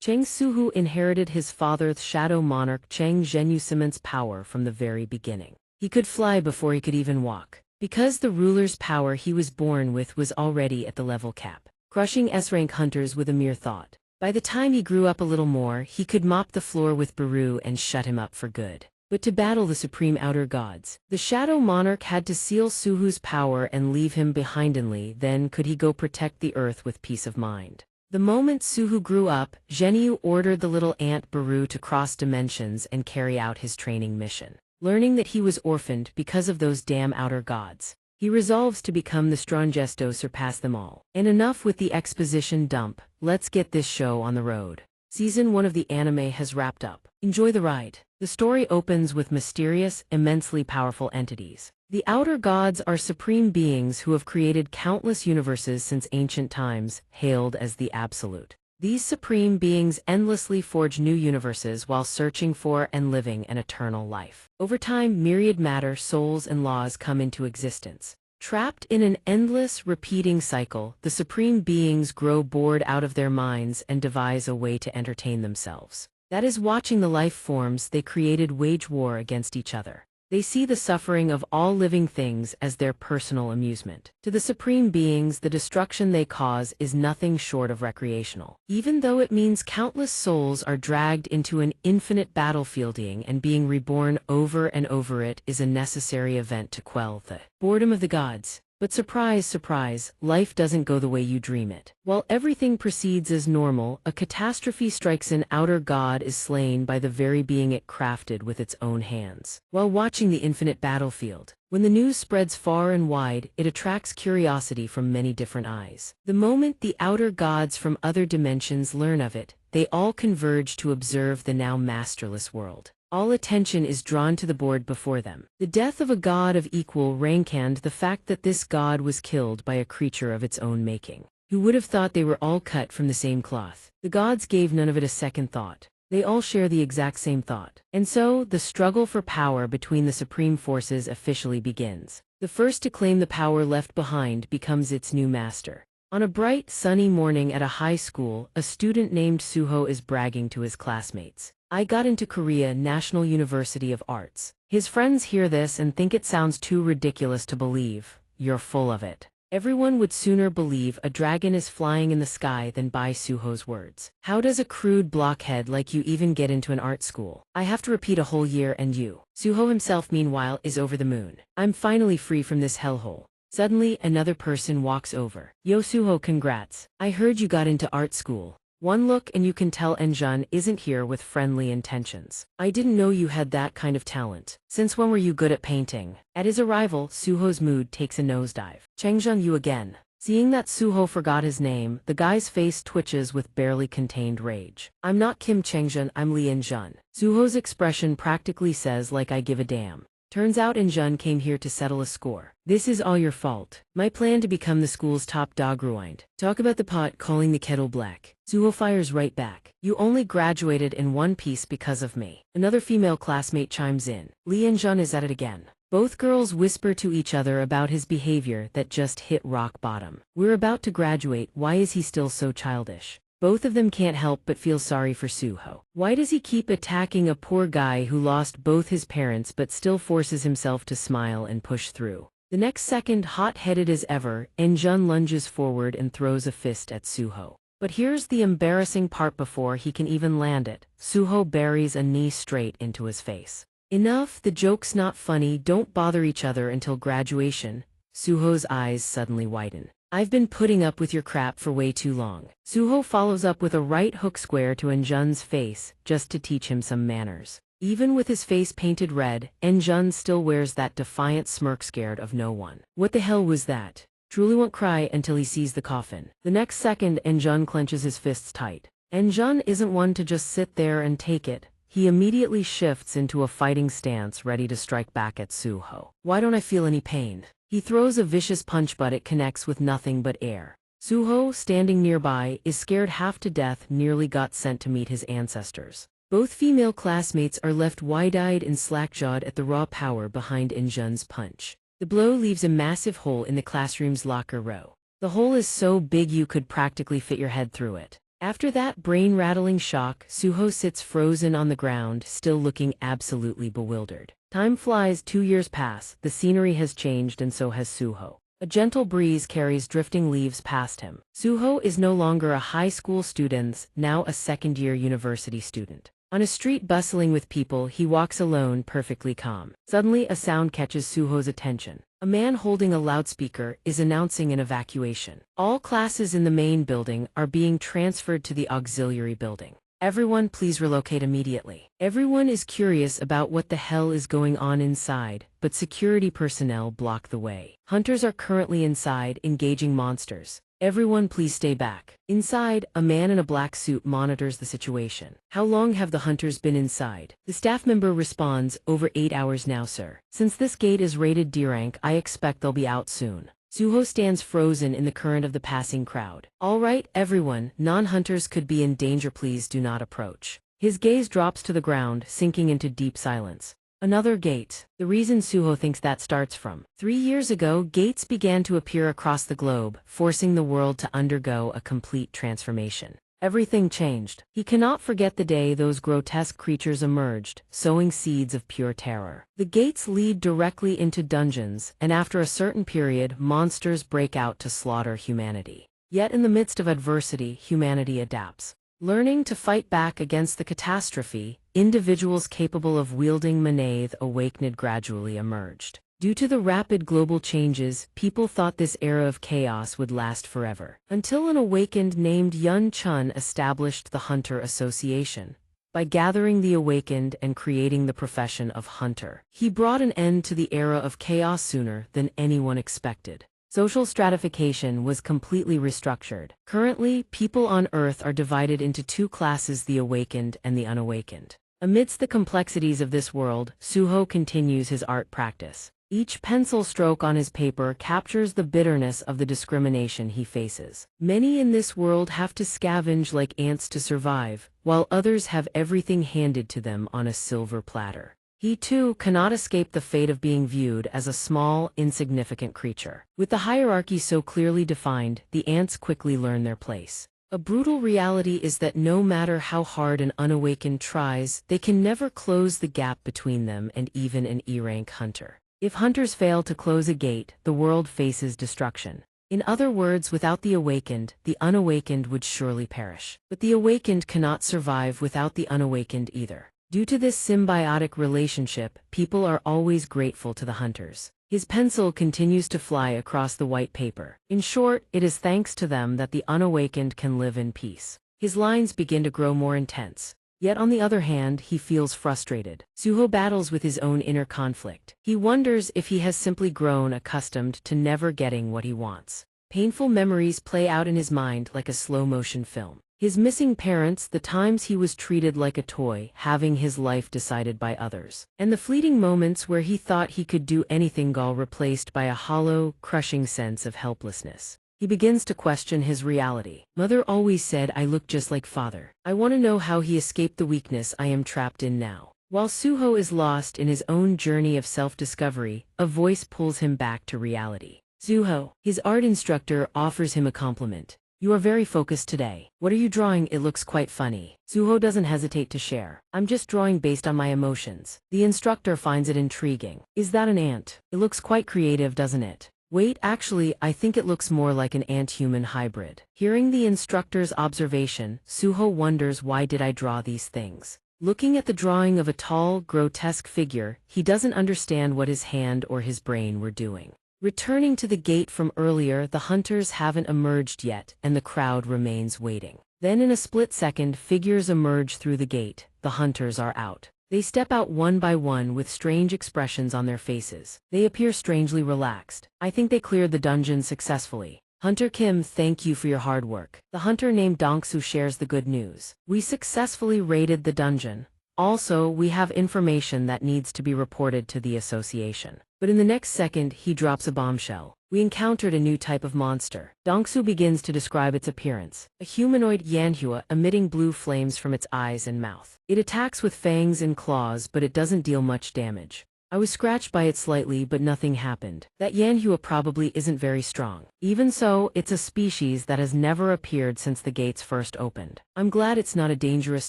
Chang Suhu inherited his father's shadow monarch Chang Zhenyusimen's power from the very beginning. He could fly before he could even walk, because the ruler's power he was born with was already at the level cap, crushing S-rank hunters with a mere thought. By the time he grew up a little more, he could mop the floor with Baru and shut him up for good. But to battle the supreme outer gods, the shadow monarch had to seal Suhu's power and leave him behindly. Then could he go protect the earth with peace of mind. The moment Suhu grew up, Zhenyu ordered the little ant Baru to cross dimensions and carry out his training mission. Learning that he was orphaned because of those damn outer gods, he resolves to become the strongest to surpass them all. And enough with the exposition dump, let's get this show on the road. Season 1 of the anime has wrapped up. Enjoy the ride. The story opens with mysterious, immensely powerful entities. The outer gods are supreme beings who have created countless universes since ancient times, hailed as the Absolute. These supreme beings endlessly forge new universes while searching for and living an eternal life. Over time, myriad matter, souls, and laws come into existence. Trapped in an endless, repeating cycle, the supreme beings grow bored out of their minds and devise a way to entertain themselves. That is, watching the life forms they created wage war against each other. They see the suffering of all living things as their personal amusement. To the supreme beings, the destruction they cause is nothing short of recreational. Even though it means countless souls are dragged into an infinite battlefielding and being reborn over and over, it is a necessary event to quell the boredom of the gods. But surprise, surprise, life doesn't go the way you dream it. While everything proceeds as normal, a catastrophe strikes. An outer god is slain by the very being it crafted with its own hands. While watching the infinite battlefield, when the news spreads far and wide, it attracts curiosity from many different eyes. The moment the outer gods from other dimensions learn of it, they all converge to observe the now masterless world. All attention is drawn to the board before them. The death of a god of equal rank and the fact that this god was killed by a creature of its own making. Who would have thought they were all cut from the same cloth? The gods gave none of it a second thought. They all share the exact same thought. And so, the struggle for power between the supreme forces officially begins. The first to claim the power left behind becomes its new master. On a bright, sunny morning at a high school, a student named Suho is bragging to his classmates. "I got into Korea National University of Arts." His friends hear this and think it sounds too ridiculous to believe. "You're full of it." Everyone would sooner believe a dragon is flying in the sky than buy Suho's words. "How does a crude blockhead like you even get into an art school? I have to repeat a whole year and you." Suho himself, meanwhile, is over the moon. "I'm finally free from this hellhole." Suddenly, another person walks over. "Yo Suho, congrats. I heard you got into art school." One look and you can tell Enjun isn't here with friendly intentions. "I didn't know you had that kind of talent. Since when were you good at painting?" At his arrival, Suho's mood takes a nosedive. "Changzhen, you again." Seeing that Suho forgot his name, the guy's face twitches with barely contained rage. "I'm not Kim Changzhen, I'm Li Enjun." Suho's expression practically says, like I give a damn. Turns out Enjun came here to settle a score. "This is all your fault. My plan to become the school's top dog ruined." Talk about the pot calling the kettle black. Suho fires right back. "You only graduated in one piece because of me." Another female classmate chimes in. Li Enjun is at it again. Both girls whisper to each other about his behavior that just hit rock bottom. "We're about to graduate, why is he still so childish?" Both of them can't help but feel sorry for Suho. Why does he keep attacking a poor guy who lost both his parents but still forces himself to smile and push through? The next second, hot-headed as ever, Enjun lunges forward and throws a fist at Suho. But here's the embarrassing part: before he can even land it, Suho buries a knee straight into his face. "Enough, the joke's not funny, don't bother each other until graduation." Suho's eyes suddenly widen. "I've been putting up with your crap for way too long." Suho follows up with a right hook square to Enjun's face, just to teach him some manners. Even with his face painted red, Enjun still wears that defiant smirk, scared of no one. "What the hell was that?" Truly won't cry until he sees the coffin. The next second, Enjun clenches his fists tight. Enjun isn't one to just sit there and take it. He immediately shifts into a fighting stance, ready to strike back at Suho. "Why don't I feel any pain?" He throws a vicious punch, but it connects with nothing but air. Suho, standing nearby, is scared half to death, nearly got sent to meet his ancestors. Both female classmates are left wide-eyed and slack-jawed at the raw power behind Enjun's punch. The blow leaves a massive hole in the classroom's locker row. The hole is so big you could practically fit your head through it. After that brain-rattling shock, Suho sits frozen on the ground, still looking absolutely bewildered. Time flies, 2 years pass, the scenery has changed and so has Suho. A gentle breeze carries drifting leaves past him. Suho is no longer a high school student, now a second-year university student. On a street bustling with people, he walks alone, perfectly calm. Suddenly, a sound catches Suho's attention. A man holding a loudspeaker is announcing an evacuation. All classes in the main building are being transferred to the auxiliary building. Everyone please relocate immediately. Everyone is curious about what the hell is going on inside, but security personnel block the way. Hunters are currently inside, engaging monsters. Everyone please stay back. Inside, a man in a black suit monitors the situation. How long have the hunters been inside? The staff member responds, over 8 hours now, sir. Since this gate is rated D rank, I expect they'll be out soon. Suho stands frozen in the current of the passing crowd. All right, everyone, non-hunters could be in danger, please do not approach. His gaze drops to the ground, sinking into deep silence. Another gate. The reason Suho thinks that starts from 3 years ago, gates began to appear across the globe, forcing the world to undergo a complete transformation. Everything changed. He cannot forget the day those grotesque creatures emerged, sowing seeds of pure terror. The gates lead directly into dungeons, and after a certain period, monsters break out to slaughter humanity. Yet in the midst of adversity, humanity adapts. Learning to fight back against the catastrophe, individuals capable of wielding Manhwa awakened gradually emerged. Due to the rapid global changes, people thought this era of chaos would last forever. Until an awakened named Yun Chun established the Hunter Association. By gathering the awakened and creating the profession of hunter, he brought an end to the era of chaos sooner than anyone expected. Social stratification was completely restructured. Currently, people on Earth are divided into two classes: the awakened and the unawakened. Amidst the complexities of this world, Suho continues his art practice. Each pencil stroke on his paper captures the bitterness of the discrimination he faces. Many in this world have to scavenge like ants to survive, while others have everything handed to them on a silver platter. He too cannot escape the fate of being viewed as a small, insignificant creature. With the hierarchy so clearly defined, the ants quickly learn their place. A brutal reality is that no matter how hard an unawakened tries, they can never close the gap between them and even an E-rank hunter. If hunters fail to close a gate, the world faces destruction. In other words, without the awakened, the unawakened would surely perish. But the awakened cannot survive without the unawakened either. Due to this symbiotic relationship, people are always grateful to the hunters. His pencil continues to fly across the white paper. In short, it is thanks to them that the unawakened can live in peace. His lines begin to grow more intense. Yet on the other hand, he feels frustrated. Suho battles with his own inner conflict. He wonders if he has simply grown accustomed to never getting what he wants. Painful memories play out in his mind like a slow-motion film. His missing parents, the times he was treated like a toy, having his life decided by others, and the fleeting moments where he thought he could do anything, all replaced by a hollow, crushing sense of helplessness. He begins to question his reality. Mother always said I look just like father. I want to know how he escaped the weakness I am trapped in now. While Suho is lost in his own journey of self-discovery, a voice pulls him back to reality. Suho, his art instructor, offers him a compliment. You are very focused today. What are you drawing? It looks quite funny. Suho doesn't hesitate to share. I'm just drawing based on my emotions. The instructor finds it intriguing. Is that an ant? It looks quite creative, doesn't it? Wait, actually, I think it looks more like an ant-human hybrid. Hearing the instructor's observation, Suho wonders, why did I draw these things? Looking at the drawing of a tall, grotesque figure, he doesn't understand what his hand or his brain were doing. Returning to the gate from earlier, the hunters haven't emerged yet, and the crowd remains waiting. Then in a split second, figures emerge through the gate. The hunters are out. They step out one by one with strange expressions on their faces. They appear strangely relaxed. I think they cleared the dungeon successfully. Hunter Kim, thank you for your hard work. The hunter named Donghua shares the good news. We successfully raided the dungeon. Also, we have information that needs to be reported to the association. But in the next second, he drops a bombshell. We encountered a new type of monster. Donghua begins to describe its appearance. A humanoid Yanhua emitting blue flames from its eyes and mouth. It attacks with fangs and claws, but it doesn't deal much damage. I was scratched by it slightly but nothing happened. That Yanhua probably isn't very strong. Even so, it's a species that has never appeared since the gates first opened. I'm glad it's not a dangerous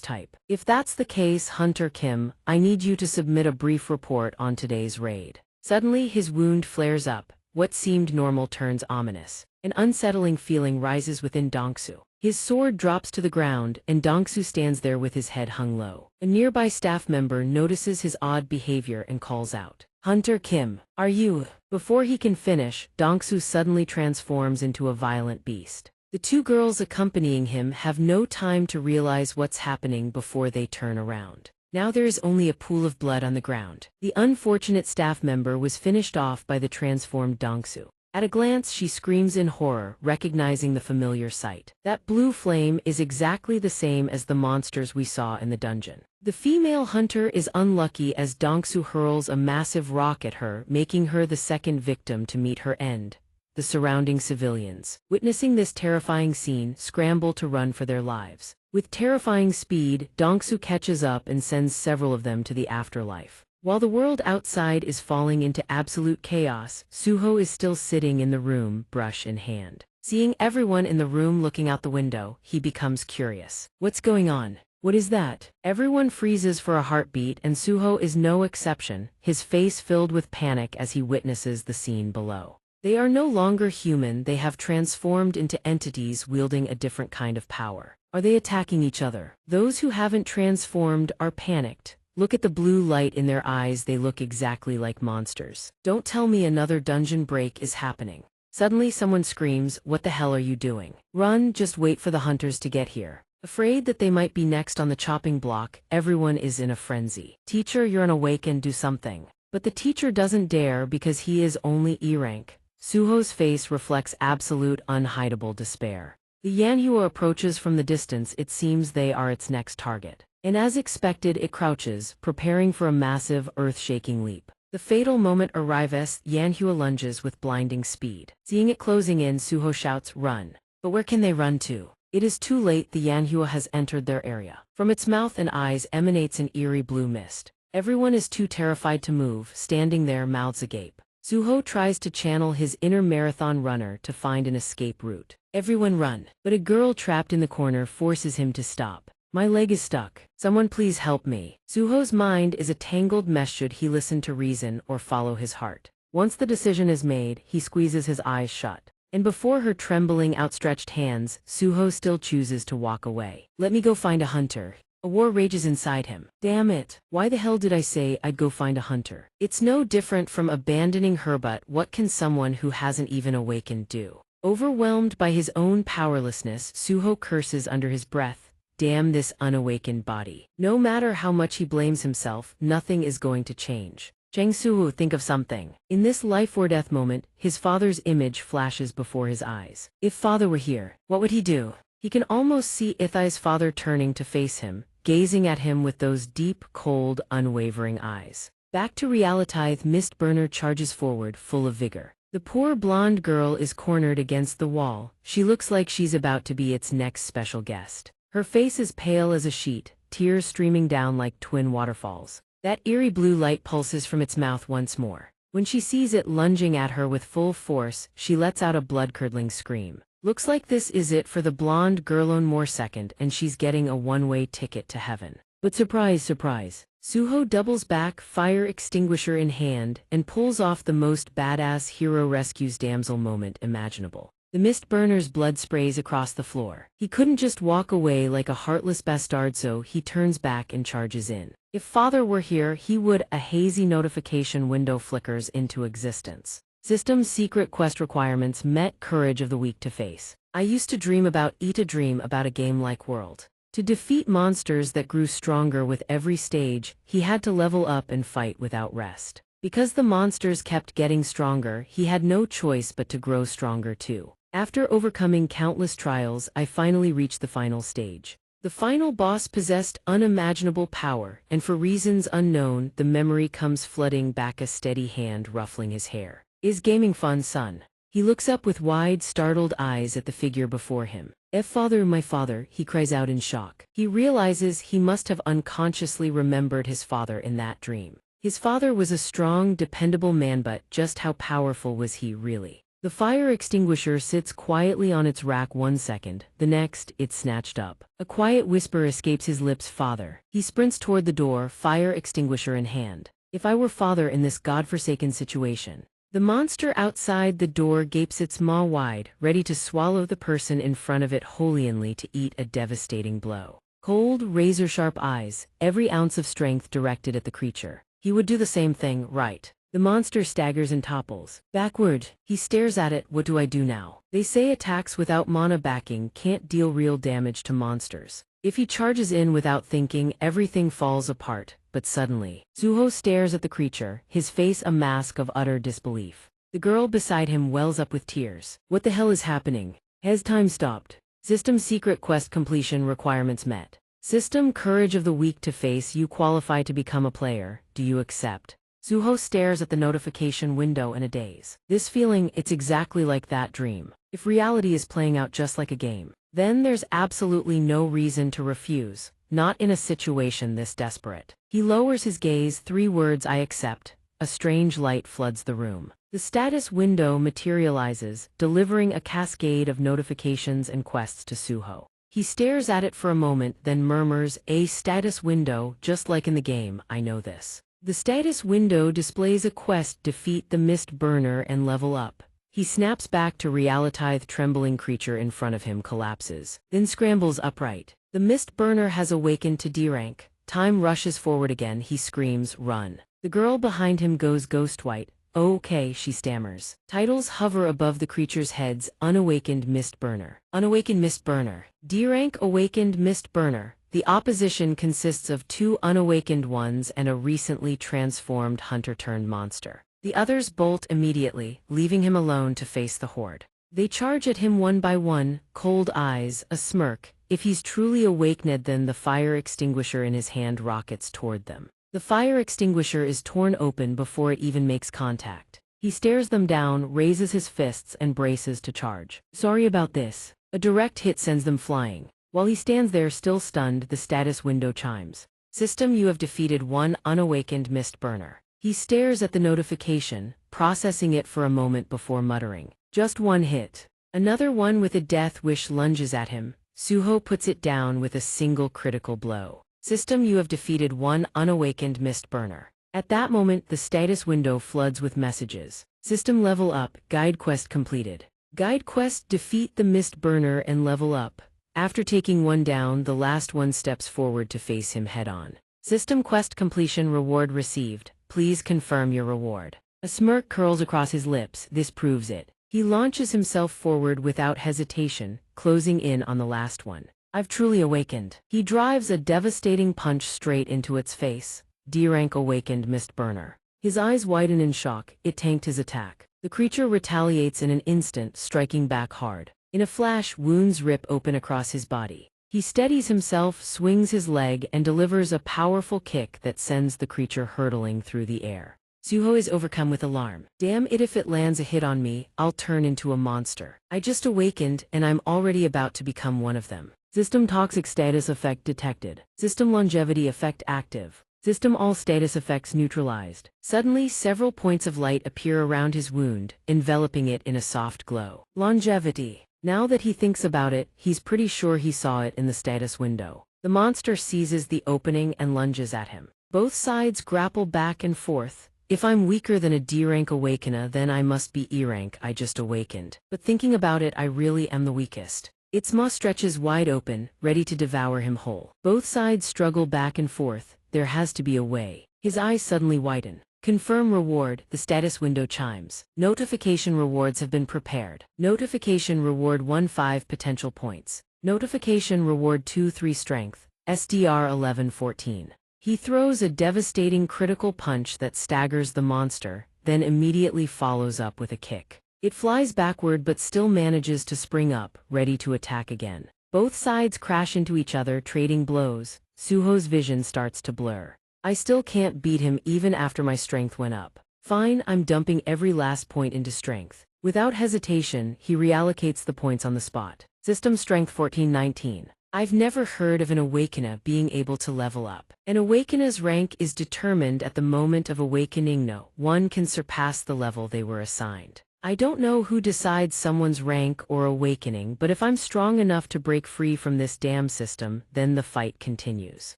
type. If that's the case, Hunter Kim, I need you to submit a brief report on today's raid. Suddenly his wound flares up. What seemed normal turns ominous. An unsettling feeling rises within Donghua. His sword drops to the ground, and Donghua stands there with his head hung low. A nearby staff member notices his odd behavior and calls out, "Hunter Kim, are you?" Before he can finish, Donghua suddenly transforms into a violent beast. The two girls accompanying him have no time to realize what's happening before they turn around. Now there is only a pool of blood on the ground. The unfortunate staff member was finished off by the transformed Donghua. At a glance she screams in horror, recognizing the familiar sight. That blue flame is exactly the same as the monsters we saw in the dungeon. The female hunter is unlucky as Donghua hurls a massive rock at her, making her the second victim to meet her end. The surrounding civilians, witnessing this terrifying scene, scramble to run for their lives. With terrifying speed, Donghua catches up and sends several of them to the afterlife. While the world outside is falling into absolute chaos, Suho is still sitting in the room, brush in hand. Seeing everyone in the room looking out the window, he becomes curious. What's going on? What is that? Everyone freezes for a heartbeat, and Suho is no exception, his face filled with panic as he witnesses the scene below. They are no longer human, they have transformed into entities wielding a different kind of power. Are they attacking each other? Those who haven't transformed are panicked. Look at the blue light in their eyes, they look exactly like monsters. Don't tell me another dungeon break is happening. Suddenly someone screams, "What the hell are you doing? Run, just wait for the hunters to get here." Afraid that they might be next on the chopping block, everyone is in a frenzy. "Teacher, you're an awakened, do something." But the teacher doesn't dare because he is only E rank. Suho's face reflects absolute, unhideable despair. The Yanhua approaches from the distance, it seems they are its next target. And as expected, it crouches, preparing for a massive, earth-shaking leap. The fatal moment arrives, Yanhua lunges with blinding speed. Seeing it closing in, Suho shouts, "Run." But where can they run to? It is too late, the Yanhua has entered their area. From its mouth and eyes emanates an eerie blue mist. Everyone is too terrified to move, standing there, mouths agape. Suho tries to channel his inner marathon runner to find an escape route. "Everyone run." But a girl trapped in the corner forces him to stop. "My leg is stuck. Someone please help me." Suho's mind is a tangled mess. Should he listen to reason or follow his heart? Once the decision is made, he squeezes his eyes shut. And before her trembling, outstretched hands, Suho still chooses to walk away. "Let me go find a hunter." A war rages inside him. Damn it, why the hell did I say I'd go find a hunter? It's no different from abandoning her, but what can someone who hasn't even awakened do? Overwhelmed by his own powerlessness, Suho curses under his breath. Damn this unawakened body. No matter how much he blames himself, nothing is going to change. Chang Suho, think of something. In this life or death moment, his father's image flashes before his eyes. If father were here, what would he do? He can almost see Ithai's father turning to face him, gazing at him with those deep, cold, unwavering eyes. Back to reality, Mistburner charges forward, full of vigor. The poor blonde girl is cornered against the wall. She looks like she's about to be its next special guest. Her face is pale as a sheet, tears streaming down like twin waterfalls. That eerie blue light pulses from its mouth once more. When she sees it lunging at her with full force, she lets out a blood-curdling scream. Looks like this is it for the blonde girl. One more second and she's getting a one-way ticket to heaven. But surprise, surprise. Suho doubles back, fire extinguisher in hand, and pulls off the most badass hero rescues damsel moment imaginable. The Mistburner's blood sprays across the floor. He couldn't just walk away like a heartless bastard, so he turns back and charges in. If father were here, he would. A hazy notification window flickers into existence. System's secret quest requirements met, courage of the weak to face. I used to dream about a game-like world. To defeat monsters that grew stronger with every stage, he had to level up and fight without rest. Because the monsters kept getting stronger, he had no choice but to grow stronger too. After overcoming countless trials, I finally reached the final stage. The final boss possessed unimaginable power, and for reasons unknown, the memory comes flooding back, a steady hand ruffling his hair. Is gaming fun, son? He looks up with wide, startled eyes at the figure before him. Father, my father, he cries out in shock. He realizes he must have unconsciously remembered his father in that dream. His father was a strong, dependable man, but just how powerful was he really? The fire extinguisher sits quietly on its rack 1 second, the next, it's snatched up. A quiet whisper escapes his lips, "Father." He sprints toward the door, fire extinguisher in hand. If I were father in this godforsaken situation. The monster outside the door gapes its maw wide, ready to swallow the person in front of it wholly to eat a devastating blow. Cold, razor-sharp eyes, every ounce of strength directed at the creature. He would do the same thing, right? The monster staggers and topples. Backward, he stares at it. What do I do now? They say attacks without mana backing can't deal real damage to monsters. If he charges in without thinking, everything falls apart. But suddenly, Suho stares at the creature, his face a mask of utter disbelief. The girl beside him wells up with tears. What the hell is happening? Has time stopped? System secret quest completion requirements met. System courage of the weak to face. You qualify to become a player. Do you accept? Suho stares at the notification window in a daze. This feeling, it's exactly like that dream. If reality is playing out just like a game, then there's absolutely no reason to refuse, not in a situation this desperate. He lowers his gaze, 3 words, "I accept." A strange light floods the room. The status window materializes, delivering a cascade of notifications and quests to Suho. He stares at it for a moment, then murmurs, "A status window, just like in the game, I know this." The status window displays a quest: defeat the mist burner and level up. He snaps back to reality. The trembling creature in front of him collapses, then scrambles upright. The mist burner has awakened to D rank. Time rushes forward again. He screams, "Run." The girl behind him goes ghost white. "Okay," she stammers. Titles hover above the creature's heads: Unawakened Mist Burner. Unawakened Mist Burner. D rank Awakened Mist Burner. The opposition consists of 2 unawakened ones and a recently transformed hunter-turned-monster. The others bolt immediately, leaving him alone to face the horde. They charge at him one by one, cold eyes, a smirk. If he's truly awakened, then the fire extinguisher in his hand rockets toward them. The fire extinguisher is torn open before it even makes contact. He stares them down, raises his fists, and braces to charge. "Sorry about this." A direct hit sends them flying. While he stands there still stunned, the status window chimes. "System, you have defeated 1 unawakened mist burner." He stares at the notification, processing it for a moment before muttering, "Just 1 hit." Another one with a death wish lunges at him. Suho puts it down with a single critical blow. "System, you have defeated 1 unawakened mist burner." At that moment, the status window floods with messages. System level up, guide quest completed. Guide quest: defeat the mist burner and level up. After taking one down, the last one steps forward to face him head-on. System quest completion, reward received. Please confirm your reward. A smirk curls across his lips. This proves it. He launches himself forward without hesitation, closing in on the last one. "I've truly awakened." He drives a devastating punch straight into its face. D rank Awakened Mist Burner. His eyes widen in shock. It tanked his attack. The creature retaliates in an instant, striking back hard. In a flash, wounds rip open across his body. He steadies himself, swings his leg, and delivers a powerful kick that sends the creature hurtling through the air. Suho is overcome with alarm. "Damn it, if it lands a hit on me, I'll turn into a monster. I just awakened, and I'm already about to become one of them." System Toxic Status Effect detected. System Longevity Effect active. System All Status Effects neutralized. Suddenly, several points of light appear around his wound, enveloping it in a soft glow. Longevity. Now that he thinks about it, he's pretty sure he saw it in the status window. The monster seizes the opening and lunges at him. Both sides grapple back and forth. "If I'm weaker than a D rank awakener, then I must be E rank. I just awakened. But thinking about it, I really am the weakest." Its maw stretches wide open, ready to devour him whole. Both sides struggle back and forth. There has to be a way. His eyes suddenly widen. "Confirm reward," the status window chimes. Notification rewards have been prepared. Notification reward 1 5 potential points. Notification reward 2 3 strength. SDR 1114. He throws a devastating critical punch that staggers the monster, then immediately follows up with a kick. It flies backward but still manages to spring up, ready to attack again. Both sides crash into each other, trading blows. Suho's vision starts to blur. "I still can't beat him even after my strength went up. Fine, I'm dumping every last point into strength." Without hesitation, he reallocates the points on the spot. System Strength 1419. I've never heard of an awakener being able to level up. An awakener's rank is determined at the moment of awakening. No one can surpass the level they were assigned. I don't know who decides someone's rank or awakening, but if I'm strong enough to break free from this damn system, then the fight continues.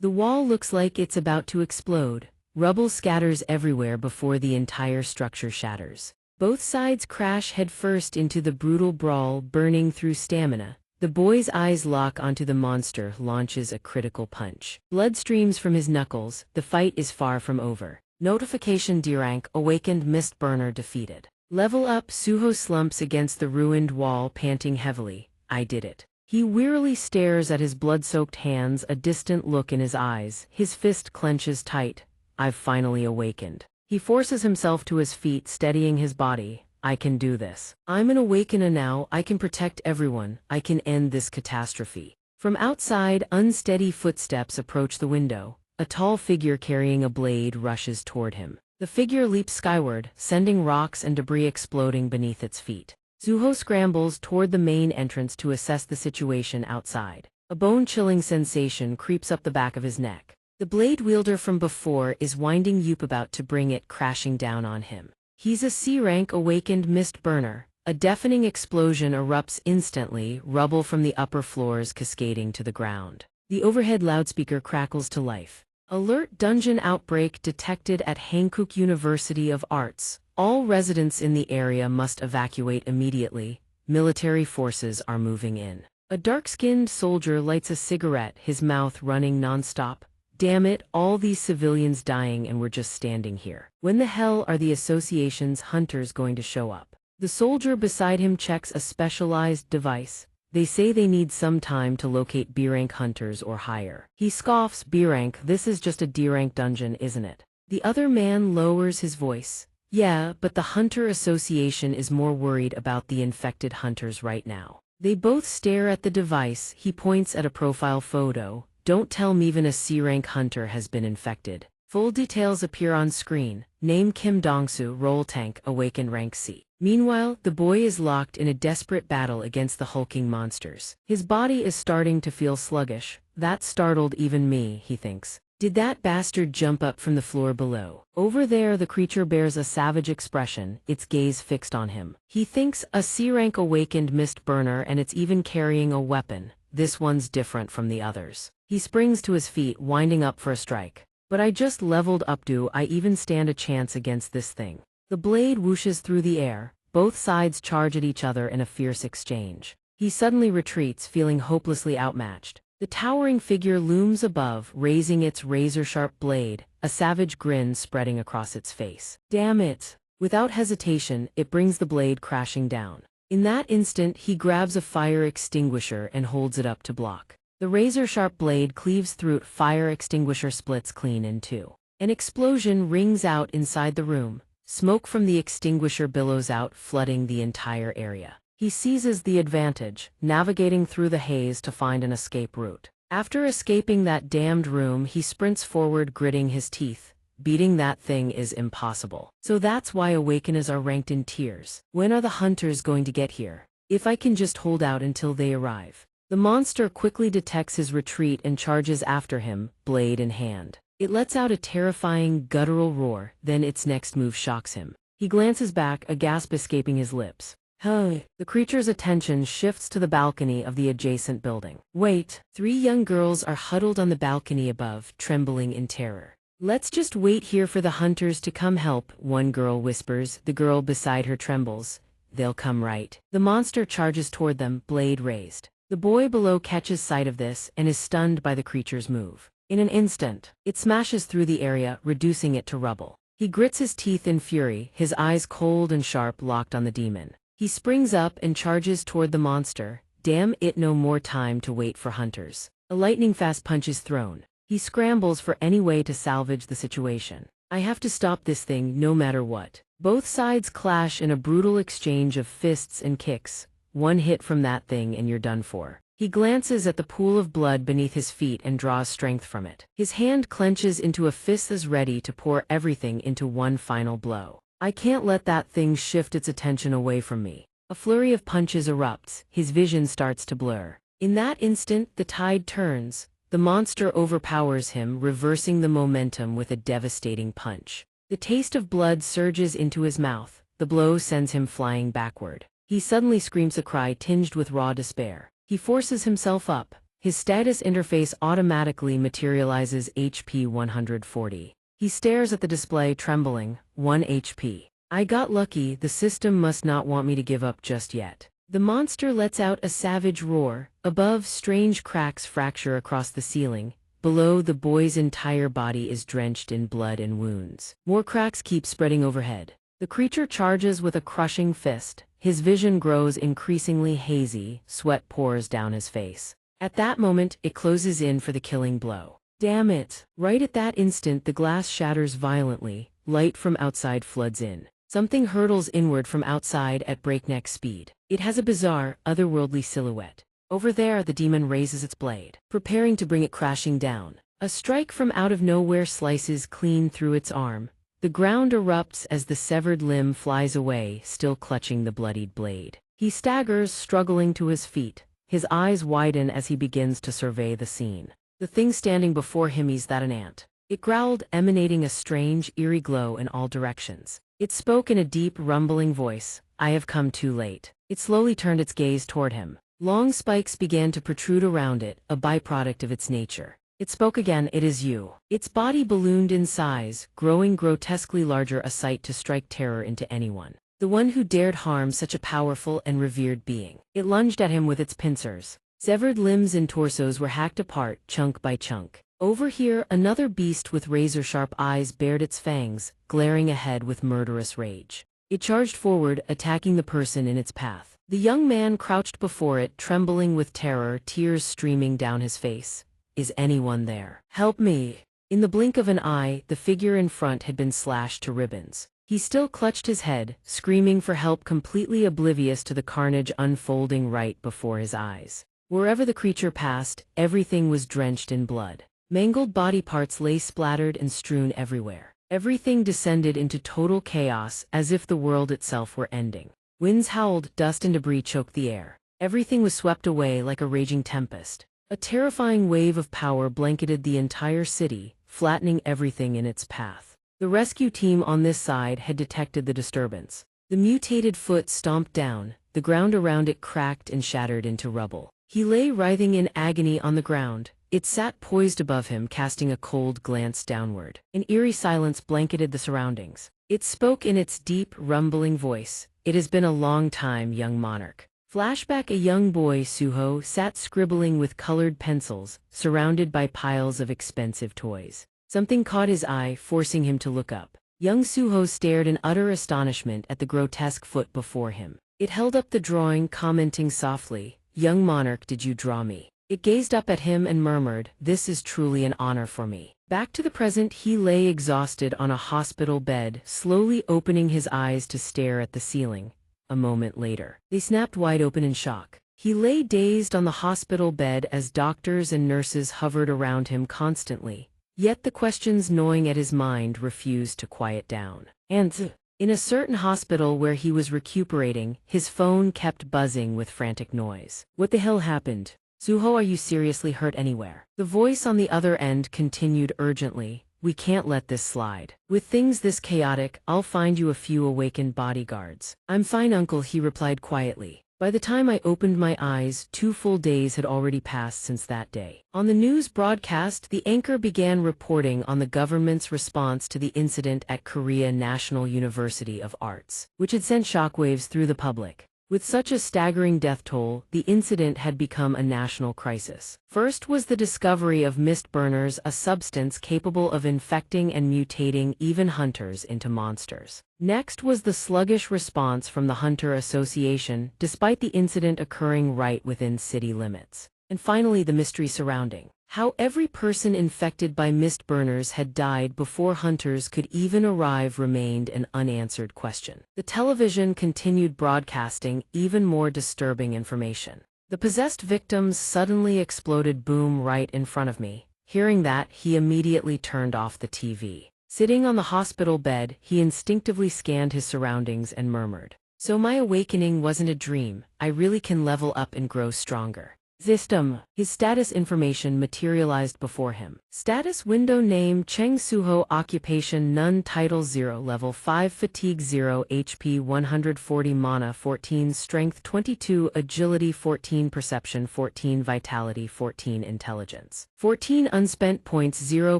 The wall looks like it's about to explode. Rubble scatters everywhere before the entire structure shatters. Both sides crash headfirst into the brutal brawl, burning through stamina. The boy's eyes lock onto the monster, launches a critical punch. Blood streams from his knuckles. The fight is far from over. Notification: D-rank, awakened mist burner defeated. Level up. Suho slumps against the ruined wall, panting heavily. I did it. He wearily stares at his blood-soaked hands, a distant look in his eyes. His fist clenches tight. I've finally awakened. He forces himself to his feet, steadying his body. I can do this. I'm an awakener now. I can protect everyone. I can end this catastrophe. From outside, unsteady footsteps approach the window. A tall figure carrying a blade rushes toward him. The figure leaps skyward, sending rocks and debris exploding beneath its feet. Suho scrambles toward the main entrance to assess the situation outside. A bone-chilling sensation creeps up the back of his neck. The blade wielder from before is winding up, about to bring it crashing down on him. He's a C-rank awakened mist burner. A deafening explosion erupts instantly, rubble from the upper floors cascading to the ground. The overhead loudspeaker crackles to life. Alert: dungeon outbreak detected at Hankook University of Arts. All residents in the area must evacuate immediately. Military forces are moving in. A dark-skinned soldier lights a cigarette, his mouth running non-stop. Damn it, all these civilians dying and we're just standing here. When the hell are the association's hunters going to show up? The soldier beside him checks a specialized device. They say they need some time to locate B-rank hunters or higher. He scoffs. B-rank, this is just a D-rank dungeon, isn't it? The other man lowers his voice. Yeah, but the Hunter Association is more worried about the infected hunters right now. They both stare at the device. He points at a profile photo. Don't tell me even a C-rank hunter has been infected. Full details appear on screen. Name: Kim Dongsu, role tank, awakened rank C. Meanwhile, the boy is locked in a desperate battle against the hulking monsters. His body is starting to feel sluggish. That startled even me, he thinks. Did that bastard jump up from the floor below? Over there, the creature bears a savage expression, its gaze fixed on him. He thinks, a C-rank awakened mist burner, and it's even carrying a weapon. This one's different from the others. He springs to his feet, winding up for a strike. But I just leveled up. Do I even stand a chance against this thing? The blade whooshes through the air. Both sides charge at each other in a fierce exchange. He suddenly retreats, feeling hopelessly outmatched. The towering figure looms above, raising its razor-sharp blade, a savage grin spreading across its face. Damn it! Without hesitation, it brings the blade crashing down. In that instant, he grabs a fire extinguisher and holds it up to block. The razor-sharp blade cleaves through. Fire extinguisher splits clean in two. An explosion rings out inside the room. Smoke from the extinguisher billows out, flooding the entire area. He seizes the advantage, navigating through the haze to find an escape route. After escaping that damned room, he sprints forward, gritting his teeth. Beating that thing is impossible. So that's why awakeners are ranked in tiers. When are the hunters going to get here? If I can just hold out until they arrive. The monster quickly detects his retreat and charges after him, blade in hand. It lets out a terrifying, guttural roar, then its next move shocks him. He glances back, a gasp escaping his lips. Huh. The creature's attention shifts to the balcony of the adjacent building. Wait, 3 young girls are huddled on the balcony above, trembling in terror. Let's just wait here for the hunters to come help, one girl whispers. The girl beside her trembles. They'll come right. The monster charges toward them, blade raised. The boy below catches sight of this and is stunned by the creature's move. In an instant, it smashes through the area, reducing it to rubble. He grits his teeth in fury, his eyes cold and sharp, locked on the demon. He springs up and charges toward the monster. Damn it, no more time to wait for hunters. A lightning-fast punch is thrown. He scrambles for any way to salvage the situation. I have to stop this thing no matter what. Both sides clash in a brutal exchange of fists and kicks. One hit from that thing and you're done for. He glances at the pool of blood beneath his feet and draws strength from it. His hand clenches into a fist as ready to pour everything into one final blow. I can't let that thing shift its attention away from me. A flurry of punches erupts, his vision starts to blur. In that instant, the tide turns. The monster overpowers him, reversing the momentum with a devastating punch. The taste of blood surges into his mouth. The blow sends him flying backward. He suddenly screams a cry tinged with raw despair. He forces himself up. His status interface automatically materializes HP 140. He stares at the display, trembling. 1 HP. I got lucky. The system must not want me to give up just yet. The monster lets out a savage roar. Above, strange cracks fracture across the ceiling. Below, the boy's entire body is drenched in blood and wounds. More cracks keep spreading overhead. The creature charges with a crushing fist. His vision grows increasingly hazy. Sweat pours down his face. At that moment, it closes in for the killing blow. Damn it! Right at that instant, the glass shatters violently. Light from outside floods in. Something hurtles inward from outside at breakneck speed. It has a bizarre, otherworldly silhouette. Over there, the demon raises its blade, preparing to bring it crashing down. A strike from out of nowhere slices clean through its arm. The ground erupts as the severed limb flies away, still clutching the bloodied blade. He staggers, struggling to his feet. His eyes widen as he begins to survey the scene. The thing standing before him is that an ant. It growled, emanating a strange, eerie glow in all directions. It spoke in a deep, rumbling voice. I have come too late. It slowly turned its gaze toward him. Long spikes began to protrude around it, a byproduct of its nature. It spoke again, it is you. Its body ballooned in size, growing grotesquely larger, a sight to strike terror into anyone. The one who dared harm such a powerful and revered being. It lunged at him with its pincers. Severed limbs and torsos were hacked apart, chunk by chunk. Over here, another beast with razor-sharp eyes bared its fangs, glaring ahead with murderous rage. It charged forward, attacking the person in its path. The young man crouched before it, trembling with terror, tears streaming down his face. Is anyone there? Help me! In the blink of an eye, the figure in front had been slashed to ribbons. He still clutched his head, screaming for help, completely oblivious to the carnage unfolding right before his eyes. Wherever the creature passed, everything was drenched in blood. Mangled body parts lay splattered and strewn everywhere. Everything descended into total chaos, as if the world itself were ending. Winds howled, dust and debris choked the air. Everything was swept away like a raging tempest. A terrifying wave of power blanketed the entire city, flattening everything in its path. The rescue team on this side had detected the disturbance. The mutated foot stomped down, the ground around it cracked and shattered into rubble. He lay writhing in agony on the ground. It sat poised above him, casting a cold glance downward. An eerie silence blanketed the surroundings. It spoke in its deep, rumbling voice. It has been a long time, young monarch. Flashback: a young boy, Suho, sat scribbling with colored pencils, surrounded by piles of expensive toys. Something caught his eye, forcing him to look up. Young Suho stared in utter astonishment at the grotesque foot before him. It held up the drawing, commenting softly, "Young monarch, did you draw me?" It gazed up at him and murmured, "This is truly an honor for me." Back to the present, he lay exhausted on a hospital bed, slowly opening his eyes to stare at the ceiling. A moment later, they snapped wide open in shock. He lay dazed on the hospital bed as doctors and nurses hovered around him constantly. Yet the questions gnawing at his mind refused to quiet down. And in a certain hospital where he was recuperating, his phone kept buzzing with frantic noise. What the hell happened? Suho, are you seriously hurt anywhere? The voice on the other end continued urgently. We can't let this slide. With things this chaotic, I'll find you a few awakened bodyguards. I'm fine, uncle, he replied quietly. By the time I opened my eyes, 2 full days had already passed since that day. On the news broadcast, the anchor began reporting on the government's response to the incident at Korea National University of Arts, which had sent shockwaves through the public. With such a staggering death toll, the incident had become a national crisis. First was the discovery of mist burners, a substance capable of infecting and mutating even hunters into monsters. Next was the sluggish response from the Hunter Association, despite the incident occurring right within city limits. And finally, the mystery surrounding how every person infected by mist burners had died before hunters could even arrive remained an unanswered question. The television continued broadcasting even more disturbing information. The possessed victims suddenly exploded, boom, right in front of me. Hearing that, he immediately turned off the TV. Sitting on the hospital bed, he instinctively scanned his surroundings and murmured, "So my awakening wasn't a dream. I really can level up and grow stronger." System. His status information materialized before him. Status window: name Cheng Suho, occupation none, title 0, level 5, fatigue 0, HP 140, mana 14, strength 22, agility 14, perception 14, vitality 14, intelligence 14, unspent points 0,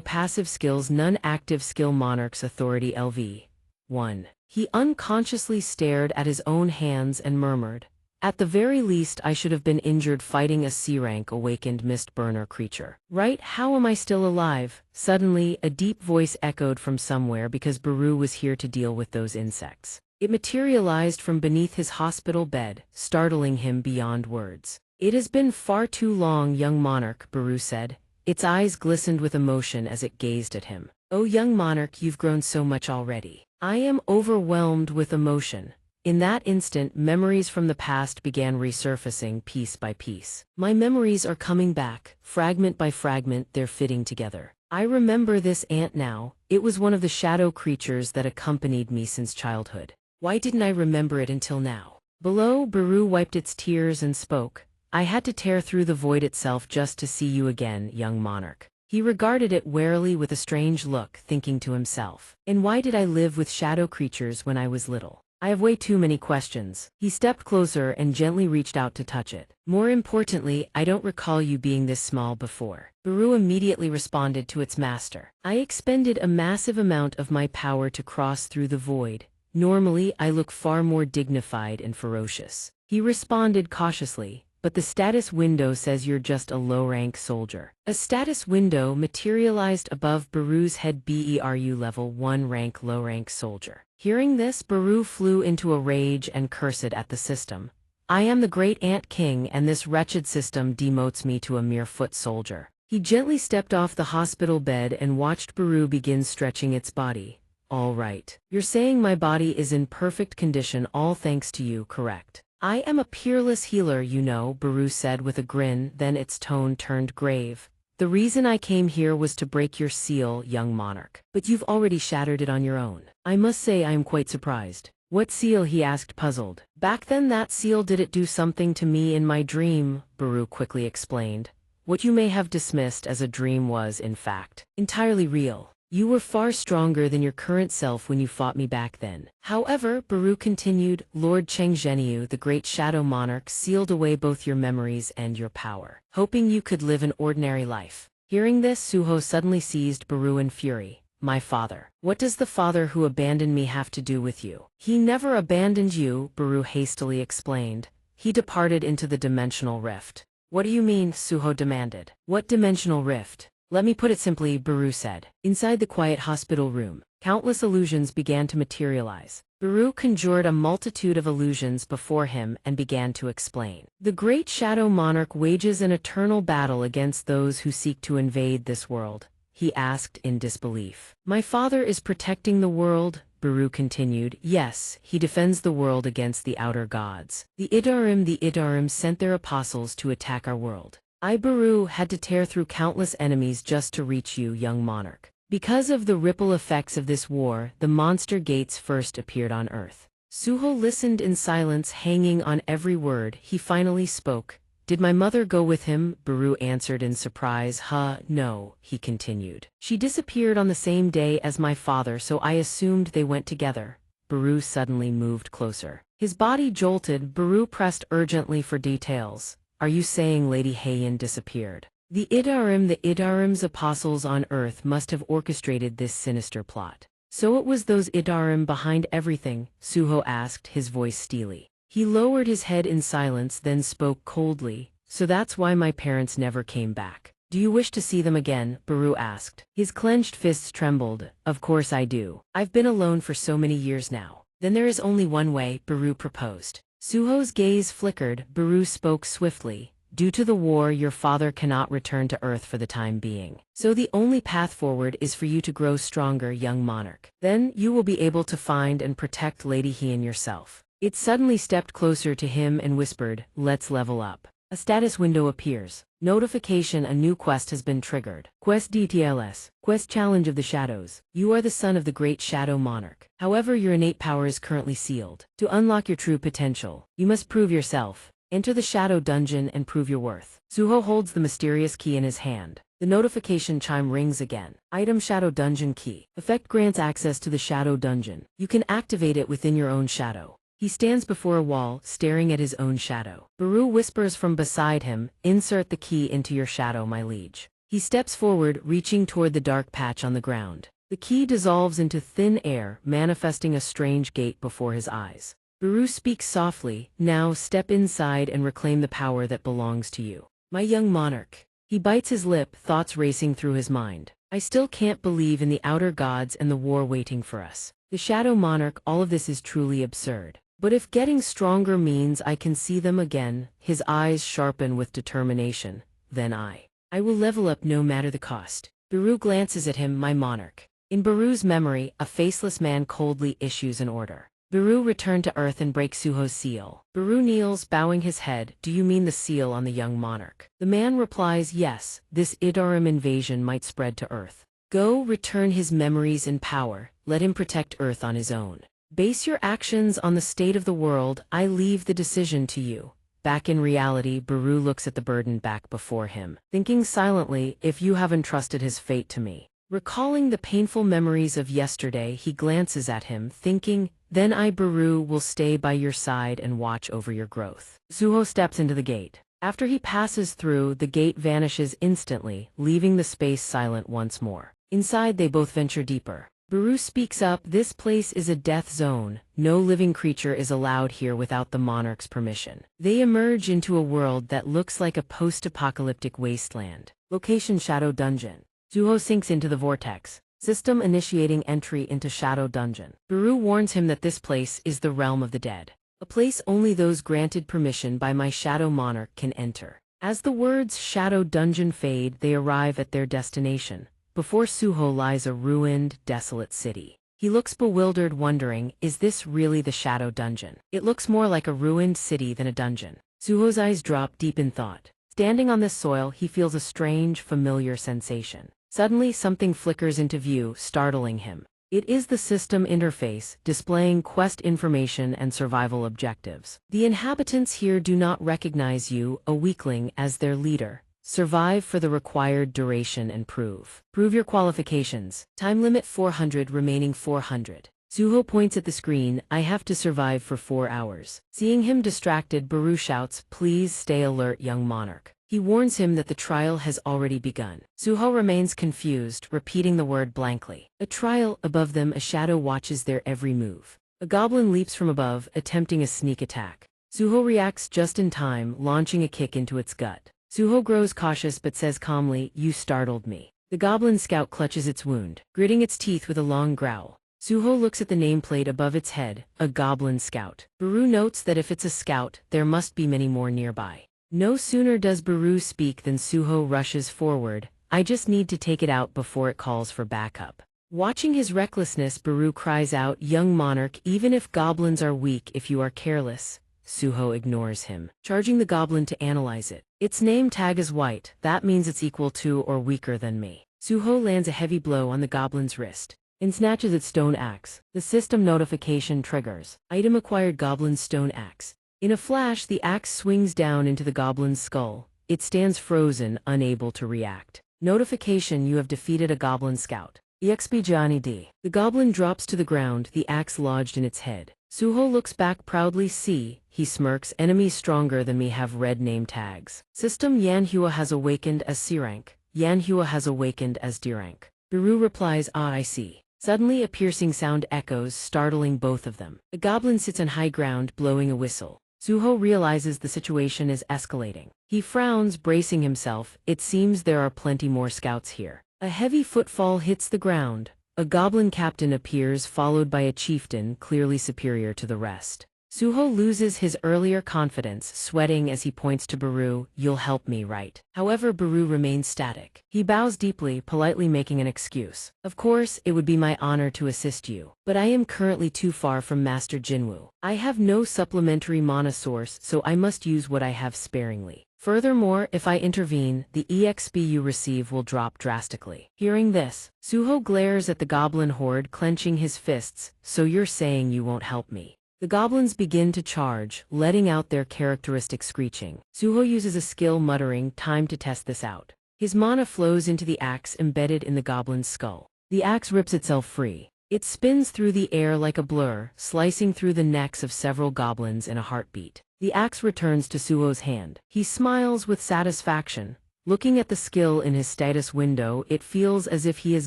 passive skills none, active skill Monarch's authority LV 1. He unconsciously stared at his own hands and murmured, "At the very least I should have been injured fighting a C-rank awakened mist burner creature. Right? How am I still alive?" Suddenly, a deep voice echoed from somewhere because Baru was here to deal with those insects. It materialized from beneath his hospital bed, startling him beyond words. "It has been far too long, young monarch," Baru said. Its eyes glistened with emotion as it gazed at him. "Oh, young monarch, you've grown so much already." "I am overwhelmed with emotion." In that instant, memories from the past began resurfacing piece by piece. "My memories are coming back, fragment by fragment, they're fitting together. I remember this ant now, it was one of the shadow creatures that accompanied me since childhood. Why didn't I remember it until now?" Below, Baru wiped its tears and spoke, "I had to tear through the void itself just to see you again, young monarch." He regarded it warily with a strange look, thinking to himself, "And why did I live with shadow creatures when I was little? I have way too many questions." He stepped closer and gently reached out to touch it. "More importantly, I don't recall you being this small before." Baru immediately responded to its master. "I expended a massive amount of my power to cross through the void. Normally, I look far more dignified and ferocious." He responded cautiously, "But the status window says you're just a low-rank soldier." A status window materialized above Baru's head: BERU level 1 rank low-rank soldier. Hearing this, Baru flew into a rage and cursed at the system. "I am the great Ant King, and this wretched system demotes me to a mere foot soldier." He gently stepped off the hospital bed and watched Baru begin stretching its body. "All right. You're saying my body is in perfect condition, all thanks to you, correct?" "I am a peerless healer, you know," Baru said with a grin, then its tone turned grave. "The reason I came here was to break your seal, young monarch. But you've already shattered it on your own. I must say I am quite surprised." "What seal?" he asked, puzzled. "Back then that seal did it do something to me in my dream," Baru quickly explained. "What you may have dismissed as a dream was, in fact, entirely real. You were far stronger than your current self when you fought me back then." "However," Baru continued, "Lord Cheng Zhenyu, the great shadow monarch, sealed away both your memories and your power, hoping you could live an ordinary life." Hearing this, Suho suddenly seized Baru in fury. "My father? What does the father who abandoned me have to do with you?" "He never abandoned you," Baru hastily explained. "He departed into the dimensional rift." "What do you mean?" Suho demanded. "What dimensional rift?" "Let me put it simply," Baru said. Inside the quiet hospital room, countless illusions began to materialize. Baru conjured a multitude of illusions before him and began to explain. "The great shadow monarch wages an eternal battle against those who seek to invade this world," he asked in disbelief. "My father is protecting the world," Baru continued. "Yes, he defends the world against the outer gods. The Idarim sent their apostles to attack our world. I, Baru, had to tear through countless enemies just to reach you, young monarch. Because of the ripple effects of this war, the monster gates first appeared on Earth." Suho listened in silence, hanging on every word. He finally spoke. "Did my mother go with him?" Baru answered in surprise. No," he continued. "She disappeared on the same day as my father, so I assumed they went together." Baru suddenly moved closer. His body jolted. Baru pressed urgently for details. "Are you saying Lady Heian disappeared?" The Idarim's apostles on Earth must have orchestrated this sinister plot." "So it was those Idarim behind everything?" Suho asked, his voice steely. He lowered his head in silence, then spoke coldly. "So that's why my parents never came back." "Do you wish to see them again?" Baru asked. His clenched fists trembled. "Of course I do. I've been alone for so many years now." "Then there is only one way," Baru proposed. Suho's gaze flickered. Baru spoke swiftly. "Due to the war, your father cannot return to Earth for the time being. So the only path forward is for you to grow stronger, young monarch. Then, you will be able to find and protect Lady Heian yourself." It suddenly stepped closer to him and whispered, "Let's level up." A status window appears. Notification: a new quest has been triggered. Quest DTLS. Quest Challenge of the Shadows. You are the son of the great shadow monarch. However, your innate power is currently sealed. To unlock your true potential, you must prove yourself. Enter the shadow dungeon and prove your worth. Suho holds the mysterious key in his hand. The notification chime rings again. Item Shadow Dungeon Key. Effect grants access to the shadow dungeon. You can activate it within your own shadow. He stands before a wall, staring at his own shadow. Baru whispers from beside him, "Insert the key into your shadow, my liege." He steps forward, reaching toward the dark patch on the ground. The key dissolves into thin air, manifesting a strange gate before his eyes. Baru speaks softly, "Now step inside and reclaim the power that belongs to you. My young monarch." He bites his lip, thoughts racing through his mind. "I still can't believe in the outer gods and the war waiting for us. The shadow monarch, all of this is truly absurd. But if getting stronger means I can see them again," his eyes sharpen with determination, "then I will level up no matter the cost." Baru glances at him, "My monarch." In Baru's memory, a faceless man coldly issues an order. Baru return to Earth and break Suho's seal. Baru kneels, bowing his head. "Do you mean the seal on the young monarch?" The man replies, "Yes, this Idarim invasion might spread to Earth. Go, return his memories and power, let him protect Earth on his own. Base your actions on the state of the world, I leave the decision to you." Back in reality, Baru looks at the burden back before him, thinking silently, "If you have entrusted his fate to me." Recalling the painful memories of yesterday, he glances at him, thinking, "Then I, Baru, will stay by your side and watch over your growth." Suho steps into the gate. After he passes through, the gate vanishes instantly, leaving the space silent once more. Inside, they both venture deeper. Baru speaks up, "This place is a death zone. No living creature is allowed here without the monarch's permission." They emerge into a world that looks like a post-apocalyptic wasteland. Location Shadow Dungeon. Suho sinks into the vortex. System initiating entry into Shadow Dungeon. Baru warns him that this place is the realm of the dead. A place only those granted permission by my Shadow Monarch can enter. As the words Shadow Dungeon fade, they arrive at their destination. Before Suho lies a ruined, desolate city. He looks bewildered, wondering, is this really the Shadow Dungeon? It looks more like a ruined city than a dungeon. Suho's eyes drop, deep in thought. Standing on this soil, he feels a strange, familiar sensation. Suddenly, something flickers into view, startling him. It is the system interface, displaying quest information and survival objectives. The inhabitants here do not recognize you, a weakling, as their leader. Survive for the required duration and prove. Prove your qualifications. Time limit 400, remaining 400. Suho points at the screen, "I have to survive for 4 hours." Seeing him distracted, Baru shouts, "Please stay alert, young monarch." He warns him that the trial has already begun. Suho remains confused, repeating the word blankly. A trial, above them a shadow watches their every move. A goblin leaps from above, attempting a sneak attack. Suho reacts just in time, launching a kick into its gut. Suho grows cautious but says calmly, "You startled me." The goblin scout clutches its wound, gritting its teeth with a long growl. Suho looks at the nameplate above its head, a goblin scout. Baru notes that if it's a scout, there must be many more nearby. No sooner does Baru speak than Suho rushes forward, "I just need to take it out before it calls for backup." Watching his recklessness, Baru cries out, "Young monarch, even if goblins are weak if you are careless." Suho ignores him, charging the goblin to analyze it. "Its name tag is white, that means it's equal to or weaker than me." Suho lands a heavy blow on the goblin's wrist and snatches its stone axe. The system notification triggers. Item acquired, goblin stone axe. In a flash, the axe swings down into the goblin's skull. It stands frozen, unable to react. Notification: you have defeated a goblin scout. EXP Johnny D. The goblin drops to the ground, the axe lodged in its head. Suho looks back proudly. "See," he smirks, "enemies stronger than me have red name tags." System: Yanhua has awakened as C rank. Yanhua has awakened as D rank. Baru replies, "Ah, I see." Suddenly a piercing sound echoes, startling both of them. The goblin sits on high ground, blowing a whistle. Suho realizes the situation is escalating. He frowns, bracing himself. It seems there are plenty more scouts here. A heavy footfall hits the ground. A goblin captain appears, followed by a chieftain, clearly superior to the rest. Suho loses his earlier confidence, sweating as he points to Baru, "You'll help me, right?" However, Baru remains static. He bows deeply, politely making an excuse. "Of course, it would be my honor to assist you, but I am currently too far from Master Jinwoo. I have no supplementary mana source, so I must use what I have sparingly. Furthermore, if I intervene, the EXP you receive will drop drastically." Hearing this, Suho glares at the goblin horde, clenching his fists. "So you're saying you won't help me?" The goblins begin to charge, letting out their characteristic screeching. Suho uses a skill muttering, "Time to test this out." His mana flows into the axe embedded in the goblin's skull. The axe rips itself free. It spins through the air like a blur, slicing through the necks of several goblins in a heartbeat. The axe returns to Suho's hand. He smiles with satisfaction. Looking at the skill in his status window, it feels as if he has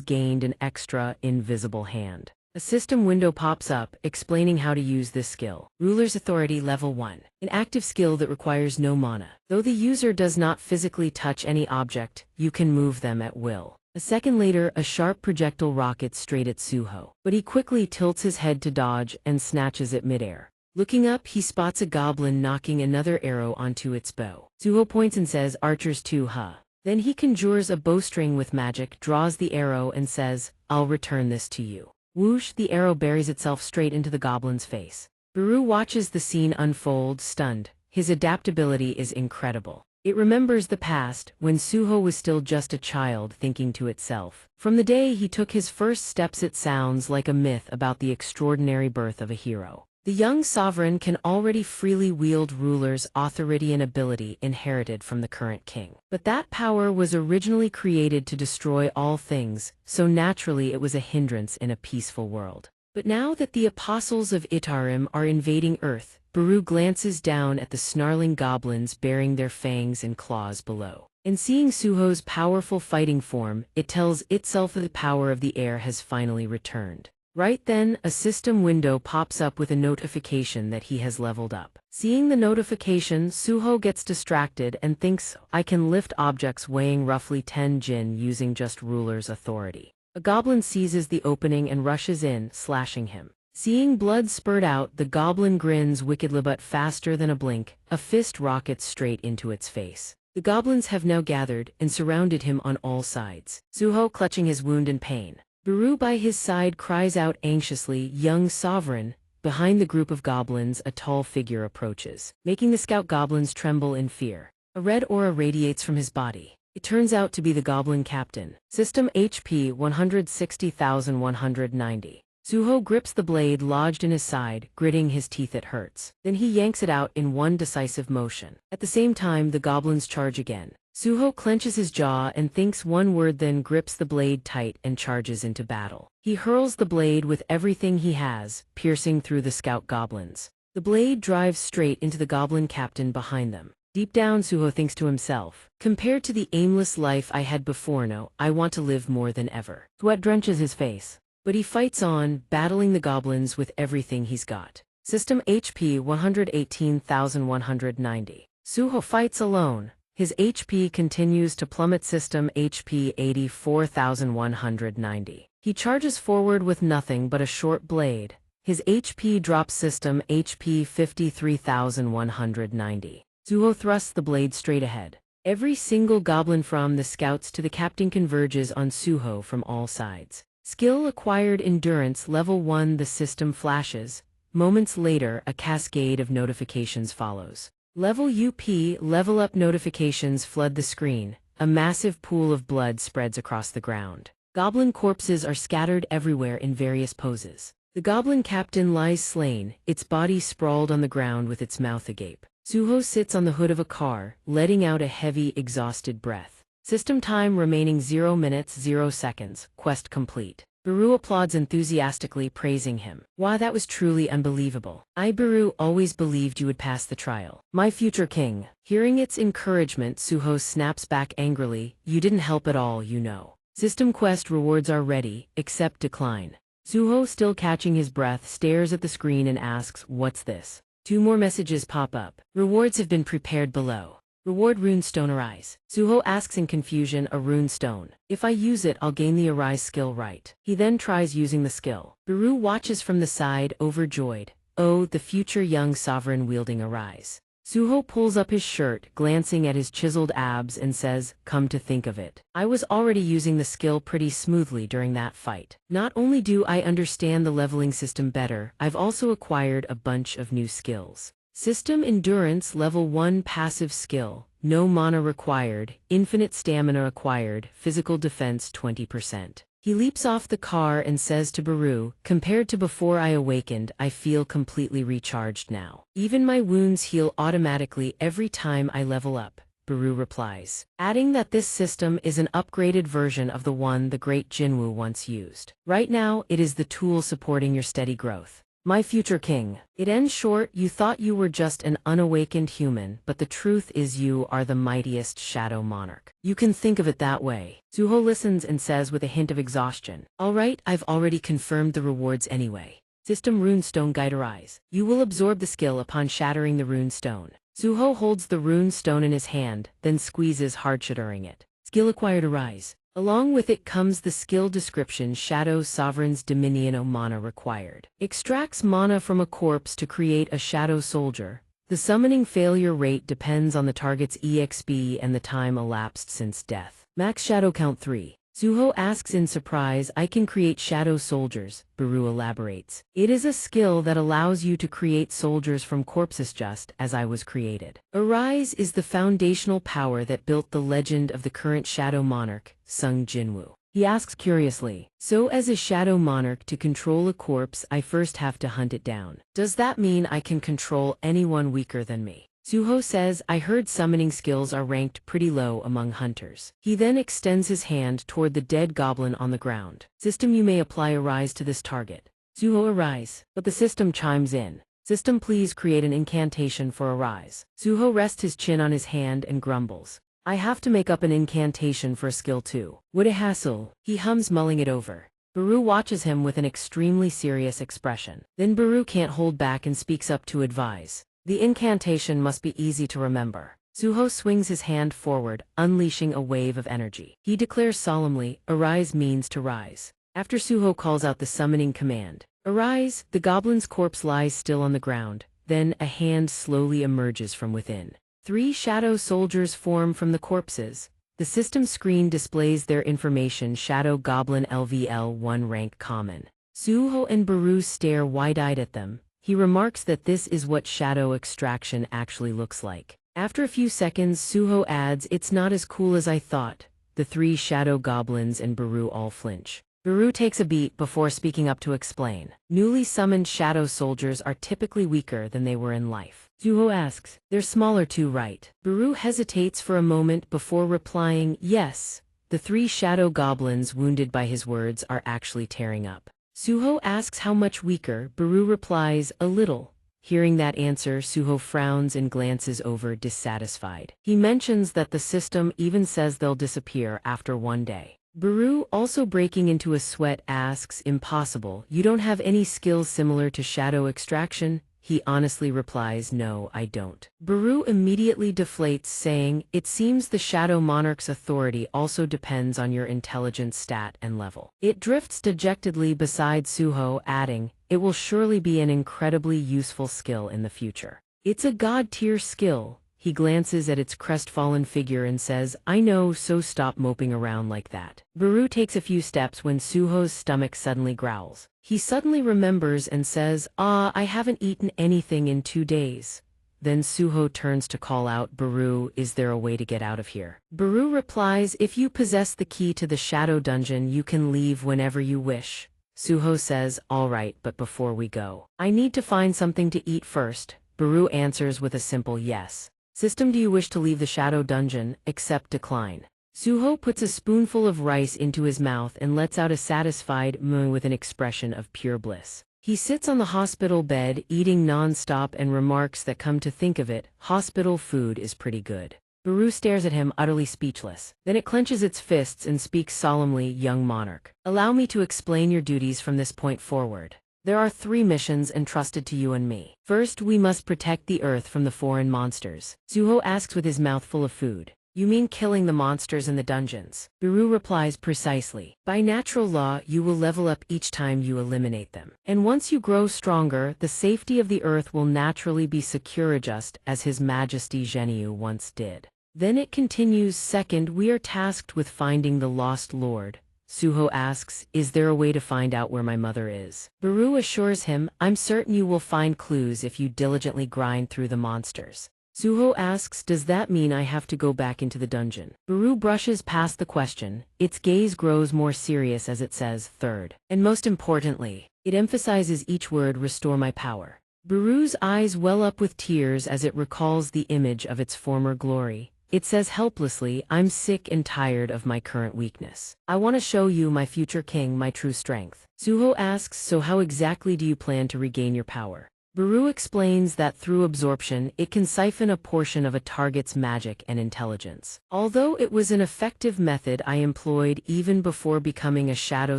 gained an extra, invisible hand. A system window pops up, explaining how to use this skill. Ruler's Authority Level 1. An active skill that requires no mana. Though the user does not physically touch any object, you can move them at will. A second later, a sharp projectile rockets straight at Suho, but he quickly tilts his head to dodge and snatches it midair. Looking up, he spots a goblin knocking another arrow onto its bow. Suho points and says, "Archers too, huh?" Then he conjures a bowstring with magic, draws the arrow and says, "I'll return this to you." Whoosh, the arrow buries itself straight into the goblin's face. Baru watches the scene unfold, stunned. His adaptability is incredible. It remembers the past, when Suho was still just a child thinking to itself. From the day he took his first steps, it sounds like a myth about the extraordinary birth of a hero. The young sovereign can already freely wield ruler's authority and ability inherited from the current king. But that power was originally created to destroy all things, so naturally it was a hindrance in a peaceful world. But now that the apostles of Itarim are invading Earth, Baru glances down at the snarling goblins baring their fangs and claws below. And seeing Suho's powerful fighting form, it tells itself that the power of the air has finally returned. Right then, a system window pops up with a notification that he has leveled up. Seeing the notification, Suho gets distracted and thinks, "I can lift objects weighing roughly 10 jin using just ruler's authority." A goblin seizes the opening and rushes in, slashing him. Seeing blood spurt out, the goblin grins wickedly, but faster than a blink, a fist rockets straight into its face. The goblins have now gathered and surrounded him on all sides. Suho clutching his wound in pain. Baru by his side cries out anxiously, "Young sovereign." Behind the group of goblins, a tall figure approaches, making the scout goblins tremble in fear. A red aura radiates from his body. It turns out to be the goblin captain. System HP 160,190. Suho grips the blade lodged in his side, gritting his teeth. It hurts. Then he yanks it out in one decisive motion. At the same time, the goblins charge again. Suho clenches his jaw and thinks one word, then grips the blade tight and charges into battle. He hurls the blade with everything he has, piercing through the scout goblins. The blade drives straight into the goblin captain behind them. Deep down, Suho thinks to himself, "Compared to the aimless life I had before, no, I want to live more than ever." Sweat drenches his face. But he fights on, battling the goblins with everything he's got. System HP 118,190. Suho fights alone. His HP continues to plummet. System HP 84,190. He charges forward with nothing but a short blade. His HP drops. System HP 53,190. Suho thrusts the blade straight ahead. Every single goblin from the scouts to the captain converges on Suho from all sides. Skill acquired Endurance Level 1. The system flashes. Moments later, a cascade of notifications follows. Level UP, level up notifications flood the screen. A massive pool of blood spreads across the ground. Goblin corpses are scattered everywhere in various poses. The goblin captain lies slain, its body sprawled on the ground with its mouth agape. Suho sits on the hood of a car, letting out a heavy, exhausted breath. System time remaining 0 minutes 0 seconds, quest complete. Baru applauds enthusiastically, praising him. "Wow, that was truly unbelievable. I, Baru, always believed you would pass the trial. My future king." Hearing its encouragement, Suho snaps back angrily, "You didn't help at all, you know. System quest rewards are ready, accept decline." Suho, still catching his breath, stares at the screen and asks, "What's this?" 2 more messages pop up. "Rewards have been prepared below. Reward Runestone Arise." Suho asks in confusion, "A runestone? If I use it, I'll gain the Arise skill, right?" He then tries using the skill. Baru watches from the side, overjoyed. Oh, the future young sovereign wielding Arise. Suho pulls up his shirt, glancing at his chiseled abs, and says, "Come to think of it, I was already using the skill pretty smoothly during that fight. Not only do I understand the leveling system better, I've also acquired a bunch of new skills. System Endurance Level 1 Passive Skill, no mana required, infinite stamina acquired, physical defense 20%. He leaps off the car and says to Baru, compared to before I awakened, I feel completely recharged now. Even my wounds heal automatically every time I level up. Baru replies, adding that this system is an upgraded version of the one the great Jinwu once used. Right now, it is the tool supporting your steady growth. My future king. It ends short, you thought you were just an unawakened human, but the truth is you are the mightiest shadow monarch. You can think of it that way. Suho listens and says with a hint of exhaustion, alright, I've already confirmed the rewards anyway. System Runestone Guide Arise. You will absorb the skill upon shattering the runestone. Suho holds the rune stone in his hand, then squeezes hard shattering it. Skill acquired Arise. Along with it comes the skill description Shadow Sovereign's Dominion o Mana required. Extracts mana from a corpse to create a shadow soldier. The summoning failure rate depends on the target's EXP and the time elapsed since death. Max shadow count 3. Suho asks in surprise, I can create shadow soldiers, Baru elaborates. It is a skill that allows you to create soldiers from corpses just as I was created. Arise is the foundational power that built the legend of the current shadow monarch, Sung Jinwu. He asks curiously, so as a shadow monarch to control a corpse I first have to hunt it down. Does that mean I can control anyone weaker than me? Suho says, I heard summoning skills are ranked pretty low among hunters. He then extends his hand toward the dead goblin on the ground. System, you may apply Arise to this target. Suho Arise, but the system chimes in. System, please create an incantation for Arise. Suho rests his chin on his hand and grumbles. I have to make up an incantation for a skill too. What a hassle. He hums, mulling it over. Baru watches him with an extremely serious expression. Then Baru can't hold back and speaks up to advise. The incantation must be easy to remember. Suho swings his hand forward, unleashing a wave of energy. He declares solemnly, Arise means to rise. After Suho calls out the summoning command, Arise, the goblin's corpse lies still on the ground. Then a hand slowly emerges from within. 3 shadow soldiers form from the corpses. The system screen displays their information: Shadow Goblin LVL 1 rank common. Suho and Baru stare wide-eyed at them. He remarks that this is what shadow extraction actually looks like. After a few seconds, Suho adds, it's not as cool as I thought. The 3 shadow goblins and Baru all flinch. Baru takes a beat before speaking up to explain. Newly summoned shadow soldiers are typically weaker than they were in life. Suho asks, they're smaller too, right? Baru hesitates for a moment before replying, yes. The 3 shadow goblins wounded by his words are actually tearing up. Suho asks how much weaker. Baru replies, a little. Hearing that answer, Suho frowns and glances over, dissatisfied. He mentions that the system even says they'll disappear after 1 day. Baru, also breaking into a sweat, asks, impossible, you don't have any skills similar to shadow extraction? He honestly replies, no, I don't. Baru immediately deflates, saying, it seems the Shadow Monarch's authority also depends on your intelligence stat and level. It drifts dejectedly beside Suho, adding, it will surely be an incredibly useful skill in the future. It's a god-tier skill. He glances at its crestfallen figure and says, I know, so stop moping around like that. Baru takes a few steps when Suho's stomach suddenly growls. He suddenly remembers and says, I haven't eaten anything in 2 days. Then Suho turns to call out, Baru, is there a way to get out of here? Baru replies, if you possess the key to the shadow dungeon, you can leave whenever you wish. Suho says, all right, but before we go, I need to find something to eat first. Baru answers with a simple yes. System, do you wish to leave the shadow dungeon? Accept, decline. Suho puts a spoonful of rice into his mouth and lets out a satisfied mmm with an expression of pure bliss. He sits on the hospital bed, eating non-stop, and remarks that, come to think of it, hospital food is pretty good. Baru stares at him, utterly speechless. Then it clenches its fists and speaks solemnly, young monarch. Allow me to explain your duties from this point forward. There are 3 missions entrusted to you and me. First, we must protect the earth from the foreign monsters. Suho asks with his mouth full of food. You mean killing the monsters in the dungeons? Baru replies, precisely. By natural law, you will level up each time you eliminate them. And once you grow stronger, the safety of the earth will naturally be secure, just as His Majesty Zhenyu once did. Then it continues, second, we are tasked with finding the lost lord. Suho asks, is there a way to find out where my mother is? Baru assures him, I'm certain you will find clues if you diligently grind through the monsters. Suho asks, does that mean I have to go back into the dungeon? Baru brushes past the question. Its gaze grows more serious as it says, third. And most importantly, it emphasizes each word, restore my power. Baru's eyes well up with tears as it recalls the image of its former glory. It says helplessly, I'm sick and tired of my current weakness. I want to show you, my future king, my true strength. Suho asks, so how exactly do you plan to regain your power? Baru explains that through absorption, it can siphon a portion of a target's magic and intelligence. Although it was an effective method I employed even before becoming a shadow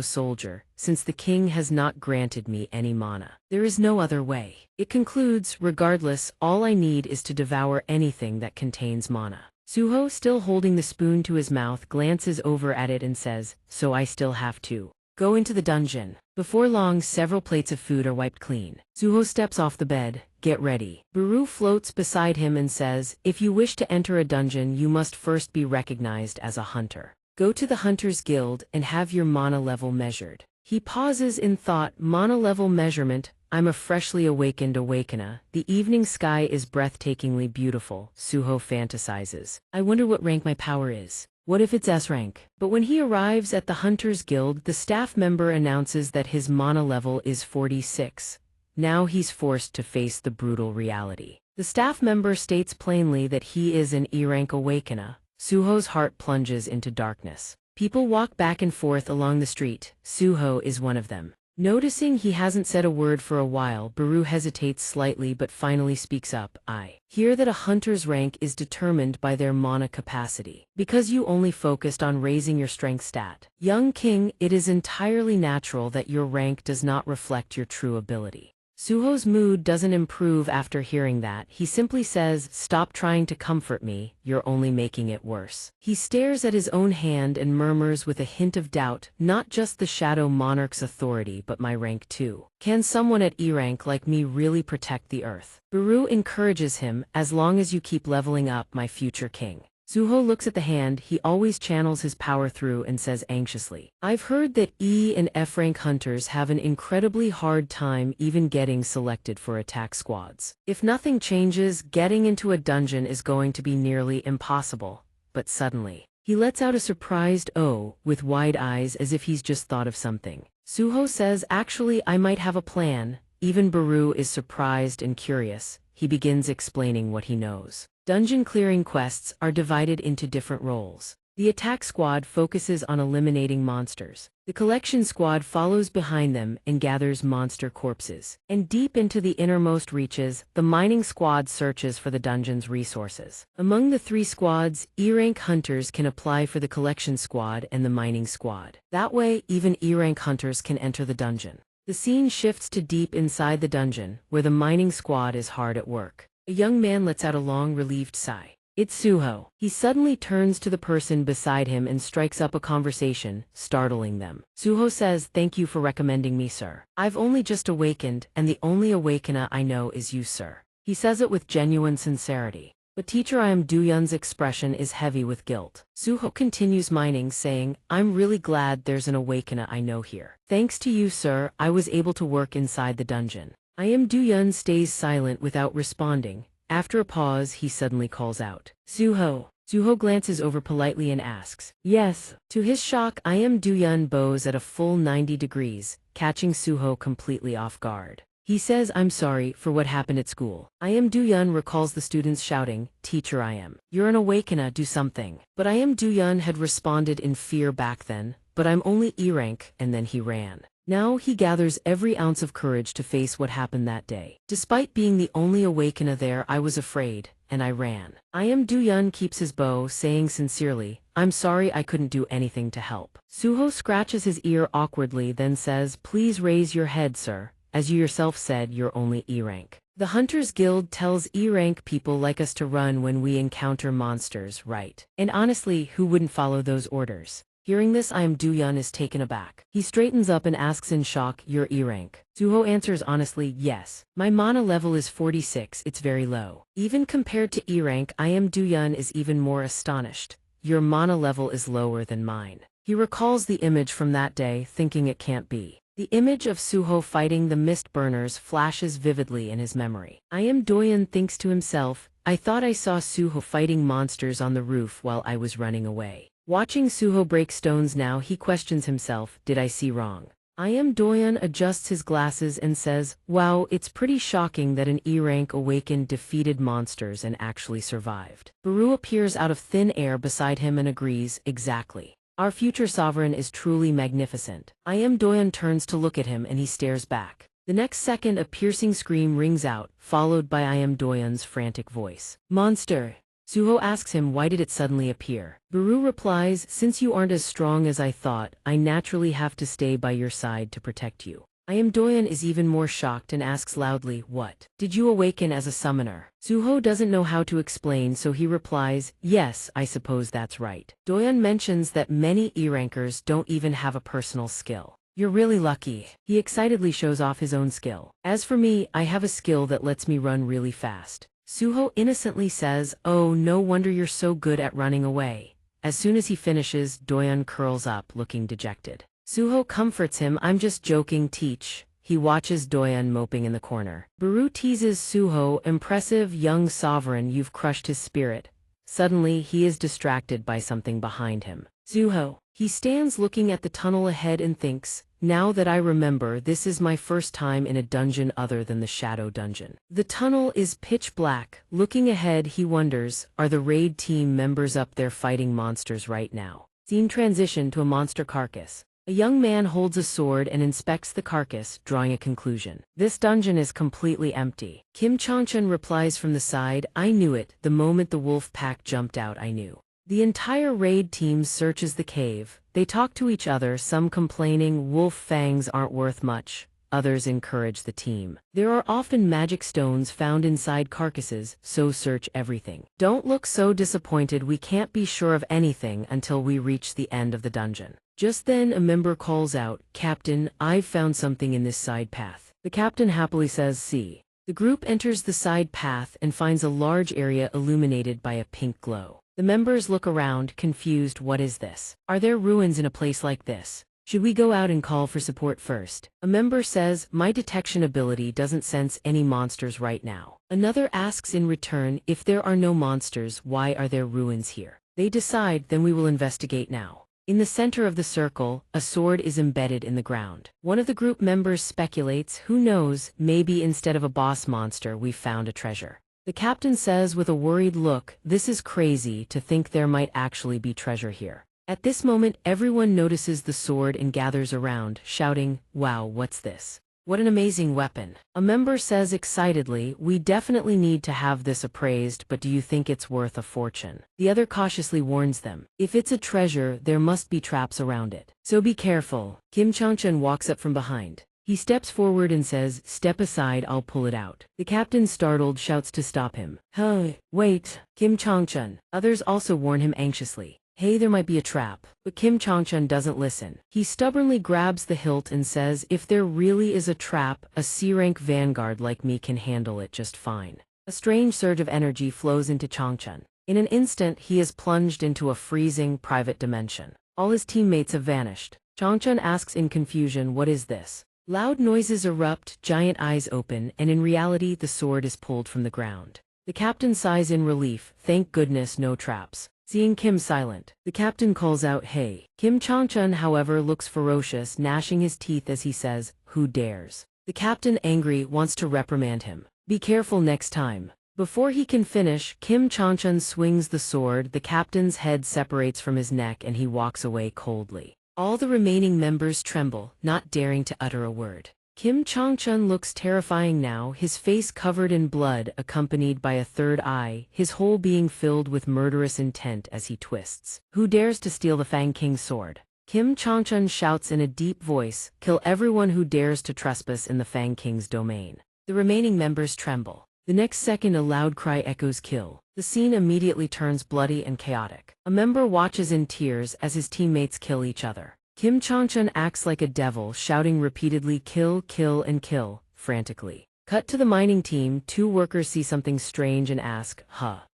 soldier, since the king has not granted me any mana, there is no other way. It concludes, regardless, all I need is to devour anything that contains mana. Suho, still holding the spoon to his mouth, glances over at it and says, so I still have to go into the dungeon. Before long, several plates of food are wiped clean. Suho steps off the bed. Get ready. Baru floats beside him and says, if you wish to enter a dungeon, you must first be recognized as a hunter. Go to the Hunter's Guild and have your mana level measured. He pauses in thought. Mana level measurement. I'm a freshly awakened awakener. The evening sky is breathtakingly beautiful, Suho fantasizes. I wonder what rank my power is. What if it's S rank? But when he arrives at the Hunter's Guild, the staff member announces that his mana level is 46. Now he's forced to face the brutal reality. The staff member states plainly that he is an E-rank awakener. Suho's heart plunges into darkness. People walk back and forth along the street. Suho is one of them. Noticing he hasn't said a word for a while, Baru hesitates slightly but finally speaks up. I hear that a hunter's rank is determined by their mana capacity. Because you only focused on raising your strength stat. Young king, it is entirely natural that your rank does not reflect your true ability. Suho's mood doesn't improve after hearing that. He simply says, stop trying to comfort me, you're only making it worse. He stares at his own hand and murmurs with a hint of doubt, not just the Shadow Monarch's authority but my rank too. Can someone at E-rank like me really protect the earth? Baru encourages him, as long as you keep leveling up, my future king. Suho looks at the hand he always channels his power through and says anxiously, I've heard that E and F rank hunters have an incredibly hard time even getting selected for attack squads. If nothing changes, getting into a dungeon is going to be nearly impossible. But suddenly, he lets out a surprised "oh" with wide eyes as if he's just thought of something. Suho says, actually, I might have a plan. Even Baru is surprised and curious. He begins explaining what he knows. Dungeon clearing quests are divided into different roles. The attack squad focuses on eliminating monsters. The collection squad follows behind them and gathers monster corpses. And deep into the innermost reaches, the mining squad searches for the dungeon's resources. Among the three squads, E-rank hunters can apply for the collection squad and the mining squad. That way, even E-rank hunters can enter the dungeon. The scene shifts to deep inside the dungeon, where the mining squad is hard at work. A young man lets out a long, relieved sigh. It's Suho. He suddenly turns to the person beside him and strikes up a conversation, startling them. Suho says, thank you for recommending me, sir. I've only just awakened, and the only awakener I know is you, sir. He says it with genuine sincerity. But teacher, I am Duyun's expression is heavy with guilt. Suho continues mining, saying, I'm really glad there's an awakener I know here. Thanks to you, sir, I was able to work inside the dungeon. I am Duyun stays silent without responding. After a pause, he suddenly calls out, Suho. Suho glances over politely and asks, yes. To his shock, I am Duyun bows at a full 90 degrees, catching Suho completely off guard. He says, I'm sorry for what happened at school. I am Duyun recalls the students shouting, teacher, I am. You're an awakener, do something. But I am Duyun had responded in fear back then, but I'm only E-rank, and then he ran. Now he gathers every ounce of courage to face what happened that day. Despite being the only awakener there, I was afraid, and I ran. I am Duyun keeps his bow, saying sincerely, I'm sorry I couldn't do anything to help. Suho scratches his ear awkwardly, then says, please raise your head, sir. As you yourself said, you're only E-rank. The Hunters Guild tells E-rank people like us to run when we encounter monsters, right? And honestly, who wouldn't follow those orders? Hearing this, I am Duyun is taken aback. He straightens up and asks in shock, you're E-rank? Suho answers honestly, yes. My mana level is 46, it's very low. Even compared to E-rank, I am Duyun is even more astonished. Your mana level is lower than mine. He recalls the image from that day, thinking it can't be. The image of Suho fighting the mist burners flashes vividly in his memory. I am Duyun thinks to himself, I thought I saw Suho fighting monsters on the roof while I was running away. Watching Suho break stones now, he questions himself, did I see wrong? I am Doyon adjusts his glasses and says, wow, it's pretty shocking that an E-rank awakened defeated monsters and actually survived. Baru appears out of thin air beside him and agrees, exactly. Our future sovereign is truly magnificent. I am Doyon turns to look at him and he stares back. The next second a piercing scream rings out, followed by I am Doyon's frantic voice. Monster! Suho asks him why did it suddenly appear. Baru replies, since you aren't as strong as I thought, I naturally have to stay by your side to protect you. I am Doyon is even more shocked and asks loudly, what? Did you awaken as a summoner? Suho doesn't know how to explain, so he replies, yes, I suppose that's right. Doyon mentions that many E-rankers don't even have a personal skill. You're really lucky. He excitedly shows off his own skill. As for me, I have a skill that lets me run really fast. Suho innocently says, oh, no wonder you're so good at running away. As soon as he finishes, Doyon curls up, looking dejected. Suho comforts him, I'm just joking, teach. He watches Doyon moping in the corner. Baru teases Suho, impressive young sovereign, you've crushed his spirit. Suddenly, he is distracted by something behind him. Suho. He stands looking at the tunnel ahead and thinks, now that I remember, this is my first time in a dungeon other than the Shadow Dungeon. The tunnel is pitch black. Looking ahead, he wonders, are the raid team members up there fighting monsters right now? Scene transition to a monster carcass. A young man holds a sword and inspects the carcass, drawing a conclusion. This dungeon is completely empty. Kim Changchun replies from the side, I knew it. The moment the wolf pack jumped out, I knew. The entire raid team searches the cave. They talk to each other, some complaining wolf fangs aren't worth much. Others encourage the team. There are often magic stones found inside carcasses, so search everything. Don't look so disappointed, we can't be sure of anything until we reach the end of the dungeon. Just then a member calls out, Captain, I've found something in this side path. The captain happily says, see. The group enters the side path and finds a large area illuminated by a pink glow. The members look around, confused, what is this? Are there ruins in a place like this? Should we go out and call for support first? A member says, my detection ability doesn't sense any monsters right now. Another asks in return, if there are no monsters, why are there ruins here? They decide, then we will investigate now. In the center of the circle, a sword is embedded in the ground. One of the group members speculates, who knows, maybe instead of a boss monster we've found a treasure. The captain says with a worried look, this is crazy to think there might actually be treasure here. At this moment, everyone notices the sword and gathers around, shouting, wow, what's this? What an amazing weapon. A member says excitedly, we definitely need to have this appraised, but do you think it's worth a fortune? The other cautiously warns them, if it's a treasure, there must be traps around it. So be careful. Kim Changchun walks up from behind. He steps forward and says, step aside, I'll pull it out. The captain, startled, shouts to stop him. Hey, wait, Kim Changchun. Others also warn him anxiously. Hey, there might be a trap. But Kim Changchun doesn't listen. He stubbornly grabs the hilt and says, if there really is a trap, a C-rank vanguard like me can handle it just fine. A strange surge of energy flows into Changchun. In an instant, he is plunged into a freezing, private dimension. All his teammates have vanished. Changchun asks in confusion, what is this? Loud noises erupt, giant eyes open, and in reality the sword is pulled from the ground. The captain sighs in relief, thank goodness no traps. Seeing Kim silent, the captain calls out, hey. Kim Changchun, however, looks ferocious, gnashing his teeth as he says, who dares? The captain, angry, wants to reprimand him. Be careful next time. Before he can finish, Kim Changchun swings the sword, the captain's head separates from his neck and he walks away coldly. All the remaining members tremble, not daring to utter a word. Kim Changchun looks terrifying now, his face covered in blood, accompanied by a third eye, his whole being filled with murderous intent as he twists. Who dares to steal the Fang King's sword? Kim Changchun shouts in a deep voice, kill everyone who dares to trespass in the Fang King's domain. The remaining members tremble. The next second a loud cry echoes kill. The scene immediately turns bloody and chaotic. A member watches in tears as his teammates kill each other. Kim Changchun acts like a devil, shouting repeatedly kill, kill, and kill, frantically. Cut to the mining team, two workers see something strange and ask,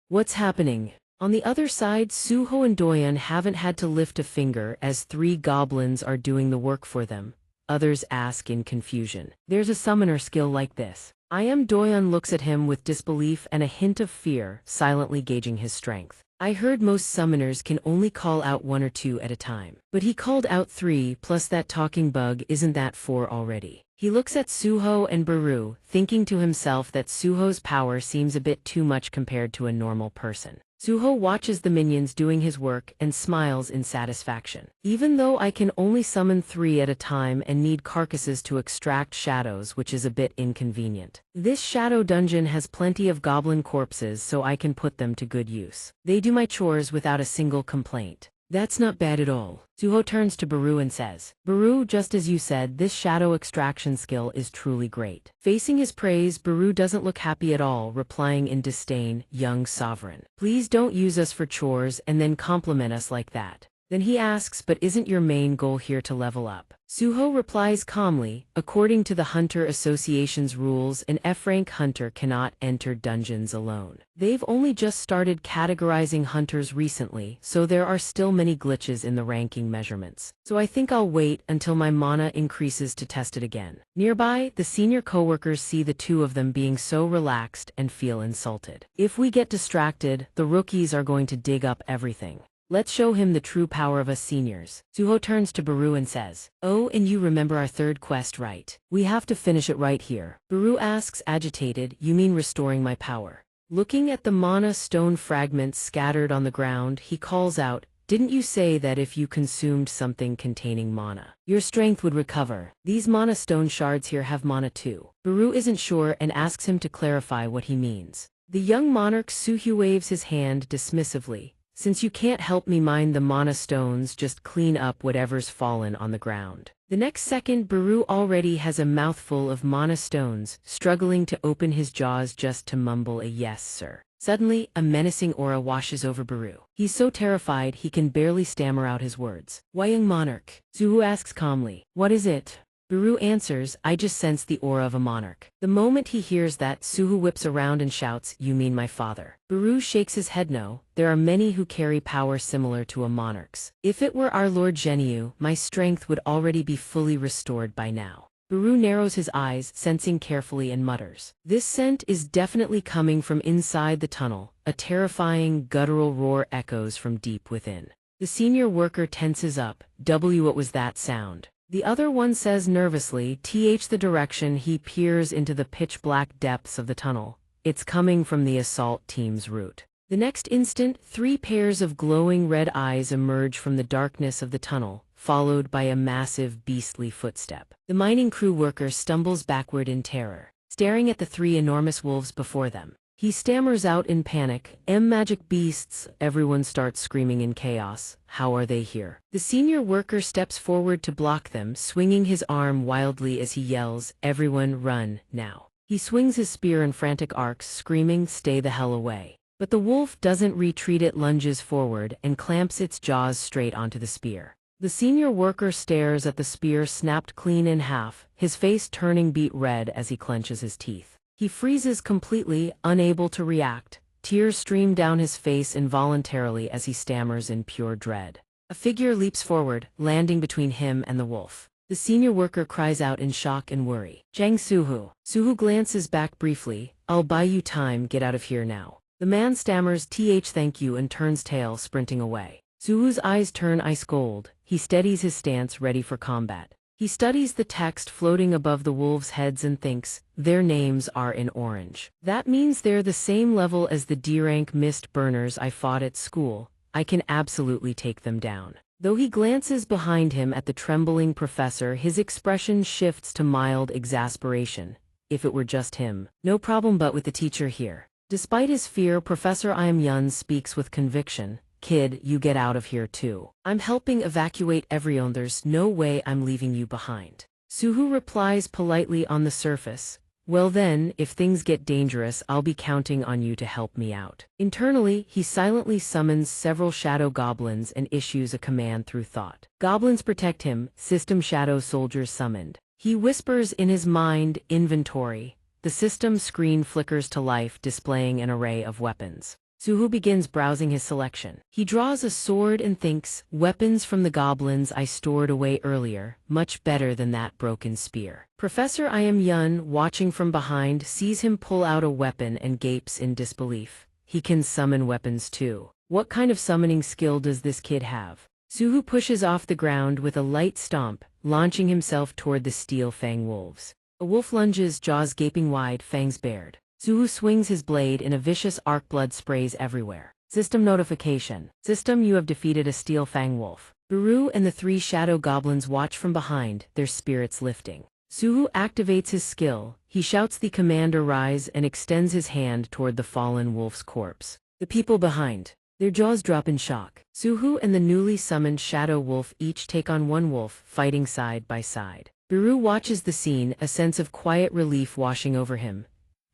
what's happening? On the other side, Suho and Doyon haven't had to lift a finger as 3 goblins are doing the work for them. Others ask in confusion. There's a summoner skill like this. I am Doyon looks at him with disbelief and a hint of fear, silently gauging his strength. I heard most summoners can only call out 1 or 2 at a time. But he called out 3 plus that talking bug, isn't that 4 already? He looks at Suho and Baru, thinking to himself that Suho's power seems a bit too much compared to a normal person. Suho watches the minions doing his work and smiles in satisfaction. Even though I can only summon 3 at a time and need carcasses to extract shadows, which is a bit inconvenient. This shadow dungeon has plenty of goblin corpses, so I can put them to good use. They do my chores without a single complaint. That's not bad at all. Suho turns to Baru and says, Baru, just as you said, this shadow extraction skill is truly great. Facing his praise, Baru doesn't look happy at all, replying in disdain, young sovereign. Please don't use us for chores and then compliment us like that. Then he asks, but isn't your main goal here to level up? Suho replies calmly, according to the Hunter Association's rules, an F-rank hunter cannot enter dungeons alone. They've only just started categorizing hunters recently, so there are still many glitches in the ranking measurements. So I think I'll wait until my mana increases to test it again. Nearby, the senior coworkers see the two of them being so relaxed and feel insulted. If we get distracted, the rookies are going to dig up everything. Let's show him the true power of us seniors. Suho turns to Baru and says, oh, and you remember our 3rd quest, right? We have to finish it right here. Baru asks, agitated, you mean restoring my power? Looking at the mana stone fragments scattered on the ground, he calls out, didn't you say that if you consumed something containing mana, your strength would recover? These mana stone shards here have mana too. Baru isn't sure and asks him to clarify what he means. The young monarch Suhu waves his hand dismissively. Since you can't help me mine the mana stones, just clean up whatever's fallen on the ground. The next second, Baru already has a mouthful of mana stones, struggling to open his jaws just to mumble a yes, sir. Suddenly, a menacing aura washes over Baru. He's so terrified he can barely stammer out his words. Why, young monarch? Suhu asks calmly. What is it? Baru answers, I just sense the aura of a monarch. The moment he hears that, Suhu whips around and shouts, you mean my father? Baru shakes his head no, there are many who carry power similar to a monarch's. If it were our Lord Zhenyu, my strength would already be fully restored by now. Baru narrows his eyes, sensing carefully and mutters. This scent is definitely coming from inside the tunnel. A terrifying, guttural roar echoes from deep within. The senior worker tenses up. What was that sound? The other one says nervously, the direction he peers into the pitch-black depths of the tunnel. It's coming from the assault team's route. The next instant, 3 pairs of glowing red eyes emerge from the darkness of the tunnel, followed by a massive beastly footstep. The mining crew worker stumbles backward in terror, staring at the 3 enormous wolves before them. He stammers out in panic, magic beasts, everyone starts screaming in chaos. How are they here? The senior worker steps forward to block them, swinging his arm wildly as he yells, everyone run, now. He swings his spear in frantic arcs, screaming, stay the hell away. But the wolf doesn't retreat, it lunges forward and clamps its jaws straight onto the spear. The senior worker stares at the spear snapped clean in half, his face turning beet red as he clenches his teeth. He freezes completely, unable to react. Tears stream down his face involuntarily as he stammers in pure dread. A figure leaps forward, landing between him and the wolf. The senior worker cries out in shock and worry. Zhang Suhu. Suhu glances back briefly. I'll buy you time, get out of here now. The man stammers thank you and turns tail, sprinting away. Suhu's eyes turn ice cold. He steadies his stance, ready for combat. He studies the text floating above the wolves' heads and thinks, their names are in orange. That means they're the same level as the D-rank mist burners I fought at school. I can absolutely take them down. Though he glances behind him at the trembling professor, his expression shifts to mild exasperation. If it were just him. No problem, but with the teacher here. Despite his fear, Professor Yun speaks with conviction. Kid, you get out of here too. I'm helping evacuate everyone, there's no way I'm leaving you behind. Suhu replies politely on the surface. Well then, if things get dangerous, I'll be counting on you to help me out. Internally, he silently summons several shadow goblins and issues a command through thought. Goblins protect him, system shadow soldiers summoned. He whispers in his mind, inventory. The system screen flickers to life, displaying an array of weapons. Suhu begins browsing his selection. He draws a sword and thinks, weapons from the goblins I stored away earlier, much better than that broken spear. Professor Yun, watching from behind, sees him pull out a weapon and gapes in disbelief. He can summon weapons too. What kind of summoning skill does this kid have? Suhu pushes off the ground with a light stomp, launching himself toward the steel fang wolves. A wolf lunges, jaws gaping wide, fangs bared. Suhu swings his blade in a vicious arc, blood sprays everywhere. System notification. System, you have defeated a steel fang wolf. Baru and the 3 shadow goblins watch from behind, their spirits lifting. Suhu activates his skill. He shouts the command arise and extends his hand toward the fallen wolf's corpse. The people behind, their jaws drop in shock. Suhu and the newly summoned shadow wolf each take on one wolf, fighting side by side. Baru watches the scene, a sense of quiet relief washing over him.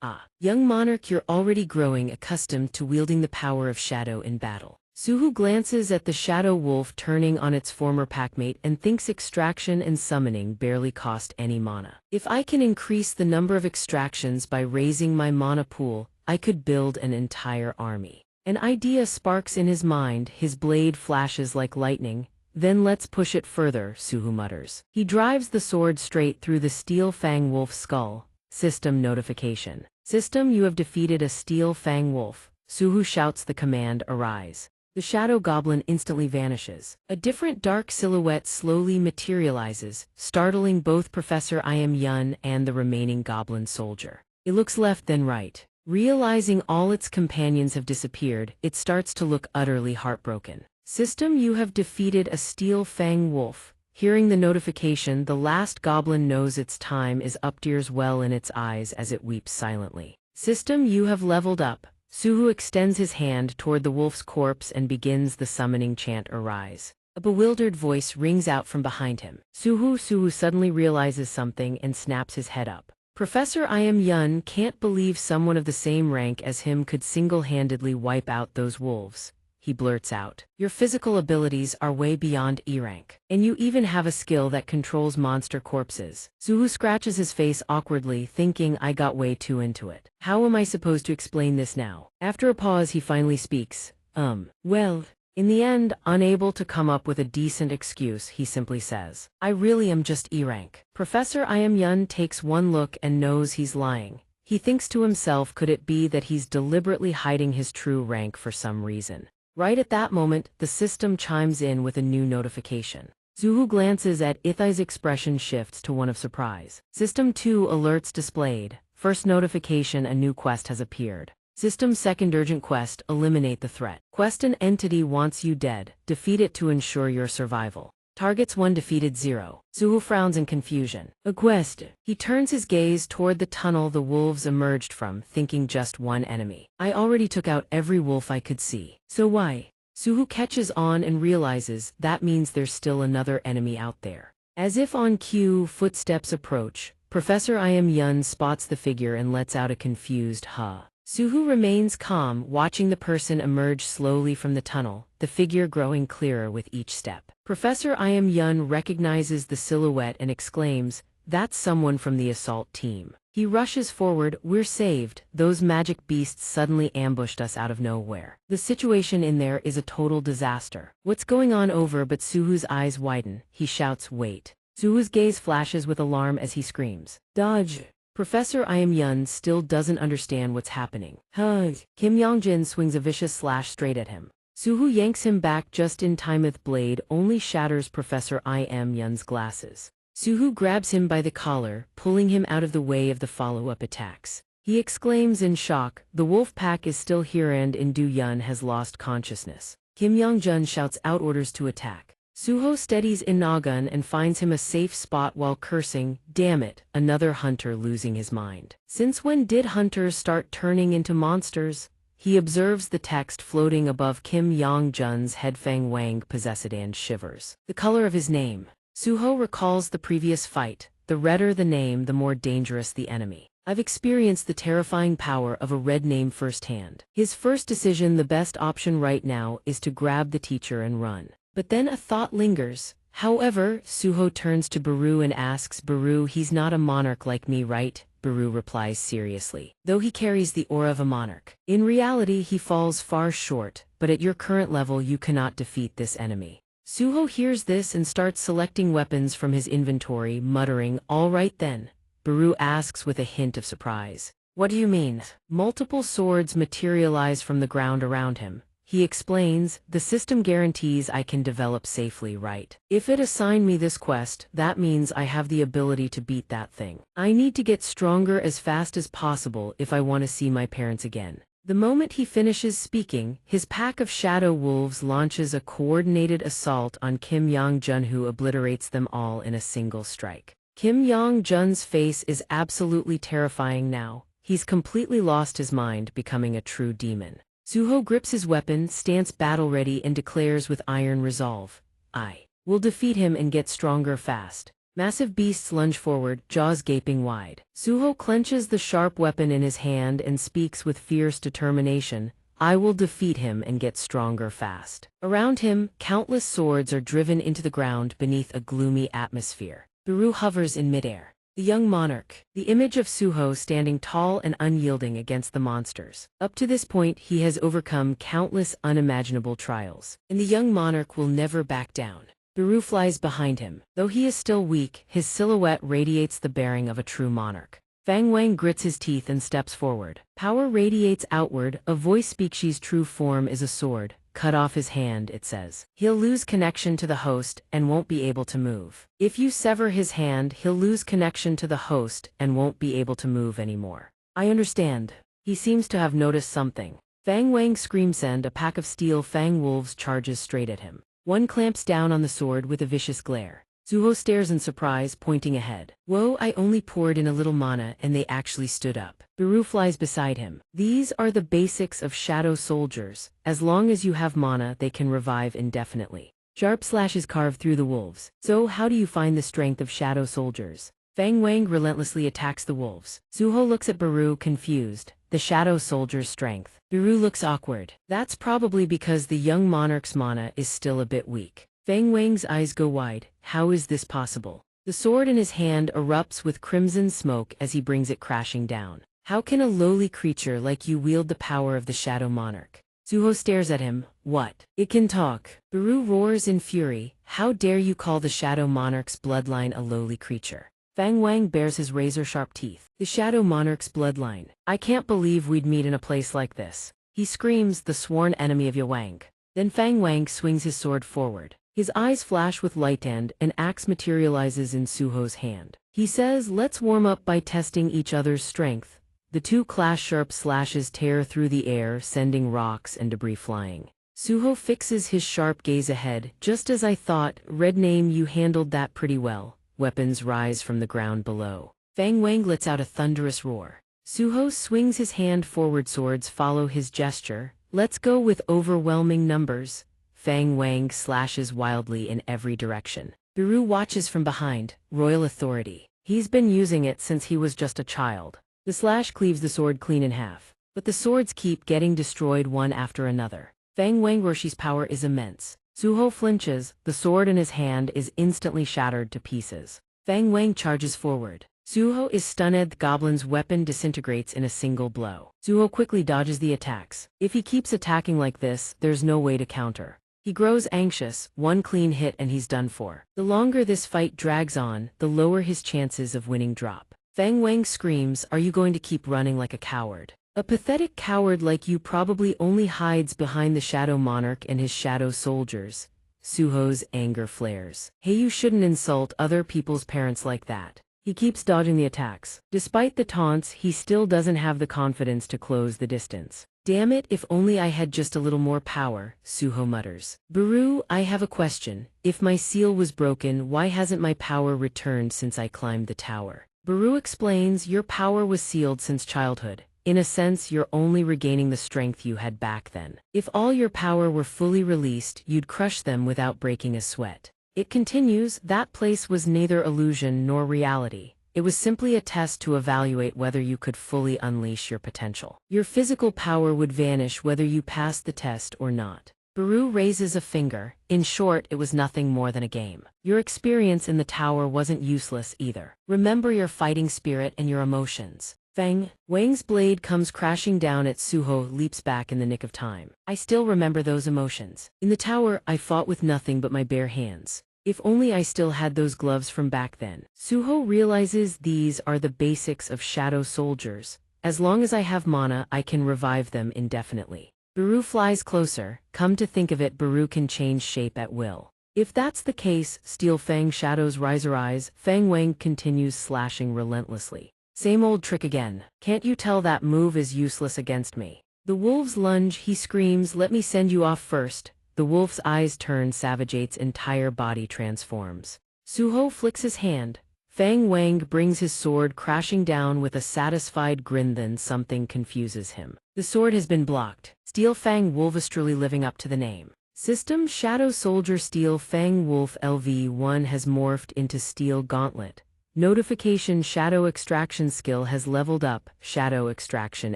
Ah, young monarch, you're already growing accustomed to wielding the power of shadow in battle. Suhu glances at the shadow wolf turning on its former packmate and thinks extraction and summoning barely cost any mana. If I can increase the number of extractions by raising my mana pool, I could build an entire army. An idea sparks in his mind, his blade flashes like lightning. Then let's push it further, Suhu mutters. He drives the sword straight through the steel fang wolf's skull. System notification. System, you have defeated a steel fang wolf. Suhu shouts the command arise. The shadow goblin instantly vanishes. A different dark silhouette slowly materializes, startling both Professor Yun and the remaining goblin soldier. It looks left then right. Realizing all its companions have disappeared, it starts to look utterly heartbroken. System, you have defeated a steel fang wolf. Hearing the notification, the last goblin knows its time is up, tears well in its eyes as it weeps silently. System, you have leveled up. Suhu extends his hand toward the wolf's corpse and begins the summoning chant arise. A bewildered voice rings out from behind him. Suhu suddenly realizes something and snaps his head up. Professor Yun can't believe someone of the same rank as him could single-handedly wipe out those wolves. He blurts out, your physical abilities are way beyond E rank. And you even have a skill that controls monster corpses. Suhu scratches his face awkwardly, thinking I got way too into it. How am I supposed to explain this now? After a pause he finally speaks, well, in the end, unable to come up with a decent excuse, he simply says, I really am just E rank. Professor Yun takes one look and knows he's lying. He thinks to himself, could it be that he's deliberately hiding his true rank for some reason? Right at that moment, the system chimes in with a new notification. Suhu glances at Ithai's expression shifts to one of surprise. System 2 alerts displayed. First notification, a new quest has appeared. System second urgent quest, eliminate the threat. Quest, an entity wants you dead. Defeat it to ensure your survival. Targets 1 defeated 0. Suhu frowns in confusion. A quest. He turns his gaze toward the tunnel the wolves emerged from, thinking just one enemy. I already took out every wolf I could see. So why? Suhu catches on and realizes that means there's still another enemy out there. As if on cue, footsteps approach. Professor Yun spots the figure and lets out a confused huh. Suhu remains calm, watching the person emerge slowly from the tunnel, the figure growing clearer with each step. Professor Yun recognizes the silhouette and exclaims, that's someone from the assault team. He rushes forward, we're saved, those magic beasts suddenly ambushed us out of nowhere. The situation in there is a total disaster. What's going on over? But Suhu's eyes widen, he shouts, wait. Suhu's gaze flashes with alarm as he screams, dodge. Professor Yun still doesn't understand what's happening. Kim Yongjin swings a vicious slash straight at him. Suhu yanks him back just in time. With blade only shatters Professor Yun's glasses. Suhu grabs him by the collar, pulling him out of the way of the follow-up attacks. He exclaims in shock, the wolf pack is still here and Indu Yun has lost consciousness. Kim Yongjun shouts out orders to attack. Suho steadies Inagun and finds him a safe spot while cursing, damn it, another hunter losing his mind. Since when did hunters start turning into monsters? He observes the text floating above Kim Yongjun's head. Fang Wang possessed and shivers. The color of his name. Suho recalls the previous fight. The redder the name, the more dangerous the enemy. I've experienced the terrifying power of a red name firsthand. His first decision, the best option right now, is to grab the teacher and run. But then a thought lingers. However, Suho turns to Baru and asks, Baru, he's not a monarch like me, right? Baru replies seriously, though he carries the aura of a monarch. In reality, he falls far short, but at your current level you cannot defeat this enemy. Suho hears this and starts selecting weapons from his inventory, muttering, "All right then." Baru asks with a hint of surprise, "What do you mean?" Multiple swords materialize from the ground around him. He explains, "The system guarantees I can develop safely, right? If it assigned me this quest, that means I have the ability to beat that thing. I need to get stronger as fast as possible if I want to see my parents again." The moment he finishes speaking, his pack of shadow wolves launches a coordinated assault on Kim Yong-jun, who obliterates them all in a single strike. Kim Yong-jun's face is absolutely terrifying now. He's completely lost his mind, becoming a true demon. Suho grips his weapon, stands battle-ready, and declares with iron resolve, "I will defeat him and get stronger fast." Massive beasts lunge forward, jaws gaping wide. Suho clenches the sharp weapon in his hand and speaks with fierce determination, "I will defeat him and get stronger fast." Around him, countless swords are driven into the ground beneath a gloomy atmosphere. Baru hovers in midair. The young monarch, the image of Suho standing tall and unyielding against the monsters. Up to this point, he has overcome countless unimaginable trials, and the young monarch will never back down. Baru flies behind him. Though he is still weak, his silhouette radiates the bearing of a true monarch. Fang Wang grits his teeth and steps forward. Power radiates outward. A voice speaks. "His true form is a sword. Cut off his hand," it says. "He'll lose connection to the host and won't be able to move. If you sever his hand, he'll lose connection to the host and won't be able to move anymore." "I understand." He seems to have noticed something. Fang Wang screams, and a pack of steel fang wolves charges straight at him. One clamps down on the sword with a vicious glare. Suho stares in surprise, pointing ahead. "Whoa, I only poured in a little mana and they actually stood up." Baru flies beside him. "These are the basics of shadow soldiers. As long as you have mana, they can revive indefinitely." Sharp slashes carve through the wolves. "So how do you find the strength of shadow soldiers?" Fang Wang relentlessly attacks the wolves. Suho looks at Baru, confused. "The shadow soldier's strength." Baru looks awkward. "That's probably because the young monarch's mana is still a bit weak." Fang Wang's eyes go wide. "How is this possible?" The sword in his hand erupts with crimson smoke as he brings it crashing down. "How can a lowly creature like you wield the power of the Shadow Monarch?" Suho stares at him. "What? It can talk." Baru roars in fury. "How dare you call the Shadow Monarch's bloodline a lowly creature?" Fang Wang bares his razor-sharp teeth. "The Shadow Monarch's bloodline. I can't believe we'd meet in a place like this." He screams, "The sworn enemy of Yawang." Then Fang Wang swings his sword forward. His eyes flash with light and an axe materializes in Suho's hand. He says, "Let's warm up by testing each other's strength." The two clash. Sharp slashes tear through the air, sending rocks and debris flying. Suho fixes his sharp gaze ahead. "Just as I thought, Red Name, you handled that pretty well." Weapons rise from the ground below. Fang Wang lets out a thunderous roar. Suho swings his hand forward. Swords follow his gesture. "Let's go with overwhelming numbers." Fang Wang slashes wildly in every direction. Baru watches from behind. Royal authority. He's been using it since he was just a child. The slash cleaves the sword clean in half. But the swords keep getting destroyed one after another. Fang Wang Roshi's power is immense. Suho flinches. The sword in his hand is instantly shattered to pieces. Fang Wang charges forward. Suho is stunned. The goblin's weapon disintegrates in a single blow. Suho quickly dodges the attacks. If he keeps attacking like this, there's no way to counter. He grows anxious. One clean hit and he's done for. The longer this fight drags on, the lower his chances of winning drop. Fang Wang screams, "Are you going to keep running like a coward? A pathetic coward like you probably only hides behind the Shadow Monarch and his shadow soldiers." Suho's anger flares. "Hey, you shouldn't insult other people's parents like that." He keeps dodging the attacks. Despite the taunts, he still doesn't have the confidence to close the distance. "Damn it, if only I had just a little more power," Suho mutters. "Baru, I have a question. If my seal was broken, why hasn't my power returned since I climbed the tower?" Baru explains, "Your power was sealed since childhood. In a sense, you're only regaining the strength you had back then. If all your power were fully released, you'd crush them without breaking a sweat." It continues, "That place was neither illusion nor reality. It was simply a test to evaluate whether you could fully unleash your potential. Your physical power would vanish whether you passed the test or not. Baru raises a finger. In short, it was nothing more than a game. Your experience in the tower wasn't useless either. Remember your fighting spirit and your emotions. Feng Wang's blade comes crashing down at Suho leaps back in the nick of time. I still remember those emotions. In the tower, I fought with nothing but my bare hands. If only I still had those gloves from back then. Suho realizes these are the basics of shadow soldiers. As long as I have mana, I can revive them indefinitely. Baru flies closer. Come to think of it, Baru can change shape at will. If that's the case, Steel Fang shadows rise. Fang Wang continues slashing relentlessly. Same old trick again. Can't you tell that move is useless against me? The wolves lunge, he screams, let me send you off first. The wolf's eyes turn savage, its entire body transforms. Suho flicks his hand. Fang Wang brings his sword crashing down with a satisfied grin, then something confuses him. The sword has been blocked. Steel Fang Wolvestrally living up to the name. System Shadow Soldier Steel Fang Wolf LV1 has morphed into Steel Gauntlet. Notification Shadow Extraction skill has leveled up. Shadow Extraction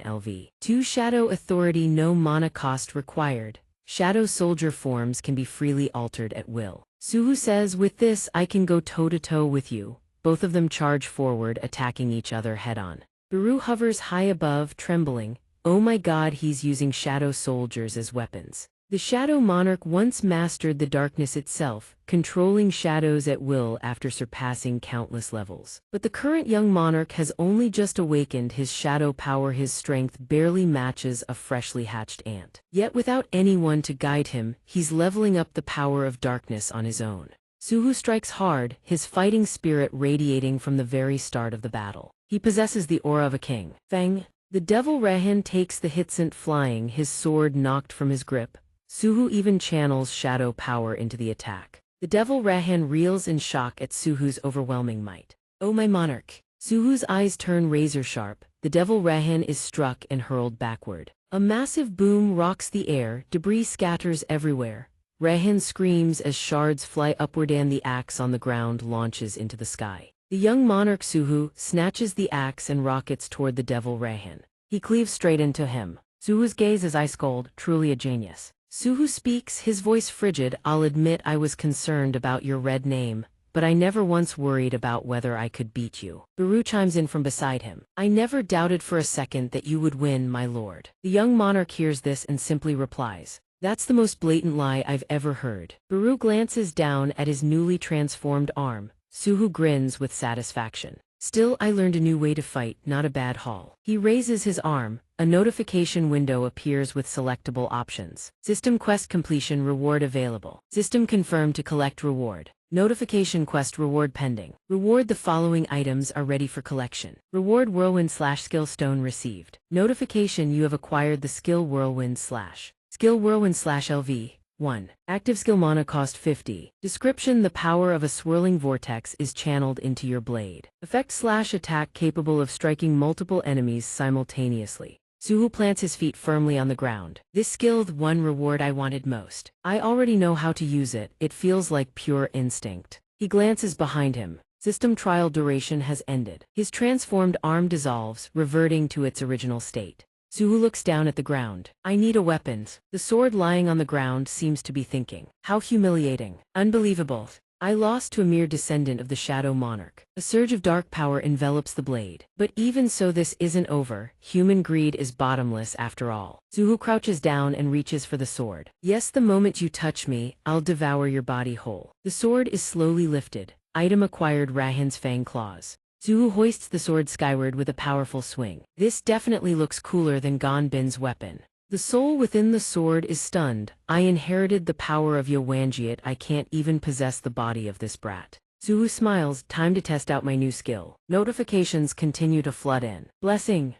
LV2 Shadow Authority, no mana cost required. Shadow soldier forms can be freely altered at will. Suho says, with this I can go toe-to-toe with you. Both of them charge forward, attacking each other head-on. Baru hovers high above, trembling. Oh my god, he's using shadow soldiers as weapons. The Shadow Monarch once mastered the darkness itself, controlling shadows at will after surpassing countless levels. But the current young monarch has only just awakened his shadow power. His strength barely matches a freshly hatched ant. Yet without anyone to guide him, he's leveling up the power of darkness on his own. Suho strikes hard, his fighting spirit radiating from the very start of the battle. He possesses the aura of a king. Feng, the devil Rahan takes the hit, sent flying, his sword knocked from his grip. Suho even channels shadow power into the attack. The devil Rahan reels in shock at Suho's overwhelming might. Oh my monarch! Suho's eyes turn razor sharp. The devil Rahan is struck and hurled backward. A massive boom rocks the air, debris scatters everywhere. Rahan screams as shards fly upward and the axe on the ground launches into the sky. The young monarch Suho snatches the axe and rockets toward the devil Rahan. He cleaves straight into him. Suho's gaze is ice cold, truly a genius. Suho speaks, his voice frigid. I'll admit I was concerned about your red name, but I never once worried about whether I could beat you. Baru chimes in from beside him. I never doubted for a second that you would win, my lord. The young monarch hears this and simply replies, that's the most blatant lie I've ever heard. Baru glances down at his newly transformed arm. Suho grins with satisfaction. Still, I learned a new way to fight, not a bad haul. He raises his arm. A notification window appears with selectable options. System quest completion reward available. System confirmed to collect reward. Notification quest reward pending. Reward, the following items are ready for collection. Reward whirlwind/skill stone received. Notification, you have acquired the skill whirlwind/skill whirlwind/LV. 1. Active skill, mana cost 50. Description, the power of a swirling vortex is channeled into your blade. Effect/attack capable of striking multiple enemies simultaneously. Suho plants his feet firmly on the ground. This skill, the one reward I wanted most. I already know how to use it, it feels like pure instinct. He glances behind him. System trial duration has ended. His transformed arm dissolves, reverting to its original state. Suho looks down at the ground. I need a weapon. The sword lying on the ground seems to be thinking. How humiliating. Unbelievable. I lost to a mere descendant of the Shadow Monarch. A surge of dark power envelops the blade. But even so, this isn't over. Human greed is bottomless after all. Suho crouches down and reaches for the sword. Yes, the moment you touch me, I'll devour your body whole. The sword is slowly lifted. Item acquired, Rahan's fang claws. Suho hoists the sword skyward with a powerful swing. This definitely looks cooler than Gonbin's weapon. The soul within the sword is stunned. I inherited the power of Yawanjiat. I can't even possess the body of this brat. Suho smiles. Time to test out my new skill. Notifications continue to flood in. Blessing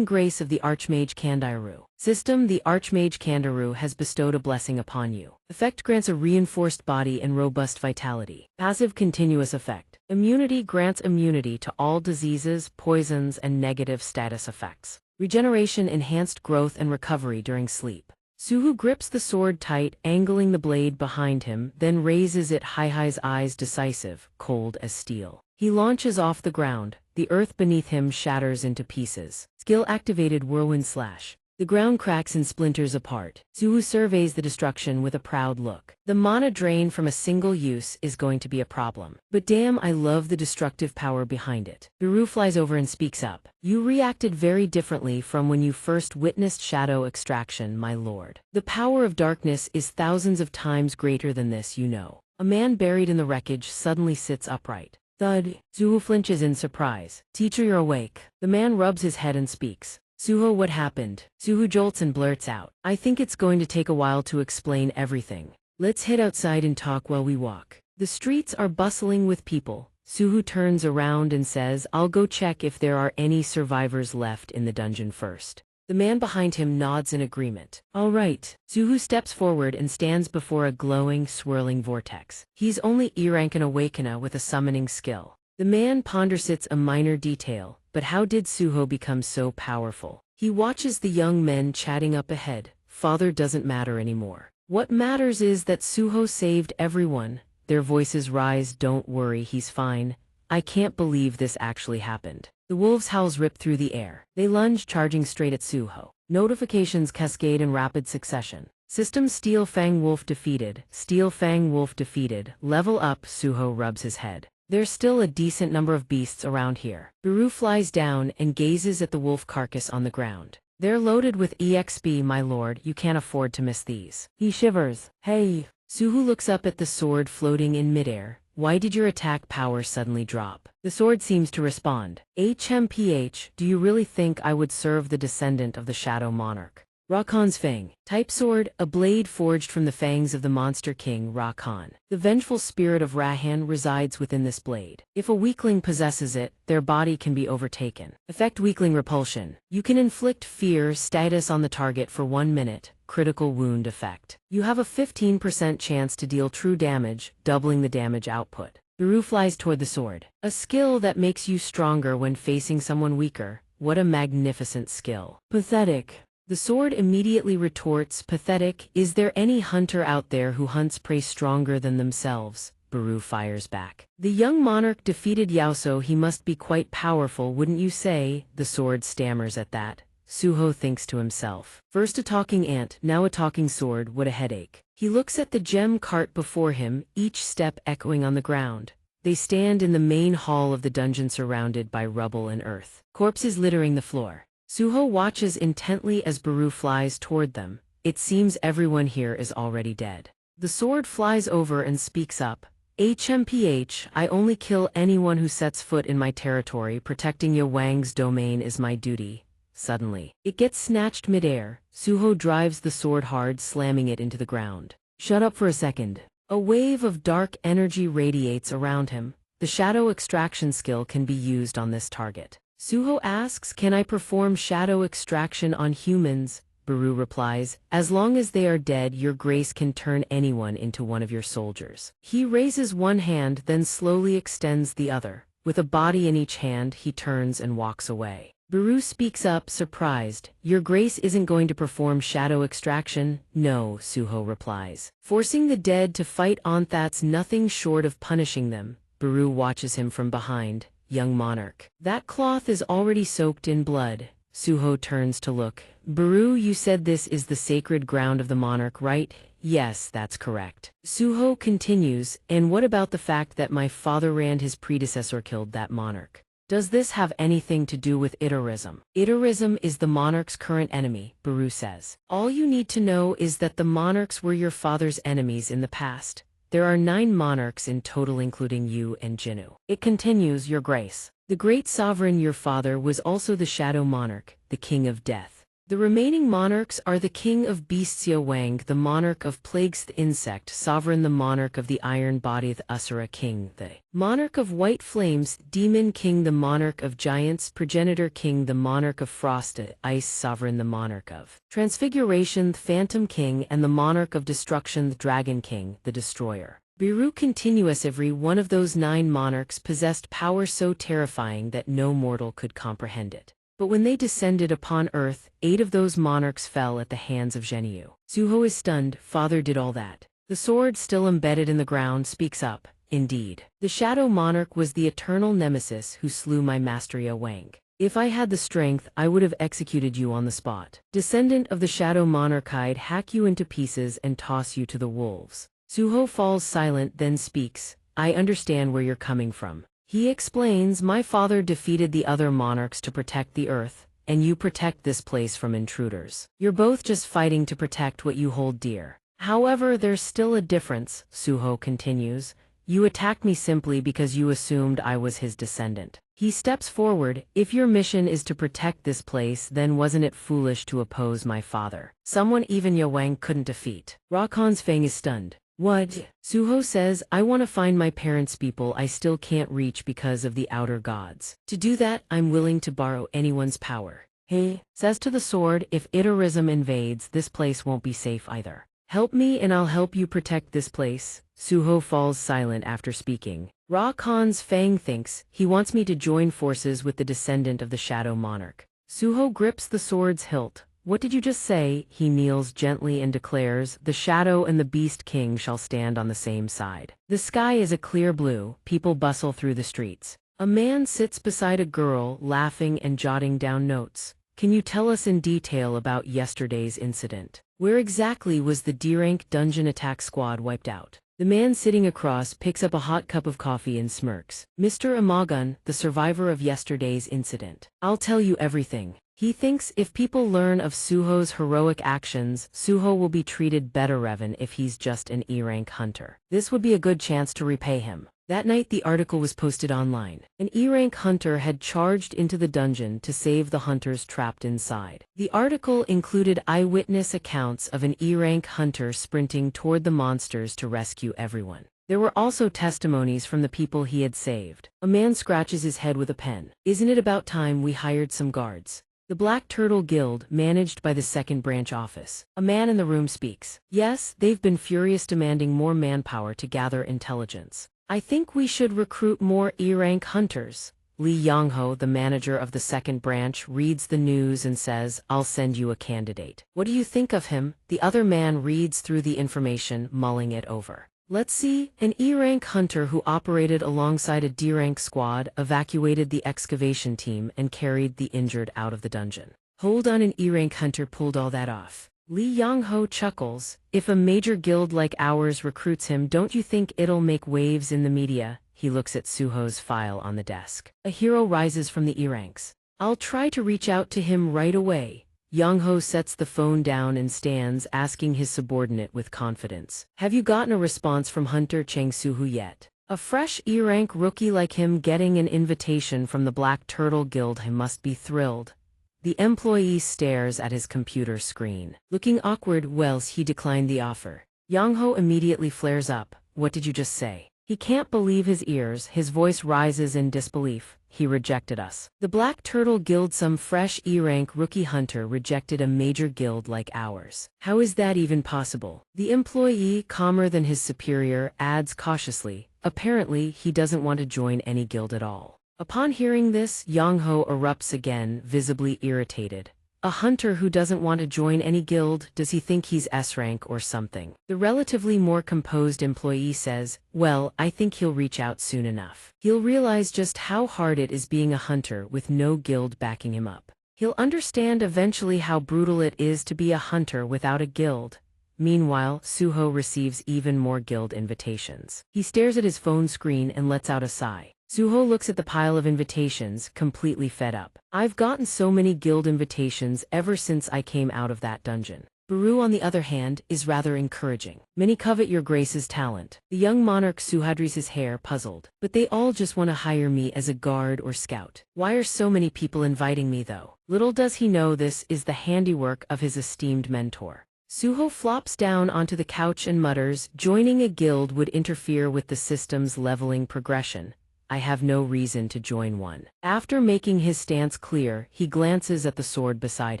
grace of the Archmage Kandaru. System, the Archmage Kandaru has bestowed a blessing upon you. Effect grants a reinforced body and robust vitality. Passive continuous effect. Immunity grants immunity to all diseases, poisons, and negative status effects. Regeneration, enhanced growth and recovery during sleep. Suho grips the sword tight, angling the blade behind him, then raises it high. His eyes decisive, cold as steel. He launches off the ground. The earth beneath him shatters into pieces. Skill activated, whirlwind/. The ground cracks and splinters apart. Suhu surveys the destruction with a proud look. The mana drain from a single use is going to be a problem. But damn, I love the destructive power behind it. Biru flies over and speaks up. You reacted very differently from when you first witnessed shadow extraction, my lord. The power of darkness is thousands of times greater than this, you know. A man buried in the wreckage suddenly sits upright. Thud. Suhu flinches in surprise. Teacher, you're awake. The man rubs his head and speaks. Suho, what happened? Suhu jolts and blurts out. I think it's going to take a while to explain everything. Let's head outside and talk while we walk. The streets are bustling with people. Suhu turns around and says, I'll go check if there are any survivors left in the dungeon first. The man behind him nods in agreement. All right. Suhu steps forward and stands before a glowing, swirling vortex. He's only rank an awakener with a summoning skill. The man ponders a minor detail, but how did Suho become so powerful? He watches the young men chatting up ahead. Father doesn't matter anymore. What matters is that Suho saved everyone. Their voices rise. Don't worry, he's fine. I can't believe this actually happened. The wolves' howls rip through the air. They lunge, charging straight at Suho. Notifications cascade in rapid succession. System Steel Fang Wolf defeated. Steel Fang Wolf defeated. Level up. Suho rubs his head. There's still a decent number of beasts around here. Biru flies down and gazes at the wolf carcass on the ground. They're loaded with EXP, my lord. You can't afford to miss these. He shivers. Hey. Suhu looks up at the sword floating in midair. Why did your attack power suddenly drop? The sword seems to respond. HMPH, do you really think I would serve the descendant of the Shadow Monarch? Rakan's Fang. Type sword, a blade forged from the fangs of the monster king Rakan. The vengeful spirit of Rahan resides within this blade. If a weakling possesses it, their body can be overtaken. Effect weakling repulsion. You can inflict fear status on the target for 1 minute. Critical wound effect. You have a 15% chance to deal true damage, doubling the damage output. Biru flies toward the sword. A skill that makes you stronger when facing someone weaker. What a magnificent skill. Pathetic. The sword immediately retorts, pathetic. Is there any hunter out there who hunts prey stronger than themselves? Biru fires back. The young monarch defeated Yaoso. He must be quite powerful, wouldn't you say? The sword stammers at that. Suho thinks to himself. First a talking ant, now a talking sword, what a headache. He looks at the gem cart before him, each step echoing on the ground. They stand in the main hall of the dungeon surrounded by rubble and earth. Corpses littering the floor. Suho watches intently as Biru flies toward them. It seems everyone here is already dead. The sword flies over and speaks up. HMPH, I only kill anyone who sets foot in my territory. Protecting Ye Wang's domain is my duty. Suddenly, it gets snatched midair. Suho drives the sword hard, slamming it into the ground. Shut up for a second. A wave of dark energy radiates around him. The shadow extraction skill can be used on this target. Suho asks, can I perform shadow extraction on humans? Biru replies, as long as they are dead, your grace can turn anyone into one of your soldiers. He raises one hand, then slowly extends the other. With a body in each hand, he turns and walks away. Biru speaks up, surprised. Your grace isn't going to perform shadow extraction? No, Suho replies. Forcing the dead to fight on, that's nothing short of punishing them. Biru watches him from behind. Young monarch. That cloth is already soaked in blood. Suho turns to look. Biru, you said this is the sacred ground of the monarch, right? Yes, that's correct. Suho continues, and what about the fact that my father and his predecessor killed that monarch? Does this have anything to do with Itarism? Itarism is the monarch's current enemy, Biru says. All you need to know is that the monarchs were your father's enemies in the past. There are 9 monarchs in total, including you and Jinnu. It continues, Your Grace. The great sovereign your father was also the Shadow Monarch, the King of Death. The remaining monarchs are the King of Beasts Ye Wang, the Monarch of Plagues, the Insect Sovereign, the Monarch of the Iron Body, the Asura King, the Monarch of White Flames, Demon King, the Monarch of Giants, Progenitor King, the Monarch of Frost, the Ice Sovereign, the Monarch of Transfiguration, the Phantom King, and the Monarch of Destruction, the Dragon King, the Destroyer. Biru continuous. Every one of those 9 monarchs possessed power so terrifying that no mortal could comprehend it. But when they descended upon earth, 8 of those monarchs fell at the hands of Zhenyu. Suho is stunned. Father did all that. The sword, still embedded in the ground, speaks up. Indeed. The Shadow Monarch was the eternal nemesis who slew my master Ye Wang. If I had the strength, I would have executed you on the spot. Descendant of the Shadow Monarch, I'd hack you into pieces and toss you to the wolves. Suho falls silent, then speaks. I understand where you're coming from. He explains, my father defeated the other monarchs to protect the earth, and you protect this place from intruders. You're both just fighting to protect what you hold dear. However, there's still a difference, Suho continues. You attacked me simply because you assumed I was his descendant. He steps forward. If your mission is to protect this place, then wasn't it foolish to oppose my father? Someone even Yawang couldn't defeat. Rakan's Fang is stunned. What? Suho says, I want to find my parents' people I still can't reach because of the outer gods. To do that, I'm willing to borrow anyone's power. He says to the sword, if Itarism invades, this place won't be safe either. Help me and I'll help you protect this place. Suho falls silent after speaking. Rakan's Fang thinks, he wants me to join forces with the descendant of the Shadow Monarch. Suho grips the sword's hilt. What did you just say? He kneels gently and declares, the Shadow and the Beast King shall stand on the same side. The sky is a clear blue, people bustle through the streets. A man sits beside a girl, laughing and jotting down notes. Can you tell us in detail about yesterday's incident? Where exactly was the D-rank dungeon attack squad wiped out? The man sitting across picks up a hot cup of coffee and smirks. Mr. Amagun, the survivor of yesterday's incident. I'll tell you everything. He thinks if people learn of Suho's heroic actions, Suho will be treated better even if he's just an E-rank hunter. This would be a good chance to repay him. That night the article was posted online. An E-rank hunter had charged into the dungeon to save the hunters trapped inside. The article included eyewitness accounts of an E-rank hunter sprinting toward the monsters to rescue everyone. There were also testimonies from the people he had saved. A man scratches his head with a pen. Isn't it about time we hired some guards? The Black Turtle Guild, managed by the second branch office. A man in the room speaks. Yes, they've been furious, demanding more manpower to gather intelligence. I think we should recruit more E-rank hunters. Li Yangho, the manager of the second branch, reads the news and says, I'll send you a candidate. What do you think of him? The other man reads through the information, mulling it over. Let's see, an E-rank hunter who operated alongside a D-rank squad, evacuated the excavation team and carried the injured out of the dungeon. Hold on, an E-rank hunter pulled all that off. Li Yangho chuckles. If a major guild like ours recruits him, don't you think it'll make waves in the media? He looks at Suho's file on the desk. A hero rises from the E-ranks. I'll try to reach out to him right away. Yangho sets the phone down and stands, asking his subordinate with confidence. Have you gotten a response from Hunter Cheng Suhu yet? A fresh E-rank rookie like him getting an invitation from the Black Turtle Guild, he must be thrilled. The employee stares at his computer screen. Looking awkward, whilst he declined the offer. Yangho immediately flares up. What did you just say? He can't believe his ears, his voice rises in disbelief. He rejected us. The Black Turtle Guild, some fresh E-rank rookie hunter rejected a major guild like ours. How is that even possible? The employee, calmer than his superior, adds cautiously, apparently he doesn't want to join any guild at all. Upon hearing this, Yangho erupts again, visibly irritated. A hunter who doesn't want to join any guild, does he think he's S-rank or something? The relatively more composed employee says, well, I think he'll reach out soon enough. He'll realize just how hard it is being a hunter with no guild backing him up. He'll understand eventually how brutal it is to be a hunter without a guild. Meanwhile, Suho receives even more guild invitations. He stares at his phone screen and lets out a sigh. Suho looks at the pile of invitations, completely fed up. I've gotten so many guild invitations ever since I came out of that dungeon. Baru, on the other hand, is rather encouraging. Many covet your grace's talent. The young monarch Suhadris his hair puzzled. But they all just want to hire me as a guard or scout. Why are so many people inviting me though? Little does he know this is the handiwork of his esteemed mentor. Suho flops down onto the couch and mutters, joining a guild would interfere with the system's leveling progression. I have no reason to join one. After making his stance clear, he glances at the sword beside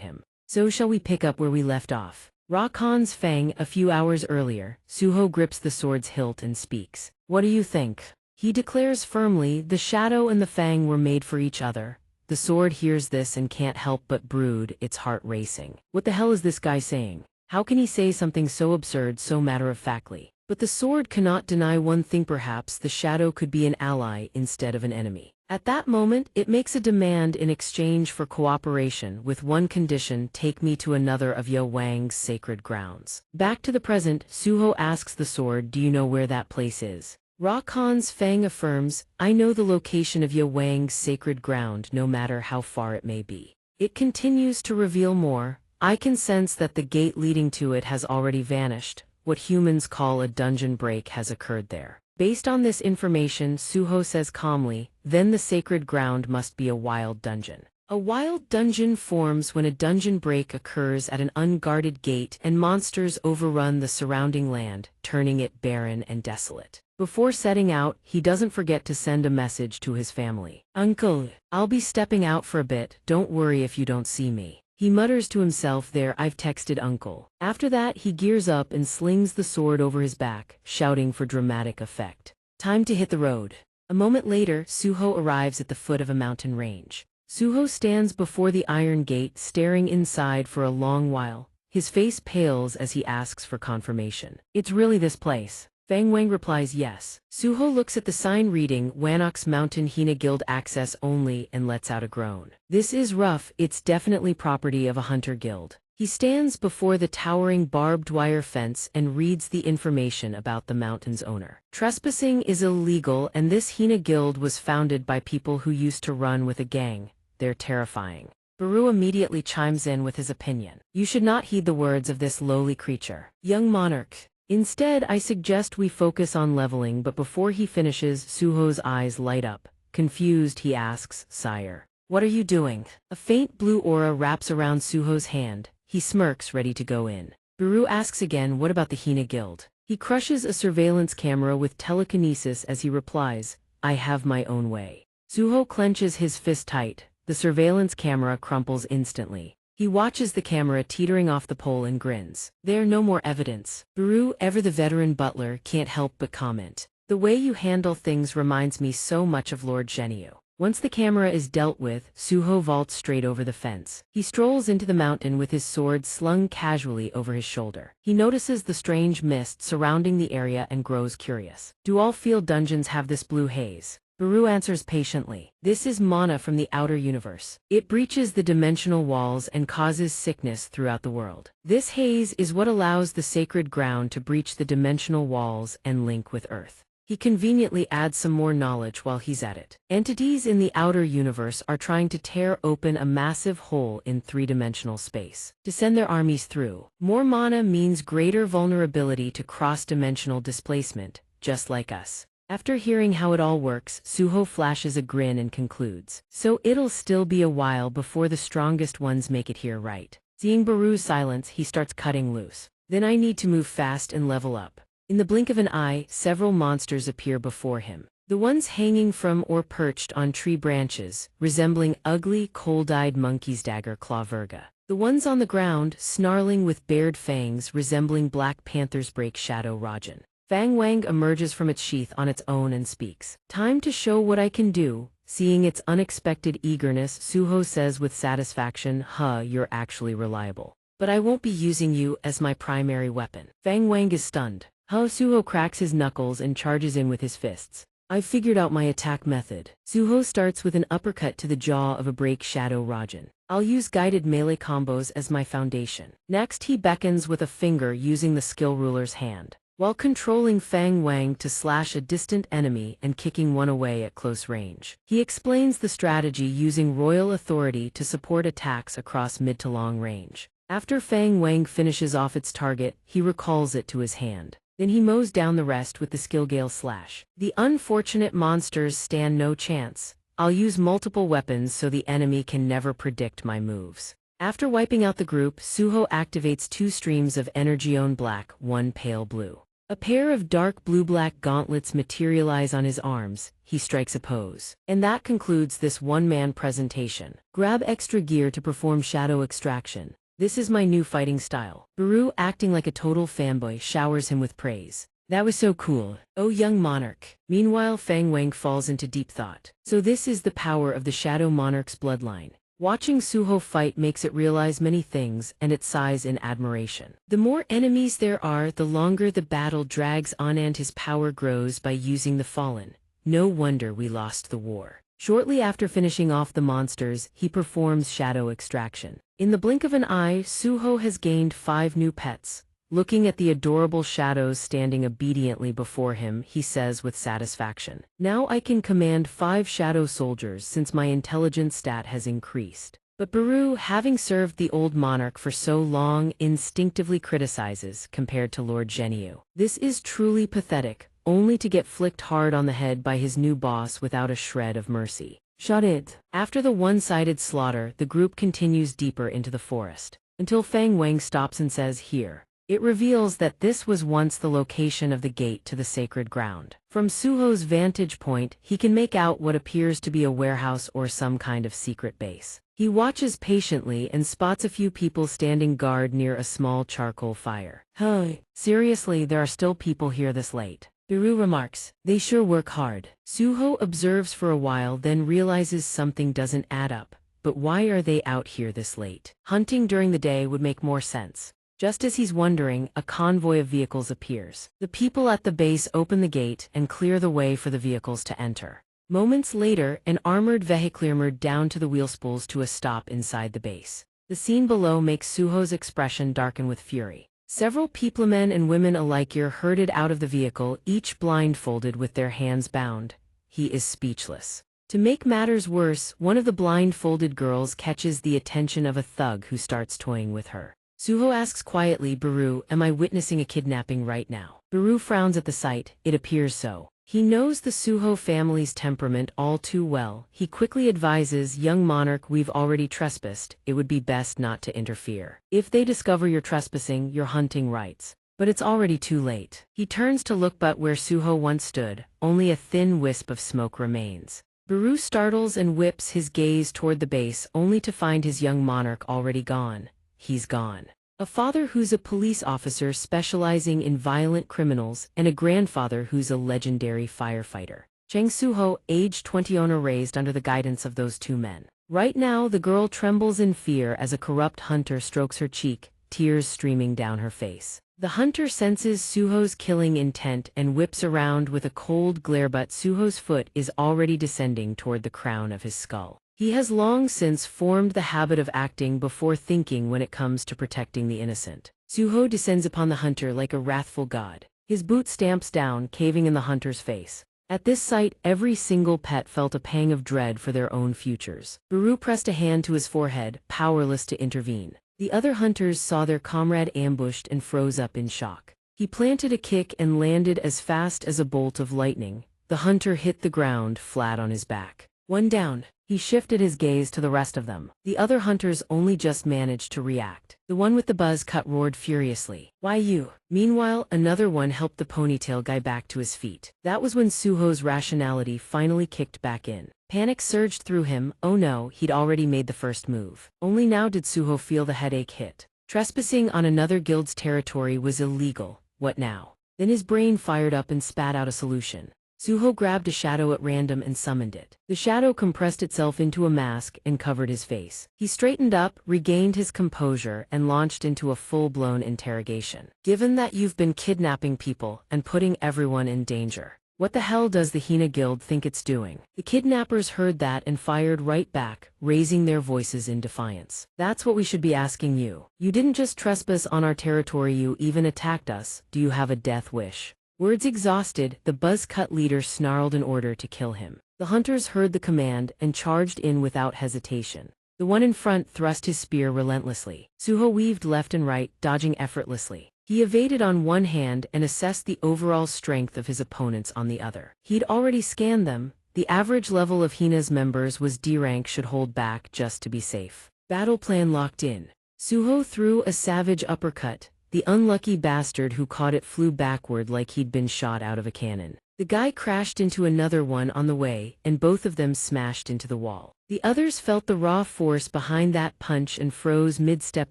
him. So shall we pick up where we left off? Rakan's Fang, a few hours earlier. Suho grips the sword's hilt and speaks. What do you think? He declares firmly, the shadow and the fang were made for each other. The sword hears this and can't help but brood, its heart racing. What the hell is this guy saying? How can he say something so absurd so matter-of-factly? But the sword cannot deny one thing, perhaps the shadow could be an ally instead of an enemy. At that moment, it makes a demand in exchange for cooperation with one condition: take me to another of Ye Wang's sacred grounds. Back to the present, Suho asks the sword, do you know where that place is? Rakan's Fang affirms, I know the location of Ye Wang's sacred ground no matter how far it may be. It continues to reveal more. I can sense that the gate leading to it has already vanished. What humans call a dungeon break has occurred there. Based on this information, Suho says calmly, then the sacred ground must be a wild dungeon. A wild dungeon forms when a dungeon break occurs at an unguarded gate and monsters overrun the surrounding land, turning it barren and desolate. Before setting out, he doesn't forget to send a message to his family. Uncle, I'll be stepping out for a bit, don't worry if you don't see me. He mutters to himself, there, I've texted uncle. After that, he gears up and slings the sword over his back, shouting for dramatic effect. Time to hit the road. A moment later, Suho arrives at the foot of a mountain range. Suho stands before the iron gate, staring inside for a long while. His face pales as he asks for confirmation. It's really this place. Fang Wang replies yes. Suho looks at the sign reading, Wanok's Mountain Hina Guild access only, and lets out a groan. This is rough, it's definitely property of a hunter guild. He stands before the towering barbed wire fence and reads the information about the mountain's owner. Trespassing is illegal, and this Hina guild was founded by people who used to run with a gang. They're terrifying. Baru immediately chimes in with his opinion. You should not heed the words of this lowly creature. Young Monarch. Instead, I suggest we focus on leveling, but before he finishes, Suho's eyes light up. Confused, he asks, Sire, what are you doing? A faint blue aura wraps around Suho's hand. He smirks, ready to go in. Baru asks again, what about the Hina Guild? He crushes a surveillance camera with telekinesis as he replies, I have my own way. Suho clenches his fist tight. The surveillance camera crumples instantly. He watches the camera teetering off the pole and grins. There no more evidence. Baru, ever the veteran butler, can't help but comment. The way you handle things reminds me so much of Lord Zhenyu. Once the camera is dealt with, Suho vaults straight over the fence. He strolls into the mountain with his sword slung casually over his shoulder. He notices the strange mist surrounding the area and grows curious. Do all field dungeons have this blue haze? Baru answers patiently. This is mana from the outer universe. It breaches the dimensional walls and causes sickness throughout the world. This haze is what allows the sacred ground to breach the dimensional walls and link with Earth. He conveniently adds some more knowledge while he's at it. Entities in the outer universe are trying to tear open a massive hole in three-dimensional space to send their armies through. More mana means greater vulnerability to cross-dimensional displacement, just like us. After hearing how it all works, Suho flashes a grin and concludes. So it'll still be a while before the strongest ones make it here, right? Seeing Baru's silence, he starts cutting loose. Then I need to move fast and level up. In the blink of an eye, several monsters appear before him. The ones hanging from or perched on tree branches, resembling ugly, cold-eyed monkeys, dagger claw virga. The ones on the ground, snarling with bared fangs, resembling black panthers, break shadow rajan. Fang Wang emerges from its sheath on its own and speaks. Time to show what I can do. Seeing its unexpected eagerness, Suho says with satisfaction, you're actually reliable. But I won't be using you as my primary weapon. Fang Wang is stunned. Suho cracks his knuckles and charges in with his fists. I've figured out my attack method. Suho starts with an uppercut to the jaw of a break shadow rajan. I'll use guided melee combos as my foundation. Next, he beckons with a finger using the skill ruler's hand, while controlling Fang Wang to slash a distant enemy and kicking one away at close range. He explains the strategy using royal authority to support attacks across mid to long range. After Fang Wang finishes off its target, he recalls it to his hand. Then he mows down the rest with the skill gale slash. The unfortunate monsters stand no chance. I'll use multiple weapons so the enemy can never predict my moves. After wiping out the group, Suho activates 2 streams of Energione Black, 1 pale blue. A pair of dark blue-black gauntlets materialize on his arms. He strikes a pose. And that concludes this one-man presentation. Grab extra gear to perform shadow extraction. This is my new fighting style. Baru, acting like a total fanboy, showers him with praise. That was so cool. Oh, young monarch. Meanwhile, Fang Wang falls into deep thought. So this is the power of the Shadow Monarch's bloodline. Watching Suho fight makes it realize many things, and it sighs in admiration. The more enemies there are, the longer the battle drags on, and his power grows by using the fallen. No wonder we lost the war. Shortly after finishing off the monsters, he performs shadow extraction. In the blink of an eye, Suho has gained 5 new pets. Looking at the adorable shadows standing obediently before him, he says with satisfaction, "Now I can command 5 shadow soldiers since my intelligence stat has increased." But Baru, having served the old monarch for so long, instinctively criticizes compared to Lord Zhenyu. This is truly pathetic, only to get flicked hard on the head by his new boss without a shred of mercy. Shut it. After the one-sided slaughter, the group continues deeper into the forest, until Fang Wang stops and says, "Here." It reveals that this was once the location of the gate to the sacred ground. From Suho's vantage point, he can make out what appears to be a warehouse or some kind of secret base. He watches patiently and spots a few people standing guard near a small charcoal fire. Hey, seriously, there are still people here this late. Biru remarks, "They sure work hard." Suho observes for a while, then realizes something doesn't add up. But why are they out here this late? Hunting during the day would make more sense. Just as he's wondering, a convoy of vehicles appears. The people at the base open the gate and clear the way for the vehicles to enter. Moments later, an armored vehicle emerged down to the wheel spools to a stop inside the base. The scene below makes Suho's expression darken with fury. Several people, men and women alike, are herded out of the vehicle, each blindfolded with their hands bound. He is speechless. To make matters worse, one of the blindfolded girls catches the attention of a thug who starts toying with her. Suho asks quietly, "Baru, am I witnessing a kidnapping right now?" Baru frowns at the sight. It appears so. He knows the Suho family's temperament all too well. He quickly advises, "Young monarch, we've already trespassed. It would be best not to interfere. If they discover you're trespassing, you're hunting rights." But it's already too late. He turns to look, but where Suho once stood, only a thin wisp of smoke remains. Baru startles and whips his gaze toward the base, only to find his young monarch already gone. He's gone. A father who's a police officer specializing in violent criminals, and a grandfather who's a legendary firefighter. Cheng Suho, age 20, owner, raised under the guidance of those 2 men. Right now, the girl trembles in fear as a corrupt hunter strokes her cheek, tears streaming down her face. The hunter senses Suho's killing intent and whips around with a cold glare, but Suho's foot is already descending toward the crown of his skull. He has long since formed the habit of acting before thinking when it comes to protecting the innocent. Suho descends upon the hunter like a wrathful god. His boot stamps down, caving in the hunter's face. At this sight, every single pet felt a pang of dread for their own futures. Baru pressed a hand to his forehead, powerless to intervene. The other hunters saw their comrade ambushed and froze up in shock. He planted a kick and landed as fast as a bolt of lightning. The hunter hit the ground flat on his back. One down. He shifted his gaze to the rest of them. The other hunters only just managed to react. The one with the buzz cut roared furiously, "Why you?" Meanwhile, another one helped the ponytail guy back to his feet. That was when Suho's rationality finally kicked back in. Panic surged through him. Oh no, he'd already made the first move. Only now did Suho feel the headache hit. Trespassing on another guild's territory was illegal. What now? Then his brain fired up and spat out a solution. Suho grabbed a shadow at random and summoned it. The shadow compressed itself into a mask and covered his face. He straightened up, regained his composure, and launched into a full-blown interrogation. "Given that you've been kidnapping people and putting everyone in danger, what the hell does the Hina Guild think it's doing?" The kidnappers heard that and fired right back, raising their voices in defiance. "That's what we should be asking you. You didn't just trespass on our territory, you even attacked us. Do you have a death wish?" Words exhausted, the buzz-cut leader snarled an order to kill him. The hunters heard the command and charged in without hesitation. The one in front thrust his spear relentlessly. Suho weaved left and right, dodging effortlessly. He evaded on one hand and assessed the overall strength of his opponents on the other. He'd already scanned them. The average level of Hina's members was D rank, should hold back just to be safe. Battle plan locked in. Suho threw a savage uppercut. The unlucky bastard who caught it flew backward like he'd been shot out of a cannon. The guy crashed into another one on the way, and both of them smashed into the wall. The others felt the raw force behind that punch and froze mid-step,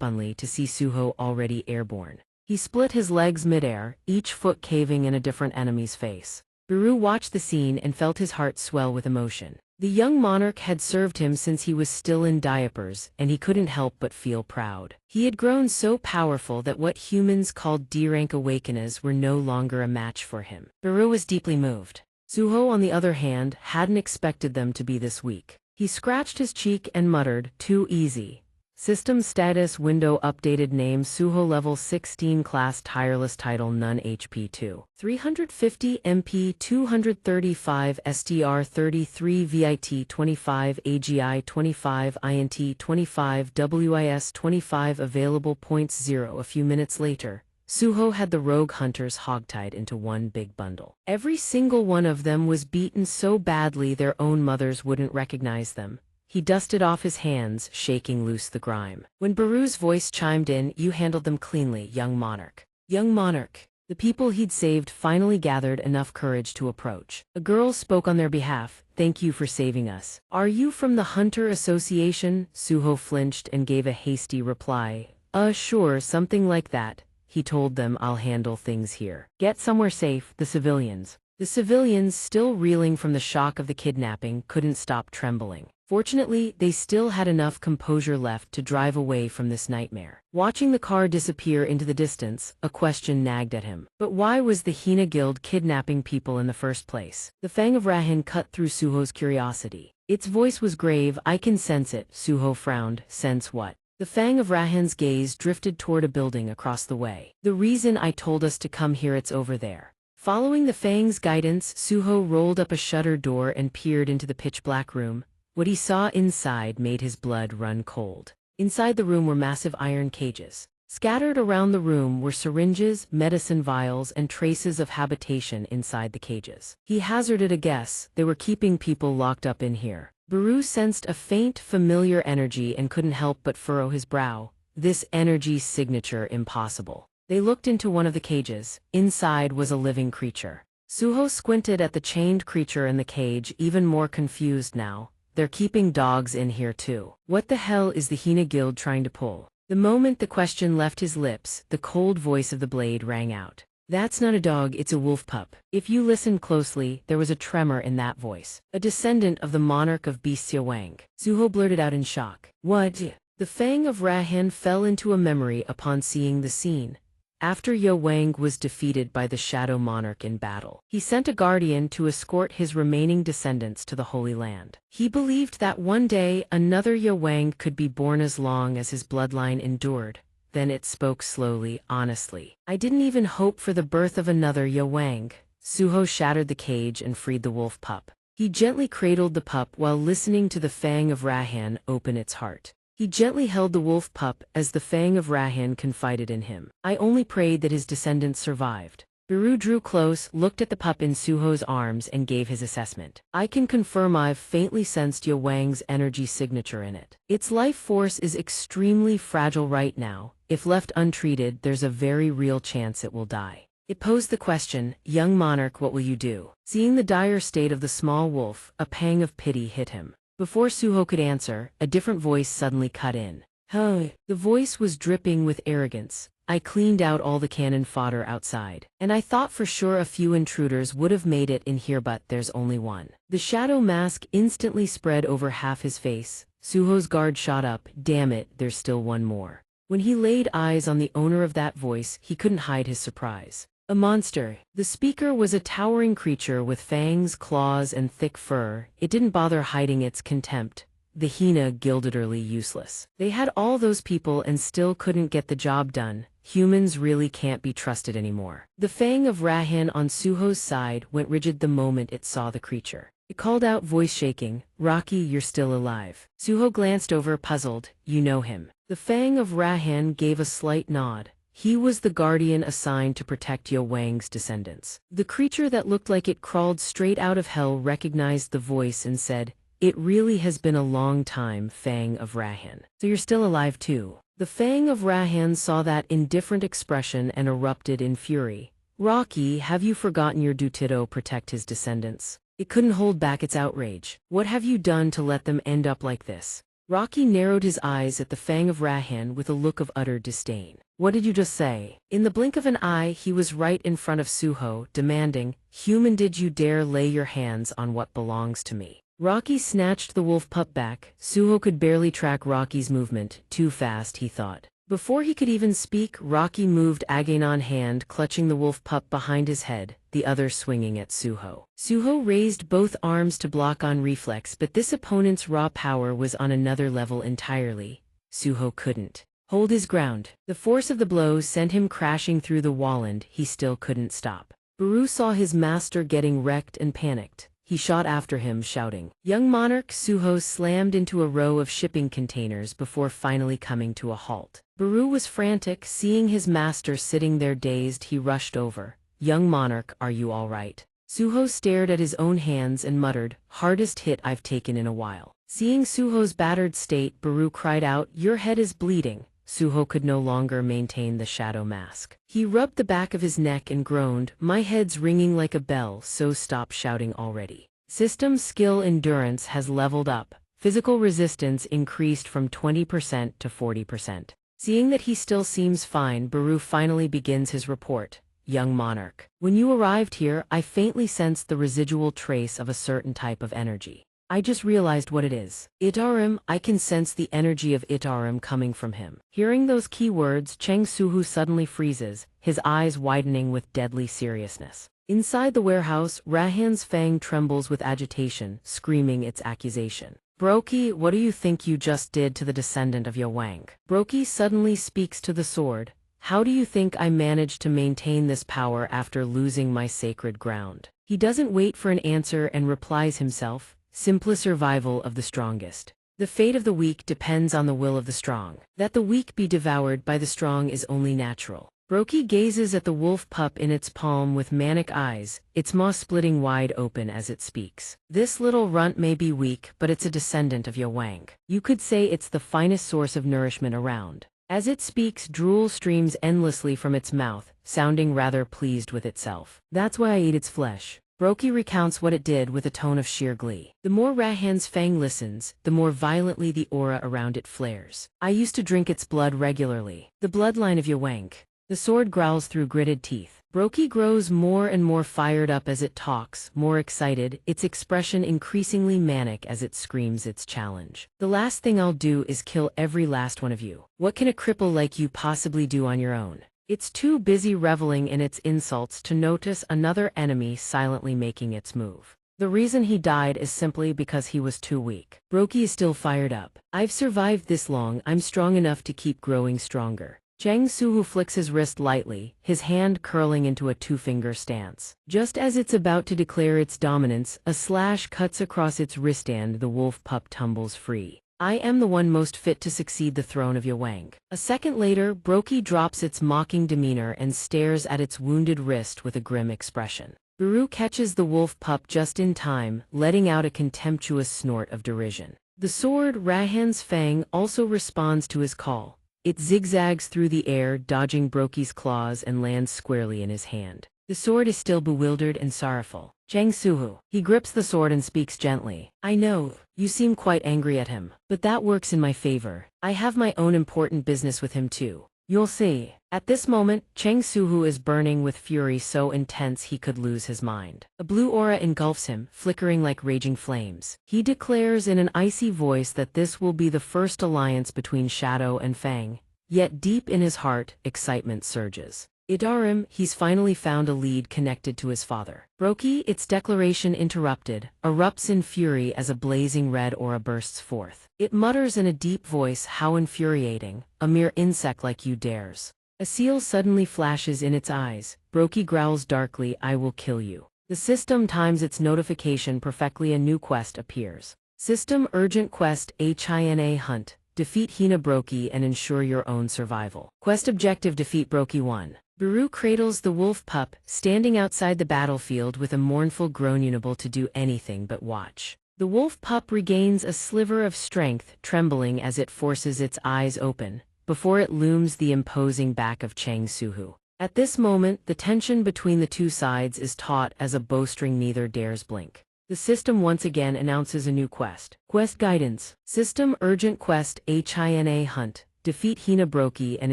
only to see Suho already airborne. He split his legs midair, each foot caving in a different enemy's face. Baru watched the scene and felt his heart swell with emotion. The young monarch had served him since he was still in diapers, and he couldn't help but feel proud. He had grown so powerful that what humans called D-rank awakens were no longer a match for him. Baru was deeply moved. Suho, on the other hand, hadn't expected them to be this weak. He scratched his cheek and muttered, "Too easy." System status window updated name Suho level 16 class tireless title none HP 2. 350 MP 235 STR 33 VIT 25 AGI 25 INT 25 WIS 25 available points 0. A few minutes later, Suho had the rogue hunters hogtied into one big bundle. Every single one of them was beaten so badly their own mothers wouldn't recognize them. He dusted off his hands, shaking loose the grime. When Baru's voice chimed in, "You handled them cleanly, young monarch." Young monarch. The people he'd saved finally gathered enough courage to approach. A girl spoke on their behalf. "Thank you for saving us." "Are you from the Hunter Association?" Suho flinched and gave a hasty reply. Sure, something like that." He told them, "I'll handle things here. Get somewhere safe." The civilians. The civilians, still reeling from the shock of the kidnapping, couldn't stop trembling. Fortunately, they still had enough composure left to drive away from this nightmare. Watching the car disappear into the distance, a question nagged at him. But why was the Hina Guild kidnapping people in the first place? The Fang of Rahan cut through Suho's curiosity. Its voice was grave. "I can sense it." Suho frowned. "Sense what?" The Fang of Rahan's gaze drifted toward a building across the way. "The reason I told us to come here, it's over there." Following the Fang's guidance, Suho rolled up a shutter door and peered into the pitch-black room. What he saw inside made his blood run cold. Inside the room were massive iron cages. Scattered around the room were syringes, medicine vials, and traces of habitation inside the cages. He hazarded a guess. They were keeping people locked up in here. Baru sensed a faint, familiar energy and couldn't help but furrow his brow. This energy signature impossible. They looked into one of the cages. Inside was a living creature. Suho squinted at the chained creature in the cage, even more confused now. "They're keeping dogs in here too. What the hell is the Hina Guild trying to pull?" The moment the question left his lips, the cold voice of the blade rang out. "That's not a dog, it's a wolf pup." If you listened closely, there was a tremor in that voice. "A descendant of the monarch of Beastia Wang." Suho blurted out in shock. "What?" The Fang of Rahan fell into a memory upon seeing the scene. After Yo Wang was defeated by the Shadow Monarch in battle, he sent a guardian to escort his remaining descendants to the Holy Land. He believed that one day another Yo Wang could be born as long as his bloodline endured. Then it spoke slowly, honestly. "I didn't even hope for the birth of another Yo Wang." Suho shattered the cage and freed the wolf pup. He gently cradled the pup while listening to the Fang of Rahan open its heart. He gently held the wolf pup as the Fang of Rahan confided in him. "I only prayed that his descendants survived." Baru drew close, looked at the pup in Suho's arms, and gave his assessment. "I can confirm I've faintly sensed Yo Wang's energy signature in it. Its life force is extremely fragile right now. If left untreated, there's a very real chance it will die." It posed the question, "Young monarch, what will you do?" Seeing the dire state of the small wolf, a pang of pity hit him. Before Suho could answer, a different voice suddenly cut in. "Huh." The voice was dripping with arrogance. "I cleaned out all the cannon fodder outside. And I thought for sure a few intruders would have made it in here, but there's only one." The shadow mask instantly spread over half his face. Suho's guard shot up. "Damn it, there's still one more." When he laid eyes on the owner of that voice, he couldn't hide his surprise. A monster. The speaker was a towering creature with fangs, claws, and thick fur. It didn't bother hiding its contempt. The Hina Guild utterly useless. They had all those people and still couldn't get the job done. Humans really can't be trusted anymore. The Fang of Rahan on Suho's side went rigid the moment it saw the creature. It called out, voice shaking, "Rocky, you're still alive." Suho glanced over, puzzled. "You know him?" The Fang of Rahan gave a slight nod. He was the guardian assigned to protect Yo Wang's descendants. The creature that looked like it crawled straight out of hell recognized the voice and said, "It really has been a long time, Fang of Rahan. So you're still alive too." The Fang of Rahan saw that indifferent expression and erupted in fury. "Rocky, have you forgotten your duty to protect his descendants?" It couldn't hold back its outrage. "What have you done to let them end up like this?" Rocky narrowed his eyes at the Fang of Rahan with a look of utter disdain. "What did you just say?" In the blink of an eye, he was right in front of Suho, demanding, "Human, did you dare lay your hands on what belongs to me?" Rocky snatched the wolf pup back. Suho could barely track Rocky's movement. Too fast, he thought. Before he could even speak, Rocky moved Aganon hand, clutching the wolf pup behind his head. the other swinging at Suho. Suho raised both arms to block on reflex, but this opponent's raw power was on another level entirely. Suho couldn't hold his ground. The force of the blows sent him crashing through the wall, and he still couldn't stop. Baru saw his master getting wrecked and panicked. He shot after him, shouting. Young Monarch Suho slammed into a row of shipping containers before finally coming to a halt. Baru was frantic, seeing his master sitting there dazed. He rushed over. Young Monarch, are you all right? Suho stared at his own hands and muttered, hardest hit I've taken in a while. Seeing Suho's battered state, Baru cried out, your head is bleeding. Suho could no longer maintain the shadow mask. He rubbed the back of his neck and groaned, my head's ringing like a bell, so stop shouting already. System skill endurance has leveled up. Physical resistance increased from 20% to 40%. Seeing that he still seems fine, Baru finally begins his report. Young Monarch, when you arrived here, I faintly sensed the residual trace of a certain type of energy. I just realized what it is. Itarim, I can sense the energy of Itarim coming from him. Hearing those key words, Cheng Suhu suddenly freezes, his eyes widening with deadly seriousness. Inside the warehouse, Rahan's Fang trembles with agitation, screaming its accusation. Brokey, what do you think you just did to the descendant of Yawang? Brokey suddenly speaks to the sword. How do you think I managed to maintain this power after losing my sacred ground? He doesn't wait for an answer and replies himself. Simple survival of the strongest. The fate of the weak depends on the will of the strong. That the weak be devoured by the strong is only natural. Brokey gazes at the wolf pup in its palm with manic eyes, its maw splitting wide open as it speaks. This little runt may be weak, but it's a descendant of Yawang. You could say it's the finest source of nourishment around. As it speaks, drool streams endlessly from its mouth, sounding rather pleased with itself. That's why I ate its flesh. Brokey recounts what it did with a tone of sheer glee. The more Rahan's Fang listens, the more violently the aura around it flares. I used to drink its blood regularly. The bloodline of Yawang. The sword growls through gritted teeth. Brokey grows more and more fired up as it talks, more excited, its expression increasingly manic as it screams its challenge. The last thing I'll do is kill every last one of you. What can a cripple like you possibly do on your own? It's too busy reveling in its insults to notice another enemy silently making its move. The reason he died is simply because he was too weak. Brokey is still fired up. I've survived this long, I'm strong enough to keep growing stronger. Cheng Suhu flicks his wrist lightly, his hand curling into a two-finger stance. Just as it's about to declare its dominance, a slash cuts across its wrist and the wolf pup tumbles free. I am the one most fit to succeed the throne of Yawang. A second later, Brokey drops its mocking demeanor and stares at its wounded wrist with a grim expression. Baru catches the wolf pup just in time, letting out a contemptuous snort of derision. The sword, Rahan's Fang, also responds to his call. It zigzags through the air, dodging Brokey's claws and lands squarely in his hand. The sword is still bewildered and sorrowful. Cheng Suhu. He grips the sword and speaks gently. I know, you seem quite angry at him, but that works in my favor. I have my own important business with him too. You'll see. At this moment, Cheng Suhu is burning with fury so intense he could lose his mind. A blue aura engulfs him, flickering like raging flames. He declares in an icy voice that this will be the first alliance between Shadow and Fang. Yet deep in his heart, excitement surges. Idarim, he's finally found a lead connected to his father. Brokey, its declaration interrupted, erupts in fury as a blazing red aura bursts forth. It mutters in a deep voice, how infuriating, a mere insect like you dares. A seal suddenly flashes in its eyes. Brokey growls darkly, I will kill you. The system times its notification perfectly. A new quest appears. System urgent quest xianxia hunt. Defeat Hina Brokey and ensure your own survival. Quest objective defeat Brokey 1. Baru cradles the wolf pup, standing outside the battlefield with a mournful groan, unable to do anything but watch. The wolf pup regains a sliver of strength, trembling as it forces its eyes open. Before it looms the imposing back of Cheng Suhu. At this moment, the tension between the two sides is taut as a bowstring neither dares blink. The system once again announces a new quest. Quest guidance. System urgent quest xianxia hunt. Defeat Hina Brokey and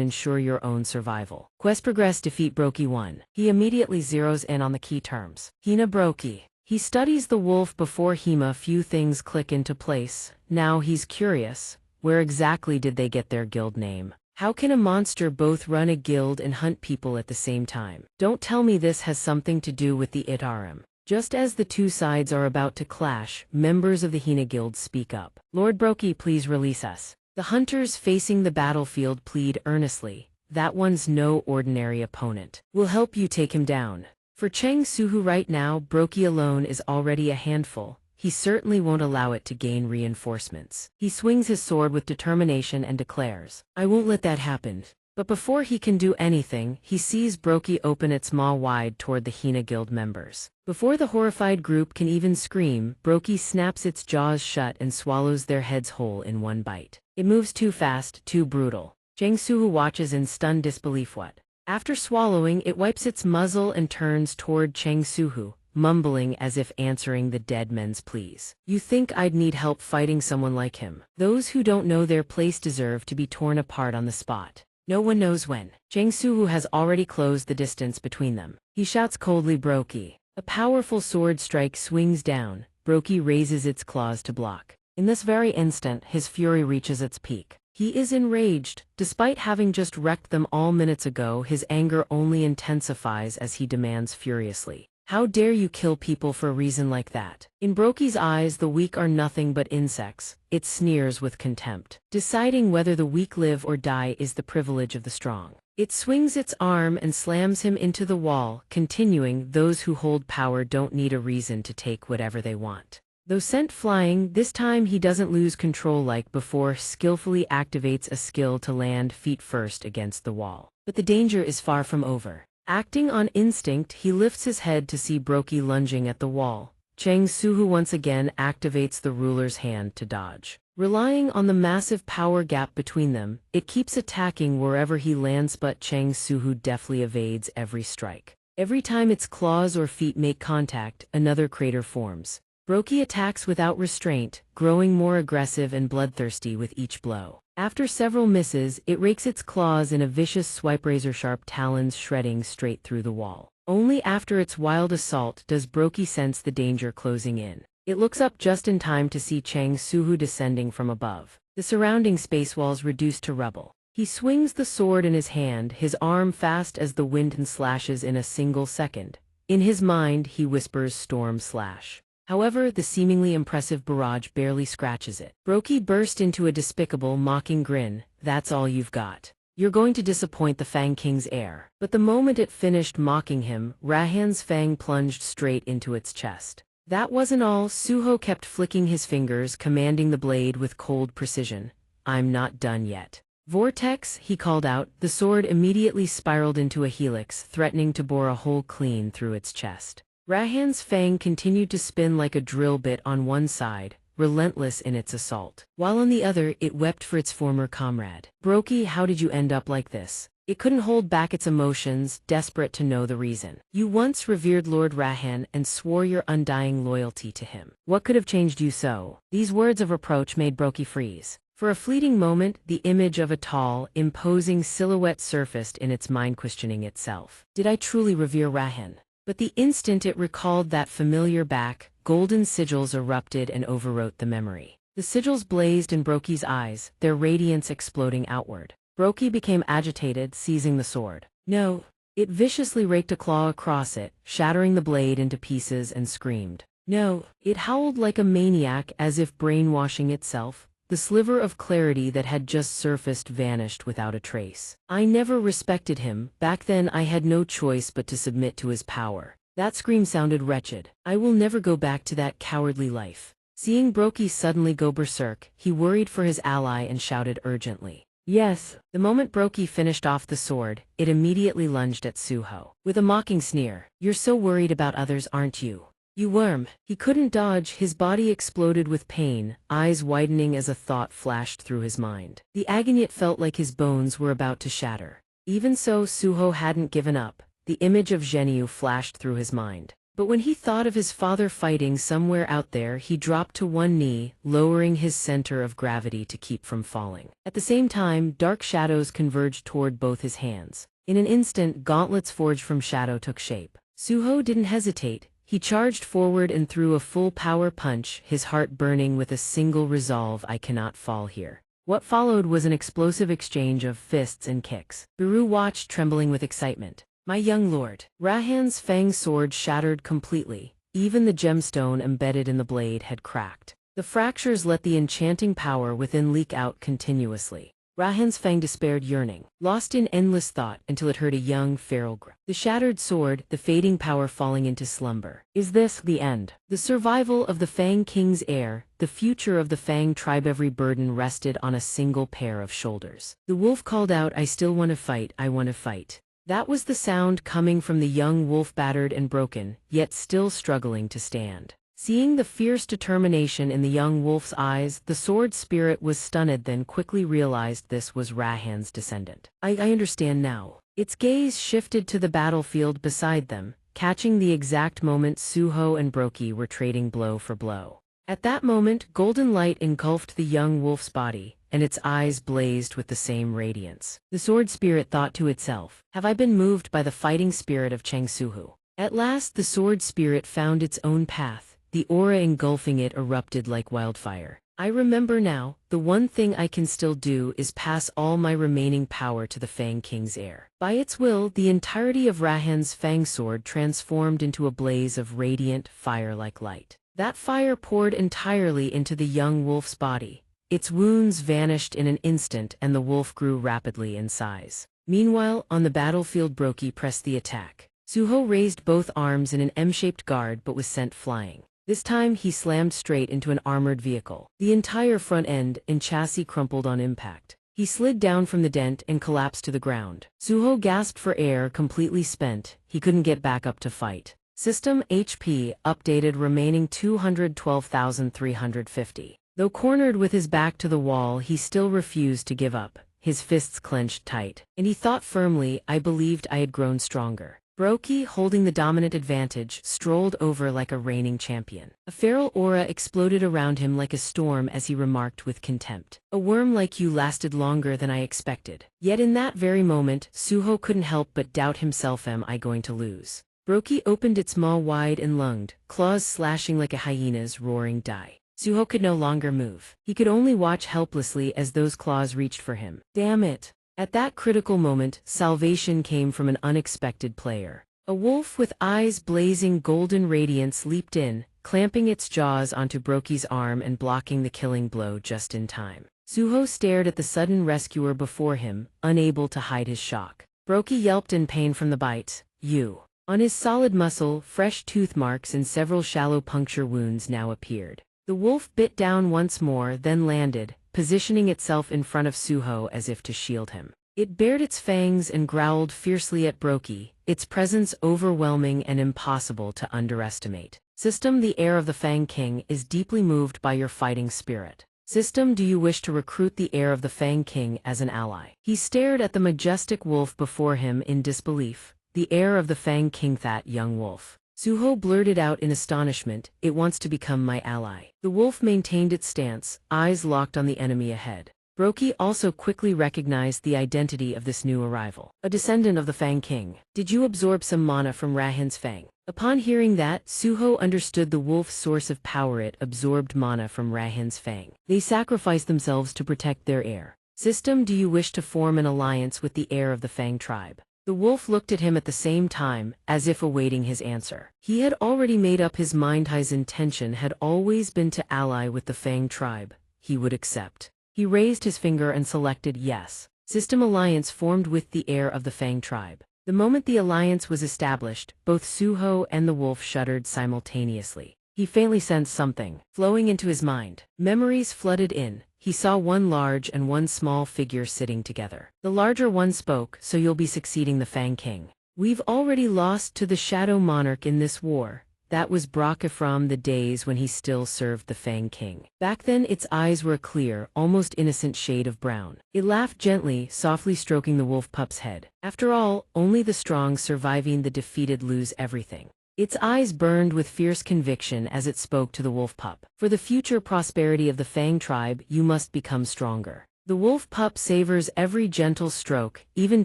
ensure your own survival. Quest progress defeat Brokey 1. He immediately zeroes in on the key terms. Hina Brokey. He studies the wolf before Hima. Few things click into place. Now he's curious. Where exactly did they get their guild name? How can a monster both run a guild and hunt people at the same time? Don't tell me this has something to do with the Itarim. Just as the two sides are about to clash, members of the Hina Guild speak up. Lord Brokey, please release us. The hunters facing the battlefield plead earnestly. That one's no ordinary opponent. We'll help you take him down. For Cheng Suhu right now, Brokey alone is already a handful. He certainly won't allow it to gain reinforcements. He swings his sword with determination and declares, I won't let that happen. But before he can do anything, he sees Brokey open its maw wide toward the Hina Guild members. Before the horrified group can even scream, Brokey snaps its jaws shut and swallows their heads whole in one bite. It moves too fast, too brutal. Cheng Suhu watches in stunned disbelief. What? After swallowing, it wipes its muzzle and turns toward Cheng Suhu, mumbling as if answering the dead men's pleas. You think I'd need help fighting someone like him? Those who don't know their place deserve to be torn apart on the spot. No one knows when. Cheng Suhu has already closed the distance between them. He shouts coldly, Brokey. A powerful sword strike swings down. Brokey raises its claws to block. In this very instant, his fury reaches its peak. He is enraged. Despite having just wrecked them all minutes ago, his anger only intensifies as he demands furiously. How dare you kill people for a reason like that? In Brokey's eyes, the weak are nothing but insects. It sneers with contempt. Deciding whether the weak live or die is the privilege of the strong. It swings its arm and slams him into the wall, continuing, those who hold power don't need a reason to take whatever they want. Though sent flying, this time he doesn't lose control like before, skillfully activates a skill to land feet first against the wall. But the danger is far from over. Acting on instinct, he lifts his head to see Brokey lunging at the wall. Cheng Suhu once again activates the ruler's hand to dodge. Relying on the massive power gap between them, it keeps attacking wherever he lands, but Cheng Suhu deftly evades every strike. Every time its claws or feet make contact, another crater forms. Brokey attacks without restraint, growing more aggressive and bloodthirsty with each blow. After several misses, it rakes its claws in a vicious swipe, razor-sharp talons shredding straight through the wall. Only after its wild assault does Brokey sense the danger closing in. It looks up just in time to see Cheng Suhu descending from above. The surrounding space walls reduced to rubble. He swings the sword in his hand, his arm fast as the wind and slashes in a single second. In his mind, he whispers storm slash. However, the seemingly impressive barrage barely scratches it. Brokey burst into a despicable, mocking grin. That's all you've got. You're going to disappoint the Fang King's heir. But the moment it finished mocking him, Rahan's fang plunged straight into its chest. That wasn't all. Suho kept flicking his fingers, commanding the blade with cold precision. I'm not done yet. Vortex, he called out. The sword immediately spiraled into a helix, threatening to bore a hole clean through its chest. Rahan's fang continued to spin like a drill bit on one side, relentless in its assault, while on the other it wept for its former comrade. Brokey, how did you end up like this? It couldn't hold back its emotions, desperate to know the reason. You once revered Lord Rahan and swore your undying loyalty to him. What could have changed you so? These words of reproach made Brokey freeze. For a fleeting moment, the image of a tall, imposing silhouette surfaced in its mind, questioning itself. Did I truly revere Rahan? But the instant it recalled that familiar back, golden sigils erupted and overwrote the memory. The sigils blazed in Brokey's eyes, their radiance exploding outward. Brokey became agitated, seizing the sword. No! It viciously raked a claw across it, shattering the blade into pieces, and screamed. No! It howled like a maniac, as if brainwashing itself. The sliver of clarity that had just surfaced vanished without a trace. I never respected him. Back then I had no choice but to submit to his power. That scream sounded wretched. I will never go back to that cowardly life. Seeing Brokey suddenly go berserk, he worried for his ally and shouted urgently. Yes. The moment Brokey finished off the sword, it immediately lunged at Suho. With a mocking sneer. You're so worried about others, aren't you? You worm. He couldn't dodge, his body exploded with pain, eyes widening as a thought flashed through his mind. The agony, it felt like his bones were about to shatter. Even so, Suho hadn't given up. The image of Zhenyu flashed through his mind. But when he thought of his father fighting somewhere out there, he dropped to one knee, lowering his center of gravity to keep from falling. At the same time, dark shadows converged toward both his hands. In an instant, gauntlets forged from shadow took shape. Suho didn't hesitate. He charged forward and threw a full power punch, his heart burning with a single resolve: I cannot fall here. What followed was an explosive exchange of fists and kicks. Biru watched, trembling with excitement. My young lord. Rahan's fang sword shattered completely. Even the gemstone embedded in the blade had cracked. The fractures let the enchanting power within leak out continuously. Rahan's fang despaired, yearning, lost in endless thought until it heard a young feral growl. The shattered sword, the fading power falling into slumber. Is this the end? The survival of the Fang King's heir, the future of the Fang tribe? Every burden rested on a single pair of shoulders. The wolf called out, I still want to fight, I want to fight. That was the sound coming from the young wolf, battered and broken, yet still struggling to stand. Seeing the fierce determination in the young wolf's eyes, the sword spirit was stunned, then quickly realized this was Rahan's descendant. I understand now. Its gaze shifted to the battlefield beside them, catching the exact moment Suho and Brokey were trading blow for blow. At that moment, golden light engulfed the young wolf's body, and its eyes blazed with the same radiance. The sword spirit thought to itself, have I been moved by the fighting spirit of Changsuhu? At last the sword spirit found its own path. The aura engulfing it erupted like wildfire. I remember now, the one thing I can still do is pass all my remaining power to the Fang King's heir. By its will, the entirety of Rahan's fang sword transformed into a blaze of radiant, fire-like light. That fire poured entirely into the young wolf's body. Its wounds vanished in an instant and the wolf grew rapidly in size. Meanwhile, on the battlefield, Brokey pressed the attack. Suho raised both arms in an M-shaped guard but was sent flying. This time he slammed straight into an armored vehicle. The entire front end and chassis crumpled on impact. He slid down from the dent and collapsed to the ground. Suho gasped for air, completely spent. He couldn't get back up to fight. System HP updated, remaining 212,350. Though cornered with his back to the wall, he still refused to give up. His fists clenched tight, and he thought firmly, I believed I had grown stronger. Brokey, holding the dominant advantage, strolled over like a reigning champion. A feral aura exploded around him like a storm as he remarked with contempt. A worm like you lasted longer than I expected. Yet in that very moment, Suho couldn't help but doubt himself. Am I going to lose? Brokey opened its maw wide and lunged, claws slashing like a hyena's roaring die. Suho could no longer move. He could only watch helplessly as those claws reached for him. Damn it! At that critical moment, salvation came from an unexpected player. A wolf with eyes blazing golden radiance leaped in, clamping its jaws onto Brokey's arm and blocking the killing blow just in time. Suho stared at the sudden rescuer before him, unable to hide his shock. Brokey yelped in pain from the bite. You. On his solid muscle, fresh tooth marks and several shallow puncture wounds now appeared. The wolf bit down once more, then landed, positioning itself in front of Suho as if to shield him. It bared its fangs and growled fiercely at Brokey, its presence overwhelming and impossible to underestimate. System, the heir of the Fang King, is deeply moved by your fighting spirit. System, do you wish to recruit the heir of the Fang King as an ally? He stared at the majestic wolf before him in disbelief. The heir of the Fang King, that young wolf. Suho blurted out in astonishment, it wants to become my ally. The wolf maintained its stance, eyes locked on the enemy ahead. Brokey also quickly recognized the identity of this new arrival. A descendant of the Fang King. Did you absorb some mana from Rahan's fang? Upon hearing that, Suho understood the wolf's source of power. It absorbed mana from Rahan's fang. They sacrificed themselves to protect their heir. System, do you wish to form an alliance with the heir of the Fang tribe? The wolf looked at him at the same time, as if awaiting his answer. He had already made up his mind. His intention had always been to ally with the Fang tribe. He would accept. He raised his finger and selected yes. System alliance formed with the heir of the Fang tribe. The moment the alliance was established, both Suho and the wolf shuddered simultaneously. He faintly sensed something flowing into his mind. Memories flooded in. He saw one large and one small figure sitting together. The larger one spoke, so you'll be succeeding the Fang King. We've already lost to the Shadow Monarch in this war. That was Brokey from the days when he still served the Fang King. Back then its eyes were a clear, almost innocent shade of brown. It laughed gently, softly stroking the wolf pup's head. After all, only the strong surviving, the defeated lose everything. Its eyes burned with fierce conviction as it spoke to the wolf pup. For the future prosperity of the Fang tribe, you must become stronger. The wolf pup savors every gentle stroke, even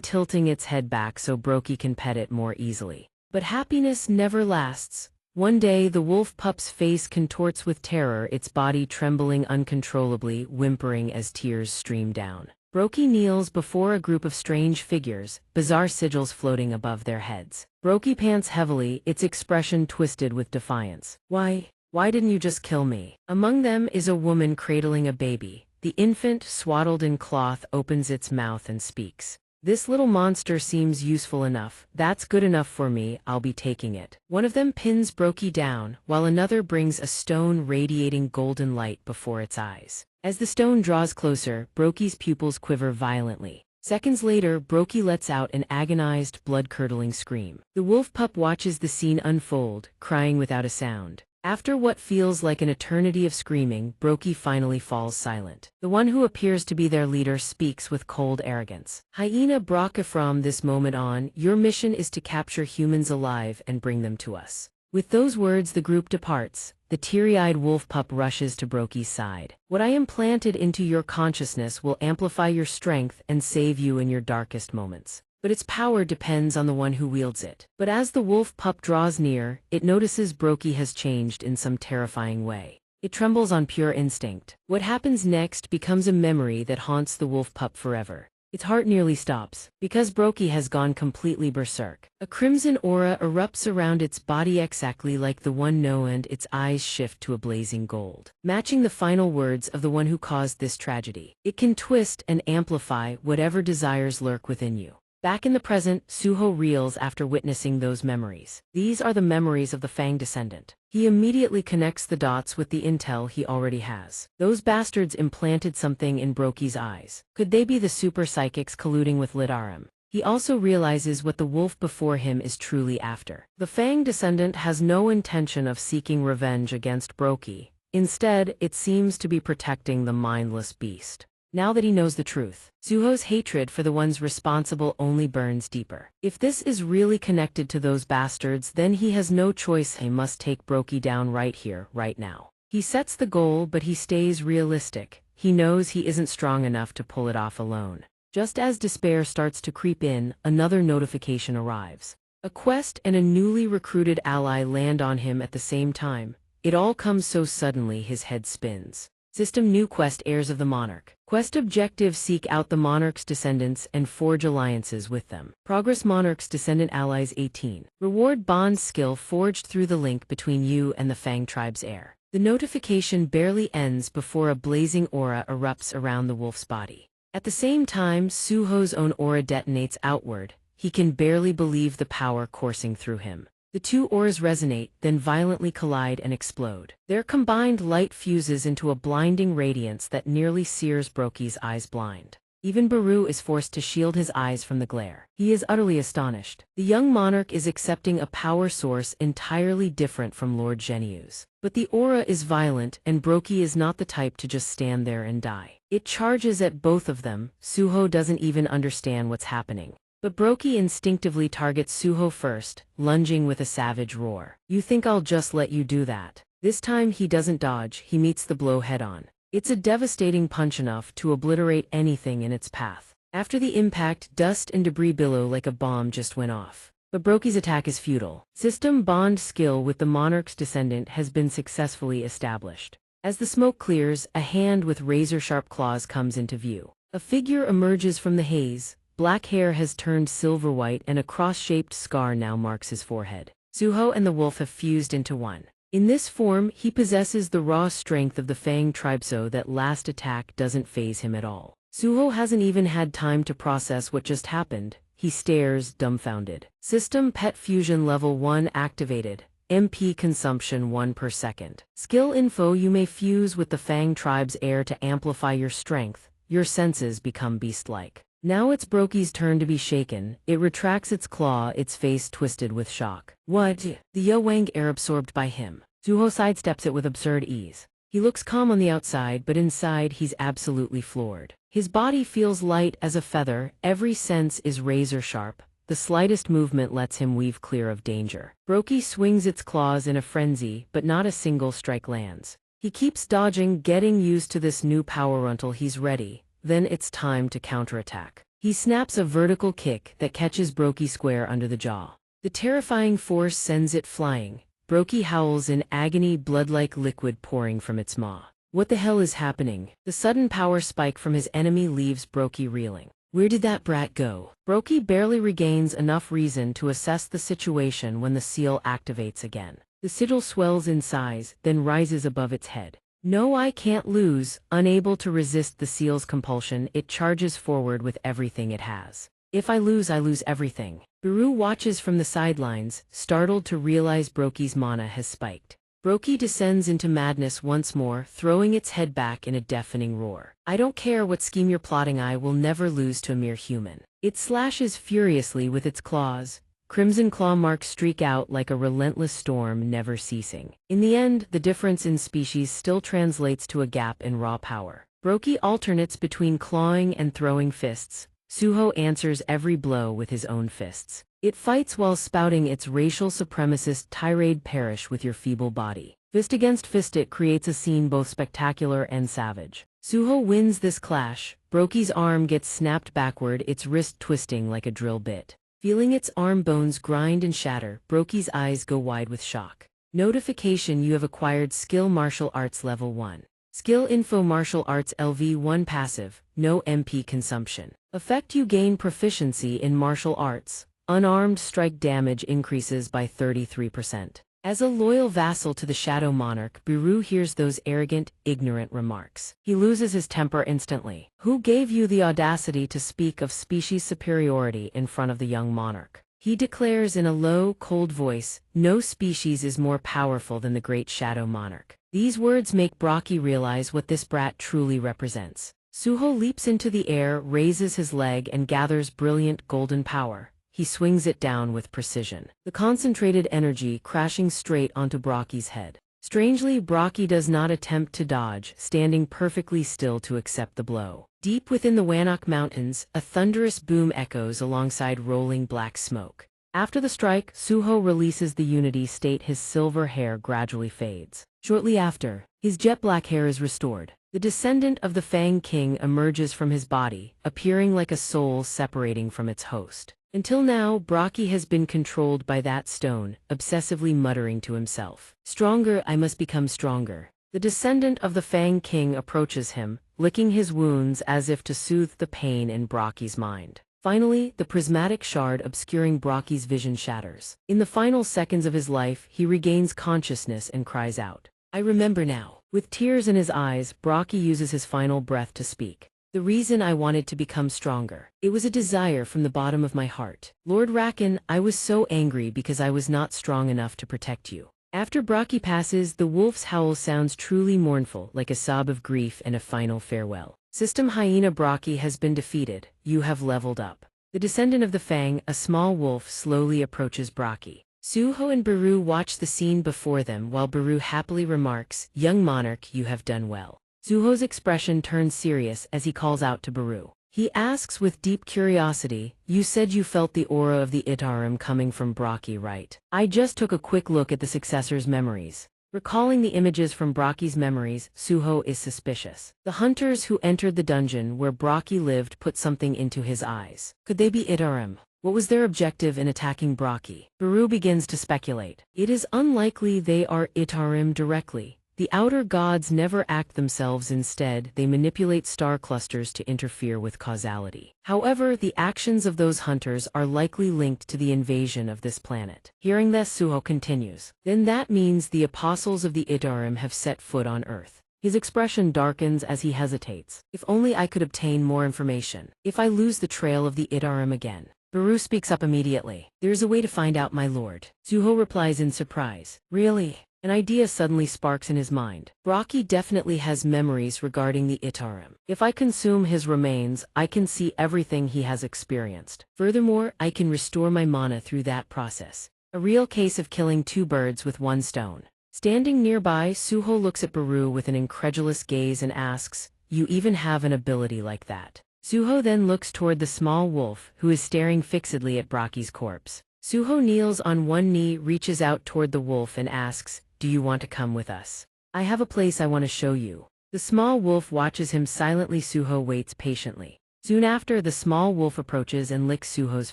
tilting its head back so Brokey can pet it more easily. But happiness never lasts. One day, the wolf pup's face contorts with terror, its body trembling uncontrollably, whimpering as tears stream down. Brokey kneels before a group of strange figures, bizarre sigils floating above their heads. Brokey pants heavily, its expression twisted with defiance. Why didn't you just kill me? Among them is a woman cradling a baby. The infant, swaddled in cloth, opens its mouth and speaks. This little monster seems useful enough. That's good enough for me, I'll be taking it. One of them pins Brokey down, while another brings a stone radiating golden light before its eyes. As the stone draws closer, Brokey's pupils quiver violently. Seconds later, Brokey lets out an agonized, blood-curdling scream. The wolf pup watches the scene unfold, crying without a sound. After what feels like an eternity of screaming, Brokey finally falls silent. The one who appears to be their leader speaks with cold arrogance. Hyena Braka, from this moment on, your mission is to capture humans alive and bring them to us. With those words, the group departs. The teary-eyed wolf pup rushes to Brokey's side. What I implanted into your consciousness will amplify your strength and save you in your darkest moments. But its power depends on the one who wields it. But as the wolf pup draws near, it notices Brokey has changed in some terrifying way. It trembles on pure instinct. What happens next becomes a memory that haunts the wolf pup forever. Its heart nearly stops, because Brokey has gone completely berserk. A crimson aura erupts around its body exactly like the one known, and its eyes shift to a blazing gold, matching the final words of the one who caused this tragedy. It can twist and amplify whatever desires lurk within you. Back in the present, Suho reels after witnessing those memories. These are the memories of the Fang descendant. He immediately connects the dots with the intel he already has. Those bastards implanted something in Brokey's eyes. Could they be the super psychics colluding with Lidarim? He also realizes what the wolf before him is truly after. The Fang descendant has no intention of seeking revenge against Brokey. Instead, it seems to be protecting the mindless beast. Now that he knows the truth, Suho's hatred for the ones responsible only burns deeper. If this is really connected to those bastards, then he has no choice. He must take Brokey down right here, right now. He sets the goal, but he stays realistic. He knows he isn't strong enough to pull it off alone. Just as despair starts to creep in, another notification arrives. A quest and a newly recruited ally land on him at the same time. It all comes so suddenly his head spins. System: New quest, Heirs of the Monarch. Quest objective: seek out the Monarch's descendants and forge alliances with them. Progress: Monarch's descendant allies 18. Reward: bond skill forged through the link between you and the Fang tribe's heir. The notification barely ends before a blazing aura erupts around the wolf's body. At the same time, Suho's own aura detonates outward. He can barely believe the power coursing through him. The two auras resonate, then violently collide and explode. Their combined light fuses into a blinding radiance that nearly sears Brokey's eyes blind. Even Baru is forced to shield his eyes from the glare. He is utterly astonished. The young monarch is accepting a power source entirely different from Lord Zhenyu's. But the aura is violent, and Brokey is not the type to just stand there and die. It charges at both of them. Suho doesn't even understand what's happening. But Brokey instinctively targets Suho first, lunging with a savage roar. You think I'll just let you do that? This time he doesn't dodge, he meets the blow head-on. It's a devastating punch, enough to obliterate anything in its path. After the impact, dust and debris billow like a bomb just went off. But Brokey's attack is futile. System: bond skill with the Monarch's descendant has been successfully established. As the smoke clears, a hand with razor-sharp claws comes into view. A figure emerges from the haze. Black hair has turned silver-white, and a cross-shaped scar now marks his forehead. Suho and the wolf have fused into one. In this form, he possesses the raw strength of the Fang tribe, so that last attack doesn't faze him at all. Suho hasn't even had time to process what just happened. He stares, dumbfounded. System: Pet Fusion Level 1 activated. MP consumption 1 per second. Skill info: you may fuse with the Fang tribe's heir to amplify your strength. Your senses become beast-like. Now it's Brokey's turn to be shaken. It retracts its claw, its face twisted with shock. What? The Yowang heir absorbed by him. Suho sidesteps it with absurd ease. He looks calm on the outside, but inside he's absolutely floored. His body feels light as a feather, every sense is razor-sharp. The slightest movement lets him weave clear of danger. Brokey swings its claws in a frenzy, but not a single strike lands. He keeps dodging, getting used to this new power until he's ready. Then it's time to counterattack. He snaps a vertical kick that catches Brokey square under the jaw. The terrifying force sends it flying. Brokey howls in agony, blood-like liquid pouring from its maw. What the hell is happening? The sudden power spike from his enemy leaves Brokey reeling. Where did that brat go? Brokey barely regains enough reason to assess the situation when the seal activates again. The sigil swells in size, then rises above its head. No, I can't lose. Unable to resist the seal's compulsion, it charges forward with everything it has. If I lose everything. Biru watches from the sidelines, startled to realize Brokey's mana has spiked. Brokey descends into madness once more, throwing its head back in a deafening roar. I don't care what scheme you're plotting, I will never lose to a mere human. It slashes furiously with its claws. Crimson claw marks streak out like a relentless storm, never ceasing. In the end, the difference in species still translates to a gap in raw power. Brokey alternates between clawing and throwing fists. Suho answers every blow with his own fists. It fights while spouting its racial supremacist tirade, perish with your feeble body. Fist against fist, it creates a scene both spectacular and savage. Suho wins this clash. Brokey's arm gets snapped backward, its wrist twisting like a drill bit. Feeling its arm bones grind and shatter, Brokey's eyes go wide with shock. Notification: you have acquired Skill Martial Arts Level 1. Skill Info: Martial Arts LV1 Passive, no MP consumption. Effect: you gain proficiency in martial arts. Unarmed strike damage increases by 33%. As a loyal vassal to the Shadow Monarch, Biru hears those arrogant, ignorant remarks. He loses his temper instantly. Who gave you the audacity to speak of species superiority in front of the young monarch? He declares in a low, cold voice, no species is more powerful than the great Shadow Monarch. These words make Brokey realize what this brat truly represents. Suho leaps into the air, raises his leg and gathers brilliant golden power. He swings it down with precision, the concentrated energy crashing straight onto Brokey's head. Strangely, Brokey does not attempt to dodge, standing perfectly still to accept the blow. Deep within the Wanok Mountains, a thunderous boom echoes alongside rolling black smoke. After the strike, Suho releases the Unity State. His silver hair gradually fades. Shortly after, his jet black hair is restored. The descendant of the Fang King emerges from his body, appearing like a soul separating from its host. Until now, Brokey has been controlled by that stone, obsessively muttering to himself. Stronger, I must become stronger. The descendant of the Fang King approaches him, licking his wounds as if to soothe the pain in Brokey's mind. Finally, the prismatic shard obscuring Brokey's vision shatters. In the final seconds of his life, he regains consciousness and cries out, I remember now. With tears in his eyes, Brokey uses his final breath to speak. The reason I wanted to become stronger. It was a desire from the bottom of my heart. Lord Rakan, I was so angry because I was not strong enough to protect you. After Brokey passes, the wolf's howl sounds truly mournful, like a sob of grief and a final farewell. System Hyena: Brokey has been defeated. You have leveled up. The descendant of the Fang, a small wolf, slowly approaches Brokey. Suho and Biru watch the scene before them while Biru happily remarks, Young monarch, you have done well. Suho's expression turns serious as he calls out to Biru. He asks with deep curiosity, you said you felt the aura of the Itarim coming from Brokey, right? I just took a quick look at the successor's memories. Recalling the images from Brokey's memories, Suho is suspicious. The hunters who entered the dungeon where Brokey lived put something into his eyes. Could they be Itarim? What was their objective in attacking Brokey? Biru begins to speculate. It is unlikely they are Itarim directly. The outer gods never act themselves, instead, they manipulate star clusters to interfere with causality. However, the actions of those hunters are likely linked to the invasion of this planet. Hearing this, Suho continues. Then that means the apostles of the Itarim have set foot on Earth. His expression darkens as he hesitates. If only I could obtain more information. If I lose the trail of the Itarim again. Biru speaks up immediately. There's a way to find out, my lord. Suho replies in surprise. Really? An idea suddenly sparks in his mind. Brokey definitely has memories regarding the Itarim. If I consume his remains, I can see everything he has experienced. Furthermore, I can restore my mana through that process. A real case of killing two birds with one stone. Standing nearby, Suho looks at Biru with an incredulous gaze and asks, you even have an ability like that? Suho then looks toward the small wolf, who is staring fixedly at Brokey's corpse. Suho kneels on one knee, reaches out toward the wolf and asks, do you want to come with us? I have a place I want to show you. The small wolf watches him silently. Suho waits patiently. Soon after, the small wolf approaches and licks Suho's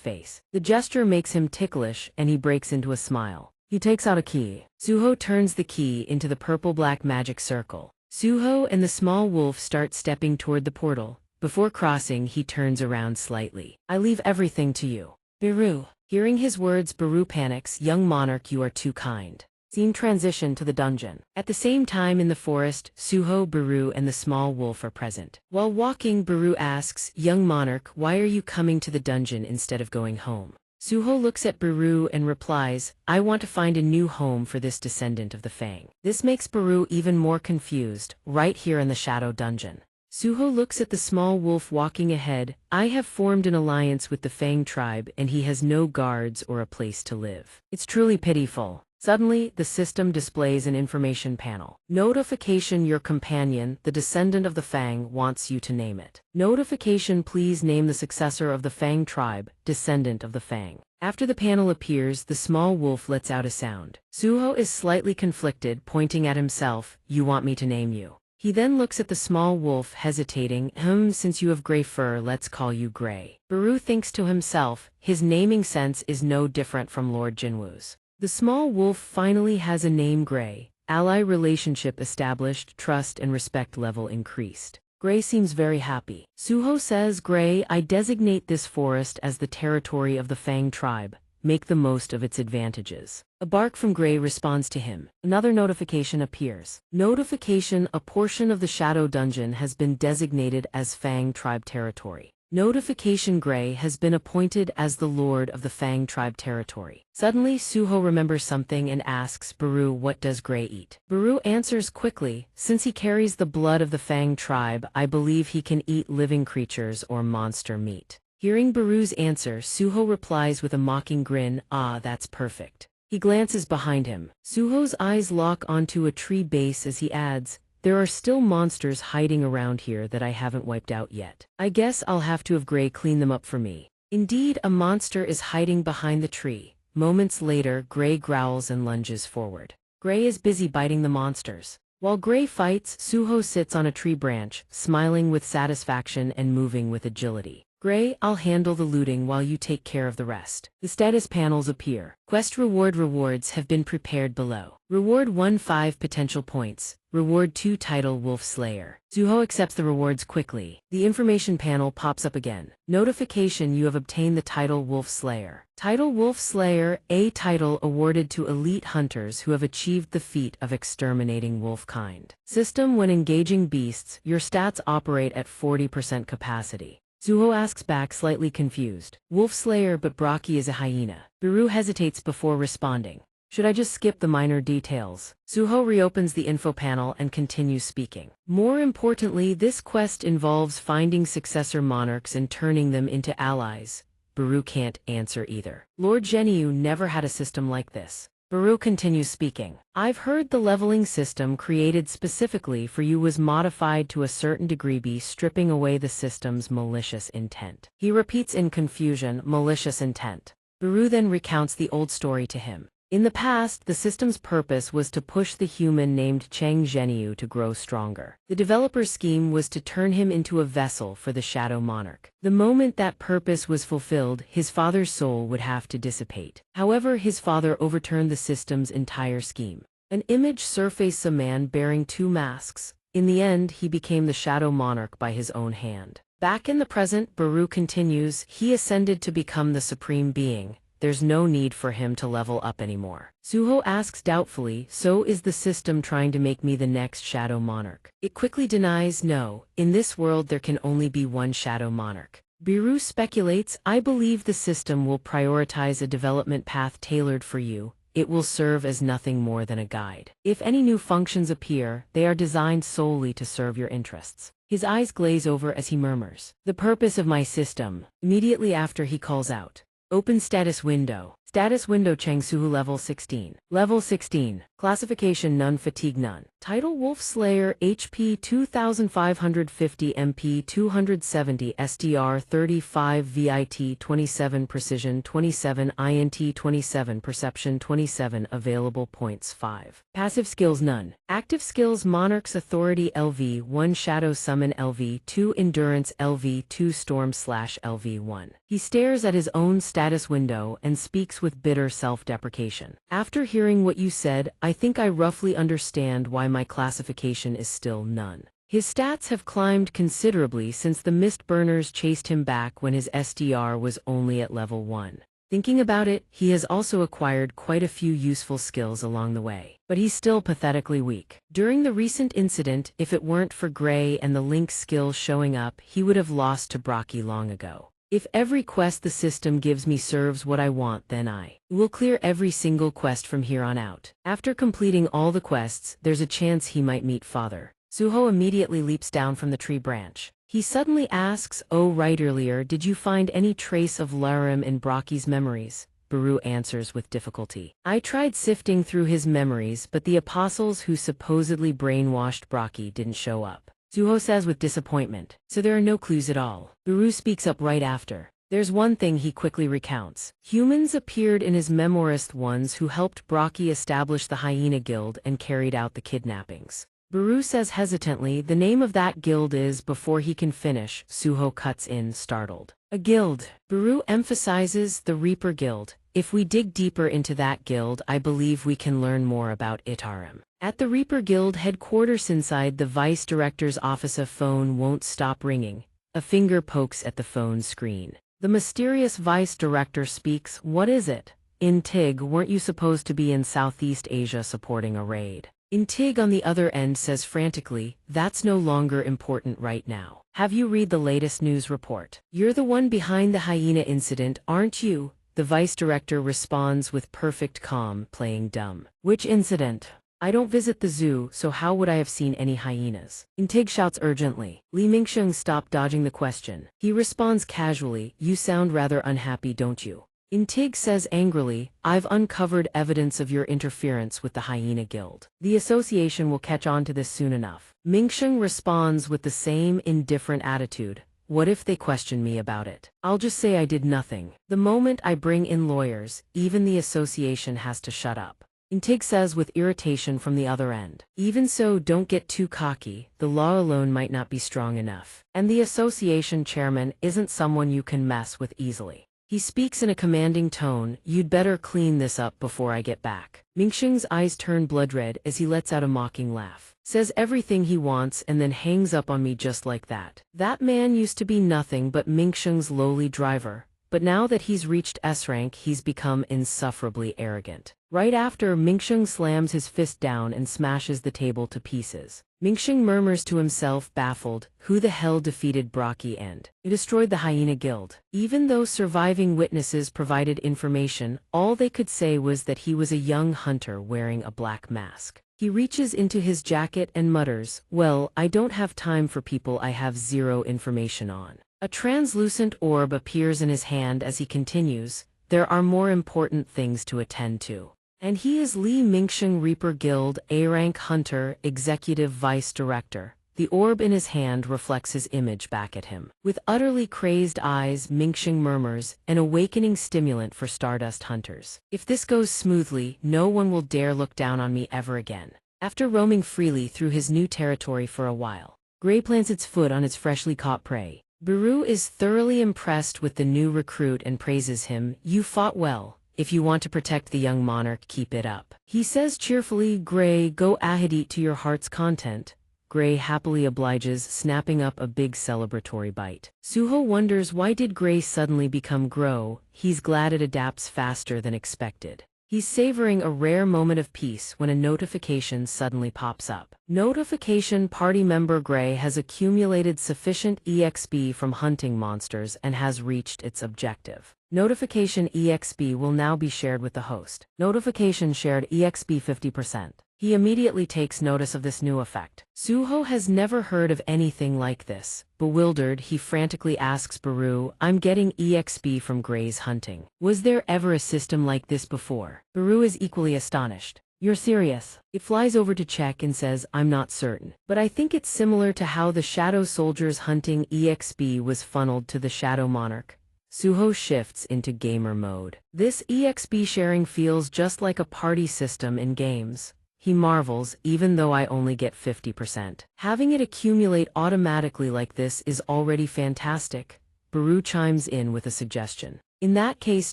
face. The gesture makes him ticklish, and he breaks into a smile. He takes out a key. Suho turns the key into the purple-black magic circle. Suho and the small wolf start stepping toward the portal. Before crossing, he turns around slightly. I leave everything to you. Baru. Hearing his words, Baru panics. Young monarch, you are too kind. Scene transition to the dungeon. At the same time in the forest, Suho, Baru, and the small wolf are present. While walking, Baru asks, young monarch, why are you coming to the dungeon instead of going home? Suho looks at Baru and replies, I want to find a new home for this descendant of the Fang. This makes Baru even more confused, right here in the shadow dungeon. Suho looks at the small wolf walking ahead. I have formed an alliance with the Fang tribe and he has no guards or a place to live. It's truly pitiful. Suddenly, the system displays an information panel. Notification, your companion, the descendant of the Fang, wants you to name it. Notification, please name the successor of the Fang tribe, descendant of the Fang. After the panel appears, the small wolf lets out a sound. Suho is slightly conflicted, pointing at himself, you want me to name you. He then looks at the small wolf, hesitating, since you have gray fur, let's call you Gray. Baru thinks to himself, his naming sense is no different from Lord Jinwoo's. The small wolf finally has a name, Gray. Ally relationship established, trust and respect level increased. Gray seems very happy. Suho says, Gray, I designate this forest as the territory of the Fang tribe. Make the most of its advantages. A bark from Gray responds to him. Another notification appears. Notification, a portion of the shadow dungeon has been designated as Fang tribe territory. Notification, Gray has been appointed as the lord of the Fang tribe territory. Suddenly, Suho remembers something and asks Baru, what does Gray eat? Baru answers quickly, since he carries the blood of the Fang tribe, I believe he can eat living creatures or monster meat. Hearing Baru's answer, Suho replies with a mocking grin, ah, that's perfect. He glances behind him. Suho's eyes lock onto a tree base as he adds, there are still monsters hiding around here that I haven't wiped out yet. I guess I'll have to have Gray clean them up for me. Indeed, a monster is hiding behind the tree. Moments later, Gray growls and lunges forward. Gray is busy biting the monsters. While Gray fights, Suho sits on a tree branch, smiling with satisfaction and moving with agility. Gray, I'll handle the looting while you take care of the rest. The status panels appear. Quest reward rewards have been prepared below. Reward 1 5 potential points. Reward 2 title Wolf Slayer. Suho accepts the rewards quickly. The information panel pops up again. Notification, you have obtained the title Wolf Slayer. Title Wolf Slayer, a title awarded to elite hunters who have achieved the feat of exterminating wolf kind. System, when engaging beasts, your stats operate at 40% capacity. Suho asks back, slightly confused. Wolf Slayer, but Braki is a hyena. Baru hesitates before responding. Should I just skip the minor details? Suho reopens the info panel and continues speaking. More importantly, this quest involves finding successor monarchs and turning them into allies. Baru can't answer either. Lord Zhenyu never had a system like this. Baru continues speaking. I've heard the leveling system created specifically for you was modified to a certain degree, stripping away the system's malicious intent. He repeats in confusion, malicious intent. Baru then recounts the old story to him. In the past, the system's purpose was to push the human named Chang Zhenyu to grow stronger. The developer's scheme was to turn him into a vessel for the Shadow Monarch. The moment that purpose was fulfilled, his father's soul would have to dissipate. However, his father overturned the system's entire scheme. An image surfaced a man bearing 2 masks. In the end, he became the Shadow Monarch by his own hand. Back in the present, Baru continues, he ascended to become the supreme being. There's no need for him to level up anymore. Suho asks doubtfully, so is the system trying to make me the next Shadow Monarch? It quickly denies, no, in this world there can only be one Shadow Monarch. Baru speculates, I believe the system will prioritize a development path tailored for you. It will serve as nothing more than a guide. If any new functions appear, they are designed solely to serve your interests. His eyes glaze over as he murmurs, the purpose of my system. Immediately after he calls out, open status window. Status window Chang Suhu level 16. Level 16. Classification none, fatigue none. Title Wolf Slayer, HP 2550, MP 270, SDR 35, VIT 27, Precision 27, INT 27, Perception 27, Available points 5. Passive skills none. Active skills Monarch's Authority LV 1, Shadow Summon LV 2, Endurance LV 2, Storm / LV 1. He stares at his own status window and speaks speaks with bitter self-deprecation. After hearing what you said, I think I roughly understand why my classification is still none. His stats have climbed considerably since the mist burners chased him back when his SDR was only at level 1. Thinking about it, he has also acquired quite a few useful skills along the way. But he's still pathetically weak. During the recent incident, if it weren't for Gray and the Link skill showing up, he would have lost to Brocky long ago. If every quest the system gives me serves what I want, then I will clear every single quest from here on out. After completing all the quests, there's a chance he might meet Father. Suho immediately leaps down from the tree branch. He suddenly asks, "Oh right, earlier, did you find any trace of Larim in Brocky's memories?" Baru answers with difficulty. "I tried sifting through his memories, but the apostles who supposedly brainwashed Brocky didn't show up." Suho says with disappointment, "So there are no clues at all." Baru speaks up right after. There's one thing he quickly recounts. Humans appeared in his memoirist, ones who helped Brocky establish the Hyena Guild and carried out the kidnappings. Baru says hesitantly the name of that guild is. Before he can finish, Suho cuts in, startled. "A guild." Baru emphasizes the Reaper Guild. "If we dig deeper into that guild, I believe we can learn more about Itarim." At the Reaper Guild headquarters inside the vice director's office, a phone won't stop ringing. A finger pokes at the phone screen. The mysterious vice director speaks. "What is it?" "Intig, weren't you supposed to be in Southeast Asia supporting a raid?" Intig on the other end says frantically, "That's no longer important right now. Have you read the latest news report? You're the one behind the hyena incident, aren't you?" The vice director responds with perfect calm, playing dumb. "Which incident? I don't visit the zoo, so how would I have seen any hyenas?" Intig shouts urgently. Li Mingsheng stopped dodging the question. He responds casually, "You sound rather unhappy, don't you?" Intig says angrily, "I've uncovered evidence of your interference with the Hyena Guild. The association will catch on to this soon enough." Mingsheng responds with the same indifferent attitude. "What if they question me about it? I'll just say I did nothing. The moment I bring in lawyers, even the association has to shut up." Intig says with irritation from the other end. "Even so, don't get too cocky. The law alone might not be strong enough. And the association chairman isn't someone you can mess with easily." He speaks in a commanding tone. "You'd better clean this up before I get back." Mingsheng's eyes turn blood red as he lets out a mocking laugh. Says everything he wants and then hangs up on me just like that. That man used to be nothing but Mingsheng's lowly driver, but now that he's reached S rank, he's become insufferably arrogant. Right after, Mingsheng slams his fist down and smashes the table to pieces. Mingsheng murmurs to himself, baffled, "Who the hell defeated Brocky and destroyed the Hyena Guild?" Even though surviving witnesses provided information, all they could say was that he was a young hunter wearing a black mask. He reaches into his jacket and mutters, "Well, I don't have time for people I have zero information on." A translucent orb appears in his hand as he continues, "There are more important things to attend to." And he is Li Mingsheng, Reaper Guild, A-rank hunter, executive vice director. The orb in his hand reflects his image back at him. With utterly crazed eyes, Mingsheng murmurs, "An awakening stimulant for Stardust hunters. If this goes smoothly, no one will dare look down on me ever again." After roaming freely through his new territory for a while, Gray plants its foot on its freshly caught prey. Baru is thoroughly impressed with the new recruit and praises him. "You fought well. If you want to protect the young monarch, keep it up." He says cheerfully, "Gray, go ahead, eat to your heart's content." Gray happily obliges, snapping up a big celebratory bite. Suho wonders why did Gray suddenly become Grow. He's glad it adapts faster than expected. He's savoring a rare moment of peace when a notification suddenly pops up. Notification: party member Gray has accumulated sufficient EXP from hunting monsters and has reached its objective. Notification: EXP will now be shared with the host. Notification shared, EXP 50%. He immediately takes notice of this new effect. Suho has never heard of anything like this. Bewildered, he frantically asks Baru, "I'm getting EXP from Gray's hunting. Was there ever a system like this before?" Baru is equally astonished. "You're serious?" It flies over to check and says, "I'm not certain, but I think it's similar to how the Shadow Soldier's hunting EXP was funneled to the Shadow Monarch." Suho shifts into gamer mode. This EXP sharing feels just like a party system in games. He marvels, "Even though I only get 50%. Having it accumulate automatically like this is already fantastic." Baru chimes in with a suggestion. In that case,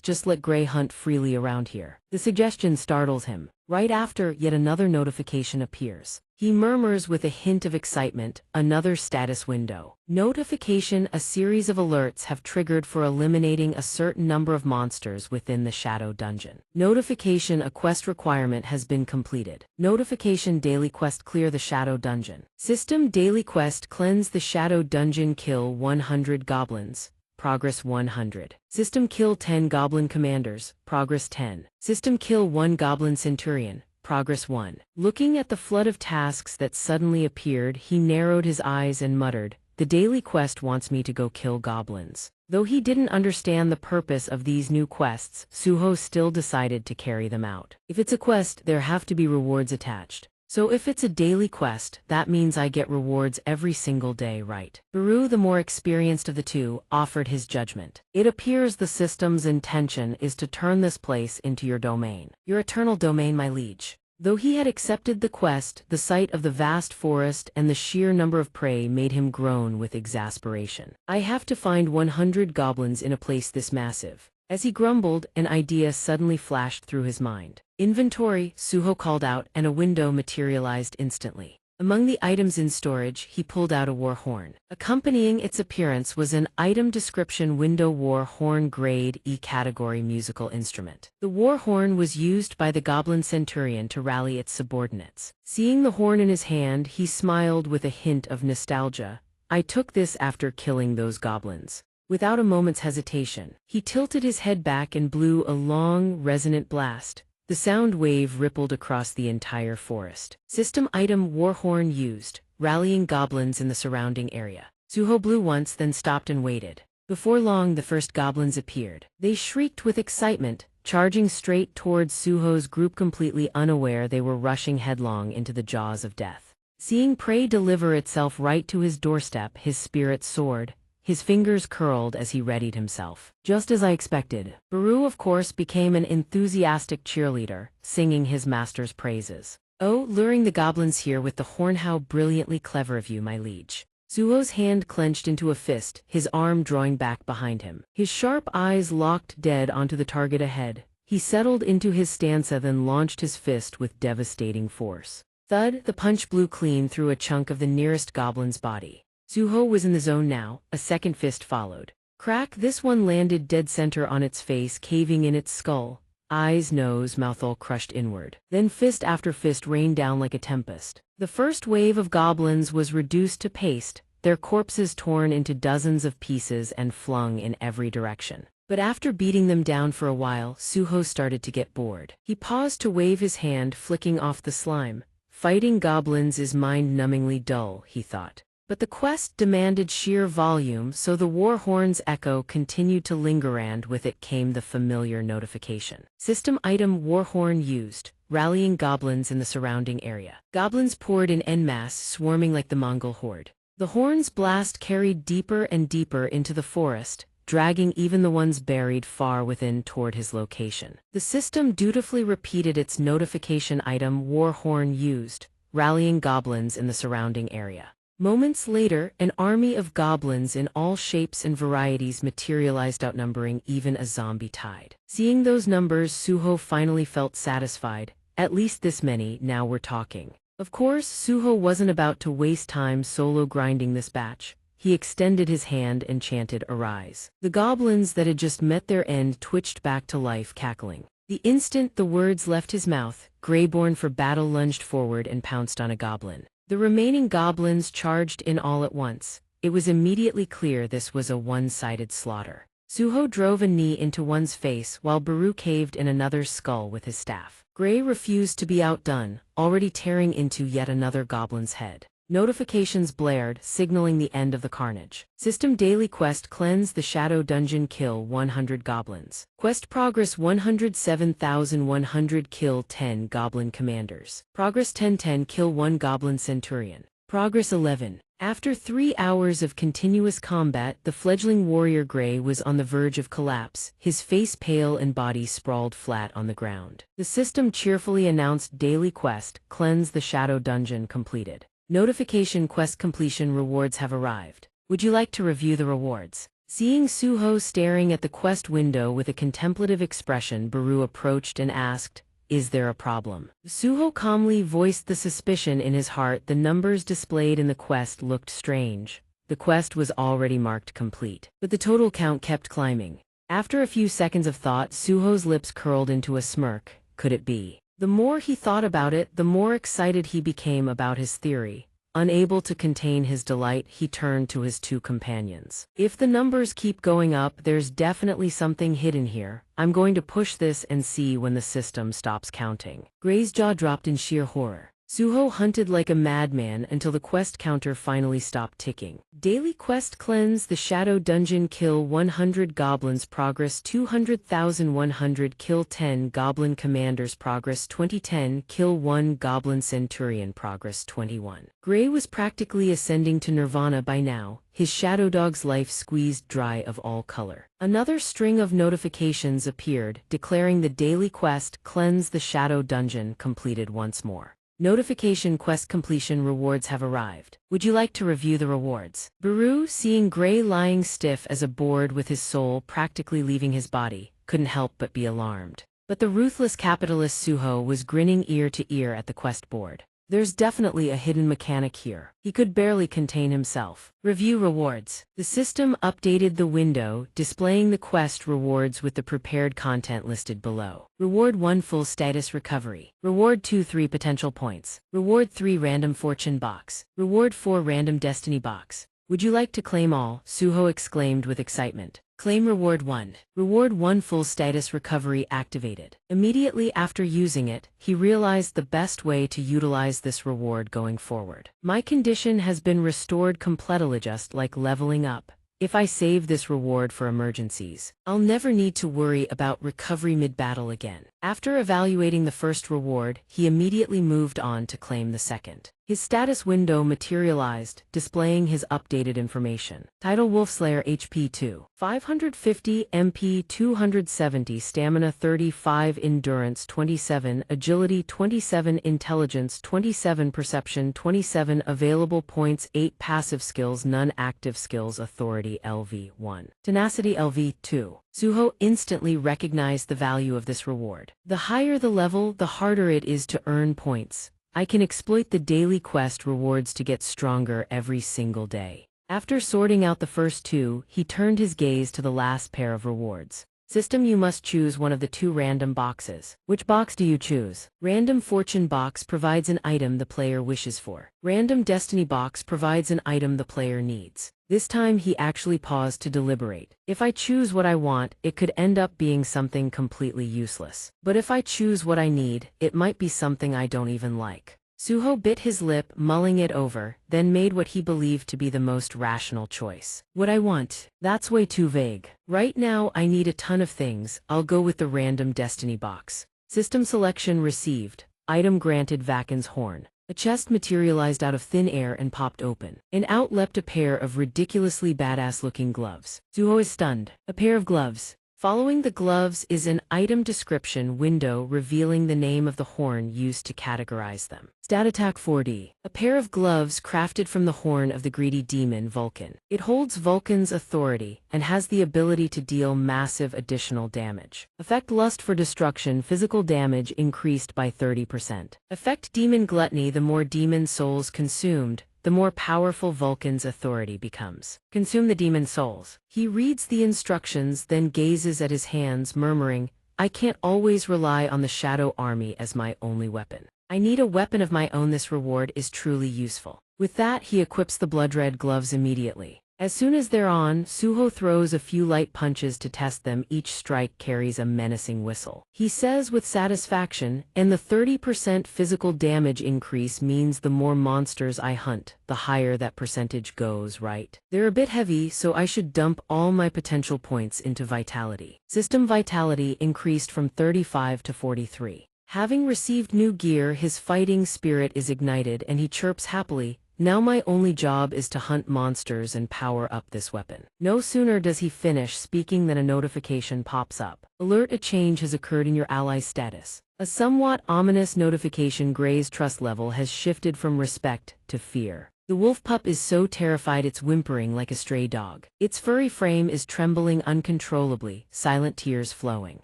just let Gray hunt freely around here. The suggestion startles him. Right after, yet another notification appears. He murmurs with a hint of excitement, another status window. Notification: a series of alerts have triggered for eliminating a certain number of monsters within the Shadow Dungeon. Notification: a quest requirement has been completed. Notification: daily quest: clear the Shadow Dungeon. System: daily quest: cleanse the Shadow Dungeon, kill 100 goblins. Progress 100. System: kill 10 goblin commanders. Progress 10. System: kill 1 goblin centurion. Progress 1. Looking at the flood of tasks that suddenly appeared, he narrowed his eyes and muttered, "The daily quest wants me to go kill goblins." Though he didn't understand the purpose of these new quests, Suho still decided to carry them out. If it's a quest, there have to be rewards attached. So if it's a daily quest, that means I get rewards every single day, right? Baru, the more experienced of the two, offered his judgment. It appears the system's intention is to turn this place into your domain. Your eternal domain, my liege. Though he had accepted the quest, the sight of the vast forest and the sheer number of prey made him groan with exasperation. I have to find 100 goblins in a place this massive. As he grumbled, an idea suddenly flashed through his mind. Inventory, Suho called out, and a window materialized instantly. Among the items in storage, he pulled out a war horn. Accompanying its appearance was an item description window: war horn, grade E category, musical instrument. The war horn was used by the goblin centurion to rally its subordinates. Seeing the horn in his hand, he smiled with a hint of nostalgia. I took this after killing those goblins. Without a moment's hesitation, he tilted his head back and blew a long, resonant blast. The sound wave rippled across the entire forest. System item: war horn used, rallying goblins in the surrounding area. Suho blew once, then stopped and waited. Before long, the first goblins appeared. They shrieked with excitement, charging straight towards Suho's group, completely unaware they were rushing headlong into the jaws of death. Seeing prey deliver itself right to his doorstep, his spirit soared. His fingers curled as he readied himself. Just as I expected, Baru, of course, became an enthusiastic cheerleader, singing his master's praises. Oh, luring the goblins here with the horn, how brilliantly clever of you, my liege. Suho's hand clenched into a fist, his arm drawing back behind him. His sharp eyes locked dead onto the target ahead. He settled into his stanza, then launched his fist with devastating force. Thud, the punch blew clean through a chunk of the nearest goblin's body. Suho was in the zone now. A second fist followed. Crack, this one landed dead center on its face, caving in its skull. Eyes, nose, mouth all crushed inward. Then fist after fist rained down like a tempest. The first wave of goblins was reduced to paste, their corpses torn into dozens of pieces and flung in every direction. But after beating them down for a while, Suho started to get bored. He paused to wave his hand, flicking off the slime. Fighting goblins is mind-numbingly dull, he thought. But the quest demanded sheer volume, so the war horn's echo continued to linger, and with it came the familiar notification. System item: war horn used, rallying goblins in the surrounding area. Goblins poured in en masse, swarming like the Mongol horde. The horn's blast carried deeper and deeper into the forest, dragging even the ones buried far within toward his location. The system dutifully repeated its notification item: war horn used, rallying goblins in the surrounding area. Moments later, an army of goblins in all shapes and varieties materialized, outnumbering even a zombie tide. Seeing those numbers, Suho finally felt satisfied. At least this many, now we're talking. Of course, Suho wasn't about to waste time solo grinding this batch. He extended his hand and chanted, "Arise." The goblins that had just met their end twitched back to life, cackling. The instant the words left his mouth, Greyborn for battle lunged forward and pounced on a goblin. The remaining goblins charged in all at once. It was immediately clear this was a one-sided slaughter. Suho drove a knee into one's face while Baru caved in another's skull with his staff. Grey refused to be outdone, already tearing into yet another goblin's head. Notifications blared, signaling the end of the carnage. System daily quest: cleanse the Shadow Dungeon, kill 100 goblins. Quest progress 107,100, kill 10 goblin commanders. Progress 1010, kill 1 goblin centurion. Progress 11. After 3 hours of continuous combat, the fledgling warrior Grey was on the verge of collapse, his face pale and body sprawled flat on the ground. The system cheerfully announced daily quest: cleanse the Shadow Dungeon, completed. Notification: quest completion, rewards have arrived. Would you like to review the rewards? Seeing Suho staring at the quest window with a contemplative expression, Baru approached and asked, "Is there a problem?" Suho calmly voiced the suspicion in his heart. The numbers displayed in the quest looked strange. The quest was already marked complete, but the total count kept climbing. After a few seconds of thought, Suho's lips curled into a smirk. Could it be? The more he thought about it, the more excited he became about his theory. Unable to contain his delight, he turned to his two companions. "If the numbers keep going up, there's definitely something hidden here. I'm going to push this and see when the system stops counting." Gray's jaw dropped in sheer horror. Suho hunted like a madman until the quest counter finally stopped ticking. Daily quest: cleanse the shadow dungeon, kill 100 goblins, progress 200,100, kill 10 goblin commanders, progress 2010, kill 1 goblin centurion, progress 21. Gray was practically ascending to nirvana by now, his shadow dog's life squeezed dry of all color. Another string of notifications appeared, declaring the daily quest, cleanse the shadow dungeon, completed once more. Notification: quest completion rewards have arrived. Would you like to review the rewards? Baru, seeing Gray lying stiff as a board with his soul practically leaving his body, couldn't help but be alarmed. But the ruthless capitalist Suho was grinning ear to ear at the quest board. There's definitely a hidden mechanic here. He could barely contain himself. Review rewards. The system updated the window, displaying the quest rewards with the prepared content listed below. Reward 1: full status recovery. Reward 2: 3 potential points. Reward 3: random fortune box. Reward 4: random destiny box. Would you like to claim all? Suho exclaimed with excitement. Claim Reward 1. Reward 1: full status recovery activated. Immediately after using it, he realized the best way to utilize this reward going forward. My condition has been restored completely, just like leveling up. If I save this reward for emergencies, I'll never need to worry about recovery mid-battle again. After evaluating the first reward, he immediately moved on to claim the second. His status window materialized, displaying his updated information. Title: Wolfslayer, HP 2. 550, MP 270, Stamina 35, Endurance 27, Agility 27, Intelligence 27, Perception 27, Available points 8, Passive skills none, Active skills: Authority LV 1, Tenacity LV 2. Suho instantly recognized the value of this reward. The higher the level, the harder it is to earn points. I can exploit the daily quest rewards to get stronger every single day. After sorting out the first two, he turned his gaze to the last pair of rewards. System: you must choose one of the two random boxes. Which box do you choose? Random fortune box provides an item the player wishes for. Random destiny box provides an item the player needs. This time he actually paused to deliberate. If I choose what I want, it could end up being something completely useless. But if I choose what I need, it might be something I don't even like. Suho bit his lip, mulling it over, then made what he believed to be the most rational choice. What I want? That's way too vague. Right now I need a ton of things. I'll go with the random destiny box. System selection received. Item granted: Vakan's horn. A chest materialized out of thin air and popped open. And out leapt a pair of ridiculously badass-looking gloves. Suho is stunned. A pair of gloves. Following the gloves is an item description window revealing the name of the horn used to categorize them. Stat attack 4D. A pair of gloves crafted from the horn of the greedy demon Vulcan. It holds Vulcan's authority and has the ability to deal massive additional damage. Effect: lust for destruction, physical damage increased by 30%. Effect: demon gluttony. The more demon souls consumed, the more powerful Vulcan's authority becomes. Consume the demon souls. He reads the instructions, then gazes at his hands, murmuring, I can't always rely on the shadow army as my only weapon. I need a weapon of my own. This reward is truly useful. With that, he equips the blood-red gloves immediately. As soon as they're on, Suho throws a few light punches to test them. Each strike carries a menacing whistle. He says with satisfaction, and the 30% physical damage increase means the more monsters I hunt, the higher that percentage goes, right? They're a bit heavy, so I should dump all my potential points into vitality. System vitality increased from 35 to 43. Having received new gear, his fighting spirit is ignited and he chirps happily, now my only job is to hunt monsters and power up this weapon. No sooner does he finish speaking than a notification pops up. Alert: a change has occurred in your ally's status. A somewhat ominous notification. Gray's trust level has shifted from respect to fear. The wolf pup is so terrified it's whimpering like a stray dog. Its furry frame is trembling uncontrollably, silent tears flowing.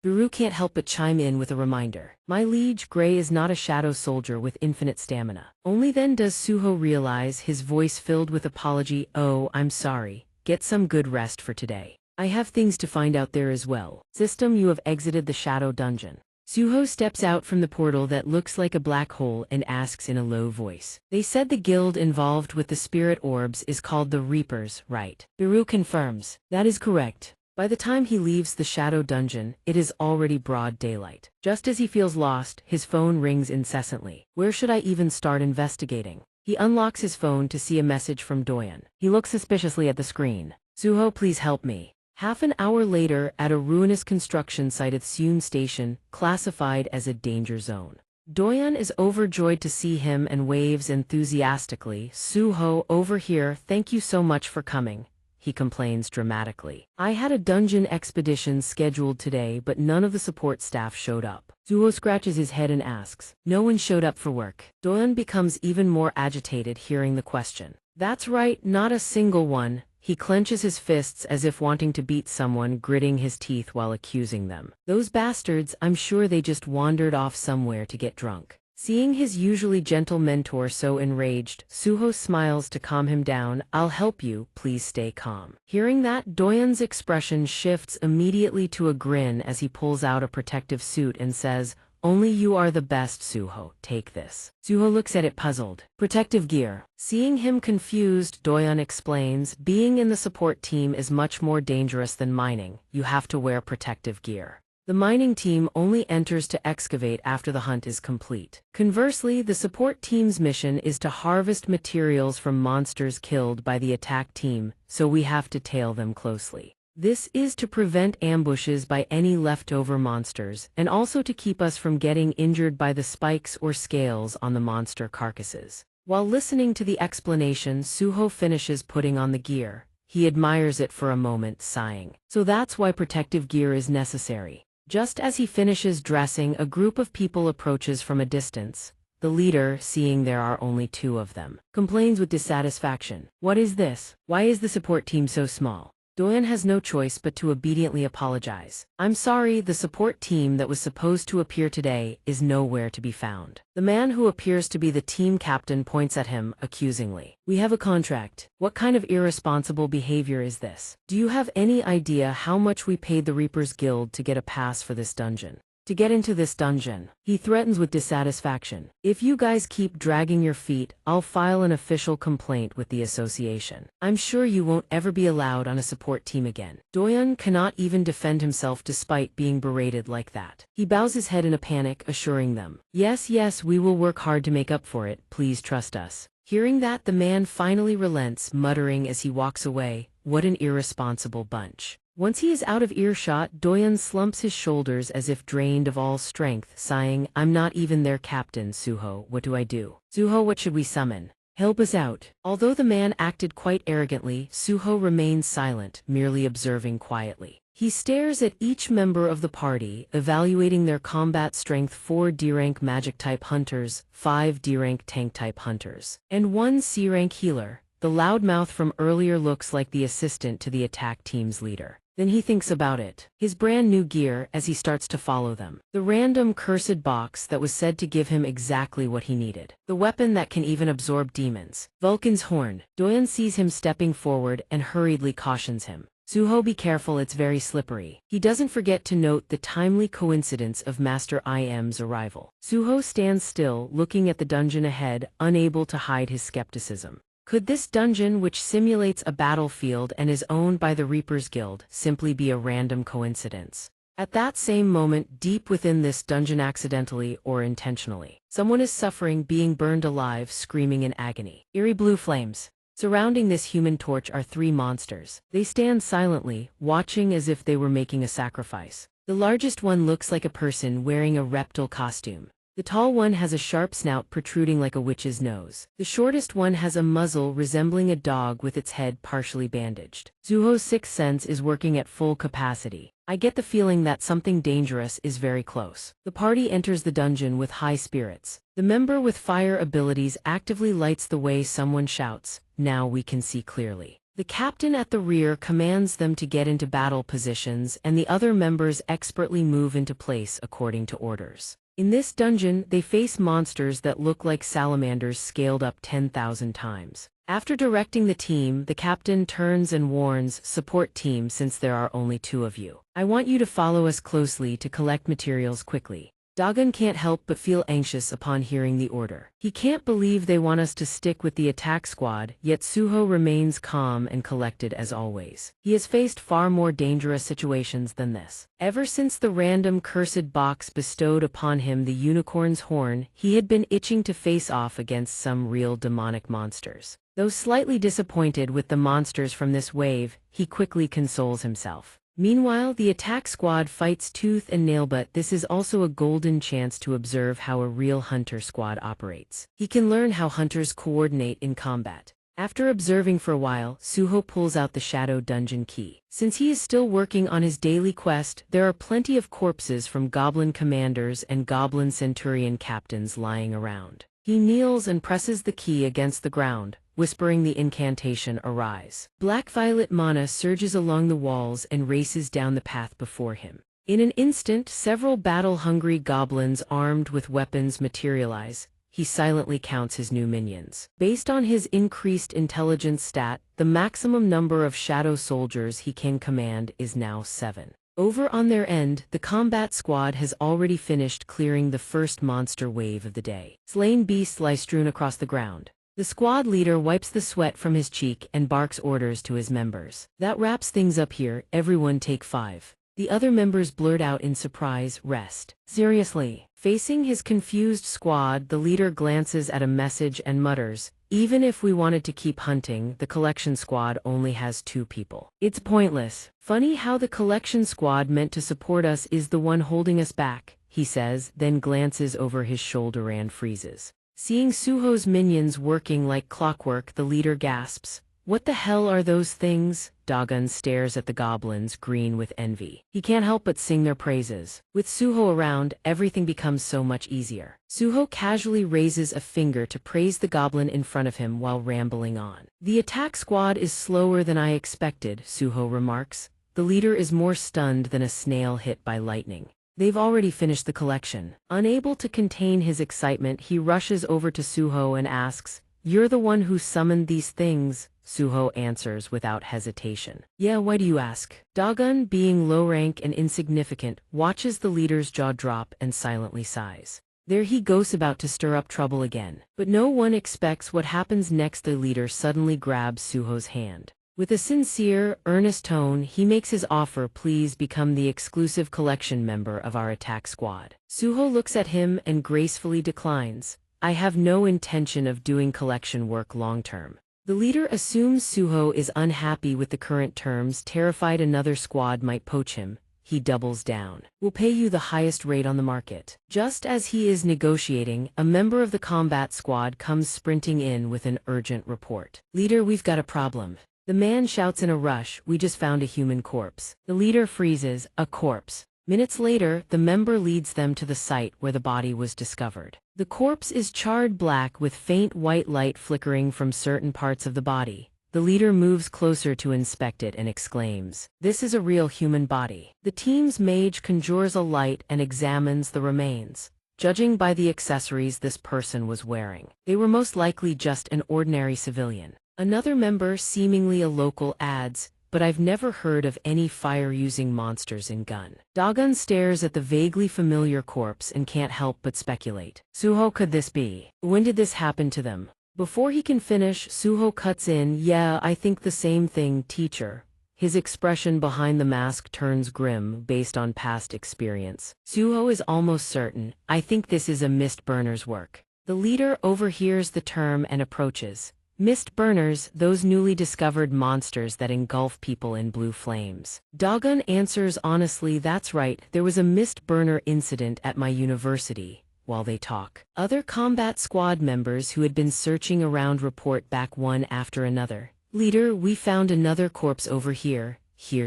Biru can't help but chime in with a reminder. My liege, Gray is not a shadow soldier with infinite stamina. Only then does Suho realize, his voice filled with apology, oh, I'm sorry. Get some good rest for today. I have things to find out there as well. System, you have exited the shadow dungeon. Suho steps out from the portal that looks like a black hole and asks in a low voice. They said the guild involved with the spirit orbs is called the Reapers, right? Biru confirms. That is correct. By the time he leaves the shadow dungeon, it is already broad daylight. Just as he feels lost, his phone rings incessantly. Where should I even start investigating? He unlocks his phone to see a message from Doyan. He looks suspiciously at the screen. Suho, please help me. Half an hour later, at a ruinous construction site at Seun Station, classified as a danger zone. Doyan is overjoyed to see him and waves enthusiastically. Suho, over here, thank you so much for coming. He complains dramatically. I had a dungeon expedition scheduled today, but none of the support staff showed up. Suho scratches his head and asks, no one showed up for work. Doyan becomes even more agitated hearing the question. That's right, not a single one. He clenches his fists as if wanting to beat someone, gritting his teeth while accusing them. Those bastards, I'm sure they just wandered off somewhere to get drunk. Seeing his usually gentle mentor so enraged, Suho smiles to calm him down. I'll help you, please stay calm. Hearing that, Doyan's expression shifts immediately to a grin as he pulls out a protective suit and says, only you are the best, Suho, take this. Suho looks at it puzzled. Protective gear. Seeing him confused, Doyan explains, being in the support team is much more dangerous than mining. You have to wear protective gear. The mining team only enters to excavate after the hunt is complete. Conversely, the support team's mission is to harvest materials from monsters killed by the attack team, so we have to tail them closely. This is to prevent ambushes by any leftover monsters, and also to keep us from getting injured by the spikes or scales on the monster carcasses. While listening to the explanation, Suho finishes putting on the gear. He admires it for a moment, sighing. So that's why protective gear is necessary. Just as he finishes dressing, a group of people approaches from a distance. The leader, seeing there are only 2 of them, complains with dissatisfaction. What is this? Why is the support team so small? Doyan has no choice but to obediently apologize. I'm sorry, the support team that was supposed to appear today is nowhere to be found. The man who appears to be the team captain points at him accusingly. We have a contract. What kind of irresponsible behavior is this? Do you have any idea how much we paid the Reapers Guild to get a pass for this dungeon? To get into this dungeon, he threatens with dissatisfaction. If you guys keep dragging your feet, I'll file an official complaint with the association. I'm sure you won't ever be allowed on a support team again. Doyan cannot even defend himself despite being berated like that. He bows his head in a panic, assuring them, yes, we will work hard to make up for it, please trust us. Hearing that, the man finally relents, muttering as he walks away, what an irresponsible bunch. Once he is out of earshot, Doyan slumps his shoulders as if drained of all strength, sighing, I'm not even their captain, Suho, what do I do? Suho, what should we summon? Help us out. Although the man acted quite arrogantly, Suho remains silent, merely observing quietly. He stares at each member of the party, evaluating their combat strength: 4 D-rank magic-type hunters, 5 D-rank tank-type hunters, and 1 C-rank healer. The loudmouth from earlier looks like the assistant to the attack team's leader. Then he thinks about it. His brand new gear as he starts to follow them. The random cursed box that was said to give him exactly what he needed. The weapon that can even absorb demons. Vulcan's horn. Doyan sees him stepping forward and hurriedly cautions him. Suho, be careful, it's very slippery. He doesn't forget to note the timely coincidence of Master IM's arrival. Suho stands still, looking at the dungeon ahead, unable to hide his skepticism. Could this dungeon, which simulates a battlefield and is owned by the Reapers Guild, simply be a random coincidence? At that same moment, deep within this dungeon, accidentally or intentionally, someone is suffering, being burned alive, screaming in agony. Eerie blue flames. Surrounding this human torch are 3 monsters. They stand silently, watching as if they were making a sacrifice. The largest one looks like a person wearing a reptile costume. The tall one has a sharp snout protruding like a witch's nose. The shortest one has a muzzle resembling a dog with its head partially bandaged. Zuho's sixth sense is working at full capacity. I get the feeling that something dangerous is very close. The party enters the dungeon with high spirits. The member with fire abilities actively lights the way. Someone shouts, "Now we can see clearly." The captain at the rear commands them to get into battle positions, and the other members expertly move into place according to orders. In this dungeon, they face monsters that look like salamanders scaled up 10,000 times. After directing the team, the captain turns and warns, "Support team, since there are only 2 of you, I want you to follow us closely to collect materials quickly." Dagon can't help but feel anxious upon hearing the order. He can't believe they want us to stick with the attack squad, yet Suho remains calm and collected as always. He has faced far more dangerous situations than this. Ever since the random cursed box bestowed upon him the unicorn's horn, he had been itching to face off against some real demonic monsters. Though slightly disappointed with the monsters from this wave, he quickly consoles himself. Meanwhile, the attack squad fights tooth and nail, but this is also a golden chance to observe how a real hunter squad operates. He can learn how hunters coordinate in combat. After observing for a while, Suho pulls out the Shadow Dungeon key. Since he is still working on his daily quest, there are plenty of corpses from goblin commanders and goblin centurion captains lying around. He kneels and presses the key against the ground, whispering the incantation "Arise." Black-violet mana surges along the walls and races down the path before him. In an instant, several battle-hungry goblins armed with weapons materialize. He silently counts his new minions. Based on his increased intelligence stat, the maximum number of shadow soldiers he can command is now 7. Over on their end, the combat squad has already finished clearing the first monster wave of the day. Slain beasts lie strewn across the ground. The squad leader wipes the sweat from his cheek and barks orders to his members. "That wraps things up here, everyone take 5. The other members blurt out in surprise, "Rest." Seriously. Facing his confused squad, the leader glances at a message and mutters, "Even if we wanted to keep hunting, the collection squad only has 2 people. It's pointless. Funny how the collection squad meant to support us is the one holding us back," he says, then glances over his shoulder and freezes. Seeing Suho's minions working like clockwork, the leader gasps, "What the hell are those things?" Dagon stares at the goblins, green with envy. He can't help but sing their praises. With Suho around, everything becomes so much easier. Suho casually raises a finger to praise the goblin in front of him while rambling on. "The attack squad is slower than I expected," Suho remarks. The leader is more stunned than a snail hit by lightning. They've already finished the collection. Unable to contain his excitement, he rushes over to Suho and asks, "You're the one who summoned these things?" Suho answers without hesitation. "Yeah, why do you ask?" Dagon, being low rank and insignificant, watches the leader's jaw drop and silently sighs. There he goes, about to stir up trouble again. But no one expects what happens next. The leader suddenly grabs Suho's hand. With a sincere, earnest tone, he makes his offer, "Please become the exclusive collection member of our attack squad." Suho looks at him and gracefully declines. "I have no intention of doing collection work long-term." The leader assumes Suho is unhappy with the current terms, terrified another squad might poach him. He doubles down. "We'll pay you the highest rate on the market." Just as he is negotiating, a member of the combat squad comes sprinting in with an urgent report. "Leader, we've got a problem." The man shouts in a rush, "We just found a human corpse." The leader freezes, "A corpse?" Minutes later, the member leads them to the site where the body was discovered. The corpse is charred black with faint white light flickering from certain parts of the body. The leader moves closer to inspect it and exclaims, "This is a real human body." The team's mage conjures a light and examines the remains. Judging by the accessories this person was wearing, they were most likely just an ordinary civilian. Another member, seemingly a local, adds, "But I've never heard of any fire-using monsters in Gun." Dagon stares at the vaguely familiar corpse and can't help but speculate. "Suho, could this be? When did this happen to them?" Before he can finish, Suho cuts in, "Yeah, I think the same thing, teacher." His expression behind the mask turns grim based on past experience. Suho is almost certain, "I think this is a mist burner's work." The leader overhears the term and approaches. Mist burners, those newly discovered monsters that engulf people in blue flames. Dagon answers honestly, "That's right, there was a mist burner incident at my university. while they talk. Other combat squad members who had been searching around report back one after another. Leader, we found another corpse over here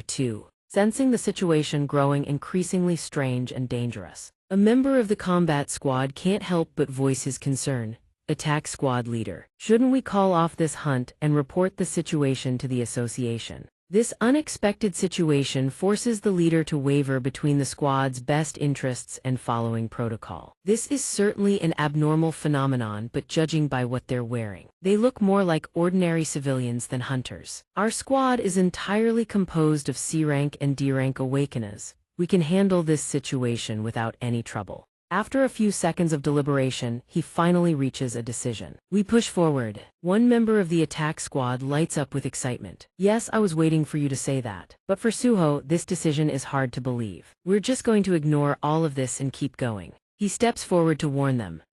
too. Sensing the situation growing increasingly strange and dangerous, a member of the combat squad can't help but voice his concern. Attack squad leader, shouldn't we call off this hunt and report the situation to the association? This unexpected situation forces the leader to waver between the squad's best interests and following protocol. This is certainly an abnormal phenomenon, but judging by what they're wearing, they look more like ordinary civilians than hunters. Our squad is entirely composed of C-rank and D-rank awakeners. We can handle this situation without any trouble. After a few seconds of deliberation, he finally reaches a decision. We push forward. One member of the attack squad lights up with excitement. Yes, I was waiting for you to say that. But for Suho, this decision is hard to believe. We're just going to ignore all of this and keep going. He steps forward to warn them.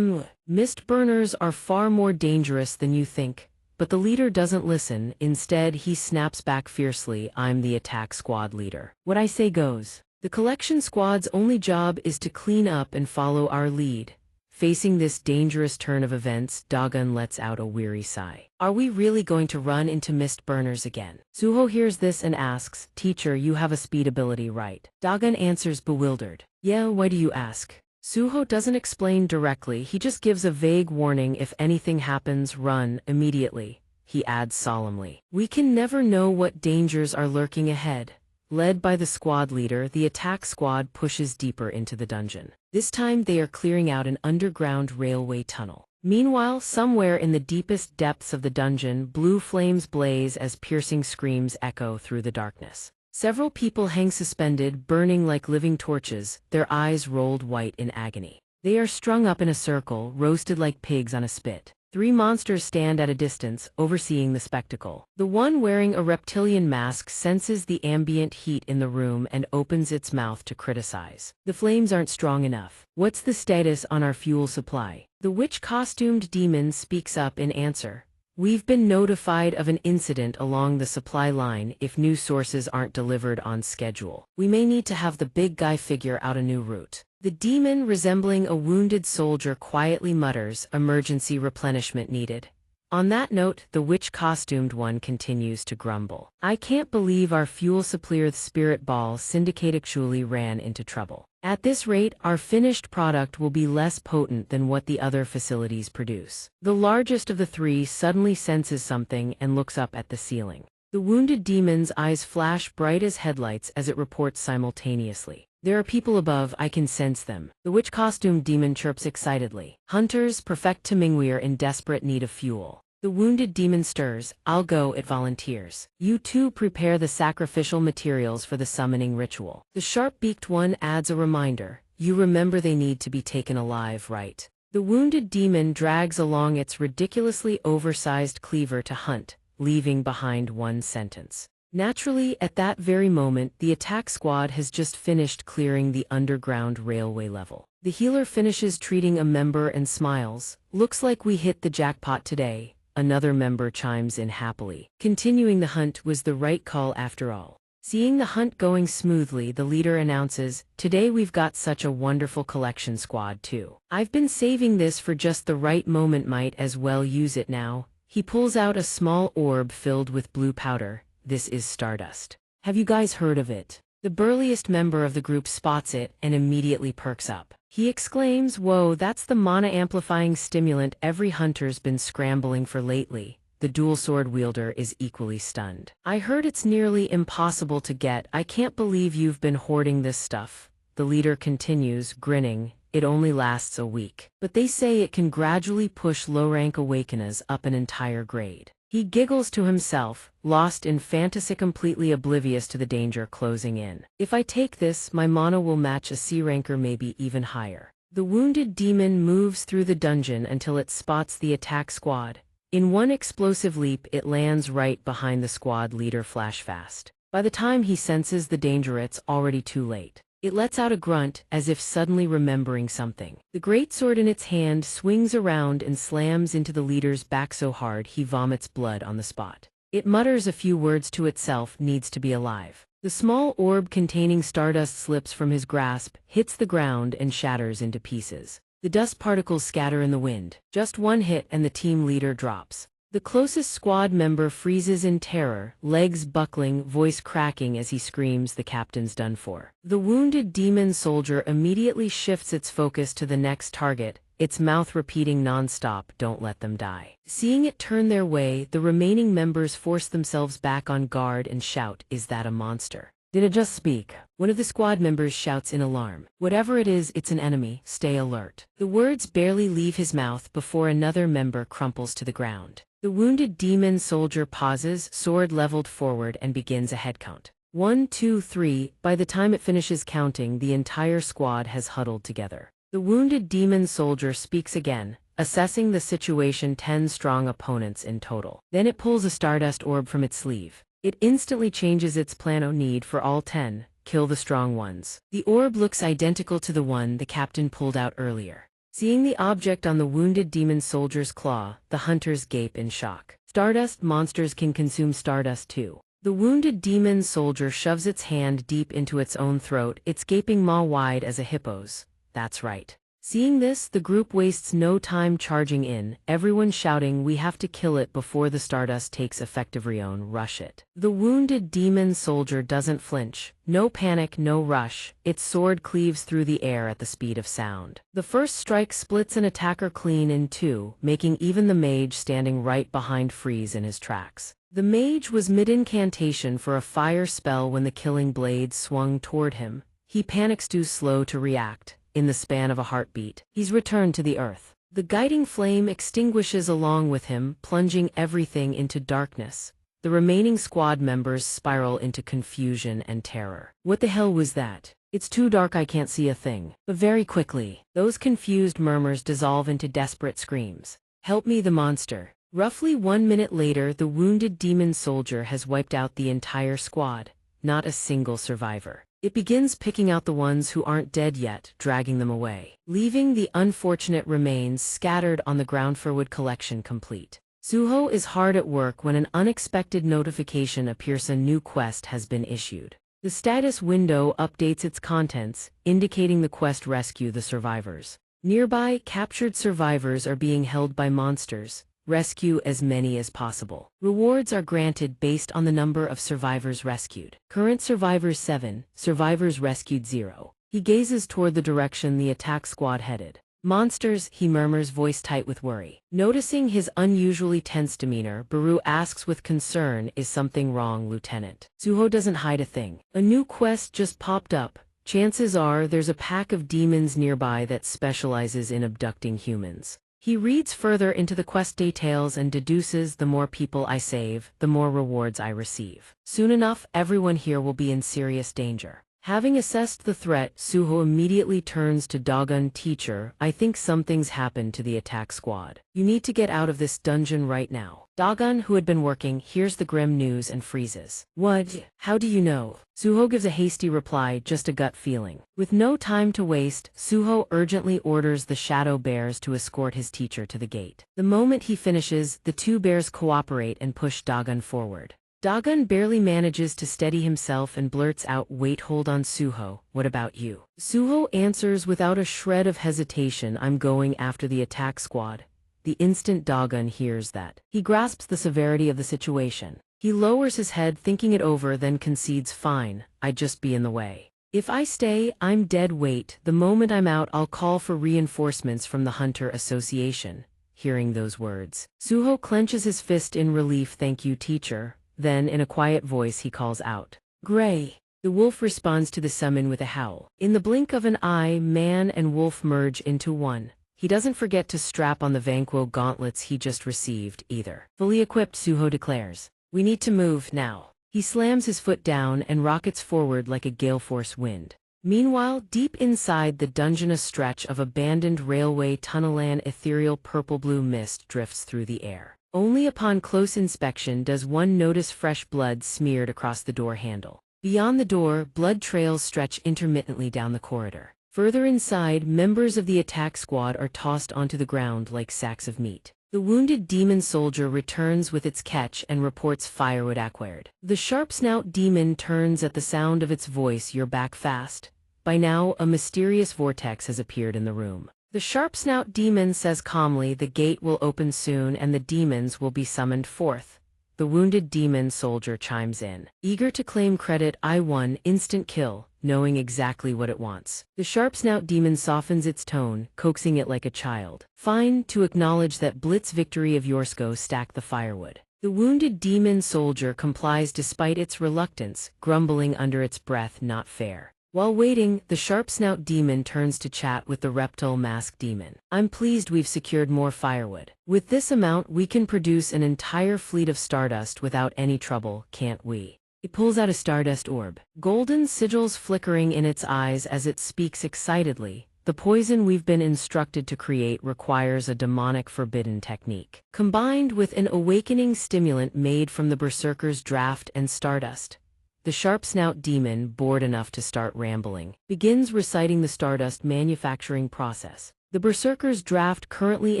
Mist burners are far more dangerous than you think. But the leader doesn't listen. Instead, he snaps back fiercely. I'm the attack squad leader. What I say goes. The collection squad's only job is to clean up and follow our lead. Facing this dangerous turn of events, Dagon lets out a weary sigh. Are we really going to run into mist burners again? Suho hears this and asks, Teacher, you have a speed ability, right? Dagon answers bewildered. Yeah, why do you ask? Suho doesn't explain directly, he just gives a vague warning. If anything happens, run immediately. He adds solemnly. We can never know what dangers are lurking ahead. Led by the squad leader, the attack squad pushes deeper into the dungeon. This time they are clearing out an underground railway tunnel. Meanwhile, somewhere in the deepest depths of the dungeon, blue flames blaze as piercing screams echo through the darkness. Several people hang suspended, burning like living torches, their eyes rolled white in agony. They are strung up in a circle, roasted like pigs on a spit. 3 monsters stand at a distance, overseeing the spectacle. The one wearing a reptilian mask senses the ambient heat in the room and opens its mouth to criticize. The flames aren't strong enough. What's the status on our fuel supply? The witch-costumed demon speaks up in answer. We've been notified of an incident along the supply line. If new sources aren't delivered on schedule, we may need to have the big guy figure out a new route. The demon, resembling a wounded soldier, quietly mutters, emergency replenishment needed. On that note, the witch-costumed one continues to grumble. I can't believe our fuel supplier's spirit ball syndicate actually ran into trouble. At this rate, our finished product will be less potent than what the other facilities produce. The largest of the 3 suddenly senses something and looks up at the ceiling. The wounded demon's eyes flash bright as headlights as it reports simultaneously. There are people above, I can sense them. The witch-costumed demon chirps excitedly. Hunters, perfect timing, we're in desperate need of fuel. The wounded demon stirs. I'll go, it volunteers. You two prepare the sacrificial materials for the summoning ritual. The sharp-beaked one adds a reminder. You remember they need to be taken alive, right? The wounded demon drags along its ridiculously oversized cleaver to hunt, leaving behind one sentence. Naturally, at that very moment, the attack squad has just finished clearing the underground railway level. The healer finishes treating a member and smiles. Looks like we hit the jackpot today. Another member chimes in happily. Continuing the hunt was the right call after all. Seeing the hunt going smoothly, the leader announces, Today we've got such a wonderful collection squad too. I've been saving this for just the right moment, might as well use it now. He pulls out a small orb filled with blue powder. This is stardust. Have you guys heard of it? The burliest member of the group spots it and immediately perks up. He exclaims, Whoa, that's the mana-amplifying stimulant every hunter's been scrambling for lately. The dual sword wielder is equally stunned. I heard it's nearly impossible to get. I can't believe you've been hoarding this stuff. The leader continues, grinning. It only lasts a week. But they say it can gradually push low-rank awakeners up an entire grade. He giggles to himself, lost in fantasy, completely oblivious to the danger closing in. If I take this, my mana will match a C-ranker, maybe even higher. The wounded demon moves through the dungeon until it spots the attack squad. In one explosive leap, it lands right behind the squad leader flash fast. By the time he senses the danger, it's already too late. It lets out a grunt, as if suddenly remembering something. The great sword in its hand swings around and slams into the leader's back so hard he vomits blood on the spot. It mutters a few words to itself, needs to be alive. The small orb containing stardust slips from his grasp, hits the ground and shatters into pieces. The dust particles scatter in the wind. Just one hit and the team leader drops. The closest squad member freezes in terror, legs buckling, voice cracking as he screams the captain's done for. The wounded demon soldier immediately shifts its focus to the next target, its mouth repeating non-stop, "Don't let them die." Seeing it turn their way, the remaining members force themselves back on guard and shout, "Is that a monster? Did it just speak?" One of the squad members shouts in alarm. "Whatever it is, it's an enemy. Stay alert." The words barely leave his mouth before another member crumples to the ground. The wounded demon soldier pauses, sword leveled forward, and begins a head count. 1, 2, 3. By the time it finishes counting, the entire squad has huddled together. The wounded demon soldier speaks again, assessing the situation. 10 strong opponents in total. Then it pulls a stardust orb from its sleeve. It instantly changes its plan. "O need for all 10, kill the strong ones." The orb looks identical to the one the captain pulled out earlier. Seeing the object on the wounded demon soldier's claw, the hunters gape in shock. Stardust monsters can consume stardust too. The wounded demon soldier shoves its hand deep into its own throat, its gaping maw wide as a hippo's. That's right. Seeing this, the group wastes no time charging in, everyone shouting, "We have to kill it before the stardust takes effective. Rion, rush it." The wounded demon soldier doesn't flinch. No panic, no rush. Its sword cleaves through the air at the speed of sound. The first strike splits an attacker clean in two, making even the mage standing right behind freeze in his tracks. The mage was mid-incantation for a fire spell when the killing blade swung toward him. He panics, too slow to react. In the span of a heartbeat, he's returned to the earth. The guiding flame extinguishes along with him, plunging everything into darkness. The remaining squad members spiral into confusion and terror. "What the hell was that? It's too dark, I can't see a thing." But very quickly, those confused murmurs dissolve into desperate screams. "Help me, the monster." Roughly 1 minute later, the wounded demon soldier has wiped out the entire squad. Not a single survivor. It begins picking out the ones who aren't dead yet, dragging them away, leaving the unfortunate remains scattered on the ground. Furwood collection complete. Suho is hard at work when an unexpected notification appears: a new quest has been issued. The status window updates its contents, indicating the quest: rescue the survivors. Nearby, captured survivors are being held by monsters. Rescue as many as possible. Rewards are granted based on the number of survivors rescued. Current survivors 7, survivors rescued 0. He gazes toward the direction the attack squad headed. "Monsters," he murmurs, voice tight with worry. Noticing his unusually tense demeanor, Baru asks with concern, "Is something wrong, Lieutenant?" Suho doesn't hide a thing. "A new quest just popped up. Chances are there's a pack of demons nearby that specializes in abducting humans." He reads further into the quest details and deduces: the more people I save, the more rewards I receive. Soon enough, everyone here will be in serious danger. Having assessed the threat, Suho immediately turns to Dogon. "Teacher, I think something's happened to the attack squad. You need to get out of this dungeon right now." Dogon, who had been working, hears the grim news and freezes. "What? How do you know?" Suho gives a hasty reply, "Just a gut feeling." With no time to waste, Suho urgently orders the shadow bears to escort his teacher to the gate. The moment he finishes, the two bears cooperate and push Dogon forward. Dogon barely manages to steady himself and blurts out, "Wait, hold on, Suho, what about you?" Suho answers without a shred of hesitation, "I'm going after the attack squad." The instant Dogon hears that, he grasps the severity of the situation. He lowers his head, thinking it over, then concedes, "Fine, I'd just be in the way. If I stay, I'm dead weight. The moment I'm out, I'll call for reinforcements from the Hunter Association." Hearing those words, Suho clenches his fist in relief. "Thank you, teacher." Then, in a quiet voice, he calls out, "Gray." The wolf responds to the summon with a howl. In the blink of an eye, man and wolf merge into one. He doesn't forget to strap on the Vanquo gauntlets he just received, either. Fully equipped, Suho declares, "We need to move now." He slams his foot down and rockets forward like a gale-force wind. Meanwhile, deep inside the dungeon, a stretch of abandoned railway tunnel, an ethereal purple-blue mist drifts through the air. Only upon close inspection does one notice fresh blood smeared across the door handle. Beyond the door, blood trails stretch intermittently down the corridor. Further inside, members of the attack squad are tossed onto the ground like sacks of meat. The wounded demon soldier returns with its catch and reports firewood acquired. The sharp-snout demon turns at the sound of its voice. "You're back fast." By now, a mysterious vortex has appeared in the room. The sharp-snout demon says calmly the gate will open soon and the demons will be summoned forth. The wounded demon soldier chimes in, eager to claim credit. I won, instant kill, knowing exactly what it wants. The sharp-snout demon softens its tone, coaxing it like a child. Fine, to acknowledge that blitz victory of Yorsko stack the firewood. The wounded demon soldier complies despite its reluctance, grumbling under its breath, not fair. While waiting, the sharp-snout demon turns to chat with the reptile mask demon. I'm pleased we've secured more firewood. With this amount we can produce an entire fleet of stardust without any trouble, can't we? It pulls out a stardust orb. Golden sigils flickering in its eyes as it speaks excitedly. The poison we've been instructed to create requires a demonic forbidden technique, combined with an awakening stimulant made from the berserker's draft and stardust. The sharp-snout demon, bored enough to start rambling, begins reciting the stardust manufacturing process. The berserker's draft currently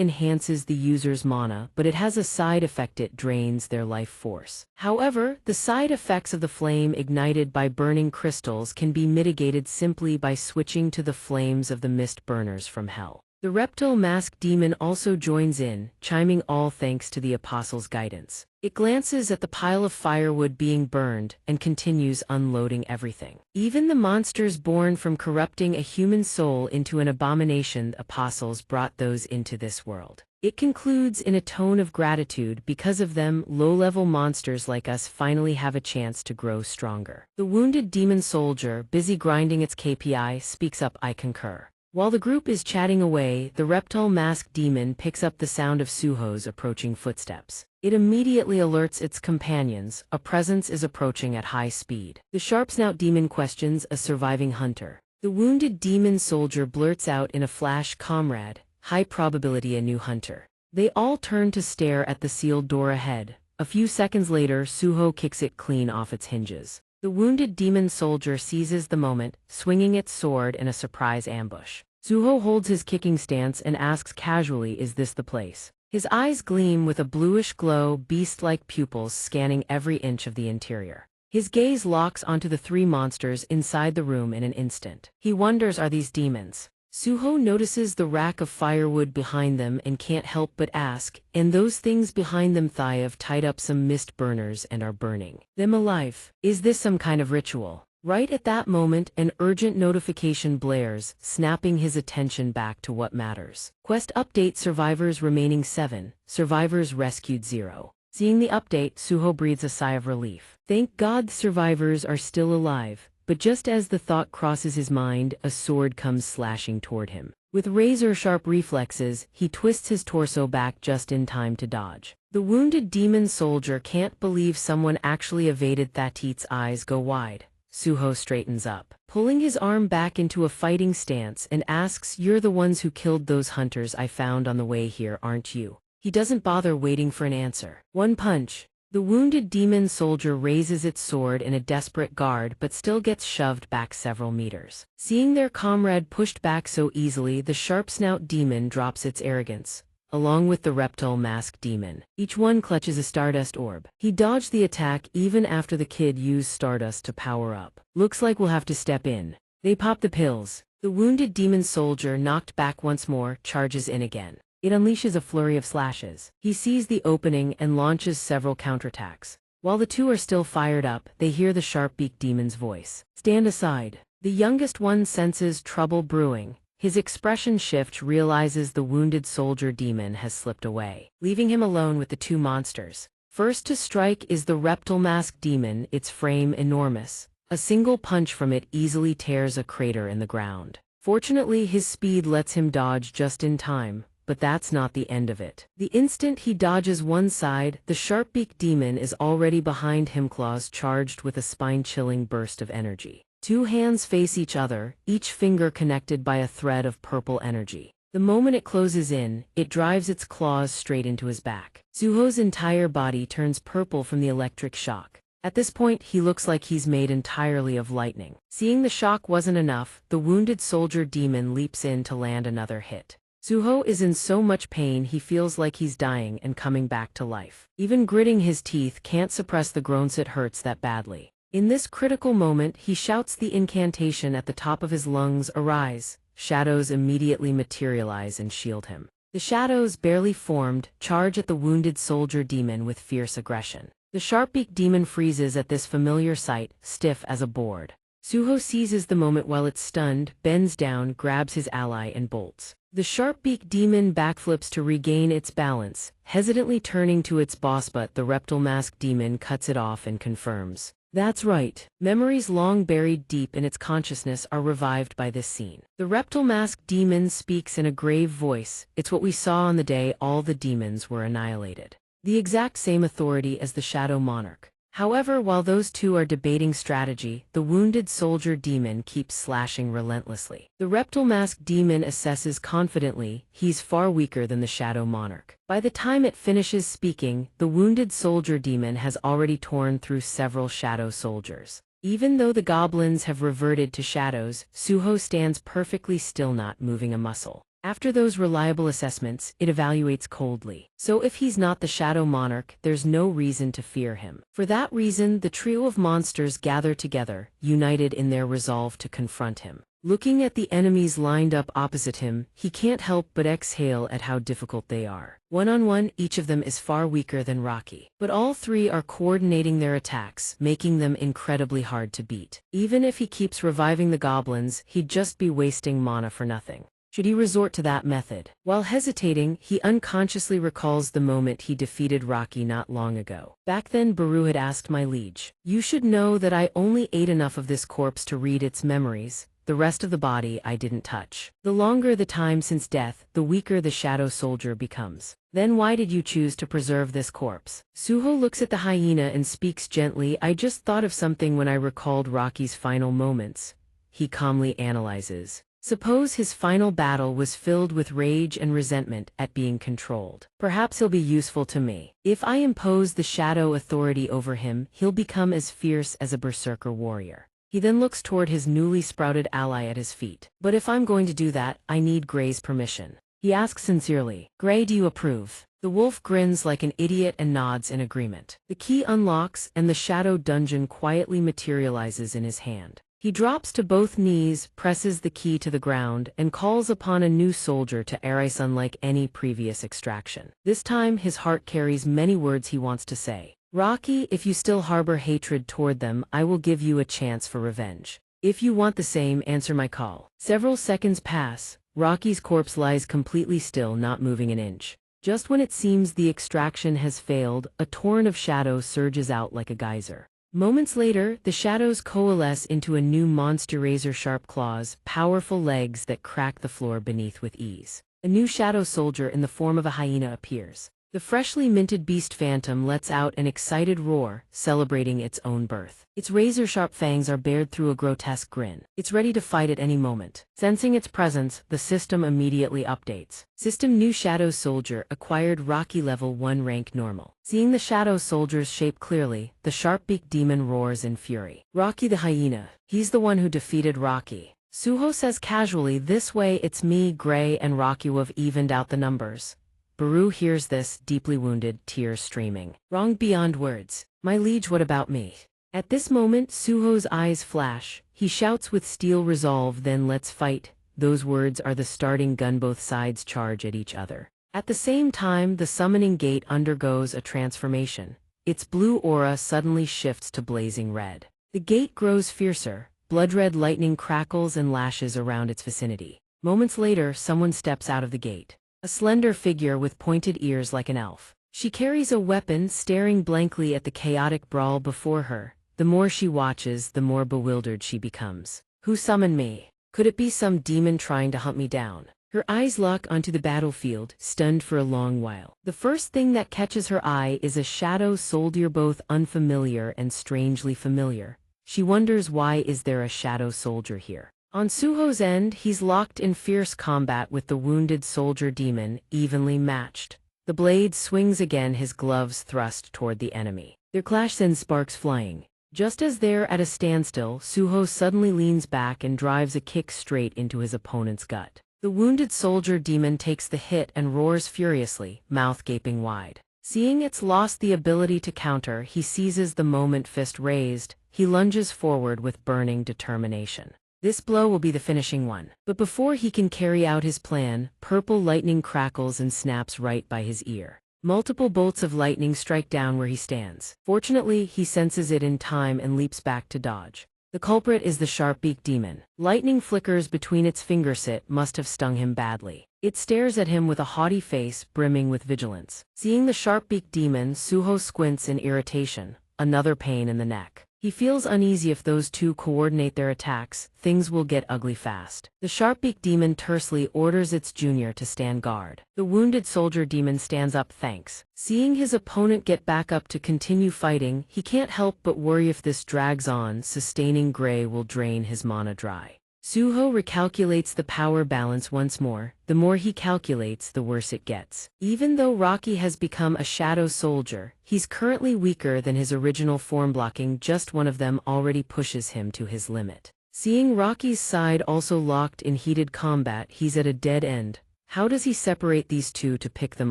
enhances the user's mana, but it has a side effect: it drains their life force. However, the side effects of the flame ignited by burning crystals can be mitigated simply by switching to the flames of the mist burners from hell. The reptile mask demon also joins in, chiming all thanks to the apostle's guidance. It glances at the pile of firewood being burned and continues unloading everything. Even the monsters born from corrupting a human soul into an abomination, the apostles brought those into this world. It concludes in a tone of gratitude: because of them, low-level monsters like us finally have a chance to grow stronger. The wounded demon soldier, busy grinding its KPI, speaks up, I concur. While the group is chatting away, the reptile masked demon picks up the sound of Suho's approaching footsteps. It immediately alerts its companions: a presence is approaching at high speed. The sharp-snout demon questions a surviving hunter. The wounded demon soldier blurts out in a flash, comrade, high probability a new hunter. They all turn to stare at the sealed door ahead. A few seconds later, Suho kicks it clean off its hinges. The wounded demon soldier seizes the moment, swinging its sword in a surprise ambush. Suho holds his kicking stance and asks casually, is this the place? His eyes gleam with a bluish glow, beast-like pupils scanning every inch of the interior. His gaze locks onto the three monsters inside the room in an instant. He wonders, are these demons? Suho notices the rack of firewood behind them and can't help but ask, and those things behind them? They have tied up some mist burners and are burning them alive. Is this some kind of ritual? Right at that moment, an urgent notification blares, snapping his attention back to what matters. Quest update: survivors remaining 7, survivors rescued 0. Seeing the update, Suho breathes a sigh of relief. Thank God the survivors are still alive. But just as the thought crosses his mind, a sword comes slashing toward him. With razor-sharp reflexes, he twists his torso back just in time to dodge. The wounded demon soldier can't believe someone actually evaded. Thatit's eyes go wide. Suho straightens up, pulling his arm back into a fighting stance, and asks, you're the ones who killed those hunters I found on the way here, aren't you? He doesn't bother waiting for an answer. One punch. The wounded demon soldier raises its sword in a desperate guard but still gets shoved back several meters. Seeing their comrade pushed back so easily, the sharp-snout demon drops its arrogance, along with the reptile mask demon. Each one clutches a stardust orb. He dodged the attack even after the kid used stardust to power up. Looks like we'll have to step in. They pop the pills. The wounded demon soldier, knocked back once more, charges in again. It unleashes a flurry of slashes. He sees the opening and launches several counterattacks. While the two are still fired up, they hear the sharp-beaked demon's voice. Stand aside. The youngest one senses trouble brewing. His expression shifts, realizes the wounded soldier demon has slipped away, leaving him alone with the two monsters. First to strike is the reptile mask demon, its frame enormous. A single punch from it easily tears a crater in the ground. Fortunately, his speed lets him dodge just in time. But that's not the end of it. The instant he dodges one side, the sharp-beaked demon is already behind him, claws charged with a spine-chilling burst of energy. Two hands face each other, each finger connected by a thread of purple energy. The moment it closes in, it drives its claws straight into his back. Suho's entire body turns purple from the electric shock. At this point, he looks like he's made entirely of lightning. Seeing the shock wasn't enough, the wounded soldier demon leaps in to land another hit. Suho is in so much pain he feels like he's dying and coming back to life. Even gritting his teeth can't suppress the groans, it hurts that badly. In this critical moment, he shouts the incantation at the top of his lungs, arise. shadows immediately materialize and shield him. The shadows, barely formed, charge at the wounded soldier demon with fierce aggression. The sharp-beaked demon freezes at this familiar sight, stiff as a board. Suho seizes the moment while it's stunned, bends down, grabs his ally and bolts. The sharp-beaked demon backflips to regain its balance, hesitantly turning to its boss, but the reptile-masked demon cuts it off and confirms. That's right. Memories long buried deep in its consciousness are revived by this scene. The reptile-masked demon speaks in a grave voice. It's what we saw on the day all the demons were annihilated. The exact same authority as the Shadow Monarch. However, while those two are debating strategy, the wounded soldier demon keeps slashing relentlessly. The reptile-masked demon assesses confidently he's far weaker than the Shadow Monarch. By the time it finishes speaking, the wounded soldier demon has already torn through several shadow soldiers. Even though the goblins have reverted to shadows, Suho stands perfectly still, not moving a muscle. After those reliable assessments, it evaluates coldly. So if he's not the Shadow Monarch, there's no reason to fear him. For that reason, the trio of monsters gather together, united in their resolve to confront him. Looking at the enemies lined up opposite him, he can't help but exhale at how difficult they are. One-on-one, each of them is far weaker than Rocky. But all three are coordinating their attacks, making them incredibly hard to beat. Even if he keeps reviving the goblins, he'd just be wasting mana for nothing. Should he resort to that method? While hesitating, he unconsciously recalls the moment he defeated Rocky not long ago. Back then, Baru had asked, "My liege, you should know that I only ate enough of this corpse to read its memories. The rest of the body I didn't touch." The longer the time since death, the weaker the shadow soldier becomes. "Then why did you choose to preserve this corpse?" Suho looks at the hyena and speaks gently. "I just thought of something when I recalled Rocky's final moments." He calmly analyzes. Suppose his final battle was filled with rage and resentment at being controlled. Perhaps he'll be useful to me. If I impose the shadow authority over him, he'll become as fierce as a berserker warrior. He then looks toward his newly sprouted ally at his feet. "But if I'm going to do that, I need Gray's permission." He asks sincerely, "Gray, do you approve?" The wolf grins like an idiot and nods in agreement. The key unlocks, and the shadow dungeon quietly materializes in his hand. He drops to both knees, presses the key to the ground, and calls upon a new soldier to arise unlike any previous extraction. This time, his heart carries many words he wants to say. "Rocky, if you still harbor hatred toward them, I will give you a chance for revenge. If you want the same, answer my call." Several seconds pass. Rocky's corpse lies completely still, not moving an inch. Just when it seems the extraction has failed, a torrent of shadow surges out like a geyser. Moments later, the shadows coalesce into a new monster, razor-sharp claws, powerful legs that crack the floor beneath with ease. A new shadow soldier in the form of a hyena appears. The freshly minted beast phantom lets out an excited roar, celebrating its own birth. Its razor-sharp fangs are bared through a grotesque grin. It's ready to fight at any moment. Sensing its presence, the system immediately updates. System: new Shadow Soldier acquired, Rocky level 1, rank normal. Seeing the Shadow Soldier's shape clearly, the sharp-beaked demon roars in fury. "Rocky the hyena. He's the one who defeated Rocky." Suho says casually, "This way it's me, Gray, and Rocky who have evened out the numbers." Baru hears this, deeply wounded, tears streaming. "Wrong beyond words. My liege, what about me?" At this moment, Suho's eyes flash. He shouts with steel resolve, "Then let's fight." Those words are the starting gun. Both sides charge at each other. At the same time, the summoning gate undergoes a transformation. Its blue aura suddenly shifts to blazing red. The gate grows fiercer. Blood-red lightning crackles and lashes around its vicinity. Moments later, someone steps out of the gate. A slender figure with pointed ears like an elf. She carries a weapon, staring blankly at the chaotic brawl before her. The more she watches, the more bewildered she becomes. "Who summoned me? Could it be some demon trying to hunt me down?" Her eyes lock onto the battlefield, stunned for a long while. The first thing that catches her eye is a shadow soldier, both unfamiliar and strangely familiar. She wonders, why is there a shadow soldier here? On Suho's end, he's locked in fierce combat with the wounded soldier demon, evenly matched. The blade swings again, his gloves thrust toward the enemy. Their clash sends sparks flying. Just as they're at a standstill, Suho suddenly leans back and drives a kick straight into his opponent's gut. The wounded soldier demon takes the hit and roars furiously, mouth gaping wide. Seeing it's lost the ability to counter, he seizes the moment, fist raised. He lunges forward with burning determination. This blow will be the finishing one. But before he can carry out his plan, purple lightning crackles and snaps right by his ear. Multiple bolts of lightning strike down where he stands. Fortunately, he senses it in time and leaps back to dodge. The culprit is the sharp-beaked demon. Lightning flickers between its fingerset must have stung him badly. It stares at him with a haughty face brimming with vigilance. Seeing the sharp-beaked demon, Suho squints in irritation, another pain in the neck. He feels uneasy if those two coordinate their attacks, things will get ugly fast. The sharp-beaked demon tersely orders its junior to stand guard. The wounded soldier demon stands up thanks. Seeing his opponent get back up to continue fighting, he can't help but worry if this drags on, sustaining Gray will drain his mana dry. Suho recalculates the power balance once more. The more he calculates, the worse it gets. Even though Rocky has become a shadow soldier, he's currently weaker than his original form, blocking just one of them already pushes him to his limit. Seeing Rocky's side also locked in heated combat, he's at a dead end. How does he separate these two to pick them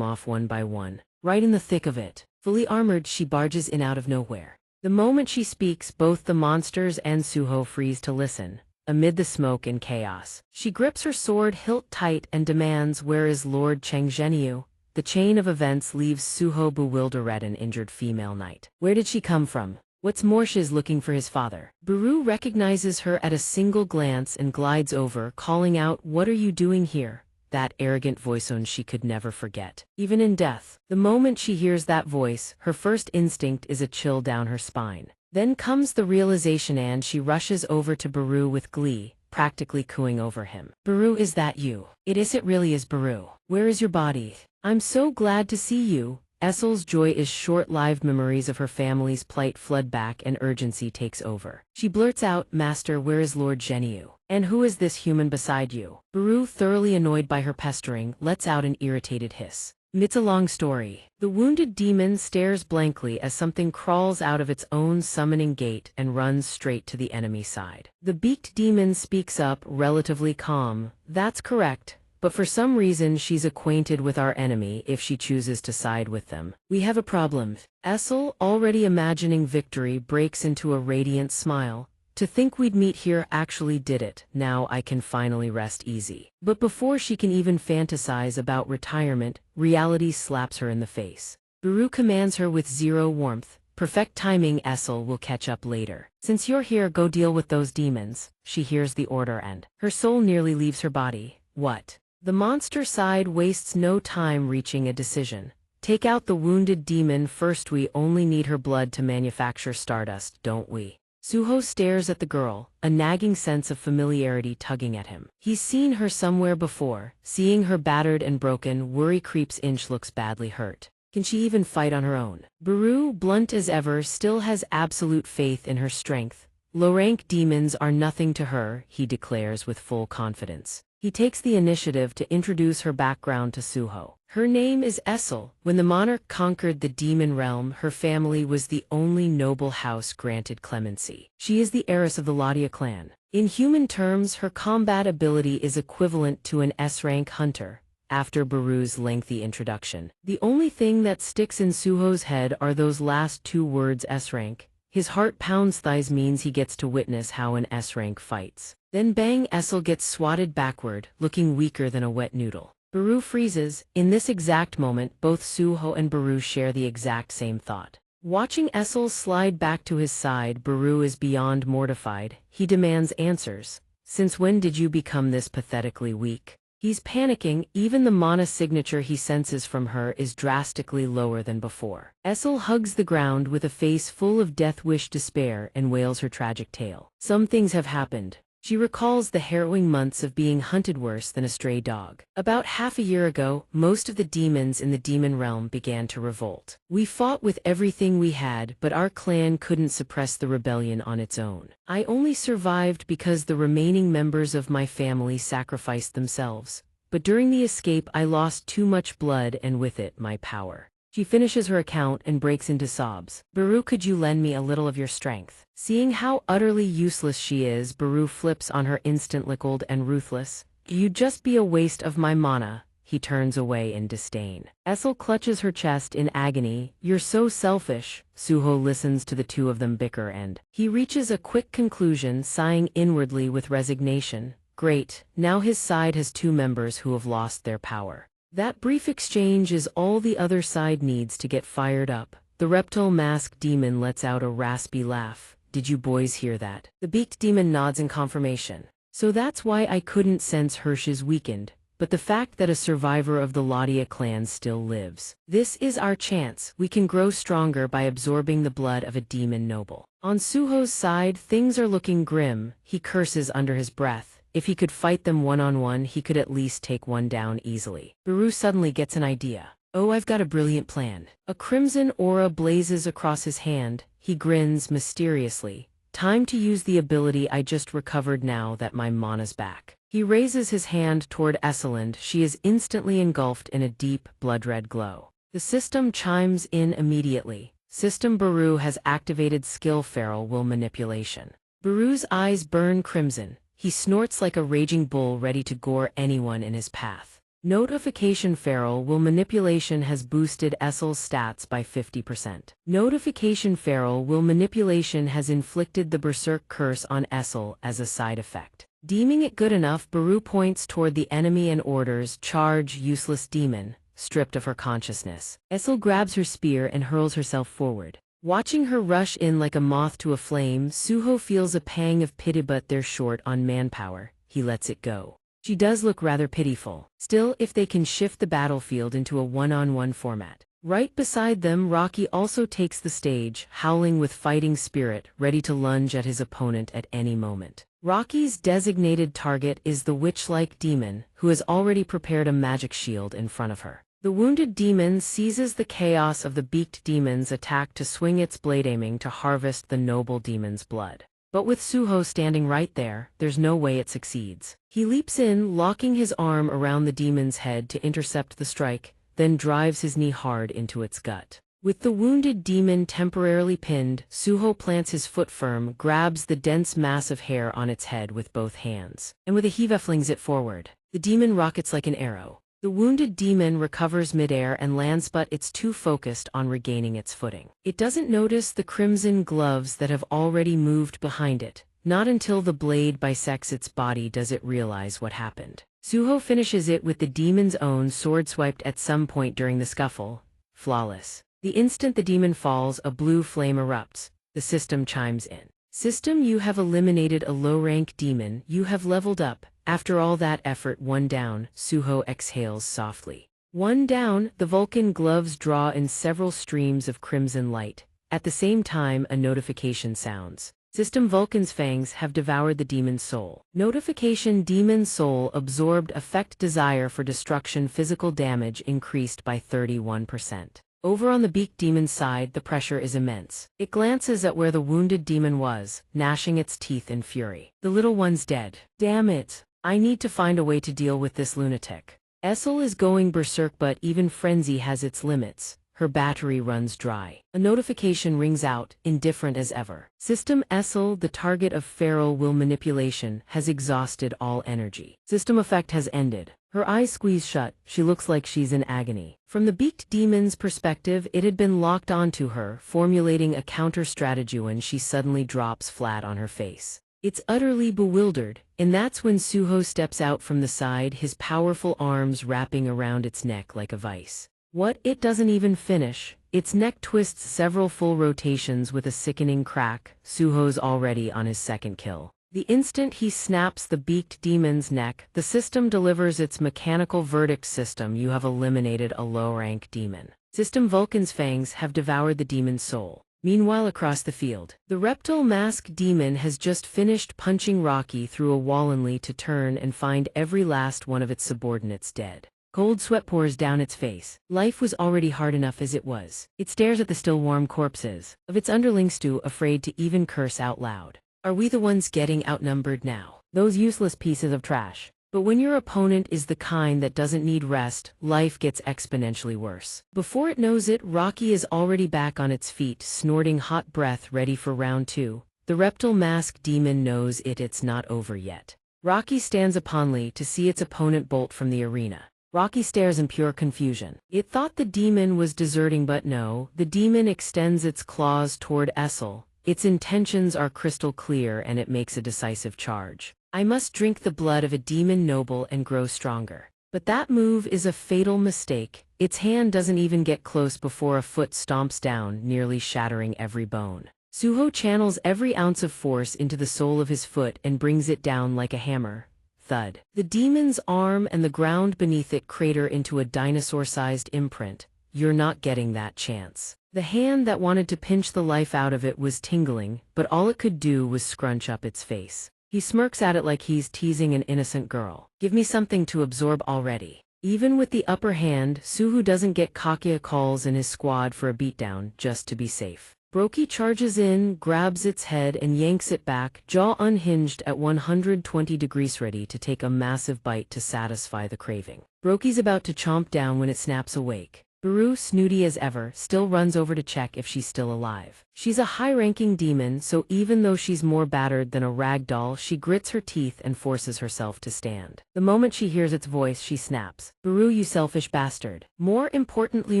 off one by one? Right in the thick of it, fully armored, she barges in out of nowhere. The moment she speaks, both the monsters and Suho freeze to listen. Amid the smoke and chaos, she grips her sword hilt tight and demands, "Where is Lord Cheng Zhenyu?" The chain of events leaves Suho bewildered at an injured female knight. Where did she come from? What's more, she's looking for his father. Baru recognizes her at a single glance and glides over, calling out, "What are you doing here?" That arrogant voice she could never forget, even in death. The moment she hears that voice, her first instinct is a chill down her spine. Then comes the realization and she rushes over to Baru with glee, practically cooing over him. "Baru, is that you?" It really is Baru. "Where is your body?" "I'm so glad to see you." Essel's joy is short-lived. Memories of her family's plight flood back and urgency takes over. She blurts out, "Master, where is Lord Zhenyu? And who is this human beside you?" Baru, thoroughly annoyed by her pestering, lets out an irritated hiss. It's a long story. The wounded demon stares blankly as something crawls out of its own summoning gate and runs straight to the enemy side. The beaked demon speaks up, relatively calm, "That's correct, but for some reason she's acquainted with our enemy if she chooses to side with them. We have a problem." Essel, already imagining victory, breaks into a radiant smile. "To think we'd meet here actually did it. Now I can finally rest easy." But before she can even fantasize about retirement, reality slaps her in the face. Baru commands her with zero warmth, "Perfect timing, Essel will catch up later. Since you're here, go deal with those demons." She hears the order and her soul nearly leaves her body. "What?" The monster side wastes no time reaching a decision. "Take out the wounded demon first. We only need her blood to manufacture stardust, don't we?" Suho stares at the girl, a nagging sense of familiarity tugging at him. He's seen her somewhere before. Seeing her battered and broken, worry creeps in. Looks badly hurt. Can she even fight on her own? Baru, blunt as ever, still has absolute faith in her strength. "Low-rank demons are nothing to her," he declares with full confidence. He takes the initiative to introduce her background to Suho. Her name is Essel. When the monarch conquered the demon realm, her family was the only noble house granted clemency. She is the heiress of the Ladia clan. In human terms, her combat ability is equivalent to an S-rank hunter. After Baru's lengthy introduction, the only thing that sticks in Suho's head are those last two words, S-rank. His heart pounds. Thighs means he gets to witness how an S-rank fights. Then bang, Essel gets swatted backward, looking weaker than a wet noodle. Baru freezes. In this exact moment, both Suho and Baru share the exact same thought. Watching Essel slide back to his side, Baru is beyond mortified. He demands answers. "Since when did you become this pathetically weak?" He's panicking. Even the mana signature he senses from her is drastically lower than before. Essel hugs the ground with a face full of death-wish despair and wails her tragic tale. Some things have happened. She recalls the harrowing months of being hunted worse than a stray dog. About half a year ago, most of the demons in the demon realm began to revolt. We fought with everything we had, but our clan couldn't suppress the rebellion on its own. I only survived because the remaining members of my family sacrificed themselves. But during the escape, I lost too much blood and with it, my power. She finishes her account and breaks into sobs. "Baru, could you lend me a little of your strength?" Seeing how utterly useless she is, Baru flips on her, instant liquid and ruthless. "You'd just be a waste of my mana." he turns away in disdain. Essel clutches her chest in agony. "You're so selfish." Suho listens to the two of them bicker and he reaches a quick conclusion, sighing inwardly with resignation. Great, now his side has two members who have lost their power. That brief exchange is all the other side needs to get fired up. The reptile masked demon lets out a raspy laugh. "Did you boys hear that?" The beaked demon nods in confirmation. "So that's why I couldn't sense Hirsch's weakened, but the fact that a survivor of the Laudia clan still lives. This is our chance. We can grow stronger by absorbing the blood of a demon noble." On Suho's side, things are looking grim. He curses under his breath. If he could fight them one-on-one, he could at least take one down easily. Baru suddenly gets an idea. "Oh, I've got a brilliant plan." A crimson aura blazes across his hand. He grins mysteriously. "Time to use the ability I just recovered now that my mana's back." He raises his hand toward Esselind. She is instantly engulfed in a deep, blood-red glow. The system chimes in immediately. System Baru has activated skill Feral Will Manipulation. Baru's eyes burn crimson. He snorts like a raging bull ready to gore anyone in his path. Notification Feral Will Manipulation has boosted Essel's stats by 50%. Notification Feral Will Manipulation has inflicted the Berserk Curse on Essel as a side effect. Deeming it good enough, Baru points toward the enemy and orders, "Charge, useless demon," stripped of her consciousness. Essel grabs her spear and hurls herself forward. Watching her rush in like a moth to a flame, Suho feels a pang of pity, but they're short on manpower. He lets it go. She does look rather pitiful. Still, if they can shift the battlefield into a one-on-one format. Right beside them, Rocky also takes the stage, howling with fighting spirit, ready to lunge at his opponent at any moment. Rocky's designated target is the witch-like demon, who has already prepared a magic shield in front of her. The wounded demon seizes the chaos of the beaked demon's attack to swing its blade, aiming to harvest the noble demon's blood. But with Suho standing right there, there's no way it succeeds. He leaps in, locking his arm around the demon's head to intercept the strike, then drives his knee hard into its gut. With the wounded demon temporarily pinned, Suho plants his foot firm, grabs the dense mass of hair on its head with both hands, and with a heave flings it forward. The demon rockets like an arrow. The wounded demon recovers midair and lands, but it's too focused on regaining its footing. It doesn't notice the crimson gloves that have already moved behind it. Not until the blade bisects its body does it realize what happened. Suho finishes it with the demon's own sword, swiped at some point during the scuffle. Flawless. The instant the demon falls, a blue flame erupts. The system chimes in. "System, you have eliminated a low-rank demon. You have leveled up. After all that effort, one down." Suho exhales softly. One down. The Vulcan gloves draw in several streams of crimson light. At the same time, a notification sounds. System, Vulcan's fangs have devoured the demon's soul. Notification, demon's soul absorbed. Effect, desire for destruction. Physical damage increased by 31%. Over on the beaked demon's side, the pressure is immense. It glances at where the wounded demon was, gnashing its teeth in fury. "The little one's dead. Damn it. I need to find a way to deal with this lunatic." Essel is going berserk, but even frenzy has its limits. Her battery runs dry. A notification rings out, indifferent as ever. System, Essel, the target of Feral Will Manipulation, has exhausted all energy. System effect has ended. Her eyes squeeze shut. She looks like she's in agony. From the beaked demon's perspective, it had been locked onto her, formulating a counter-strategy when she suddenly drops flat on her face. It's utterly bewildered, and that's when Suho steps out from the side, his powerful arms wrapping around its neck like a vice. What? It doesn't even finish. Its neck twists several full rotations with a sickening crack. Suho's already on his second kill. The instant he snaps the beaked demon's neck, the system delivers its mechanical verdict. System, you have eliminated a low-rank demon. System, Vulcan's fangs have devoured the demon's soul. Meanwhile, across the field, the reptile mask demon has just finished punching Rocky through a wall, only to turn and find every last one of its subordinates dead. Cold sweat pours down its face. Life was already hard enough as it was. It stares at the still warm corpses of its underlings, too afraid to even curse out loud. Are we the ones getting outnumbered now? Those useless pieces of trash. But when your opponent is the kind that doesn't need rest, life gets exponentially worse. Before it knows it, Rocky is already back on its feet, snorting hot breath, ready for round two. The reptile mask demon knows it's not over yet. Rocky stands uponly to see its opponent bolt from the arena. Rocky stares in pure confusion. It thought the demon was deserting, but no, the demon extends its claws toward Essel. Its intentions are crystal clear and it makes a decisive charge. I must drink the blood of a demon noble and grow stronger. But that move is a fatal mistake. Its hand doesn't even get close before a foot stomps down, nearly shattering every bone. Suho channels every ounce of force into the sole of his foot and brings it down like a hammer. Thud. The demon's arm and the ground beneath it crater into a dinosaur-sized imprint. You're not getting that chance. The hand that wanted to pinch the life out of it was tingling, but all it could do was scrunch up its face. He smirks at it like he's teasing an innocent girl. Give me something to absorb already. Even with the upper hand, Suho doesn't get cocky, calls in his squad for a beatdown just to be safe. Brokey charges in, grabs its head and yanks it back, jaw unhinged at 120 degrees, ready to take a massive bite to satisfy the craving. Brokey's about to chomp down when it snaps awake. Baru, snooty as ever, still runs over to check if she's still alive. She's a high-ranking demon, so even though she's more battered than a rag doll, she grits her teeth and forces herself to stand. The moment she hears its voice, she snaps. Baru, you selfish bastard. More importantly,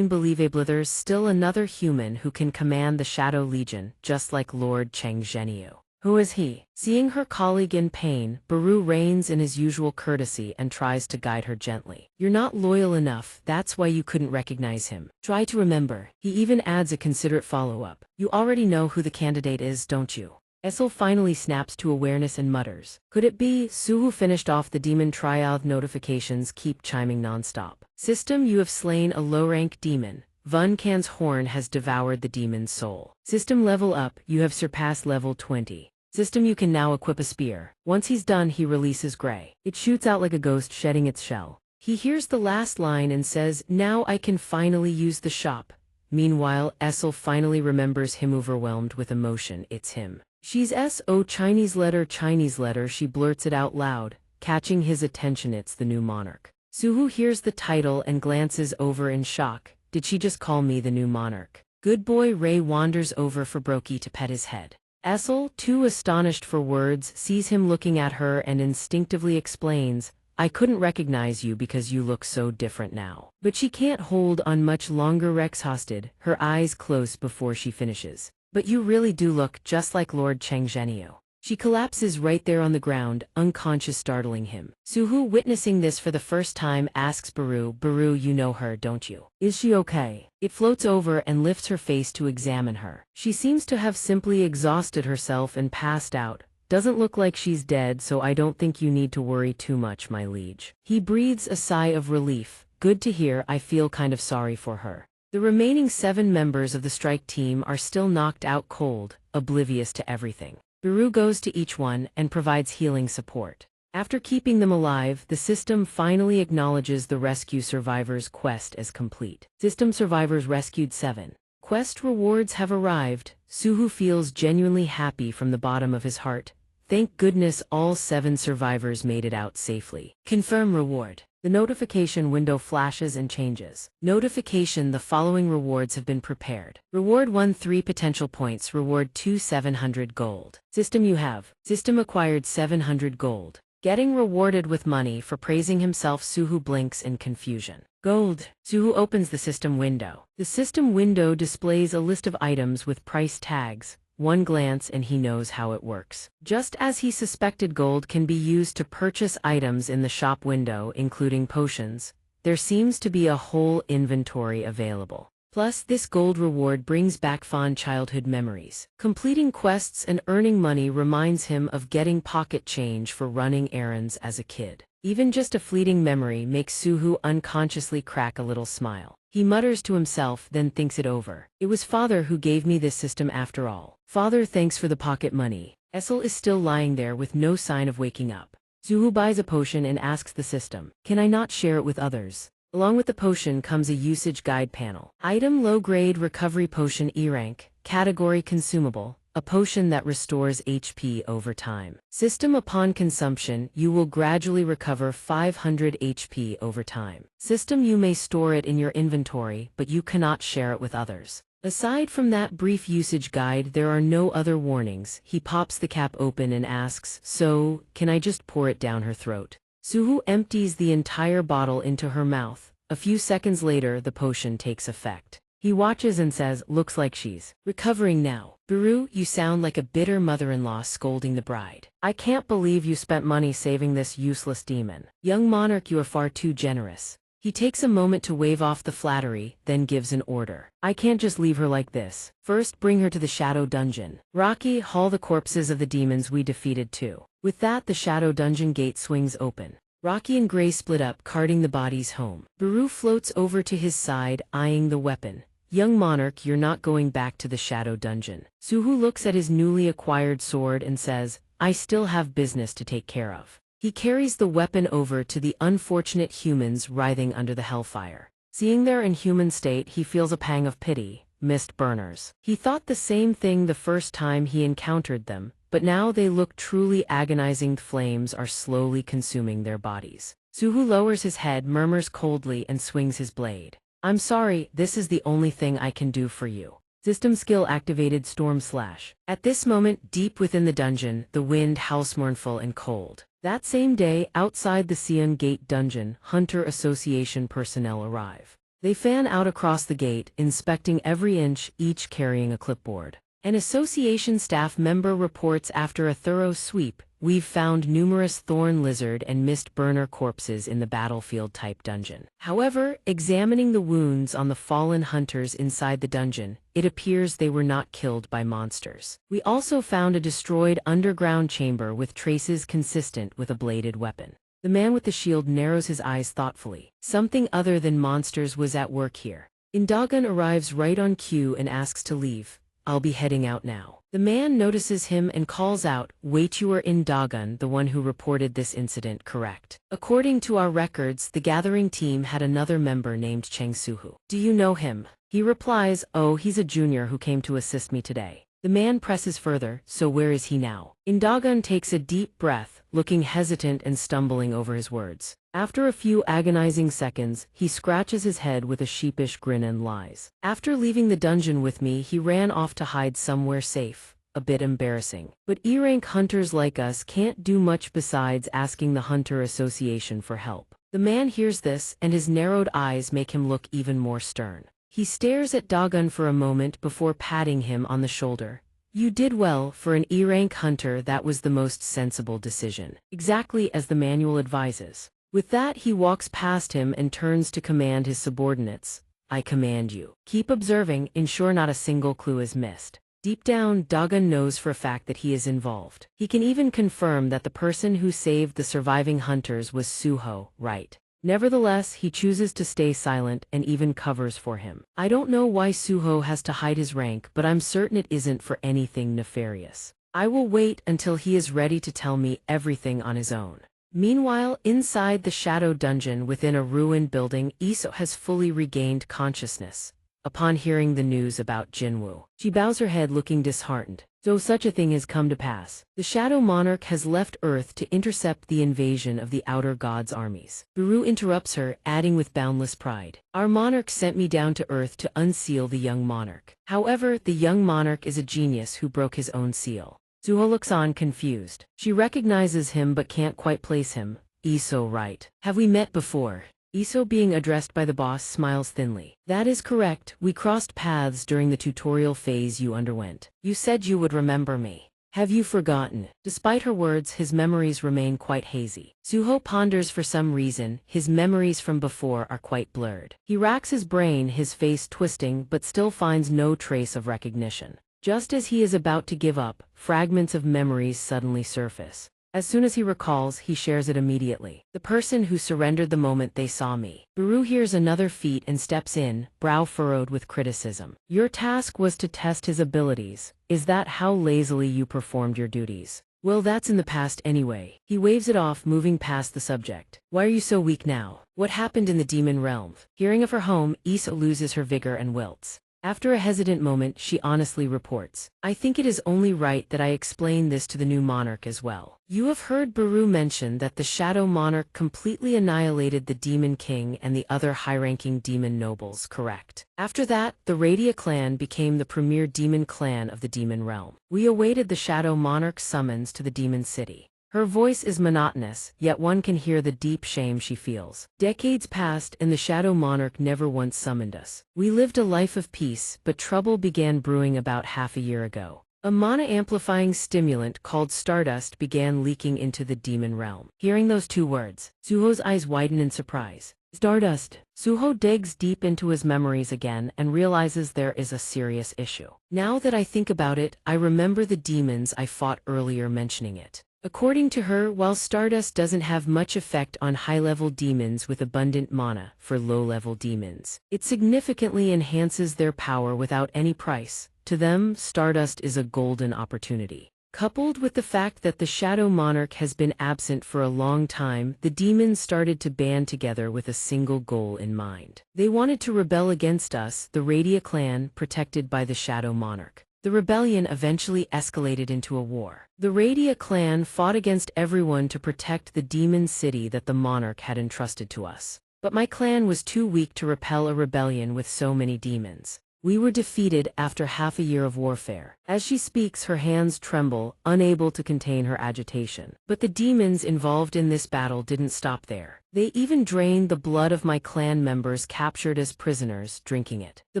unbelievably, there's still another human who can command the Shadow Legion, just like Lord Cheng Zhenyu. Who is he? Seeing her colleague in pain, Baru reigns in his usual courtesy and tries to guide her gently. You're not loyal enough, that's why you couldn't recognize him. Try to remember. He even adds a considerate follow-up. You already know who the candidate is, don't you? Essel finally snaps to awareness and mutters. Could it be? Suho finished off the demon triad. Notifications keep chiming non-stop. System, you have slain a low-rank demon. Vun Kan's horn has devoured the demon's soul. System, level up, you have surpassed level 20. System, you can now equip a spear. Once he's done, he releases Gray. It shoots out like a ghost, shedding its shell. He hears the last line and says, now I can finally use the shop. Meanwhile, Essel finally remembers him, overwhelmed with emotion. It's him. She's S.O. Chinese letter, she blurts it out loud, catching his attention. It's the new Monarch. Suho hears the title and glances over in shock. Did she just call me the new Monarch? Good boy Ray wanders over for Brokey to pet his head. Essel, too astonished for words, sees him looking at her and instinctively explains, I couldn't recognize you because you look so different now. But she can't hold on much longer, exhausted, her eyes close before she finishes. But you really do look just like Lord Cheng Zhenyu. She collapses right there on the ground, unconscious, startling him. Suho, witnessing this for the first time, asks Baru, you know her, don't you? Is she okay? It floats over and lifts her face to examine her. She seems to have simply exhausted herself and passed out. Doesn't look like she's dead, so I don't think you need to worry too much, my liege. He breathes a sigh of relief. Good to hear, I feel kind of sorry for her. The remaining 7 members of the strike team are still knocked out cold, oblivious to everything. Baru goes to each one and provides healing support. After keeping them alive, the system finally acknowledges the rescue survivors' quest as complete. System survivors rescued 7. Quest rewards have arrived. Suho feels genuinely happy from the bottom of his heart. Thank goodness all 7 survivors made it out safely. Confirm reward. The notification window flashes and changes. Notification: the following rewards have been prepared. Reward 1, 3 potential points. Reward 2, 700 gold. System, you have. System acquired 700 gold. Getting rewarded with money for praising himself. Suho blinks in confusion. Gold. Suho opens the system window. The system window displays a list of items with price tags. One glance and he knows how it works. Just as he suspected, gold can be used to purchase items in the shop window, including potions. There seems to be a whole inventory available. Plus, this gold reward brings back fond childhood memories. Completing quests and earning money reminds him of getting pocket change for running errands as a kid. Even just a fleeting memory makes Suho unconsciously crack a little smile. He mutters to himself, then thinks it over. It was father who gave me this system after all. Father, thanks for the pocket money. Essel is still lying there with no sign of waking up. Suho buys a potion and asks the system, can I not share it with others? Along with the potion comes a usage guide panel. Item: low-grade recovery potion, E rank, category consumable, a potion that restores HP over time. System: upon consumption, you will gradually recover 500 HP over time. System: you may store it in your inventory, but you cannot share it with others. Aside from that brief usage guide, there are no other warnings. He pops the cap open and asks, so, can I just pour it down her throat? Suhu empties the entire bottle into her mouth. A few seconds later, the potion takes effect. He watches and says, "Looks like she's recovering now." "Baru, you sound like a bitter mother-in-law scolding the bride. I can't believe you spent money saving this useless demon. Young monarch, you are far too generous." He takes a moment to wave off the flattery, then gives an order. "I can't just leave her like this. First, bring her to the Shadow Dungeon. Rocky, haul the corpses of the demons we defeated too." With that, the Shadow Dungeon gate swings open. Rocky and Gray split up, carting the bodies home. Baru floats over to his side, eyeing the weapon. "Young monarch, you're not going back to the Shadow Dungeon." Suhu looks at his newly acquired sword and says, "I still have business to take care of." He carries the weapon over to the unfortunate humans writhing under the hellfire. Seeing their inhuman state, he feels a pang of pity. Mist burners. He thought the same thing the first time he encountered them, but now they look truly agonizing. Flames are slowly consuming their bodies. Suhu lowers his head, murmurs coldly, and swings his blade. "I'm sorry, this is the only thing I can do for you." System skill activated. Storm Slash. At this moment, deep within the dungeon, the wind howls mournful and cold. That same day, outside the Xian Gate dungeon, Hunter Association personnel arrive. They fan out across the gate, inspecting every inch, each carrying a clipboard. An association staff member reports after a thorough sweep, "We've found numerous thorn lizard and mist burner corpses in the battlefield-type dungeon." However, examining the wounds on the fallen hunters inside the dungeon, it appears they were not killed by monsters. "We also found a destroyed underground chamber with traces consistent with a bladed weapon." The man with the shield narrows his eyes thoughtfully. Something other than monsters was at work here. Indagon arrives right on cue and asks to leave. "I'll be heading out now." The man notices him and calls out, "Wait, you are Indagon, the one who reported this incident, correct?" "According to our records, the gathering team had another member named Cheng Suhu. Do you know him?" He replies, "Oh, he's a junior who came to assist me today." The man presses further, "So where is he now?" Indagon takes a deep breath, looking hesitant and stumbling over his words. After a few agonizing seconds, he scratches his head with a sheepish grin and lies. "After leaving the dungeon with me, he ran off to hide somewhere safe. A bit embarrassing. But E-rank hunters like us can't do much besides asking the Hunter Association for help." The man hears this, and his narrowed eyes make him look even more stern. He stares at Dagon for a moment before patting him on the shoulder. "You did well. For an E-rank hunter, that was the most sensible decision. Exactly as the manual advises." With that, he walks past him and turns to command his subordinates. "I command you. Keep observing, ensure not a single clue is missed." Deep down, Dagon knows for a fact that he is involved. He can even confirm that the person who saved the surviving hunters was Suho, right? Nevertheless, he chooses to stay silent and even covers for him. "I don't know why Suho has to hide his rank, but I'm certain it isn't for anything nefarious. I will wait until he is ready to tell me everything on his own." Meanwhile, inside the Shadow Dungeon within a ruined building, Iso has fully regained consciousness. Upon hearing the news about Jinwoo, she bows her head looking disheartened. So such a thing has come to pass. The Shadow Monarch has left Earth to intercept the invasion of the Outer Gods' armies. Baru interrupts her, adding with boundless pride, "Our monarch sent me down to Earth to unseal the young monarch. However, the young monarch is a genius who broke his own seal." Suho looks on, confused. She recognizes him but can't quite place him. "Iso, right? Have we met before?" Iso, being addressed by the boss, smiles thinly. "That is correct. We crossed paths during the tutorial phase you underwent. You said you would remember me. Have you forgotten?" Despite her words, his memories remain quite hazy. Suho ponders for some reason. His memories from before are quite blurred. He racks his brain, his face twisting, but still finds no trace of recognition. Just as he is about to give up, fragments of memories suddenly surface. As soon as he recalls, he shares it immediately. "The person who surrendered the moment they saw me." Baru hears another feat and steps in, brow furrowed with criticism. "Your task was to test his abilities. Is that how lazily you performed your duties? Well, that's in the past anyway." He waves it off, moving past the subject. "Why are you so weak now? What happened in the demon realm?" Hearing of her home, Issa loses her vigor and wilts. After a hesitant moment, she honestly reports, "I think it is only right that I explain this to the new monarch as well. You have heard Baru mention that the Shadow Monarch completely annihilated the Demon King and the other high-ranking demon nobles, correct? After that, the Radia clan became the premier demon clan of the demon realm. We awaited the Shadow Monarch's summons to the demon city. Her voice is monotonous, yet one can hear the deep shame she feels. Decades passed and the Shadow Monarch never once summoned us. We lived a life of peace, but trouble began brewing about half a year ago. A mana-amplifying stimulant called Stardust began leaking into the demon realm. Hearing those two words, Suho's eyes widen in surprise. Stardust. Suho digs deep into his memories again and realizes there is a serious issue. Now that I think about it, I remember the demons I fought earlier mentioning it. According to her, while Stardust doesn't have much effect on high-level demons with abundant mana for low-level demons, it significantly enhances their power without any price. To them, Stardust is a golden opportunity. Coupled with the fact that the Shadow Monarch has been absent for a long time, the demons started to band together with a single goal in mind. They wanted to rebel against us, the Radia clan, protected by the Shadow Monarch. The rebellion eventually escalated into a war. The Radia clan fought against everyone to protect the demon city that the monarch had entrusted to us. But my clan was too weak to repel a rebellion with so many demons. We were defeated after half a year of warfare. As she speaks, her hands tremble, unable to contain her agitation. But the demons involved in this battle didn't stop there. They even drained the blood of my clan members captured as prisoners, drinking it. The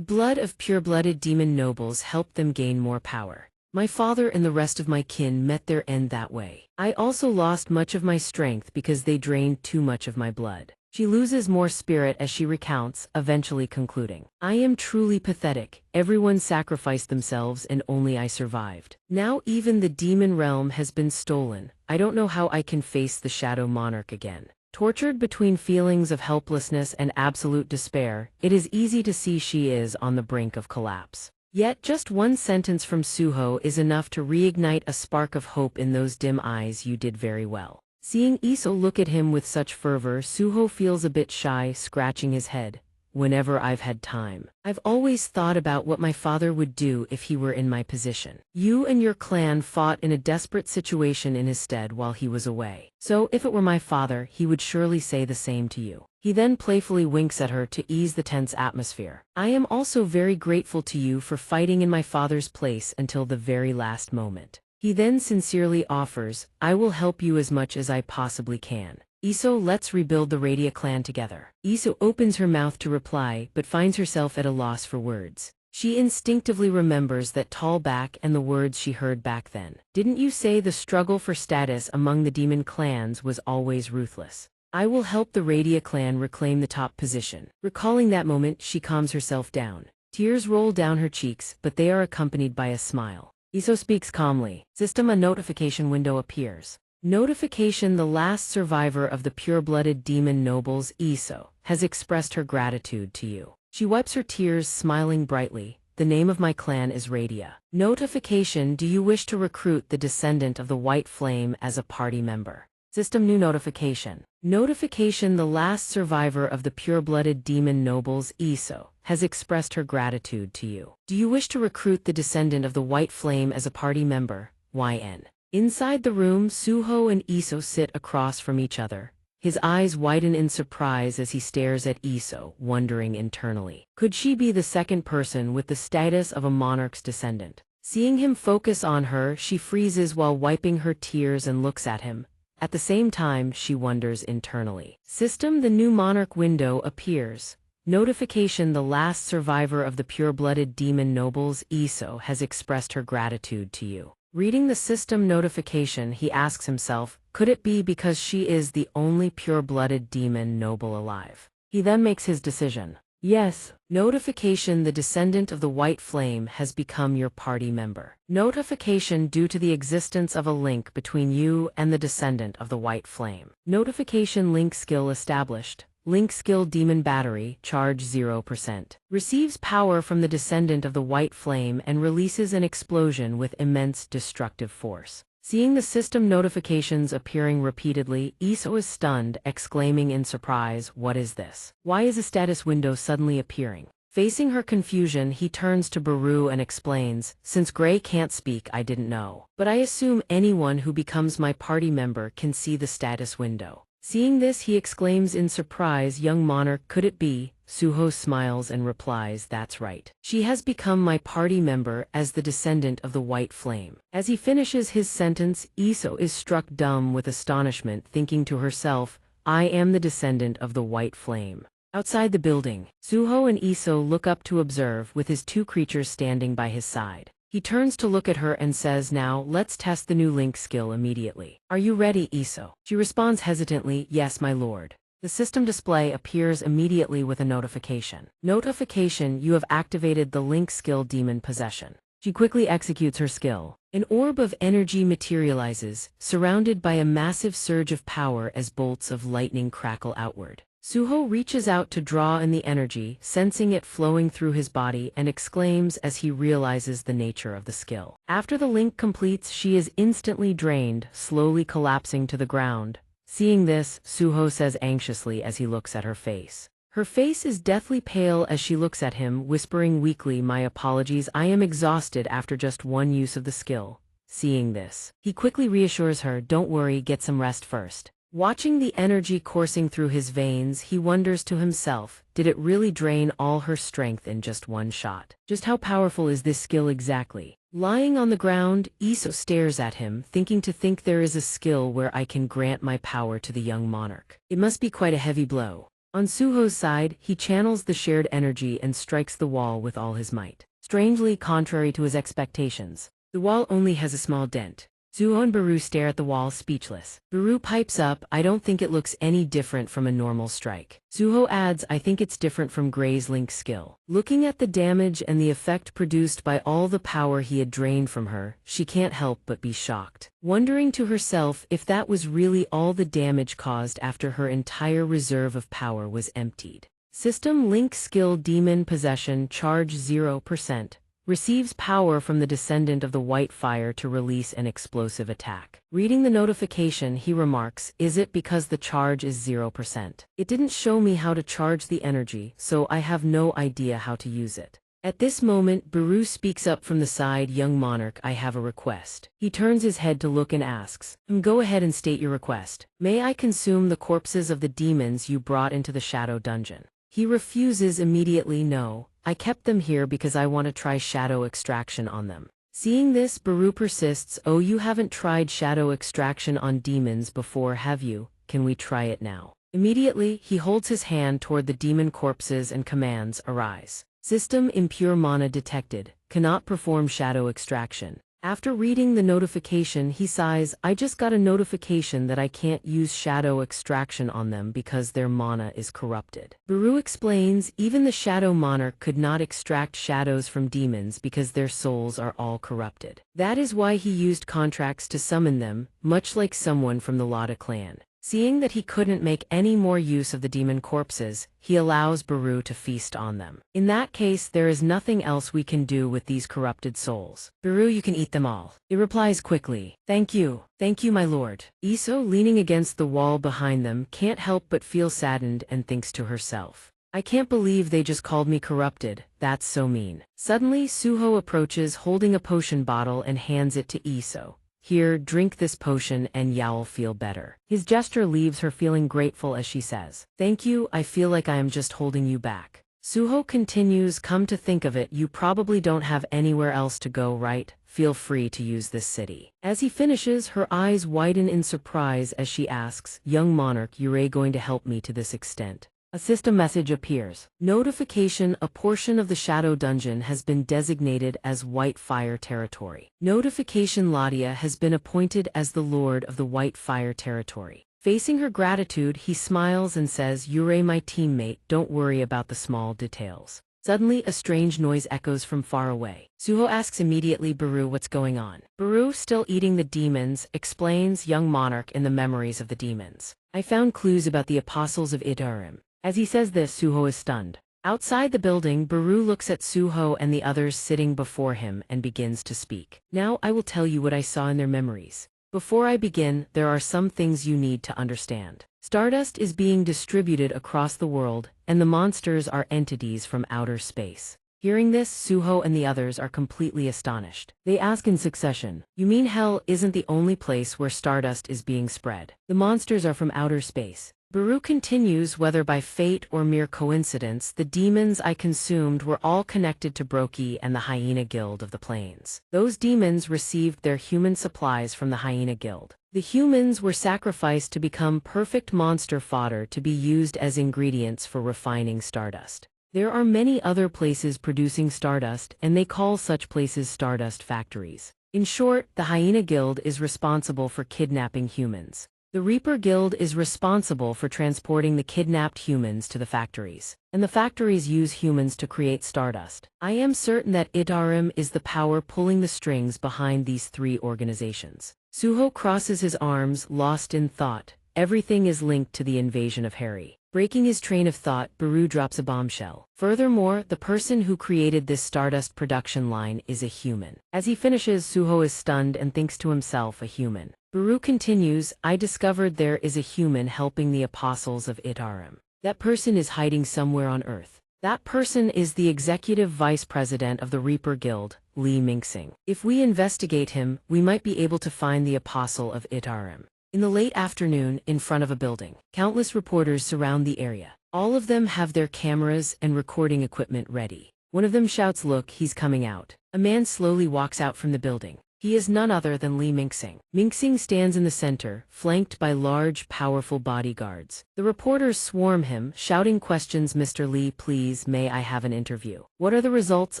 blood of pure-blooded demon nobles helped them gain more power. My father and the rest of my kin met their end that way. I also lost much of my strength because they drained too much of my blood. She loses more spirit as she recounts, eventually concluding, I am truly pathetic. Everyone sacrificed themselves and only I survived. Now even the demon realm has been stolen. I don't know how I can face the Shadow Monarch again. Tortured between feelings of helplessness and absolute despair, it is easy to see she is on the brink of collapse. Yet just one sentence from Suho is enough to reignite a spark of hope in those dim eyes. You did very well. Seeing Iso look at him with such fervor, Suho feels a bit shy, scratching his head. Whenever I've had time, I've always thought about what my father would do if he were in my position. You and your clan fought in a desperate situation in his stead while he was away. So if it were my father, he would surely say the same to you. He then playfully winks at her to ease the tense atmosphere. I am also very grateful to you for fighting in my father's place until the very last moment. He then sincerely offers, I will help you as much as I possibly can. Iso, let's rebuild the Radia clan together. Iso opens her mouth to reply, but finds herself at a loss for words. She instinctively remembers that tall back and the words she heard back then. Didn't you say the struggle for status among the demon clans was always ruthless? I will help the Radia clan reclaim the top position. Recalling that moment, she calms herself down. Tears roll down her cheeks, but they are accompanied by a smile. Iso speaks calmly. System, a notification window appears. Notification, the last survivor of the pure-blooded demon nobles, Iso, has expressed her gratitude to you. She wipes her tears, smiling brightly. The name of my clan is Radia. Notification, do you wish to recruit the descendant of the White Flame as a party member? System, new notification. Notification, the last survivor of the pure-blooded demon nobles, Iso, has expressed her gratitude to you. Do you wish to recruit the descendant of the White Flame as a party member? YN. Inside the room, Suho and Iso sit across from each other. His eyes widen in surprise as he stares at Iso, wondering internally. Could she be the second person with the status of a monarch's descendant? Seeing him focus on her, she freezes while wiping her tears and looks at him. At the same time, she wonders internally. System, the new monarch window appears. Notification, the last survivor of the pure-blooded demon nobles, Iso, has expressed her gratitude to you. Reading the system notification, he asks himself, could it be because she is the only pure-blooded demon noble alive? He then makes his decision. Yes. Notification, the descendant of the White Flame has become your party member. Notification, due to the existence of a link between you and the descendant of the White Flame. Notification, link skill established. Link skill Demon Battery, charge 0%. Receives power from the descendant of the White Flame and releases an explosion with immense destructive force. Seeing the system notifications appearing repeatedly, Iso is stunned, exclaiming in surprise, what is this? Why is a status window suddenly appearing? Facing her confusion, he turns to Baru and explains, since Gray can't speak, I didn't know. But I assume anyone who becomes my party member can see the status window. Seeing this, he exclaims in surprise, "Young monarch, could it be?" Suho smiles and replies, "That's right. She has become my party member as the descendant of the white flame." As he finishes his sentence, Iso is struck dumb with astonishment, thinking to herself, "I am the descendant of the white flame." Outside the building, Suho and Iso look up to observe, with his two creatures standing by his side. He turns to look at her and says, "Now, let's test the new link skill immediately. Are you ready, Iso?" She responds hesitantly, "Yes, my lord." The system display appears immediately with a notification. Notification: you have activated the link skill Demon Possession. She quickly executes her skill. An orb of energy materializes, surrounded by a massive surge of power as bolts of lightning crackle outward. Suho reaches out to draw in the energy, sensing it flowing through his body, and exclaims as he realizes the nature of the skill. After the link completes, she is instantly drained, slowly collapsing to the ground. Seeing this, Suho says anxiously as he looks at her face. Her face is deathly pale as she looks at him, whispering weakly, "My apologies, I am exhausted after just one use of the skill." Seeing this, he quickly reassures her, "Don't worry, get some rest first." Watching the energy coursing through his veins, he wonders to himself, did it really drain all her strength in just one shot? Just how powerful is this skill exactly? Lying on the ground, Iso stares at him, thinking there is a skill where I can grant my power to the young monarch. It must be quite a heavy blow. On Suho's side, he channels the shared energy and strikes the wall with all his might. Strangely contrary to his expectations, the wall only has a small dent. Suho and Baru stare at the wall, speechless. Baru pipes up, "I don't think it looks any different from a normal strike." Suho adds, "I think it's different from Gray's link skill." Looking at the damage and the effect produced by all the power he had drained from her, she can't help but be shocked, wondering to herself if that was really all the damage caused after her entire reserve of power was emptied. System link skill Demon Possession, charge 0%. Receives power from the descendant of the white fire to release an explosive attack. Reading the notification, he remarks, "Is it because the charge is 0%? It didn't show me how to charge the energy, so I have no idea how to use it." At this moment, Baru speaks up from the side, "Young monarch, I have a request." He turns his head to look and asks, "Go ahead and state your request. May I consume the corpses of the demons you brought into the shadow dungeon?" He refuses immediately, "No. I kept them here because I want to try shadow extraction on them." Seeing this, Baru persists, "Oh, you haven't tried shadow extraction on demons before, have you? Can we try it now?" Immediately, he holds his hand toward the demon corpses and commands, "Arise." System impure mana detected. Cannot perform shadow extraction. After reading the notification, he sighs, "I just got a notification that I can't use shadow extraction on them because their mana is corrupted." Baru explains, even the shadow monarch could not extract shadows from demons because their souls are all corrupted. That is why he used contracts to summon them, much like someone from the Lada clan. Seeing that he couldn't make any more use of the demon corpses, he allows Baru to feast on them. "In that case, there is nothing else we can do with these corrupted souls. Baru, you can eat them all." He replies quickly, Thank you, my lord." Iso, leaning against the wall behind them, can't help but feel saddened and thinks to herself, "I can't believe they just called me corrupted, that's so mean." Suddenly, Suho approaches holding a potion bottle and hands it to Iso. "Here, drink this potion and you'll feel better." His gesture leaves her feeling grateful as she says, "Thank you, I feel like I am just holding you back." Suho continues, "Come to think of it, you probably don't have anywhere else to go, right? Feel free to use this city." As he finishes, her eyes widen in surprise as she asks, "Young monarch, you're going to help me to this extent?" A system message appears. Notification: a portion of the Shadow Dungeon has been designated as White Fire Territory. Notification: Ladia has been appointed as the Lord of the White Fire Territory. Facing her gratitude, he smiles and says, "Yurei, my teammate, don't worry about the small details." Suddenly, a strange noise echoes from far away. Suho asks immediately Baru what's going on. Baru, still eating the demons, explains, "Young monarch, in the memories of the demons, I found clues about the apostles of Idarim." As he says this, Suho is stunned. Outside the building, Baru looks at Suho and the others sitting before him and begins to speak. "Now I will tell you what I saw in their memories. Before I begin, there are some things you need to understand. Stardust is being distributed across the world, and the monsters are entities from outer space. Hearing this, Suho and the others are completely astonished. They ask in succession, "You mean hell isn't the only place where stardust is being spread? The monsters are from outer space." Baru continues, "Whether by fate or mere coincidence, the demons I consumed were all connected to Broki and the Hyena Guild of the Plains. Those demons received their human supplies from the Hyena Guild. The humans were sacrificed to become perfect monster fodder to be used as ingredients for refining stardust. There are many other places producing stardust, and they call such places stardust factories. In short, the Hyena Guild is responsible for kidnapping humans. The Reaper Guild is responsible for transporting the kidnapped humans to the factories, and the factories use humans to create stardust. I am certain that Itarim is the power pulling the strings behind these three organizations." Suho crosses his arms, lost in thought. Everything is linked to the invasion of Harry. Breaking his train of thought, Baru drops a bombshell. Furthermore, the person who created this stardust production line is a human. As he finishes, Suho is stunned and thinks to himself, a human. Baru continues, "I discovered there is a human helping the apostles of Itarim. That person is hiding somewhere on Earth. That person is the executive vice president of the Reaper Guild, Li Mingxing. If we investigate him, we might be able to find the apostle of Itarim." In the late afternoon, in front of a building, countless reporters surround the area. All of them have their cameras and recording equipment ready. One of them shouts, "Look, he's coming out." A man slowly walks out from the building. He is none other than Li Mingxing. Mingxing stands in the center, flanked by large, powerful bodyguards. The reporters swarm him, shouting questions. "Mr. Li, please, may I have an interview? What are the results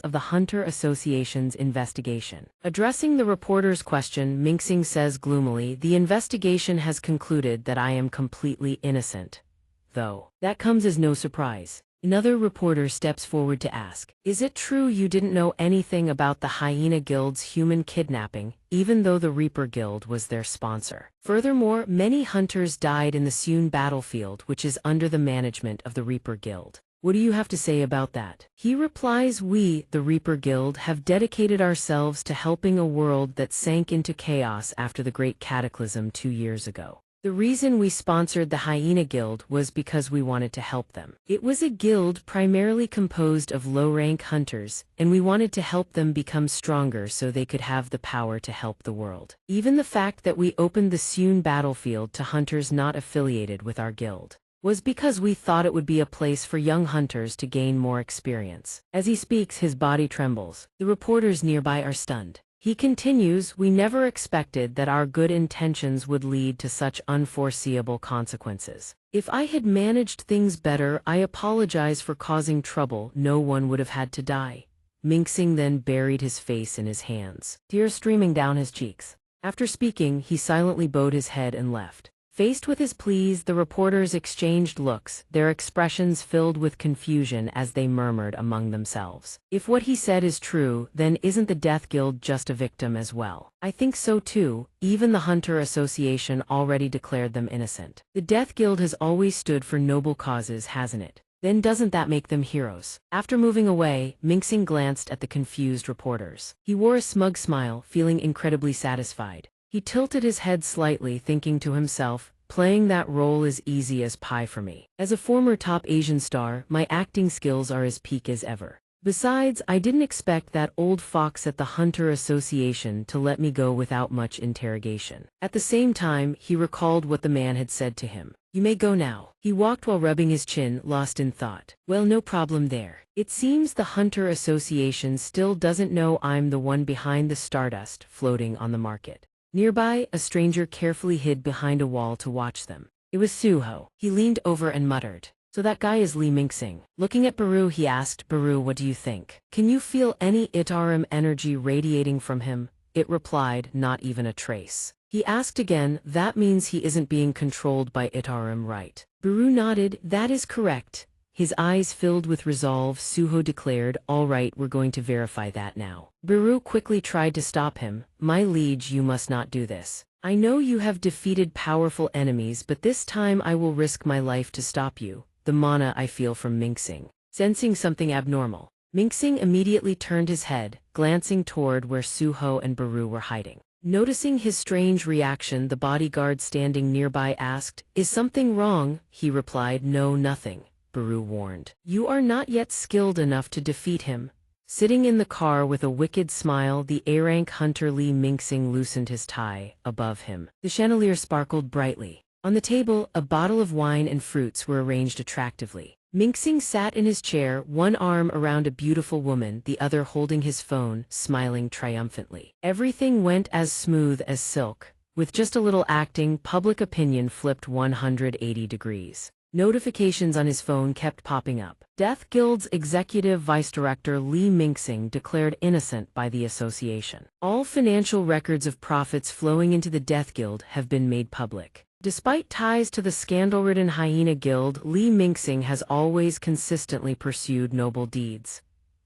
of the Hunter Association's investigation?" Addressing the reporter's question, Mingxing says gloomily, "The investigation has concluded that I am completely innocent. Though, that comes as no surprise." Another reporter steps forward to ask, "Is it true you didn't know anything about the Hyena Guild's human kidnapping, even though the Reaper Guild was their sponsor? Furthermore, many hunters died in the Sewn battlefield, which is under the management of the Reaper Guild. What do you have to say about that?" He replies, "We, the Reaper Guild, have dedicated ourselves to helping a world that sank into chaos after the Great Cataclysm 2 years ago. The reason we sponsored the Hyena Guild was because we wanted to help them. It was a guild primarily composed of low-rank hunters, and we wanted to help them become stronger so they could have the power to help the world. Even the fact that we opened the Sewn battlefield to hunters not affiliated with our guild was because we thought it would be a place for young hunters to gain more experience." As he speaks, his body trembles. The reporters nearby are stunned. He continues, "We never expected that our good intentions would lead to such unforeseeable consequences. If I had managed things better, I apologize for causing trouble. No one would have had to die." Mingxing then buried his face in his hands, tears streaming down his cheeks. After speaking, he silently bowed his head and left. Faced with his pleas, the reporters exchanged looks, their expressions filled with confusion as they murmured among themselves. "If what he said is true, then isn't the Death Guild just a victim as well?" "I think so too. Even the Hunter Association already declared them innocent. The Death Guild has always stood for noble causes, hasn't it? Then doesn't that make them heroes?" After moving away, Mingxing glanced at the confused reporters. He wore a smug smile, feeling incredibly satisfied. He tilted his head slightly, thinking to himself, "Playing that role is easy as pie for me. As a former top Asian star, my acting skills are as peak as ever. Besides, I didn't expect that old fox at the Hunter Association to let me go without much interrogation." At the same time, he recalled what the man had said to him. "You may go now." He walked while rubbing his chin, lost in thought. "Well, no problem there. It seems the Hunter Association still doesn't know I'm the one behind the stardust floating on the market." Nearby, a stranger carefully hid behind a wall to watch them. It was Suho. He leaned over and muttered, "So that guy is Li Mingxing." Looking at Baru, he asked, "Baru, what do you think? Can you feel any Itarim energy radiating from him?" It replied, "Not even a trace." He asked again, "That means he isn't being controlled by Itarim, right?" Baru nodded, "That is correct." His eyes filled with resolve, Suho declared, "All right, we're going to verify that now." Baru quickly tried to stop him. "My liege, you must not do this. I know you have defeated powerful enemies, but this time I will risk my life to stop you." The mana I feel from Mingxing. Sensing something abnormal, Mingxing immediately turned his head, glancing toward where Suho and Baru were hiding. Noticing his strange reaction, the bodyguard standing nearby asked, "Is something wrong?" He replied, "No, nothing." Baru warned, "You are not yet skilled enough to defeat him. Sitting in the car with a wicked smile, the A-rank hunter Li Mingxing loosened his tie. Above him, the chandelier sparkled brightly. On the table, a bottle of wine and fruits were arranged attractively. Mingxing sat in his chair, one arm around a beautiful woman, the other holding his phone, smiling triumphantly. Everything went as smooth as silk. With just a little acting, public opinion flipped 180 degrees. Notifications on his phone kept popping up. Death Guild's executive vice director Li Mingxing declared innocent by the association. All financial records of profits flowing into the Death Guild have been made public. Despite ties to the scandal-ridden Hyena Guild, Li Mingxing has always consistently pursued noble deeds.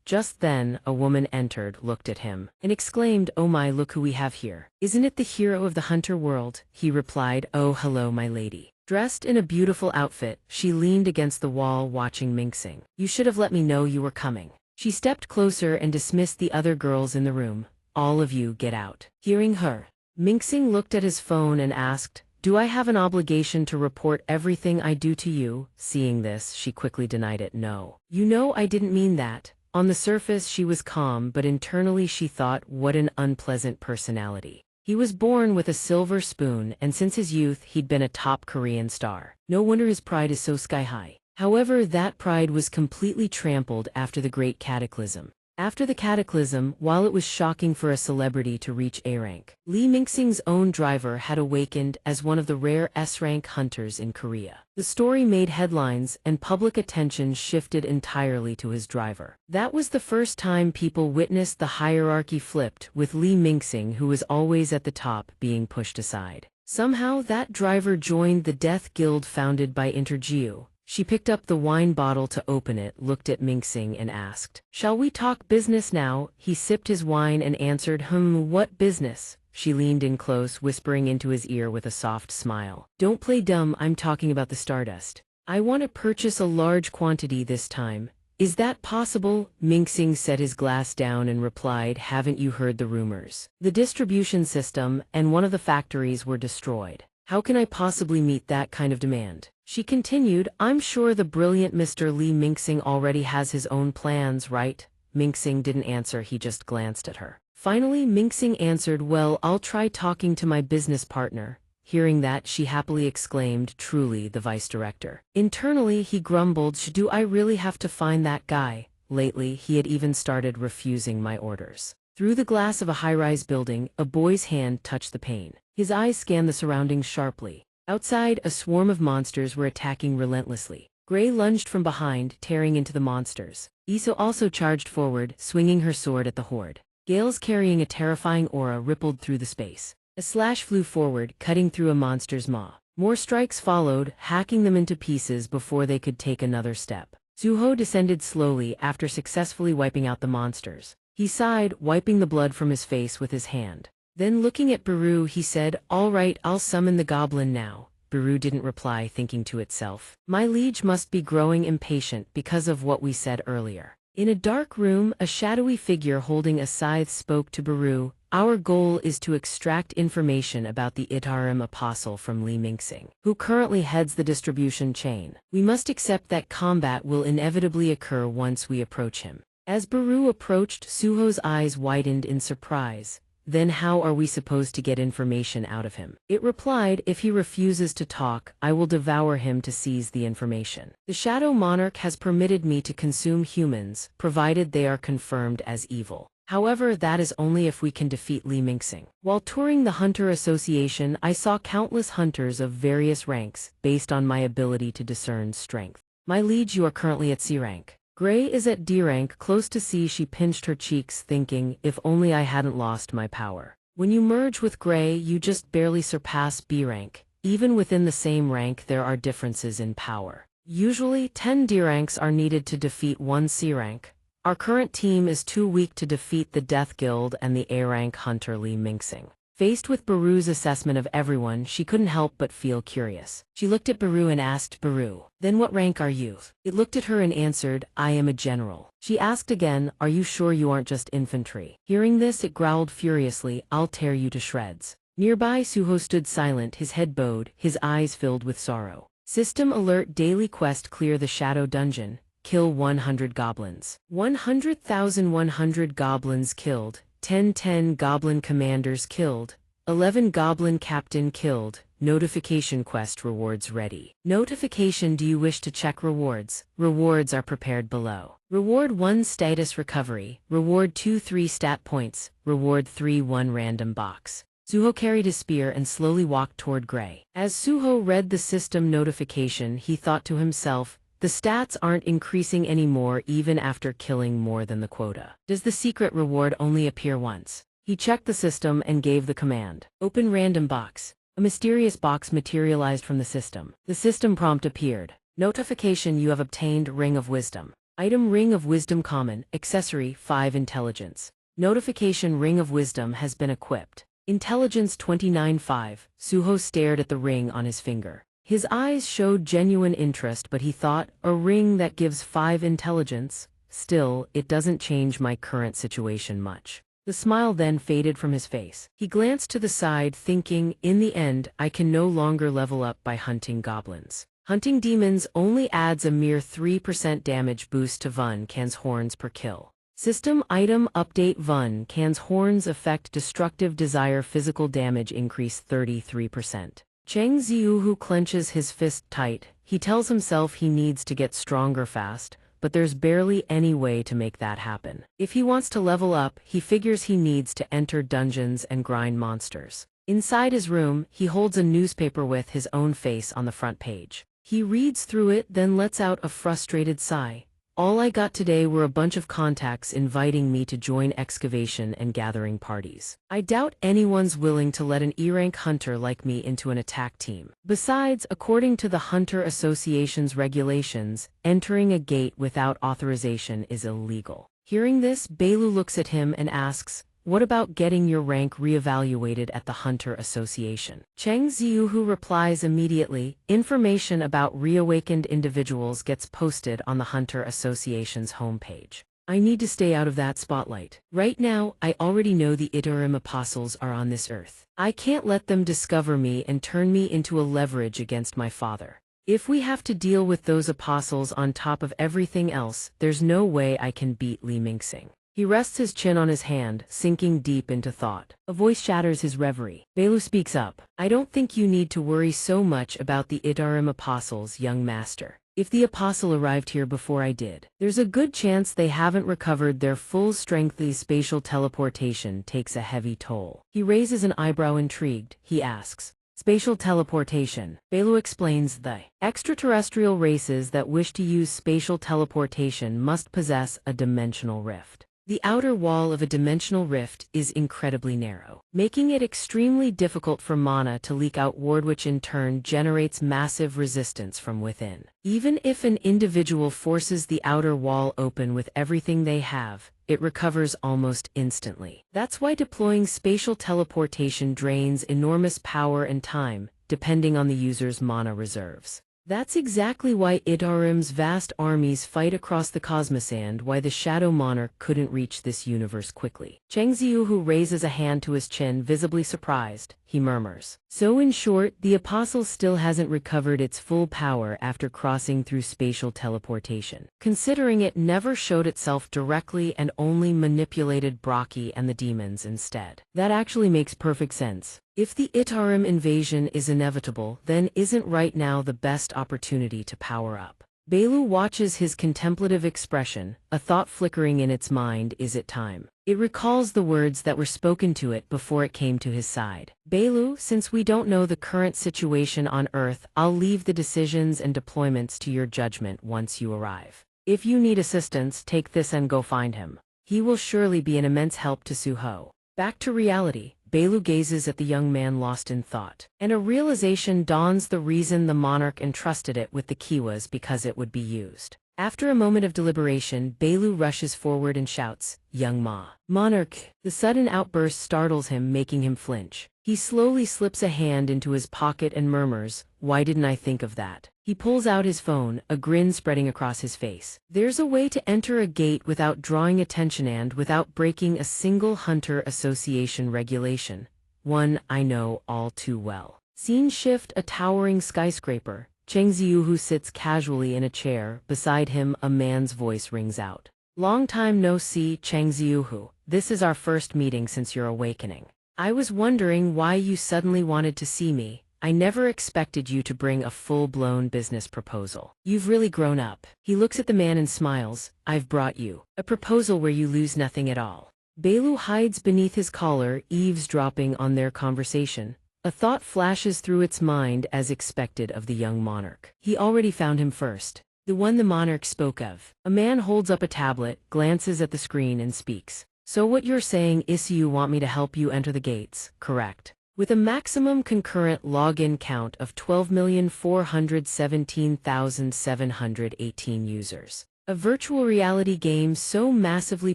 Just then, a woman entered, looked at him, and exclaimed, "Oh my, look who we have here. Isn't it the hero of the hunter world?" He replied, "Oh, hello, my lady." Dressed in a beautiful outfit, she leaned against the wall watching Mingxing. "You should have let me know you were coming." She stepped closer and dismissed the other girls in the room. "All of you get out." Hearing her, Mingxing looked at his phone and asked, "Do I have an obligation to report everything I do to you?" Seeing this, she quickly denied it. "No. You know I didn't mean that." On the surface she was calm, but internally she thought, what an unpleasant personality. He was born with a silver spoon, and since his youth he'd been a top Korean star. No wonder his pride is so sky-high. However, that pride was completely trampled after the Great Cataclysm. After the cataclysm, while it was shocking for a celebrity to reach A-rank, Li Mingxing's own driver had awakened as one of the rare S-rank hunters in Korea. The story made headlines, and public attention shifted entirely to his driver. That was the first time people witnessed the hierarchy flipped, with Li Mingxing, who was always at the top, being pushed aside. Somehow that driver joined the Death Guild founded by Intergeo. She picked up the wine bottle to open it, looked at Mingxing and asked, "Shall we talk business now?" He sipped his wine and answered, "What business?" She leaned in close, whispering into his ear with a soft smile, "Don't play dumb, I'm talking about the stardust. I want to purchase a large quantity this time. Is that possible?" Mingxing set his glass down and replied, "Haven't you heard the rumors? The distribution system and one of the factories were destroyed. How can I possibly meet that kind of demand?" She continued, "I'm sure the brilliant Mr. Li Mingxing already has his own plans, right?" Mingxing didn't answer, he just glanced at her. Finally, Mingxing answered, "Well, I'll try talking to my business partner." Hearing that, she happily exclaimed, "Truly, the vice director." Internally, he grumbled, "Do I really have to find that guy? Lately, he had even started refusing my orders." Through the glass of a high-rise building, a boy's hand touched the pane. His eyes scanned the surroundings sharply. Outside, a swarm of monsters were attacking relentlessly. Gray lunged from behind, tearing into the monsters. Iso also charged forward, swinging her sword at the horde. Gales carrying a terrifying aura rippled through the space. A slash flew forward, cutting through a monster's maw. More strikes followed, hacking them into pieces before they could take another step. Suho descended slowly after successfully wiping out the monsters. He sighed, wiping the blood from his face with his hand. Then looking at Baru, he said, "All right, I'll summon the goblin now." Baru didn't reply, thinking to itself, "My liege must be growing impatient because of what we said earlier." In a dark room, a shadowy figure holding a scythe spoke to Baru, "Our goal is to extract information about the Itarim apostle from Li Mingxing, who currently heads the distribution chain. We must accept that combat will inevitably occur once we approach him." As Baru approached, Suho's eyes widened in surprise. "Then how are we supposed to get information out of him?" It replied, "If he refuses to talk, I will devour him to seize the information. The Shadow Monarch has permitted me to consume humans, provided they are confirmed as evil. However, that is only if we can defeat Li Mingxing. While touring the Hunter Association, I saw countless hunters of various ranks, based on my ability to discern strength. My liege, you are currently at C rank. Gray is at D rank, close to C." She pinched her cheeks, thinking, "If only I hadn't lost my power." When you merge with Gray, you just barely surpass B rank. Even within the same rank, there are differences in power. Usually, 10 D ranks are needed to defeat 1 C rank. Our current team is too weak to defeat the Death Guild and the A rank hunter Li Mingxing. Faced with Baru's assessment of everyone, she couldn't help but feel curious. She looked at Baru and asked, "Baru, then what rank are you?" It looked at her and answered, "I am a general." She asked again, "Are you sure you aren't just infantry?" Hearing this, it growled furiously, "I'll tear you to shreds." Nearby, Suho stood silent, his head bowed, his eyes filled with sorrow. System alert: daily quest: clear the shadow dungeon. kill 100 goblins. 100,100 goblins killed, 10 goblin commanders killed, 11 goblin captain killed. Notification quest rewards ready. Notification: do you wish to check rewards? Rewards are prepared below. Reward 1 status recovery, reward 2 3 stat points, reward 3 1 random box. Suho carried his spear and slowly walked toward Gray. As Suho read the system notification, he thought to himself, the stats aren't increasing anymore even after killing more than the quota. Does the secret reward only appear once? He checked the system and gave the command. Open random box. A mysterious box materialized from the system. The system prompt appeared. Notification: you have obtained Ring of Wisdom. Item: Ring of Wisdom common, accessory 5 intelligence. Notification: Ring of Wisdom has been equipped. Intelligence 29-5. Suho stared at the ring on his finger. His eyes showed genuine interest, but he thought, a ring that gives 5 intelligence? Still, it doesn't change my current situation much. The smile then faded from his face. He glanced to the side, thinking, in the end, I can no longer level up by hunting goblins. Hunting demons only adds a mere 3% damage boost to Vun Can's horns per kill. System item update: Vun Can's horns affect destructive desire physical damage increase 33%. Cheng Ziuhu clenches his fist tight. He tells himself he needs to get stronger fast, but there's barely any way to make that happen. If he wants to level up, he figures he needs to enter dungeons and grind monsters. Inside his room, he holds a newspaper with his own face on the front page. He reads through it, then lets out a frustrated sigh. All I got today were a bunch of contacts inviting me to join excavation and gathering parties. I doubt anyone's willing to let an E-rank hunter like me into an attack team. Besides, according to the Hunter Association's regulations, entering a gate without authorization is illegal. Hearing this, Belu looks at him and asks, what about getting your rank reevaluated at the Hunter Association? Cheng Ziuhu replies immediately, information about reawakened individuals gets posted on the Hunter Association's homepage. I need to stay out of that spotlight. Right now, I already know the Itarim apostles are on this earth. I can't let them discover me and turn me into a leverage against my father. If we have to deal with those apostles on top of everything else, there's no way I can beat Li Mingxing. He rests his chin on his hand, sinking deep into thought. A voice shatters his reverie. Belu speaks up. I don't think you need to worry so much about the Itarim apostles, young master. If the apostle arrived here before I did, there's a good chance they haven't recovered their full strength. The spatial teleportation takes a heavy toll. He raises an eyebrow intrigued. He asks, spatial teleportation. Belu explains the extraterrestrial races that wish to use spatial teleportation must possess a dimensional rift. The outer wall of a dimensional rift is incredibly narrow, making it extremely difficult for mana to leak outward, which in turn generates massive resistance from within. Even if an individual forces the outer wall open with everything they have, it recovers almost instantly. That's why deploying spatial teleportation drains enormous power and time, depending on the user's mana reserves. That's exactly why Itarim's vast armies fight across the cosmos and why the Shadow Monarch couldn't reach this universe quickly. Cheng Ziuhu raises a hand to his chin, visibly surprised. He murmurs. So in short, the Apostle still hasn't recovered its full power after crossing through spatial teleportation. Considering it never showed itself directly and only manipulated Braki and the demons instead. That actually makes perfect sense. If the Itarim invasion is inevitable, then isn't right now the best opportunity to power up? Belu watches his contemplative expression, a thought flickering in its mind. Is it time? It recalls the words that were spoken to it before it came to his side. Belu, since we don't know the current situation on Earth, I'll leave the decisions and deployments to your judgment once you arrive. If you need assistance, take this and go find him. He will surely be an immense help to Suho. Back to reality. Belu gazes at the young man lost in thought, and a realization dawns. The reason the monarch entrusted it with the key was because it would be used. After a moment of deliberation, Belu rushes forward and shouts, "Young Ma." Monarch! The sudden outburst startles him, making him flinch. He slowly slips a hand into his pocket and murmurs, "Why didn't I think of that?" He pulls out his phone, a grin spreading across his face. There's a way to enter a gate without drawing attention and without breaking a single Hunter Association regulation. One I know all too well. Scene shift: a towering skyscraper. Cheng Ziuhu sits casually in a chair. Beside him, a man's voice rings out. Long time no see, Cheng Ziuhu. This is our first meeting since your awakening. I was wondering why you suddenly wanted to see me. I never expected you to bring a full-blown business proposal. You've really grown up. He looks at the man and smiles. I've brought you a proposal where you lose nothing at all. Belu hides beneath his collar, eavesdropping on their conversation. A thought flashes through its mind as expected of the young monarch. He already found him first. The one the monarch spoke of. A man holds up a tablet, glances at the screen and speaks. So what you're saying is you want me to help you enter the gates, correct? With a maximum concurrent login count of 12,417,718 users. A virtual reality game so massively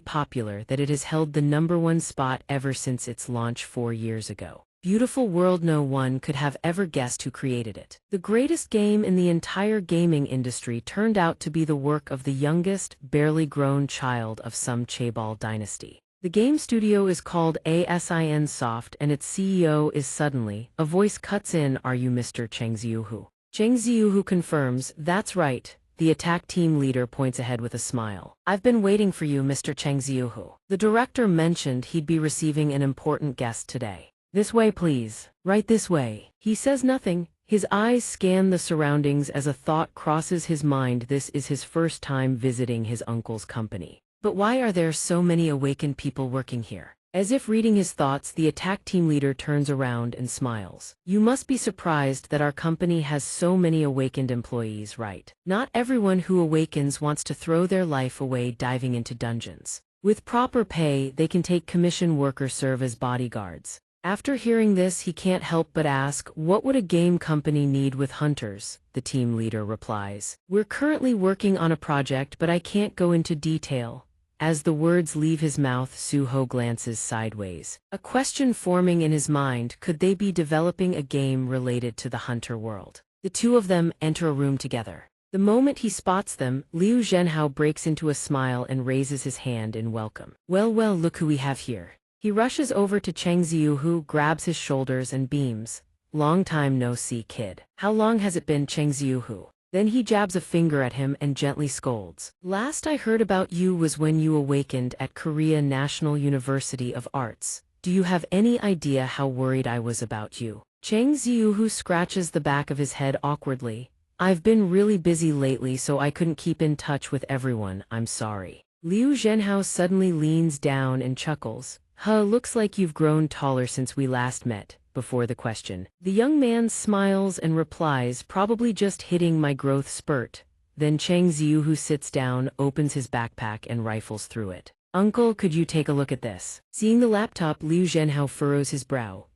popular that it has held the #1 spot ever since its launch 4 years ago. Beautiful world, no one could have ever guessed who created it. The greatest game in the entire gaming industry turned out to be the work of the youngest, barely grown child of some chaebol dynasty. The game studio is called ASIN Soft and its CEO is suddenly, a voice cuts in, "Are you Mr. Cheng Ziuhu?" Cheng Ziuhu confirms, "That's right." The attack team leader points ahead with a smile. "I've been waiting for you, Mr. Cheng Ziuhu. The director mentioned he'd be receiving an important guest today. This way, please. Right this way." He says nothing. His eyes scan the surroundings as a thought crosses his mind. This is his first time visiting his uncle's company. But why are there so many awakened people working here? As if reading his thoughts, the attack team leader turns around and smiles. "You must be surprised that our company has so many awakened employees, right? Not everyone who awakens wants to throw their life away diving into dungeons. With proper pay, they can take commission work or serve as bodyguards." After hearing this, he can't help but ask, "What would a game company need with hunters?" The team leader replies, "We're currently working on a project, but I can't go into detail." As the words leave his mouth, Suho glances sideways. A question forming in his mind, could they be developing a game related to the hunter world? The two of them enter a room together. The moment he spots them, Liu Zhenhao breaks into a smile and raises his hand in welcome. Well, look who we have here." He rushes over to Cheng Ziuhu, grabs his shoulders and beams. "Long time no see, kid. How long has it been, Cheng Ziuhu?" Then he jabs a finger at him and gently scolds. "Last I heard about you was when you awakened at Korea National University of Arts. Do you have any idea how worried I was about you?" Cheng Ziuhu scratches the back of his head awkwardly. "I've been really busy lately, so I couldn't keep in touch with everyone. I'm sorry." Liu Zhenhao suddenly leans down and chuckles. Looks like you've grown taller since we last met." Before the question, the young man smiles and replies, "Probably just hitting my growth spurt." Then Cheng Ziuhu sits down, opens his backpack and rifles through it. "Uncle, could you take a look at this?" Seeing the laptop, Liu Zhenhao furrows his brow.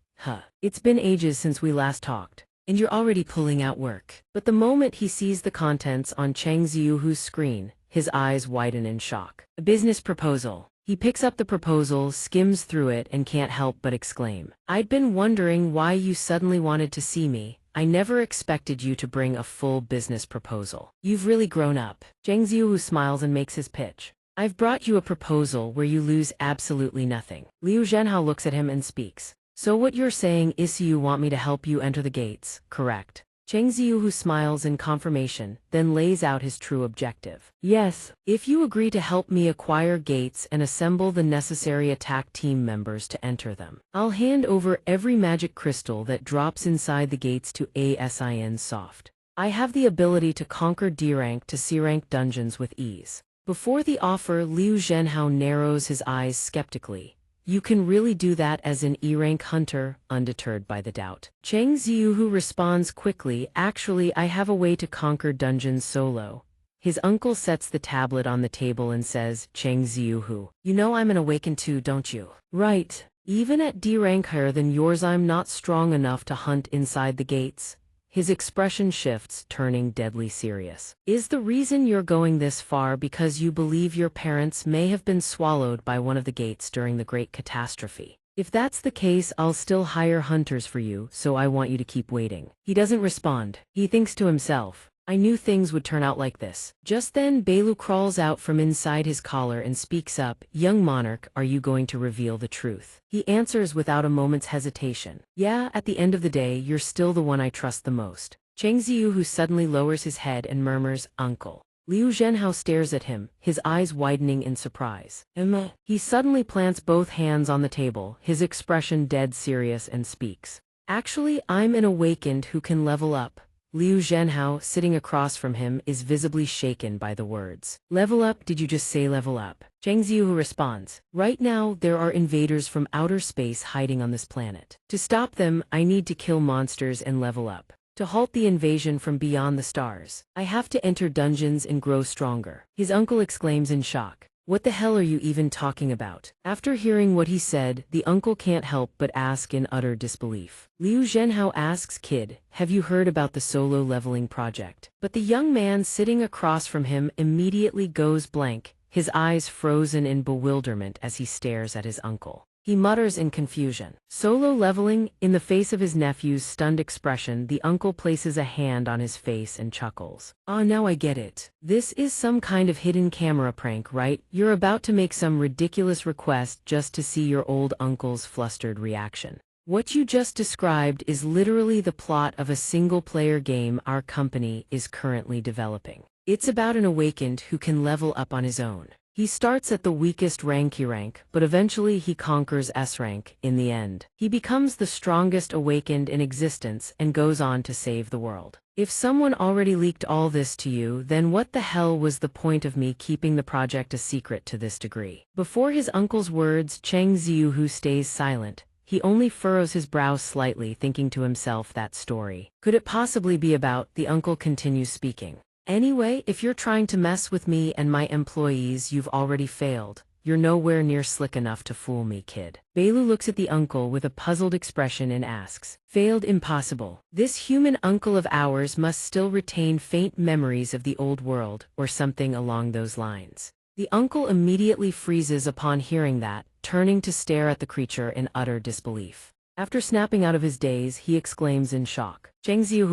It's been ages since we last talked. And you're already pulling out work." But the moment he sees the contents on Cheng Ziuhu's screen, his eyes widen in shock. A business proposal. He picks up the proposal, skims through it, and can't help but exclaim, "I'd been wondering why you suddenly wanted to see me. I never expected you to bring a full business proposal. You've really grown up." Cheng Ziuhu smiles and makes his pitch. "I've brought you a proposal where you lose absolutely nothing." Liu Zhenhao looks at him and speaks. "So what you're saying is you want me to help you enter the gates, correct?" Cheng Ziuhu smiles in confirmation, then lays out his true objective. "Yes, if you agree to help me acquire gates and assemble the necessary attack team members to enter them, I'll hand over every magic crystal that drops inside the gates to ASIN Soft. I have the ability to conquer D-rank to C-rank dungeons with ease." Before the offer, Liu Zhenhao narrows his eyes skeptically. "You can really do that as an E-rank hunter?" Undeterred by the doubt, Cheng Ziuhu responds quickly, "Actually, I have a way to conquer dungeons solo." His uncle sets the tablet on the table and says, "Cheng Ziuhu, you know I'm an awakened too, don't you?" "Right. Even at D-rank higher than yours, I'm not strong enough to hunt inside the gates." His expression shifts, turning deadly serious. "Is the reason you're going this far because you believe your parents may have been swallowed by one of the gates during the Great Catastrophe? If that's the case, I'll still hire hunters for you, so I want you to keep waiting." He doesn't respond. He thinks to himself, "I knew things would turn out like this." Just then, Belu crawls out from inside his collar and speaks up, "Young monarch, are you going to reveal the truth?" He answers without a moment's hesitation, "Yeah, at the end of the day, you're still the one I trust the most." Cheng Ziyu, who suddenly lowers his head and murmurs, "Uncle." Liu Zhenhao stares at him, his eyes widening in surprise. Emma. He suddenly plants both hands on the table, his expression dead serious, and speaks. "Actually, I'm an awakened who can level up." Liu Zhenhao, sitting across from him, is visibly shaken by the words. "Level up? Did you just say level up?" Cheng Ziyu responds, "Right now, there are invaders from outer space hiding on this planet. To stop them, I need to kill monsters and level up. To halt the invasion from beyond the stars, I have to enter dungeons and grow stronger." His uncle exclaims in shock. "What the hell are you even talking about?" After hearing what he said, the uncle can't help but ask in utter disbelief. Liu Zhenhao asks, "Kid, have you heard about the solo leveling project?" But the young man sitting across from him immediately goes blank, his eyes frozen in bewilderment as he stares at his uncle. He mutters in confusion. "Solo leveling?" In the face of his nephew's stunned expression, the uncle places a hand on his face and chuckles. "Ah, now I get it. This is some kind of hidden camera prank, right? You're about to make some ridiculous request just to see your old uncle's flustered reaction. What you just described is literally the plot of a single-player game our company is currently developing. It's about an awakened who can level up on his own. He starts at the weakest rank, but eventually he conquers S rank in the end. He becomes the strongest awakened in existence and goes on to save the world. If someone already leaked all this to you, then what the hell was the point of me keeping the project a secret to this degree?" Before his uncle's words, Cheng Ziyu, who stays silent, he only furrows his brow slightly, thinking to himself, that story. Could it possibly be about? The uncle continues speaking. "Anyway, if you're trying to mess with me and my employees, you've already failed. You're nowhere near slick enough to fool me, kid." Beilu looks at the uncle with a puzzled expression and asks, "Failed? Impossible. This human uncle of ours must still retain faint memories of the old world, or something along those lines." The uncle immediately freezes upon hearing that, turning to stare at the creature in utter disbelief. After snapping out of his daze, he exclaims in shock, "Cheng Ziyu,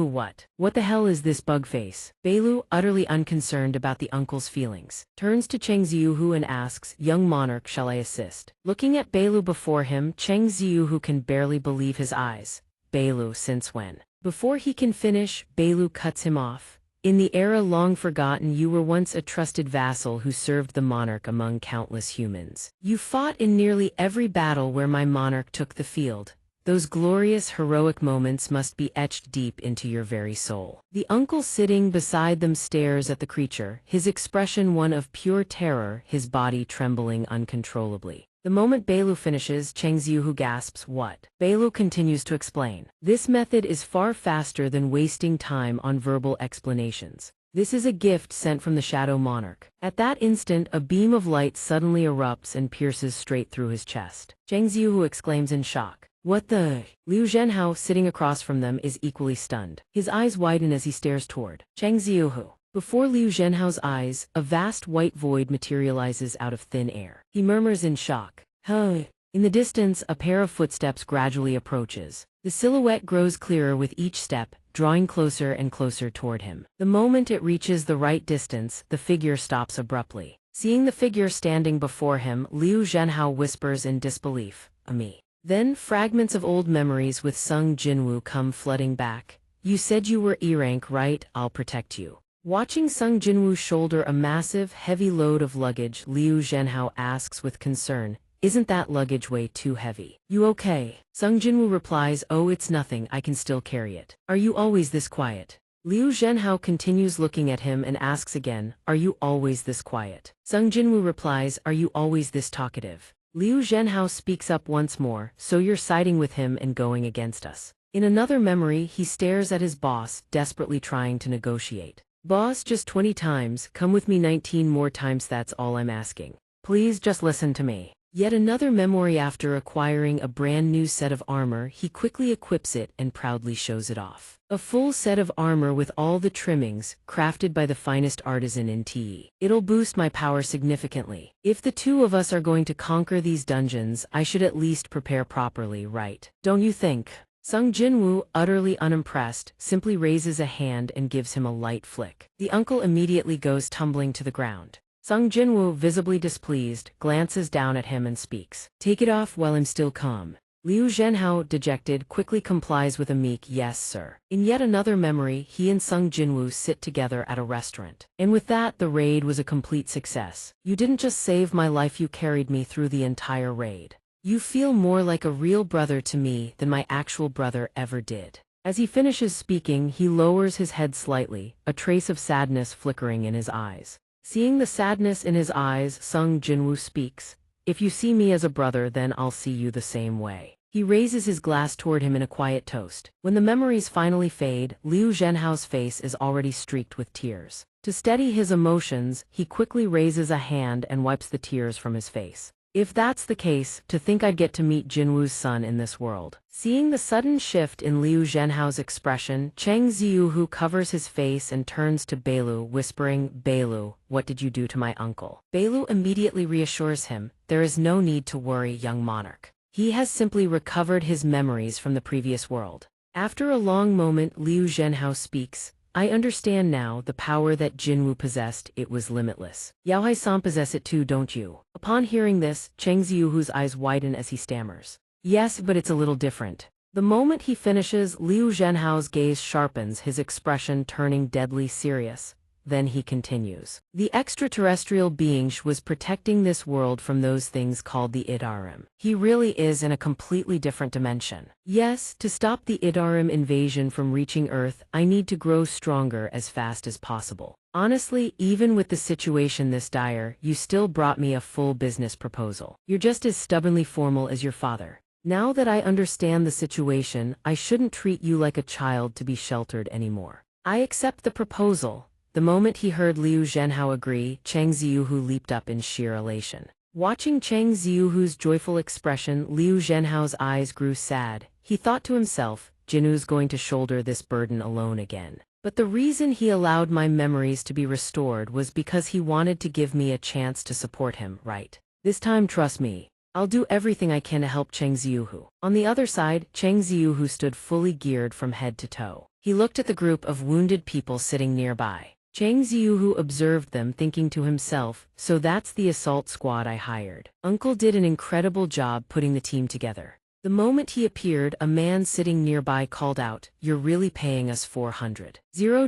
what the hell is this bug face?" Beilu, utterly unconcerned about the uncle's feelings, turns to Cheng Ziyu and asks, "Young Monarch, shall I assist?" Looking at Beilu before him, Cheng Ziyu can barely believe his eyes. "Beilu, since when?" Before he can finish, Beilu cuts him off. "In the era long forgotten, you were once a trusted vassal who served the monarch among countless humans. You fought in nearly every battle where my monarch took the field. Those glorious, heroic moments must be etched deep into your very soul." The uncle sitting beside them stares at the creature, his expression one of pure terror, his body trembling uncontrollably. The moment Beilu finishes, Cheng Ziyu gasps, "What?" Beilu continues to explain. "This method is far faster than wasting time on verbal explanations. This is a gift sent from the Shadow Monarch." At that instant, a beam of light suddenly erupts and pierces straight through his chest. Cheng Ziyu exclaims in shock, "What the?" Liu Zhenhao, sitting across from them, is equally stunned. His eyes widen as he stares toward Cheng Ziyu. Before Liu Zhenhao's eyes, a vast white void materializes out of thin air. He murmurs in shock, "Huh." In the distance, a pair of footsteps gradually approaches. The silhouette grows clearer with each step, drawing closer and closer toward him. The moment it reaches the right distance, the figure stops abruptly. Seeing the figure standing before him, Liu Zhenhao whispers in disbelief, "Me." Then fragments of old memories with Sung Jinwoo come flooding back. "You said you were E rank, right? I'll protect you." Watching Sung Jinwoo shoulder a massive, heavy load of luggage, Liu Zhenhao asks with concern, "Isn't that luggage way too heavy? You okay?" Sung Jinwoo replies, "Oh, it's nothing, I can still carry it." "Are you always this quiet?" Liu Zhenhao continues looking at him and asks again, "Are you always this quiet?" Sung Jinwoo replies, "Are you always this talkative?" Liu Zhenhao speaks up once more, "So you're siding with him and going against us." In another memory, he stares at his boss, desperately trying to negotiate. "Boss, just 20 times, come with me 19 more times, that's all I'm asking. Please just listen to me." Yet another memory, after acquiring a brand new set of armor, he quickly equips it and proudly shows it off. A full set of armor with all the trimmings, crafted by the finest artisan in TE. "It'll boost my power significantly. If the two of us are going to conquer these dungeons, I should at least prepare properly, right? Don't you think?" Sung Jinwoo, utterly unimpressed, simply raises a hand and gives him a light flick. The uncle immediately goes tumbling to the ground. Sung Jinwoo, visibly displeased, glances down at him and speaks, "Take it off while I'm still calm." Liu Zhenhao, dejected, quickly complies with a meek yes, sir. In yet another memory, he and Sung Jinwoo sit together at a restaurant. And with that, the raid was a complete success. You didn't just save my life, you carried me through the entire raid. You feel more like a real brother to me than my actual brother ever did. As he finishes speaking, he lowers his head slightly, a trace of sadness flickering in his eyes. Seeing the sadness in his eyes, Sung Jinwoo speaks. If you see me as a brother, then I'll see you the same way. He raises his glass toward him in a quiet toast. When the memories finally fade, Liu Zhenhao's face is already streaked with tears. To steady his emotions, he quickly raises a hand and wipes the tears from his face. If that's the case, to think I'd get to meet Jinwoo's son in this world. Seeing the sudden shift in Liu Zhenhao's expression, Cheng Ziuhu covers his face and turns to Beilu, whispering, Beilu, what did you do to my uncle? Beilu immediately reassures him, there is no need to worry, young monarch. He has simply recovered his memories from the previous world. After a long moment, Liu Zhenhao speaks, I understand now the power that Jinwoo possessed, it was limitless. Yaohai-san possess it too, don't you? Upon hearing this, Cheng Ziuhu's eyes widen as he stammers. Yes, but it's a little different. The moment he finishes, Liu Zhenhao's gaze sharpens, his expression turning deadly serious. Then he continues. The extraterrestrial being was protecting this world from those things called the Idarim. He really is in a completely different dimension. Yes, to stop the Idarim invasion from reaching Earth, I need to grow stronger as fast as possible. Honestly, even with the situation this dire, you still brought me a full business proposal. You're just as stubbornly formal as your father. Now that I understand the situation, I shouldn't treat you like a child to be sheltered anymore. I accept the proposal. The moment he heard Liu Zhenhao agree, Cheng Ziuhu leaped up in sheer elation. Watching Cheng Ziuhu's joyful expression, Liu Zhenhao's eyes grew sad. He thought to himself, Jinwoo's going to shoulder this burden alone again. But the reason he allowed my memories to be restored was because he wanted to give me a chance to support him, right? This time, trust me. I'll do everything I can to help Cheng Ziuhu. On the other side, Cheng Ziuhu stood fully geared from head to toe. He looked at the group of wounded people sitting nearby. Cheng Ziuhu observed them, thinking to himself, so that's the assault squad I hired. Uncle did an incredible job putting the team together. The moment he appeared, a man sitting nearby called out, you're really paying us 400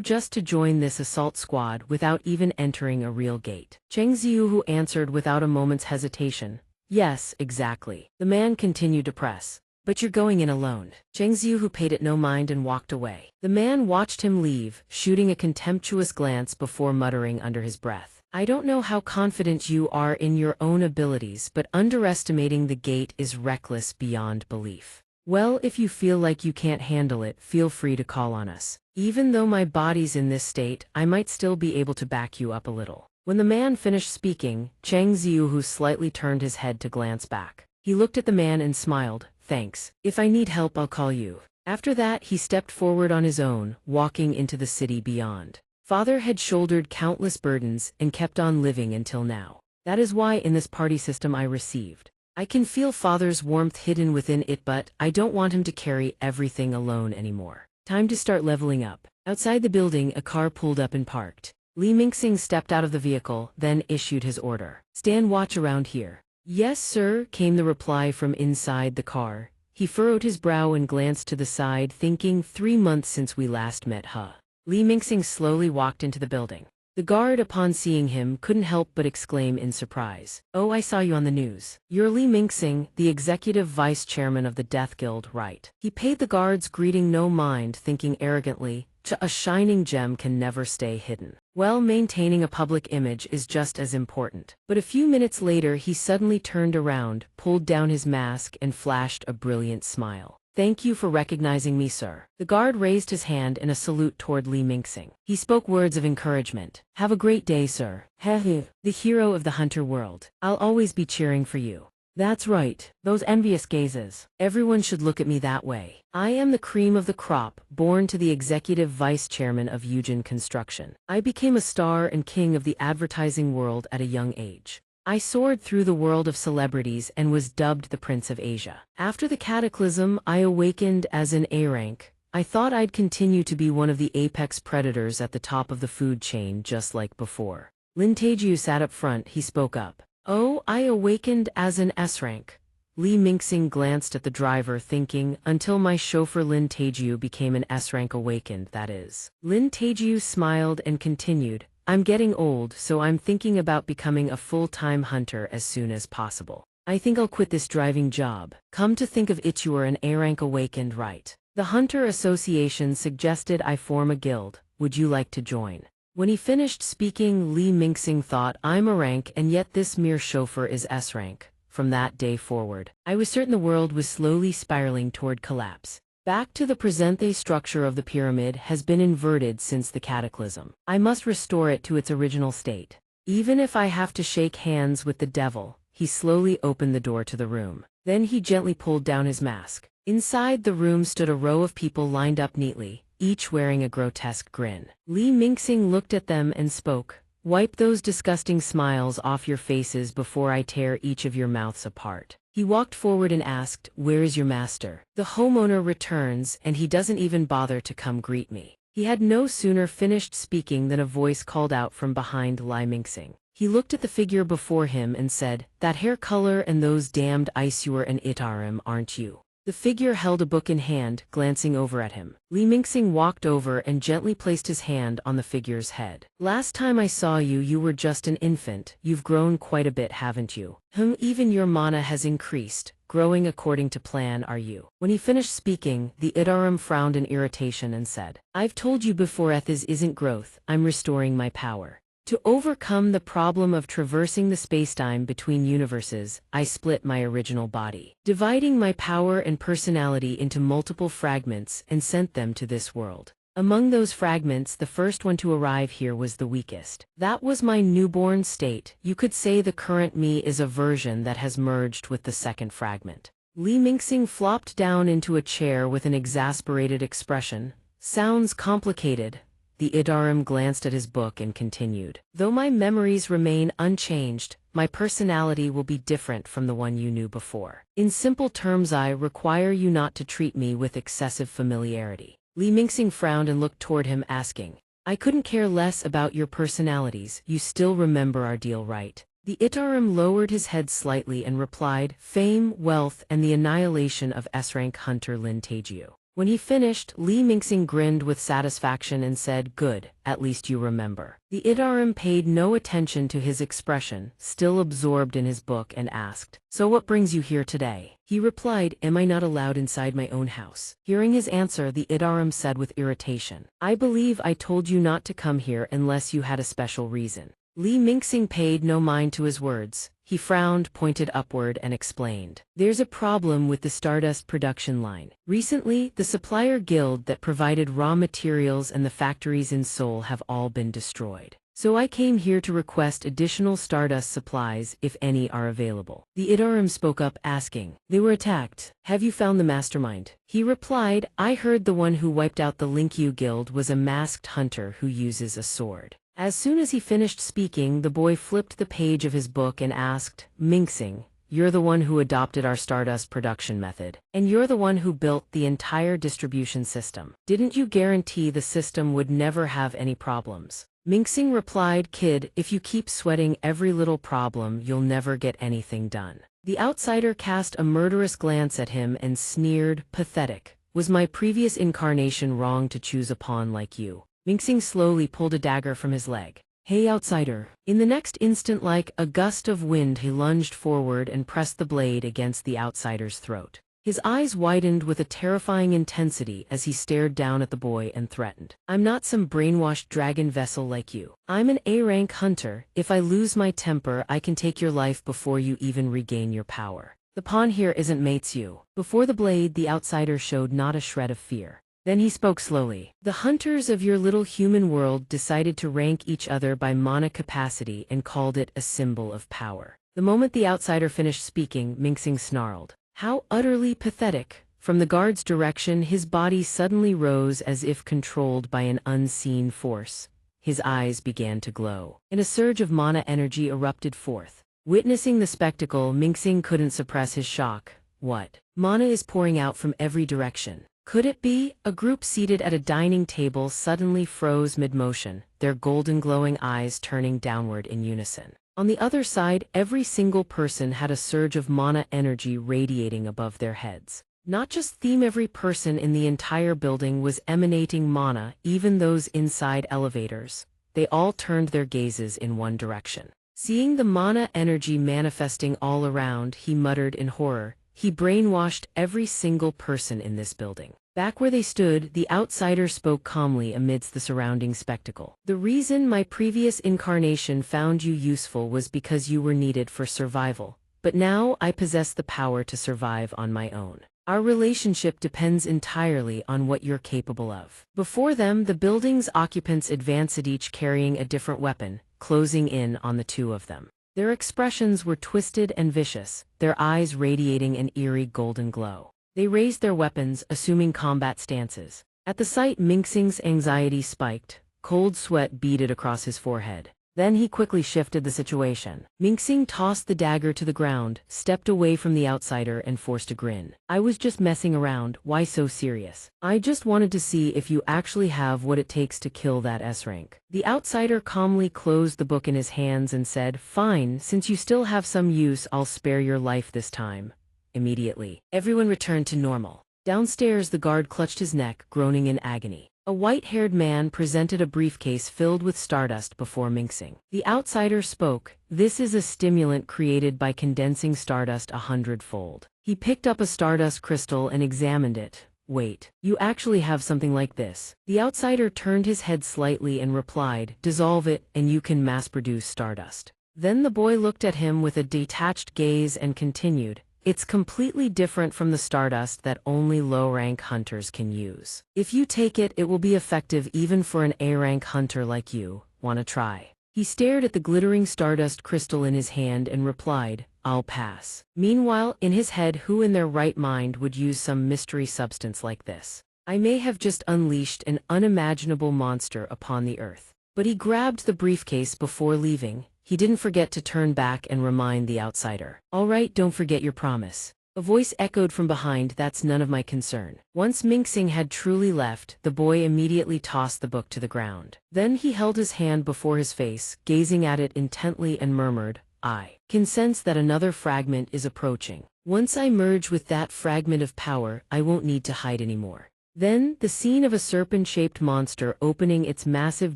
just to join this assault squad without even entering a real gate. Cheng Ziuhu answered without a moment's hesitation, yes, exactly. The man continued to press. But you're going in alone. Cheng Ziuhu paid it no mind and walked away. The man watched him leave, shooting a contemptuous glance before muttering under his breath. I don't know how confident you are in your own abilities, but underestimating the gate is reckless beyond belief. Well, if you feel like you can't handle it, feel free to call on us. Even though my body's in this state, I might still be able to back you up a little. When the man finished speaking, Cheng Ziuhu slightly turned his head to glance back. He looked at the man and smiled. Thanks. If I need help, I'll call you. After that, he stepped forward on his own, walking into the city beyond. Father had shouldered countless burdens and kept on living until now. That is why in this party system I received. I can feel Father's warmth hidden within it, but I don't want him to carry everything alone anymore. Time to start leveling up. Outside the building, a car pulled up and parked. Li Mingxing stepped out of the vehicle, then issued his order. Stand watch around here. Yes, sir, came the reply from inside the car. He furrowed his brow and glanced to the side, thinking 3 months since we last met, huh? Li Mingxing slowly walked into the building. The guard, upon seeing him, couldn't help but exclaim in surprise. Oh, I saw you on the news. You're Li Mingxing, the executive vice chairman of the Death Guild, right? He paid the guard's greeting no mind, thinking arrogantly, a shining gem can never stay hidden. Well, maintaining a public image is just as important. But a few minutes later he suddenly turned around, pulled down his mask and flashed a brilliant smile. Thank you for recognizing me, sir. The guard raised his hand in a salute toward Li Mingxing. He spoke words of encouragement. Have a great day, sir. Heh, the hero of the hunter world. I'll always be cheering for you. That's right, those envious gazes. Everyone should look at me that way. I am the cream of the crop, born to the executive vice chairman of Yujin Construction. I became a star and king of the advertising world at a young age. I soared through the world of celebrities and was dubbed the Prince of Asia. After the cataclysm, I awakened as an A rank. I thought I'd continue to be one of the apex predators at the top of the food chain just like before. Lin Taeju sat up front, he spoke up. Oh, I awakened as an S rank. Li Mingxing glanced at the driver thinking, until my chauffeur Lin Taeju became an S-rank awakened, that is. Lin Taeju smiled and continued, I'm getting old, so I'm thinking about becoming a full-time hunter as soon as possible. I think I'll quit this driving job. Come to think of it, you are an A-rank awakened, right? The Hunter Association suggested I form a guild. Would you like to join? When he finished speaking, Li Mingxing thought, I'm a rank and yet this mere chauffeur is S-rank. From that day forward, I was certain the world was slowly spiraling toward collapse. Back to the present-day structure of the pyramid has been inverted since the cataclysm. I must restore it to its original state. Even if I have to shake hands with the devil. He slowly opened the door to the room. Then he gently pulled down his mask. Inside the room stood a row of people lined up neatly, each wearing a grotesque grin. Li Mingxing looked at them and spoke. Wipe those disgusting smiles off your faces before I tear each of your mouths apart. He walked forward and asked, where is your master? The homeowner returns, and he doesn't even bother to come greet me. He had no sooner finished speaking than a voice called out from behind Li Mingxing. He looked at the figure before him and said, that hair color and those damned Isur and Itarim aren't you? The figure held a book in hand, glancing over at him. Li Mingxing walked over and gently placed his hand on the figure's head. Last time I saw you, you were just an infant. You've grown quite a bit, haven't you? Even your mana has increased, growing according to plan, are you? When he finished speaking, the Itarim frowned in irritation and said, I've told you before, Ethis isn't growth, I'm restoring my power. To overcome the problem of traversing the spacetime between universes, I split my original body, dividing my power and personality into multiple fragments and sent them to this world. Among those fragments, the first one to arrive here was the weakest. That was my newborn state. You could say the current me is a version that has merged with the second fragment. Li Mingxing flopped down into a chair with an exasperated expression. Sounds complicated. The Itarim glanced at his book and continued. Though my memories remain unchanged, my personality will be different from the one you knew before. In simple terms, I require you not to treat me with excessive familiarity. Li Mingxing frowned and looked toward him, asking, I couldn't care less about your personalities. You still remember our deal, right? The Itarim lowered his head slightly and replied, fame, wealth, and the annihilation of S-rank hunter Lin Taeju. When he finished, Li Mingxing grinned with satisfaction and said, good, at least you remember. The Itarim paid no attention to his expression, still absorbed in his book, and asked, so what brings you here today? He replied, am I not allowed inside my own house? Hearing his answer, the Itarim said with irritation, I believe I told you not to come here unless you had a special reason. Li Mingxing paid no mind to his words. He frowned, pointed upward, and explained. There's a problem with the Stardust production line. Recently, the supplier guild that provided raw materials and the factories in Seoul have all been destroyed. So I came here to request additional Stardust supplies, if any are available. The Itarim spoke up, asking, they were attacked. Have you found the mastermind? He replied, I heard the one who wiped out the Linkyu guild was a masked hunter who uses a sword. As soon as he finished speaking, the boy flipped the page of his book and asked, Mingxing, you're the one who adopted our Stardust production method, and you're the one who built the entire distribution system. Didn't you guarantee the system would never have any problems? Mingxing replied, kid, if you keep sweating every little problem, you'll never get anything done. The outsider cast a murderous glance at him and sneered, pathetic. Was my previous incarnation wrong to choose a pawn like you? Mingxing slowly pulled a dagger from his leg. Hey, outsider. In the next instant, like a gust of wind, he lunged forward and pressed the blade against the outsider's throat. His eyes widened with a terrifying intensity as he stared down at the boy and threatened. I'm not some brainwashed dragon vessel like you. I'm an A-rank hunter. If I lose my temper, I can take your life before you even regain your power. The pawn here isn't mates you. Before the blade, the outsider showed not a shred of fear. Then he spoke slowly. The hunters of your little human world decided to rank each other by mana capacity and called it a symbol of power. The moment the outsider finished speaking, Mingxing snarled. How utterly pathetic. From the guard's direction, his body suddenly rose as if controlled by an unseen force. His eyes began to glow, and a surge of mana energy erupted forth. Witnessing the spectacle, Mingxing couldn't suppress his shock. What? Mana is pouring out from every direction. Could it be? A group seated at a dining table suddenly froze mid-motion, their golden glowing eyes turning downward in unison. On the other side, every single person had a surge of mana energy radiating above their heads. Not just them, every person in the entire building was emanating mana, even those inside elevators. They all turned their gazes in one direction. Seeing the mana energy manifesting all around, he muttered in horror. He brainwashed every single person in this building. Back where they stood, the outsider spoke calmly amidst the surrounding spectacle. The reason my previous incarnation found you useful was because you were needed for survival. But now I possess the power to survive on my own. Our relationship depends entirely on what you're capable of. Before them, the building's occupants advanced, each carrying a different weapon, closing in on the two of them. Their expressions were twisted and vicious, their eyes radiating an eerie golden glow. They raised their weapons, assuming combat stances. At the sight, Mingxing's anxiety spiked. Cold sweat beaded across his forehead. Then he quickly shifted the situation. Mingxing tossed the dagger to the ground, stepped away from the outsider, and forced a grin. I was just messing around, why so serious? I just wanted to see if you actually have what it takes to kill that S-rank. The outsider calmly closed the book in his hands and said, fine, since you still have some use, I'll spare your life this time. Immediately, everyone returned to normal. Downstairs, the guard clutched his neck, groaning in agony. A white-haired man presented a briefcase filled with stardust before Mingxing. The outsider spoke. This is a stimulant created by condensing stardust 100-fold. He picked up a stardust crystal and examined it. Wait, you actually have something like this? The outsider turned his head slightly and replied, dissolve it, and you can mass-produce stardust. Then the boy looked at him with a detached gaze and continued, it's completely different from the stardust that only low-rank hunters can use. If you take it, it will be effective even for an A-rank hunter like you. Wanna try? He stared at the glittering stardust crystal in his hand and replied, I'll pass. Meanwhile, in his head, who in their right mind would use some mystery substance like this? I may have just unleashed an unimaginable monster upon the earth. But he grabbed the briefcase before leaving. He didn't forget to turn back and remind the outsider. All right, don't forget your promise. A voice echoed from behind, that's none of my concern. Once Mingxing had truly left, the boy immediately tossed the book to the ground. Then he held his hand before his face, gazing at it intently and murmured, I can sense that another fragment is approaching. Once I merge with that fragment of power, I won't need to hide anymore. Then, the scene of a serpent-shaped monster opening its massive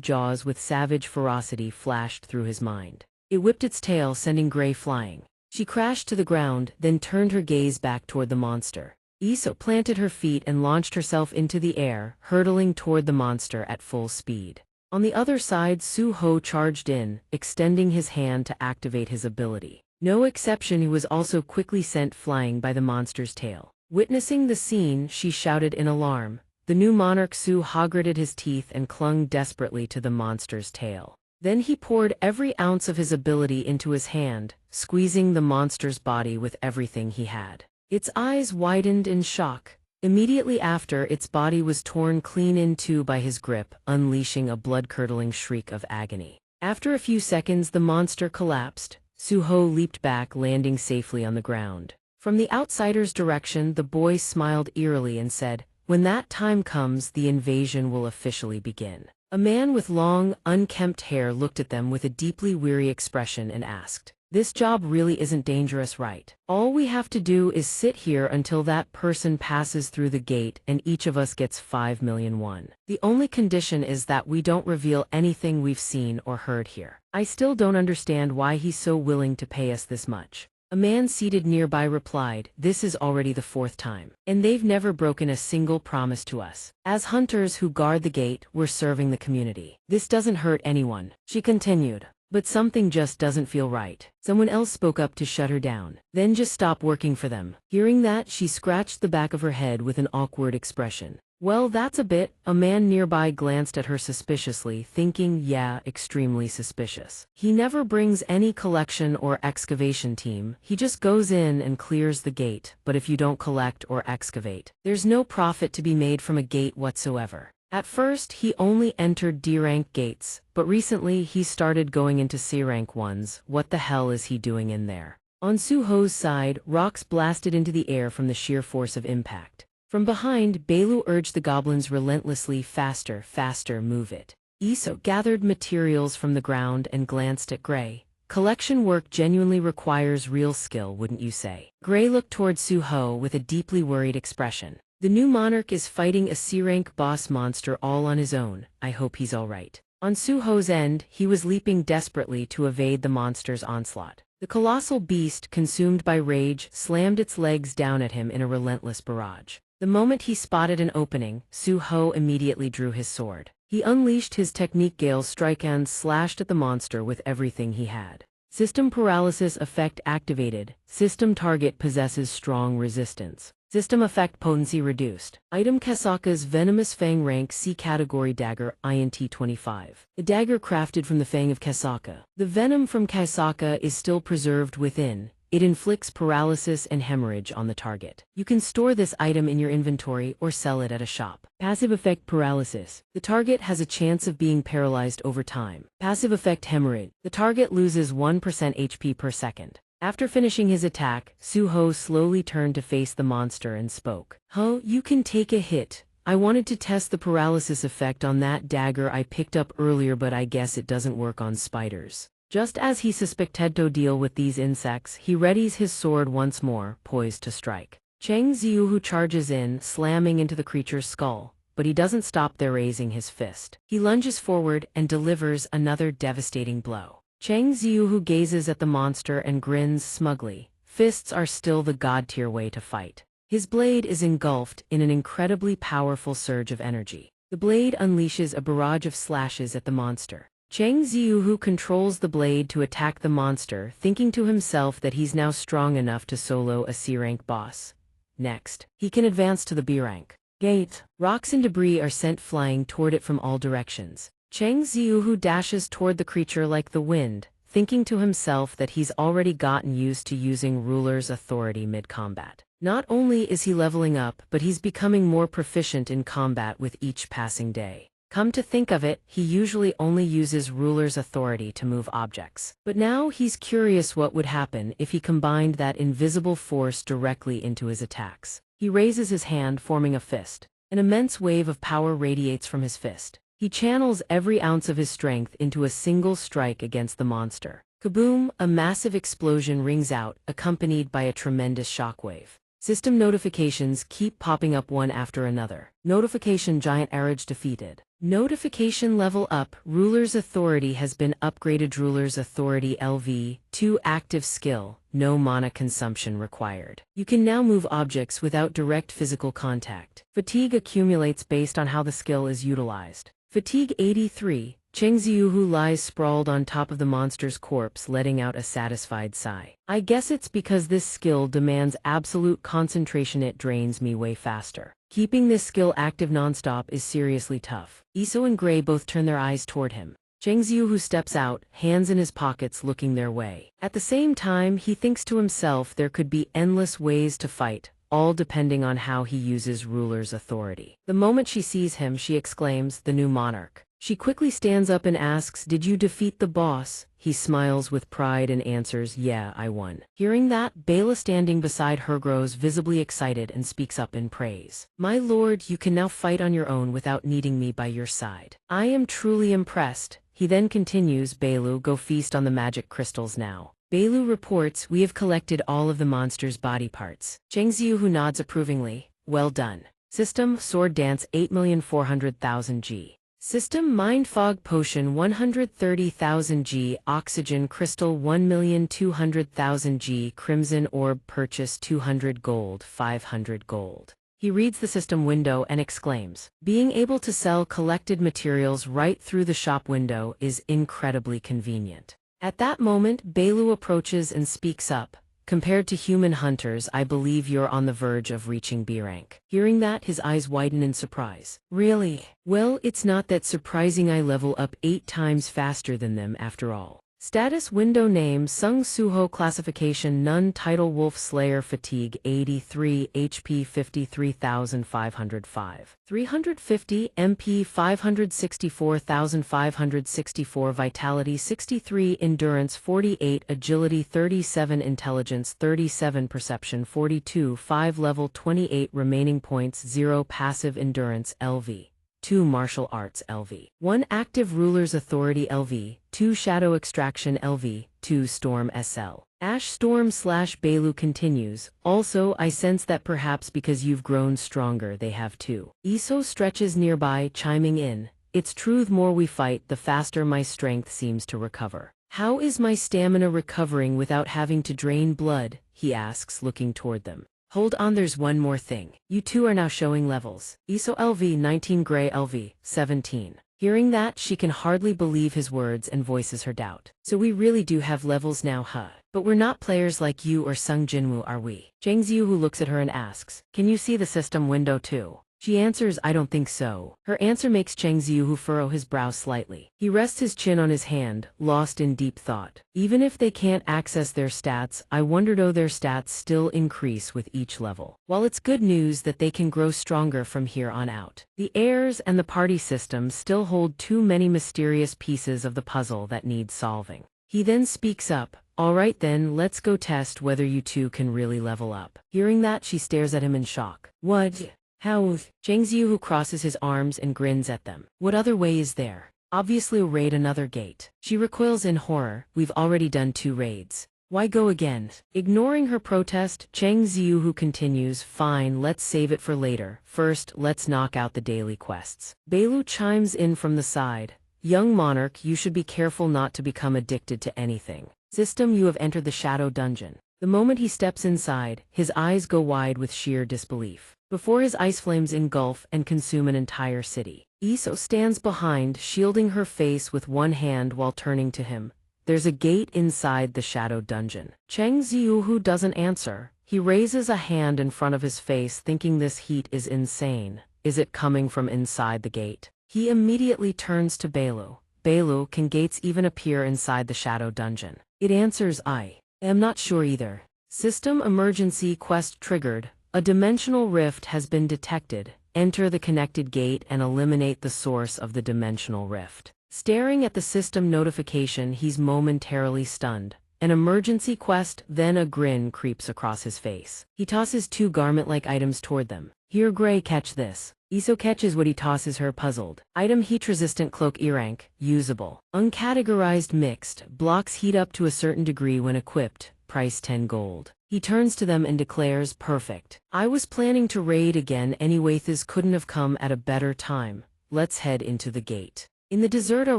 jaws with savage ferocity flashed through his mind. It whipped its tail, sending Gray flying. She crashed to the ground, then turned her gaze back toward the monster. Iso planted her feet and launched herself into the air, hurtling toward the monster at full speed. On the other side, Su-ho charged in, extending his hand to activate his ability. No exception, he was also quickly sent flying by the monster's tail. Witnessing the scene, she shouted in alarm. The new monarch Su-ho gritted his teeth and clung desperately to the monster's tail. Then he poured every ounce of his ability into his hand, squeezing the monster's body with everything he had. Its eyes widened in shock. Immediately after, its body was torn clean in two by his grip, unleashing a blood-curdling shriek of agony. After a few seconds, the monster collapsed. Su-ho leaped back, landing safely on the ground. From the outsider's direction, the boy smiled eerily and said, when that time comes, the invasion will officially begin. A man with long, unkempt hair looked at them with a deeply weary expression and asked, this job really isn't dangerous, right? All we have to do is sit here until that person passes through the gate and each of us gets 5 million won. The only condition is that we don't reveal anything we've seen or heard here. I still don't understand why he's so willing to pay us this much. A man seated nearby replied, this is already the 4th time. And they've never broken a single promise to us. As hunters who guard the gate, we're serving the community. This doesn't hurt anyone. She continued. But something just doesn't feel right. Someone else spoke up to shut her down. Then just stop working for them. Hearing that, she scratched the back of her head with an awkward expression. Well, that's a bit. A man nearby glanced at her suspiciously, thinking, yeah, extremely suspicious. He never brings any collection or excavation team. He just goes in and clears the gate, but if you don't collect or excavate, there's no profit to be made from a gate whatsoever. At first, he only entered D-rank gates, but recently he started going into C-rank ones. What the hell is he doing in there? On Su-ho's side, rocks blasted into the air from the sheer force of impact. From behind, Bailu urged the goblins relentlessly, faster, faster, move it. Iso gathered materials from the ground and glanced at Gray. collection work genuinely requires real skill, wouldn't you say? Gray looked toward Suho with a deeply worried expression. The new monarch is fighting a C-rank boss monster all on his own. I hope he's all right. On Suho's end, he was leaping desperately to evade the monster's onslaught. The colossal beast, consumed by rage, slammed its legs down at him in a relentless barrage. The moment he spotted an opening, Suho immediately drew his sword. He unleashed his technique Gale's strike and slashed at the monster with everything he had. System paralysis effect activated. System target possesses strong resistance. System effect potency reduced. Item Kasaka's Venomous Fang rank C category dagger INT 25. The dagger crafted from the fang of Kasaka. The venom from Kasaka is still preserved within. It inflicts paralysis and hemorrhage on the target. You can store this item in your inventory or sell it at a shop. Passive effect paralysis. The target has a chance of being paralyzed over time. Passive effect hemorrhage. The target loses 1% HP per second. After finishing his attack, Suho slowly turned to face the monster and spoke. "Huh, you can take a hit. I wanted to test the paralysis effect on that dagger I picked up earlier, but I guess it doesn't work on spiders." Just as he suspected to deal with these insects, he readies his sword once more, poised to strike. Cheng Ziuhu charges in, slamming into the creature's skull, but he doesn't stop there, raising his fist. He lunges forward and delivers another devastating blow. Cheng Ziuhu gazes at the monster and grins smugly. Fists are still the god-tier way to fight. His blade is engulfed in an incredibly powerful surge of energy. The blade unleashes a barrage of slashes at the monster. Cheng Ziuhu controls the blade to attack the monster, thinking to himself that he's now strong enough to solo a C-rank boss. Next, he can advance to the B-rank. Gate. Rocks and debris are sent flying toward it from all directions. Cheng Ziuhu dashes toward the creature like the wind, thinking to himself that he's already gotten used to using ruler's authority mid-combat. Not only is he leveling up, but he's becoming more proficient in combat with each passing day. Come to think of it, he usually only uses ruler's authority to move objects. But now he's curious what would happen if he combined that invisible force directly into his attacks. He raises his hand, forming a fist. An immense wave of power radiates from his fist. He channels every ounce of his strength into a single strike against the monster. Kaboom! A massive explosion rings out, accompanied by a tremendous shockwave. System notifications keep popping up one after another. Notification: Giant Arage defeated. Notification: level up. Ruler's authority has been upgraded. Ruler's authority LV2 active skill. No mana consumption required. You can now move objects without direct physical contact. Fatigue accumulates based on how the skill is utilized. Fatigue 83. Cheng Ziuhu lies sprawled on top of the monster's corpse, letting out a satisfied sigh. I guess it's because this skill demands absolute concentration. It drains me way faster. Keeping this skill active nonstop is seriously tough. Iso and Gray both turn their eyes toward him. Cheng Ziuhu steps out, hands in his pockets, looking their way. At the same time, he thinks to himself there could be endless ways to fight, all depending on how he uses ruler's authority. The moment she sees him, she exclaims, "The new monarch." She quickly stands up and asks, "Did you defeat the boss?" He smiles with pride and answers, "Yeah, I won." Hearing that, Bela standing beside her grows visibly excited and speaks up in praise. "My lord, you can now fight on your own without needing me by your side. I am truly impressed." He then continues, "Belu, go feast on the magic crystals now." Belu reports, "We have collected all of the monster's body parts." Cheng Ziuhu nods approvingly. "Well done." System: Sword Dance 8,400,000 G. System: Mind Fog Potion 130,000 G. Oxygen Crystal 1,200,000 G. Crimson Orb Purchase 200 gold, 500 gold. He reads the system window and exclaims, "Being able to sell collected materials right through the shop window is incredibly convenient." At that moment, Belu approaches and speaks up. "Compared to human hunters, I believe you're on the verge of reaching B rank." Hearing that, his eyes widen in surprise. "Really? Well, it's not that surprising. I level up 8 times faster than them after all." Status window: Name: Sung Suho. Classification: None. Title: Wolf Slayer. Fatigue 83, HP 53,505, 350, MP 564,564, Vitality 63, Endurance 48, Agility 37, Intelligence 37, Perception 42, 5, Level 28, Remaining points 0, Passive Endurance LV 2 martial arts LV, 1 active ruler's authority LV, 2 shadow extraction LV, 2 storm SL. Ash Storm / Belu continues, also I sense that perhaps because you've grown stronger they have too. Iso stretches nearby, chiming in, it's true the more we fight the faster my strength seems to recover. How is my stamina recovering without having to drain blood? He asks, looking toward them. Hold on, there's one more thing. You two are now showing levels. Iso LV 19, Gray LV 17. Hearing that, she can hardly believe his words and voices her doubt. So we really do have levels now, huh? But we're not players like you or Sung Jinwoo, are we? Chang Ziyu who looks at her and asks, can you see the system window too? She answers, I don't think so. Her answer makes Chang Ziyu who furrow his brow slightly. He rests his chin on his hand, lost in deep thought. Even if they can't access their stats, I wonder though their stats still increase with each level. While it's good news that they can grow stronger from here on out, the heirs and the party system still hold too many mysterious pieces of the puzzle that need solving. He then speaks up, all right then, let's go test whether you two can really level up. Hearing that, she stares at him in shock. What? How? Chang Ziyu who crosses his arms and grins at them. What other way is there? Obviously raid another gate. She recoils in horror, we've already done 2 raids. Why go again? Ignoring her protest, Chang Ziyu who continues, fine, let's save it for later. First, let's knock out the daily quests. Belu chimes in from the side. Young Monarch, you should be careful not to become addicted to anything. System, you have entered the shadow dungeon. The moment he steps inside, his eyes go wide with sheer disbelief. Before his ice flames engulf and consume an entire city. Iso stands behind, shielding her face with one hand while turning to him. There's a gate inside the shadow dungeon. Chang Ziyu who doesn't answer. He raises a hand in front of his face, thinking this heat is insane. Is it coming from inside the gate? He immediately turns to Belu. Belu, can gates even appear inside the shadow dungeon? It answers, I am not sure either. System emergency quest triggered. A dimensional rift has been detected. Enter the connected gate and eliminate the source of the dimensional rift. Staring at the system notification, he's momentarily stunned. An emergency quest, then a grin creeps across his face. He tosses 2 garment-like items toward them. Here, Gray, catch this. Iso catches what he tosses her, puzzled. Item, heat-resistant cloak E-rank, usable. Uncategorized mixed, blocks heat up to a certain degree when equipped, price 10 gold. He turns to them and declares, perfect. I was planning to raid again anyway, this couldn't have come at a better time. Let's head into the gate. In the Deserta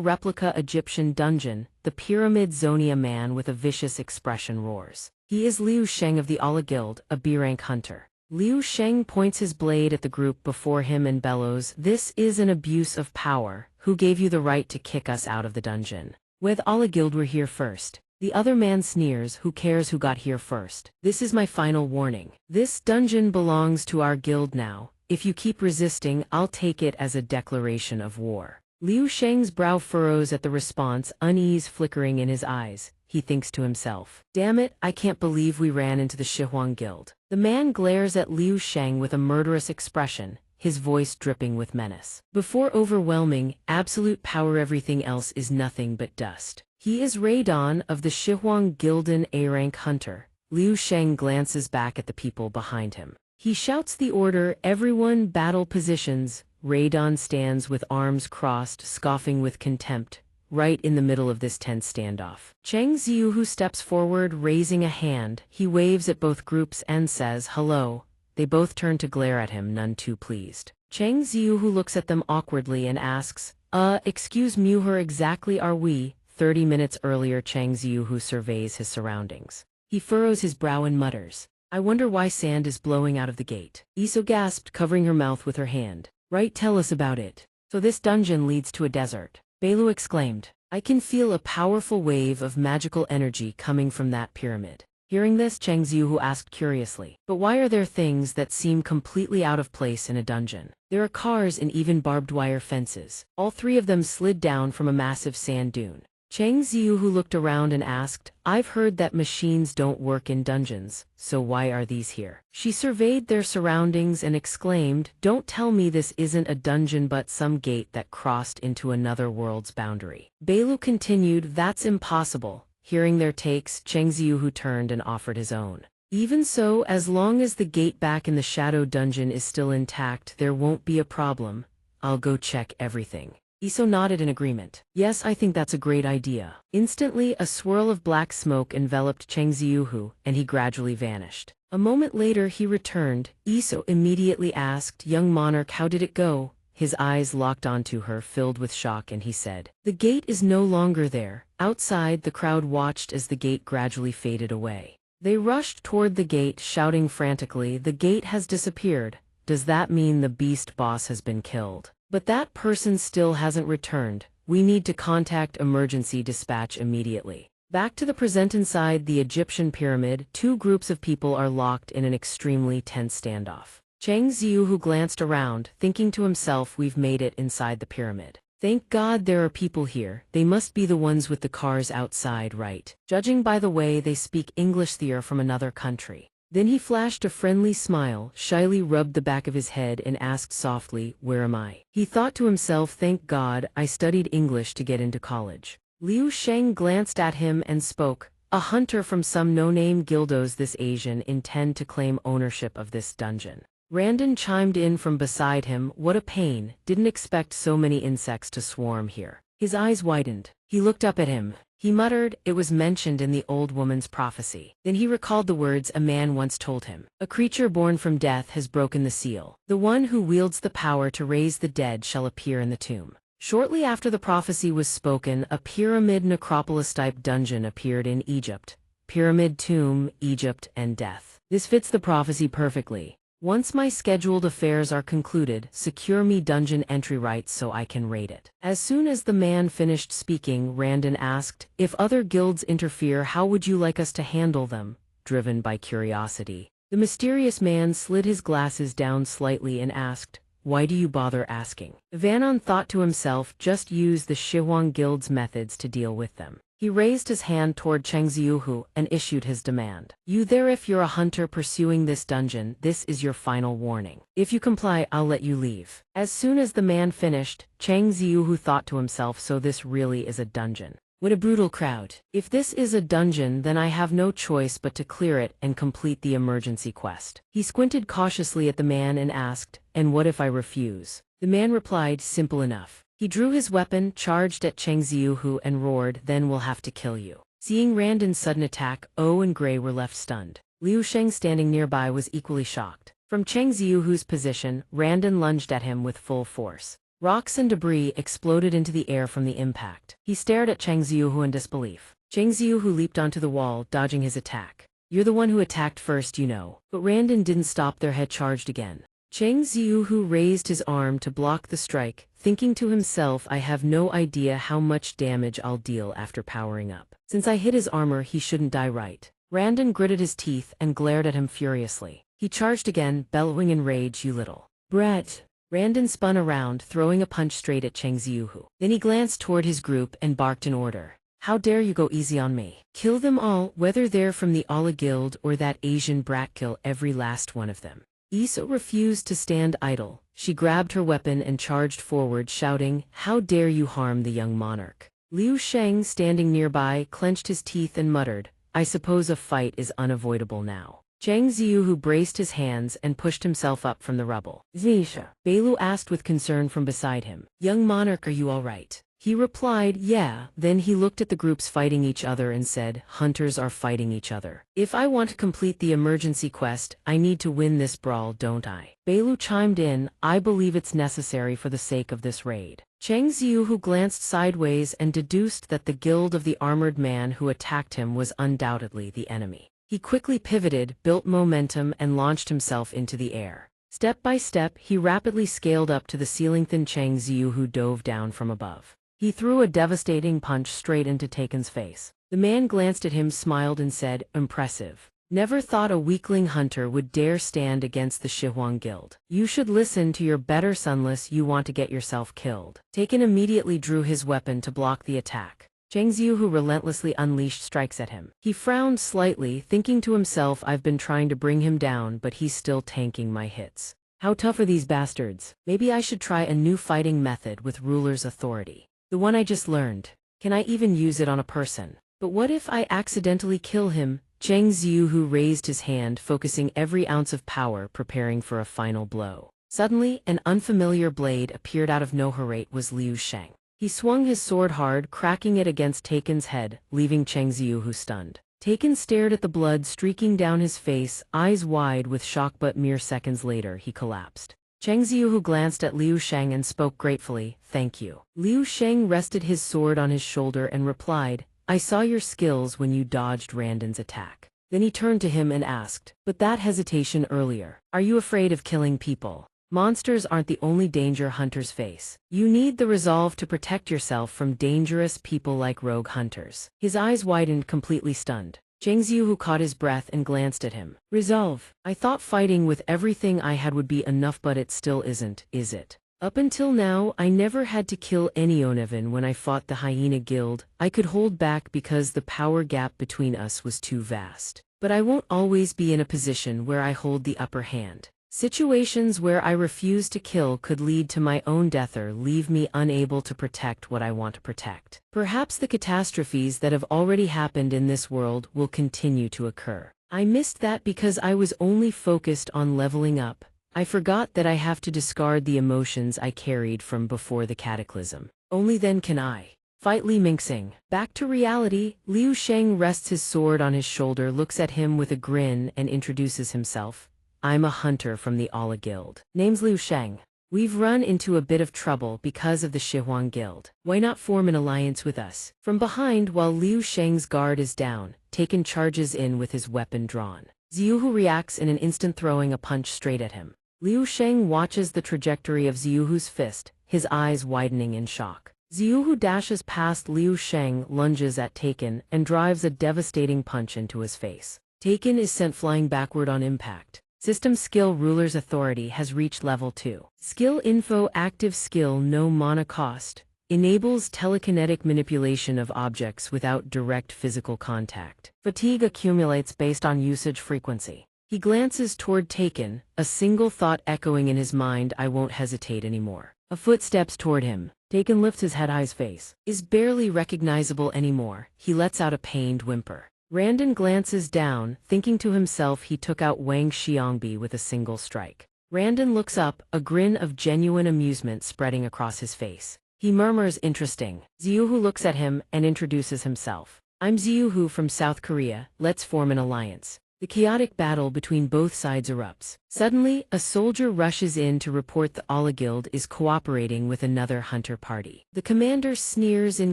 replica Egyptian dungeon, the Pyramid Zonia man with a vicious expression roars. He is Liu Sheng of the Ala Guild, a B-rank hunter. Liu Sheng points his blade at the group before him and bellows, this is an abuse of power. Who gave you the right to kick us out of the dungeon? With Ala Guild we're here first. The other man sneers, who cares who got here first? This is my final warning. This dungeon belongs to our guild now. If you keep resisting, I'll take it as a declaration of war. Liu Sheng's brow furrows at the response, unease flickering in his eyes. He thinks to himself, damn it, I can't believe we ran into the Shihuang Guild. The man glares at Liu Sheng with a murderous expression, his voice dripping with menace. Before overwhelming, absolute power, everything else is nothing but dust. He is Raidon of the Shihuang Gildan A-rank hunter. Liu Sheng glances back at the people behind him. He shouts the order, everyone battle positions. Raidon stands with arms crossed, scoffing with contempt, right in the middle of this tense standoff. Chang Ziyu who steps forward, raising a hand. He waves at both groups and says, hello. They both turn to glare at him, none too pleased. Chang Ziyu who looks at them awkwardly and asks, excuse me, who exactly are we? 30 minutes earlier, Chang Ziyu who surveys his surroundings. He furrows his brow and mutters, I wonder why sand is blowing out of the gate. Iso gasped, covering her mouth with her hand. Right, tell us about it. So this dungeon leads to a desert. Belu exclaimed, I can feel a powerful wave of magical energy coming from that pyramid. Hearing this, Chang Ziyu who asked curiously, but why are there things that seem completely out of place in a dungeon? There are cars and even barbed wire fences. All 3 of them slid down from a massive sand dune. Chang Ziyu who looked around and asked, I've heard that machines don't work in dungeons, so why are these here? She surveyed their surroundings and exclaimed, don't tell me this isn't a dungeon but some gate that crossed into another world's boundary. Belu continued, that's impossible. Hearing their takes, Chang Ziyu who turned and offered his own. Even so, as long as the gate back in the shadow dungeon is still intact, there won't be a problem. I'll go check everything. Iso nodded in agreement. Yes, I think that's a great idea. Instantly, a swirl of black smoke enveloped Cheng Ziuhu, and he gradually vanished. A moment later he returned. Iso immediately asked, "Young monarch, how did it go?" His eyes locked onto her, filled with shock, and he said, "The gate is no longer there." Outside, the crowd watched as the gate gradually faded away. They rushed toward the gate, shouting frantically, "The gate has disappeared. Does that mean the beast boss has been killed? But that person still hasn't returned. We need to contact emergency dispatch immediately." Back to the present inside the Egyptian pyramid, two groups of people are locked in an extremely tense standoff. Cheng Ziuhu glanced around, thinking to himself, we've made it inside the pyramid. Thank God there are people here. They must be the ones with the cars outside, right? Judging by the way they speak English, they're from another country. Then he flashed a friendly smile, shyly rubbed the back of his head and asked softly, "Where am I?" He thought to himself, thank God I studied English to get into college. Liu Sheng glanced at him and spoke, "A hunter from some no-name guildos. This Asian intend to claim ownership of this dungeon." Randon chimed in from beside him, "What a pain, didn't expect so many insects to swarm here." His eyes widened. He looked up at him. He muttered, "It was mentioned in the old woman's prophecy." Then he recalled the words a man once told him. "A creature born from death has broken the seal. The one who wields the power to raise the dead shall appear in the tomb." Shortly after the prophecy was spoken, a pyramid necropolis-type dungeon appeared in Egypt. Pyramid, tomb, Egypt, and death. This fits the prophecy perfectly. Once my scheduled affairs are concluded, secure me dungeon entry rights so I can raid it. As soon as the man finished speaking, Randon asked, "If other guilds interfere, how would you like us to handle them?" Driven by curiosity, the mysterious man slid his glasses down slightly and asked, "Why do you bother asking?" Vanon thought to himself, just use the Shihuang Guild's methods to deal with them. He raised his hand toward Cheng Ziuhu and issued his demand. "You there, if you're a hunter pursuing this dungeon, this is your final warning. If you comply, I'll let you leave." As soon as the man finished, Cheng Ziuhu thought to himself, so this really is a dungeon. What a brutal crowd. If this is a dungeon, then I have no choice but to clear it and complete the emergency quest. He squinted cautiously at the man and asked, "And what if I refuse?" The man replied, "Simple enough." He drew his weapon, charged at Cheng Ziuhu and roared, "Then we'll have to kill you." Seeing Randon's sudden attack, O and Gray were left stunned. Liu Sheng standing nearby was equally shocked. From Cheng Ziuhu's position, Randon lunged at him with full force. Rocks and debris exploded into the air from the impact. He stared at Cheng Ziuhu in disbelief. Cheng Ziuhu leaped onto the wall, dodging his attack. "You're the one who attacked first, you know." But Randon didn't stop. Their head charged again. Cheng Ziuhu raised his arm to block the strike, thinking to himself, I have no idea how much damage I'll deal after powering up. Since I hit his armor, he shouldn't die, right? Randon gritted his teeth and glared at him furiously. He charged again, bellowing in rage, "You little brat." Randon spun around, throwing a punch straight at Cheng Ziuhu. Then he glanced toward his group and barked an order. "How dare you go easy on me? Kill them all, whether they're from the Ala Guild or that Asian brat, kill every last one of them." Iso refused to stand idle. She grabbed her weapon and charged forward, shouting, "How dare you harm the young monarch?" Liu Sheng, standing nearby, clenched his teeth and muttered, "I suppose a fight is unavoidable now." Cheng Ziuhu braced his hands and pushed himself up from the rubble. "Zisha?" Beilu asked with concern from beside him. "Young monarch, are you all right?" He replied, "Yeah." Then he looked at the groups fighting each other and said, "Hunters are fighting each other. If I want to complete the emergency quest, I need to win this brawl, don't I?" Beilu chimed in, "I believe it's necessary for the sake of this raid." Cheng Ziuhu glanced sideways and deduced that the guild of the armored man who attacked him was undoubtedly the enemy. He quickly pivoted, built momentum, and launched himself into the air. Step by step, he rapidly scaled up to the ceiling. Then Cheng Ziuhu dove down from above. He threw a devastating punch straight into Taken's face. The man glanced at him, smiled, and said, "Impressive. Never thought a weakling hunter would dare stand against the Shihuang Guild. You should listen to your better unless you want to get yourself killed." Taken immediately drew his weapon to block the attack. Cheng Ziuhu relentlessly unleashed strikes at him. He frowned slightly, thinking to himself, I've been trying to bring him down, but he's still tanking my hits. How tough are these bastards? Maybe I should try a new fighting method with ruler's authority. The one I just learned. Can I even use it on a person? But what if I accidentally kill him? Cheng Ziuhu raised his hand, focusing every ounce of power, preparing for a final blow. Suddenly, an unfamiliar blade appeared out of nowhere. It was Liu Sheng. He swung his sword hard, cracking it against Taken's head, leaving Cheng Ziyu stunned. Taken stared at the blood streaking down his face, eyes wide with shock, but mere seconds later he collapsed. Cheng Ziyu glanced at Liu Sheng and spoke gratefully, "Thank you." Liu Sheng rested his sword on his shoulder and replied, "I saw your skills when you dodged Randon's attack." Then he turned to him and asked, "But that hesitation earlier, are you afraid of killing people? Monsters aren't the only danger hunters face. You need the resolve to protect yourself from dangerous people like rogue hunters." His eyes widened, completely stunned. Cheng Ziyu caught his breath and glanced at him. "Resolve? I thought fighting with everything I had would be enough, but it still isn't, is it? Up until now, I never had to kill anyone. Even when I fought the Hyena Guild, I could hold back because the power gap between us was too vast. But I won't always be in a position where I hold the upper hand. Situations where I refuse to kill could lead to my own death or leave me unable to protect what I want to protect. Perhaps the catastrophes that have already happened in this world will continue to occur. I missed that because I was only focused on leveling up. I forgot that I have to discard the emotions I carried from before the cataclysm. Only then can I fight Li Mingxing." Back to reality, Liu Sheng rests his sword on his shoulder, looks at him with a grin, and introduces himself. "I'm a hunter from the Ala Guild. Name's Liu Sheng. We've run into a bit of trouble because of the Shihuang Guild. Why not form an alliance with us?" From behind, while Liu Sheng's guard is down, Taken charges in with his weapon drawn. Ziyu reacts in an instant, throwing a punch straight at him. Liu Sheng watches the trajectory of Ziyu's fist, his eyes widening in shock. Ziyu dashes past Liu Sheng, lunges at Taken, and drives a devastating punch into his face. Taken is sent flying backward on impact. System skill ruler's authority has reached level 2. Skill info active skill no mana cost. Enables telekinetic manipulation of objects without direct physical contact. Fatigue accumulates based on usage frequency. He glances toward Taken, a single thought echoing in his mind, "I won't hesitate anymore." A foot steps toward him. Taken lifts his head, his face is barely recognizable anymore. He lets out a pained whimper. Randon glances down, thinking to himself he took out Wang Xiangbi with a single strike. Randon looks up, a grin of genuine amusement spreading across his face. He murmurs, "Interesting." Ziyu looks at him and introduces himself. "I'm Ziyu from South Korea, let's form an alliance." The chaotic battle between both sides erupts. Suddenly, a soldier rushes in to report the Ala Guild is cooperating with another hunter party. The commander sneers in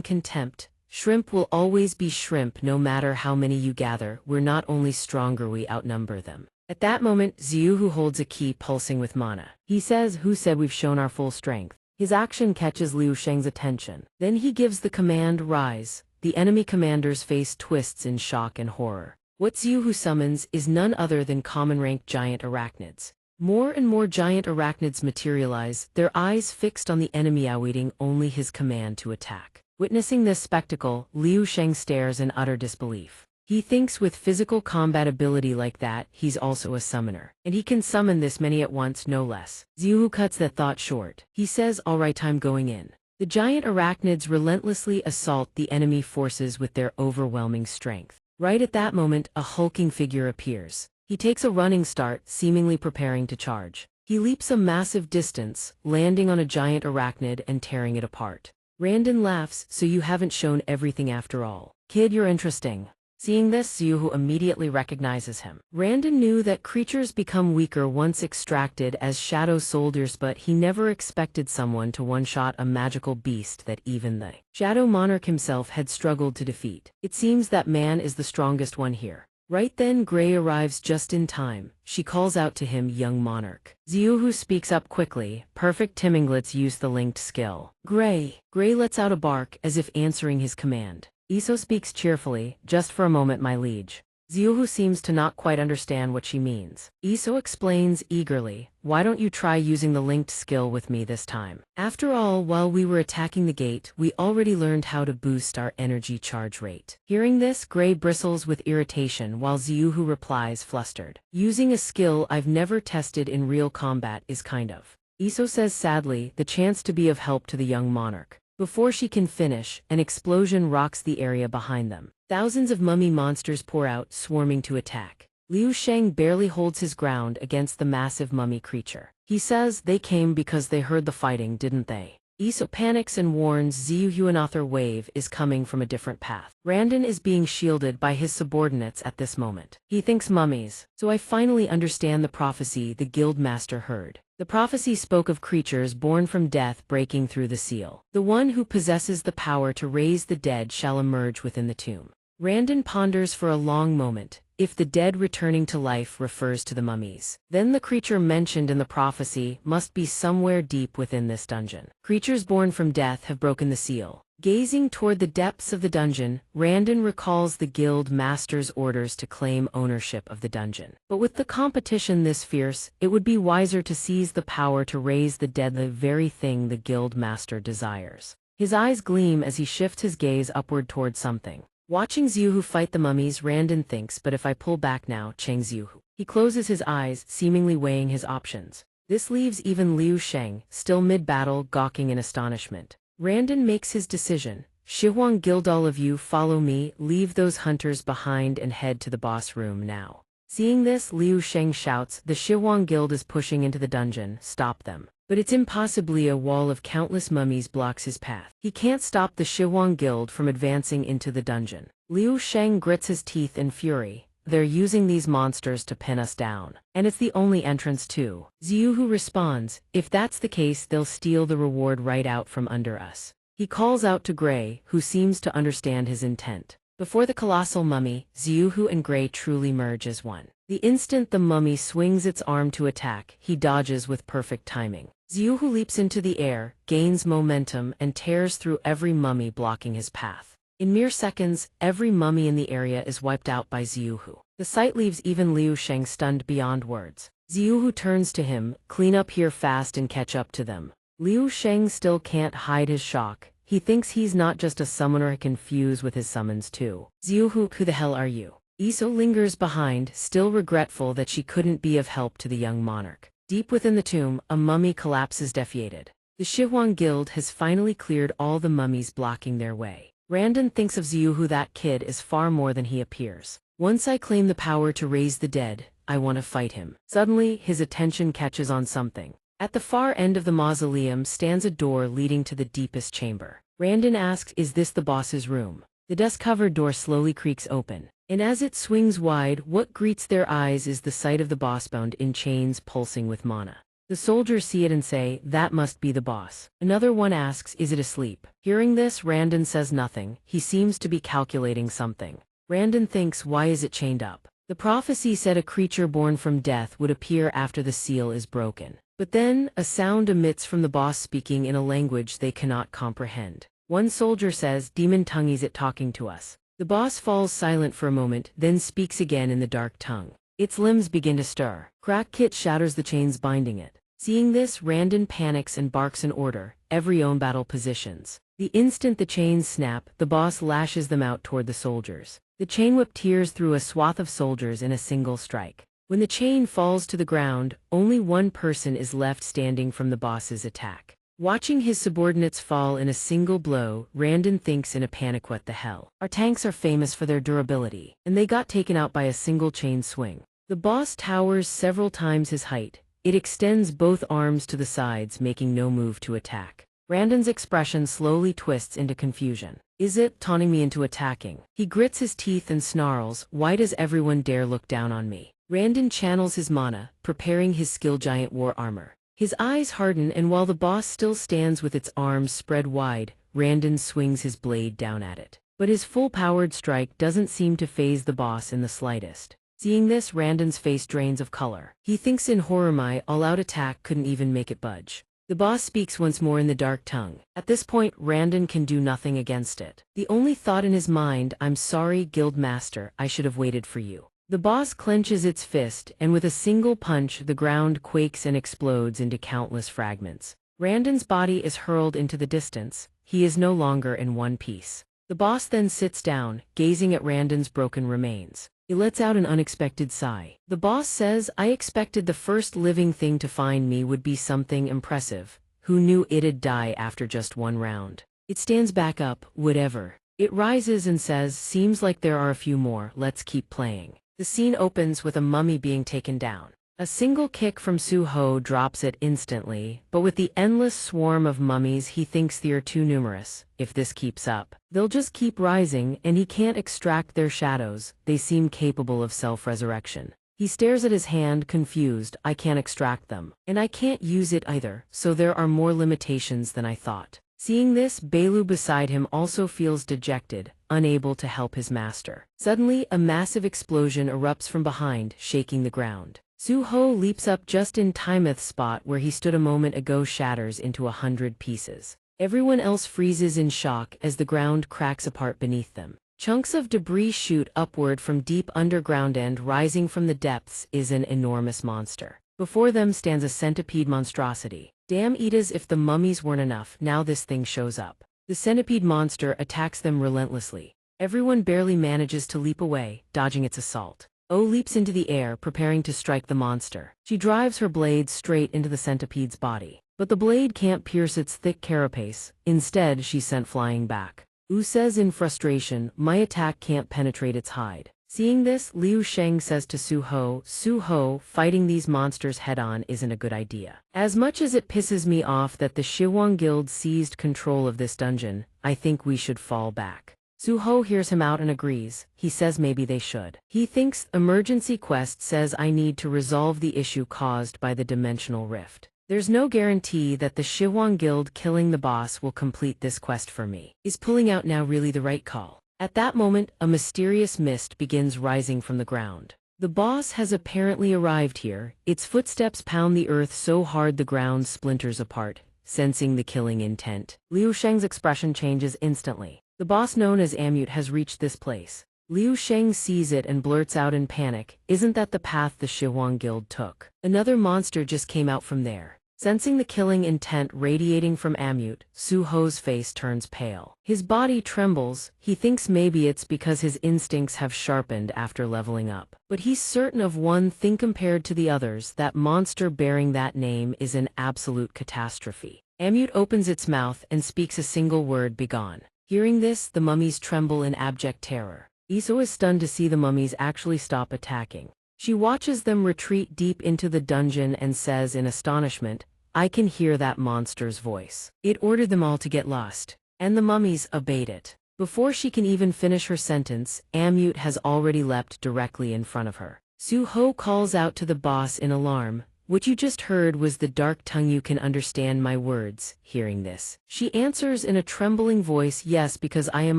contempt. "Shrimp will always be shrimp no matter how many you gather. We're not only stronger, we outnumber them." At that moment, Ziyu holds a key pulsing with mana. He says, "Who said we've shown our full strength?" His action catches Liu Sheng's attention. Then he gives the command, "Rise." The enemy commander's face twists in shock and horror. What Ziyu summons is none other than common-rank giant arachnids. More and more giant arachnids materialize, their eyes fixed on the enemy, awaiting only his command to attack. Witnessing this spectacle, Liu Sheng stares in utter disbelief. He thinks with physical combat ability like that, he's also a summoner. And he can summon this many at once, no less. Ziyu cuts that thought short. He says, "All right, I'm going in." The giant arachnids relentlessly assault the enemy forces with their overwhelming strength. Right at that moment, a hulking figure appears. He takes a running start, seemingly preparing to charge. He leaps a massive distance, landing on a giant arachnid and tearing it apart. Randon laughs, "So you haven't shown everything after all. Kid, you're interesting." Seeing this, Ziyu immediately recognizes him. Randon knew that creatures become weaker once extracted as shadow soldiers, but he never expected someone to one-shot a magical beast that even the Shadow Monarch himself had struggled to defeat. It seems that man is the strongest one here. Right then, Gray arrives just in time. She calls out to him, "Young Monarch." Ziyu speaks up quickly. Perfect timing lets use the linked skill. Gray lets out a bark as if answering his command. Iso speaks cheerfully, "Just for a moment, my liege." Ziyu seems to not quite understand what she means. Iso explains eagerly, "Why don't you try using the linked skill with me this time? After all, while we were attacking the gate, we already learned how to boost our energy charge rate." Hearing this, Gray bristles with irritation while Ziyu replies, flustered, "Using a skill I've never tested in real combat is kind of." Iso says sadly, "The chance to be of help to the young monarch." Before she can finish, an explosion rocks the area behind them. Thousands of mummy monsters pour out, swarming to attack. Liu Sheng barely holds his ground against the massive mummy creature. He says they came because they heard the fighting, didn't they? Iso panics and warns Ziyu another wave is coming from a different path. Randon is being shielded by his subordinates at this moment. He thinks mummies. So I finally understand the prophecy the guild master heard. The prophecy spoke of creatures born from death breaking through the seal. The one who possesses the power to raise the dead shall emerge within the tomb. Randon ponders for a long moment. If the dead returning to life refers to the mummies, then the creature mentioned in the prophecy must be somewhere deep within this dungeon. Creatures born from death have broken the seal. Gazing toward the depths of the dungeon, Randon recalls the guild master's orders to claim ownership of the dungeon. But with the competition this fierce, it would be wiser to seize the power to raise the dead, the very thing the guild master desires. His eyes gleam as he shifts his gaze upward toward something. Watching Ziyu fight the mummies, Randon thinks, but if I pull back now, Cheng Ziyu. He closes his eyes, seemingly weighing his options. This leaves even Liu Sheng, still mid-battle, gawking in astonishment. Randon makes his decision. Shihuang Guild, all of you follow me, leave those hunters behind and head to the boss room now. Seeing this, Liu Sheng shouts, the Shihuang Guild is pushing into the dungeon, stop them. But it's impossibly, a wall of countless mummies blocks his path. He can't stop the Shihuang Guild from advancing into the dungeon. Liu Sheng grits his teeth in fury. They're using these monsters to pin us down. And it's the only entrance too. Ziyu responds, if that's the case, they'll steal the reward right out from under us. He calls out to Gray, who seems to understand his intent. Before the colossal mummy, Ziyu and Gray truly merge as one. The instant the mummy swings its arm to attack, he dodges with perfect timing. Ziyu leaps into the air, gains momentum, and tears through every mummy blocking his path. In mere seconds, every mummy in the area is wiped out by Ziyu. The sight leaves even Liu Sheng stunned beyond words. Ziyu turns to him, clean up here fast and catch up to them. Liu Sheng still can't hide his shock. He thinks he's not just a summoner, confused with his summons too. Ziyu, who the hell are you? Iso lingers behind, still regretful that she couldn't be of help to the young monarch. Deep within the tomb, a mummy collapses defeated. The Shihuang Guild has finally cleared all the mummies blocking their way. Randon thinks of Ziyu, that kid is far more than he appears. Once I claim the power to raise the dead, I want to fight him. Suddenly, his attention catches on something. At the far end of the mausoleum stands a door leading to the deepest chamber. Randon asks, is this the boss's room? The dust-covered door slowly creaks open. And as it swings wide, what greets their eyes is the sight of the boss bound in chains pulsing with mana. The soldiers see it and say, that must be the boss. Another one asks, is it asleep? Hearing this, Randon says nothing. He seems to be calculating something. Randon thinks, why is it chained up? The prophecy said a creature born from death would appear after the seal is broken. But then, a sound emits from the boss speaking in a language they cannot comprehend. One soldier says, demon tongue, is it talking to us? The boss falls silent for a moment, then speaks again in the dark tongue. Its limbs begin to stir. Crack Kit shatters the chains binding it. Seeing this, Randon panics and barks an order, every own battle positions. The instant the chains snap, the boss lashes them out toward the soldiers. The chain whip tears through a swath of soldiers in a single strike. When the chain falls to the ground, only one person is left standing from the boss's attack. Watching his subordinates fall in a single blow, Randon thinks in a panic, what the hell? Our tanks are famous for their durability, and they got taken out by a single chain swing. The boss towers several times his height. It extends both arms to the sides, making no move to attack. Randon's expression slowly twists into confusion. Is it taunting me into attacking? He grits his teeth and snarls, why does everyone dare look down on me? Randon channels his mana, preparing his skill giant war armor. His eyes harden, and while the boss still stands with its arms spread wide, Randon swings his blade down at it. But his full-powered strike doesn't seem to faze the boss in the slightest. Seeing this, Randon's face drains of color. He thinks in horror, my all-out attack couldn't even make it budge. The boss speaks once more in the dark tongue. At this point, Randon can do nothing against it. The only thought in his mind, I'm sorry, Guild Master, I should have waited for you. The boss clenches its fist, and with a single punch, the ground quakes and explodes into countless fragments. Randon's body is hurled into the distance. He is no longer in one piece. The boss then sits down, gazing at Randon's broken remains. He lets out an unexpected sigh. The boss says, I expected the first living thing to find me would be something impressive. Who knew it'd die after just one round? It stands back up, whatever. It rises and says, seems like there are a few more, let's keep playing. The scene opens with a mummy being taken down. A single kick from Su-ho drops it instantly, but with the endless swarm of mummies he thinks they are too numerous. If this keeps up, they'll just keep rising and he can't extract their shadows. They seem capable of self-resurrection. He stares at his hand, confused. I can't extract them. And I can't use it either, so there are more limitations than I thought. Seeing this, Belu beside him also feels dejected, unable to help his master. Suddenly, a massive explosion erupts from behind, shaking the ground. Su-ho leaps up just in time. The spot where he stood a moment ago shatters into 100 pieces. Everyone else freezes in shock as the ground cracks apart beneath them. Chunks of debris shoot upward from deep underground, and rising from the depths is an enormous monster. Before them stands a centipede monstrosity. Damn it, as if the mummies weren't enough, now this thing shows up. The centipede monster attacks them relentlessly. Everyone barely manages to leap away, dodging its assault. Oh leaps into the air, preparing to strike the monster. She drives her blade straight into the centipede's body. But the blade can't pierce its thick carapace. Instead, she's sent flying back. Says in frustration, my attack can't penetrate its hide. Seeing this, Liu Sheng says to Su-ho, Su-ho, fighting these monsters head-on isn't a good idea. As much as it pisses me off that the Shihuang Guild seized control of this dungeon, I think we should fall back. Su-ho hears him out and agrees. He says maybe they should. He thinks emergency quest says I need to resolve the issue caused by the dimensional rift. There's no guarantee that the Shihuang Guild killing the boss will complete this quest for me. Is pulling out now really the right call? At that moment, a mysterious mist begins rising from the ground. The boss has apparently arrived here. Its footsteps pound the earth so hard the ground splinters apart, sensing the killing intent. Liu Sheng's expression changes instantly. The boss known as Amut has reached this place. Liu Sheng sees it and blurts out in panic, isn't that the path the Shihuang Guild took? Another monster just came out from there. Sensing the killing intent radiating from Amut, Su-ho's face turns pale. His body trembles. He thinks maybe it's because his instincts have sharpened after leveling up. But he's certain of one thing: compared to the others, that monster bearing that name is an absolute catastrophe. Amut opens its mouth and speaks a single word: begone. Hearing this, the mummies tremble in abject terror. Iso is stunned to see the mummies actually stop attacking. She watches them retreat deep into the dungeon and says in astonishment, I can hear that monster's voice. It ordered them all to get lost. And the mummies obeyed it. Before she can even finish her sentence, Amut has already leapt directly in front of her. Su-ho calls out to the boss in alarm, what you just heard was the dark tongue. You can understand my words. Hearing this, she answers in a trembling voice, yes, because I am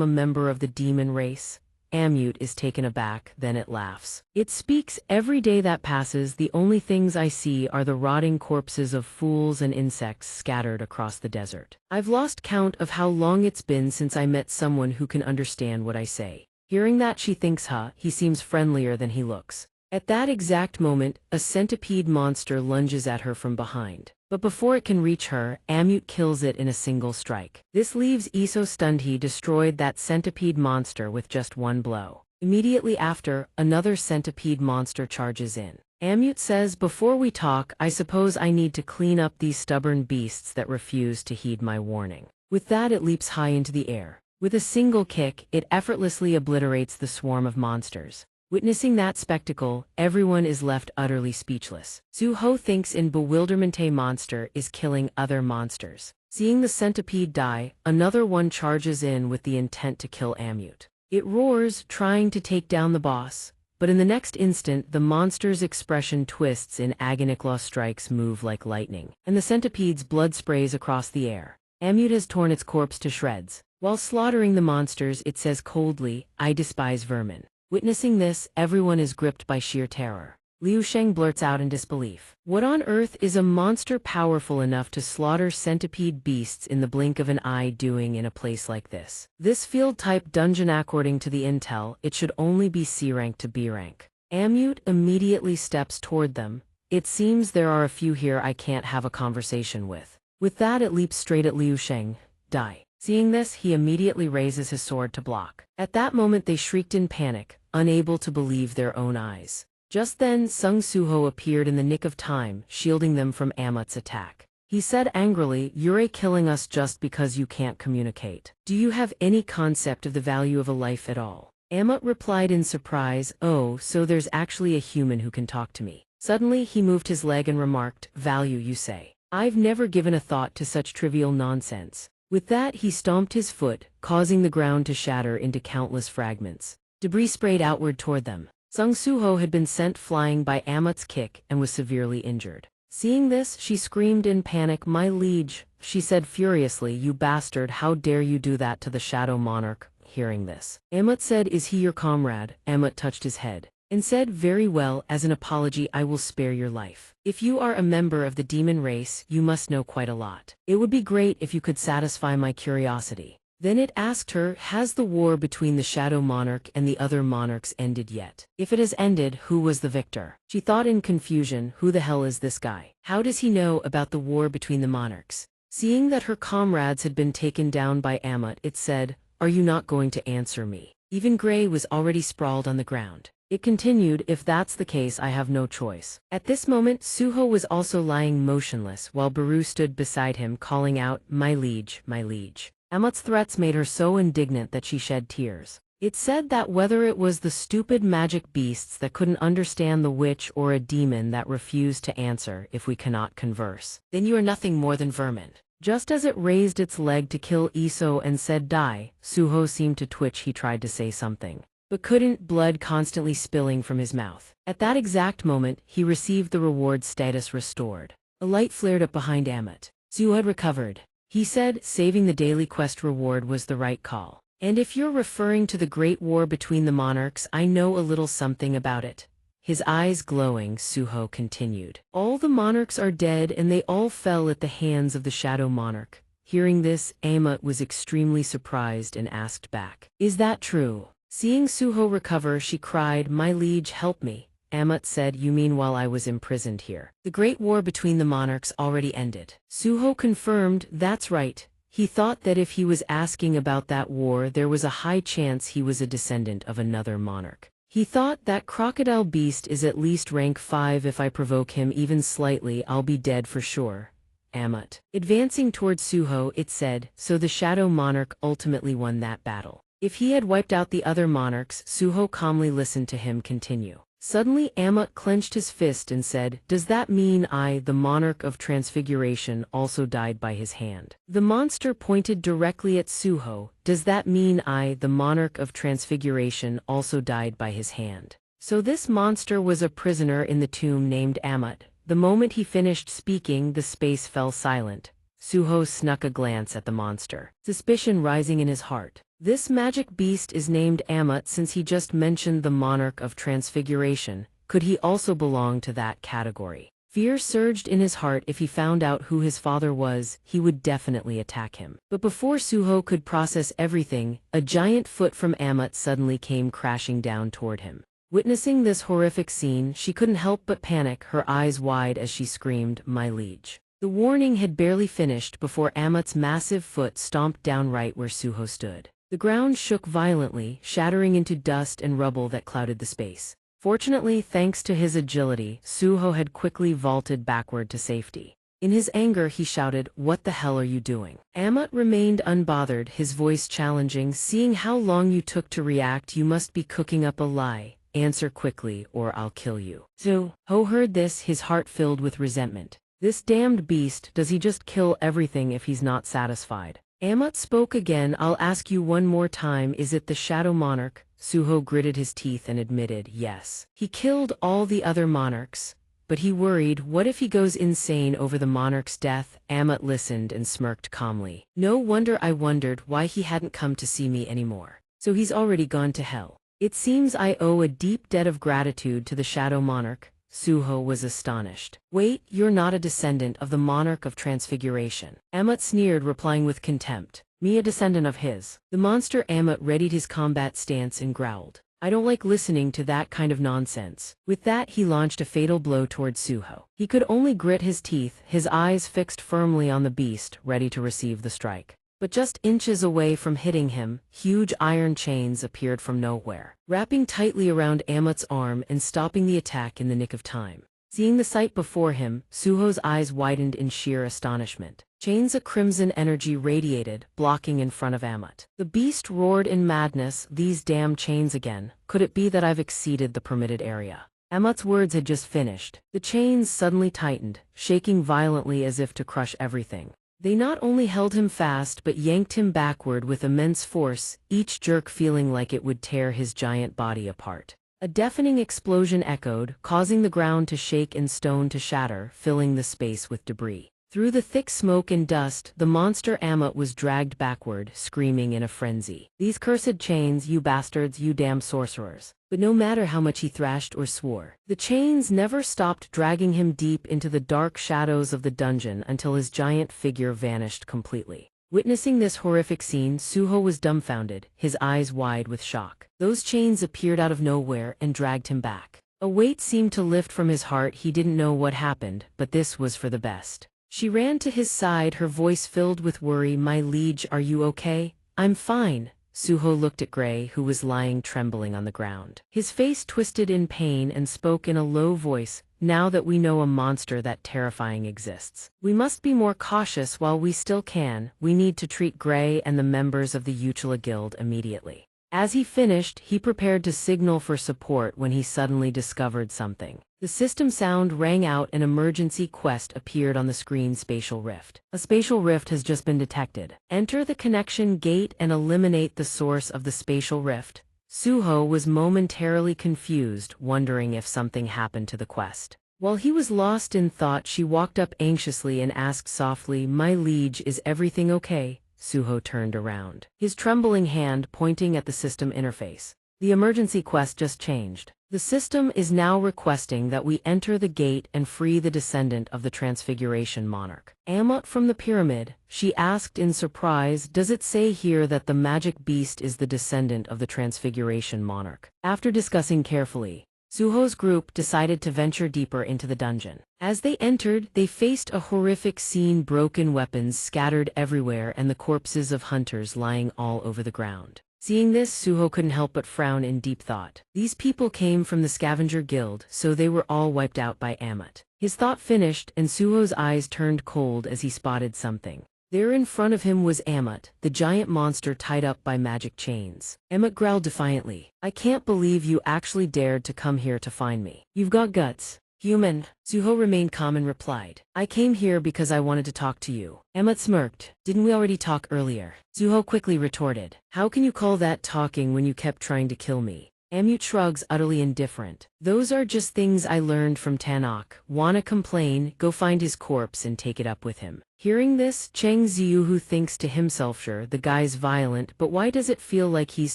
a member of the demon race. Amut is taken aback, then it laughs. It speaks, every day that passes, the only things I see are the rotting corpses of fools and insects scattered across the desert. I've lost count of how long it's been since I met someone who can understand what I say. Hearing that, she thinks, he seems friendlier than he looks. At that exact moment, a centipede monster lunges at her from behind. But before it can reach her, Amut kills it in a single strike. This leaves Iso stunned. He destroyed that centipede monster with just one blow. Immediately after, another centipede monster charges in. Amut says, before we talk, I suppose I need to clean up these stubborn beasts that refuse to heed my warning. With that, it leaps high into the air. With a single kick, it effortlessly obliterates the swarm of monsters. Witnessing that spectacle, everyone is left utterly speechless. Su-ho thinks in bewilderment a monster is killing other monsters. Seeing the centipede die, another one charges in with the intent to kill Amut. It roars, trying to take down the boss, but in the next instant the monster's expression twists in agony. Claw strikes move like lightning, and the centipede's blood sprays across the air. Amut has torn its corpse to shreds. While slaughtering the monsters, it says coldly, I despise vermin. Witnessing this, everyone is gripped by sheer terror. Liu Sheng blurts out in disbelief. What on earth is a monster powerful enough to slaughter centipede beasts in the blink of an eye doing in a place like this? This field-type dungeon, according to the intel, it should only be C rank to B rank. Amut immediately steps toward them. It seems there are a few here I can't have a conversation with. With that, it leaps straight at Liu Sheng. Die. Seeing this, he immediately raises his sword to block. At that moment, they shrieked in panic, unable to believe their own eyes. Just then, Sung Su-ho appeared in the nick of time, shielding them from Amut's attack. He said angrily, You're killing us just because you can't communicate. Do you have any concept of the value of a life at all? Amut replied in surprise, Oh, so there's actually a human who can talk to me. Suddenly he moved his leg and remarked, "Value, you say? I've never given a thought to such trivial nonsense." With that he stomped his foot, causing the ground to shatter into countless fragments. Debris sprayed outward toward them. Sung Suho had been sent flying by Amut's kick and was severely injured. Seeing this, she screamed in panic, "My liege," she said furiously, "you bastard, how dare you do that to the Shadow Monarch?" Hearing this, Amut said, "Is he your comrade?" Amut touched his head and said, "Very well, as an apology I will spare your life. If you are a member of the demon race, you must know quite a lot. It would be great if you could satisfy my curiosity." Then it asked her, "Has the war between the Shadow Monarch and the other monarchs ended yet? If it has ended, who was the victor?" She thought in confusion, who the hell is this guy? How does he know about the war between the monarchs? Seeing that her comrades had been taken down by Amut, it said, "Are you not going to answer me?" Even Gray was already sprawled on the ground. It continued, "If that's the case, I have no choice." At this moment, Suho was also lying motionless while Baru stood beside him calling out, "My liege, my liege." Amut's threats made her so indignant that she shed tears. It said that whether it was the stupid magic beasts that couldn't understand the witch or a demon that refused to answer, "If we cannot converse, then you are nothing more than vermin." Just as it raised its leg to kill Iso and said, "Die," Suho seemed to twitch. He tried to say something, but couldn't, blood constantly spilling from his mouth. At that exact moment, he received the reward status restored. A light flared up behind Amut. Suho had recovered. He said, "Saving the daily quest reward was the right call. And if you're referring to the great war between the monarchs, I know a little something about it." His eyes glowing, Suho continued, "All the monarchs are dead and they all fell at the hands of the Shadow Monarch." Hearing this, Amut was extremely surprised and asked back, "Is that true?" Seeing Suho recover, she cried, "My liege, help me." Amut said, "You mean while I was imprisoned here? The great war between the monarchs already ended." Suho confirmed, "That's right." He thought that if he was asking about that war, there was a high chance he was a descendant of another monarch. He thought, "That crocodile beast is at least rank 5. If I provoke him even slightly, I'll be dead for sure." Amut. Advancing towards Suho, it said, "So the Shadow Monarch ultimately won that battle. If he had wiped out the other monarchs." Suho calmly listened to him continue. Suddenly Amut clenched his fist and said, "Does that mean I, the monarch of transfiguration, also died by his hand?" The monster pointed directly at Suho. "Does that mean I, the monarch of transfiguration, also died by his hand?" So this monster was a prisoner in the tomb named Amut. The moment he finished speaking, the space fell silent. Suho snuck a glance at the monster, suspicion rising in his heart. This magic beast is named Amut since he just mentioned the monarch of transfiguration. Could he also belong to that category? Fear surged in his heart. If he found out who his father was, he would definitely attack him. But before Suho could process everything, a giant foot from Amut suddenly came crashing down toward him. Witnessing this horrific scene, she couldn't help but panic, her eyes wide as she screamed, "My liege." The warning had barely finished before Amut's massive foot stomped down right where Suho stood. The ground shook violently, shattering into dust and rubble that clouded the space. Fortunately, thanks to his agility, Suho had quickly vaulted backward to safety. In his anger, he shouted, "What the hell are you doing?" Amut remained unbothered, his voice challenging, "Seeing how long you took to react, you must be cooking up a lie. Answer quickly, or I'll kill you." Suho heard this, his heart filled with resentment. This damned beast, does he just kill everything if he's not satisfied? Amut spoke again, "I'll ask you one more time, is it the Shadow Monarch?" Suho gritted his teeth and admitted, "Yes. He killed all the other monarchs." But he worried, what if he goes insane over the monarch's death? Amut listened and smirked calmly. "No wonder I wondered why he hadn't come to see me anymore. So he's already gone to hell. It seems I owe a deep debt of gratitude to the Shadow Monarch." Suho was astonished. "Wait, you're not a descendant of the monarch of transfiguration." Amut sneered, replying with contempt, "Me a descendant of his." The monster Amut readied his combat stance and growled, "I don't like listening to that kind of nonsense." With that, he launched a fatal blow towards Suho. He could only grit his teeth, his eyes fixed firmly on the beast, ready to receive the strike. But just inches away from hitting him, huge iron chains appeared from nowhere, wrapping tightly around Amut's arm and stopping the attack in the nick of time. Seeing the sight before him, Suho's eyes widened in sheer astonishment. Chains of crimson energy radiated, blocking in front of Amut. The beast roared in madness, "These damn chains again. Could it be that I've exceeded the permitted area?" Amut's words had just finished. The chains suddenly tightened, shaking violently as if to crush everything. They not only held him fast but yanked him backward with immense force, each jerk feeling like it would tear his giant body apart. A deafening explosion echoed, causing the ground to shake and stone to shatter, filling the space with debris. Through the thick smoke and dust, the monster Amut was dragged backward, screaming in a frenzy. "These cursed chains, you bastards, you damn sorcerers." But no matter how much he thrashed or swore, the chains never stopped dragging him deep into the dark shadows of the dungeon until his giant figure vanished completely. Witnessing this horrific scene, Suho was dumbfounded, his eyes wide with shock. Those chains appeared out of nowhere and dragged him back. A weight seemed to lift from his heart. He didn't know what happened, but this was for the best. She ran to his side, her voice filled with worry. "My liege, are you okay?" "I'm fine." Suho looked at Gray, who was lying trembling on the ground. His face twisted in pain and spoke in a low voice. "Now that we know a monster that terrifying exists, we must be more cautious while we still can. We need to treat Gray and the members of the Wuxia Guild immediately." As he finished, he prepared to signal for support when he suddenly discovered something. The system sound rang out. An emergency quest appeared on the screen. Spatial rift. A spatial rift has just been detected. Enter the connection gate and eliminate the source of the spatial rift. Suho was momentarily confused, wondering if something happened to the quest. While he was lost in thought, she walked up anxiously and asked softly, "My liege, is everything okay?" Suho turned around, his trembling hand pointing at the system interface. "The emergency quest just changed. The system is now requesting that we enter the gate and free the descendant of the Transfiguration Monarch." "Amut from the pyramid?" she asked in surprise. "Does it say here that the magic beast is the descendant of the Transfiguration Monarch?" After discussing carefully, Suho's group decided to venture deeper into the dungeon. As they entered, they faced a horrific scene: broken weapons scattered everywhere and the corpses of hunters lying all over the ground. Seeing this, Suho couldn't help but frown in deep thought. These people came from the Scavenger Guild, so they were all wiped out by Amut. His thought finished, and Suho's eyes turned cold as he spotted something. There in front of him was Amut, the giant monster tied up by magic chains. Amut growled defiantly. "I can't believe you actually dared to come here to find me. You've got guts. Human." Suho remained calm and replied, "I came here because I wanted to talk to you." Amut smirked. "Didn't we already talk earlier?" Suho quickly retorted. "How can you call that talking when you kept trying to kill me?" Amut shrugs, utterly indifferent. "Those are just things I learned from Tanakh. Wanna complain? Go find his corpse and take it up with him." Hearing this, Cheng Ziyu thinks to himself, sure, the guy's violent, but why does it feel like he's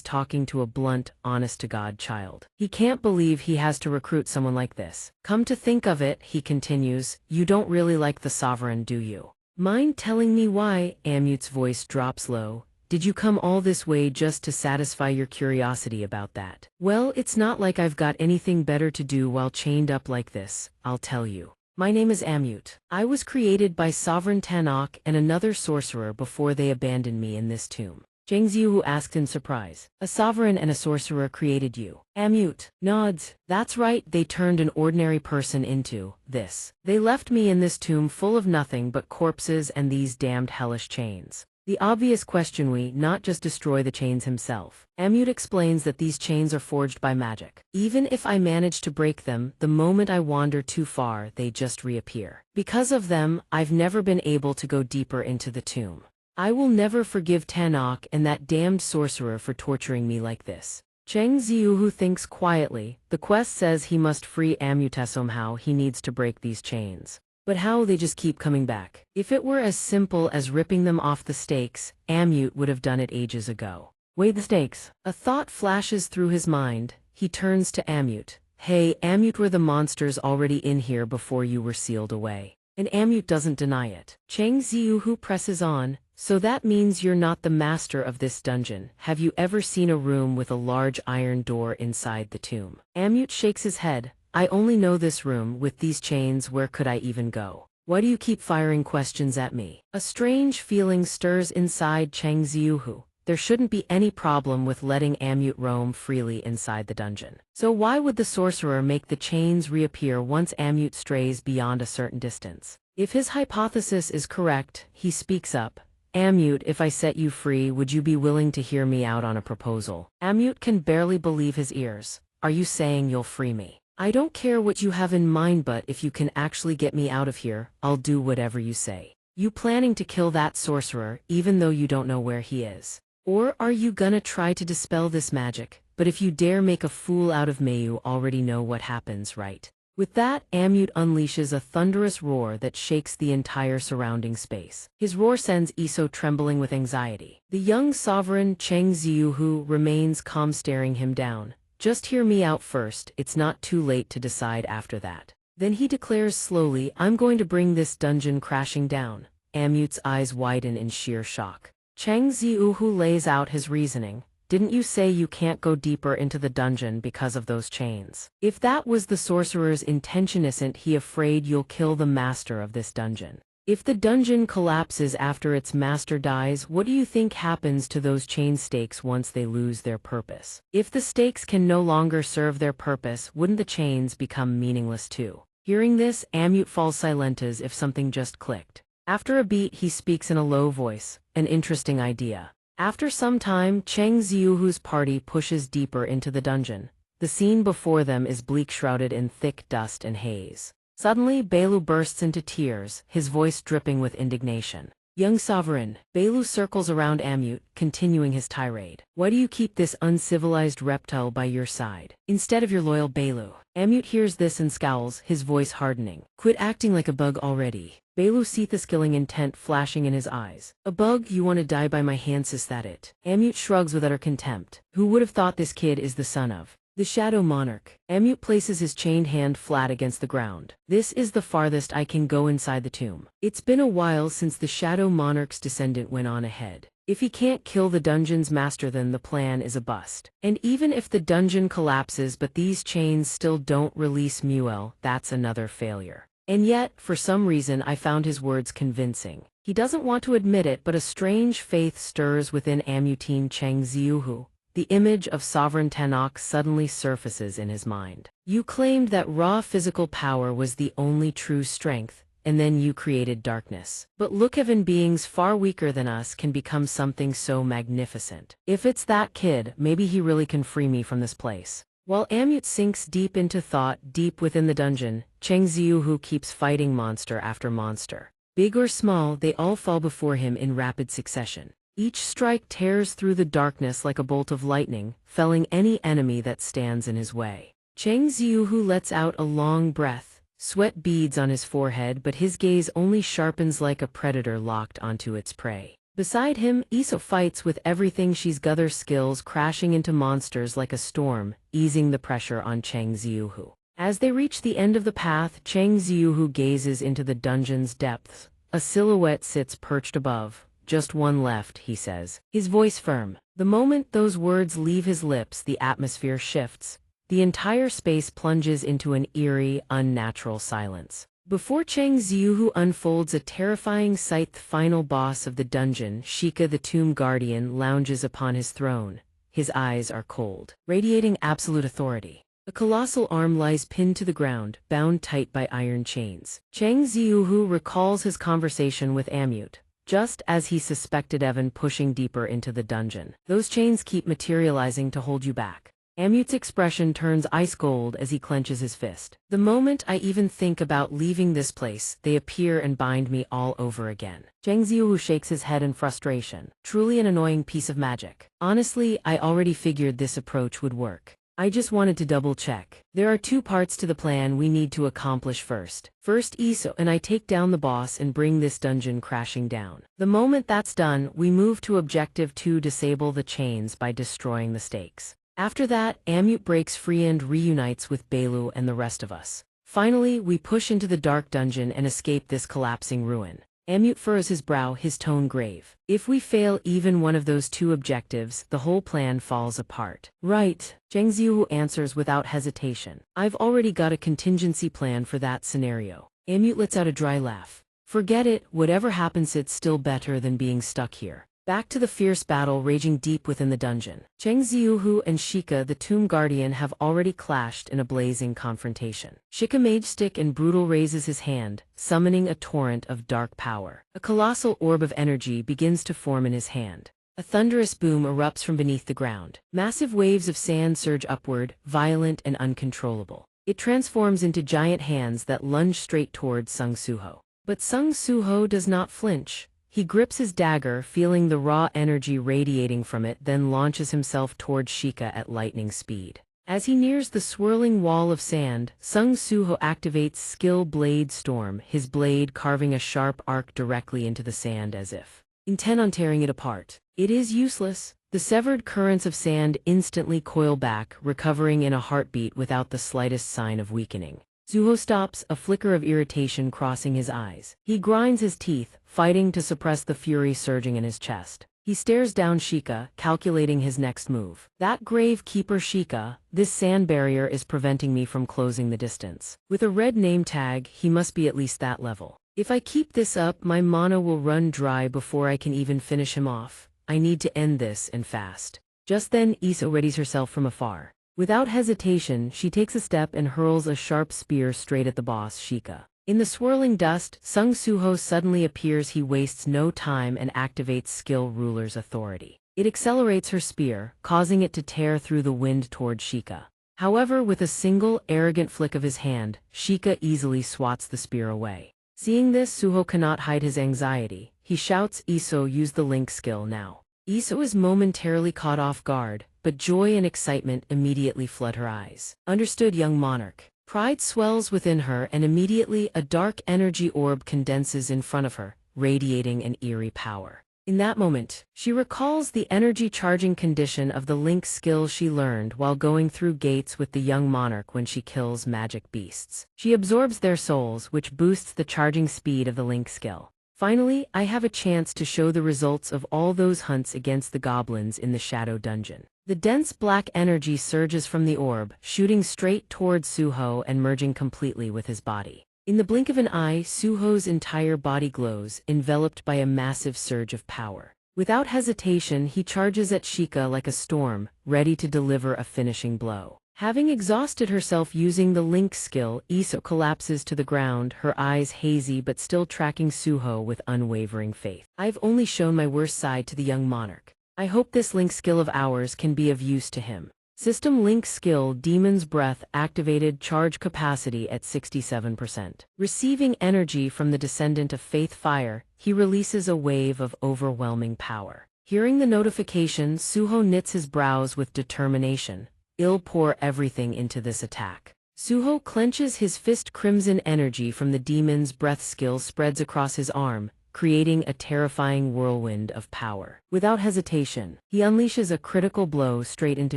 talking to a blunt, honest-to-God child? He can't believe he has to recruit someone like this. "Come to think of it," he continues, "you don't really like the sovereign, do you? Mind telling me why?" Amut's voice drops low. "Did you come all this way just to satisfy your curiosity about that?" "Well, it's not like I've got anything better to do while chained up like this, I'll tell you. My name is Amut. I was created by Sovereign Tanakh and another sorcerer before they abandoned me in this tomb." Zhang Ziyu asked in surprise. "A sovereign and a sorcerer created you?" Amut nods. "That's right, they turned an ordinary person into this. They left me in this tomb full of nothing but corpses and these damned hellish chains." The obvious question: we not just destroy the chains himself. Amut explains that these chains are forged by magic. "Even if I manage to break them, the moment I wander too far, they just reappear. Because of them, I've never been able to go deeper into the tomb. I will never forgive Tanakh and that damned sorcerer for torturing me like this." Cheng Ziyu thinks quietly. The quest says he must free Amut. Somehow he needs to break these chains. But how? They just keep coming back. If it were as simple as ripping them off the stakes, Amut would have done it ages ago. "Weigh the stakes." A thought flashes through his mind. He turns to Amut. "Hey, Amut, were the monsters already in here before you were sealed away?" And Amut doesn't deny it. Cheng Ziyu presses on. "So that means you're not the master of this dungeon. Have you ever seen a room with a large iron door inside the tomb?" Amut shakes his head. "I only know this room. With these chains, where could I even go? Why do you keep firing questions at me?" A strange feeling stirs inside Cheng Ziyu. There shouldn't be any problem with letting Amut roam freely inside the dungeon. So why would the sorcerer make the chains reappear once Amut strays beyond a certain distance? If his hypothesis is correct, he speaks up. "Amut, if I set you free, would you be willing to hear me out on a proposal?" Amut can barely believe his ears. "Are you saying you'll free me?" I don't care what you have in mind, but if you can actually get me out of here, I'll do whatever you say. You planning to kill that sorcerer, even though you don't know where he is? Or are you gonna try to dispel this magic? But if you dare make a fool out of me, you already know what happens, right? With that, Amute unleashes a thunderous roar that shakes the entire surrounding space. His roar sends Iso trembling with anxiety. The young sovereign Cheng Ziuhu remains calm, staring him down. Just hear me out first, it's not too late to decide after that. Then he declares slowly, I'm going to bring this dungeon crashing down. Amute's eyes widen in sheer shock. Cheng Ziuhu lays out his reasoning. Didn't you say you can't go deeper into the dungeon because of those chains? If that was the sorcerer's intention, isn't he afraid you'll kill the master of this dungeon? If the dungeon collapses after its master dies, what do you think happens to those chain stakes once they lose their purpose? If the stakes can no longer serve their purpose, wouldn't the chains become meaningless too? Hearing this, Amute falls silent as if something just clicked. After a beat, he speaks in a low voice, an interesting idea. After some time, Cheng Ziuhu's party pushes deeper into the dungeon. The scene before them is bleak, shrouded in thick dust and haze. Suddenly, Belu bursts into tears, his voice dripping with indignation. Young sovereign, Belu circles around Amute, continuing his tirade. Why do you keep this uncivilized reptile by your side, instead of your loyal Belu? Amute hears this and scowls, his voice hardening. Quit acting like a bug already. Belu sees the skilling intent flashing in his eyes. A bug? You want to die by my hands, is that it? Amute shrugs with utter contempt. Who would have thought this kid is the son of the Shadow Monarch? Amute places his chained hand flat against the ground. This is the farthest I can go inside the tomb. It's been a while since the Shadow Monarch's descendant went on ahead. If he can't kill the dungeon's master, then the plan is a bust. And even if the dungeon collapses but these chains still don't release Muel, that's another failure. And yet, for some reason, I found his words convincing. He doesn't want to admit it, but a strange faith stirs within Amutine Cheng Ziuhu. The image of Sovereign Tanakh suddenly surfaces in his mind. You claimed that raw physical power was the only true strength, and then you created darkness. But look, heaven, beings far weaker than us can become something so magnificent. If it's that kid, maybe he really can free me from this place. While Amute sinks deep into thought, deep within the dungeon, Cheng Ziuhu keeps fighting monster after monster. Big or small, they all fall before him in rapid succession. Each strike tears through the darkness like a bolt of lightning, felling any enemy that stands in his way. Cheng Ziuhu lets out a long breath. Sweat beads on his forehead, but his gaze only sharpens like a predator locked onto its prey. Beside him, Iso fights with everything she's gathered, skills crashing into monsters like a storm, easing the pressure on Cheng Ziuhu. As they reach the end of the path, Cheng Ziuhu gazes into the dungeon's depths. A silhouette sits perched above. Just one left, he says, his voice firm. The moment those words leave his lips, the atmosphere shifts. The entire space plunges into an eerie, unnatural silence. Before Cheng Ziuhu unfolds a terrifying sight, the final boss of the dungeon, Shika the Tomb Guardian, lounges upon his throne. His eyes are cold, radiating absolute authority. A colossal arm lies pinned to the ground, bound tight by iron chains. Cheng Ziuhu recalls his conversation with Amute. Just as he suspected, Evan pushing deeper into the dungeon. Those chains keep materializing to hold you back. Amute's expression turns ice gold as he clenches his fist. The moment I even think about leaving this place, they appear and bind me all over again. Cheng Ziuhu shakes his head in frustration. Truly an annoying piece of magic. Honestly, I already figured this approach would work. I just wanted to double check. There are two parts to the plan we need to accomplish first. First, Iso and I take down the boss and bring this dungeon crashing down. The moment that's done, we move to objective 2, disable the chains by destroying the stakes. After that, Amute breaks free and reunites with Belu and the rest of us. Finally, we push into the dark dungeon and escape this collapsing ruin. Amute furrows his brow, his tone grave. If we fail even one of those two objectives, the whole plan falls apart. Right, Cheng Ziuhu answers without hesitation. I've already got a contingency plan for that scenario. Amute lets out a dry laugh. Forget it, whatever happens, it's still better than being stuck here. Back to the fierce battle raging deep within the dungeon. Cheng Ziuhu and Shika the Tomb Guardian have already clashed in a blazing confrontation. Shika Mage Stick and Brutal raises his hand, summoning a torrent of dark power. A colossal orb of energy begins to form in his hand. A thunderous boom erupts from beneath the ground. Massive waves of sand surge upward, violent and uncontrollable. It transforms into giant hands that lunge straight toward Sung Suho. But Sung Suho does not flinch. He grips his dagger, feeling the raw energy radiating from it, then launches himself toward Shika at lightning speed. As he nears the swirling wall of sand, Sung Suho activates Skill Blade Storm, his blade carving a sharp arc directly into the sand as if intent on tearing it apart. It is useless. The severed currents of sand instantly coil back, recovering in a heartbeat without the slightest sign of weakening. Suho stops, a flicker of irritation crossing his eyes. He grinds his teeth, fighting to suppress the fury surging in his chest. He stares down Shika, calculating his next move. That grave keeper Shika, this sand barrier is preventing me from closing the distance. With a red name tag, he must be at least that level. If I keep this up, my mana will run dry before I can even finish him off. I need to end this, and fast. Just then, Iso readies herself from afar. Without hesitation, she takes a step and hurls a sharp spear straight at the boss, Shika. In the swirling dust, Sung Suho suddenly appears. He wastes no time and activates Skill Ruler's authority. It accelerates her spear, causing it to tear through the wind toward Shika. However, with a single, arrogant flick of his hand, Shika easily swats the spear away. Seeing this, Suho cannot hide his anxiety. He shouts, "Iso, use the link skill now." Iso is momentarily caught off guard, but joy and excitement immediately flood her eyes. Understood, young monarch. Pride swells within her, and immediately a dark energy orb condenses in front of her, radiating an eerie power. In that moment, she recalls the energy charging condition of the link skill she learned while going through gates with the young monarch when she kills magic beasts. She absorbs their souls, which boosts the charging speed of the link skill. Finally, I have a chance to show the results of all those hunts against the goblins in the Shadow Dungeon. The dense black energy surges from the orb, shooting straight towards Suho and merging completely with his body. In the blink of an eye, Suho's entire body glows, enveloped by a massive surge of power. Without hesitation, he charges at Shika like a storm, ready to deliver a finishing blow. Having exhausted herself using the link skill, Iso collapses to the ground, her eyes hazy but still tracking Suho with unwavering faith. I've only shown my worst side to the young monarch. I hope this link skill of ours can be of use to him. System link skill Demon's Breath activated, charge capacity at 67%. Receiving energy from the descendant of Faith Fire, he releases a wave of overwhelming power. Hearing the notification, Suho knits his brows with determination. I'll pour everything into this attack. Suho clenches his fist. Crimson energy from the Demon's Breath skill spreads across his arm, creating a terrifying whirlwind of power. Without hesitation, he unleashes a critical blow straight into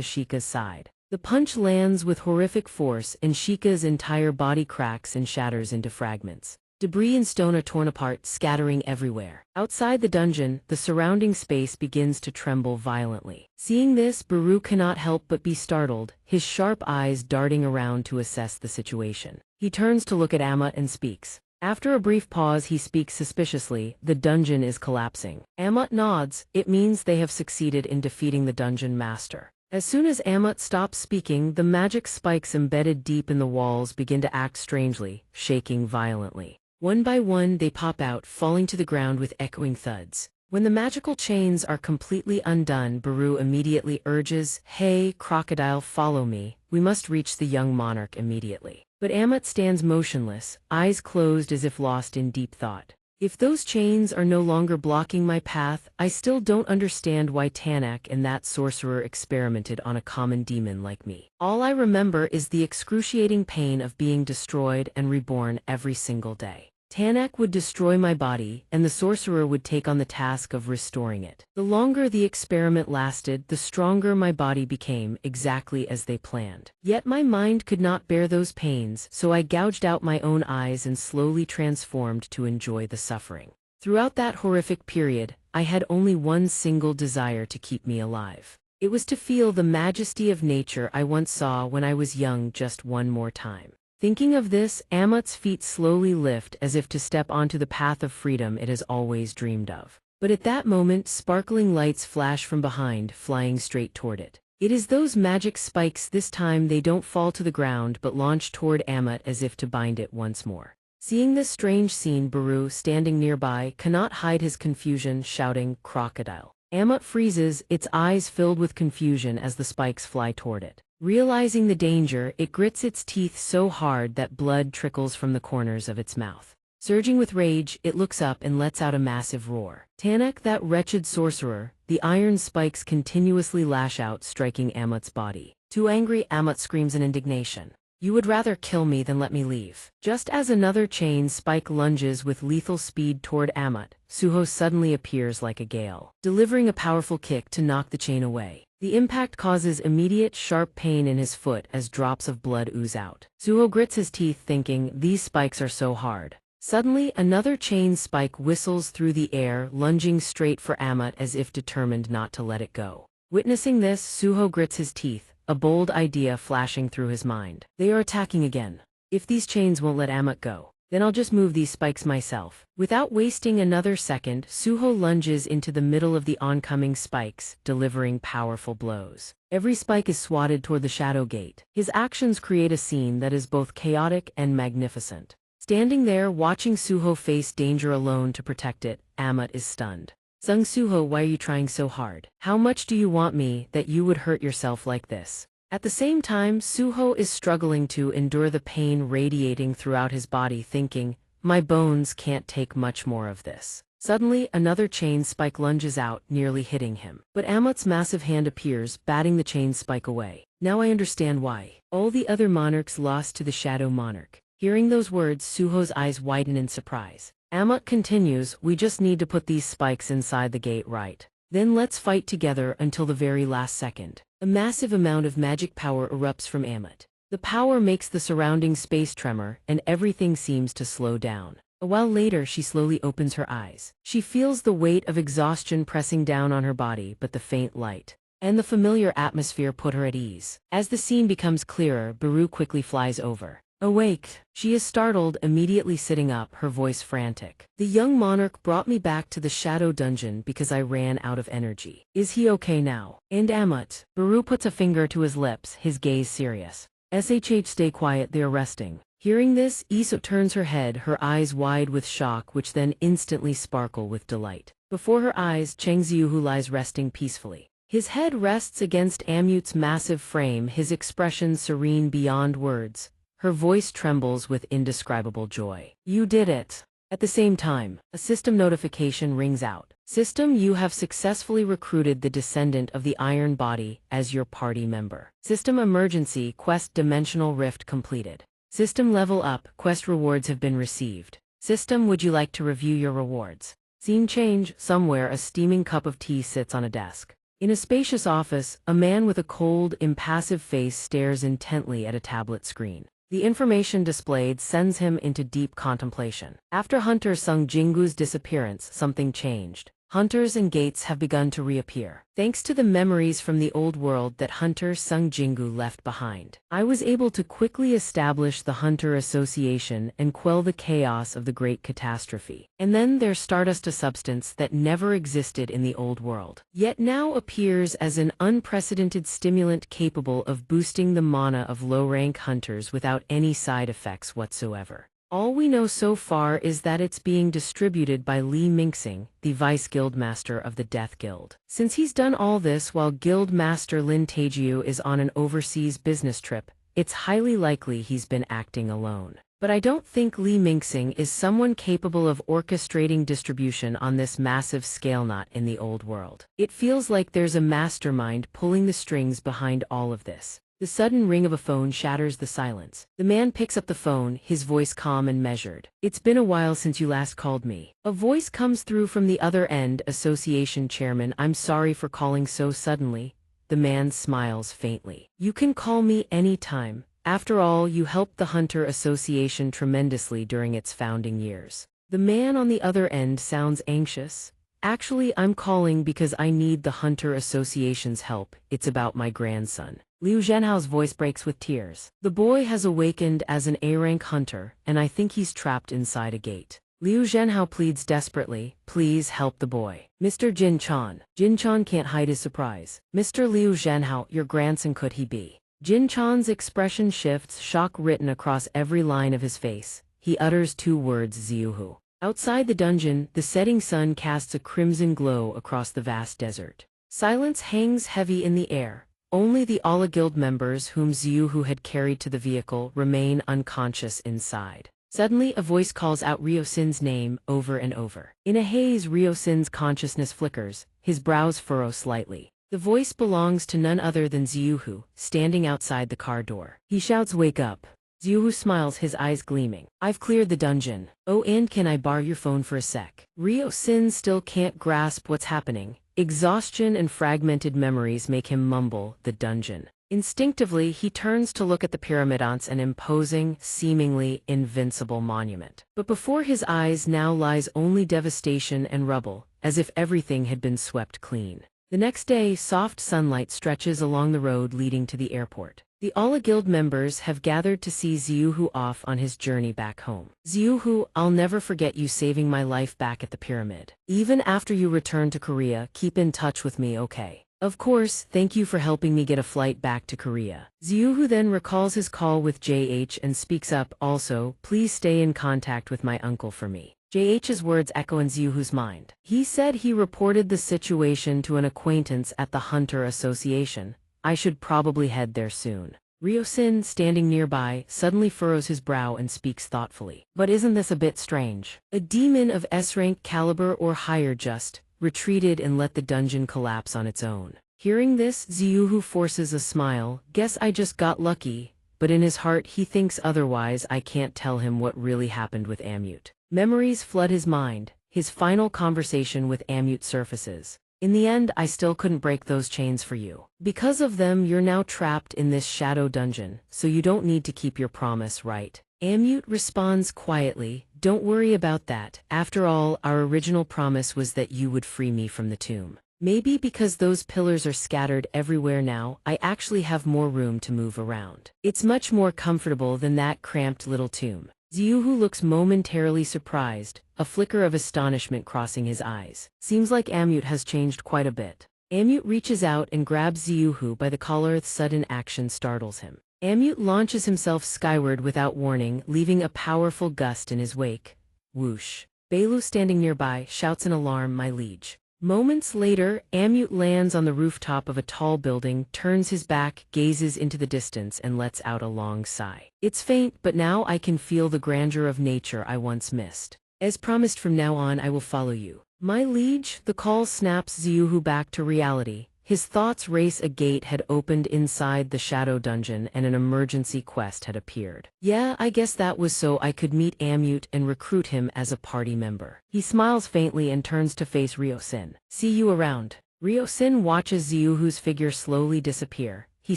Shika's side. The punch lands with horrific force, and Shika's entire body cracks and shatters into fragments. Debris and stone are torn apart, scattering everywhere. Outside the dungeon, the surrounding space begins to tremble violently. Seeing this, Baru cannot help but be startled, his sharp eyes darting around to assess the situation. He turns to look at Amma and speaks. After a brief pause, he speaks suspiciously, "The dungeon is collapsing." Amut nods. It means they have succeeded in defeating the dungeon master. As soon as Amut stops speaking, the magic spikes embedded deep in the walls begin to act strangely, shaking violently. One by one, they pop out, falling to the ground with echoing thuds. When the magical chains are completely undone, Baru immediately urges, "Hey, crocodile, follow me. We must reach the young monarch immediately." But Amut stands motionless, eyes closed as if lost in deep thought. If those chains are no longer blocking my path, I still don't understand why Tanak and that sorcerer experimented on a common demon like me. All I remember is the excruciating pain of being destroyed and reborn every single day. Tanak would destroy my body, and the sorcerer would take on the task of restoring it. The longer the experiment lasted, the stronger my body became, exactly as they planned. Yet my mind could not bear those pains, so I gouged out my own eyes and slowly transformed to enjoy the suffering. Throughout that horrific period, I had only one single desire to keep me alive. It was to feel the majesty of nature I once saw when I was young just one more time. Thinking of this, Amut's feet slowly lift as if to step onto the path of freedom it has always dreamed of. But at that moment, sparkling lights flash from behind, flying straight toward it. It is those magic spikes. This time they don't fall to the ground but launch toward Amut as if to bind it once more. Seeing this strange scene, Baru, standing nearby, cannot hide his confusion, shouting, "Crocodile." Amut freezes, its eyes filled with confusion as the spikes fly toward it. Realizing the danger, it grits its teeth so hard that blood trickles from the corners of its mouth. Surging with rage, it looks up and lets out a massive roar. Tanak, that wretched sorcerer! The iron spikes continuously lash out, striking Amut's body. Too angry, Amut screams in indignation. You would rather kill me than let me leave. Just as another chain spike lunges with lethal speed toward Amut, Suho suddenly appears like a gale, delivering a powerful kick to knock the chain away. The impact causes immediate sharp pain in his foot as drops of blood ooze out. Suho grits his teeth, thinking, these spikes are so hard. Suddenly, another chain spike whistles through the air, lunging straight for Amut as if determined not to let it go. Witnessing this, Suho grits his teeth, a bold idea flashing through his mind. They are attacking again. If these chains won't let Amut go, then I'll just move these spikes myself. Without wasting another second, Suho lunges into the middle of the oncoming spikes, delivering powerful blows. Every spike is swatted toward the shadow gate. His actions create a scene that is both chaotic and magnificent. Standing there, watching Suho face danger alone to protect it, Amut is stunned. Sung Suho, why are you trying so hard? How much do you want me that you would hurt yourself like this? At the same time, Suho is struggling to endure the pain radiating throughout his body, thinking, my bones can't take much more of this. Suddenly, another chain spike lunges out, nearly hitting him. But Amut's massive hand appears, batting the chain spike away. Now I understand why. All the other monarchs lost to the Shadow Monarch. Hearing those words, Suho's eyes widen in surprise. Amut continues, we just need to put these spikes inside the gate, right? Then let's fight together until the very last second. A massive amount of magic power erupts from Amut. The power makes the surrounding space tremor, and everything seems to slow down. A while later, she slowly opens her eyes. She feels the weight of exhaustion pressing down on her body, but the faint light and the familiar atmosphere put her at ease. As the scene becomes clearer, Baru quickly flies over. Awake! She is startled, immediately sitting up, her voice frantic. The young monarch brought me back to the shadow dungeon because I ran out of energy. Is he okay now? And Amut? Baru puts a finger to his lips, his gaze serious. SHH, stay quiet, they are resting. Hearing this, Iso turns her head, her eyes wide with shock, which then instantly sparkle with delight. Before her eyes, Chengxiu, who lies resting peacefully. His head rests against Amut's massive frame, his expression serene beyond words. Her voice trembles with indescribable joy. You did it! At the same time, a system notification rings out. System, you have successfully recruited the descendant of the Iron Body as your party member. System emergency, quest dimensional rift completed. System level up, quest rewards have been received. System, would you like to review your rewards? Scene change, somewhere a steaming cup of tea sits on a desk. In a spacious office, a man with a cold, impassive face stares intently at a tablet screen. The information displayed sends him into deep contemplation. After Hunter Sung Jingu's disappearance, something changed. Hunters and gates have begun to reappear. Thanks to the memories from the old world that Hunter Sung Jingu left behind, I was able to quickly establish the Hunter Association and quell the chaos of the Great Catastrophe. And then there's Stardust, a substance that never existed in the old world, yet now appears as an unprecedented stimulant capable of boosting the mana of low-rank hunters without any side effects whatsoever. All we know so far is that it's being distributed by Li Mingxing, the Vice Guildmaster of the Death Guild. Since he's done all this while Guildmaster Lin Taijiu is on an overseas business trip, it's highly likely he's been acting alone. But I don't think Li Mingxing is someone capable of orchestrating distribution on this massive scale, not in the old world. It feels like there's a mastermind pulling the strings behind all of this. The sudden ring of a phone shatters the silence. The man picks up the phone, his voice calm and measured. It's been a while since you last called me. A voice comes through from the other end. Association chairman, I'm sorry for calling so suddenly. The man smiles faintly. You can call me anytime. After all, you helped the Hunter Association tremendously during its founding years. The man on the other end sounds anxious. Actually, I'm calling because I need the Hunter Association's help. It's about my grandson. Liu Zhenhao's voice breaks with tears. The boy has awakened as an A-rank hunter, and I think he's trapped inside a gate. Liu Zhenhao pleads desperately, please help the boy. Mr. Jin Chan. Jin Chan can't hide his surprise. Mr. Liu Zhenhao, your grandson, could he be? Jin Chan's expression shifts, shock written across every line of his face. He utters two words, Ziuhu. Outside the dungeon, the setting sun casts a crimson glow across the vast desert. Silence hangs heavy in the air. Only the Ala Guild members whom Xiuhu had carried to the vehicle remain unconscious inside. Suddenly, a voice calls out Ryo-Sin's name over and over. In a haze, Ryo-Sin's consciousness flickers, his brows furrow slightly. The voice belongs to none other than Xiuhu, standing outside the car door. He shouts, "Wake up." Xiuhu smiles, his eyes gleaming. "I've cleared the dungeon. Oh, and can I borrow your phone for a sec?" Ryo-Sin still can't grasp what's happening. Exhaustion and fragmented memories make him mumble, "The dungeon." Instinctively, he turns to look at the pyramids, an imposing, seemingly invincible monument. But before his eyes now lies only devastation and rubble, as if everything had been swept clean. The next day, soft sunlight stretches along the road leading to the airport. The Ala Guild members have gathered to see Xiuhu off on his journey back home. "Xiuhu, I'll never forget you saving my life back at the pyramid. Even after you return to Korea, keep in touch with me, okay? Of course, thank you for helping me get a flight back to Korea." Xiuhu then recalls his call with JH and speaks up, "Also, please stay in contact with my uncle for me." JH's words echo in Xiuhu's mind. He said he reported the situation to an acquaintance at the Hunter Association. "I should probably head there soon." Ryo-Sin, standing nearby, suddenly furrows his brow and speaks thoughtfully. "But isn't this a bit strange? A demon of S-rank caliber or higher just retreated and let the dungeon collapse on its own." Hearing this, Xiuhu forces a smile. "Guess I just got lucky," but in his heart he thinks otherwise. I can't tell him what really happened with Amute. Memories flood his mind. His final conversation with Amute surfaces. "In the end, I still couldn't break those chains for you. Because of them, you're now trapped in this shadow dungeon, so you don't need to keep your promise, right?" Amute responds quietly, "Don't worry about that. After all, our original promise was that you would free me from the tomb. Maybe because those pillars are scattered everywhere now, I actually have more room to move around. It's much more comfortable than that cramped little tomb." Xiuhu looks momentarily surprised, a flicker of astonishment crossing his eyes. Seems like Amute has changed quite a bit. Amute reaches out and grabs Xiuhu by the collar. Sudden action startles him. Amute launches himself skyward without warning, leaving a powerful gust in his wake. Whoosh. Belu, standing nearby, shouts in alarm, "My liege." Moments later, Amute lands on the rooftop of a tall building, turns his back, gazes into the distance, and lets out a long sigh. "It's faint, but now I can feel the grandeur of nature I once missed. As promised, from now on I will follow you." "My liege," the call snaps Xiuhu back to reality. His thoughts race. A gate had opened inside the shadow dungeon and an emergency quest had appeared. "Yeah, I guess that was so I could meet Amute and recruit him as a party member." He smiles faintly and turns to face Ryo-Sin. "See you around." Ryo-Sin watches Xiuhu's figure slowly disappear. He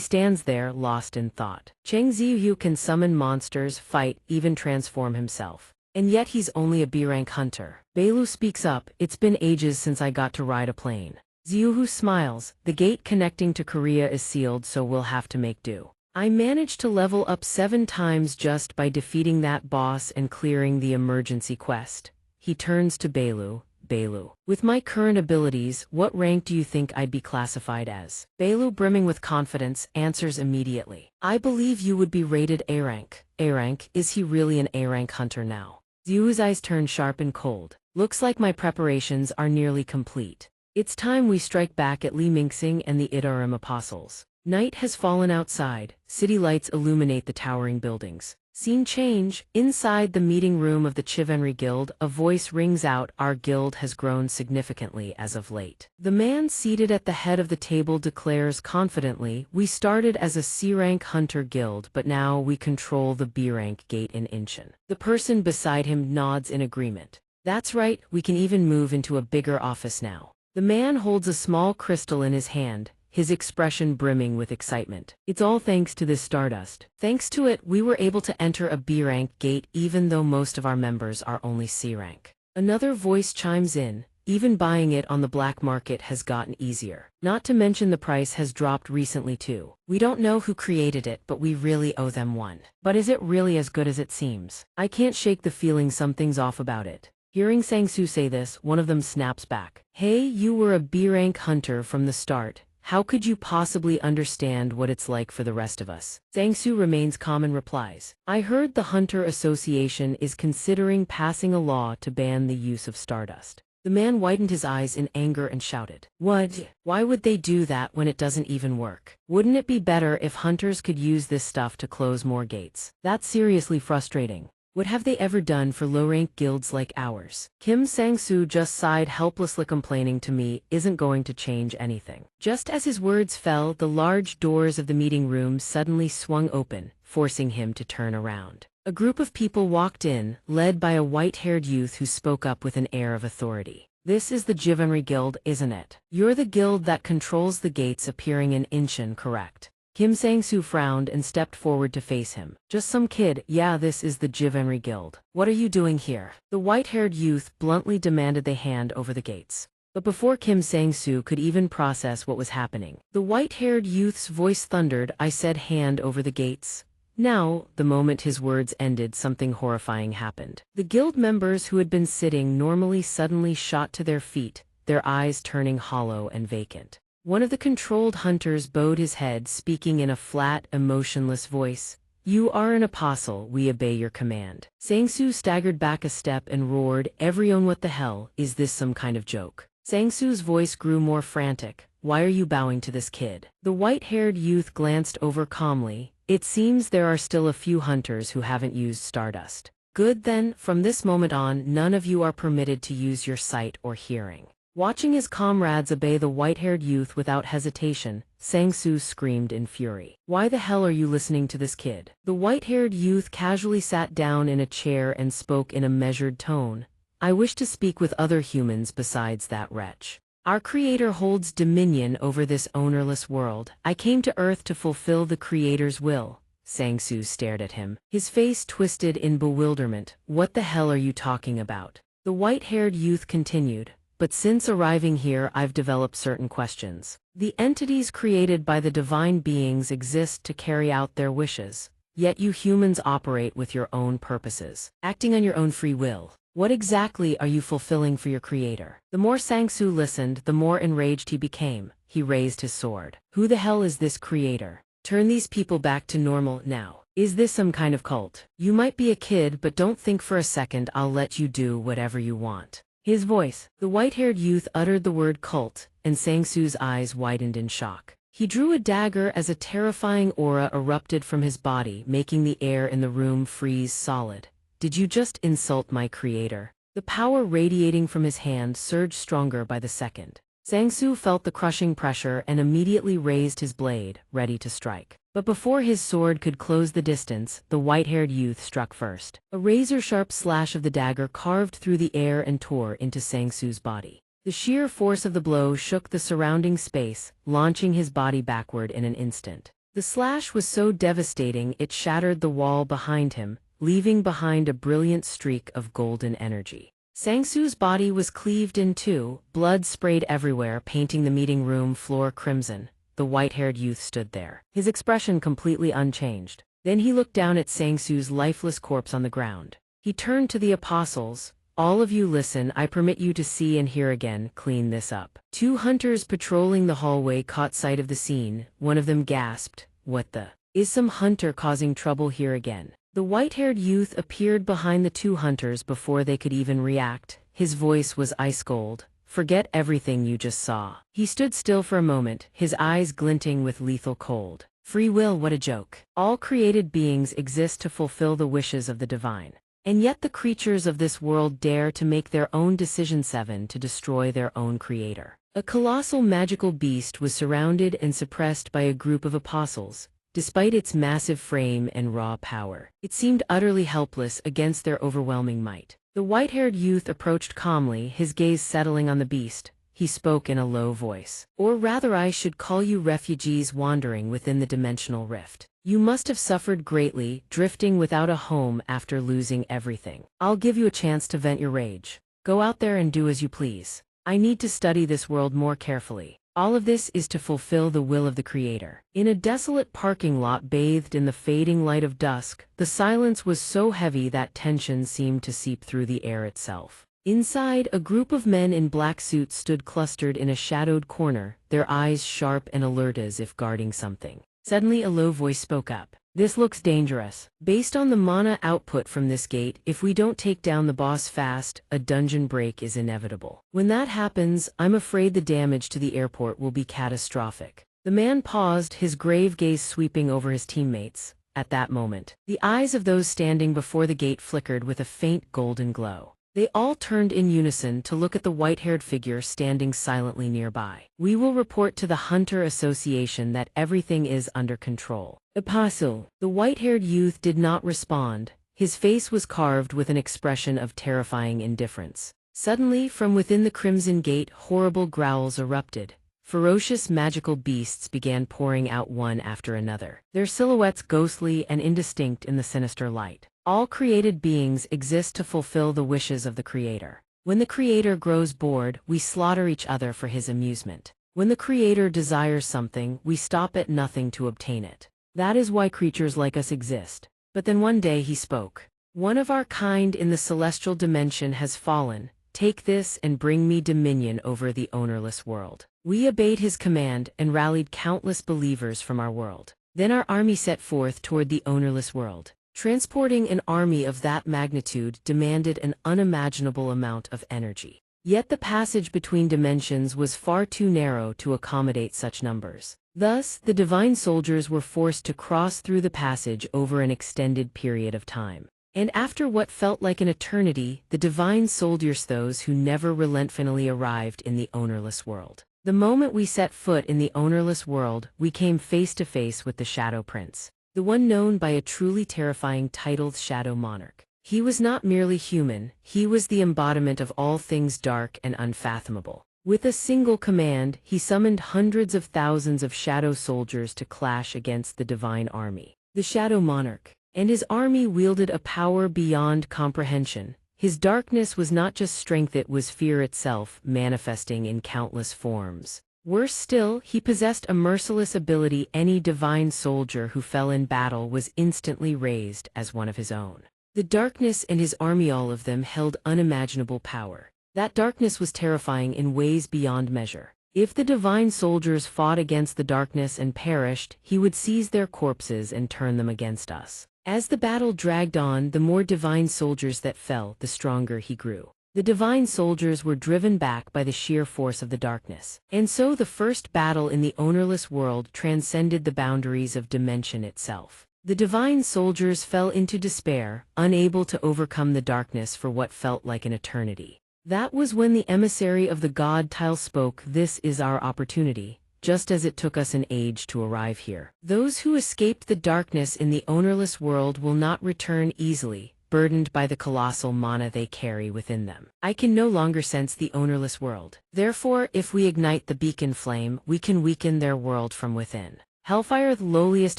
stands there, lost in thought. Cheng Xiuhu can summon monsters, fight, even transform himself. And yet he's only a B-rank hunter. Belu speaks up, "It's been ages since I got to ride a plane." Xiuhu smiles. "The gate connecting to Korea is sealed, so we'll have to make do. I managed to level up 7 times just by defeating that boss and clearing the emergency quest." He turns to Belu. "Belu, with my current abilities, what rank do you think I'd be classified as?" Belu, brimming with confidence, answers immediately. "I believe you would be rated A rank." A rank? Is he really an A rank hunter now? Xiuhu's eyes turn sharp and cold. "Looks like my preparations are nearly complete. It's time we strike back at Li Mingxing and the Idarim Apostles." Night has fallen outside. City lights illuminate the towering buildings. Scene change. Inside the meeting room of the Chivalry Guild, a voice rings out, "Our guild has grown significantly as of late." The man seated at the head of the table declares confidently, "We started as a C-rank hunter guild, but now we control the B-rank gate in Incheon." The person beside him nods in agreement. "That's right, we can even move into a bigger office now." The man holds a small crystal in his hand, his expression brimming with excitement. "It's all thanks to this stardust. Thanks to it, we were able to enter a B-rank gate even though most of our members are only C-rank." Another voice chimes in, "Even buying it on the black market has gotten easier. Not to mention the price has dropped recently too. We don't know who created it, but we really owe them one. But is it really as good as it seems? I can't shake the feeling something's off about it." Hearing Sang-Soo say this, one of them snaps back. "Hey, you were a B-rank hunter from the start. How could you possibly understand what it's like for the rest of us?" Sang-Soo remains calm and replies, "I heard the Hunter Association is considering passing a law to ban the use of stardust. The man widened his eyes in anger and shouted, "What? Why would they do that when it doesn't even work? Wouldn't it be better if hunters could use this stuff to close more gates? That's seriously frustrating. What have they ever done for low-rank guilds like ours?" Kim Sang-soo just sighed helplessly, complaining to me isn't going to change anything. Just as his words fell, the large doors of the meeting room suddenly swung open, forcing him to turn around. A group of people walked in, led by a white-haired youth who spoke up with an air of authority. "This is the Chivalry Guild, isn't it? You're the guild that controls the gates appearing in Incheon, correct?" Kim Sang-soo frowned and stepped forward to face him. "Just some kid. Yeah, this is the Chivalry Guild. What are you doing here?" The white-haired youth bluntly demanded they hand over the gates. But before Kim Sang-soo could even process what was happening, the white-haired youth's voice thundered, "I said hand over the gates." Now, the moment his words ended, something horrifying happened. The guild members who had been sitting normally suddenly shot to their feet, their eyes turning hollow and vacant. One of the controlled hunters bowed his head, speaking in a flat, emotionless voice. "You are an apostle, we obey your command." Sang-soo staggered back a step and roared, "Everyone, what the hell? Is this some kind of joke?" Sang-soo's voice grew more frantic. "Why are you bowing to this kid?" The white-haired youth glanced over calmly. "It seems there are still a few hunters who haven't used Stardust. Good then, from this moment on, none of you are permitted to use your sight or hearing." Watching his comrades obey the white-haired youth without hesitation, Sang-soo screamed in fury. "Why the hell are you listening to this kid?" The white-haired youth casually sat down in a chair and spoke in a measured tone. "I wish to speak with other humans besides that wretch. Our Creator holds dominion over this ownerless world. I came to Earth to fulfill the Creator's will." Sang-soo stared at him, his face twisted in bewilderment. "What the hell are you talking about?" The white-haired youth continued. "But since arriving here, I've developed certain questions. The entities created by the divine beings exist to carry out their wishes, yet you humans operate with your own purposes, acting on your own free will. What exactly are you fulfilling for your Creator?" The more Sang-soo listened, the more enraged he became. He raised his sword. "Who the hell is this Creator? Turn these people back to normal now. Is this some kind of cult? You might be a kid, but don't think for a second I'll let you do whatever you want." His voice, the white-haired youth uttered the word cult, and Sang-soo's eyes widened in shock. He drew a dagger as a terrifying aura erupted from his body, making the air in the room freeze solid. "Did you just insult my Creator?" The power radiating from his hand surged stronger by the second. Sang-soo felt the crushing pressure and immediately raised his blade, ready to strike. But before his sword could close the distance, the white-haired youth struck first. A razor-sharp slash of the dagger carved through the air and tore into Sang-soo's body. The sheer force of the blow shook the surrounding space, launching his body backward in an instant. The slash was so devastating it shattered the wall behind him, leaving behind a brilliant streak of golden energy. Sang-soo's body was cleaved in two, blood sprayed everywhere, painting the meeting room floor crimson. The white-haired youth stood there, his expression completely unchanged. Then he looked down at Sang-soo's lifeless corpse on the ground. He turned to the apostles. "All of you listen, I permit you to see and hear again, clean this up." Two hunters patrolling the hallway caught sight of the scene. One of them gasped, "What the? Is some hunter causing trouble here again?" The white-haired youth appeared behind the two hunters before they could even react. His voice was ice cold. "Forget everything you just saw." He stood still for a moment, his eyes glinting with lethal cold. "Free will, what a joke. All created beings exist to fulfill the wishes of the divine. And yet the creatures of this world dare to make their own decision to destroy their own Creator." A colossal magical beast was surrounded and suppressed by a group of apostles. Despite its massive frame and raw power, it seemed utterly helpless against their overwhelming might. The white-haired youth approached calmly, his gaze settling on the beast. He spoke in a low voice. "Or rather, I should call you refugees wandering within the dimensional rift. You must have suffered greatly, drifting without a home after losing everything. I'll give you a chance to vent your rage. Go out there and do as you please. I need to study this world more carefully. All of this is to fulfill the will of the Creator." In a desolate parking lot bathed in the fading light of dusk, the silence was so heavy that tension seemed to seep through the air itself. Inside, a group of men in black suits stood clustered in a shadowed corner, their eyes sharp and alert as if guarding something. Suddenly a low voice spoke up. This looks dangerous. Based on the mana output from this gate, if we don't take down the boss fast, a dungeon break is inevitable. When that happens, I'm afraid the damage to the airport will be catastrophic. The man paused, his grave gaze sweeping over his teammates. At that moment, the eyes of those standing before the gate flickered with a faint golden glow. They all turned in unison to look at the white-haired figure standing silently nearby. "We will report to the Hunter Association that everything is under control." Apostle. The white-haired youth did not respond. His face was carved with an expression of terrifying indifference. Suddenly, from within the Crimson Gate, horrible growls erupted. Ferocious magical beasts began pouring out one after another, their silhouettes ghostly and indistinct in the sinister light. All created beings exist to fulfill the wishes of the Creator. When the Creator grows bored, we slaughter each other for his amusement. When the Creator desires something, we stop at nothing to obtain it. That is why creatures like us exist. But then one day he spoke. "One of our kind in the celestial dimension has fallen. Take this and bring me dominion over the ownerless world." We obeyed his command and rallied countless believers from our world. Then our army set forth toward the ownerless world. Transporting an army of that magnitude demanded an unimaginable amount of energy. Yet the passage between dimensions was far too narrow to accommodate such numbers. Thus, the divine soldiers were forced to cross through the passage over an extended period of time. And after what felt like an eternity, the divine soldiers, those who never relentlessly arrived in the ownerless world. The moment we set foot in the ownerless world, we came face to face with the Shadow Prince, the one known by a truly terrifying title, Shadow Monarch. He was not merely human, he was the embodiment of all things dark and unfathomable. With a single command, he summoned hundreds of thousands of shadow soldiers to clash against the divine army. The Shadow Monarch and his army wielded a power beyond comprehension. His darkness was not just strength, it was fear itself, manifesting in countless forms. Worse still, he possessed a merciless ability. Any divine soldier who fell in battle was instantly raised as one of his own. The darkness and his army, all of them, held unimaginable power. That darkness was terrifying in ways beyond measure. If the divine soldiers fought against the darkness and perished, he would seize their corpses and turn them against us. As the battle dragged on, the more divine soldiers that fell, the stronger he grew. The divine soldiers were driven back by the sheer force of the darkness. And so the first battle in the ownerless world transcended the boundaries of dimension itself. The divine soldiers fell into despair, unable to overcome the darkness for what felt like an eternity. That was when the emissary of the god Tile spoke. "This is our opportunity. Just as it took us an age to arrive here. Those who escaped the darkness in the ownerless world will not return easily, burdened by the colossal mana they carry within them. I can no longer sense the ownerless world. Therefore, if we ignite the beacon flame, we can weaken their world from within." Hellfire, the lowliest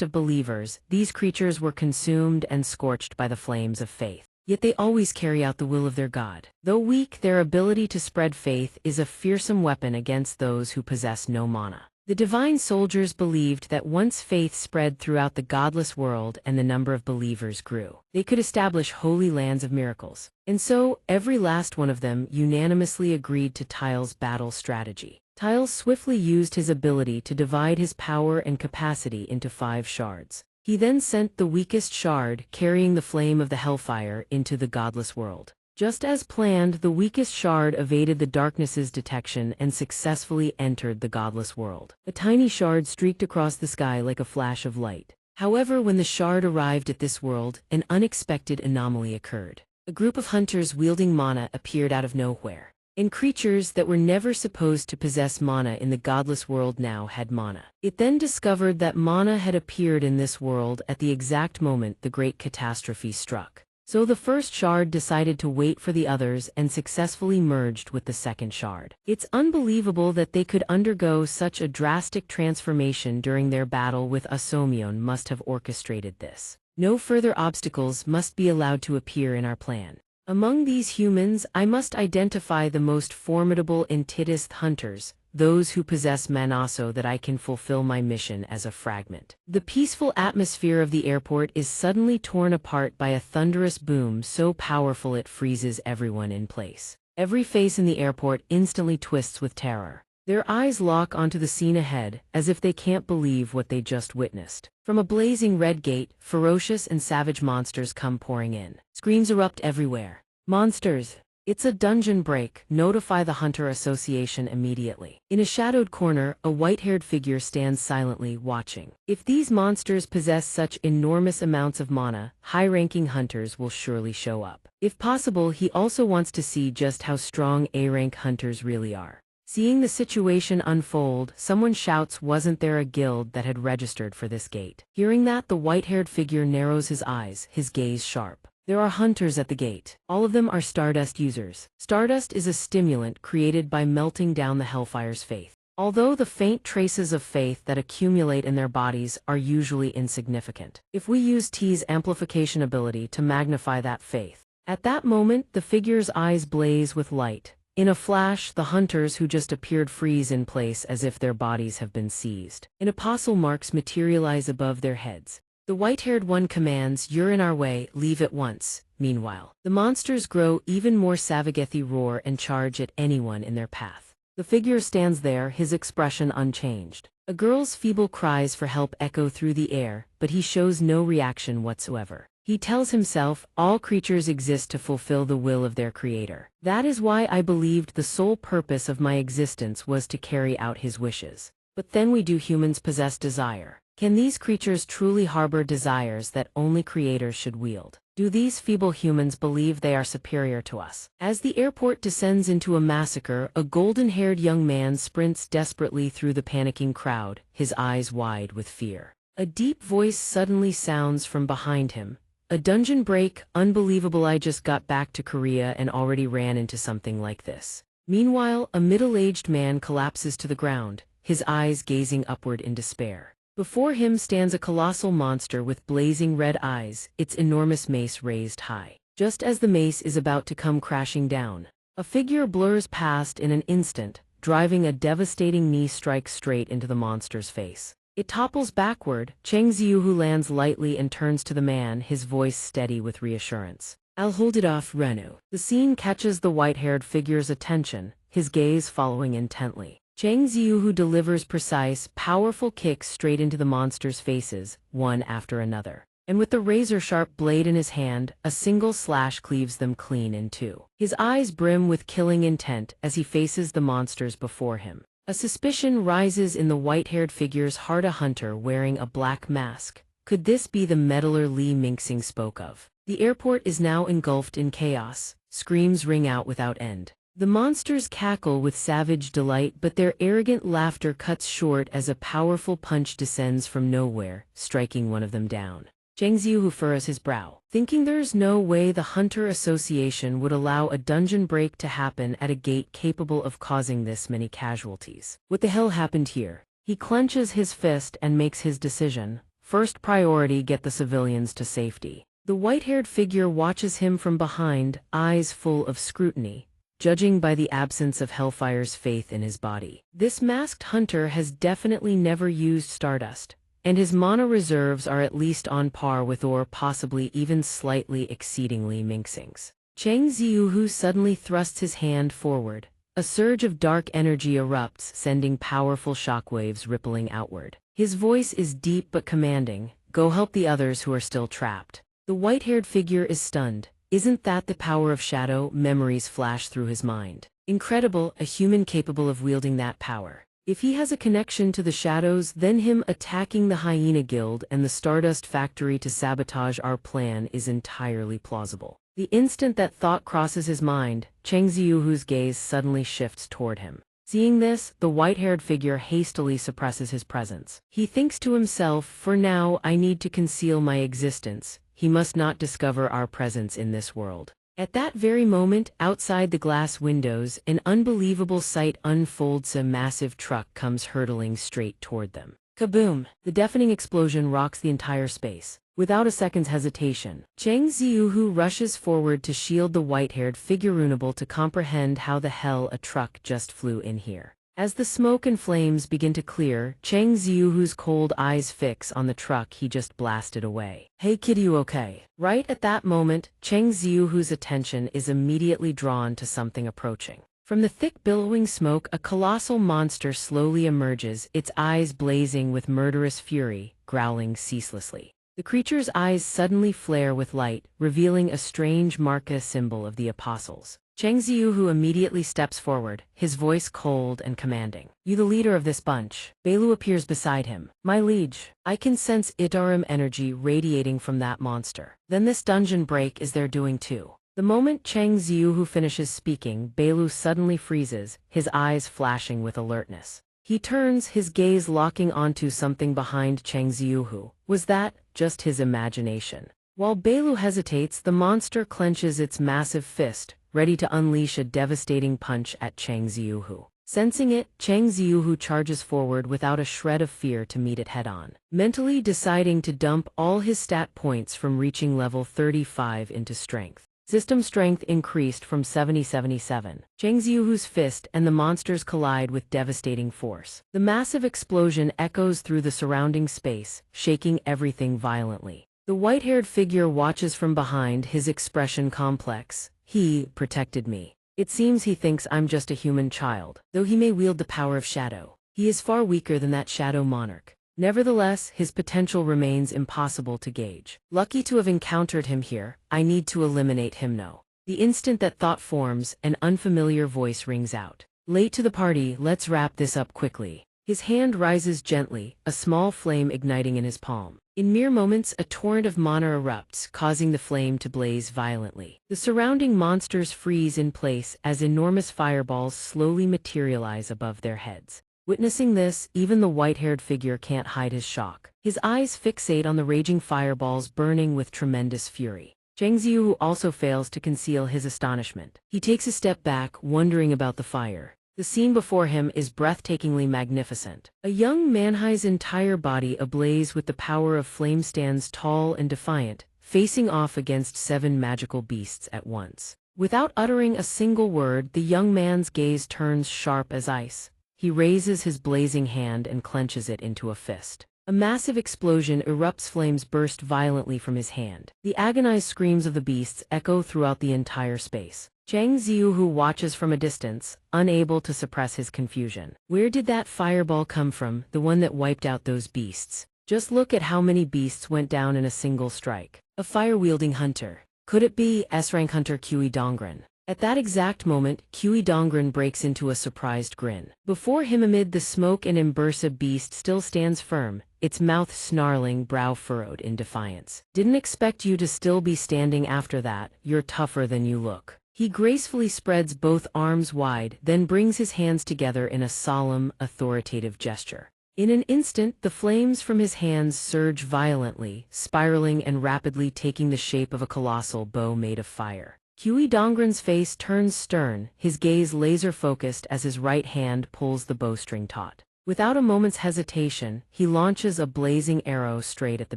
of believers, these creatures were consumed and scorched by the flames of faith. Yet they always carry out the will of their god. Though weak, their ability to spread faith is a fearsome weapon against those who possess no mana. The divine soldiers believed that once faith spread throughout the godless world and the number of believers grew, they could establish holy lands of miracles. And so, every last one of them unanimously agreed to Tile's battle strategy. Tile swiftly used his ability to divide his power and capacity into 5 shards. He then sent the weakest shard, carrying the flame of the hellfire, into the godless world. Just as planned, the weakest shard evaded the darkness's detection and successfully entered the godless world. A tiny shard streaked across the sky like a flash of light. However, when the shard arrived at this world, an unexpected anomaly occurred. A group of hunters wielding mana appeared out of nowhere. And creatures that were never supposed to possess mana in the godless world now had mana. It then discovered that mana had appeared in this world at the exact moment the great catastrophe struck. So the first shard decided to wait for the others and successfully merged with the second shard. It's unbelievable that they could undergo such a drastic transformation during their battle with Asomion must have orchestrated this. No further obstacles must be allowed to appear in our plan. Among these humans, I must identify the most formidable and tittest hunters, those who possess mana so that I can fulfill my mission as a fragment. The peaceful atmosphere of the airport is suddenly torn apart by a thunderous boom so powerful it freezes everyone in place. Every face in the airport instantly twists with terror. Their eyes lock onto the scene ahead, as if they can't believe what they just witnessed. From a blazing red gate, ferocious and savage monsters come pouring in. Screams erupt everywhere. Monsters! It's a dungeon break. Notify the Hunter Association immediately. In a shadowed corner, a white-haired figure stands silently, watching. If these monsters possess such enormous amounts of mana, high-ranking hunters will surely show up. If possible, he also wants to see just how strong A-rank hunters really are. Seeing the situation unfold, someone shouts, "Wasn't there a guild that had registered for this gate?" Hearing that, the white-haired figure narrows his eyes, his gaze sharp. There are hunters at the gate. All of them are Stardust users. Stardust is a stimulant created by melting down the Hellfire's faith. Although the faint traces of faith that accumulate in their bodies are usually insignificant. If we use T's amplification ability to magnify that faith, at that moment the figure's eyes blaze with light. In a flash, the hunters who just appeared freeze in place as if their bodies have been seized. And apostle marks materialize above their heads. The white-haired one commands, "You're in our way, leave at once." Meanwhile, the monsters grow even more savage, roar and charge at anyone in their path. The figure stands there, his expression unchanged. A girl's feeble cries for help echo through the air, but he shows no reaction whatsoever. He tells himself, all creatures exist to fulfill the will of their creator. That is why I believed the sole purpose of my existence was to carry out his wishes. But then we do humans possess desire? Can these creatures truly harbor desires that only creators should wield? Do these feeble humans believe they are superior to us? As the airport descends into a massacre, a golden-haired young man sprints desperately through the panicking crowd, his eyes wide with fear. A deep voice suddenly sounds from behind him. A dungeon break, unbelievable, I just got back to Korea and already ran into something like this. Meanwhile, a middle-aged man collapses to the ground, his eyes gazing upward in despair. Before him stands a colossal monster with blazing red eyes, its enormous mace raised high. Just as the mace is about to come crashing down, a figure blurs past in an instant, driving a devastating knee strike straight into the monster's face. It topples backward. Cheng Ziuhu lands lightly and turns to the man, his voice steady with reassurance. "I'll hold it off, Renu." The scene catches the white-haired figure's attention, his gaze following intently. Cheng Ziuhu delivers precise, powerful kicks straight into the monster's faces, one after another. And with the razor-sharp blade in his hand, a single slash cleaves them clean in two. His eyes brim with killing intent as he faces the monsters before him. A suspicion rises in the white-haired figure's heart, a hunter wearing a black mask. Could this be the meddler Li Mingxing spoke of? The airport is now engulfed in chaos. Screams ring out without end. The monsters cackle with savage delight, but their arrogant laughter cuts short as a powerful punch descends from nowhere, striking one of them down. Cheng Ziuhu furrows his brow, thinking there's no way the Hunter Association would allow a dungeon break to happen at a gate capable of causing this many casualties. What the hell happened here? He clenches his fist and makes his decision. First priority, get the civilians to safety. The white-haired figure watches him from behind, eyes full of scrutiny, judging by the absence of Hellfire's faith in his body. This masked hunter has definitely never used Stardust, and his mana reserves are at least on par with or possibly even slightly exceeding Li Mingxing's. Cheng Ziuhu suddenly thrusts his hand forward. A surge of dark energy erupts, sending powerful shockwaves rippling outward. His voice is deep but commanding. "Go help the others who are still trapped." The white-haired figure is stunned. Isn't that the power of shadow? Memories flash through his mind. Incredible, a human capable of wielding that power. If he has a connection to the shadows, then him attacking the Hyena Guild and the Stardust Factory to sabotage our plan is entirely plausible. The instant that thought crosses his mind, Cheng Ziuhu's gaze suddenly shifts toward him. Seeing this, the white-haired figure hastily suppresses his presence. He thinks to himself, for now I need to conceal my existence. He must not discover our presence in this world. At that very moment, outside the glass windows, an unbelievable sight unfolds. A massive truck comes hurtling straight toward them. Kaboom! The deafening explosion rocks the entire space. Without a second's hesitation, Cheng Ziuhu rushes forward to shield the white-haired figure, unable to comprehend how the hell a truck just flew in here. As the smoke and flames begin to clear, Cheng Ziuhu's cold eyes fix on the truck he just blasted away. "Hey kid, you okay?" Right at that moment, Cheng Ziuhu's attention is immediately drawn to something approaching. From the thick billowing smoke, a colossal monster slowly emerges, its eyes blazing with murderous fury, growling ceaselessly. The creature's eyes suddenly flare with light, revealing a strange marka symbol of the apostles. Cheng Ziuhu immediately steps forward, his voice cold and commanding. "You the leader of this bunch." Belu appears beside him. "My liege, I can sense Itarim energy radiating from that monster. Then this dungeon break is their doing too." The moment Cheng Ziuhu finishes speaking, Belu suddenly freezes, his eyes flashing with alertness. He turns, his gaze locking onto something behind Cheng Ziuhu. Was that just his imagination? While Belu hesitates, the monster clenches its massive fist, ready to unleash a devastating punch at Cheng Ziuhu. Sensing it, Cheng Ziuhu charges forward without a shred of fear to meet it head-on, mentally deciding to dump all his stat points from reaching level 35 into strength. System strength increased from 70-77. Cheng Ziuhu's fist and the monsters collide with devastating force. The massive explosion echoes through the surrounding space, shaking everything violently. The white-haired figure watches from behind, his expression complex. "He protected me. It seems he thinks I'm just a human child. Though he may wield the power of shadow, he is far weaker than that shadow monarch. Nevertheless, his potential remains impossible to gauge. Lucky to have encountered him here. I need to eliminate him now." The instant that thought forms, an unfamiliar voice rings out. "Late to the party, let's wrap this up quickly." His hand rises gently, a small flame igniting in his palm. In mere moments, a torrent of mana erupts, causing the flame to blaze violently. The surrounding monsters freeze in place as enormous fireballs slowly materialize above their heads. Witnessing this, even the white-haired figure can't hide his shock. His eyes fixate on the raging fireballs burning with tremendous fury. Cheng Ziuhu also fails to conceal his astonishment. He takes a step back, wondering about the fire. The scene before him is breathtakingly magnificent. A young manhai's entire body ablaze with the power of flame stands tall and defiant, facing off against 7 magical beasts at once. Without uttering a single word, the young man's gaze turns sharp as ice. He raises his blazing hand and clenches it into a fist. A massive explosion erupts, flames burst violently from his hand. The agonized screams of the beasts echo throughout the entire space. Cheng Ziuhu watches from a distance, unable to suppress his confusion. Where did that fireball come from, the one that wiped out those beasts? Just look at how many beasts went down in a single strike. A fire-wielding hunter. Could it be S-rank hunter Kui Dongren? At that exact moment, Kui Dongren breaks into a surprised grin. Before him, amid the smoke, an Imbursa beast still stands firm, its mouth snarling, brow furrowed in defiance. "Didn't expect you to still be standing after that. You're tougher than you look." He gracefully spreads both arms wide, then brings his hands together in a solemn, authoritative gesture. In an instant, the flames from his hands surge violently, spiraling and rapidly taking the shape of a colossal bow made of fire. Kui Dongren's face turns stern, his gaze laser-focused as his right hand pulls the bowstring taut. Without a moment's hesitation, he launches a blazing arrow straight at the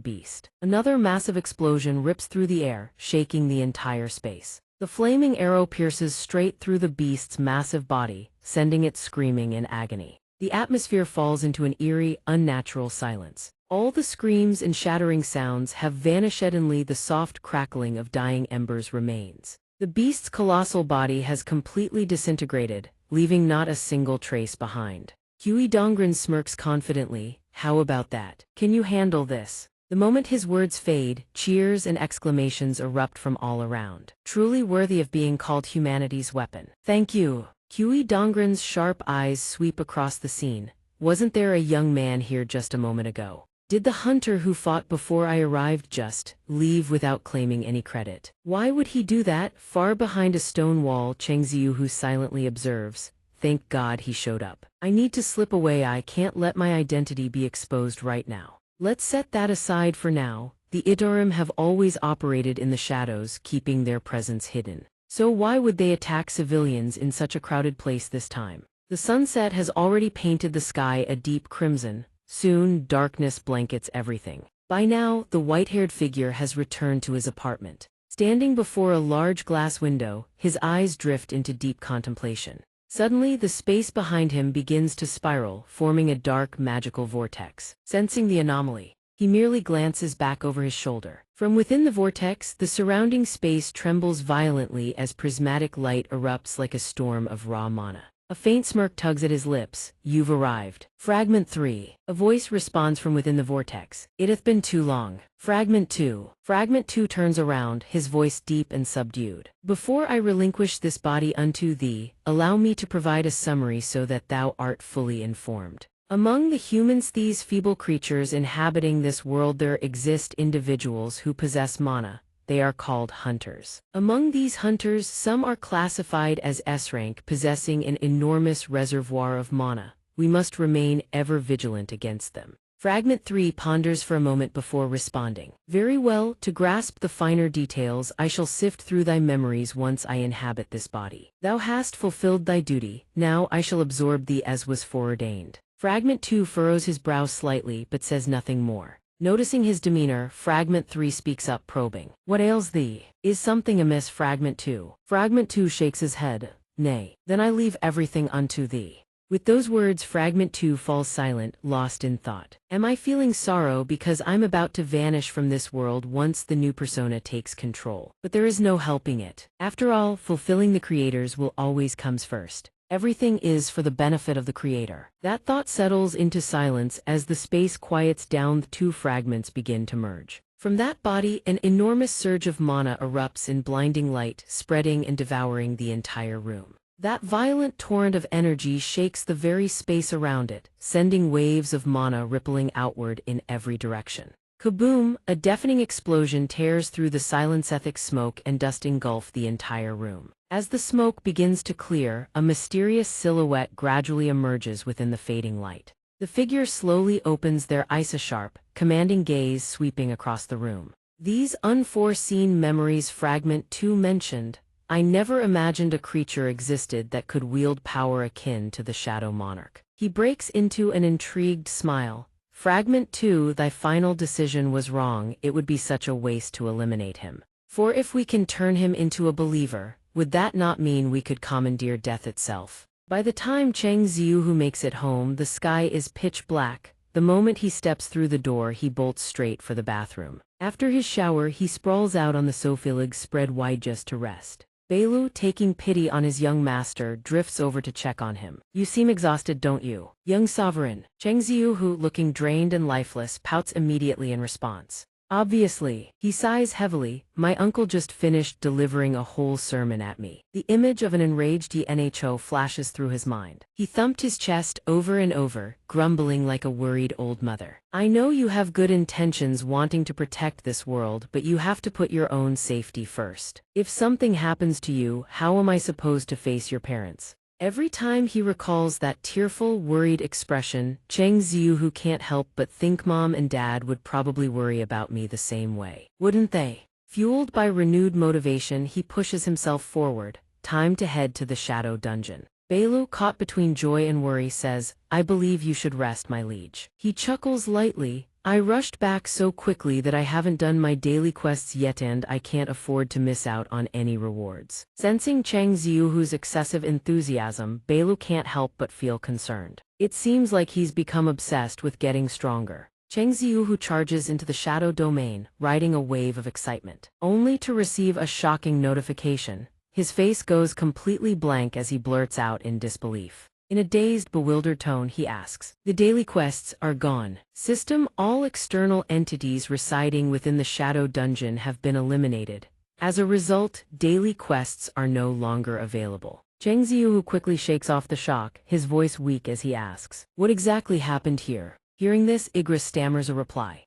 beast. Another massive explosion rips through the air, shaking the entire space. The flaming arrow pierces straight through the beast's massive body, sending it screaming in agony. The atmosphere falls into an eerie, unnatural silence. All the screams and shattering sounds have vanished, suddenly the soft crackling of dying embers remains. The beast's colossal body has completely disintegrated, leaving not a single trace behind. Kui Dongren smirks confidently. "How about that? Can you handle this?" The moment his words fade, cheers and exclamations erupt from all around. "Truly worthy of being called humanity's weapon." "Thank you." Kui Dongren's sharp eyes sweep across the scene. "Wasn't there a young man here just a moment ago? Did the hunter who fought before I arrived just leave without claiming any credit? Why would he do that?" Far behind a stone wall, Cheng Ziuhu silently observes. "Thank God he showed up. I need to slip away. I can't let my identity be exposed right now." Let's set that aside for now. The Itarim have always operated in the shadows, keeping their presence hidden. So why would they attack civilians in such a crowded place this time? The sunset has already painted the sky a deep crimson. Soon, darkness blankets everything. By now, the white-haired figure has returned to his apartment. Standing before a large glass window, his eyes drift into deep contemplation. Suddenly, the space behind him begins to spiral, forming a dark, magical vortex. Sensing the anomaly, he merely glances back over his shoulder. From within the vortex, the surrounding space trembles violently as prismatic light erupts like a storm of raw mana. A faint smirk tugs at his lips. You've arrived. Fragment 3. A voice responds from within the vortex. It hath been too long. Fragment 2. Fragment 2 turns around, his voice deep and subdued. Before I relinquish this body unto thee, allow me to provide a summary so that thou art fully informed. Among the humans, these feeble creatures inhabiting this world, there exist individuals who possess mana. They are called hunters. Among these hunters, some are classified as S-rank, possessing an enormous reservoir of mana. We must remain ever vigilant against them. Fragment 3 ponders for a moment before responding. Very well, to grasp the finer details, I shall sift through thy memories once I inhabit this body. Thou hast fulfilled thy duty, now I shall absorb thee as was foreordained. Fragment 2 furrows his brow slightly but says nothing more. Noticing his demeanor, Fragment 3 speaks up, probing. What ails thee? Is something amiss? Fragment 2. Fragment 2 shakes his head. Nay. Then I leave everything unto thee. With those words, Fragment 2 falls silent, lost in thought. Am I feeling sorrow because I'm about to vanish from this world once the new persona takes control? But there is no helping it. After all, fulfilling the creators will always comes first. Everything is for the benefit of the creator. That thought settles into silence as the space quiets down. The two fragments begin to merge. From that body, an enormous surge of mana erupts in blinding light, spreading and devouring the entire room. That violent torrent of energy shakes the very space around it, sending waves of mana rippling outward in every direction. Kaboom! A deafening explosion tears through the silence. Smoke and dust engulf the entire room. As the smoke begins to clear, a mysterious silhouette gradually emerges within the fading light. The figure slowly opens their ice-sharp, commanding gaze sweeping across the room. These unforeseen memories. Fragment 2 mentioned. I never imagined a creature existed that could wield power akin to the Shadow Monarch. He breaks into an intrigued smile. Fragment 2, thy final decision was wrong. It would be such a waste to eliminate him. For if we can turn him into a believer, would that not mean we could commandeer death itself? By the time Cheng Ziuhu makes it home, the sky is pitch black. The moment he steps through the door, he bolts straight for the bathroom. After his shower, he sprawls out on the sofa, legs spread wide just to rest. Beilu, taking pity on his young master, drifts over to check on him. You seem exhausted, don't you? Young sovereign. Cheng Ziuhu, looking drained and lifeless, pouts immediately in response. Obviously. He sighs heavily. My uncle just finished delivering a whole sermon at me. The image of an enraged Nho flashes through his mind. He thumped his chest over and over, grumbling like a worried old mother. I know you have good intentions wanting to protect this world, but you have to put your own safety first. If something happens to you, how am I supposed to face your parents? Every time he recalls that tearful, worried expression, Cheng Ziuhu can't help but think Mom and Dad would probably worry about me the same way. Wouldn't they? Fueled by renewed motivation, he pushes himself forward. Time to head to the Shadow Dungeon. Beilu, caught between joy and worry, says, I believe you should rest, my liege. He chuckles lightly. I rushed back so quickly that I haven't done my daily quests yet and I can't afford to miss out on any rewards. Sensing Cheng Ziuhu's excessive enthusiasm, Beilu can't help but feel concerned. It seems like he's become obsessed with getting stronger. Cheng Ziuhu charges into the shadow domain, riding a wave of excitement, only to receive a shocking notification. His face goes completely blank as he blurts out in disbelief. In a dazed, bewildered tone, he asks, the daily quests are gone. System, all external entities residing within the Shadow Dungeon have been eliminated. As a result, daily quests are no longer available. Cheng Ziuhu quickly shakes off the shock, his voice weak as he asks, what exactly happened here? Hearing this, Igra stammers a reply.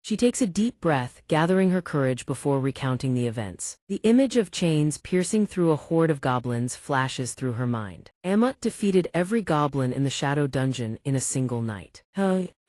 She takes a deep breath, gathering her courage before recounting the events. The image of chains piercing through a horde of goblins flashes through her mind. Amut defeated every goblin in the Shadow Dungeon in a single night.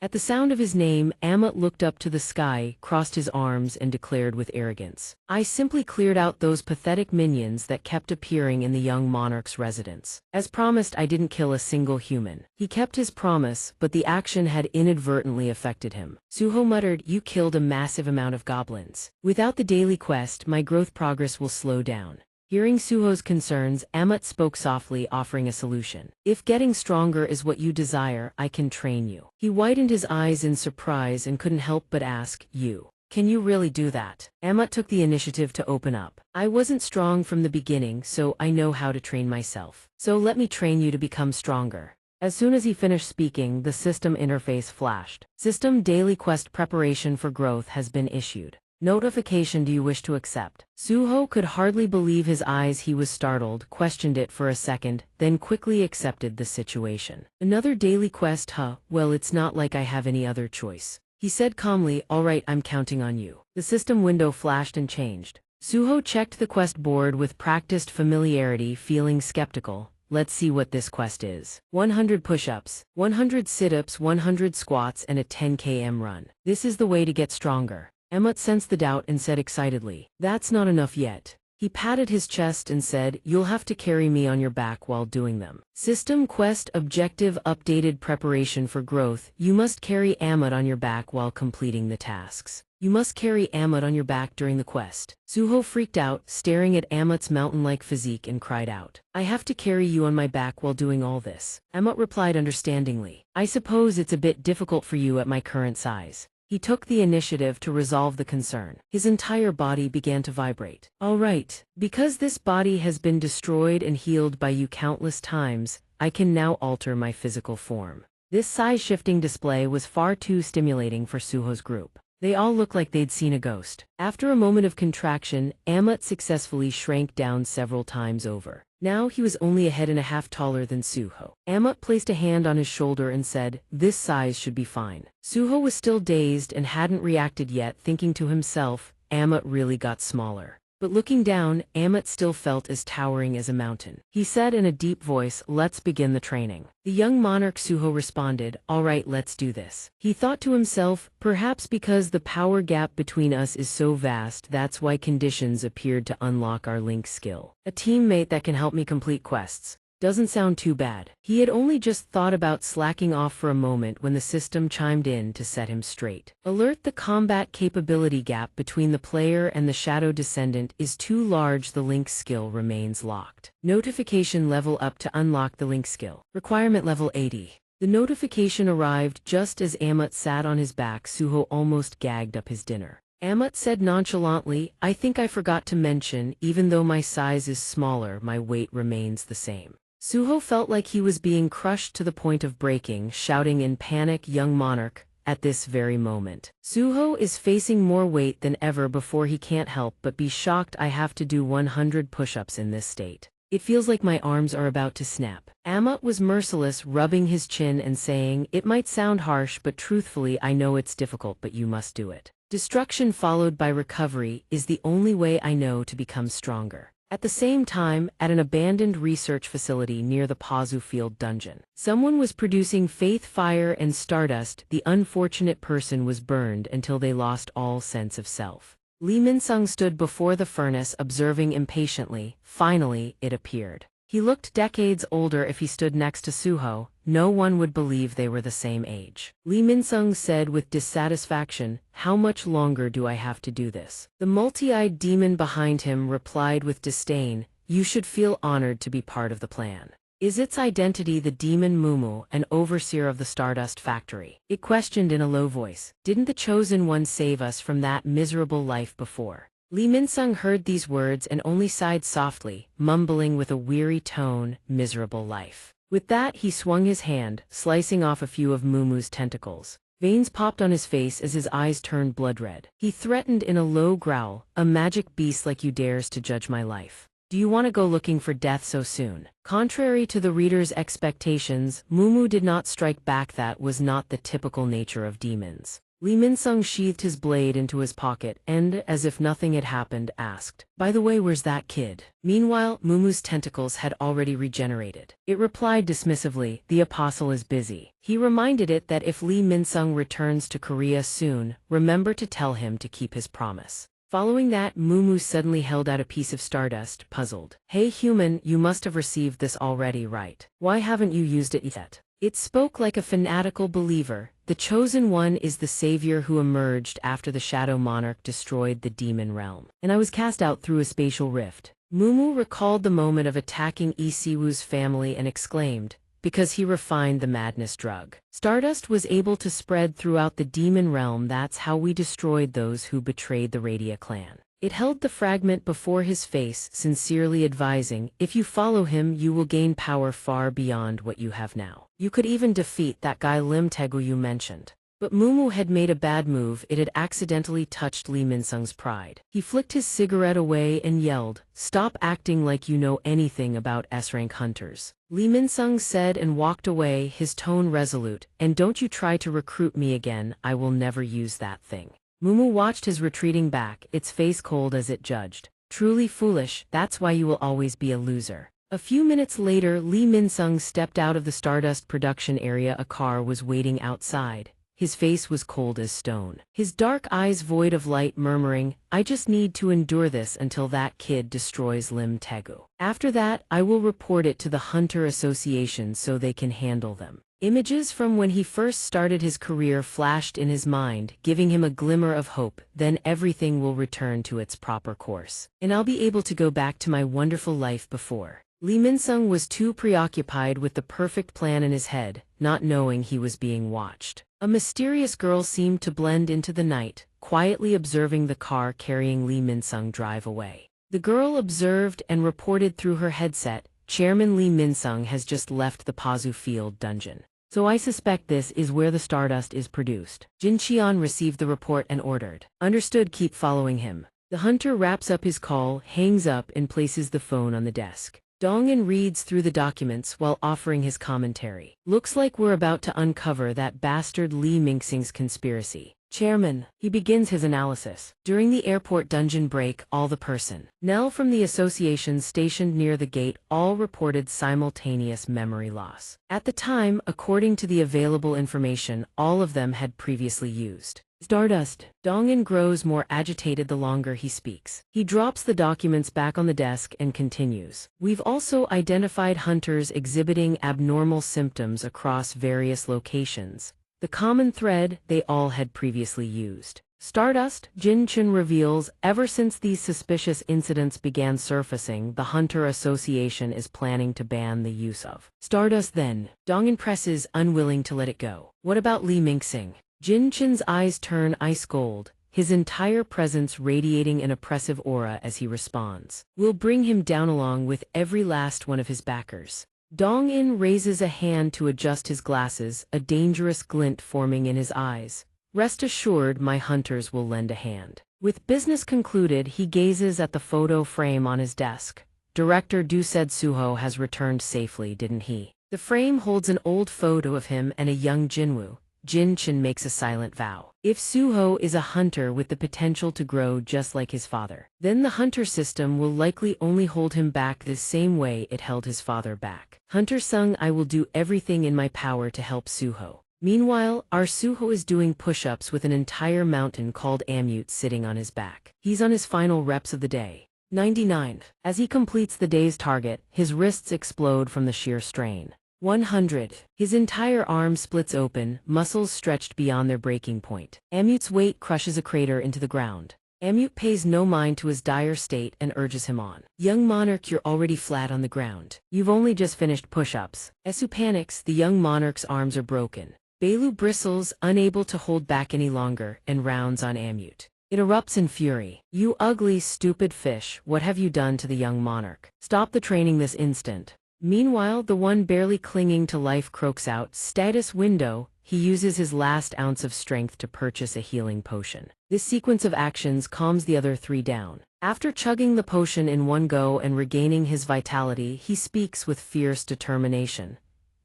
At the sound of his name, Amut looked up to the sky, crossed his arms, and declared with arrogance, I simply cleared out those pathetic minions that kept appearing in the young monarch's residence. As promised, I didn't kill a single human. He kept his promise, but the action had inadvertently affected him. Suho muttered, you killed a massive amount of goblins. Without the daily quest, my growth progress will slow down. Hearing Suho's concerns, Ammit spoke softly, offering a solution. If getting stronger is what you desire, I can train you. He widened his eyes in surprise and couldn't help but ask, Can you really do that? Ammit took the initiative to open up. I wasn't strong from the beginning, so I know how to train myself. So let me train you to become stronger. As soon as he finished speaking, the system interface flashed. System Daily Quest Preparation for Growth has been issued. Notification, do you wish to accept? Suho could hardly believe his eyes. He was startled, questioned it for a second, then quickly accepted the situation. Another daily quest, huh? Well, it's not like I have any other choice. He said calmly, all right, I'm counting on you. The system window flashed and changed. Suho checked the quest board with practiced familiarity, feeling skeptical. Let's see what this quest is. 100 push-ups, 100 sit-ups, 100 squats, and a 10 km run. This is the way to get stronger. Ammit sensed the doubt and said excitedly, that's not enough yet. He patted his chest and said, you'll have to carry me on your back while doing them. System Quest Objective Updated Preparation for Growth. You must carry Ammit on your back while completing the tasks. You must carry Ammit on your back during the quest. Suho freaked out, staring at Ammit's mountain-like physique, and cried out, I have to carry you on my back while doing all this. Ammit replied understandingly, I suppose it's a bit difficult for you at my current size. He took the initiative to resolve the concern. His entire body began to vibrate. All right, because this body has been destroyed and healed by you countless times, I can now alter my physical form. This size-shifting display was far too stimulating for Suho's group. They all looked like they'd seen a ghost. After a moment of contraction, Ammit successfully shrank down several times over. Now he was only a head and a half taller than Suho. Ammit placed a hand on his shoulder and said, this size should be fine. Suho was still dazed and hadn't reacted yet, thinking to himself, Ammit really got smaller. But looking down, Ammit still felt as towering as a mountain. He said in a deep voice, let's begin the training. The young monarch Suho responded, all right, let's do this. He thought to himself, perhaps because the power gap between us is so vast, that's why conditions appeared to unlock our link skill. A teammate that can help me complete quests. Doesn't sound too bad. He had only just thought about slacking off for a moment when the system chimed in to set him straight. Alert, the combat capability gap between the player and the shadow descendant is too large. The link skill remains locked. Notification level up to unlock the link skill. Requirement level 80. The notification arrived just as Ammit sat on his back. Suho almost gagged up his dinner. Ammit said nonchalantly, I think I forgot to mention, even though my size is smaller, my weight remains the same. Suho felt like he was being crushed to the point of breaking, shouting in panic, young monarch, at this very moment. Suho is facing more weight than ever before. He can't help but be shocked. I have to do 100 push-ups in this state. It feels like my arms are about to snap. Ammit was merciless, rubbing his chin and saying, it might sound harsh, but truthfully I know it's difficult, but you must do it. Destruction followed by recovery is the only way I know to become stronger. At the same time, at an abandoned research facility near the Pazu Field dungeon, someone was producing faith fire and stardust. The unfortunate person was burned until they lost all sense of self. Lee Min-sung stood before the furnace, observing impatiently. Finally, it appeared. He looked decades older. If he stood next to Suho, no one would believe they were the same age. Lee Min-sung said with dissatisfaction, how much longer do I have to do this? The multi-eyed demon behind him replied with disdain, you should feel honored to be part of the plan. Is its identity the demon Mumu, an overseer of the Stardust Factory? It questioned in a low voice. Didn't the Chosen One save us from that miserable life before? Lee Min-sung heard these words and only sighed softly, mumbling with a weary tone, miserable life. With that, he swung his hand, slicing off a few of Mumu's tentacles. Veins popped on his face as his eyes turned blood red. He threatened in a low growl, a magic beast like you dares to judge my life. Do you want to go looking for death so soon? Contrary to the reader's expectations, Mumu did not strike back. That was not the typical nature of demons. Lee Min-sung sheathed his blade into his pocket and, as if nothing had happened, asked, by the way, where's that kid? Meanwhile, Mumu's tentacles had already regenerated. It replied dismissively, the apostle is busy. He reminded it that if Lee Min-sung returns to Korea soon, remember to tell him to keep his promise. Following that, Mumu suddenly held out a piece of stardust, puzzled. Hey human, you must have received this already, right? Why haven't you used it yet? It spoke like a fanatical believer. The Chosen One is the savior who emerged after the Shadow Monarch destroyed the demon realm. And I was cast out through a spatial rift. Mumu recalled the moment of attacking Isiwu's family and exclaimed, because he refined the madness drug. Stardust was able to spread throughout the demon realm. That's how we destroyed those who betrayed the Radia clan. It held the fragment before his face, sincerely advising, if you follow him you will gain power far beyond what you have now. You could even defeat that guy Lim Tegu you mentioned. But Mumu had made a bad move. It had accidentally touched Li Minsung's pride. He flicked his cigarette away and yelled, "Stop acting like you know anything about S-rank hunters." Li Minsung said and walked away, his tone resolute, "And don't you try to recruit me again, I will never use that thing." Mumu watched his retreating back, its face cold as it judged. "Truly foolish, that's why you will always be a loser." A few minutes later, Li Minsung stepped out of the Stardust production area. A car was waiting outside. His face was cold as stone. His dark eyes void of light, murmuring, "I just need to endure this until that kid destroys Lim Tegu. After that, I will report it to the Hunter Association so they can handle them." Images from when he first started his career flashed in his mind, giving him a glimmer of hope. Then everything will return to its proper course, and I'll be able to go back to my wonderful life before. Li Minsung was too preoccupied with the perfect plan in his head, not knowing he was being watched. A mysterious girl seemed to blend into the night, quietly observing the car carrying Li Minsung drive away. The girl observed and reported through her headset, "Chairman Li Minsung has just left the Pazu Field dungeon. So I suspect this is where the Stardust is produced." Jin Qian received the report and ordered, "Understood, keep following him." The hunter wraps up his call, hangs up and places the phone on the desk. Donghua reads through the documents while offering his commentary. "Looks like we're about to uncover that bastard Li Mingsing's conspiracy. Chairman," he begins his analysis. "During the airport dungeon break, all the personnel from the association stationed near the gate all reported simultaneous memory loss. At the time, according to the available information, all of them had previously used Stardust." Donghua grows more agitated the longer he speaks. He drops the documents back on the desk and continues. "We've also identified hunters exhibiting abnormal symptoms across various locations. The common thread, they all had previously used Stardust." Jin Chun reveals, "Ever since these suspicious incidents began surfacing, the Hunter Association is planning to ban the use of Stardust." Then, Donghua presses, unwilling to let it go. "What about Li Mingsing?" Jin Chun's eyes turn ice cold, his entire presence radiating an oppressive aura as he responds. "We'll bring him down along with every last one of his backers." Donghua raises a hand to adjust his glasses, a dangerous glint forming in his eyes. "Rest assured, my hunters will lend a hand." With business concluded, he gazes at the photo frame on his desk. "Director Du said Suho has returned safely, didn't he?" The frame holds an old photo of him and a young Jinwoo. Jin Chun makes a silent vow. If Suho is a hunter with the potential to grow just like his father, then the hunter system will likely only hold him back the same way it held his father back. Hunter Sung, I will do everything in my power to help Suho. Meanwhile, our Suho is doing push-ups with an entire mountain called Amute sitting on his back. He's on his final reps of the day. 99. As he completes the day's target, his wrists explode from the sheer strain. 100. His entire arm splits open, muscles stretched beyond their breaking point. Amute's weight crushes a crater into the ground. Amute pays no mind to his dire state and urges him on. "Young Monarch, you're already flat on the ground. You've only just finished push-ups." Esu panics, the young Monarch's arms are broken. Belu bristles, unable to hold back any longer, and rounds on Amute. It erupts in fury. "You ugly, stupid fish, what have you done to the young Monarch? Stop the training this instant." Meanwhile, the one barely clinging to life croaks out, "Status window." He uses his last ounce of strength to purchase a healing potion. This sequence of actions calms the other three down. After chugging the potion in one go and regaining his vitality, he speaks with fierce determination.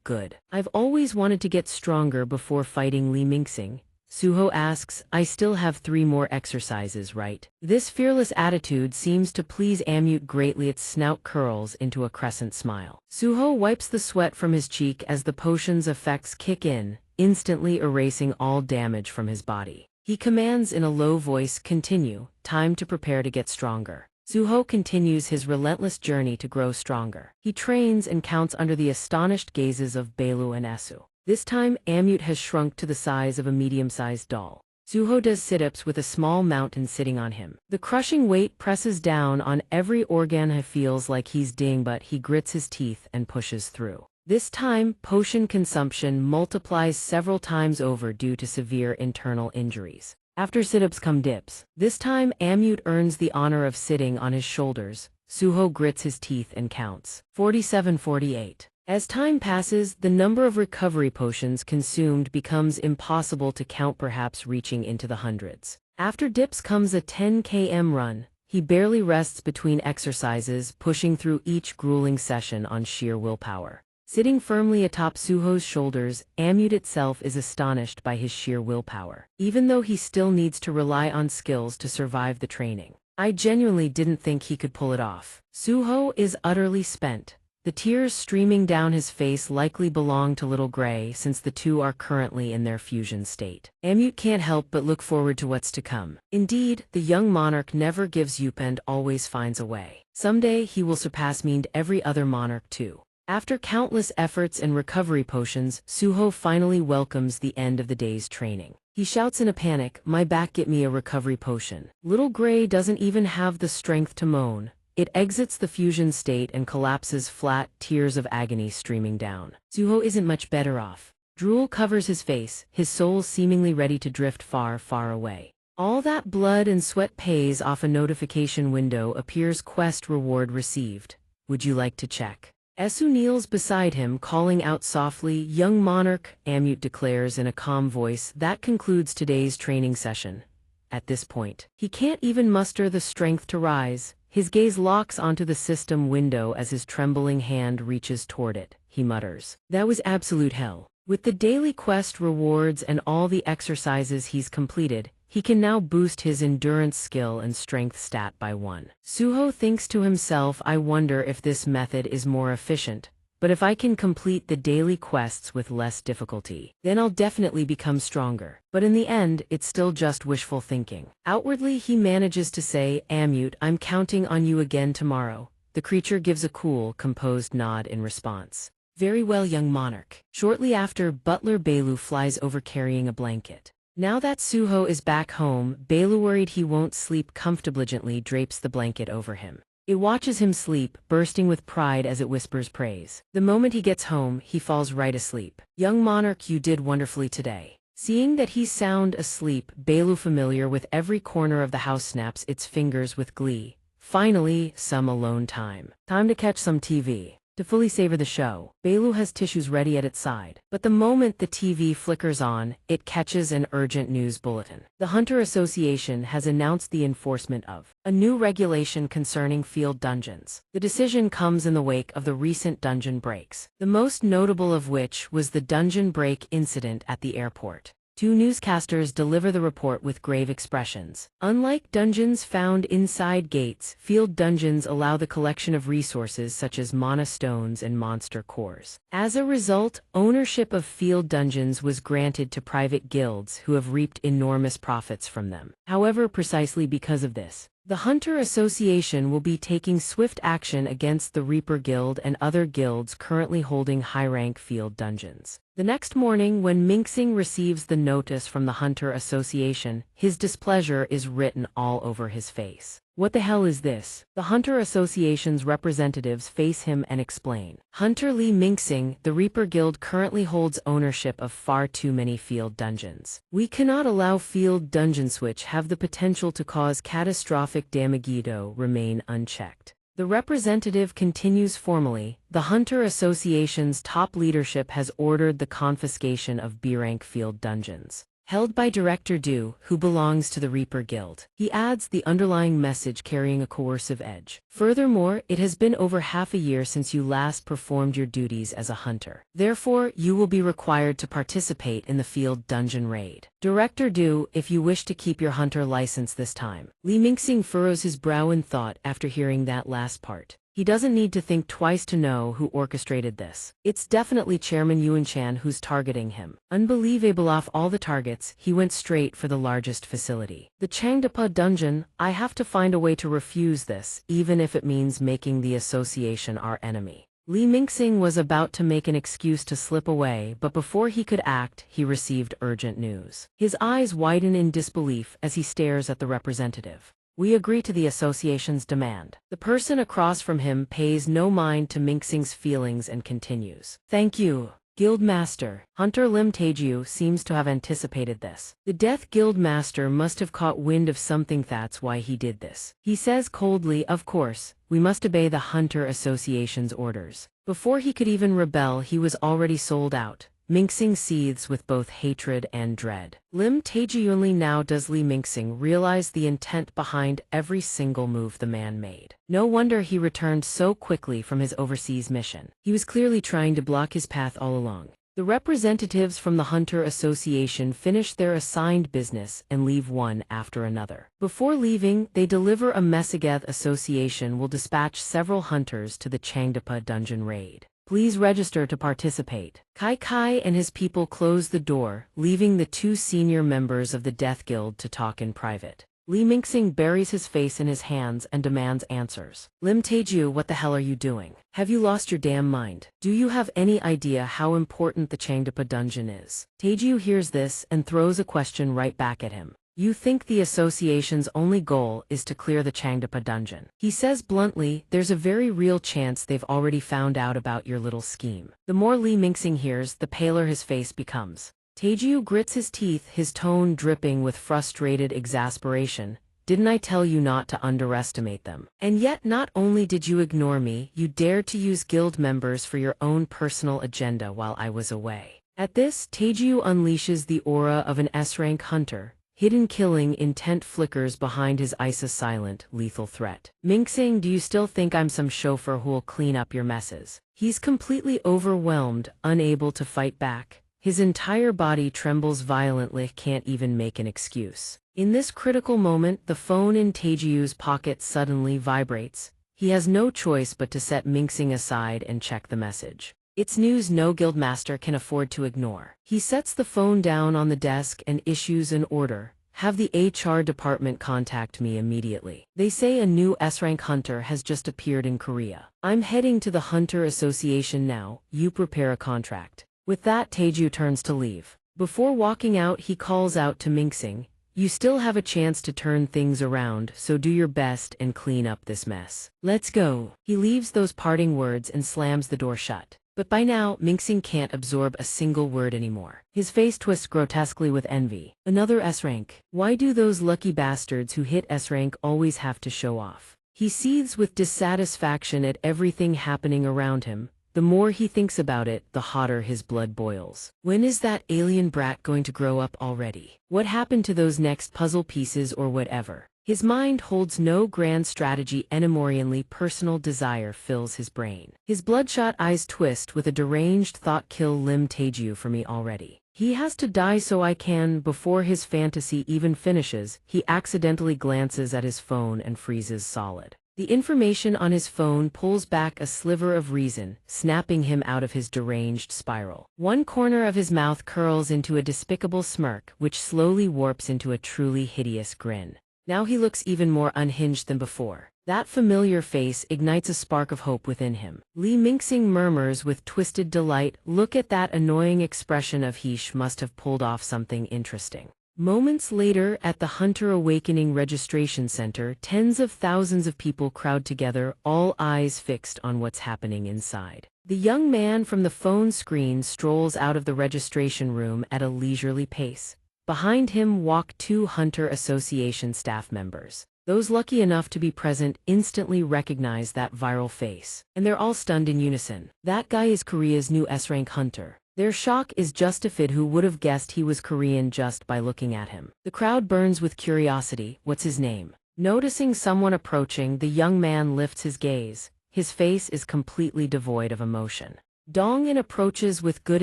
"Good. I've always wanted to get stronger before fighting Li Mingsing." Suho asks, "I still have 3 more exercises, right?" This fearless attitude seems to please Amute greatly. Its snout curls into a crescent smile. Suho wipes the sweat from his cheek as the potion's effects kick in, instantly erasing all damage from his body. He commands in a low voice, "Continue, time to prepare to get stronger." Suho continues his relentless journey to grow stronger. He trains and counts under the astonished gazes of Belu and Esu. This time, Amute has shrunk to the size of a medium-sized doll. Suho does sit-ups with a small mountain sitting on him. The crushing weight presses down on every organ. He feels like he's dying, but he grits his teeth and pushes through. This time, potion consumption multiplies several times over due to severe internal injuries. After sit-ups come dips. This time, Amute earns the honor of sitting on his shoulders. Suho grits his teeth and counts. 47-48. As time passes, the number of recovery potions consumed becomes impossible to count, perhaps reaching into the hundreds. After dips comes a 10 km run. He barely rests between exercises, pushing through each grueling session on sheer willpower. Sitting firmly atop Suho's shoulders, Amute itself is astonished by his sheer willpower, even though he still needs to rely on skills to survive the training. I genuinely didn't think he could pull it off. Suho is utterly spent. The tears streaming down his face likely belong to Little Gray, since the two are currently in their fusion state. Amute can't help but look forward to what's to come. Indeed, the young monarch never gives up and always finds a way. Someday he will surpass me and every other monarch too. After countless efforts and recovery potions, Suho finally welcomes the end of the day's training. He shouts in a panic, "My back, get me a recovery potion." Little Gray doesn't even have the strength to moan. It exits the fusion state and collapses flat, tears of agony streaming down. Suho isn't much better off. Drool covers his face, his soul seemingly ready to drift far, far away. All that blood and sweat pays off. A notification window appears. Quest reward received. Would you like to check? Esu kneels beside him, calling out softly, "Young monarch," Amute declares in a calm voice. That concludes today's training session. At this point, he can't even muster the strength to rise. His gaze locks onto the system window as his trembling hand reaches toward it. He mutters, "That was absolute hell." With the daily quest rewards and all the exercises he's completed, he can now boost his endurance skill and strength stat by 1. Suho thinks to himself, "I wonder if this method is more efficient, but if I can complete the daily quests with less difficulty, then I'll definitely become stronger." But in the end, it's still just wishful thinking. Outwardly, he manages to say, "Amute, I'm counting on you again tomorrow." The creature gives a cool, composed nod in response. "Very well, young monarch." Shortly after, butler Belu flies over carrying a blanket. Now that Suho is back home, Belu, worried he won't sleep comfortably, drapes the blanket over him. It watches him sleep, bursting with pride as it whispers praise. The moment he gets home, he falls right asleep. "Young monarch, you did wonderfully today." Seeing that he's sound asleep, Belu, familiar with every corner of the house, snaps its fingers with glee. Finally, some alone time. Time to catch some TV. To fully savor the show, Belu has tissues ready at its side. But the moment the TV flickers on, it catches an urgent news bulletin. The Hunter Association has announced the enforcement of a new regulation concerning field dungeons. The decision comes in the wake of the recent dungeon breaks, the most notable of which was the dungeon break incident at the airport. Two newscasters deliver the report with grave expressions. Unlike dungeons found inside gates, field dungeons allow the collection of resources such as mana stones and monster cores. As a result, ownership of field dungeons was granted to private guilds who have reaped enormous profits from them. However, precisely because of this, the Hunter Association will be taking swift action against the Reaper Guild and other guilds currently holding high-rank field dungeons. The next morning, when Minxing receives the notice from the Hunter Association, his displeasure is written all over his face. "What the hell is this?" The Hunter Association's representatives face him and explain. "Hunter Lee Minxing, the Reaper Guild currently holds ownership of far too many field dungeons. We cannot allow field dungeons which have the potential to cause catastrophic damage to remain unchecked." The representative continues formally, "The Hunter Association's top leadership has ordered the confiscation of B-rank field dungeons held by Director Du, who belongs to the Reaper Guild." He adds, the underlying message carrying a coercive edge. "Furthermore, it has been over half a year since you last performed your duties as a hunter. Therefore, you will be required to participate in the field dungeon raid. Director Du, if you wish to keep your hunter license this time." Li Minxing furrows his brow in thought after hearing that last part. He doesn't need to think twice to know who orchestrated this. It's definitely Chairman Yuan Chan who's targeting him. Unbelievable, off all the targets, he went straight for the largest facility. The Changdapa dungeon. I have to find a way to refuse this, even if it means making the association our enemy. Li Mingxing was about to make an excuse to slip away, but before he could act, he received urgent news. His eyes widen in disbelief as he stares at the representative. We agree to the association's demand. The person across from him pays no mind to Mingxing's feelings and continues. Thank you. Guild Master. Hunter Lim Taeju seems to have anticipated this. The Death Guild Master must have caught wind of something, that's why he did this. He says coldly, of course, we must obey the Hunter Association's orders. Before he could even rebel, he was already sold out. Mingxing seethes with both hatred and dread. Lim Taeju only now does Li Mingxing realize the intent behind every single move the man made. No wonder he returned so quickly from his overseas mission. He was clearly trying to block his path all along. The representatives from the Hunter Association finish their assigned business and leave one after another. Before leaving, they deliver a message. Association will dispatch several hunters to the Changdepa dungeon raid. Please register to participate. Kai and his people close the door, leaving the two senior members of the Death Guild to talk in private. Li Mingxing buries his face in his hands and demands answers. Lim Taeju, what the hell are you doing? Have you lost your damn mind? Do you have any idea how important the Changdepa dungeon is? Taeju hears this and throws a question right back at him. You think the association's only goal is to clear the Changdepa dungeon? He says bluntly, there's a very real chance they've already found out about your little scheme. The more Li Mingxing hears, the paler his face becomes. Taeju grits his teeth, his tone dripping with frustrated exasperation. Didn't I tell you not to underestimate them? And yet not only did you ignore me, you dared to use guild members for your own personal agenda while I was away. At this, Taeju unleashes the aura of an S-rank hunter. Hidden killing intent flickers behind his silent, lethal threat. Mingxing, do you still think I'm some chauffeur who'll clean up your messes? He's completely overwhelmed, unable to fight back. His entire body trembles violently, can't even make an excuse. In this critical moment, the phone in Taeju's pocket suddenly vibrates. He has no choice but to set Mingxing aside and check the message. It's news no guildmaster can afford to ignore. He sets the phone down on the desk and issues an order. Have the HR department contact me immediately. They say a new S-rank hunter has just appeared in Korea. I'm heading to the Hunter Association now. You prepare a contract. With that, Taeju turns to leave. Before walking out, he calls out to Mingxing, you still have a chance to turn things around, so do your best and clean up this mess. Let's go. He leaves those parting words and slams the door shut. But by now, Mingxing can't absorb a single word anymore. His face twists grotesquely with envy. Another S-rank. Why do those lucky bastards who hit S-rank always have to show off? He seethes with dissatisfaction at everything happening around him. The more he thinks about it, the hotter his blood boils. When is that alien brat going to grow up already? What happened to those next puzzle pieces or whatever? His mind holds no grand strategy anymore. Personal desire fills his brain. His bloodshot eyes twist with a deranged thought, kill Lim Taeju for me already. He has to die so I can. Before his fantasy even finishes, he accidentally glances at his phone and freezes solid. The information on his phone pulls back a sliver of reason, snapping him out of his deranged spiral. One corner of his mouth curls into a despicable smirk, which slowly warps into a truly hideous grin. Now he looks even more unhinged than before. That familiar face ignites a spark of hope within him. Li Mingxing murmurs with twisted delight, look at that annoying expression of Heesh must have pulled off something interesting. Moments later, at the Hunter Awakening Registration Center, tens of thousands of people crowd together, all eyes fixed on what's happening inside. The young man from the phone screen strolls out of the registration room at a leisurely pace. Behind him walk two Hunter Association staff members. Those lucky enough to be present instantly recognize that viral face. And they're all stunned in unison. That guy is Korea's new S-rank hunter. Their shock is justified. Who would have guessed he was Korean just by looking at him? The crowd burns with curiosity. What's his name? Noticing someone approaching, the young man lifts his gaze. His face is completely devoid of emotion. Donghua approaches with good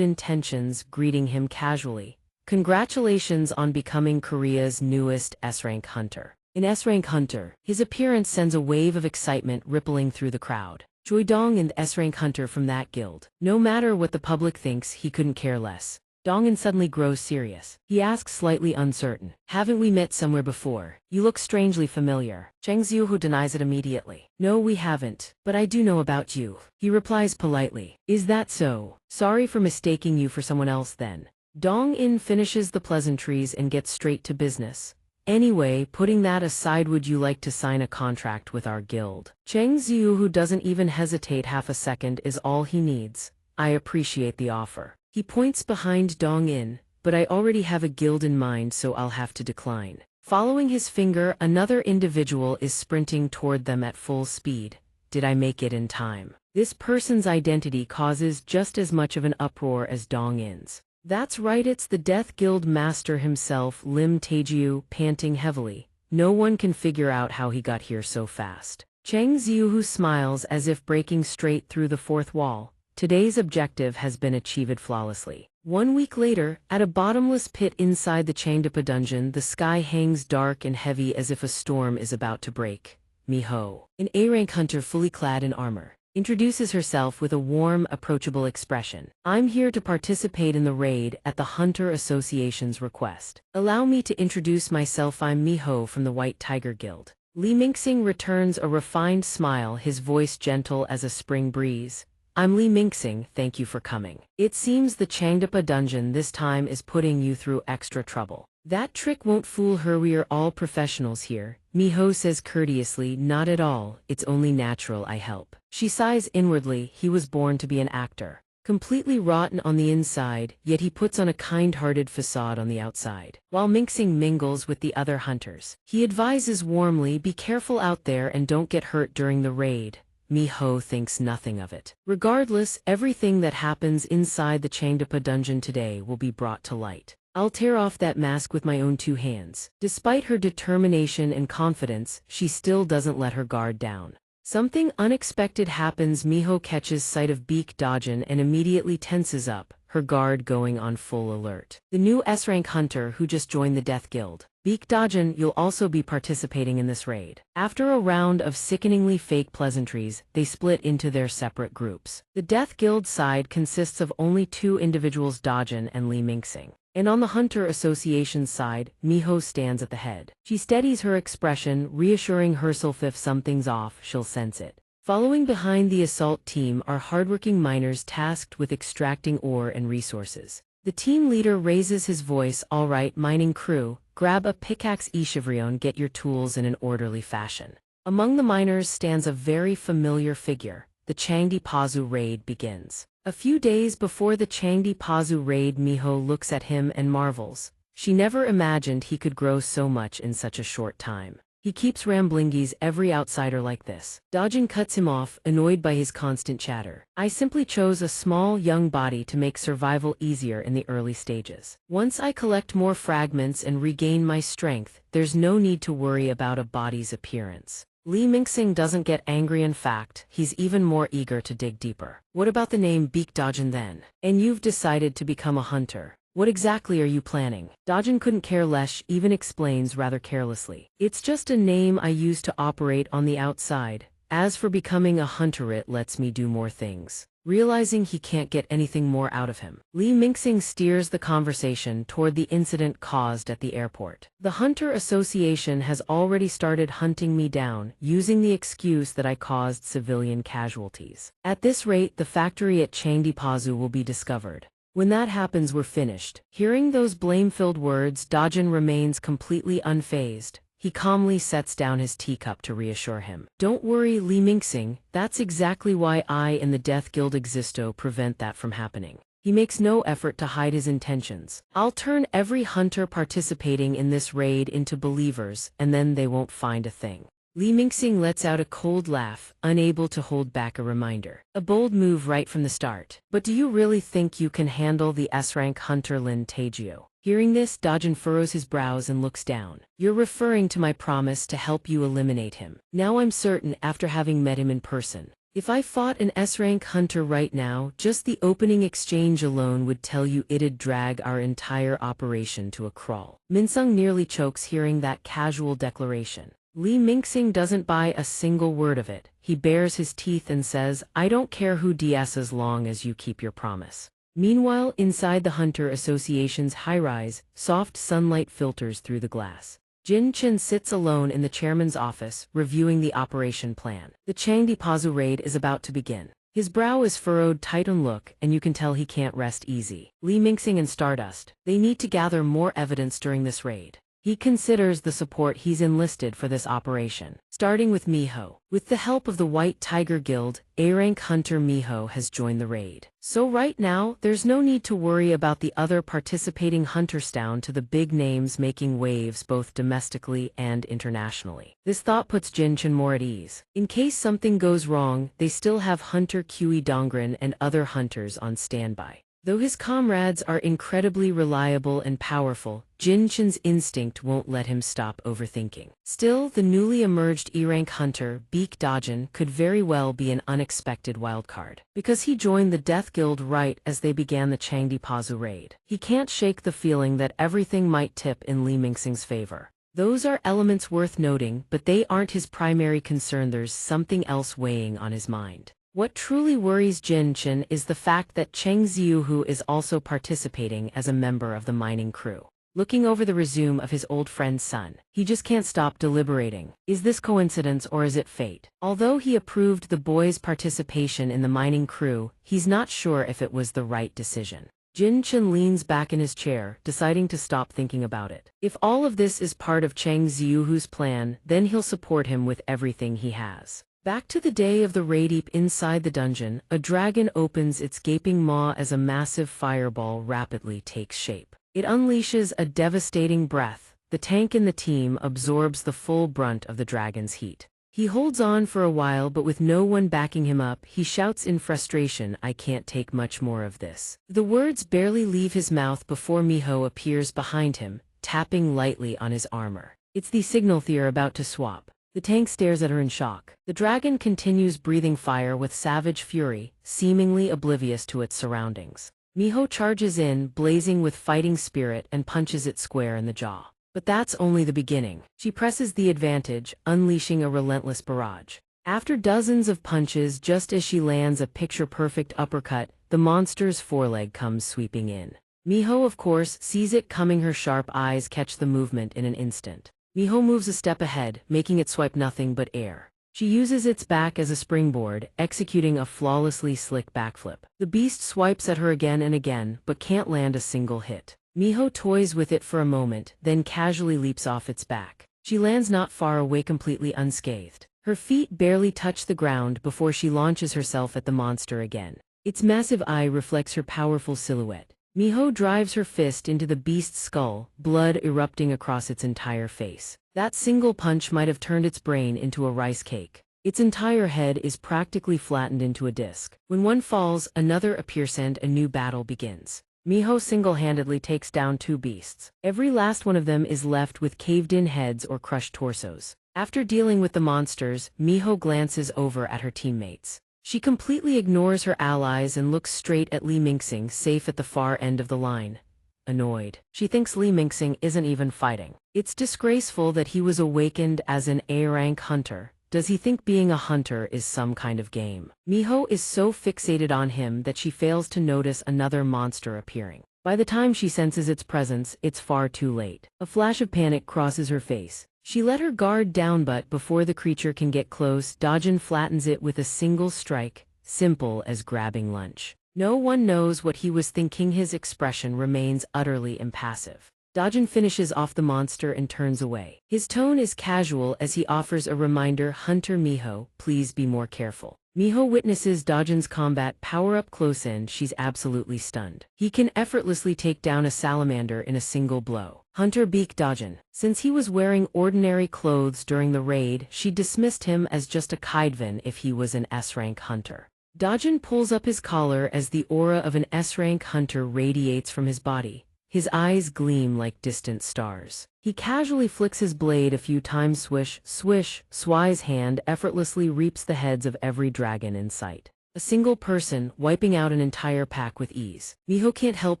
intentions, greeting him casually. Congratulations on becoming Korea's newest S-rank hunter. An S-rank hunter, his appearance sends a wave of excitement rippling through the crowd. Joy Dong and the S-rank hunter from that guild. No matter what the public thinks, he couldn't care less. Donghua suddenly grows serious. He asks slightly uncertain, "Haven't we met somewhere before? You look strangely familiar." Xianxia denies it immediately. "No, we haven't, but I do know about you." He replies politely, "Is that so? Sorry for mistaking you for someone else then." Donghua finishes the pleasantries and gets straight to business. "Anyway, putting that aside, would you like to sign a contract with our guild?" Xianxia, who doesn't even hesitate half a second, is all he needs. "I appreciate the offer." He points behind Donghua, "But I already have a guild in mind, so I'll have to decline." Following his finger, another individual is sprinting toward them at full speed. Did I make it in time? This person's identity causes just as much of an uproar as Donghua's. That's right, it's the Death Guild master himself, Lim Taejiu, panting heavily. No one can figure out how he got here so fast. Chang Ziyu smiles as if breaking straight through the fourth wall. Today's objective has been achieved flawlessly. 1 week later, at a bottomless pit inside the Changdepa dungeon, the sky hangs dark and heavy as if a storm is about to break. Miho, an A-rank hunter fully clad in armor, introduces herself with a warm, approachable expression. "I'm here to participate in the raid at the Hunter Association's request. Allow me to introduce myself. I'm Miho from the White Tiger Guild." Li Mingxing returns a refined smile, his voice gentle as a spring breeze. "I'm Li Mingxing, thank you for coming. It seems the Changdepa dungeon this time is putting you through extra trouble." "That trick won't fool her, we are all professionals here," Miho says courteously. "Not at all, it's only natural I help." She sighs inwardly, he was born to be an actor. Completely rotten on the inside, yet he puts on a kind-hearted facade on the outside. While Mingxing mingles with the other hunters, he advises warmly, "Be careful out there and don't get hurt during the raid." Miho thinks nothing of it. Regardless, everything that happens inside the Changdepa dungeon today will be brought to light. "I'll tear off that mask with my own 2 hands." Despite her determination and confidence, she still doesn't let her guard down. Something unexpected happens. Miho catches sight of Beak Dajin and immediately tenses up, her guard going on full alert. The new S-rank hunter who just joined the Death Guild. "Beak Dajin, you'll also be participating in this raid." After a round of sickeningly fake pleasantries, they split into their separate groups. The Death Guild side consists of only 2 individuals, Dajin and Li Mingxing. And on the Hunter Association's side, Miho stands at the head. She steadies her expression, reassuring herself if something's off, she'll sense it. Following behind the assault team are hardworking miners tasked with extracting ore and resources. The team leader raises his voice, "All right, mining crew, grab a pickaxe, Ishivrion, get your tools in an orderly fashion." Among the miners stands a very familiar figure. The Changdi Pazu raid begins. A few days before the Changdi Pazu raid, Miho looks at him and marvels. She never imagined he could grow so much in such a short time. "He keeps ramblingies every outsider like this." Dajin cuts him off, annoyed by his constant chatter. "I simply chose a small, young body to make survival easier in the early stages. Once I collect more fragments and regain my strength, there's no need to worry about a body's appearance." Li Mingxing doesn't get angry, in fact, he's even more eager to dig deeper. "What about the name Beak Dajin then? And you've decided to become a hunter. What exactly are you planning?" Dajin couldn't care less, even explains rather carelessly. "It's just a name I use to operate on the outside. As for becoming a hunter, it lets me do more things." Realizing he can't get anything more out of him, Li Mingxing steers the conversation toward the incident caused at the airport. "The Hunter Association has already started hunting me down, using the excuse that I caused civilian casualties. At this rate, the factory at Changdi Pazu will be discovered. When that happens, we're finished." Hearing those blame-filled words, Dajin remains completely unfazed. He calmly sets down his teacup to reassure him. "Don't worry, Li Mingxing, that's exactly why I and the Death Guild existo prevent that from happening." He makes no effort to hide his intentions. "I'll turn every hunter participating in this raid into believers, and then they won't find a thing." Li Mingxing lets out a cold laugh, unable to hold back a reminder. "A bold move right from the start. But do you really think you can handle the S-rank hunter Lin Taejiu?" Hearing this, Dajin furrows his brows and looks down. "You're referring to my promise to help you eliminate him. Now I'm certain, after having met him in person. If I fought an S-rank hunter right now, just the opening exchange alone would tell you it'd drag our entire operation to a crawl." Minsung nearly chokes hearing that casual declaration. Li Mingxing doesn't buy a single word of it. He bares his teeth and says, "I don't care who DS as long as you keep your promise." Meanwhile, inside the Hunter Association's high-rise, soft sunlight filters through the glass. Jin Chen sits alone in the chairman's office, reviewing the operation plan. The Changdi Pazu raid is about to begin. His brow is furrowed tight-on look, and you can tell he can't rest easy. Li Mingxing and Stardust, they need to gather more evidence during this raid. He considers the support he's enlisted for this operation, starting with Miho. With the help of the White Tiger Guild, A-rank hunter Miho has joined the raid. So right now, there's no need to worry about the other participating hunters down to the big names making waves both domestically and internationally. This thought puts Jin Chen more at ease. In case something goes wrong, they still have Hunter Kui Dongren and other hunters on standby. Though his comrades are incredibly reliable and powerful, Jin Chen's instinct won't let him stop overthinking. Still, the newly emerged E-rank hunter, Beak Dajin, could very well be an unexpected wildcard. Because he joined the Death Guild right as they began the Changdi Pazu raid. He can't shake the feeling that everything might tip in Li Mingxing's favor. Those are elements worth noting, but they aren't his primary concern. There's something else weighing on his mind. What truly worries Jin Chen is the fact that Cheng Ziuhu is also participating as a member of the mining crew. Looking over the resume of his old friend's son, he just can't stop deliberating. Is this coincidence or is it fate? Although he approved the boy's participation in the mining crew, he's not sure if it was the right decision. Jin Chen leans back in his chair, deciding to stop thinking about it. If all of this is part of Cheng Ziuhu's plan, then he'll support him with everything he has. Back to the day of the raid. Deep inside the dungeon, a dragon opens its gaping maw as a massive fireball rapidly takes shape. It unleashes a devastating breath. The tank in the team absorbs the full brunt of the dragon's heat. He holds on for a while, but with no one backing him up, he shouts in frustration, "I can't take much more of this." The words barely leave his mouth before Miho appears behind him, tapping lightly on his armor. It's the signal they're about to swap. The tank stares at her in shock. The dragon continues breathing fire with savage fury, seemingly oblivious to its surroundings. Miho charges in, blazing with fighting spirit, and punches it square in the jaw. But that's only the beginning. She presses the advantage, unleashing a relentless barrage. After dozens of punches, just as she lands a picture-perfect uppercut, the monster's foreleg comes sweeping in. Miho, of course, sees it coming. Her sharp eyes catch the movement in an instant. Miho moves a step ahead, making it swipe nothing but air. She uses its back as a springboard, executing a flawlessly slick backflip. The beast swipes at her again and again, but can't land a single hit. Miho toys with it for a moment, then casually leaps off its back. She lands not far away, completely unscathed. Her feet barely touch the ground before she launches herself at the monster again. Its massive eye reflects her powerful silhouette. Miho drives her fist into the beast's skull, blood erupting across its entire face. That single punch might have turned its brain into a rice cake. Its entire head is practically flattened into a disc. When one falls, another appears and a new battle begins. Miho single-handedly takes down two beasts. Every last one of them is left with caved-in heads or crushed torsos. After dealing with the monsters, Miho glances over at her teammates. She completely ignores her allies and looks straight at Li Mingxing, safe at the far end of the line. Annoyed, she thinks Li Mingxing isn't even fighting. It's disgraceful that he was awakened as an A-rank hunter. Does he think being a hunter is some kind of game? Miho is so fixated on him that she fails to notice another monster appearing. By the time she senses its presence, it's far too late. A flash of panic crosses her face. She let her guard down, but before the creature can get close, Dajin flattens it with a single strike, simple as grabbing lunch. No one knows what he was thinking. His expression remains utterly impassive. Dajin finishes off the monster and turns away. His tone is casual as he offers a reminder, "Hunter Miho, please be more careful." Miho witnesses Dajin's combat power up close and she's absolutely stunned. He can effortlessly take down a salamander in a single blow. Hunter Beak Dajin. Since he was wearing ordinary clothes during the raid, she dismissed him as just a Kaidvan if he was an S-rank hunter. Dajin pulls up his collar as the aura of an S-rank hunter radiates from his body. His eyes gleam like distant stars. He casually flicks his blade a few times. Swish, swish, Swai's hand effortlessly reaps the heads of every dragon in sight. A single person, wiping out an entire pack with ease. Miho can't help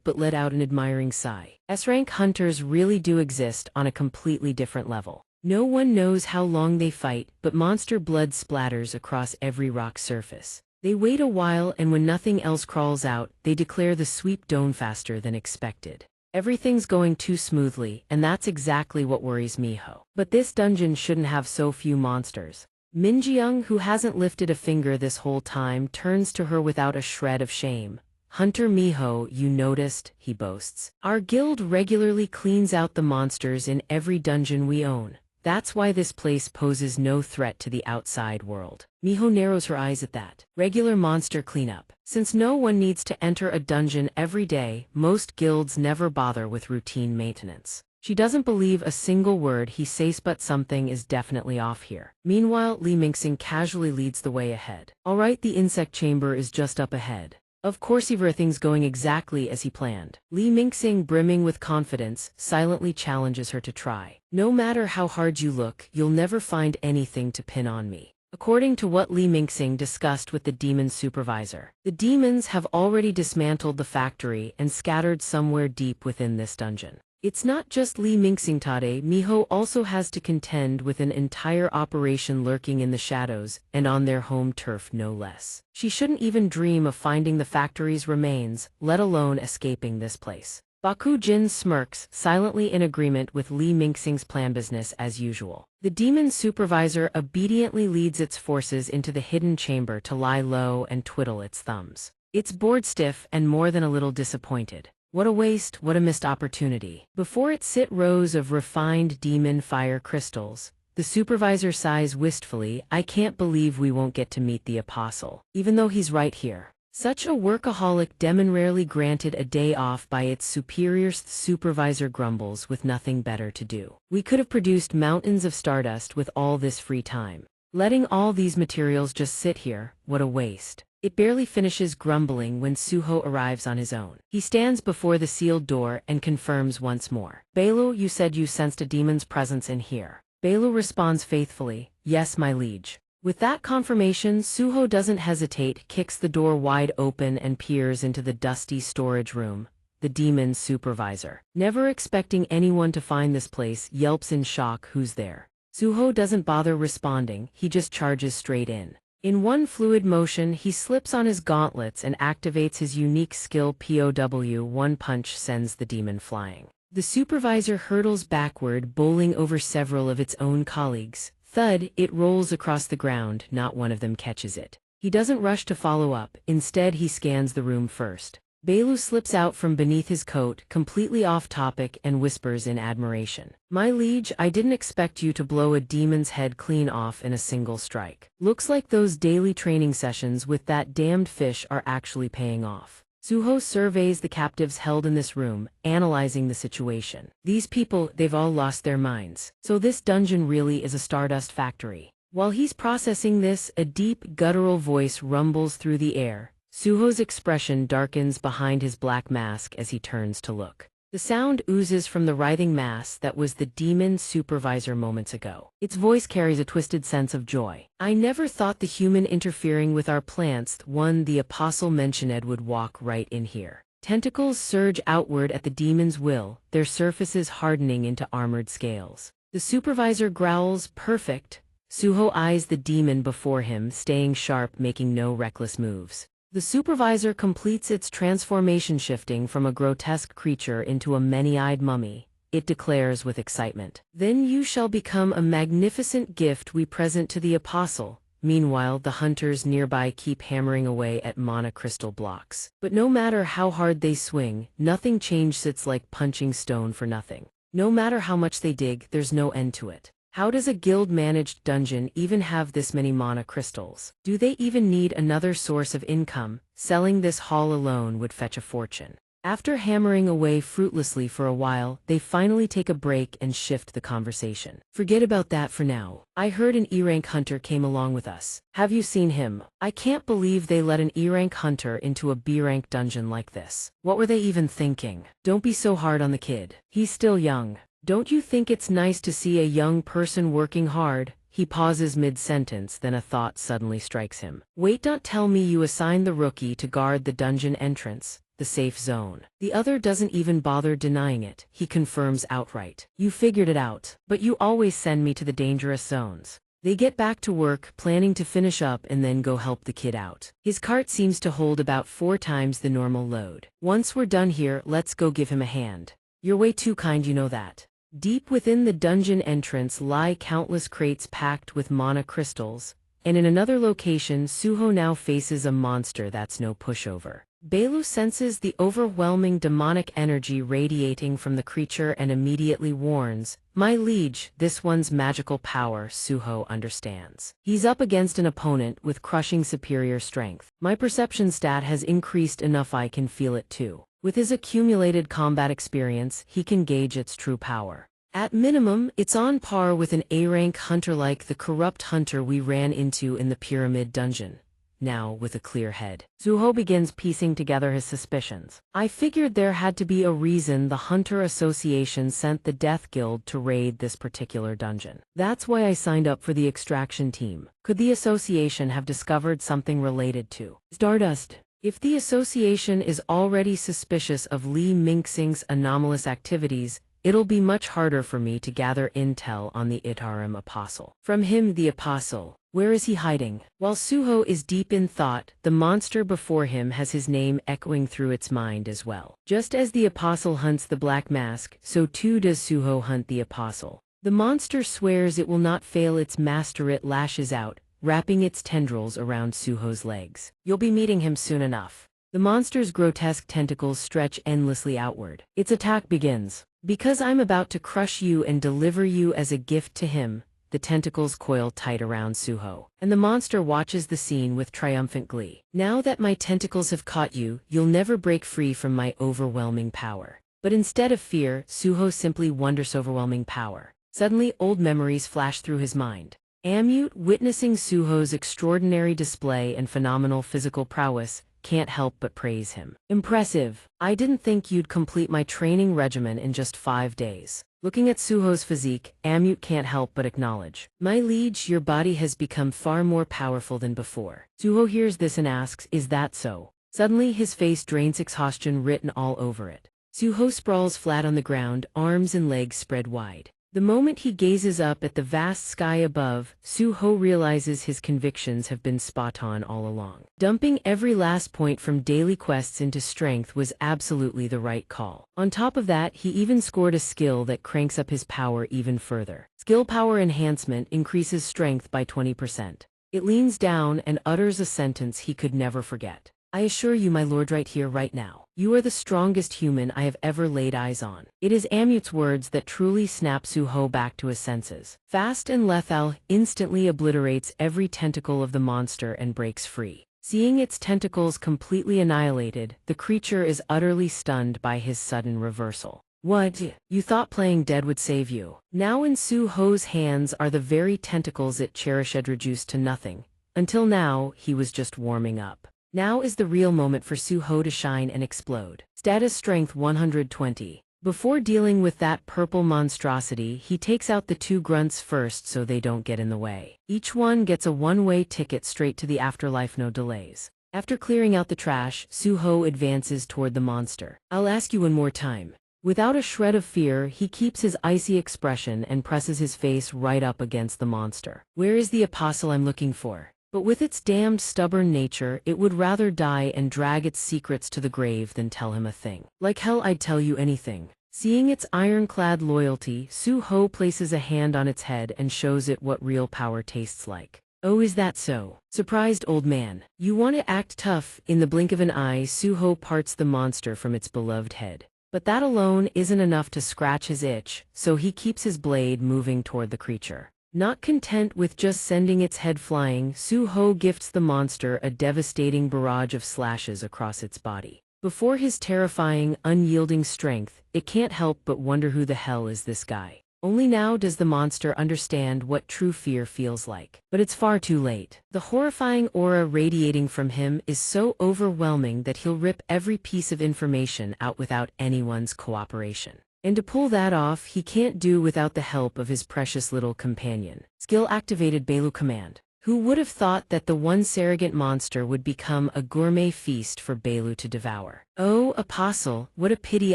but let out an admiring sigh. S-rank hunters really do exist on a completely different level. No one knows how long they fight, but monster blood splatters across every rock surface. They wait a while, and when nothing else crawls out, they declare the sweep done faster than expected. Everything's going too smoothly, and that's exactly what worries Miho. But this dungeon shouldn't have so few monsters. Minjiang, who hasn't lifted a finger this whole time, turns to her without a shred of shame. Hunter Miho, you noticed, he boasts. Our guild regularly cleans out the monsters in every dungeon we own. That's why this place poses no threat to the outside world. Miho narrows her eyes at that. Regular monster cleanup. Since no one needs to enter a dungeon every day, most guilds never bother with routine maintenance. She doesn't believe a single word he says, but something is definitely off here. Meanwhile, Li Mingxing casually leads the way ahead. Alright, the insect chamber is just up ahead. Of course, everything's going exactly as he planned. Li Mingxing, brimming with confidence, silently challenges her to try. No matter how hard you look, you'll never find anything to pin on me. According to what Li Mingxing discussed with the demon supervisor, the demons have already dismantled the factory and scattered somewhere deep within this dungeon. It's not just Li Mingxing Tade, Miho also has to contend with an entire operation lurking in the shadows, and on their home turf no less. She shouldn't even dream of finding the factory's remains, let alone escaping this place. Baku Jin smirks, silently in agreement with Li Mingxing's plan. Business as usual. The demon supervisor obediently leads its forces into the hidden chamber to lie low and twiddle its thumbs. It's bored stiff and more than a little disappointed. What a waste, what a missed opportunity. Before it sit rows of refined demon fire crystals, the supervisor sighs wistfully. I can't believe we won't get to meet the apostle, even though he's right here. Such a workaholic demon rarely granted a day off by its superiors. The supervisor grumbles with nothing better to do. We could have produced mountains of stardust with all this free time. Letting all these materials just sit here, what a waste. It barely finishes grumbling when Suho arrives on his own. He stands before the sealed door and confirms once more. Bailu, you said you sensed a demon's presence in here. Bailu responds faithfully, yes, my liege. With that confirmation, Suho doesn't hesitate, kicks the door wide open and peers into the dusty storage room. The demon's supervisor, never expecting anyone to find this place, yelps in shock, who's there? Suho doesn't bother responding, he just charges straight in. In one fluid motion, he slips on his gauntlets and activates his unique skill POW. One punch sends the demon flying. The supervisor hurtles backward, bowling over several of its own colleagues. Thud, it rolls across the ground, not one of them catches it. He doesn't rush to follow up, instead he scans the room first. Bailu slips out from beneath his coat, completely off topic, and whispers in admiration. My liege, I didn't expect you to blow a demon's head clean off in a single strike. Looks like those daily training sessions with that damned fish are actually paying off. Suho surveys the captives held in this room, analyzing the situation. These people, they've all lost their minds. So this dungeon really is a stardust factory. While he's processing this, a deep, guttural voice rumbles through the air. Suho's expression darkens behind his black mask as he turns to look. The sound oozes from the writhing mass that was the demon supervisor moments ago. Its voice carries a twisted sense of joy. I never thought the human interfering with our plants, the apostle mentioned, would walk right in here. Tentacles surge outward at the demon's will, their surfaces hardening into armored scales. The supervisor growls, perfect. Suho eyes the demon before him, staying sharp, making no reckless moves. The supervisor completes its transformation, shifting from a grotesque creature into a many-eyed mummy. It declares with excitement, then you shall become a magnificent gift we present to the apostle. Meanwhile, the hunters nearby keep hammering away at mana crystal blocks. But no matter how hard they swing, nothing changes. It's like punching stone for nothing. No matter how much they dig, there's no end to it. How does a guild-managed dungeon even have this many mana crystals? Do they even need another source of income? Selling this haul alone would fetch a fortune. After hammering away fruitlessly for a while, they finally take a break and shift the conversation. Forget about that for now. I heard an E-rank hunter came along with us. Have you seen him? I can't believe they let an E-rank hunter into a B-rank dungeon like this. What were they even thinking? Don't be so hard on the kid. He's still young. Don't you think it's nice to see a young person working hard? He pauses mid-sentence, then a thought suddenly strikes him. Wait, don't tell me you assigned the rookie to guard the dungeon entrance, the safe zone. The other doesn't even bother denying it. He confirms outright. You figured it out, but you always send me to the dangerous zones. They get back to work, planning to finish up and then go help the kid out. His cart seems to hold about 4 times the normal load. Once we're done here, let's go give him a hand. You're way too kind, you know that. Deep within the dungeon entrance lie countless crates packed with mana crystals, and in another location Suho now faces a monster that's no pushover. Belu senses the overwhelming demonic energy radiating from the creature and immediately warns, "My liege, this one's magical power." Suho understands. He's up against an opponent with crushing superior strength. My perception stat has increased enough I can feel it too. With his accumulated combat experience, he can gauge its true power. At minimum, it's on par with an A-rank hunter like the corrupt hunter we ran into in the Pyramid Dungeon. Now, with a clear head, Suho begins piecing together his suspicions. I figured there had to be a reason the Hunter Association sent the Death Guild to raid this particular dungeon. That's why I signed up for the extraction team. Could the association have discovered something related to Stardust? If the association is already suspicious of Li Mingxing's anomalous activities, it'll be much harder for me to gather intel on the Itarim Apostle. From him, the Apostle. Where is he hiding? While Suho is deep in thought, the monster before him has his name echoing through its mind as well. Just as the Apostle hunts the Black Mask, so too does Suho hunt the Apostle. The monster swears it will not fail its master. It lashes out, wrapping its tendrils around Suho's legs. You'll be meeting him soon enough. The monster's grotesque tentacles stretch endlessly outward. Its attack begins. Because I'm about to crush you and deliver you as a gift to him, the tentacles coil tight around Suho, and the monster watches the scene with triumphant glee. Now that my tentacles have caught you, you'll never break free from my overwhelming power. But instead of fear, Suho simply wonders. Overwhelming power. Suddenly, old memories flash through his mind. Amute, witnessing Suho's extraordinary display and phenomenal physical prowess, can't help but praise him. Impressive. I didn't think you'd complete my training regimen in just 5 days. Looking at Suho's physique, Amute can't help but acknowledge. My liege, your body has become far more powerful than before. Suho hears this and asks, is that so? Suddenly his face drains, exhaustion written all over it. Suho sprawls flat on the ground, arms and legs spread wide. The moment he gazes up at the vast sky above, Suho realizes his convictions have been spot on all along. Dumping every last point from daily quests into strength was absolutely the right call. On top of that, he even scored a skill that cranks up his power even further. Skill power enhancement increases strength by 20%. It leans down and utters a sentence he could never forget. I assure you, my lord, right here, right now, you are the strongest human I have ever laid eyes on. It is Amute's words that truly snap Suho back to his senses. Fast and lethal, instantly obliterates every tentacle of the monster and breaks free. Seeing its tentacles completely annihilated, the creature is utterly stunned by his sudden reversal. What? You thought playing dead would save you? Now in Suho's hands are the very tentacles it cherished reduced to nothing. Until now, he was just warming up. Now is the real moment for Suho to shine and explode. Status Strength 120. Before dealing with that purple monstrosity, he takes out the 2 grunts first so they don't get in the way. Each one gets a one-way ticket straight to the afterlife, no delays. After clearing out the trash, Suho advances toward the monster. I'll ask you one more time. Without a shred of fear, he keeps his icy expression and presses his face right up against the monster. Where is the apostle I'm looking for? But with its damned stubborn nature, it would rather die and drag its secrets to the grave than tell him a thing. Like hell, I'd tell you anything. Seeing its ironclad loyalty, Suho places a hand on its head and shows it what real power tastes like. Oh, is that so? Surprised old man. You want to act tough? In the blink of an eye, Suho parts the monster from its beloved head. But that alone isn't enough to scratch his itch, so he keeps his blade moving toward the creature. Not content with just sending its head flying, Suho gifts the monster a devastating barrage of slashes across its body. Before his terrifying, unyielding strength, it can't help but wonder who the hell is this guy. Only now does the monster understand what true fear feels like. But it's far too late. The horrifying aura radiating from him is so overwhelming that he'll rip every piece of information out without anyone's cooperation. And to pull that off, he can't do without the help of his precious little companion. Skill-activated Belu command. Who would have thought that the one surrogate monster would become a gourmet feast for Belu to devour? Oh, Apostle, what a pity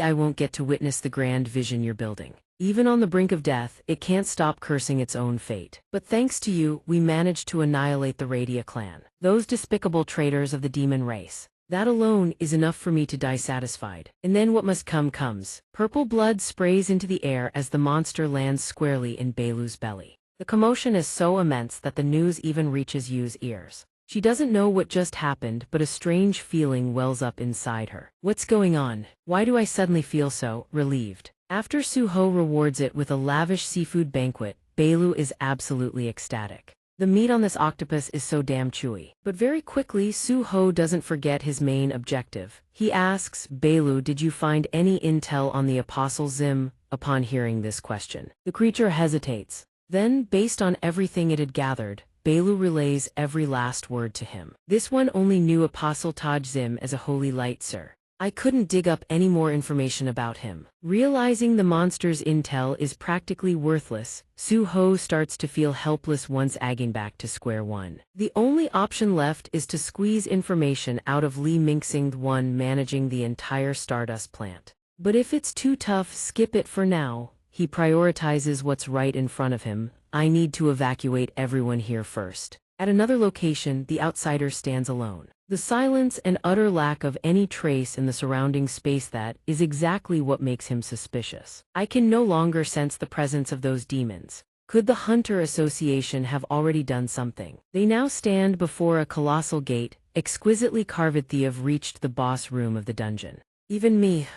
I won't get to witness the grand vision you're building. Even on the brink of death, it can't stop cursing its own fate. But thanks to you, we managed to annihilate the Radia clan. Those despicable traitors of the demon race. That alone is enough for me to die satisfied. And then what must come comes. Purple blood sprays into the air as the monster lands squarely in Beilu's belly. The commotion is so immense that the news even reaches Yu's ears. She doesn't know what just happened, but a strange feeling wells up inside her. What's going on? Why do I suddenly feel so relieved? After Suho rewards it with a lavish seafood banquet, Beilu is absolutely ecstatic. The meat on this octopus is so damn chewy. But very quickly, Suho doesn't forget his main objective. He asks, Beilu, did you find any intel on the Apostle Zim? Upon hearing this question, the creature hesitates. Then, based on everything it had gathered, Beilu relays every last word to him. This one only knew Apostle Taj Zim as a holy light, sir. I couldn't dig up any more information about him. Realizing the monster's intel is practically worthless, Suho starts to feel helpless once agging back to square one. The only option left is to squeeze information out of Li Mingxing, the one managing the entire Stardust plant. But if it's too tough, skip it for now. He prioritizes what's right in front of him. I need to evacuate everyone here first. At another location, the outsider stands alone. The silence and utter lack of any trace in the surrounding space, that is exactly what makes him suspicious. I can no longer sense the presence of those demons. Could the Hunter Association have already done something? They now stand before a colossal gate, exquisitely carved. They have reached the boss room of the dungeon. Even me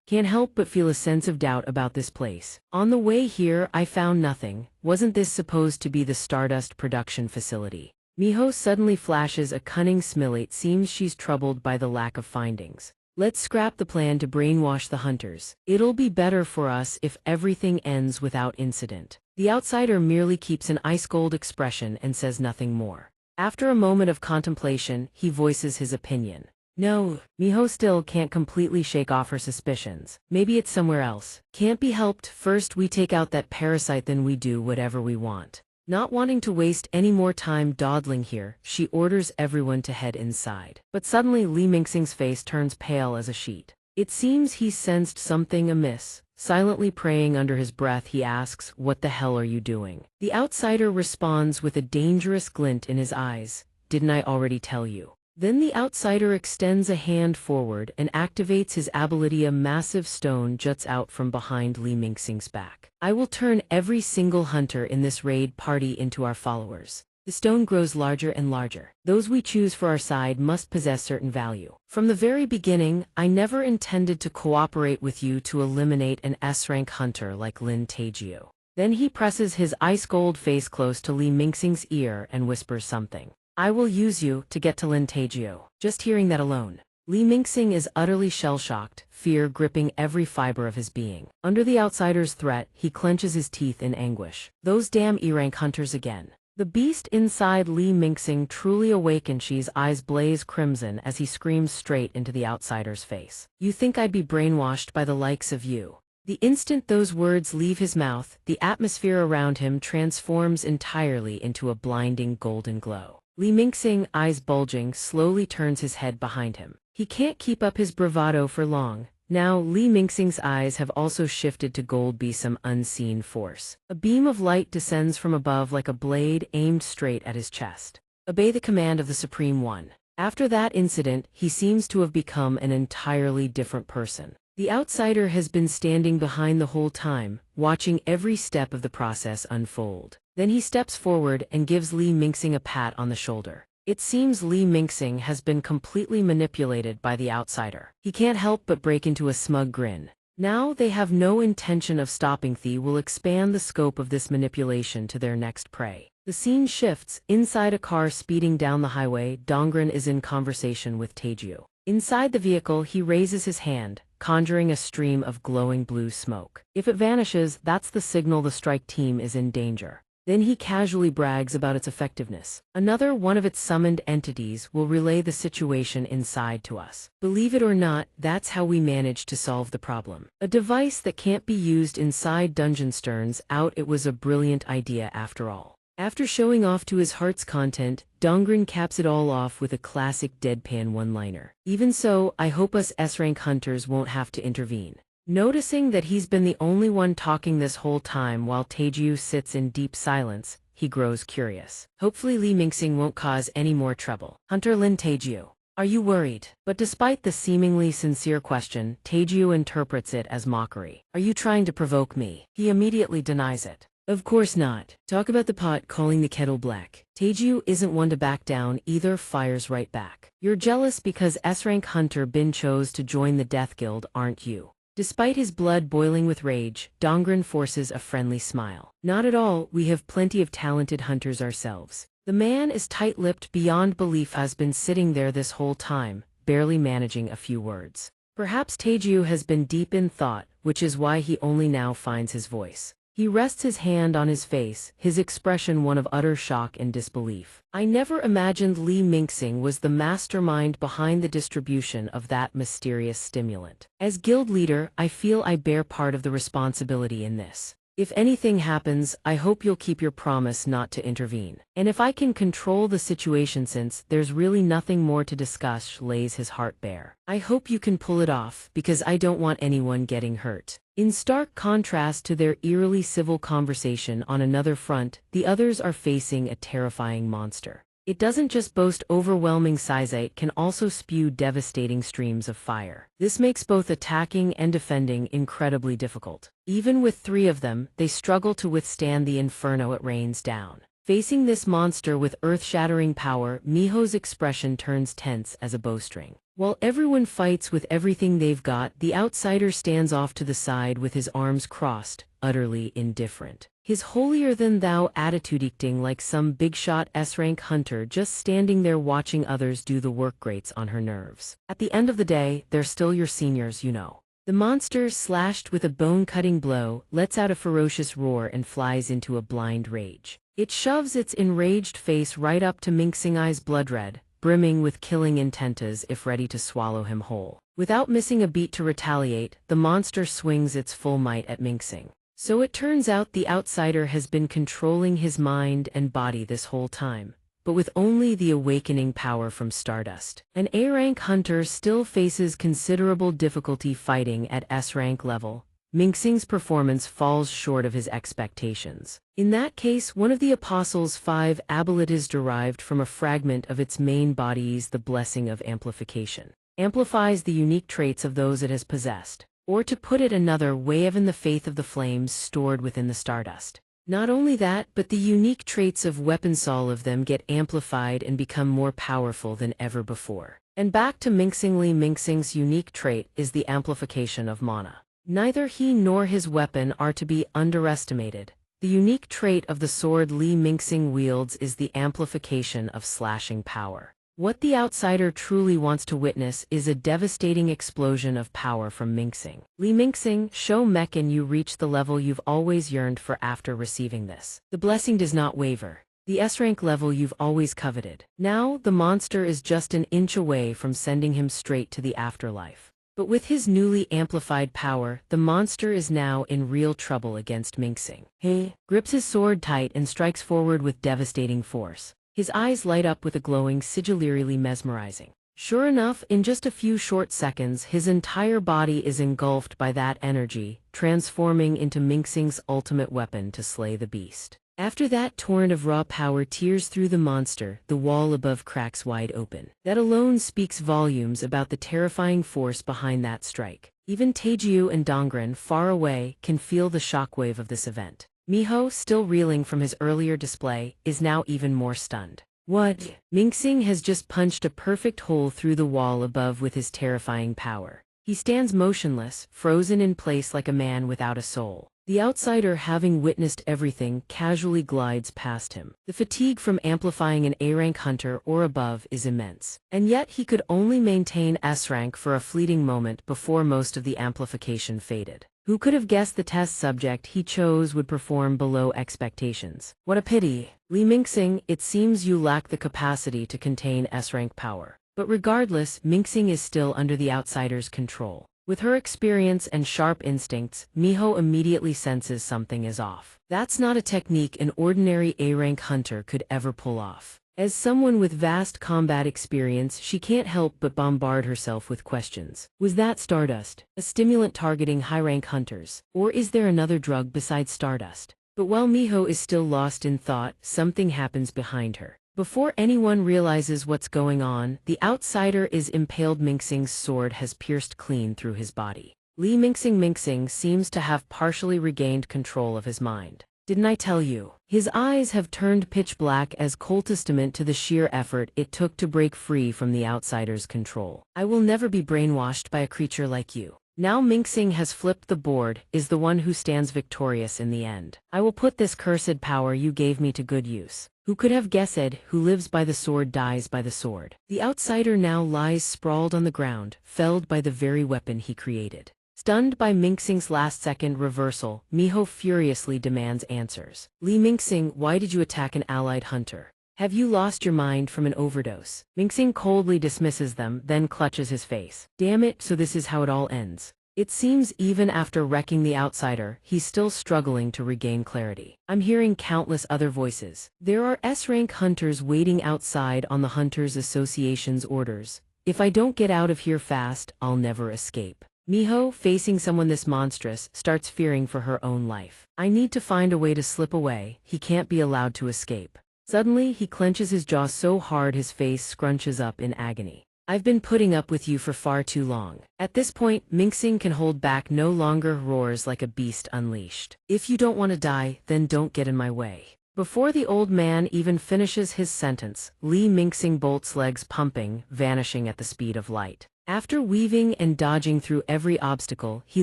can't help but feel a sense of doubt about this place. On the way here, I found nothing. Wasn't this supposed to be the Stardust production facility? Miho suddenly flashes a cunning smile. It seems she's troubled by the lack of findings. Let's scrap the plan to brainwash the hunters. It'll be better for us if everything ends without incident. The outsider merely keeps an ice-cold expression and says nothing more. After a moment of contemplation, he voices his opinion. No, Miho still can't completely shake off her suspicions. Maybe it's somewhere else. Can't be helped. First we take out that parasite, then we do whatever we want. Not wanting to waste any more time dawdling here, she orders everyone to head inside. But suddenly Li Mingxing's face turns pale as a sheet. It seems he sensed something amiss. Silently praying under his breath, he asks, what the hell are you doing? The outsider responds with a dangerous glint in his eyes. Didn't I already tell you? Then the outsider extends a hand forward and activates his ability. A massive stone juts out from behind Li Mingxing's back. I will turn every single hunter in this raid party into our followers. The stone grows larger and larger. Those we choose for our side must possess certain value. From the very beginning, I never intended to cooperate with you to eliminate an S-rank hunter like Lin Taijio. Then he presses his ice-gold face close to Li Mingxing's ear and whispers something. I will use you to get to Lin Taijio. Just hearing that alone, Li Mingxing is utterly shell-shocked, fear gripping every fiber of his being. Under the outsider's threat, he clenches his teeth in anguish. Those damn E-rank hunters again. The beast inside Li Mingxing truly awakens. His eyes blaze crimson as he screams straight into the outsider's face. You think I'd be brainwashed by the likes of you? The instant those words leave his mouth, the atmosphere around him transforms entirely into a blinding golden glow. Li Mingxing, eyes bulging, slowly turns his head behind him. He can't keep up his bravado for long. Now Li Mingxing's eyes have also shifted to gold by some unseen force. A beam of light descends from above like a blade aimed straight at his chest. Obey the command of the Supreme One. After that incident, he seems to have become an entirely different person. The outsider has been standing behind the whole time, watching every step of the process unfold. Then he steps forward and gives Li Mingxing a pat on the shoulder. It seems Li Mingxing has been completely manipulated by the outsider. He can't help but break into a smug grin. Now they have no intention of stopping. They will expand the scope of this manipulation to their next prey. The scene shifts. Inside a car speeding down the highway, Donghua is in conversation with Taijio. Inside the vehicle, he raises his hand, conjuring a stream of glowing blue smoke. If it vanishes, that's the signal the strike team is in danger. Then he casually brags about its effectiveness. Another one of its summoned entities will relay the situation inside to us. Believe it or not, that's how we managed to solve the problem. A device that can't be used inside dungeons. Turns out it was a brilliant idea after all. After showing off to his heart's content, Donghua caps it all off with a classic deadpan one-liner. Even so, I hope us S-rank hunters won't have to intervene. Noticing that he's been the only one talking this whole time while Taeju sits in deep silence, he grows curious. Hopefully Li Mingxing won't cause any more trouble. Hunter Lin Taeju. Are you worried? But despite the seemingly sincere question, Taeju interprets it as mockery. Are you trying to provoke me? He immediately denies it. Of course not. Talk about the pot calling the kettle black. Taeju isn't one to back down either, fires right back. You're jealous because S-rank Hunter Bin chose to join the Death Guild, aren't you? Despite his blood boiling with rage, Donghua forces a friendly smile. Not at all, we have plenty of talented hunters ourselves. The man is tight-lipped beyond belief, has been sitting there this whole time, barely managing a few words. Perhaps Taeju has been deep in thought, which is why he only now finds his voice. He rests his hand on his face, his expression one of utter shock and disbelief. I never imagined Li Mingxing was the mastermind behind the distribution of that mysterious stimulant. As guild leader, I feel I bear part of the responsibility in this. If anything happens, I hope you'll keep your promise not to intervene. And if I can control the situation, since there's really nothing more to discuss, lays his heart bare. I hope you can pull it off, because I don't want anyone getting hurt. In stark contrast to their eerily civil conversation on another front, the others are facing a terrifying monster. It doesn't just boast overwhelming size, it can also spew devastating streams of fire. This makes both attacking and defending incredibly difficult. Even with 3 of them, they struggle to withstand the inferno it rains down. Facing this monster with earth-shattering power, Miho's expression turns tense as a bowstring. While everyone fights with everything they've got, the outsider stands off to the side with his arms crossed, utterly indifferent. His holier-than-thou attitude acting like some big-shot S-rank hunter just standing there watching others do the work grates on her nerves. At the end of the day, they're still your seniors, you know. The monster, slashed with a bone-cutting blow, lets out a ferocious roar and flies into a blind rage. It shoves its enraged face right up to Mingxing's eyes, blood-red, brimming with killing intent, as if ready to swallow him whole. Without missing a beat to retaliate, the monster swings its full might at Mingxing. So it turns out the outsider has been controlling his mind and body this whole time, but with only the awakening power from Stardust. An A-rank hunter still faces considerable difficulty fighting at S-rank level. Mingxing's performance falls short of his expectations. In that case, one of the Apostle's 5 abilities derived from a fragment of its main body's the blessing of amplification. Amplifies the unique traits of those it has possessed. Or to put it another way, even the faith of the flames stored within the Stardust. Not only that, but the unique traits of weapons, all of them get amplified and become more powerful than ever before. And back to Mingxing, Li Mingxing's unique trait is the amplification of mana. Neither he nor his weapon are to be underestimated. The unique trait of the sword Li Mingxing wields is the amplification of slashing power. What the outsider truly wants to witness is a devastating explosion of power from Mingxing. Li Mingxing, show mech and you reach the level you've always yearned for after receiving this. The blessing does not waver. The S-rank level you've always coveted. Now, the monster is just an inch away from sending him straight to the afterlife. But with his newly amplified power, the monster is now in real trouble against Mingxing. He grips his sword tight and strikes forward with devastating force. His eyes light up with a glowing sigil, eerily mesmerizing. Sure enough, in just a few short seconds, his entire body is engulfed by that energy, transforming into Mingxing's ultimate weapon to slay the beast. After that torrent of raw power tears through the monster, the wall above cracks wide open. That alone speaks volumes about the terrifying force behind that strike. Even Taeju and Donghua, far away, can feel the shockwave of this event. Miho, still reeling from his earlier display, is now even more stunned. What? Mingxing has just punched a perfect hole through the wall above with his terrifying power. He stands motionless, frozen in place like a man without a soul. The outsider, having witnessed everything, casually glides past him. The fatigue from amplifying an A-rank hunter or above is immense. And yet he could only maintain S-rank for a fleeting moment before most of the amplification faded. Who could have guessed the test subject he chose would perform below expectations? What a pity. Li Mingxing, it seems you lack the capacity to contain S-rank power. But regardless, Mingxing is still under the outsider's control. With her experience and sharp instincts, Miho immediately senses something is off. That's not a technique an ordinary A-rank hunter could ever pull off. As someone with vast combat experience, she can't help but bombard herself with questions. Was that stardust, a stimulant targeting high-rank hunters? Or is there another drug besides stardust? But while Miho is still lost in thought, something happens behind her. Before anyone realizes what's going on, the outsider is impaled. Mingxing's sword has pierced clean through his body. Mingxing seems to have partially regained control of his mind. Didn't I tell you? His eyes have turned pitch black as cold testament to the sheer effort it took to break free from the outsider's control. I will never be brainwashed by a creature like you. Now Mingxing has flipped the board, is the one who stands victorious in the end. I will put this cursed power you gave me to good use. Who could have guessed, who lives by the sword dies by the sword. The outsider now lies sprawled on the ground, felled by the very weapon he created. Stunned by Mingxing's last-second reversal, Miho furiously demands answers. Mingxing, why did you attack an allied hunter? Have you lost your mind from an overdose? Mingxing coldly dismisses them, then clutches his face. Damn it, so this is how it all ends. It seems even after wrecking the outsider, he's still struggling to regain clarity. I'm hearing countless other voices. There are S-rank hunters waiting outside on the Hunters Association's orders. If I don't get out of here fast, I'll never escape. Miho, facing someone this monstrous, starts fearing for her own life. I need to find a way to slip away, he can't be allowed to escape. Suddenly, he clenches his jaw so hard his face scrunches up in agony. I've been putting up with you for far too long. At this point, Mingxing can hold back no longer, roars like a beast unleashed. If you don't want to die, then don't get in my way. Before the old man even finishes his sentence, Mingxing bolts, legs pumping, vanishing at the speed of light. After weaving and dodging through every obstacle, he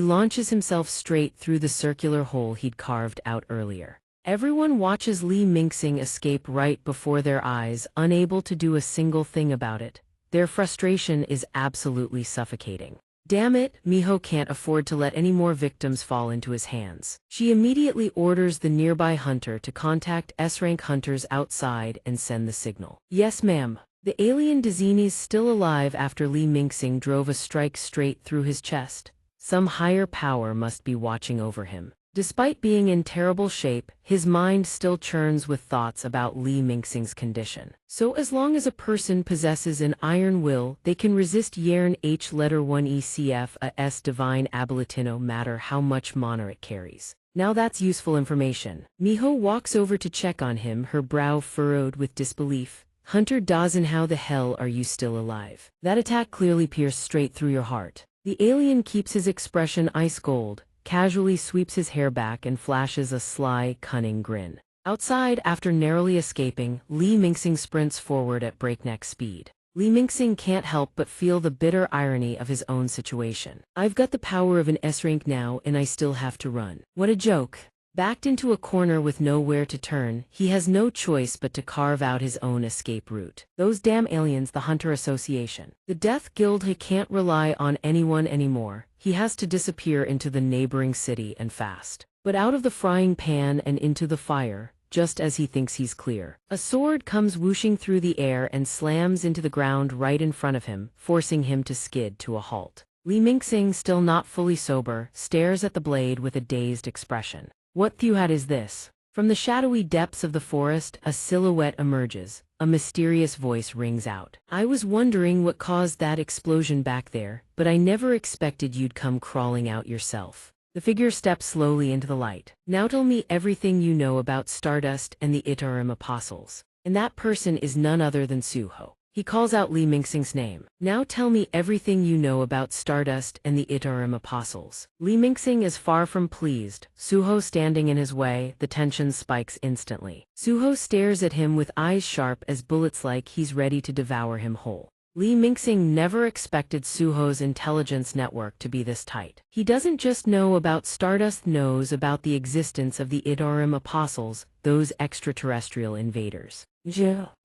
launches himself straight through the circular hole he'd carved out earlier. Everyone watches Mingxing escape right before their eyes, unable to do a single thing about it. Their frustration is absolutely suffocating. Damn it, Miho can't afford to let any more victims fall into his hands. She immediately orders the nearby hunter to contact S-rank hunters outside and send the signal. Yes, ma'am. The alien Dizini's still alive after Mingxing drove a strike straight through his chest. Some higher power must be watching over him. Despite being in terrible shape, his mind still churns with thoughts about Mingxing's condition. So as long as a person possesses an iron will, they can resist Yern H letter 1 ECF a S divine abilitino matter how much mana it carries. Now that's useful information. Miho walks over to check on him, her brow furrowed with disbelief. Hunter Dawson, how the hell are you still alive? That attack clearly pierced straight through your heart. The alien keeps his expression ice cold, casually sweeps his hair back and flashes a sly, cunning grin. Outside, after narrowly escaping, Mingxing sprints forward at breakneck speed. Mingxing can't help but feel the bitter irony of his own situation. I've got the power of an S-rank now and I still have to run. What a joke. Backed into a corner with nowhere to turn, he has no choice but to carve out his own escape route. Those damn aliens, the Hunter Association. The Death Guild, he can't rely on anyone anymore. He has to disappear into the neighboring city and fast. But out of the frying pan and into the fire, just as he thinks he's clear. A sword comes whooshing through the air and slams into the ground right in front of him, forcing him to skid to a halt. Mingxing, still not fully sober, stares at the blade with a dazed expression. What Thuhat is this? From the shadowy depths of the forest, a silhouette emerges. A mysterious voice rings out. I was wondering what caused that explosion back there, but I never expected you'd come crawling out yourself. The figure steps slowly into the light. Now tell me everything you know about Stardust and the Itarim Apostles. And that person is none other than Suho. He calls out Mingxing's name. Now tell me everything you know about Stardust and the Itarim Apostles. Mingxing is far from pleased, Suho standing in his way, the tension spikes instantly. Suho stares at him with eyes sharp as bullets like he's ready to devour him whole. Mingxing never expected Suho's intelligence network to be this tight. He doesn't just know about Stardust, knows about the existence of the Itarim Apostles, those extraterrestrial invaders.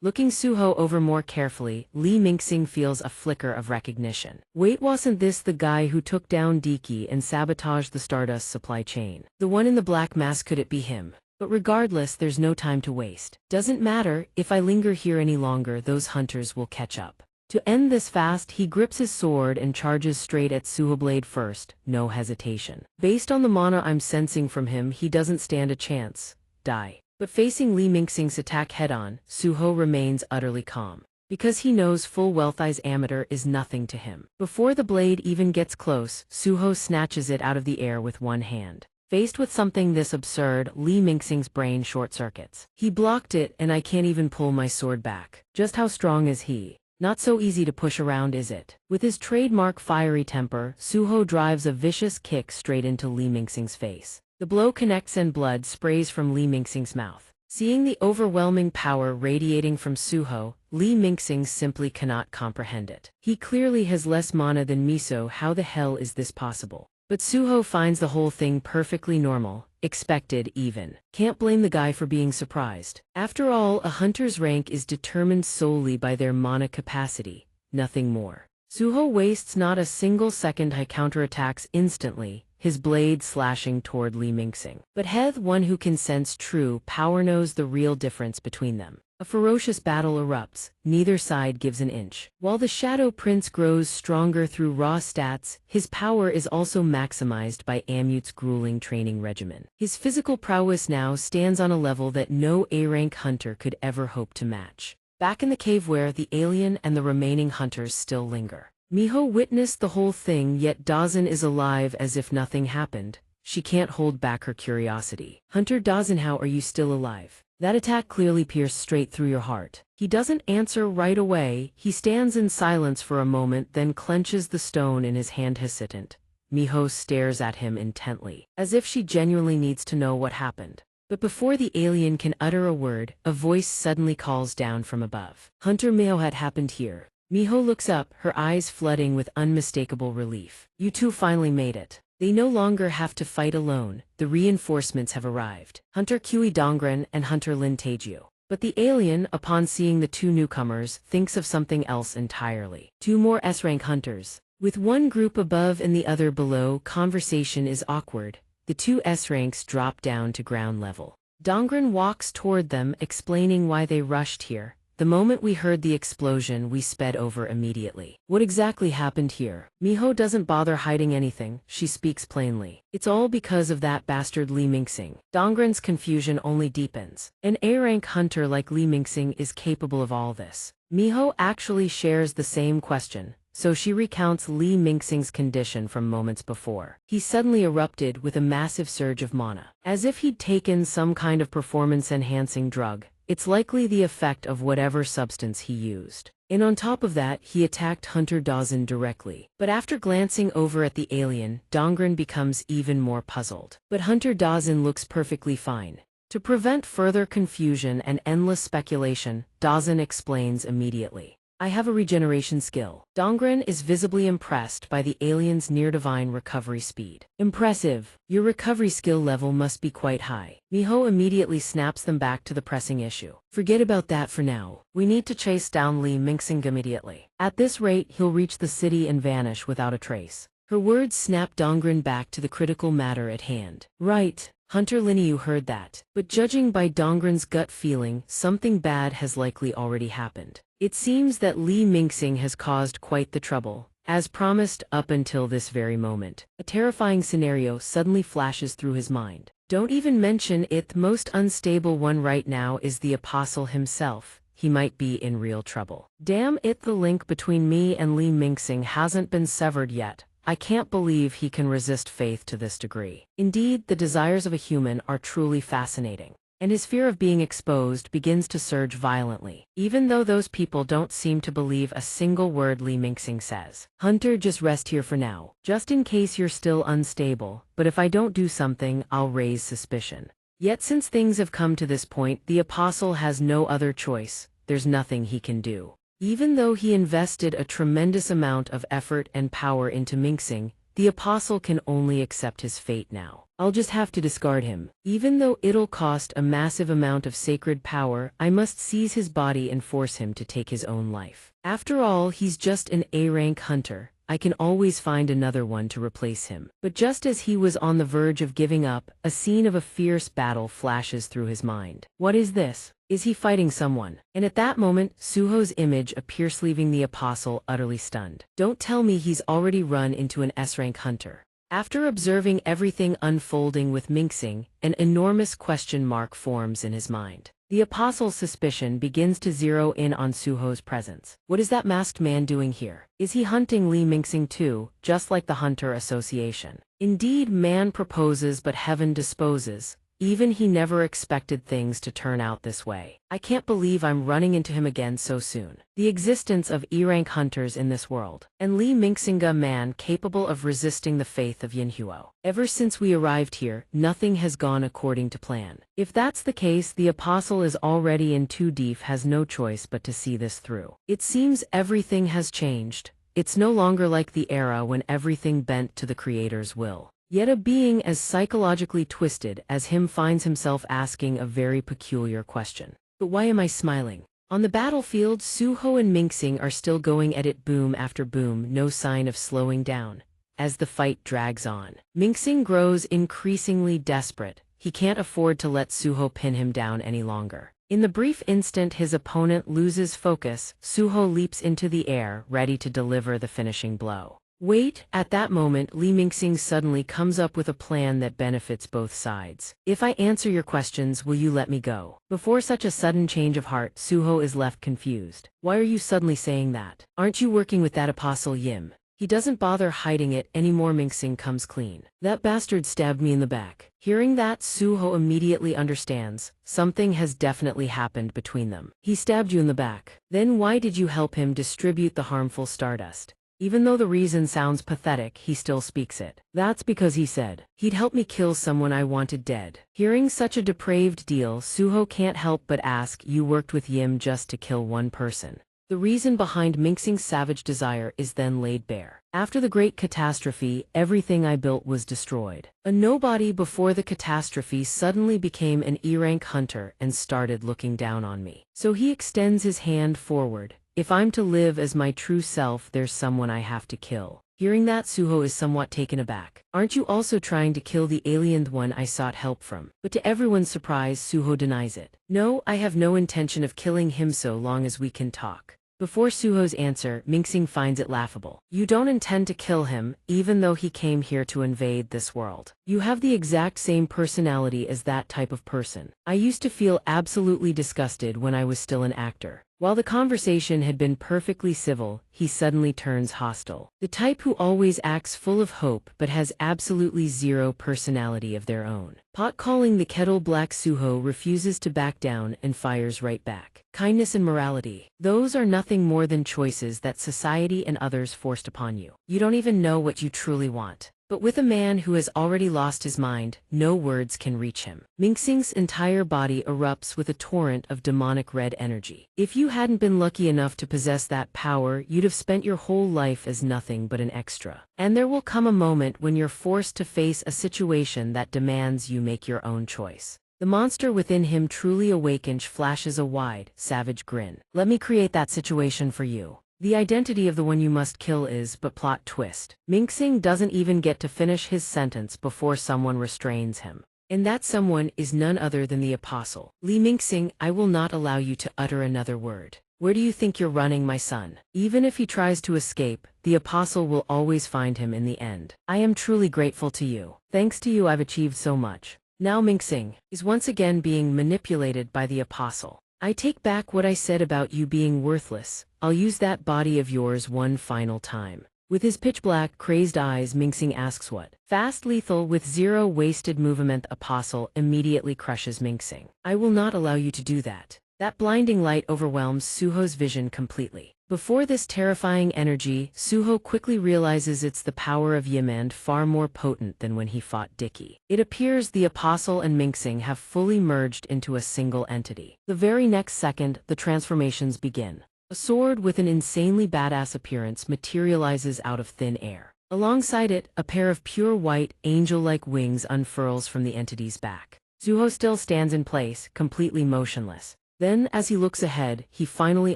Looking Suho over more carefully, Mingxing feels a flicker of recognition. Wait, wasn't this the guy who took down Diki and sabotaged the Stardust supply chain? The one in the black mask, could it be him? But regardless, there's no time to waste. Doesn't matter, if I linger here any longer, those hunters will catch up. To end this fast, he grips his sword and charges straight at Suhoblade first, no hesitation. Based on the mana I'm sensing from him, he doesn't stand a chance. Die. But facing Li Mingxing's attack head-on, Suho remains utterly calm. Because he knows full well Thai's amateur is nothing to him. Before the blade even gets close, Suho snatches it out of the air with one hand. Faced with something this absurd, Li Mingxing's brain short-circuits. He blocked it and I can't even pull my sword back. Just how strong is he? Not so easy to push around, is it? With his trademark fiery temper, Suho drives a vicious kick straight into Li Mingxing's face. The blow connects and blood sprays from Li Mingxing's mouth. Seeing the overwhelming power radiating from Suho, Li Mingxing simply cannot comprehend it. He clearly has less mana than Miso. How the hell is this possible? But Suho finds the whole thing perfectly normal, expected even. Can't blame the guy for being surprised. After all, a hunter's rank is determined solely by their mana capacity, nothing more. Suho wastes not a single second. He counterattacks instantly, his blade slashing toward Li Mingxing. But He, one who can sense true power, knows the real difference between them. A ferocious battle erupts, neither side gives an inch. While the Shadow Prince grows stronger through raw stats, his power is also maximized by Amut's grueling training regimen. His physical prowess now stands on a level that no A-rank hunter could ever hope to match. Back in the cave where the alien and the remaining hunters still linger. Miho witnessed the whole thing, yet Dazan is alive as if nothing happened. She can't hold back her curiosity. Hunter Dazan, how are you still alive? That attack clearly pierced straight through your heart. He doesn't answer right away. He stands in silence for a moment, then clenches the stone in his hand. Hesitant, Miho stares at him intently, as if she genuinely needs to know what happened. But before the alien can utter a word, a voice suddenly calls down from above. Hunter Miho, had happened here. Miho looks up, her eyes flooding with unmistakable relief. You two finally made it. They no longer have to fight alone. The reinforcements have arrived. Hunter Kui Dongren and Hunter Lin Taeju. But the alien, upon seeing the two newcomers, thinks of something else entirely. Two more S-rank hunters. With one group above and the other below, conversation is awkward. The two S-ranks drop down to ground level. Dongren walks toward them, explaining why they rushed here. The moment we heard the explosion, we sped over immediately. What exactly happened here? Miho doesn't bother hiding anything, she speaks plainly. It's all because of that bastard Li Mingxing. Dongren's confusion only deepens. An A-rank hunter like Li Mingxing is capable of all this. Miho actually shares the same question, so she recounts Li Mingxing's condition from moments before. He suddenly erupted with a massive surge of mana. As if he'd taken some kind of performance-enhancing drug. It's likely the effect of whatever substance he used. And on top of that, he attacked Hunter Dazan directly. But after glancing over at the alien, Dongren becomes even more puzzled. But Hunter Dazan looks perfectly fine. To prevent further confusion and endless speculation, Dazan explains immediately. I have a regeneration skill. Dongren is visibly impressed by the alien's near-divine recovery speed. Impressive. Your recovery skill level must be quite high. Miho immediately snaps them back to the pressing issue. Forget about that for now. We need to chase down Li Mingxing immediately. At this rate, he'll reach the city and vanish without a trace. Her words snap Dongren back to the critical matter at hand. Right. Hunter Linyu heard that. But judging by Dongren's gut feeling, something bad has likely already happened. It seems that Li Mingxing has caused quite the trouble, as promised up until this very moment. A terrifying scenario suddenly flashes through his mind. Don't even mention it. The most unstable one right now is the apostle himself. He might be in real trouble. Damn it, the link between me and Li Mingxing hasn't been severed yet. I can't believe he can resist faith to this degree. Indeed, the desires of a human are truly fascinating. And his fear of being exposed begins to surge violently, even though those people don't seem to believe a single word Li Mingxing says. Hunter, just rest here for now, just in case you're still unstable, but if I don't do something, I'll raise suspicion. Yet since things have come to this point, the apostle has no other choice. There's nothing he can do. Even though he invested a tremendous amount of effort and power into Mingxing, the apostle can only accept his fate now. I'll just have to discard him. Even though it'll cost a massive amount of sacred power, I must seize his body and force him to take his own life. After all, he's just an A-rank hunter. I can always find another one to replace him. But just as he was on the verge of giving up, a scene of a fierce battle flashes through his mind. What is this? Is he fighting someone? And at that moment, Suho's image appears, leaving the apostle utterly stunned. Don't tell me he's already run into an S-rank hunter. After observing everything unfolding with Mingxing, an enormous question mark forms in his mind. The apostle's suspicion begins to zero in on Suho's presence. What is that masked man doing here? Is he hunting Li Mingxing too, just like the Hunter Association? Indeed, man proposes but heaven disposes. Even he never expected things to turn out this way. I can't believe I'm running into him again so soon. The existence of E-rank hunters in this world, and Li Mingxing, a man capable of resisting the faith of Yinhuo. Ever since we arrived here, nothing has gone according to plan. If that's the case, the apostle is already in too deep, has no choice but to see this through. It seems everything has changed. It's no longer like the era when everything bent to the creator's will. Yet a being as psychologically twisted as him finds himself asking a very peculiar question. But why am I smiling? On the battlefield, Suho and Mingxing are still going at it, boom after boom, no sign of slowing down. As the fight drags on, Mingxing grows increasingly desperate. He can't afford to let Suho pin him down any longer. In the brief instant his opponent loses focus, Suho leaps into the air, ready to deliver the finishing blow. Wait, at that moment Li Mingxing suddenly comes up with a plan that benefits both sides. If I answer your questions, will you let me go? Before such a sudden change of heart, Suho is left confused. Why are you suddenly saying that? Aren't you working with that apostle Yim? He doesn't bother hiding it anymore. Mingxing comes clean. That bastard stabbed me in the back. Hearing that, Suho immediately understands. Something has definitely happened between them. He stabbed you in the back. Then why did you help him distribute the harmful stardust? Even though the reason sounds pathetic, he still speaks it. That's because he said he'd help me kill someone I wanted dead. Hearing such a depraved deal, Suho can't help but ask, you worked with Yim just to kill one person. The reason behind Mingxing's savage desire is then laid bare. After the great catastrophe, everything I built was destroyed. A nobody before the catastrophe suddenly became an E-rank hunter and started looking down on me. So he extends his hand forward. If I'm to live as my true self, there's someone I have to kill. Hearing that, Suho is somewhat taken aback. Aren't you also trying to kill the aliened one I sought help from? But to everyone's surprise, Suho denies it. No, I have no intention of killing him so long as we can talk. Before Suho's answer, Mingxing finds it laughable. You don't intend to kill him, even though he came here to invade this world. You have the exact same personality as that type of person. I used to feel absolutely disgusted when I was still an actor. While the conversation had been perfectly civil, he suddenly turns hostile. The type who always acts full of hope but has absolutely zero personality of their own. Pot calling the kettle black, Suho refuses to back down and fires right back. Kindness and morality. Those are nothing more than choices that society and others forced upon you. You don't even know what you truly want. But with a man who has already lost his mind, no words can reach him. Mingxing's entire body erupts with a torrent of demonic red energy. If you hadn't been lucky enough to possess that power, you'd have spent your whole life as nothing but an extra. And there will come a moment when you're forced to face a situation that demands you make your own choice. The monster within him truly awakens, flashes a wide, savage grin. Let me create that situation for you. The identity of the one you must kill is, but plot twist. Mingxing doesn't even get to finish his sentence before someone restrains him. And that someone is none other than the apostle. Li Mingxing, I will not allow you to utter another word. Where do you think you're running, my son? Even if he tries to escape, the apostle will always find him in the end. I am truly grateful to you. Thanks to you I've achieved so much. Now Mingxing is once again being manipulated by the apostle. I take back what I said about you being worthless. I'll use that body of yours one final time. With his pitch-black, crazed eyes, Mingxing asks what? Fast, lethal, with zero wasted movement. The apostle immediately crushes Mingxing. I will not allow you to do that. That blinding light overwhelms Suho's vision completely. Before this terrifying energy, Suho quickly realizes it's the power of Yim, and far more potent than when he fought Dicky. It appears the apostle and Mingxing have fully merged into a single entity. The very next second, the transformations begin. A sword with an insanely badass appearance materializes out of thin air. Alongside it, a pair of pure white, angel-like wings unfurls from the entity's back. Suho still stands in place, completely motionless. Then, as he looks ahead, he finally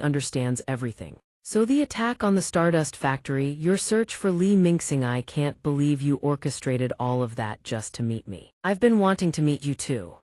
understands everything. So the attack on the Stardust Factory, your search for Li Mingxing, I can't believe you orchestrated all of that just to meet me. I've been wanting to meet you too.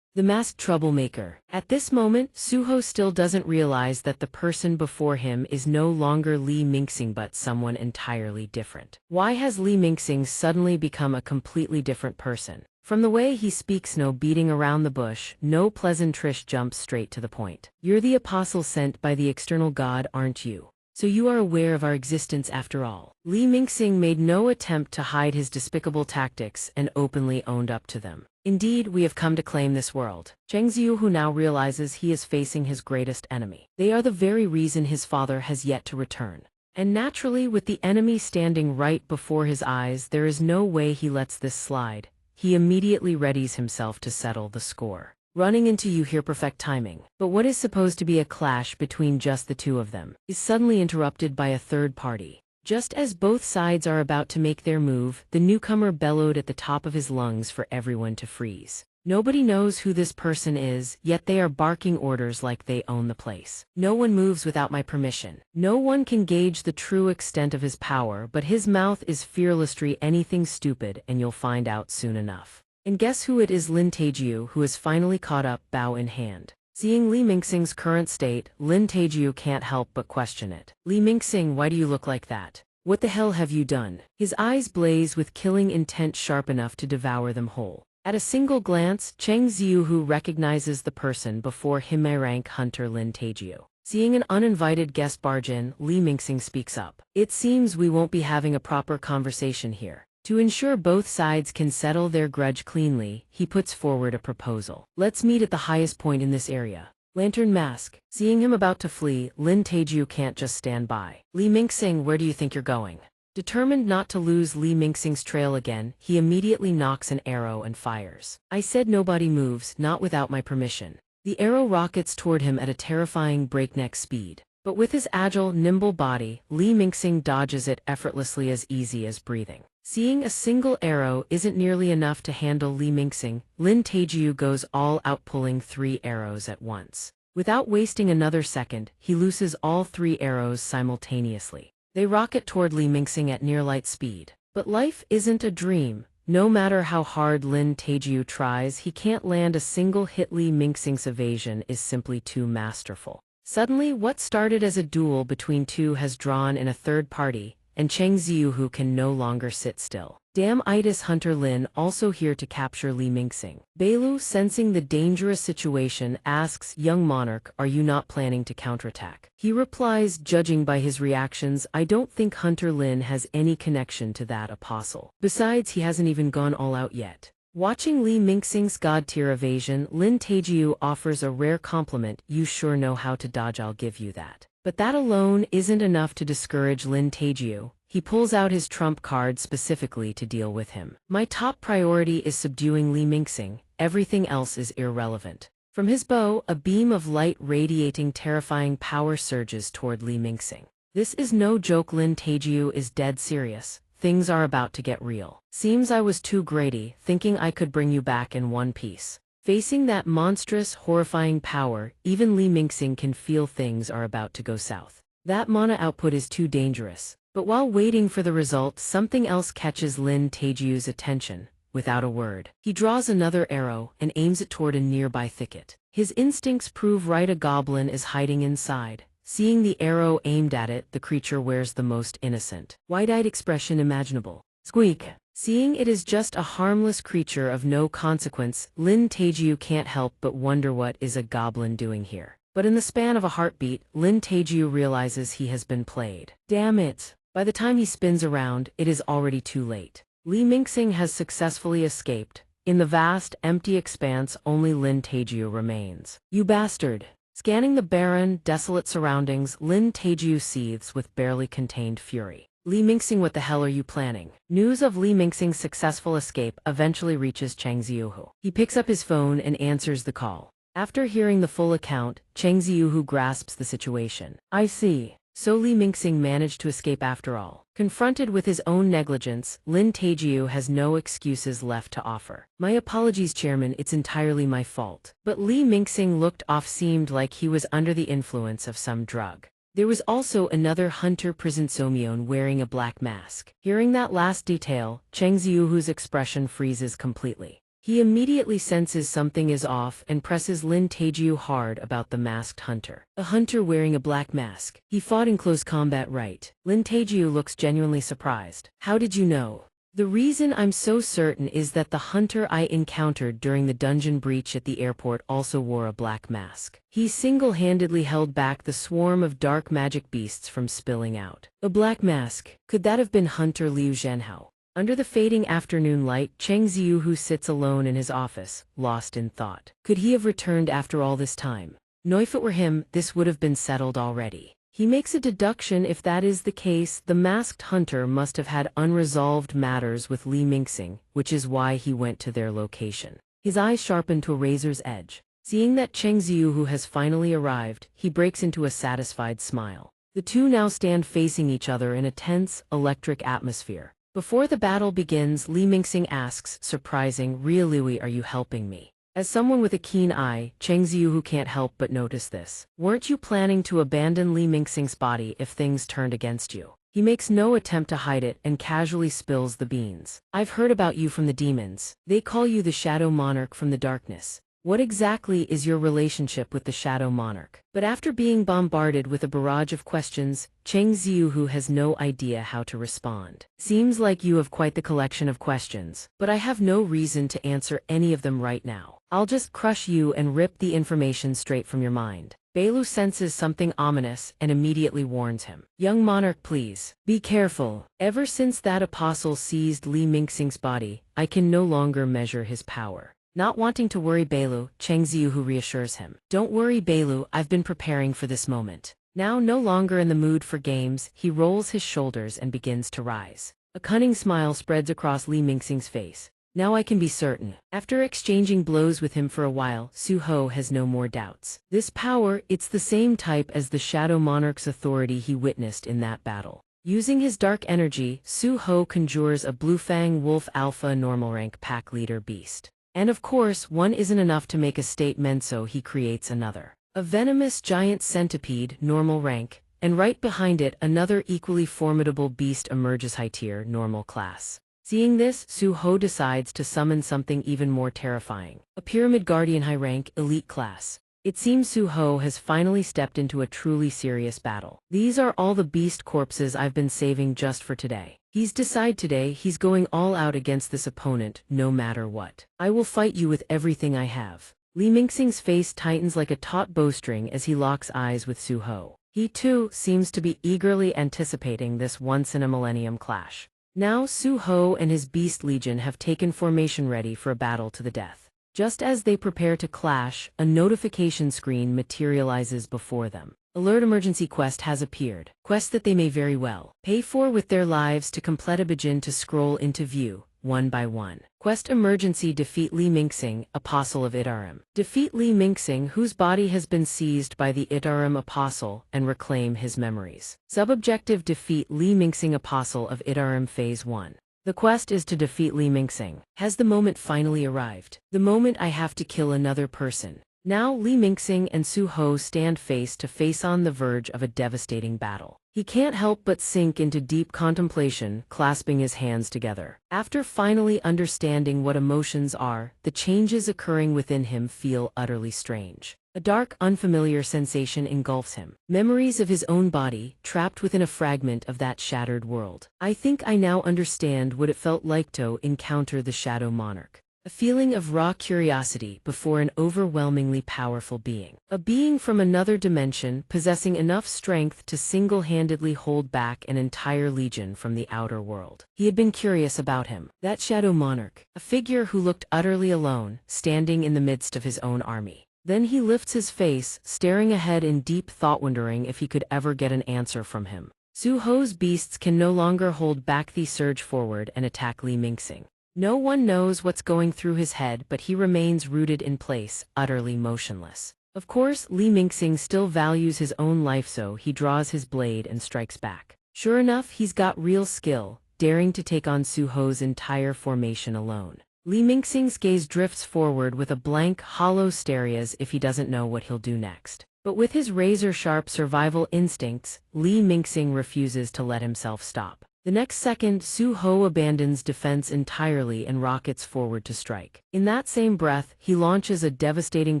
The masked troublemaker. At this moment, Suho still doesn't realize that the person before him is no longer Li Mingxing but someone entirely different. Why has Li Mingxing suddenly become a completely different person? From the way he speaks, no beating around the bush, no pleasantries, jumps straight to the point. You're the apostle sent by the external god, aren't you? So you are aware of our existence after all. Li Mingxing made no attempt to hide his despicable tactics and openly owned up to them. Indeed, we have come to claim this world. Cheng Ziyu now realizes he is facing his greatest enemy. They are the very reason his father has yet to return. And naturally, with the enemy standing right before his eyes, there is no way he lets this slide. He immediately readies himself to settle the score. Running into you here, perfect timing. But what is supposed to be a clash between just the two of them is suddenly interrupted by a third party. Just as both sides are about to make their move, the newcomer bellowed at the top of his lungs for everyone to freeze. Nobody knows who this person is, yet they are barking orders like they own the place. No one moves without my permission. No one can gauge the true extent of his power, but his mouth is fearlessly anything stupid, and you'll find out soon enough. And guess who it is? Lin Taejiu, who has finally caught up, bow in hand. Seeing Li Mingxing's current state, Lin Taejiu can't help but question it. Li Mingxing, why do you look like that? What the hell have you done? His eyes blaze with killing intent, sharp enough to devour them whole. At a single glance, Cheng Ziyu recognizes the person before him, rank hunter Lin Taejiu. Seeing an uninvited guest barge in, Li Mingxing speaks up. It seems we won't be having a proper conversation here. To ensure both sides can settle their grudge cleanly, he puts forward a proposal. Let's meet at the highest point in this area. Lantern Mask. Seeing him about to flee, Lin Taejiu can't just stand by. Li Mingxing, where do you think you're going? Determined not to lose Li Mingxing's trail again, he immediately nocks an arrow and fires. I said nobody moves, not without my permission. The arrow rockets toward him at a terrifying breakneck speed. But with his agile, nimble body, Li Mingxing dodges it effortlessly, as easy as breathing. Seeing a single arrow isn't nearly enough to handle Li Mingxing, Lin Taejiu goes all out, pulling 3 arrows at once. Without wasting another second, he looses all 3 arrows simultaneously. They rocket toward Li Mingxing at near light speed. But life isn't a dream. No matter how hard Lin Taejiu tries, he can't land a single hit. Li Mingxing's evasion is simply too masterful. Suddenly, what started as a duel between two has drawn in a third party, and Cheng Ziyu can no longer sit still. Damn itis, Hunter Lin also here to capture Li Mingxing. Beilu, sensing the dangerous situation, asks, young monarch, are you not planning to counterattack? He replies, judging by his reactions, I don't think Hunter Lin has any connection to that apostle. Besides, he hasn't even gone all out yet. Watching Li Mingxing's god-tier evasion, Lin Taejiu offers a rare compliment, you sure know how to dodge, I'll give you that. But that alone isn't enough to discourage Lin Taejiu. He pulls out his trump card specifically to deal with him. My top priority is subduing Li Mingxing, everything else is irrelevant. From his bow, a beam of light radiating terrifying power surges toward Li Mingxing. This is no joke, Lin Taejiu is dead serious. Things are about to get real. Seems I was too greedy, thinking I could bring you back in one piece. Facing that monstrous, horrifying power, even Li Mingxing can feel things are about to go south. That mana output is too dangerous. But while waiting for the result, something else catches Lin Taejiu's attention. Without a word, he draws another arrow and aims it toward a nearby thicket. His instincts prove right, a goblin is hiding inside. Seeing the arrow aimed at it, the creature wears the most innocent, wide-eyed expression imaginable. Squeak! Seeing it is just a harmless creature of no consequence, Lin Taejiu can't help but wonder what is a goblin doing here. But in the span of a heartbeat, Lin Taejiu realizes he has been played. Damn it! By the time he spins around, it is already too late. Li Mingxing has successfully escaped. In the vast, empty expanse, only Lin Taejiu remains. You bastard! Scanning the barren, desolate surroundings, Lin Taejiu seethes with barely contained fury. Li Mingxing, what the hell are you planning? News of Li Mingxing's successful escape eventually reaches Cheng Ziyu. He picks up his phone and answers the call. After hearing the full account, Cheng Ziyu grasps the situation. I see. So Li Mingxing managed to escape after all. Confronted with his own negligence, Lin Taejiu has no excuses left to offer. My apologies, Chairman, it's entirely my fault. But Li Mingxing looked off, seemed like he was under the influence of some drug. There was also another hunter present, Somyeon, wearing a black mask. Hearing that last detail, Cheng Ziyu's expression freezes completely. He immediately senses something is off and presses Lin Taeju hard about the masked hunter. A hunter wearing a black mask. He fought in close combat, right? Lin Taeju looks genuinely surprised. How did you know? The reason I'm so certain is that the hunter I encountered during the dungeon breach at the airport also wore a black mask. He single-handedly held back the swarm of dark magic beasts from spilling out. A black mask. Could that have been Hunter Liu Zhenhao? Under the fading afternoon light, Cheng Ziyu sits alone in his office, lost in thought. Could he have returned after all this time? No, if it were him, this would have been settled already. He makes a deduction. If that is the case, the masked hunter must have had unresolved matters with Li Mingxing, which is why he went to their location. His eyes sharpen to a razor's edge. Seeing that Cheng Ziyu has finally arrived, he breaks into a satisfied smile. The two now stand facing each other in a tense, electric atmosphere. Before the battle begins, Li Mingxing asks, surprising, "Really, are you helping me?" As someone with a keen eye, Cheng Ziyu can't help but notice this. Weren't you planning to abandon Li Mingxing's body if things turned against you? He makes no attempt to hide it and casually spills the beans. I've heard about you from the demons. They call you the Shadow Monarch from the darkness. What exactly is your relationship with the Shadow Monarch? But after being bombarded with a barrage of questions, Cheng Ziyu has no idea how to respond. Seems like you have quite the collection of questions, but I have no reason to answer any of them right now. I'll just crush you and rip the information straight from your mind. Beilu senses something ominous and immediately warns him. Young monarch, please, be careful. Ever since that apostle seized Li Mingxing's body, I can no longer measure his power. Not wanting to worry Beilu, Cheng Ziyu reassures him. Don't worry Beilu, I've been preparing for this moment. Now no longer in the mood for games, he rolls his shoulders and begins to rise. A cunning smile spreads across Li Mingxing's face. Now I can be certain. After exchanging blows with him for a while, Su Ho has no more doubts. This power, it's the same type as the Shadow Monarch's authority he witnessed in that battle. Using his dark energy, Su Ho conjures a Bluefang Wolf Alpha normal rank pack leader beast. And of course, one isn't enough to make a statement, so he creates another. A venomous giant centipede, normal rank, and right behind it another equally formidable beast emerges, high tier, normal class. Seeing this, Su Ho decides to summon something even more terrifying. A Pyramid Guardian high rank, elite class. It seems Su Ho has finally stepped into a truly serious battle. These are all the beast corpses I've been saving just for today. He's decided today he's going all out against this opponent, no matter what. I will fight you with everything I have. Li Mingxing's face tightens like a taut bowstring as he locks eyes with Su Ho. He too seems to be eagerly anticipating this once-in-a-millennium clash. Now Su Ho and his Beast Legion have taken formation ready for a battle to the death. Just as they prepare to clash, a notification screen materializes before them. Alert, emergency quest has appeared. Quest that they may very well pay for with their lives to complete a begin to scroll into view, one by one. Quest emergency: defeat Li Mingxing, Apostle of Itarim. Defeat Li Mingxing, whose body has been seized by the Itarim Apostle, and reclaim his memories. Sub-objective: defeat Li Mingxing, Apostle of Itarim Phase 1. The quest is to defeat Li Mingxing. Has the moment finally arrived? The moment I have to kill another person. Now Li Mingxing and Su Ho stand face to face on the verge of a devastating battle. He can't help but sink into deep contemplation, clasping his hands together. After finally understanding what emotions are, the changes occurring within him feel utterly strange. A dark, unfamiliar sensation engulfs him. Memories of his own body, trapped within a fragment of that shattered world. I think I now understand what it felt like to encounter the Shadow Monarch. A feeling of raw curiosity before an overwhelmingly powerful being. A being from another dimension, possessing enough strength to single-handedly hold back an entire legion from the outer world. He had been curious about him. That Shadow Monarch. A figure who looked utterly alone, standing in the midst of his own army. Then he lifts his face, staring ahead in deep thought, wondering if he could ever get an answer from him. Su Ho's beasts can no longer hold back. They surge forward and attack Li Mingxing. No one knows what's going through his head, but he remains rooted in place, utterly motionless. Of course, Li Mingxing still values his own life, so he draws his blade and strikes back. Sure enough, he's got real skill, daring to take on Su Ho's entire formation alone. Li Mingxing's gaze drifts forward with a blank, hollow stare as if he doesn't know what he'll do next. But with his razor-sharp survival instincts, Li Mingxing refuses to let himself stop. The next second, Su-ho abandons defense entirely and rockets forward to strike. In that same breath, he launches a devastating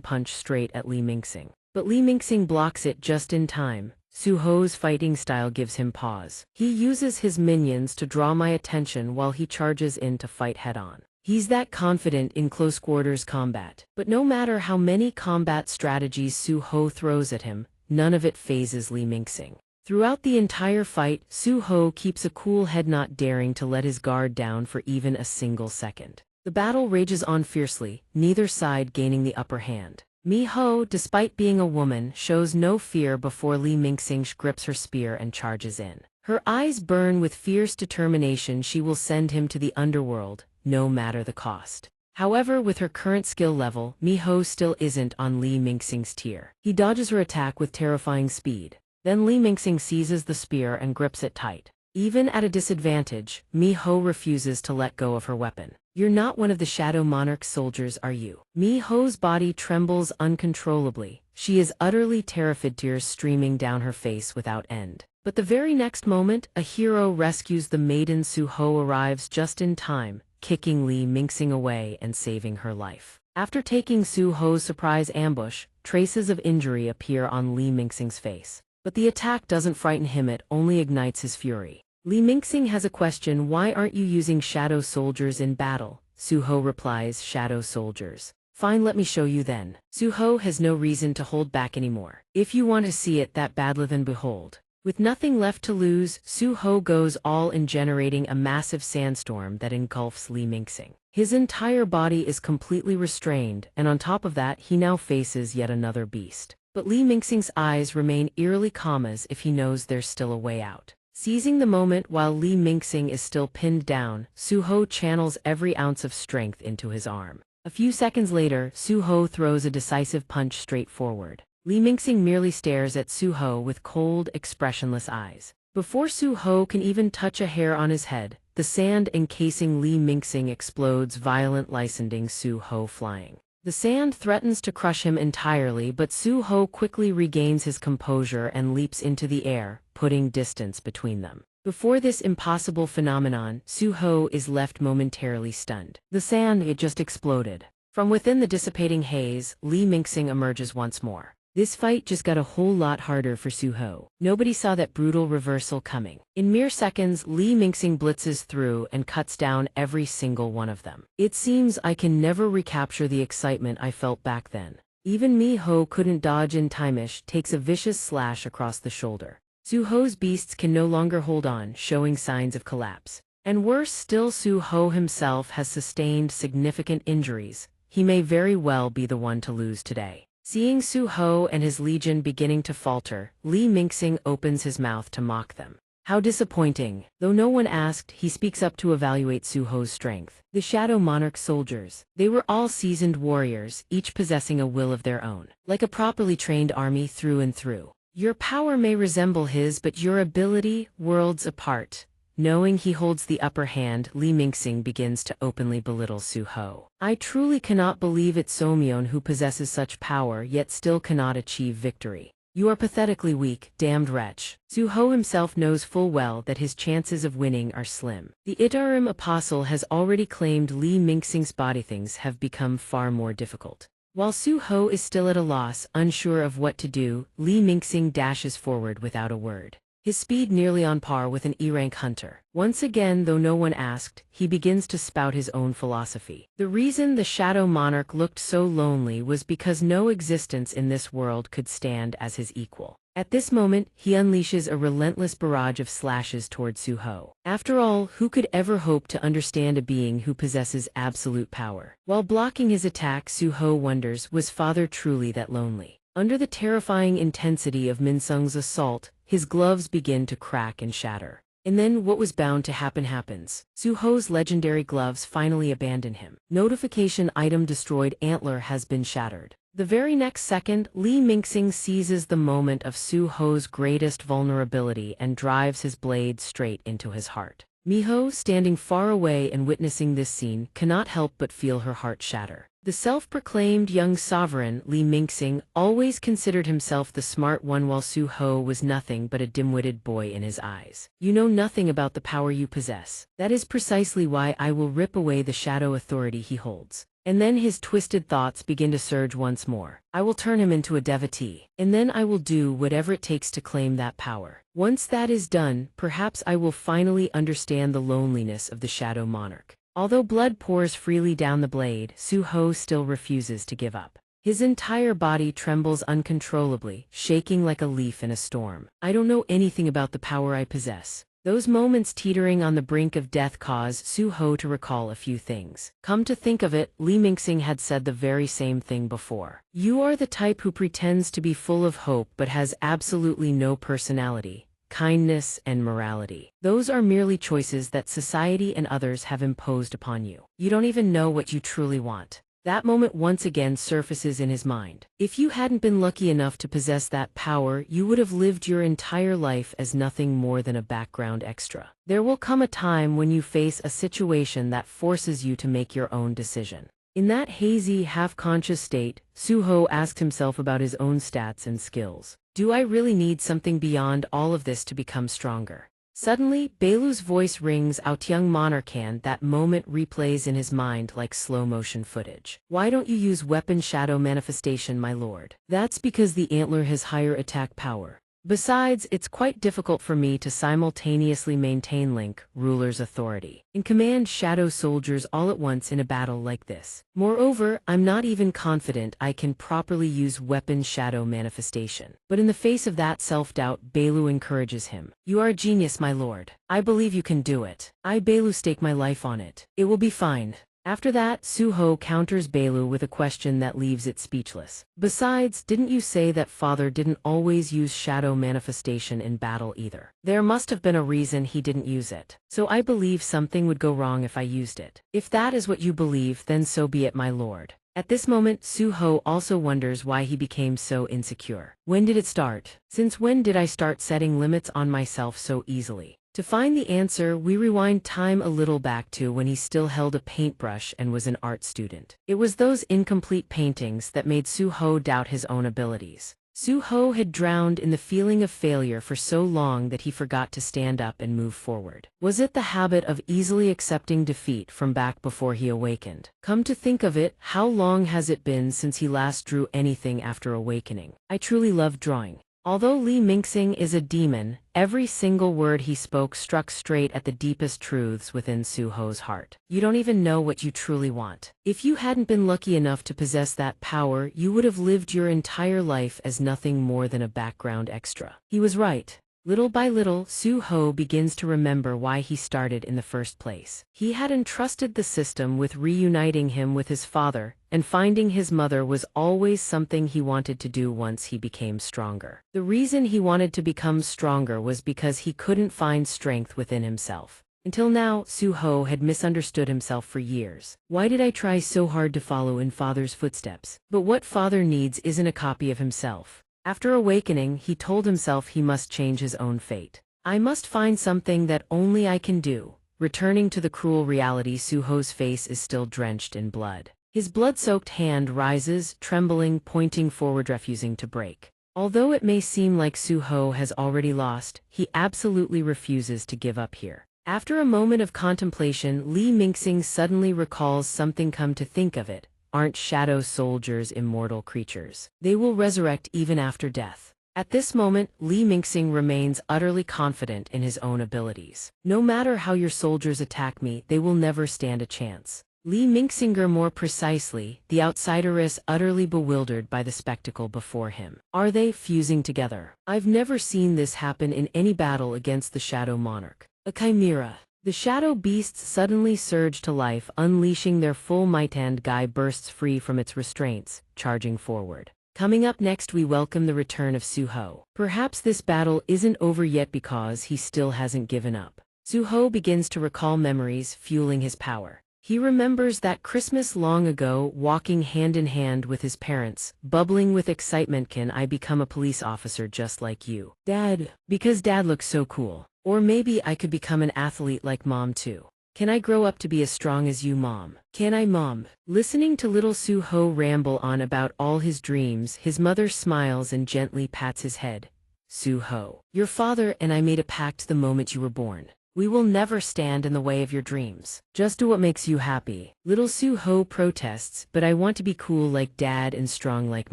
punch straight at Li Mingxing. But Li Mingxing blocks it just in time. Su-ho's fighting style gives him pause. He uses his minions to draw my attention while he charges in to fight head-on. He's that confident in close-quarters combat. But no matter how many combat strategies Su-ho throws at him, none of it phases Li Mingxing. Throughout the entire fight, Su-ho keeps a cool head, not daring to let his guard down for even a single second. The battle rages on fiercely, neither side gaining the upper hand. Mi-ho, despite being a woman, shows no fear before Li Mingxing grips her spear and charges in. Her eyes burn with fierce determination. She will send him to the underworld, no matter the cost. However, with her current skill level, Mi-ho still isn't on Li Mingxing's tier. He dodges her attack with terrifying speed. Then Li Mingxing seizes the spear and grips it tight. Even at a disadvantage, Mi-ho refuses to let go of her weapon. "You're not one of the Shadow Monarch's soldiers, are you?" Mi-ho's body trembles uncontrollably. She is utterly terrified, tears streaming down her face without end. But the very next moment, a hero rescues the maiden. Su-ho arrives just in time, kicking Li Mingxing away and saving her life. After taking Su-ho's surprise ambush, traces of injury appear on Li Mingxing's face. But the attack doesn't frighten him, it only ignites his fury. Li Mingxing has a question: "Why aren't you using shadow soldiers in battle?" Su-ho replies, "Shadow soldiers? Fine, let me show you then." Su-ho has no reason to hold back anymore. "If you want to see it that badly, then behold." With nothing left to lose, Su-ho goes all in, generating a massive sandstorm that engulfs Li Mingxing. His entire body is completely restrained, and on top of that, he now faces yet another beast. But Li Mingxing's eyes remain eerily calm, as if he knows there's still a way out. Seizing the moment while Li Mingxing is still pinned down, Su-ho channels every ounce of strength into his arm. A few seconds later, Su-ho throws a decisive punch straight forward. Li Mingxing merely stares at Su-ho with cold, expressionless eyes. Before Su-ho can even touch a hair on his head, the sand encasing Li Mingxing explodes violently, sending Su-ho flying. The sand threatens to crush him entirely, but Su-ho quickly regains his composure and leaps into the air, putting distance between them. Before this impossible phenomenon, Su-ho is left momentarily stunned. The sand, it just exploded. From within the dissipating haze, Li Mingxing emerges once more. This fight just got a whole lot harder for Su-ho. Nobody saw that brutal reversal coming. In mere seconds, Li Mingxing blitzes through and cuts down every single one of them. It seems I can never recapture the excitement I felt back then. Even Mi-ho couldn't dodge in time. Takes a vicious slash across the shoulder. Su-ho's beasts can no longer hold on, showing signs of collapse. And worse still, Su-ho himself has sustained significant injuries. He may very well be the one to lose today. Seeing Su-ho and his legion beginning to falter, Li Mingxing opens his mouth to mock them. How disappointing. Though no one asked, he speaks up to evaluate Su-ho's strength. The Shadow Monarch soldiers. They were all seasoned warriors, each possessing a will of their own. Like a properly trained army through and through. Your power may resemble his, but your ability, worlds apart. Knowing he holds the upper hand, Li Mingxing begins to openly belittle Su-ho. I truly cannot believe it's Somyeon who possesses such power yet still cannot achieve victory. You are pathetically weak, damned wretch. Su-ho himself knows full well that his chances of winning are slim. The Itarim apostle has already claimed Li Mingxing's body. Things have become far more difficult. While Su-ho is still at a loss, unsure of what to do, Li Mingxing dashes forward without a word. His speed nearly on par with an E-rank hunter. Once again, though no one asked, he begins to spout his own philosophy. The reason the Shadow Monarch looked so lonely was because no existence in this world could stand as his equal. At this moment, he unleashes a relentless barrage of slashes toward Su-ho. After all, who could ever hope to understand a being who possesses absolute power? While blocking his attack, Su-ho wonders, was father truly that lonely? Under the terrifying intensity of Min-sung's assault, his gloves begin to crack and shatter. And then what was bound to happen happens. Su-ho's legendary gloves finally abandon him. Notification item destroyed. Antler has been shattered. The very next second, Li Mingxing seizes the moment of Su-ho's greatest vulnerability and drives his blade straight into his heart. Mi-ho, standing far away and witnessing this scene, cannot help but feel her heart shatter. The self-proclaimed young sovereign, Li Mingxing, always considered himself the smart one while Su Ho was nothing but a dim-witted boy in his eyes. You know nothing about the power you possess. That is precisely why I will rip away the shadow authority he holds. And then his twisted thoughts begin to surge once more. I will turn him into a devotee, and then I will do whatever it takes to claim that power. Once that is done, perhaps I will finally understand the loneliness of the Shadow Monarch. Although blood pours freely down the blade, Su Ho still refuses to give up. His entire body trembles uncontrollably, shaking like a leaf in a storm. I don't know anything about the power I possess. Those moments teetering on the brink of death cause Su Ho to recall a few things. Come to think of it, Li Mingxing had said the very same thing before. You are the type who pretends to be full of hope but has absolutely no personality, kindness, and morality. Those are merely choices that society and others have imposed upon you. You don't even know what you truly want. That moment once again surfaces in his mind. If you hadn't been lucky enough to possess that power, you would have lived your entire life as nothing more than a background extra. There will come a time when you face a situation that forces you to make your own decision. In that hazy, half-conscious state, Su Ho asked himself about his own stats and skills. Do I really need something beyond all of this to become stronger? Suddenly, Beilu's voice rings out. Young Monarch. That moment replays in his mind like slow-motion footage. Why don't you use weapon shadow manifestation, my lord? That's because the antler has higher attack power. Besides, it's quite difficult for me to simultaneously maintain Link, ruler's authority, and command shadow soldiers all at once in a battle like this. Moreover, I'm not even confident I can properly use weapon shadow manifestation. But in the face of that self-doubt, Beilu encourages him. You are a genius, my lord. I believe you can do it. I, Beilu, stake my life on it. It will be fine. After that, Su Ho counters Beilu with a question that leaves it speechless. Besides, didn't you say that father didn't always use shadow manifestation in battle either? There must have been a reason he didn't use it. So I believe something would go wrong if I used it. If that is what you believe, then so be it, my lord. At this moment, Su Ho also wonders why he became so insecure. When did it start? Since when did I start setting limits on myself so easily? To find the answer, we rewind time a little back to when he still held a paintbrush and was an art student. It was those incomplete paintings that made Su Ho doubt his own abilities. Su Ho had drowned in the feeling of failure for so long that he forgot to stand up and move forward. Was it the habit of easily accepting defeat from back before he awakened? Come to think of it, how long has it been since he last drew anything after awakening? I truly love drawing. Although Li Mingxing is a demon, every single word he spoke struck straight at the deepest truths within Su Ho's heart. You don't even know what you truly want. If you hadn't been lucky enough to possess that power, you would have lived your entire life as nothing more than a background extra. He was right. Little by little, Su Ho begins to remember why he started in the first place. He had entrusted the system with reuniting him with his father, and finding his mother was always something he wanted to do once he became stronger. The reason he wanted to become stronger was because he couldn't find strength within himself. Until now, Su Ho had misunderstood himself for years. Why did I try so hard to follow in father's footsteps? But what father needs isn't a copy of himself. After awakening, he told himself he must change his own fate. I must find something that only I can do. Returning to the cruel reality, Su Ho's face is still drenched in blood. His blood-soaked hand rises, trembling, pointing forward, refusing to break. Although it may seem like Su Ho has already lost, he absolutely refuses to give up here. After a moment of contemplation, Li Mingxing suddenly recalls something. Come to think of it, aren't shadow soldiers immortal creatures? They will resurrect even after death. At this moment, Li Mingxing remains utterly confident in his own abilities. No matter how your soldiers attack me, they will never stand a chance. Li Mingxinger, more precisely, the outsider, is utterly bewildered by the spectacle before him. Are they fusing together? I've never seen this happen in any battle against the Shadow Monarch. A chimera. The shadow beasts suddenly surge to life, unleashing their full might, and Guy bursts free from its restraints, charging forward. Coming up next, we welcome the return of Su Ho. Perhaps this battle isn't over yet because he still hasn't given up. Su Ho begins to recall memories, fueling his power. He remembers that Christmas long ago, walking hand in hand with his parents, bubbling with excitement. Can I become a police officer just like you, Dad? Because Dad looks so cool. Or maybe I could become an athlete like Mom too. Can I grow up to be as strong as you, Mom? Can I, Mom? Listening to little Su-ho ramble on about all his dreams, his mother smiles and gently pats his head. Su-ho, your father and I made a pact the moment you were born. We will never stand in the way of your dreams. Just do what makes you happy. Little Su-ho protests, but I want to be cool like Dad and strong like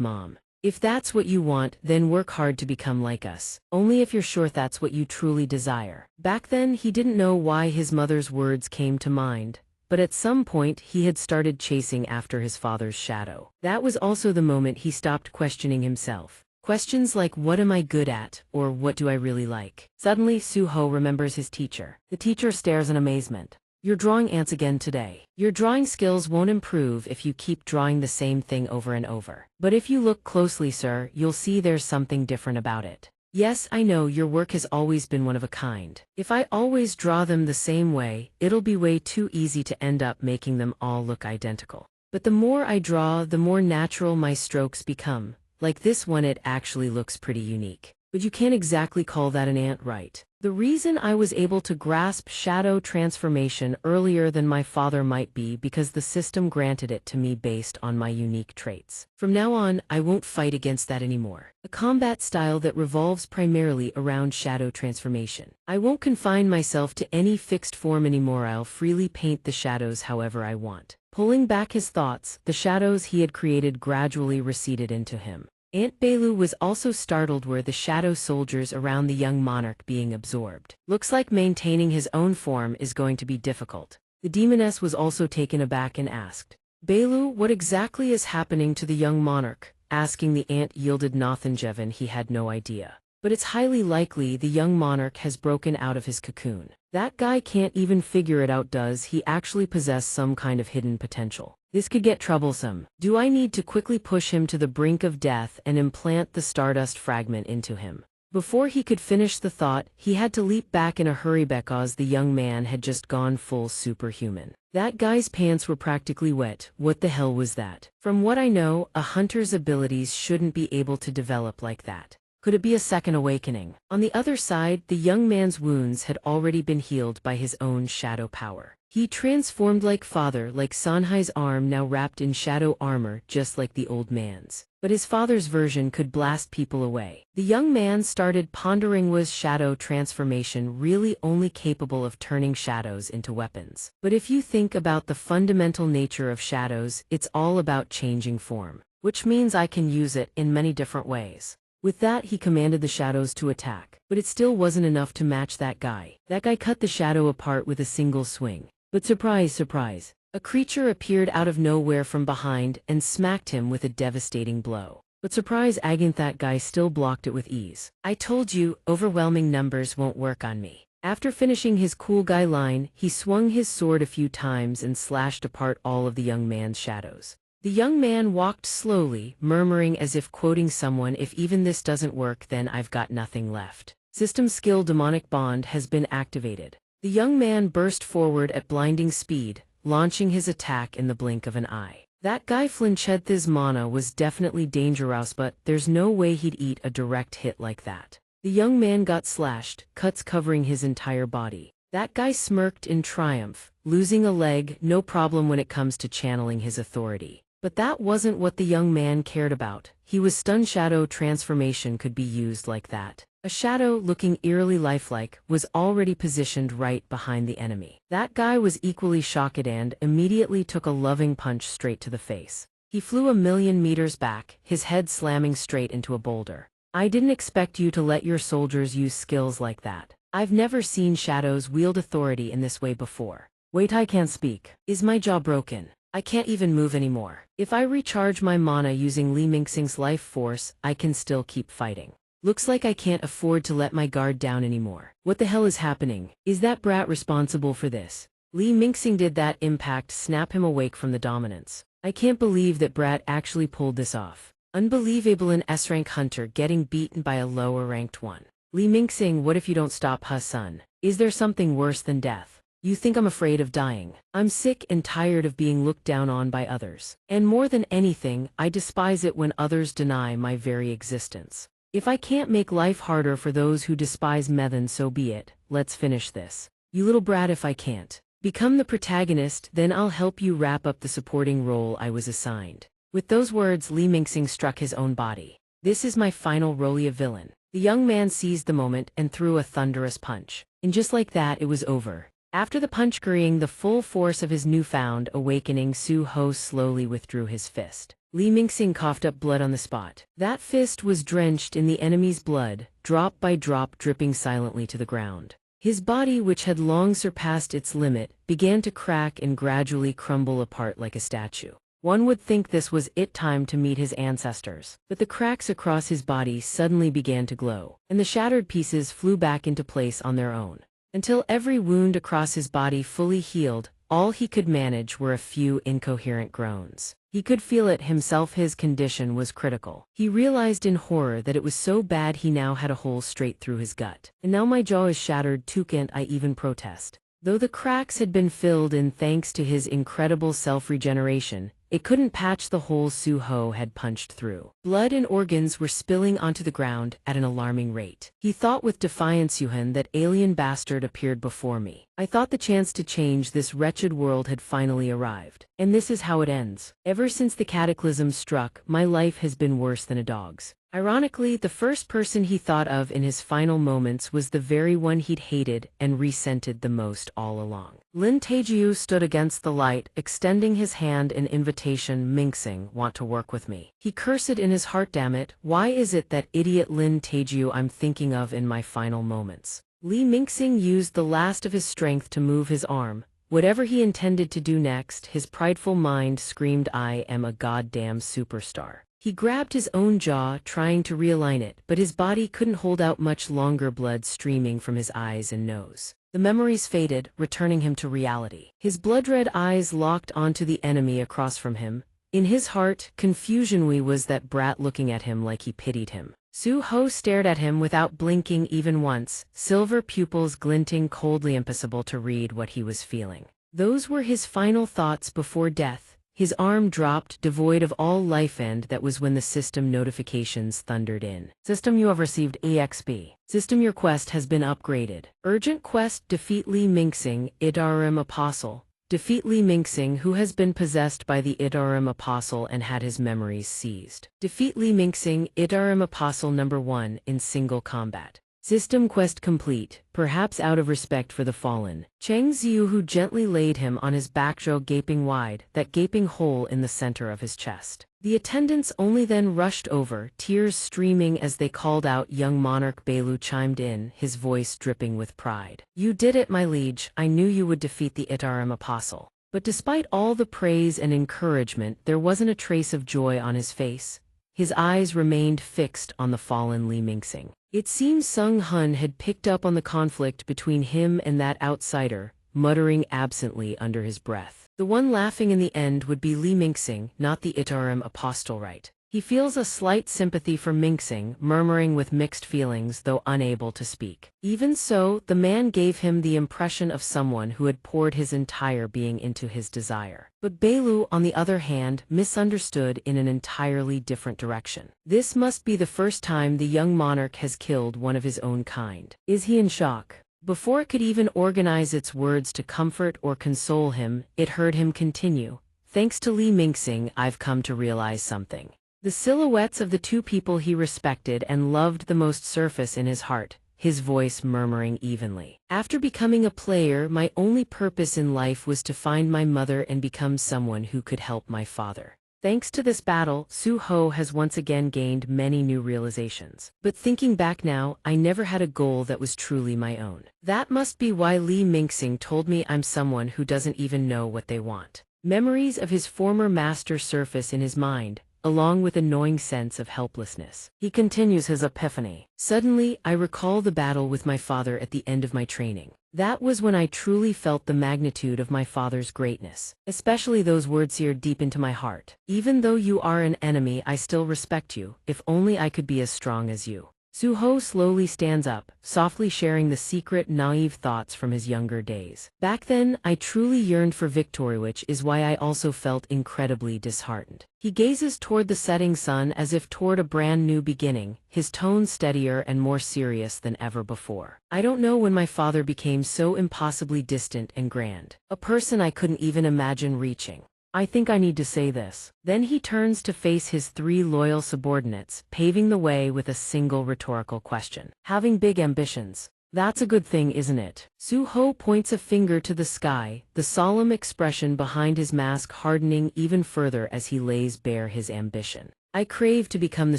Mom. If that's what you want, then work hard to become like us. Only if you're sure that's what you truly desire. Back then, he didn't know why his mother's words came to mind, but at some point he had started chasing after his father's shadow. That was also the moment he stopped questioning himself. Questions like, what am I good at, or what do I really like? Suddenly, Su-ho remembers his teacher. The teacher stares in amazement. You're drawing ants again today. Your drawing skills won't improve if you keep drawing the same thing over and over. But if you look closely, sir, you'll see there's something different about it. Yes, I know your work has always been one of a kind. If I always draw them the same way, it'll be way too easy to end up making them all look identical. But the more I draw, the more natural my strokes become. Like this one, it actually looks pretty unique. But you can't exactly call that an ant, right? The reason I was able to grasp shadow transformation earlier than my father might be because the system granted it to me based on my unique traits. From now on, I won't fight against that anymore. A combat style that revolves primarily around shadow transformation. I won't confine myself to any fixed form anymore. I'll freely paint the shadows however I want. Pulling back his thoughts, the shadows he had created gradually receded into him. Aunt Belu was also startled were the shadow soldiers around the young monarch being absorbed. Looks like maintaining his own form is going to be difficult. The demoness was also taken aback and asked, Belu, what exactly is happening to the young monarch? Asking the aunt yielded Nothinjevan he had no idea. But it's highly likely the young monarch has broken out of his cocoon. That guy can't even figure it out. Does he actually possess some kind of hidden potential? This could get troublesome. Do I need to quickly push him to the brink of death and implant the stardust fragment into him? Before he could finish the thought, he had to leap back in a hurry because the young man had just gone full superhuman. That guy's pants were practically wet. What the hell was that? From what I know, a hunter's abilities shouldn't be able to develop like that. Could it be a second awakening? On the other side, the young man's wounds had already been healed by his own shadow power. He transformed like father, like Sanhai's arm now wrapped in shadow armor, just like the old man's. But his father's version could blast people away. The young man started pondering, was shadow transformation really only capable of turning shadows into weapons? But if you think about the fundamental nature of shadows, it's all about changing form, which means I can use it in many different ways. With that, he commanded the shadows to attack, but it still wasn't enough to match that guy. That guy cut the shadow apart with a single swing. But surprise, surprise, a creature appeared out of nowhere from behind and smacked him with a devastating blow. But surprise, again, that guy still blocked it with ease. I told you, overwhelming numbers won't work on me. After finishing his cool guy line, he swung his sword a few times and slashed apart all of the young man's shadows. The young man walked slowly, murmuring as if quoting someone, if even this doesn't work, then I've got nothing left. System skill demonic bond has been activated. The young man burst forward at blinding speed, launching his attack in the blink of an eye. That guy Flinchedth's mana was definitely dangerous, but there's no way he'd eat a direct hit like that. The young man got slashed, cuts covering his entire body. That guy smirked in triumph, losing a leg, no problem when it comes to channeling his authority. But that wasn't what the young man cared about. He was stunned. Shadow transformation could be used like that. A shadow, looking eerily lifelike, was already positioned right behind the enemy. That guy was equally shocked and immediately took a loving punch straight to the face. He flew 1,000,000 meters back, his head slamming straight into a boulder. I didn't expect you to let your soldiers use skills like that. I've never seen shadows wield authority in this way before. Wait, I can't speak. Is my jaw broken? I can't even move anymore. If I recharge my mana using Li Mingxing's life force, I can still keep fighting. Looks like I can't afford to let my guard down anymore. What the hell is happening? Is that brat responsible for this? Li Mingxing, did that impact snap him awake from the dominance? I can't believe that brat actually pulled this off. Unbelievable, an S-rank hunter getting beaten by a lower ranked one. Li Mingxing, what if you don't stop, huh, son? Is there something worse than death? You think I'm afraid of dying? I'm sick and tired of being looked down on by others. And more than anything, I despise it when others deny my very existence. If I can't make life harder for those who despise me, then so be it. Let's finish this. You little brat, if I can't. Become the protagonist, then I'll help you wrap up the supporting role I was assigned. With those words, Li Mingxing struck his own body. This is my final role as a villain. The young man seized the moment and threw a thunderous punch. And just like that, it was over. After the punch, carrying the full force of his newfound awakening, Su Ho slowly withdrew his fist. Li Mingxing coughed up blood on the spot. That fist was drenched in the enemy's blood, drop by drop dripping silently to the ground. His body, which had long surpassed its limit, began to crack and gradually crumble apart like a statue. One would think this was it time to meet his ancestors, but the cracks across his body suddenly began to glow, and the shattered pieces flew back into place on their own. Until every wound across his body fully healed, all he could manage were a few incoherent groans. He could feel it himself, his condition was critical. He realized in horror that it was so bad he now had a hole straight through his gut. And now my jaw is shattered too, can't I even protest? Though the cracks had been filled in thanks to his incredible self-regeneration, it couldn't patch the holes Su Ho had punched through. Blood and organs were spilling onto the ground at an alarming rate. He thought with defiance, Yuhan, that alien bastard appeared before me. I thought the chance to change this wretched world had finally arrived. And this is how it ends. Ever since the cataclysm struck, my life has been worse than a dog's. Ironically, the first person he thought of in his final moments was the very one he'd hated and resented the most all along. Lin Taijiu stood against the light, extending his hand in invitation. Mingxing, want to work with me? He cursed in his heart. Damn it, why is it that idiot Lin Taijiu I'm thinking of in my final moments? Li Mingxing used the last of his strength to move his arm. Whatever he intended to do next, his prideful mind screamed, I am a goddamn superstar. He grabbed his own jaw, trying to realign it, but his body couldn't hold out much longer, blood streaming from his eyes and nose. The memories faded, returning him to reality. His blood-red eyes locked onto the enemy across from him. In his heart, confusion. Was that brat looking at him like he pitied him? Su Ho stared at him without blinking even once, silver pupils glinting coldly, impossible to read what he was feeling. Those were his final thoughts before death. His arm dropped, devoid of all life, and that was when the system notifications thundered in. System, you have received EXP. System, your quest has been upgraded. Urgent quest, defeat Li Mingxing, Idarim Apostle. Defeat Li Mingxing, who has been possessed by the Idarim Apostle and had his memories seized. Defeat Li Mingxing, Idarim Apostle number 1 in single combat. System quest complete, perhaps out of respect for the fallen. Cheng Xiu, who gently laid him on his back, jaw gaping wide, that gaping hole in the center of his chest. The attendants only then rushed over, tears streaming as they called out. Young Monarch Bailu chimed in, his voice dripping with pride. You did it, my liege. I knew you would defeat the Itarim Apostle. But despite all the praise and encouragement, there wasn't a trace of joy on his face. His eyes remained fixed on the fallen Li Mingxing. It seems Sung Hun had picked up on the conflict between him and that outsider, muttering absently under his breath. The one laughing in the end would be Li Mingxing, not the Itarim Apostle, right? He feels a slight sympathy for Mingxing, murmuring with mixed feelings though unable to speak. Even so, the man gave him the impression of someone who had poured his entire being into his desire. But Bailu, on the other hand, misunderstood in an entirely different direction. This must be the first time the young monarch has killed one of his own kind. Is he in shock? Before it could even organize its words to comfort or console him, it heard him continue. Thanks to Li Mingxing, I've come to realize something. The silhouettes of the two people he respected and loved the most surface in his heart, his voice murmuring evenly. After becoming a player, my only purpose in life was to find my mother and become someone who could help my father. Thanks to this battle, Su Ho has once again gained many new realizations. But thinking back now, I never had a goal that was truly my own. That must be why Li Mingxing told me I'm someone who doesn't even know what they want. Memories of his former master surface in his mind, along with a gnawing sense of helplessness. He continues his epiphany. Suddenly, I recall the battle with my father at the end of my training. That was when I truly felt the magnitude of my father's greatness. Especially those words seared deep into my heart. Even though you are an enemy, I still respect you. If only I could be as strong as you. Suho slowly stands up, softly sharing the secret, naive thoughts from his younger days. Back then, I truly yearned for victory, which is why I also felt incredibly disheartened. He gazes toward the setting sun as if toward a brand new beginning, his tone steadier and more serious than ever before. I don't know when my father became so impossibly distant and grand. A person I couldn't even imagine reaching. I think I need to say this. Then he turns to face his 3 loyal subordinates, paving the way with a single rhetorical question. Having big ambitions. That's a good thing, isn't it? Suho points a finger to the sky, the solemn expression behind his mask hardening even further as he lays bare his ambition. I crave to become the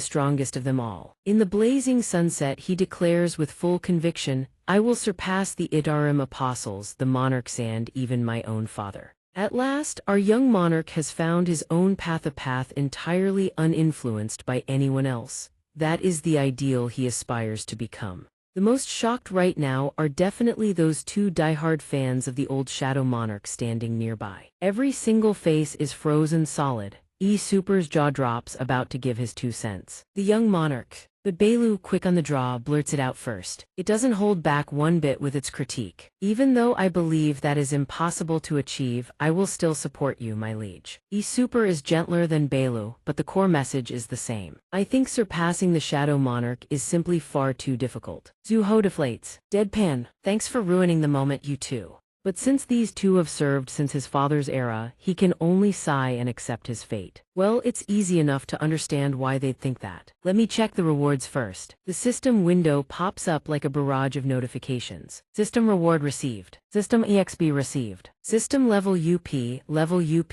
strongest of them all. In the blazing sunset he declares with full conviction, I will surpass the Idarim apostles, the monarchs, and even my own father. At last, our young monarch has found his own path, a path entirely uninfluenced by anyone else. That is the ideal he aspires to become. The most shocked right now are definitely those 2 diehard fans of the old Shadow Monarch standing nearby. Every single face is frozen solid. Super's jaw drops, about to give his 2 cents. The young monarch. But Bailu, quick on the draw, blurts it out first. It doesn't hold back one bit with its critique. Even though I believe that is impossible to achieve, I will still support you, my liege. Super is gentler than Bailu, but the core message is the same. I think surpassing the Shadow Monarch is simply far too difficult. Suho deflates. Deadpan, thanks for ruining the moment, you two. But since these 2 have served since his father's era, he can only sigh and accept his fate. Well, it's easy enough to understand why they'd think that. Let me check the rewards first. The system window pops up like a barrage of notifications. System reward received. System EXP received. System level UP, level UP.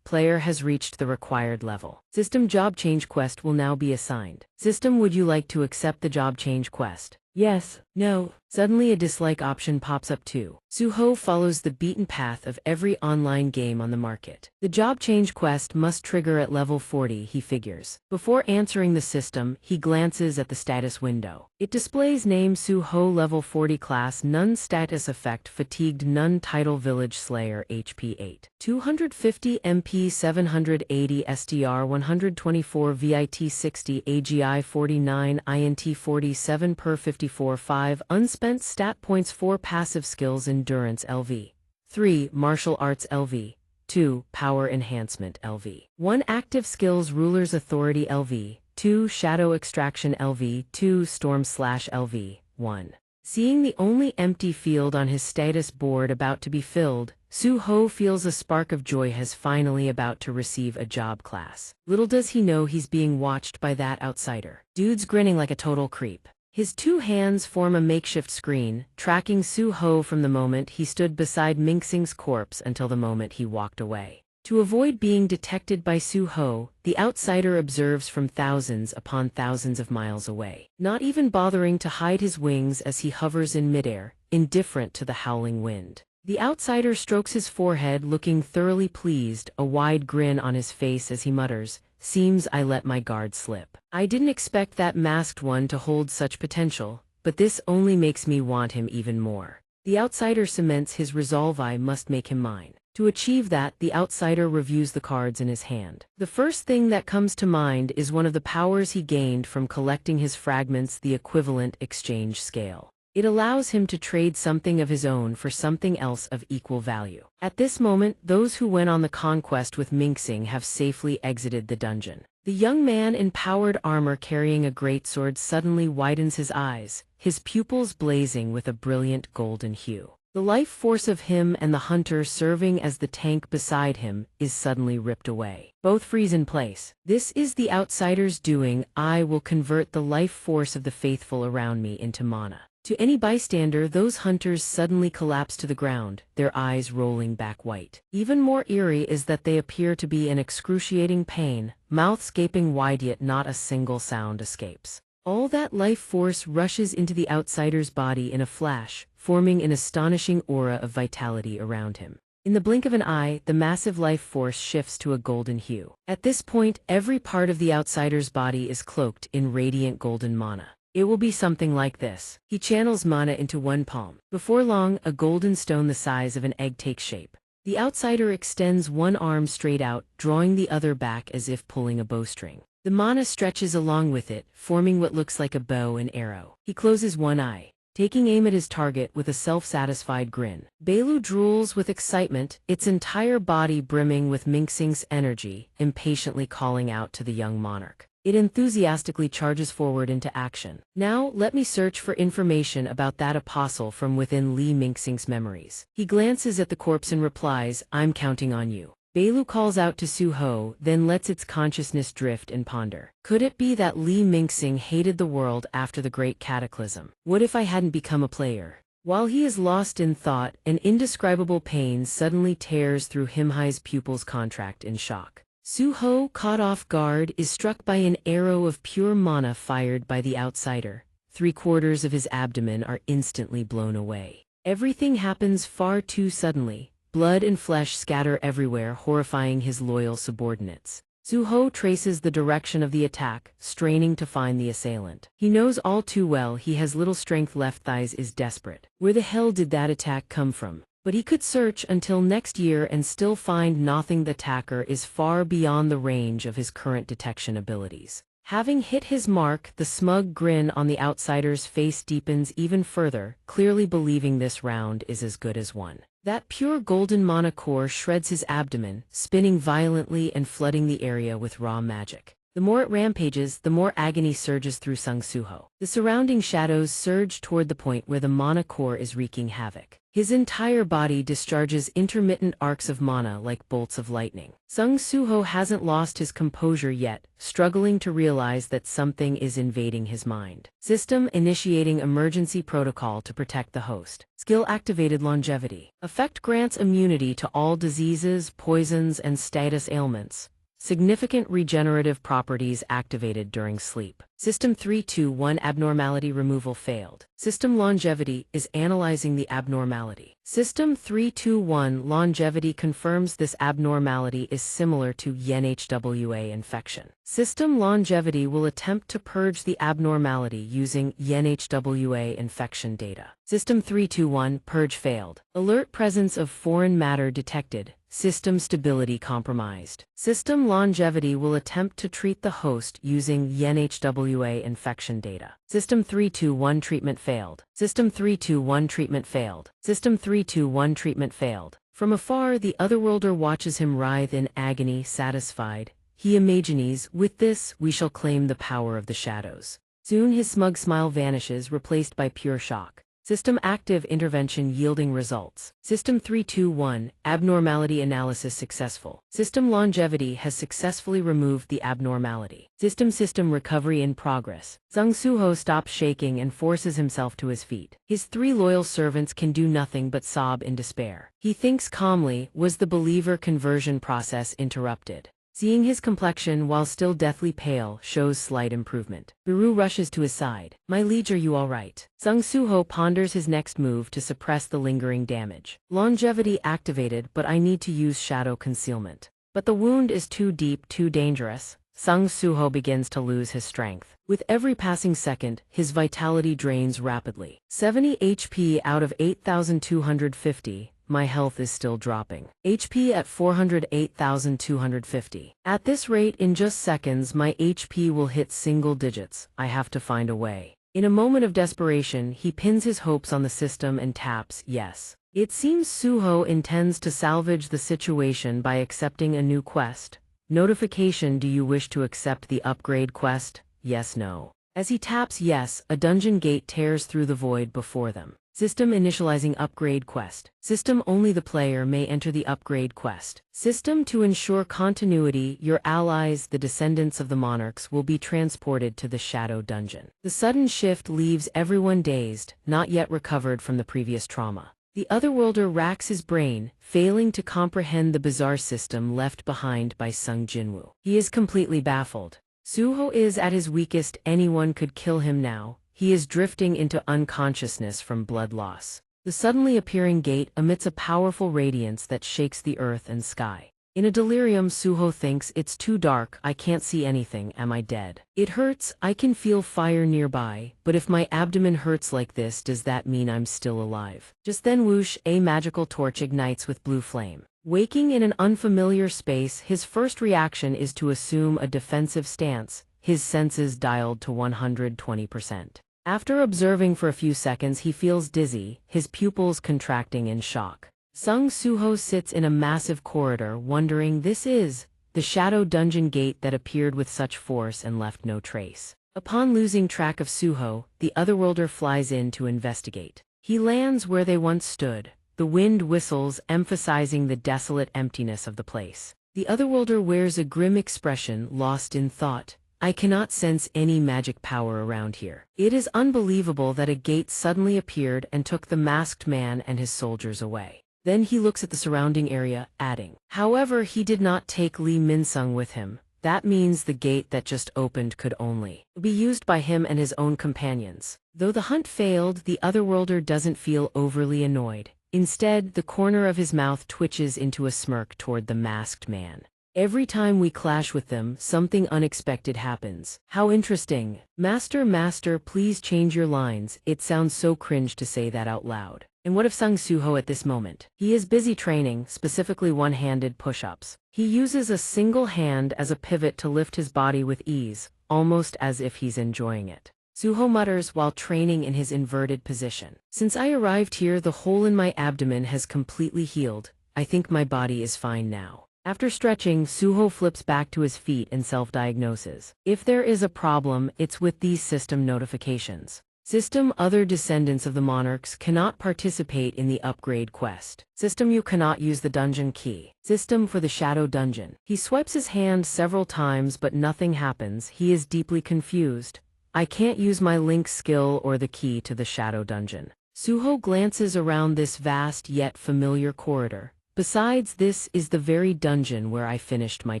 Player has reached the required level. System job change quest will now be assigned. System, would you like to accept the job change quest? Yes, no. Suddenly a dislike option pops up too. Suho follows the beaten path of every online game on the market. The job change quest must trigger at level 40, he figures. Before answering the system, he glances at the status window. It displays name Suho, level 40, class none, status effect fatigued, none, title village slayer, HP 8. 250 MP, 780 STR, 124 VIT, 60 AGI, 49 INT, 47 per 54, 5 unspent stat points, 4 passive skills, endurance LV, 3 martial arts LV, 2 power enhancement LV, 1 active skills, ruler's authority LV, 2 shadow extraction LV, 2 storm slash LV, 1. Seeing the only empty field on his status board about to be filled, Suho feels a spark of joy, has finally about to receive a job class. Little does he know he's being watched by that outsider. Dude's grinning like a total creep. His 2 hands form a makeshift screen, tracking Suho from the moment he stood beside Mingxing's corpse until the moment he walked away. To avoid being detected by Suho, the outsider observes from thousands upon thousands of miles away, not even bothering to hide his wings as he hovers in midair, indifferent to the howling wind. The outsider strokes his forehead, looking thoroughly pleased, a wide grin on his face as he mutters, seems I let my guard slip. I didn't expect that masked one to hold such potential, but this only makes me want him even more. The outsider cements his resolve, I must make him mine. To achieve that, the outsider reviews the cards in his hand. The first thing that comes to mind is one of the powers he gained from collecting his fragments, the equivalent exchange scale. It allows him to trade something of his own for something else of equal value. At this moment, those who went on the conquest with Mingxing have safely exited the dungeon. The young man in powered armor carrying a greatsword suddenly widens his eyes, his pupils blazing with a brilliant golden hue. The life force of him and the hunter serving as the tank beside him is suddenly ripped away. Both freeze in place. This is the outsider's doing. I will convert the life force of the faithful around me into mana. To any bystander, those hunters suddenly collapse to the ground, their eyes rolling back white. Even more eerie is that they appear to be in excruciating pain, mouths gaping wide, yet not a single sound escapes. All that life force rushes into the outsider's body in a flash, forming an astonishing aura of vitality around him. In the blink of an eye, the massive life force shifts to a golden hue. At this point, every part of the outsider's body is cloaked in radiant golden mana. It will be something like this. He channels mana into one palm. Before long, a golden stone the size of an egg takes shape. The outsider extends one arm straight out, drawing the other back as if pulling a bowstring. The mana stretches along with it, forming what looks like a bow and arrow. He closes one eye, taking aim at his target with a self-satisfied grin. Belu drools with excitement, its entire body brimming with Mingxing's energy, impatiently calling out to the young monarch. It enthusiastically charges forward into action. Now, let me search for information about that apostle from within Li Mingxing's memories. He glances at the corpse and replies, "I'm counting on you." Belu calls out to Su Ho, then lets its consciousness drift and ponder. Could it be that Li Mingxing hated the world after the Great Cataclysm? What if I hadn't become a player? While he is lost in thought, an indescribable pain suddenly tears through Himhai's pupil's contract in shock. Su Ho, caught off guard, is struck by an arrow of pure mana fired by the outsider. 3/4 of his abdomen are instantly blown away. Everything happens far too suddenly. Blood and flesh scatter everywhere, horrifying his loyal subordinates. Su Ho traces the direction of the attack, straining to find the assailant. He knows all too well he has little strength left. Thighs is desperate. Where the hell did that attack come from? But he could search until next year and still find nothing. The attacker is far beyond the range of his current detection abilities. Having hit his mark, the smug grin on the outsider's face deepens even further, clearly believing this round is as good as won. That pure golden mana core shreds his abdomen, spinning violently and flooding the area with raw magic. The more it rampages, the more agony surges through Sung Suho. The surrounding shadows surge toward the point where the mana core is wreaking havoc. His entire body discharges intermittent arcs of mana like bolts of lightning. Sung Suho hasn't lost his composure yet, struggling to realize that something is invading his mind. System initiating emergency protocol to protect the host. Skill activated. Longevity. Effect grants immunity to all diseases, poisons, and status ailments. Significant regenerative properties activated during sleep. System 321 abnormality removal failed. System longevity is analyzing the abnormality. System 321 longevity confirms this abnormality is similar to xianxia infection. System longevity will attempt to purge the abnormality using xianxia infection data. System 321 purge failed. Alert presence of foreign matter detected. System stability compromised. System longevity will attempt to treat the host using xianxia infection data. System 321 treatment failed. System 321 treatment failed. System 321 treatment failed. From afar, the otherworlder watches him writhe in agony, satisfied. He imagines, with this, we shall claim the power of the shadows. Soon his smug smile vanishes, replaced by pure shock. System active intervention yielding results. System 321, abnormality analysis successful. System longevity has successfully removed the abnormality. System recovery in progress. Sung Suho stops shaking and forces himself to his feet. His 3 loyal servants can do nothing but sob in despair. He thinks calmly, was the believer conversion process interrupted? Seeing his complexion while still deathly pale shows slight improvement. Biru rushes to his side. "My liege, are you all right?" Sung Suho ponders his next move to suppress the lingering damage. Longevity activated, but I need to use shadow concealment. But the wound is too deep, too dangerous. Sung Suho begins to lose his strength. With every passing second, his vitality drains rapidly. 70 HP out of 8,250. My health is still dropping. HP at 408,250. At this rate, in just seconds, my HP will hit single digits. I have to find a way. In a moment of desperation, he pins his hopes on the system and taps yes. It seems Suho intends to salvage the situation by accepting a new quest. Notification: do you wish to accept the upgrade quest? Yes, no. As he taps yes, a dungeon gate tears through the void before them. System initializing upgrade quest. System: only the player may enter the upgrade quest. System: to ensure continuity, your allies, the descendants of the monarchs, will be transported to the shadow dungeon. The sudden shift leaves everyone dazed, not yet recovered from the previous trauma. The otherworlder racks his brain, failing to comprehend the bizarre system left behind by Sung Jinwoo. He is completely baffled. Suho is at his weakest. Anyone could kill him now. He is drifting into unconsciousness from blood loss. The suddenly appearing gate emits a powerful radiance that shakes the earth and sky. In a delirium, Suho thinks, it's too dark, I can't see anything, am I dead? It hurts, I can feel fire nearby, but if my abdomen hurts like this, does that mean I'm still alive? Just then whoosh, a magical torch ignites with blue flame. Waking in an unfamiliar space, his first reaction is to assume a defensive stance, his senses dialed to 120%. After observing for a few seconds, he feels dizzy, his pupils contracting in shock. Sung Suho sits in a massive corridor, wondering this is the shadow dungeon gate that appeared with such force and left no trace. Upon losing track of Suho, the otherworlder flies in to investigate. He lands where they once stood. The wind whistles, emphasizing the desolate emptiness of the place. The otherworlder wears a grim expression, lost in thought. I cannot sense any magic power around here. It is unbelievable that a gate suddenly appeared and took the masked man and his soldiers away. Then he looks at the surrounding area, adding, however, he did not take Lee Minsung with him. That means the gate that just opened could only be used by him and his own companions. Though the hunt failed, the otherworlder doesn't feel overly annoyed. Instead, the corner of his mouth twitches into a smirk toward the masked man. Every time we clash with them, something unexpected happens. How interesting. Master, please change your lines. It sounds so cringe to say that out loud. And what of Sung Suho at this moment? He is busy training, specifically one-handed push-ups. He uses a single hand as a pivot to lift his body with ease, almost as if he's enjoying it. Suho mutters while training in his inverted position. Since I arrived here, the hole in my abdomen has completely healed. I think my body is fine now. After stretching, Suho flips back to his feet and self-diagnoses. If there is a problem, it's with these system notifications. System: other descendants of the monarchs cannot participate in the upgrade quest. System: you cannot use the dungeon key. System: for the shadow dungeon. He swipes his hand several times but nothing happens. He is deeply confused. I can't use my link skill or the key to the shadow dungeon. Suho glances around this vast yet familiar corridor. Besides, this is the very dungeon where I finished my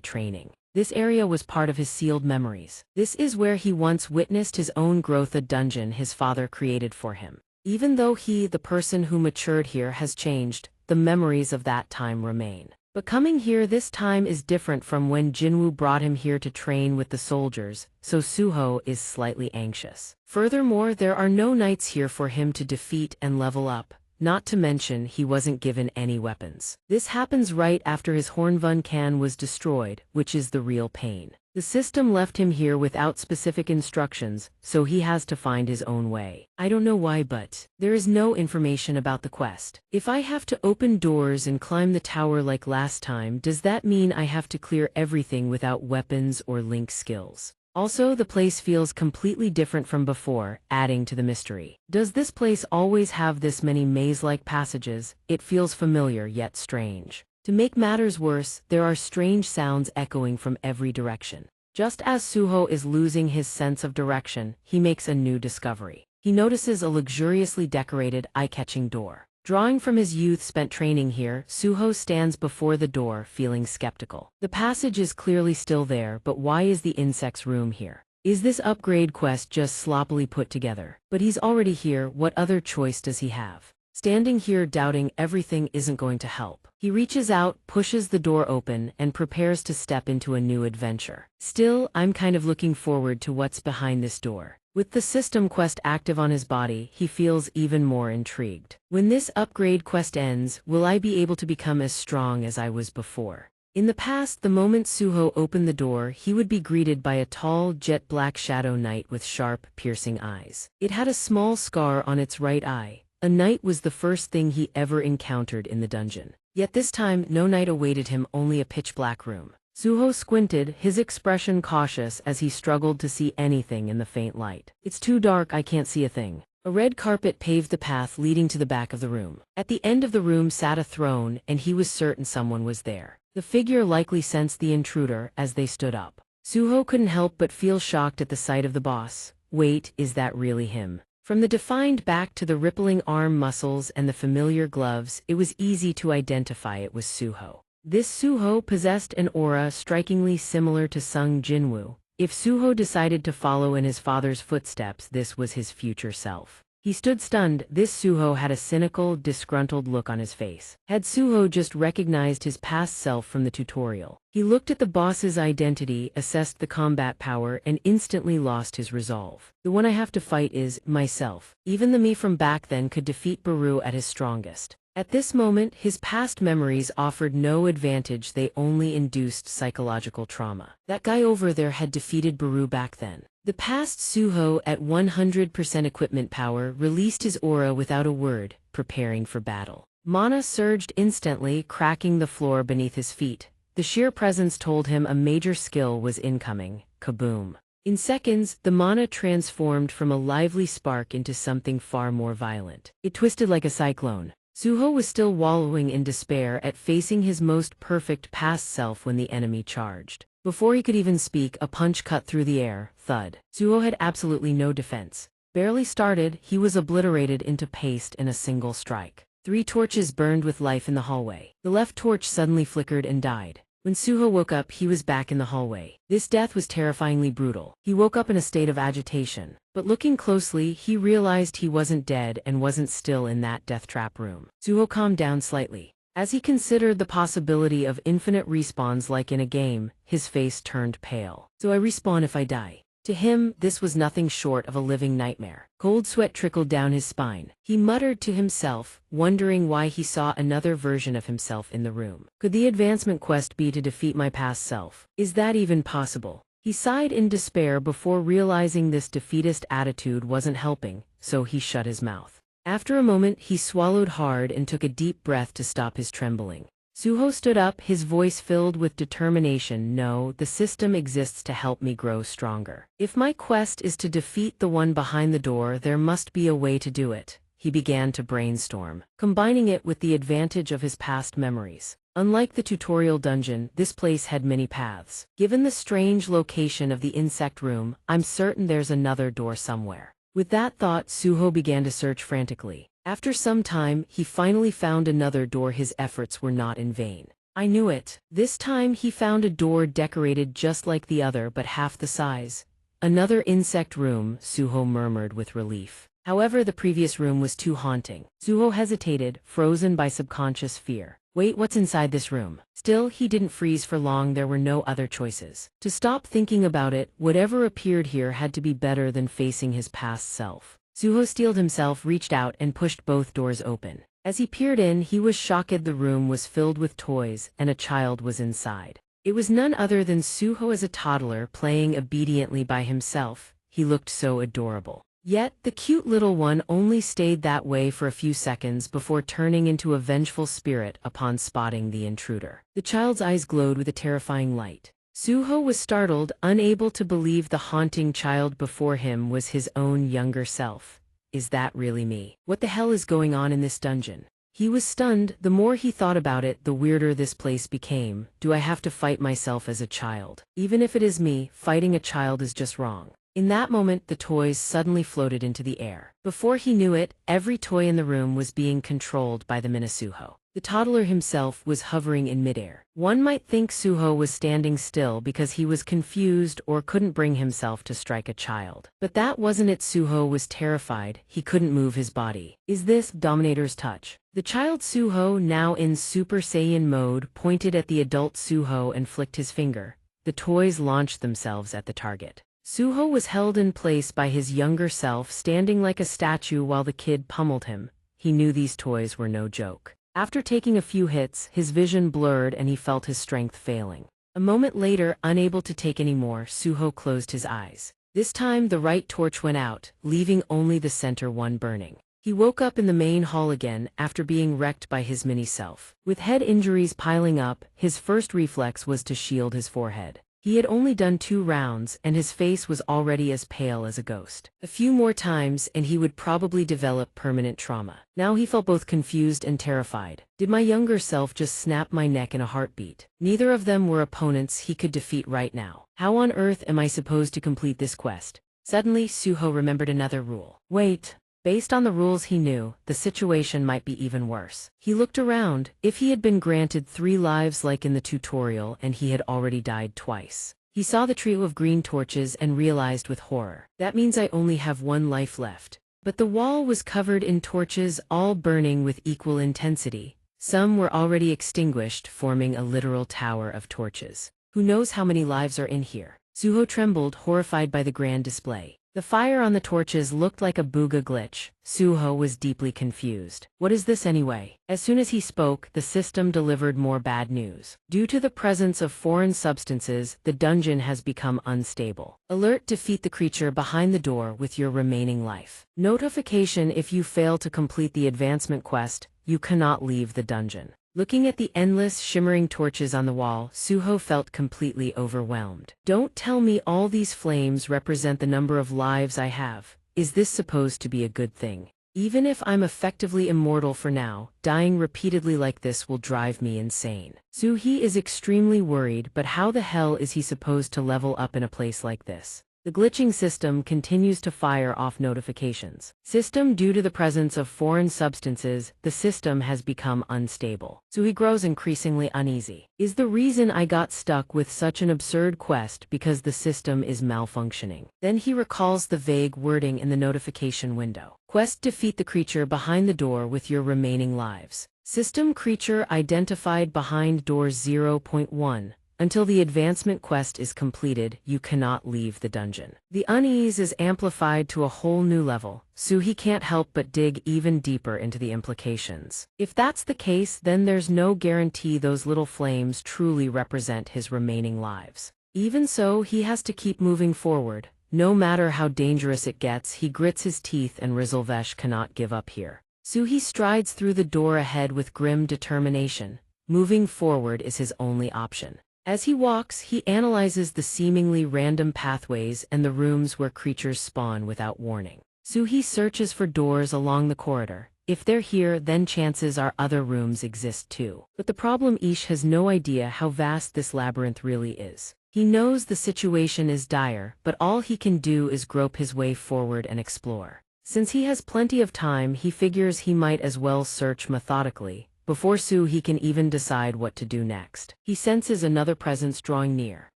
training. This area was part of his sealed memories. This is where he once witnessed his own growth, a dungeon his father created for him. Even though he, the person who matured here, has changed, the memories of that time remain. But coming here this time is different from when Jinwoo brought him here to train with the soldiers, so Suho is slightly anxious. Furthermore, there are no knights here for him to defeat and level up. Not to mention, he wasn't given any weapons. This happens right after his Hornvun can was destroyed, which is the real pain. The system left him here without specific instructions, so he has to find his own way. I don't know why, but there is no information about the quest. If I have to open doors and climb the tower like last time, does that mean I have to clear everything without weapons or link skills? Also, the place feels completely different from before, adding to the mystery. Does this place always have this many maze-like passages? It feels familiar yet strange. To make matters worse, there are strange sounds echoing from every direction. Just as Suho is losing his sense of direction, he makes a new discovery. He notices a luxuriously decorated, eye-catching door. Drawing from his youth spent training here, Suho stands before the door, feeling skeptical. The passage is clearly still there, but why is the insect's room here? Is this upgrade quest just sloppily put together? But he's already here, what other choice does he have? Standing here doubting everything isn't going to help. He reaches out, pushes the door open, and prepares to step into a new adventure. Still, I'm kind of looking forward to what's behind this door. With the system quest active on his body, he feels even more intrigued. When this upgrade quest ends, will I be able to become as strong as I was before? In the past, the moment Suho opened the door, he would be greeted by a tall, jet-black shadow knight with sharp, piercing eyes. It had a small scar on its right eye. A knight was the first thing he ever encountered in the dungeon. Yet this time, no knight awaited him, only a pitch-black room. Suho squinted, his expression cautious as he struggled to see anything in the faint light. It's too dark, I can't see a thing. A red carpet paved the path leading to the back of the room. At the end of the room sat a throne, and he was certain someone was there. The figure likely sensed the intruder as they stood up. Suho couldn't help but feel shocked at the sight of the boss. Wait, is that really him? From the defined back to the rippling arm muscles and the familiar gloves, it was easy to identify it was Suho. This Suho possessed an aura strikingly similar to Sung Jinwoo. If Suho decided to follow in his father's footsteps, this was his future self. He stood stunned. This Suho had a cynical, disgruntled look on his face. Had Suho just recognized his past self from the tutorial? He looked at the boss's identity, assessed the combat power, and instantly lost his resolve. The one I have to fight is myself. Even the me from back then could defeat Baru at his strongest. At this moment, his past memories offered no advantage, they only induced psychological trauma. That guy over there had defeated Baru back then. The past Suho at 100% equipment power released his aura without a word, preparing for battle. Mana surged instantly, cracking the floor beneath his feet. The sheer presence told him a major skill was incoming. Kaboom. In seconds, the mana transformed from a lively spark into something far more violent. It twisted like a cyclone. Suho was still wallowing in despair at facing his most perfect past self when the enemy charged. Before he could even speak, a punch cut through the air. Thud. Suho had absolutely no defense. Barely started, he was obliterated into paste in a single strike. 3 torches burned with life in the hallway. The left torch suddenly flickered and died. When Suho woke up, he was back in the hallway. This death was terrifyingly brutal. He woke up in a state of agitation. But looking closely, he realized he wasn't dead and wasn't still in that death trap room. Suho calmed down slightly. As he considered the possibility of infinite respawns like in a game, his face turned pale. So I respawn if I die. To him, this was nothing short of a living nightmare. Cold sweat trickled down his spine. He muttered to himself, wondering why he saw another version of himself in the room. Could the advancement quest be to defeat my past self? Is that even possible? He sighed in despair before realizing this defeatist attitude wasn't helping, so he shut his mouth. After a moment, he swallowed hard and took a deep breath to stop his trembling. Suho stood up, his voice filled with determination. No, the system exists to help me grow stronger. If my quest is to defeat the one behind the door, there must be a way to do it. He began to brainstorm, combining it with the advantage of his past memories. Unlike the tutorial dungeon, this place had many paths. Given the strange location of the insect room, I'm certain there's another door somewhere. With that thought, Suho began to search frantically. After some time, he finally found another door. His efforts were not in vain. I knew it. This time he found a door decorated just like the other but half the size. Another insect room, Suho murmured with relief. However, the previous room was too haunting. Suho hesitated, frozen by subconscious fear. Wait, what's inside this room? Still, he didn't freeze for long. There were no other choices. To stop thinking about it, whatever appeared here had to be better than facing his past self. Suho steeled himself, reached out, and pushed both doors open. As he peered in, he was shocked. The room was filled with toys, and a child was inside. It was none other than Suho as a toddler, playing obediently by himself. He looked so adorable. Yet, the cute little one only stayed that way for a few seconds before turning into a vengeful spirit upon spotting the intruder. The child's eyes glowed with a terrifying light. Suho was startled, unable to believe the haunting child before him was his own younger self. Is that really me? What the hell is going on in this dungeon? He was stunned. The more he thought about it, the weirder this place became. Do I have to fight myself as a child? Even if it is me, fighting a child is just wrong. In that moment, the toys suddenly floated into the air. Before he knew it, every toy in the room was being controlled by the Minasuho. The toddler himself was hovering in midair. One might think Suho was standing still because he was confused or couldn't bring himself to strike a child. But that wasn't it. Suho was terrified. He couldn't move his body. Is this Dominator's touch? The child Suho, now in Super Saiyan mode, pointed at the adult Suho and flicked his finger. The toys launched themselves at the target. Suho was held in place by his younger self, standing like a statue while the kid pummeled him. He knew these toys were no joke. After taking a few hits, his vision blurred and he felt his strength failing. A moment later, unable to take any more, Suho closed his eyes. This time the right torch went out, leaving only the center one burning. He woke up in the main hall again after being wrecked by his mini-self. With head injuries piling up, his first reflex was to shield his forehead. He had only done 2 rounds, and his face was already as pale as a ghost. A few more times, and he would probably develop permanent trauma. Now he felt both confused and terrified. Did my younger self just snap my neck in a heartbeat? Neither of them were opponents he could defeat right now. How on earth am I supposed to complete this quest? Suddenly, Suho remembered another rule. Wait. Based on the rules he knew, the situation might be even worse. He looked around. If he had been granted 3 lives like in the tutorial and he had already died twice. He saw the trio of green torches and realized with horror. That means I only have 1 life left. But the wall was covered in torches, all burning with equal intensity. Some were already extinguished, forming a literal tower of torches. Who knows how many lives are in here? Suho trembled, horrified by the grand display. The fire on the torches looked like a booga glitch. Suho was deeply confused. What is this anyway? As soon as he spoke, the system delivered more bad news. Due to the presence of foreign substances, the dungeon has become unstable. Alert: defeat the creature behind the door with your remaining life. Notification: if you fail to complete the advancement quest, you cannot leave the dungeon. Looking at the endless, shimmering torches on the wall, Suho felt completely overwhelmed. Don't tell me all these flames represent the number of lives I have. Is this supposed to be a good thing? Even if I'm effectively immortal for now, dying repeatedly like this will drive me insane. Suhi is extremely worried, but how the hell is he supposed to level up in a place like this? The glitching system continues to fire off notifications. System: due to the presence of foreign substances, the system has become unstable. So he grows increasingly uneasy. Is the reason I got stuck with such an absurd quest because the system is malfunctioning? Then he recalls the vague wording in the notification window. Quest: defeat the creature behind the door with your remaining lives. System: creature identified behind door 0.1. Until the advancement quest is completed, you cannot leave the dungeon. The unease is amplified to a whole new level, so he can't help but dig even deeper into the implications. If that's the case, then there's no guarantee those little flames truly represent his remaining lives. Even so, he has to keep moving forward. No matter how dangerous it gets, he grits his teeth, and Rizalvesh cannot give up here. Suhi strides through the door ahead with grim determination. Moving forward is his only option. As he walks, he analyzes the seemingly random pathways and the rooms where creatures spawn without warning. Suhi searches for doors along the corridor. If they're here, then chances are other rooms exist too. But the problem: Ish has no idea how vast this labyrinth really is. He knows the situation is dire, but all he can do is grope his way forward and explore. Since he has plenty of time, he figures he might as well search methodically. Before he can even decide what to do next, he senses another presence drawing near.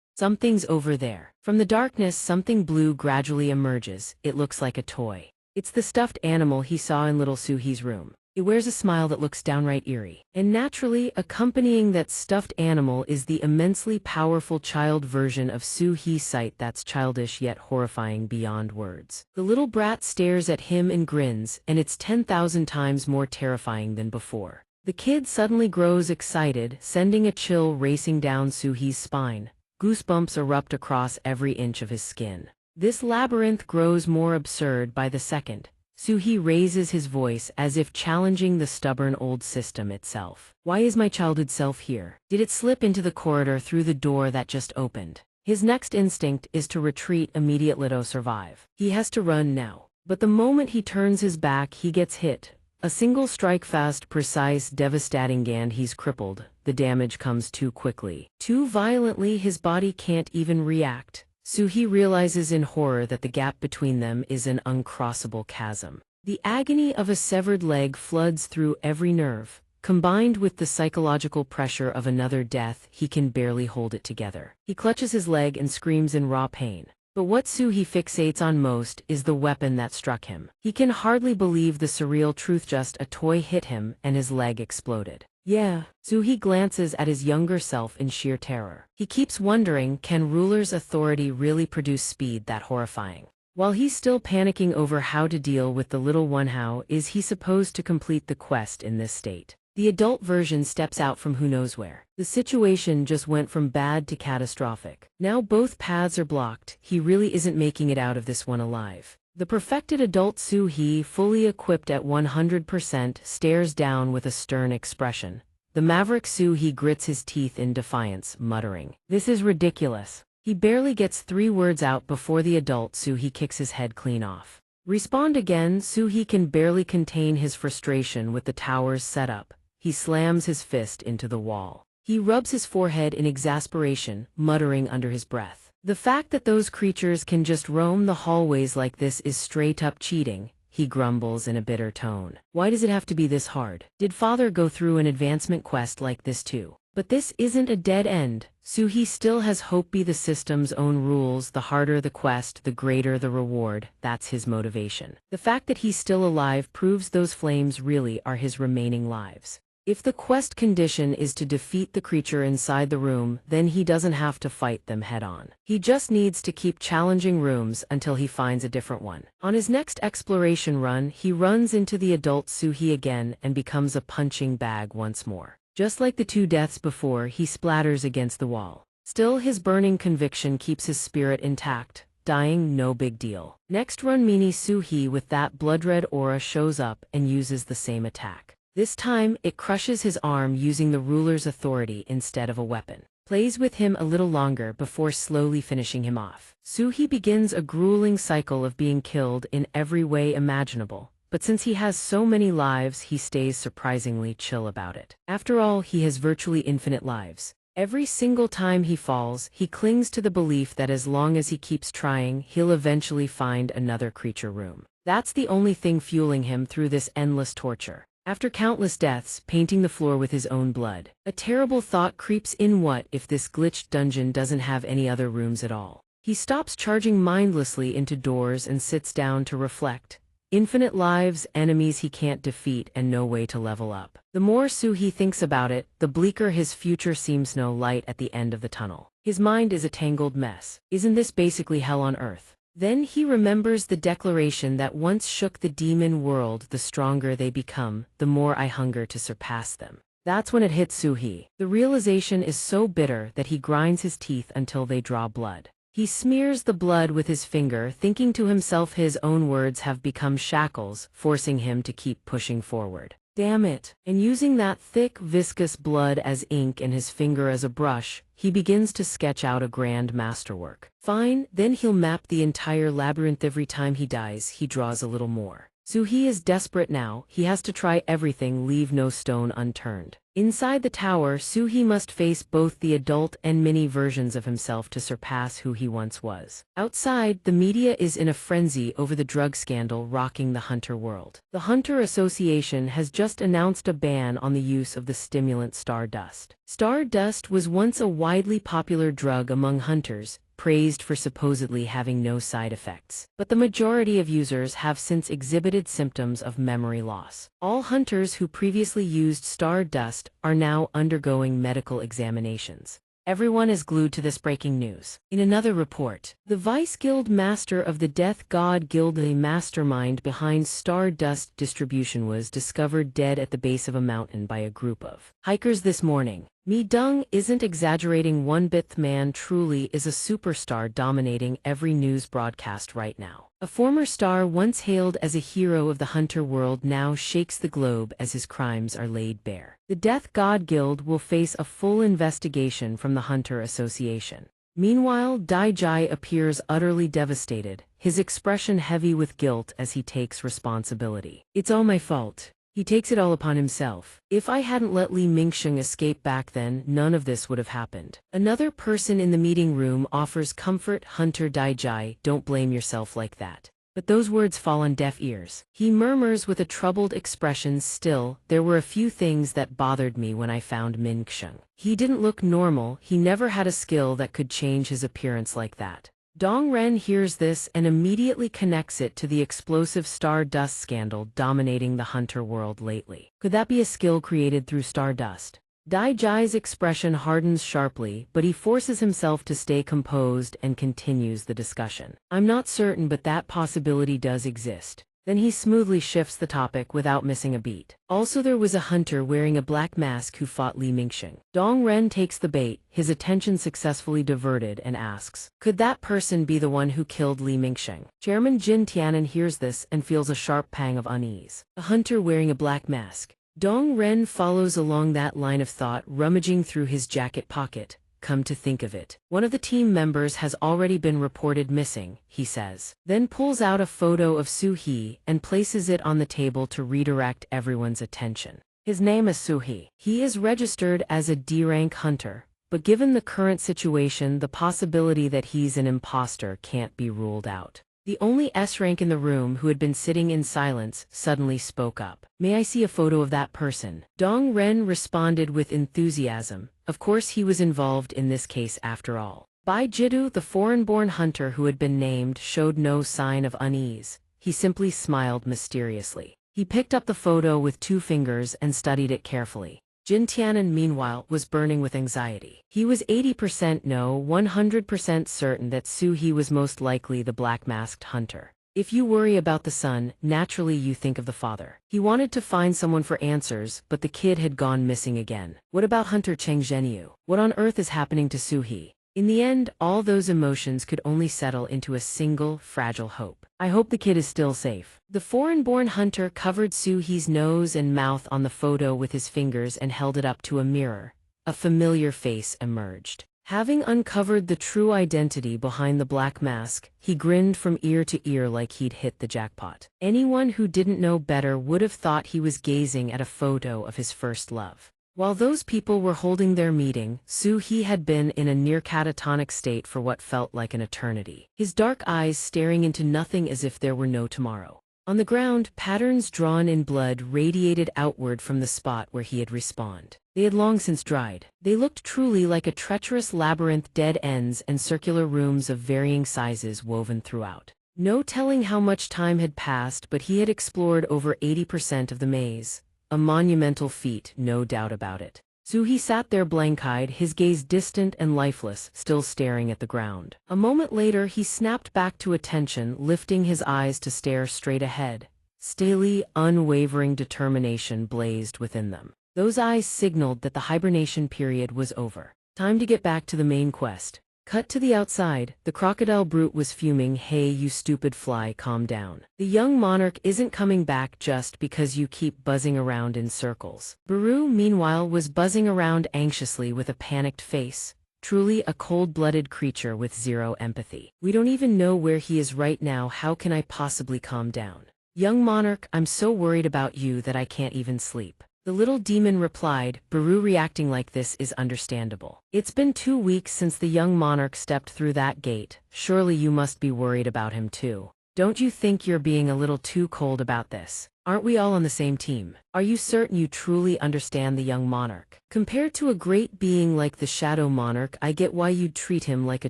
Something's over there. From the darkness, something blue gradually emerges. It looks like a toy. It's the stuffed animal he saw in little Suhi's room. It wears a smile that looks downright eerie. And naturally, accompanying that stuffed animal is the immensely powerful child version of Suhi's sight that's childish yet horrifying beyond words. The little brat stares at him and grins, and it's 10,000 times more terrifying than before. The kid suddenly grows excited, sending a chill racing down Suhi's spine. Goosebumps erupt across every inch of his skin. This labyrinth grows more absurd by the second. Suhi raises his voice as if challenging the stubborn old system itself. Why is my childhood self here? Did it slip into the corridor through the door that just opened? His next instinct is to retreat immediately to survive. He has to run now. But the moment he turns his back, he gets hit. A single strike, fast, precise, devastating, and he's crippled. The damage comes too quickly. Too violently, his body can't even react. Suhi realizes in horror that the gap between them is an uncrossable chasm. The agony of a severed leg floods through every nerve. Combined with the psychological pressure of another death, he can barely hold it together. He clutches his leg and screams in raw pain. But what Suhi fixates on most is the weapon that struck him. He can hardly believe the surreal truth: just a toy hit him and his leg exploded. Yeah. Suhi glances at his younger self in sheer terror. He keeps wondering, can ruler's authority really produce speed that horrifying? While he's still panicking over how to deal with the little one, how is he supposed to complete the quest in this state? The adult version steps out from who knows where. The situation just went from bad to catastrophic. Now both paths are blocked. He really isn't making it out of this one alive. The perfected adult Suhi, fully equipped at 100%, stares down with a stern expression. The maverick Suhi grits his teeth in defiance, muttering, "This is ridiculous." He barely gets 3 words out before the adult Suhi kicks his head clean off. Respond again. Suhi can barely contain his frustration with the tower's setup. He slams his fist into the wall. He rubs his forehead in exasperation, muttering under his breath. The fact that those creatures can just roam the hallways like this is straight up cheating, he grumbles in a bitter tone. Why does it have to be this hard? Did father go through an advancement quest like this too? But this isn't a dead end. Suhi still has hope. Be the system's own rules: the harder the quest, the greater the reward. That's his motivation. The fact that he's still alive proves those flames really are his remaining lives. If the quest condition is to defeat the creature inside the room, then he doesn't have to fight them head-on. He just needs to keep challenging rooms until he finds a different one. On his next exploration run, he runs into the adult Suhi again and becomes a punching bag once more. Just like the 2 deaths before, he splatters against the wall. Still, his burning conviction keeps his spirit intact. Dying, no big deal. Next run, Mini Suhi with that blood-red aura shows up and uses the same attack. This time, it crushes his arm using the ruler's authority instead of a weapon. Plays with him a little longer before slowly finishing him off. Suhi begins a grueling cycle of being killed in every way imaginable, but since he has so many lives, he stays surprisingly chill about it. After all, he has virtually infinite lives. Every single time he falls, he clings to the belief that as long as he keeps trying, he'll eventually find another creature room. That's the only thing fueling him through this endless torture. After countless deaths, painting the floor with his own blood, a terrible thought creeps in: what if this glitched dungeon doesn't have any other rooms at all? He stops charging mindlessly into doors and sits down to reflect. Infinite lives, enemies he can't defeat, and no way to level up. The more Suhi thinks about it, the bleaker his future seems. No light at the end of the tunnel. His mind is a tangled mess. Isn't this basically hell on earth? Then he remembers the declaration that once shook the demon world: the stronger they become, the more I hunger to surpass them. That's when it hits Suhi. The realization is so bitter that he grinds his teeth until they draw blood. He smears the blood with his finger, thinking to himself his own words have become shackles, forcing him to keep pushing forward. Damn it. And using that thick, viscous blood as ink and his finger as a brush, he begins to sketch out a grand masterwork. Fine, then he'll map the entire labyrinth. Every time he dies, he draws a little more. Suhi is desperate now. He has to try everything, leave no stone unturned. Inside the tower, Suhi must face both the adult and mini versions of himself to surpass who he once was. Outside, the media is in a frenzy over the drug scandal rocking the hunter world. The Hunter Association has just announced a ban on the use of the stimulant Stardust. Stardust was once a widely popular drug among hunters, praised for supposedly having no side effects. But the majority of users have since exhibited symptoms of memory loss. All hunters who previously used Stardust are now undergoing medical examinations. Everyone is glued to this breaking news. In another report, the Vice Guild Master of the Death God Guild, the mastermind behind Stardust distribution, was discovered dead at the base of a mountain by a group of hikers this morning. Mi Deng isn't exaggerating one bit. The man truly is a superstar dominating every news broadcast right now. A former star once hailed as a hero of the hunter world now shakes the globe as his crimes are laid bare. The Death God Guild will face a full investigation from the Hunter Association. Meanwhile, Dai Jai appears utterly devastated, his expression heavy with guilt as he takes responsibility. It's all my fault. He takes it all upon himself. If I hadn't let Li Mingsheng escape back then, none of this would have happened. Another person in the meeting room offers comfort. Hunter Dai Jai, don't blame yourself like that. But those words fall on deaf ears. He murmurs with a troubled expression. Still, there were a few things that bothered me when I found Mingsheng. He didn't look normal. He never had a skill that could change his appearance like that. Dong Ren hears this and immediately connects it to the explosive Stardust scandal dominating the hunter world lately. Could that be a skill created through Stardust? Dai Jai's expression hardens sharply, but he forces himself to stay composed and continues the discussion. I'm not certain, but that possibility does exist. Then he smoothly shifts the topic without missing a beat. Also, there was a hunter wearing a black mask who fought Li Mingsheng. Dong Ren takes the bait, his attention successfully diverted, and asks, could that person be the one who killed Li Mingsheng? Chairman Jin Tianan hears this and feels a sharp pang of unease. A hunter wearing a black mask. Dong Ren follows along that line of thought, rummaging through his jacket pocket. Come to think of it, one of the team members has already been reported missing, he says. Then pulls out a photo of Suhi and places it on the table to redirect everyone's attention. His name is Suhi. He is registered as a D-rank hunter, but given the current situation, the possibility that he's an imposter can't be ruled out. The only S-rank in the room, who had been sitting in silence, suddenly spoke up. May I see a photo of that person? Dong Ren responded with enthusiasm. Of course he was involved in this case after all. Bai Jidu, the foreign-born hunter who had been named, showed no sign of unease. He simply smiled mysteriously. He picked up the photo with 2 fingers and studied it carefully. Jin Tianan, meanwhile, was burning with anxiety. He was 80% no, 100% certain that Su He was most likely the black-masked hunter. If you worry about the son, naturally you think of the father. He wanted to find someone for answers, but the kid had gone missing again. What about Hunter Cheng Zhenyu? What on earth is happening to Su He? In the end, all those emotions could only settle into a single, fragile hope. I hope the kid is still safe. The foreign-born hunter covered Su He's nose and mouth on the photo with his fingers and held it up to a mirror. A familiar face emerged. Having uncovered the true identity behind the black mask, he grinned from ear to ear like he'd hit the jackpot. Anyone who didn't know better would have thought he was gazing at a photo of his first love. While those people were holding their meeting, Su He had been in a near catatonic state for what felt like an eternity, his dark eyes staring into nothing as if there were no tomorrow. On the ground, patterns drawn in blood radiated outward from the spot where he had respawned. They had long since dried. They looked truly like a treacherous labyrinth, dead ends and circular rooms of varying sizes woven throughout. No telling how much time had passed, but he had explored over 80% of the maze. A monumental feat, no doubt about it. Su He sat there blank-eyed, his gaze distant and lifeless, still staring at the ground. A moment later he snapped back to attention, lifting his eyes to stare straight ahead. Steely, unwavering determination blazed within them. Those eyes signaled that the hibernation period was over. Time to get back to the main quest. Cut to the outside, the crocodile brute was fuming. Hey, you stupid fly, calm down. The young monarch isn't coming back just because you keep buzzing around in circles. Baru, meanwhile, was buzzing around anxiously with a panicked face. Truly a cold-blooded creature with zero empathy. We don't even know where he is right now. How can I possibly calm down? Young monarch, I'm so worried about you that I can't even sleep. The little demon replied. Baru reacting like this is understandable. It's been 2 weeks since the young monarch stepped through that gate. Surely you must be worried about him too. Don't you think you're being a little too cold about this? Aren't we all on the same team? Are you certain you truly understand the young monarch? Compared to a great being like the shadow monarch, I get why you'd treat him like a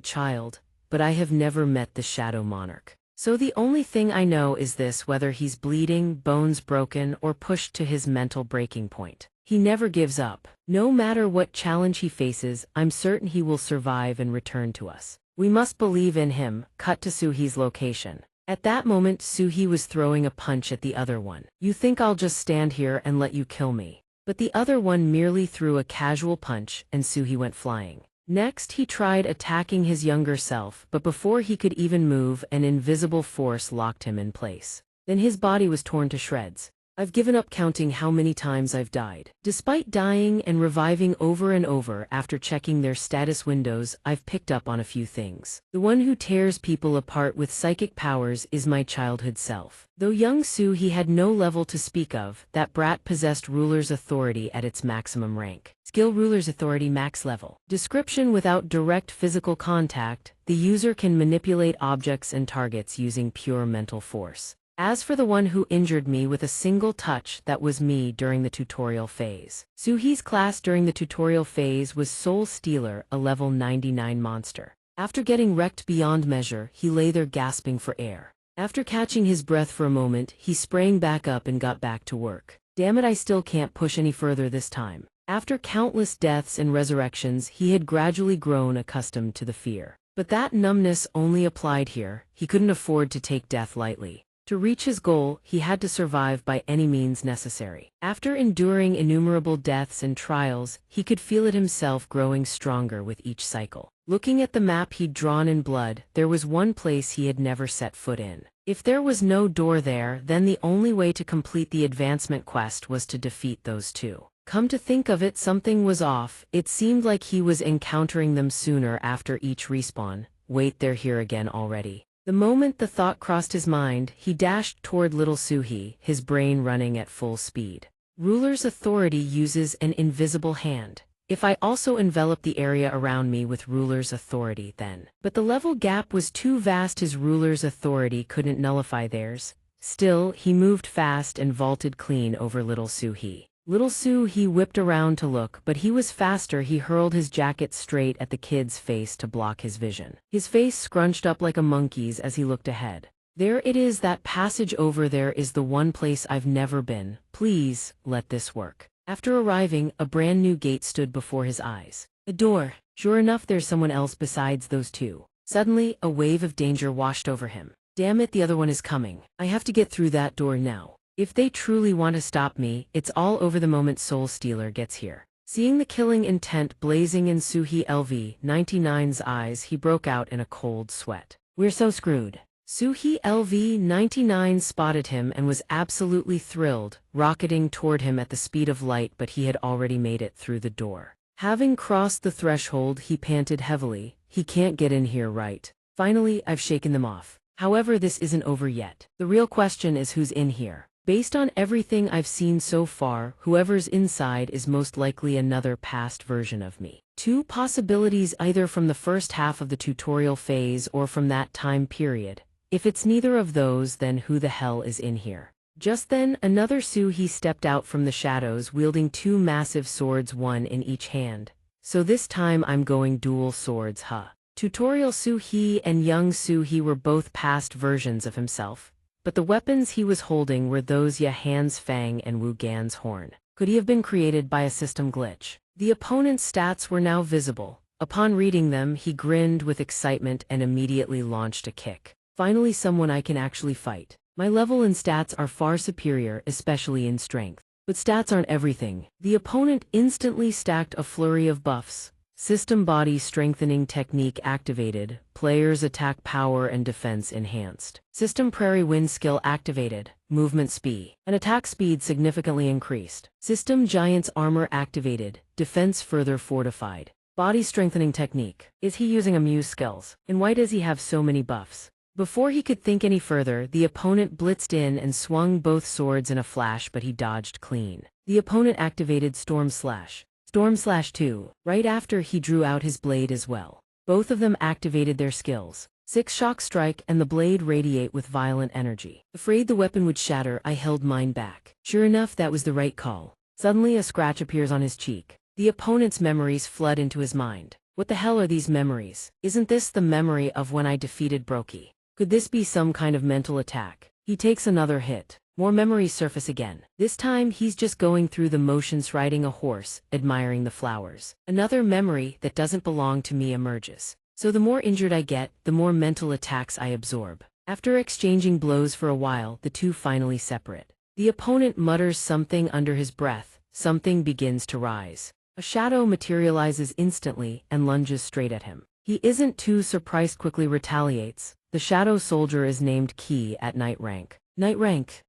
child, but I have never met the shadow monarch. So the only thing I know is this: whether he's bleeding, bones broken, or pushed to his mental breaking point, he never gives up. No matter what challenge he faces, I'm certain he will survive and return to us. We must believe in him. Cut to Su He's location. At that moment, Su He was throwing a punch at the other one. You think I'll just stand here and let you kill me? But the other one merely threw a casual punch, and Su He went flying. Next, he tried attacking his younger self, but before he could even move, an invisible force locked him in place. Then his body was torn to shreds. I've given up counting how many times I've died. Despite dying and reviving over and over after checking their status windows, I've picked up on a few things. The one who tears people apart with psychic powers is my childhood self. Though young Su He had no level to speak of, that brat possessed ruler's authority at its maximum rank. Skill: ruler's authority max level. Description: without direct physical contact, the user can manipulate objects and targets using pure mental force. As for the one who injured me with a single touch, that was me during the tutorial phase. Su He's class during the tutorial phase was Soul Stealer, a level 99 monster. After getting wrecked beyond measure, he lay there gasping for air. After catching his breath for a moment, he sprang back up and got back to work. Damn it, I still can't push any further this time. After countless deaths and resurrections, he had gradually grown accustomed to the fear. But that numbness only applied here. He couldn't afford to take death lightly. To reach his goal, he had to survive by any means necessary. After enduring innumerable deaths and trials, he could feel it himself growing stronger with each cycle. Looking at the map he'd drawn in blood, there was one place he had never set foot in. If there was no door there, then the only way to complete the advancement quest was to defeat those two. Come to think of it, something was off. It seemed like he was encountering them sooner after each respawn. Wait, they're here again already. The moment the thought crossed his mind, he dashed toward little Su He, his brain running at full speed. Ruler's authority uses an invisible hand. If I also envelop the area around me with ruler's authority, then. But the level gap was too vast. His ruler's authority couldn't nullify theirs. Still, he moved fast and vaulted clean over little Su He. Little Su He whipped around to look, but he was faster. He hurled his jacket straight at the kid's face to block his vision. His face scrunched up like a monkey's as he looked ahead. There it is, that passage over there is the one place I've never been. Please, let this work. After arriving, a brand new gate stood before his eyes. A door. Sure enough, there's someone else besides those two. Suddenly, a wave of danger washed over him. Damn it, the other one is coming. I have to get through that door now. If they truly want to stop me, it's all over the moment Soul Stealer gets here. Seeing the killing intent blazing in Suhi LV-99's eyes, he broke out in a cold sweat. We're so screwed. Suhi LV-99 spotted him and was absolutely thrilled, rocketing toward him at the speed of light, but he had already made it through the door. Having crossed the threshold, he panted heavily. He can't get in here, right? Finally, I've shaken them off. However, this isn't over yet. The real question is who's in here. Based on everything I've seen so far, whoever's inside is most likely another past version of me. Two possibilities, either from the first half of the tutorial phase or from that time period. If it's neither of those, then who the hell is in here? Just then, another Suhi stepped out from the shadows wielding two massive swords, one in each hand. So this time I'm going dual swords, huh? Tutorial Suhi and young Suhi were both past versions of himself, but the weapons he was holding were those Han's Fang and Wu Gan's horn. Could he have been created by a system glitch? The opponent's stats were now visible. Upon reading them, he grinned with excitement and immediately launched a kick. Finally, someone I can actually fight. My level and stats are far superior, especially in strength. But stats aren't everything. The opponent instantly stacked a flurry of buffs. System body strengthening technique activated. Player's attack power and defense enhanced. System prairie wind skill activated. Movement speed and attack speed significantly increased. System giant's armor activated. Defense further fortified. Body strengthening technique. Is he using Amuse skills? And why does he have so many buffs? Before he could think any further, the opponent blitzed in and swung both swords in a flash, but he dodged clean. The opponent activated Storm Slash 2, right after he drew out his blade as well. Both of them activated their skills. 6 Shock Strike and the blade radiate with violent energy. Afraid the weapon would shatter, I held mine back. Sure enough, that was the right call. Suddenly a scratch appears on his cheek. The opponent's memories flood into his mind. What the hell are these memories? Isn't this the memory of when I defeated Brokey? Could this be some kind of mental attack? He takes another hit. More memories surface again. This time, he's just going through the motions riding a horse, admiring the flowers. Another memory that doesn't belong to me emerges. So the more injured I get, the more mental attacks I absorb. After exchanging blows for a while, the two finally separate. The opponent mutters something under his breath. Something begins to rise. A shadow materializes instantly and lunges straight at him. He isn't too surprised, quickly retaliates. The shadow soldier is named Key at Night Rank.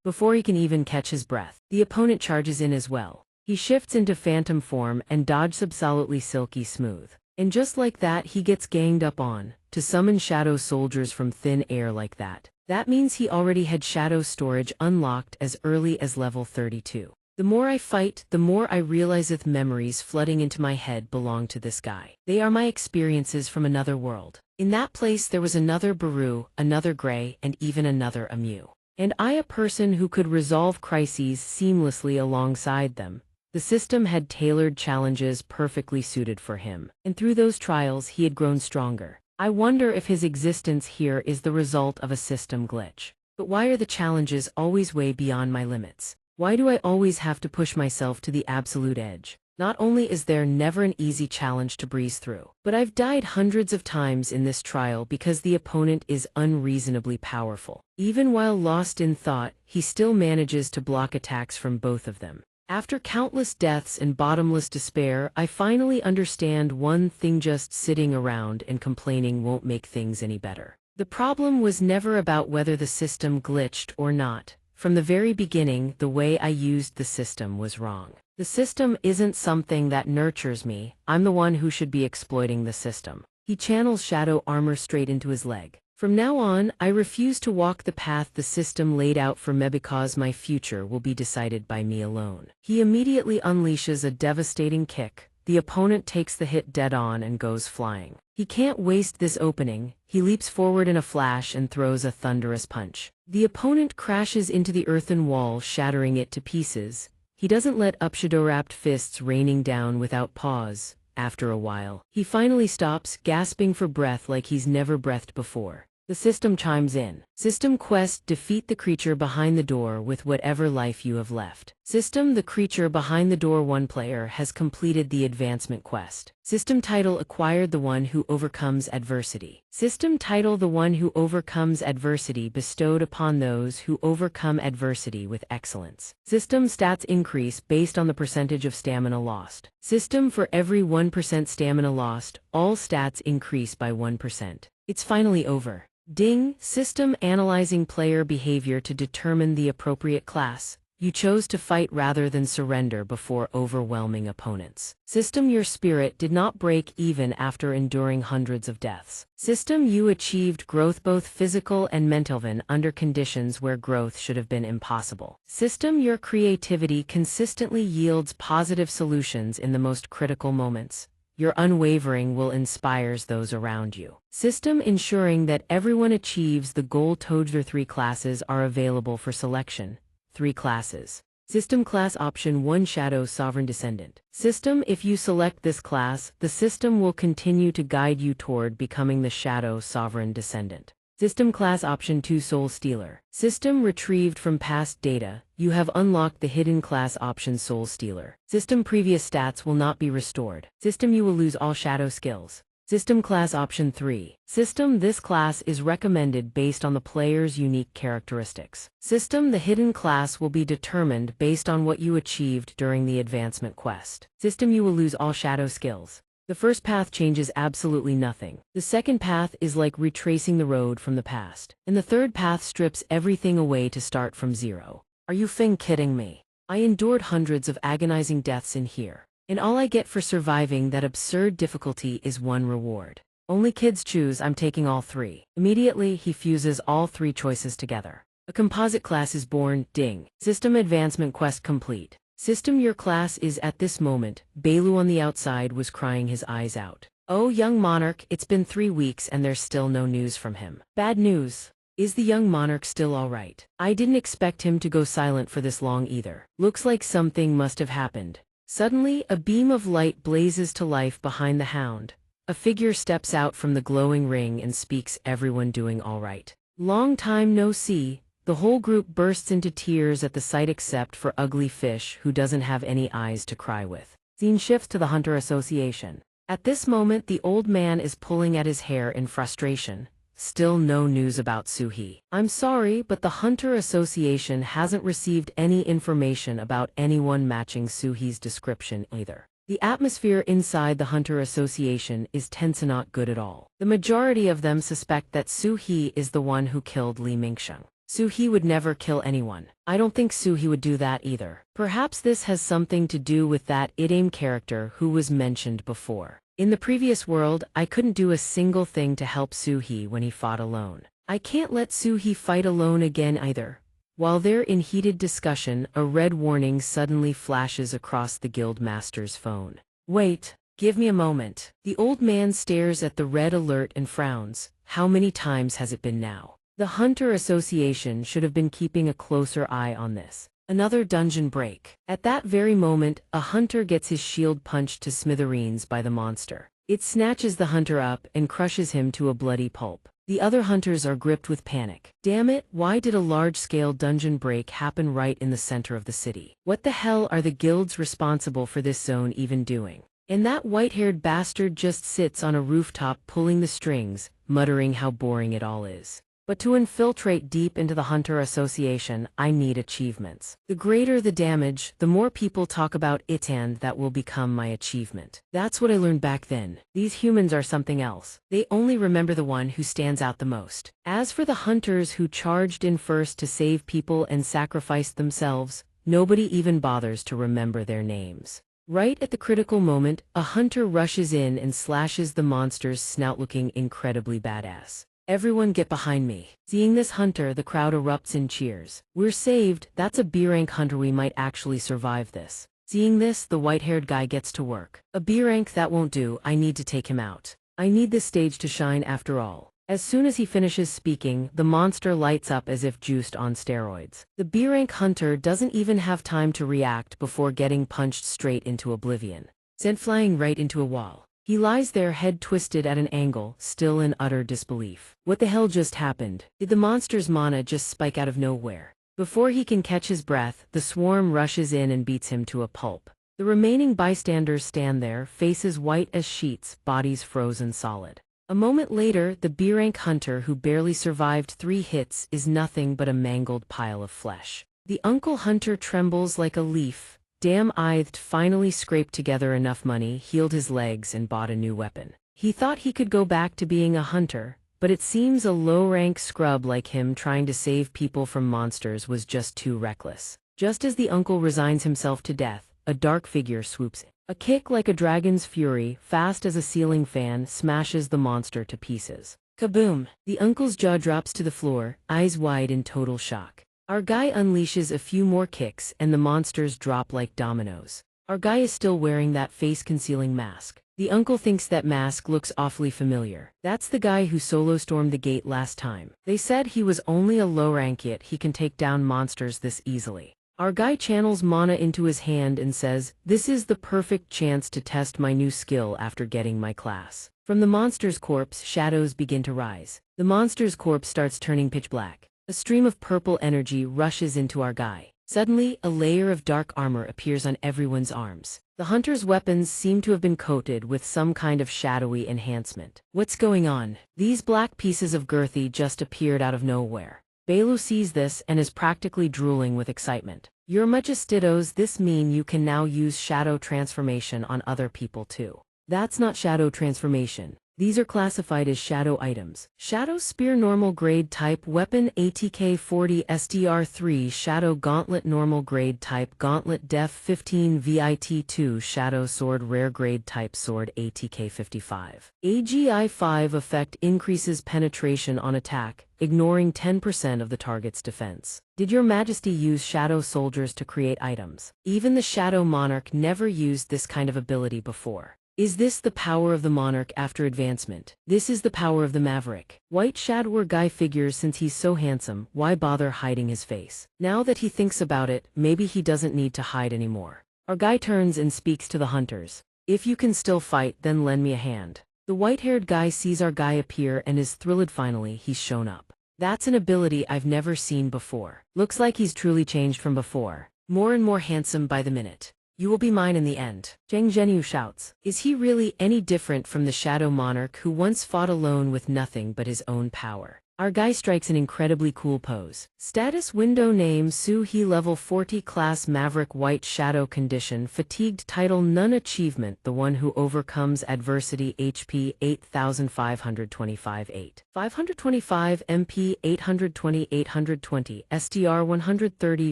Before he can even catch his breath, the opponent charges in as well. He shifts into phantom form and dodges absolutely silky smooth. And just like that, he gets ganged up on. To summon shadow soldiers from thin air like that means he already had shadow storage unlocked as early as level 32. The more I fight, the more I realizeth memories flooding into my head belong to this guy. They are my experiences from another world. In that place there was another Baru, another Gray, and even another Amu. And I, a person who could resolve crises seamlessly alongside them. The system had tailored challenges perfectly suited for him, and through those trials he had grown stronger. I wonder if his existence here is the result of a system glitch. But why are the challenges always way beyond my limits? Why do I always have to push myself to the absolute edge? Not only is there never an easy challenge to breeze through, but I've died hundreds of times in this trial because the opponent is unreasonably powerful. Even while lost in thought, he still manages to block attacks from both of them. After countless deaths and bottomless despair, I finally understand one thing: just sitting around and complaining won't make things any better. The problem was never about whether the system glitched or not. From the very beginning, the way I used the system was wrong. The system isn't something that nurtures me, I'm the one who should be exploiting the system. He channels shadow armor straight into his leg. From now on, I refuse to walk the path the system laid out for me because my future will be decided by me alone. He immediately unleashes a devastating kick. The opponent takes the hit dead on and goes flying. He can't waste this opening. He leaps forward in a flash and throws a thunderous punch. The opponent crashes into the earthen wall, shattering it to pieces. He doesn't let up, shadow-wrapped fists raining down without pause. After a while, he finally stops, gasping for breath like he's never breathed before. The system chimes in. System quest: defeat the creature behind the door with whatever life you have left. System: the creature behind the door. One player has completed the advancement quest. System title: acquired the one who overcomes adversity. System title: the one who overcomes adversity, bestowed upon those who overcome adversity with excellence. System stats: increase based on the percentage of stamina lost. System: for every 1% stamina lost, all stats increase by 1%. It's finally over. Ding. System analyzing player behavior to determine the appropriate class. You chose to fight rather than surrender before overwhelming opponents. System: your spirit did not break even after enduring hundreds of deaths. System: you achieved growth, both physical and mental, under conditions where growth should have been impossible. System: your creativity consistently yields positive solutions in the most critical moments. Your unwavering will inspires those around you. System: ensuring that everyone achieves the goal. Toadler 3 classes are available for selection. 3 classes. System class option 1: Shadow Sovereign Descendant. System: if you select this class, the system will continue to guide you toward becoming the Shadow Sovereign Descendant. System class option 2: Soul Stealer. System: retrieved from past data, you have unlocked the hidden class option Soul Stealer. System: previous stats will not be restored. System: you will lose all shadow skills. System class option 3. System: this class is recommended based on the player's unique characteristics. System: the hidden class will be determined based on what you achieved during the advancement quest. System: you will lose all shadow skills. The first path changes absolutely nothing. The second path is like retracing the road from the past. And the third path strips everything away to start from zero. Are you kidding me? I endured hundreds of agonizing deaths in here. And all I get for surviving that absurd difficulty is one reward. Only kids choose. I'm taking all 3. Immediately, he fuses all 3 choices together. A composite class is born. Ding. System advancement quest complete. System: your class is at this moment. Bailu on the outside was crying his eyes out. Oh, young monarch, it's been 3 weeks and there's still no news from him. Bad news. Is the young monarch still all right? I didn't expect him to go silent for this long either. Looks like something must have happened. Suddenly, a beam of light blazes to life behind the hound. A figure steps out from the glowing ring and speaks. Everyone doing all right? Long time no see. The whole group bursts into tears at the sight except for Ugly Fish, who doesn't have any eyes to cry with. Scene shifts to the Hunter Association. At this moment, the old man is pulling at his hair in frustration. Still no news about Suhi. I'm sorry, but the Hunter Association hasn't received any information about anyone matching Suhi's description either. The atmosphere inside the Hunter Association is tense and not good at all. The majority of them suspect that Suhi is the one who killed Li Mingsheng. Suhi would never kill anyone. I don't think Suhi would do that either. Perhaps this has something to do with that Idame character who was mentioned before. In the previous world, I couldn't do a single thing to help Suhi when he fought alone. I can't let Suhi fight alone again either. While they're in heated discussion, a red warning suddenly flashes across the guild master's phone. Wait, give me a moment. The old man stares at the red alert and frowns. How many times has it been now? The Hunter Association should have been keeping a closer eye on this. Another dungeon break. At that very moment, a hunter gets his shield punched to smithereens by the monster. It snatches the hunter up and crushes him to a bloody pulp. The other hunters are gripped with panic. Damn it, why did a large-scale dungeon break happen right in the center of the city? What the hell are the guilds responsible for this zone even doing? And that white-haired bastard just sits on a rooftop pulling the strings, muttering how boring it all is. But to infiltrate deep into the Hunter Association, I need achievements. The greater the damage, the more people talk about it, and that will become my achievement. That's what I learned back then. These humans are something else. They only remember the one who stands out the most. As for the hunters who charged in first to save people and sacrificed themselves, nobody even bothers to remember their names. Right at the critical moment, a hunter rushes in and slashes the monster's snout, looking incredibly badass. Everyone get behind me. Seeing this hunter, the crowd erupts in cheers. We're saved, that's a B-rank hunter, we might actually survive this. Seeing this, the white-haired guy gets to work. A B-rank, that won't do, I need to take him out. I need this stage to shine after all. As soon as he finishes speaking, the monster lights up as if juiced on steroids. The B-rank hunter doesn't even have time to react before getting punched straight into oblivion. Sent flying right into a wall. He lies there head twisted at an angle, still in utter disbelief. What the hell just happened? Did the monster's mana just spike out of nowhere? Before he can catch his breath, the swarm rushes in and beats him to a pulp. The remaining bystanders stand there, faces white as sheets, bodies frozen solid. A moment later, the B-rank hunter who barely survived 3 hits is nothing but a mangled pile of flesh. The uncle hunter trembles like a leaf. Damn-eyed finally scraped together enough money, healed his legs, and bought a new weapon. He thought he could go back to being a hunter, but it seems a low-rank scrub like him trying to save people from monsters was just too reckless. Just as the uncle resigns himself to death, a dark figure swoops in. A kick like a dragon's fury, fast as a ceiling fan, smashes the monster to pieces. Kaboom! The uncle's jaw drops to the floor, eyes wide in total shock. Our guy unleashes a few more kicks and the monsters drop like dominoes. Our guy is still wearing that face-concealing mask. The uncle thinks that mask looks awfully familiar. That's the guy who solo stormed the gate last time. They said he was only a low rank yet he can take down monsters this easily. Our guy channels mana into his hand and says, "This is the perfect chance to test my new skill after getting my class." From the monster's corpse, shadows begin to rise. The monster's corpse starts turning pitch black. A stream of purple energy rushes into our guy. Suddenly, a layer of dark armor appears on everyone's arms. The hunter's weapons seem to have been coated with some kind of shadowy enhancement. What's going on? These black pieces of girthy just appeared out of nowhere. Belu sees this and is practically drooling with excitement. Your Majestitos, this mean you can now use shadow transformation on other people too. That's not shadow transformation. These are classified as shadow items. Shadow Spear Normal Grade Type Weapon ATK 40 SDR3 Shadow Gauntlet Normal Grade Type Gauntlet Def 15 VIT2 Shadow Sword Rare Grade Type Sword ATK 55. AGI 5 Effect increases penetration on attack, ignoring 10% of the target's defense. Did your Majesty use shadow soldiers to create items? Even the Shadow Monarch never used this kind of ability before. Is this the power of the Monarch after advancement? This is the power of the Maverick. White Shadower guy figures since he's so handsome, why bother hiding his face? Now that he thinks about it, maybe he doesn't need to hide anymore. Our guy turns and speaks to the hunters. If you can still fight, then lend me a hand. The white-haired guy sees our guy appear and is thrilled finally he's shown up. That's an ability I've never seen before. Looks like he's truly changed from before. More and more handsome by the minute. You will be mine in the end. Zhang Zhenyu shouts. Is he really any different from the Shadow Monarch who once fought alone with nothing but his own power? Our guy strikes an incredibly cool pose. Status window name Su He level 40 class Maverick White Shadow condition fatigued title none achievement the one who overcomes adversity HP 8525 8. 525 MP 820 STR 130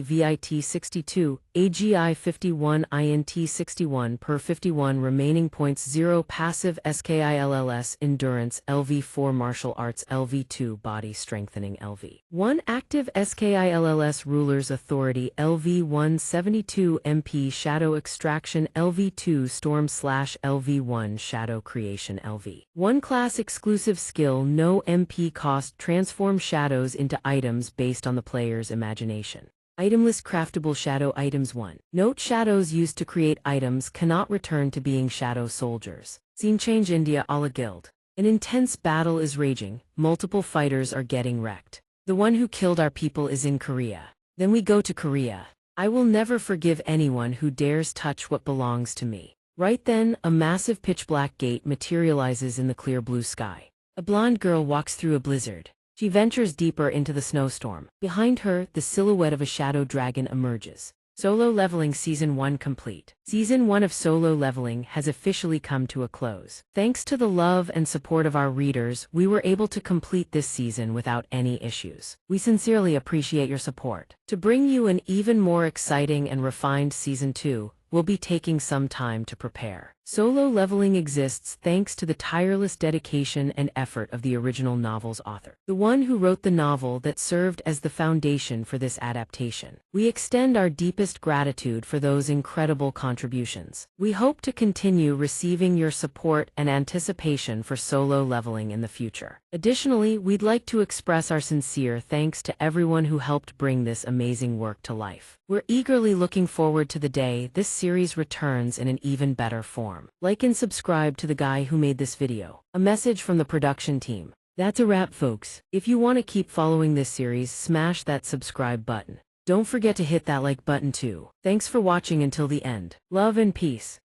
VIT 62 AGI 51 INT 61 per 51 remaining points 0 passive SKILLS endurance LV4 martial arts LV2 body strengthening LV1 active SKILLS rulers authority LV1 72 MP shadow extraction LV2 storm slash LV1 shadow creation LV1 class exclusive skill no MP cost transform shadows into items based on the player's imagination. Item list craftable shadow items 1. Note shadows used to create items cannot return to being shadow soldiers. Scene change India a la guild. An intense battle is raging, multiple fighters are getting wrecked. The one who killed our people is in Korea. Then we go to Korea. I will never forgive anyone who dares touch what belongs to me. Right then, a massive pitch-black gate materializes in the clear blue sky. A blonde girl walks through a blizzard. She ventures deeper into the snowstorm. Behind her, the silhouette of a shadow dragon emerges. Solo Leveling Season 1 complete. Season 1 of Solo Leveling has officially come to a close. Thanks to the love and support of our readers, we were able to complete this season without any issues. We sincerely appreciate your support. To bring you an even more exciting and refined Season 2, we'll be taking some time to prepare. Solo Leveling exists thanks to the tireless dedication and effort of the original novel's author, the one who wrote the novel that served as the foundation for this adaptation. We extend our deepest gratitude for those incredible contributions. We hope to continue receiving your support and anticipation for Solo Leveling in the future. Additionally, we'd like to express our sincere thanks to everyone who helped bring this amazing work to life. We're eagerly looking forward to the day this series returns in an even better form. form. Like and subscribe to the guy who made this video. A message from the production team. That's a wrap, folks. If you want to keep following this series, smash that subscribe button. Don't forget to hit that like button too. Thanks for watching until the end. Love and peace.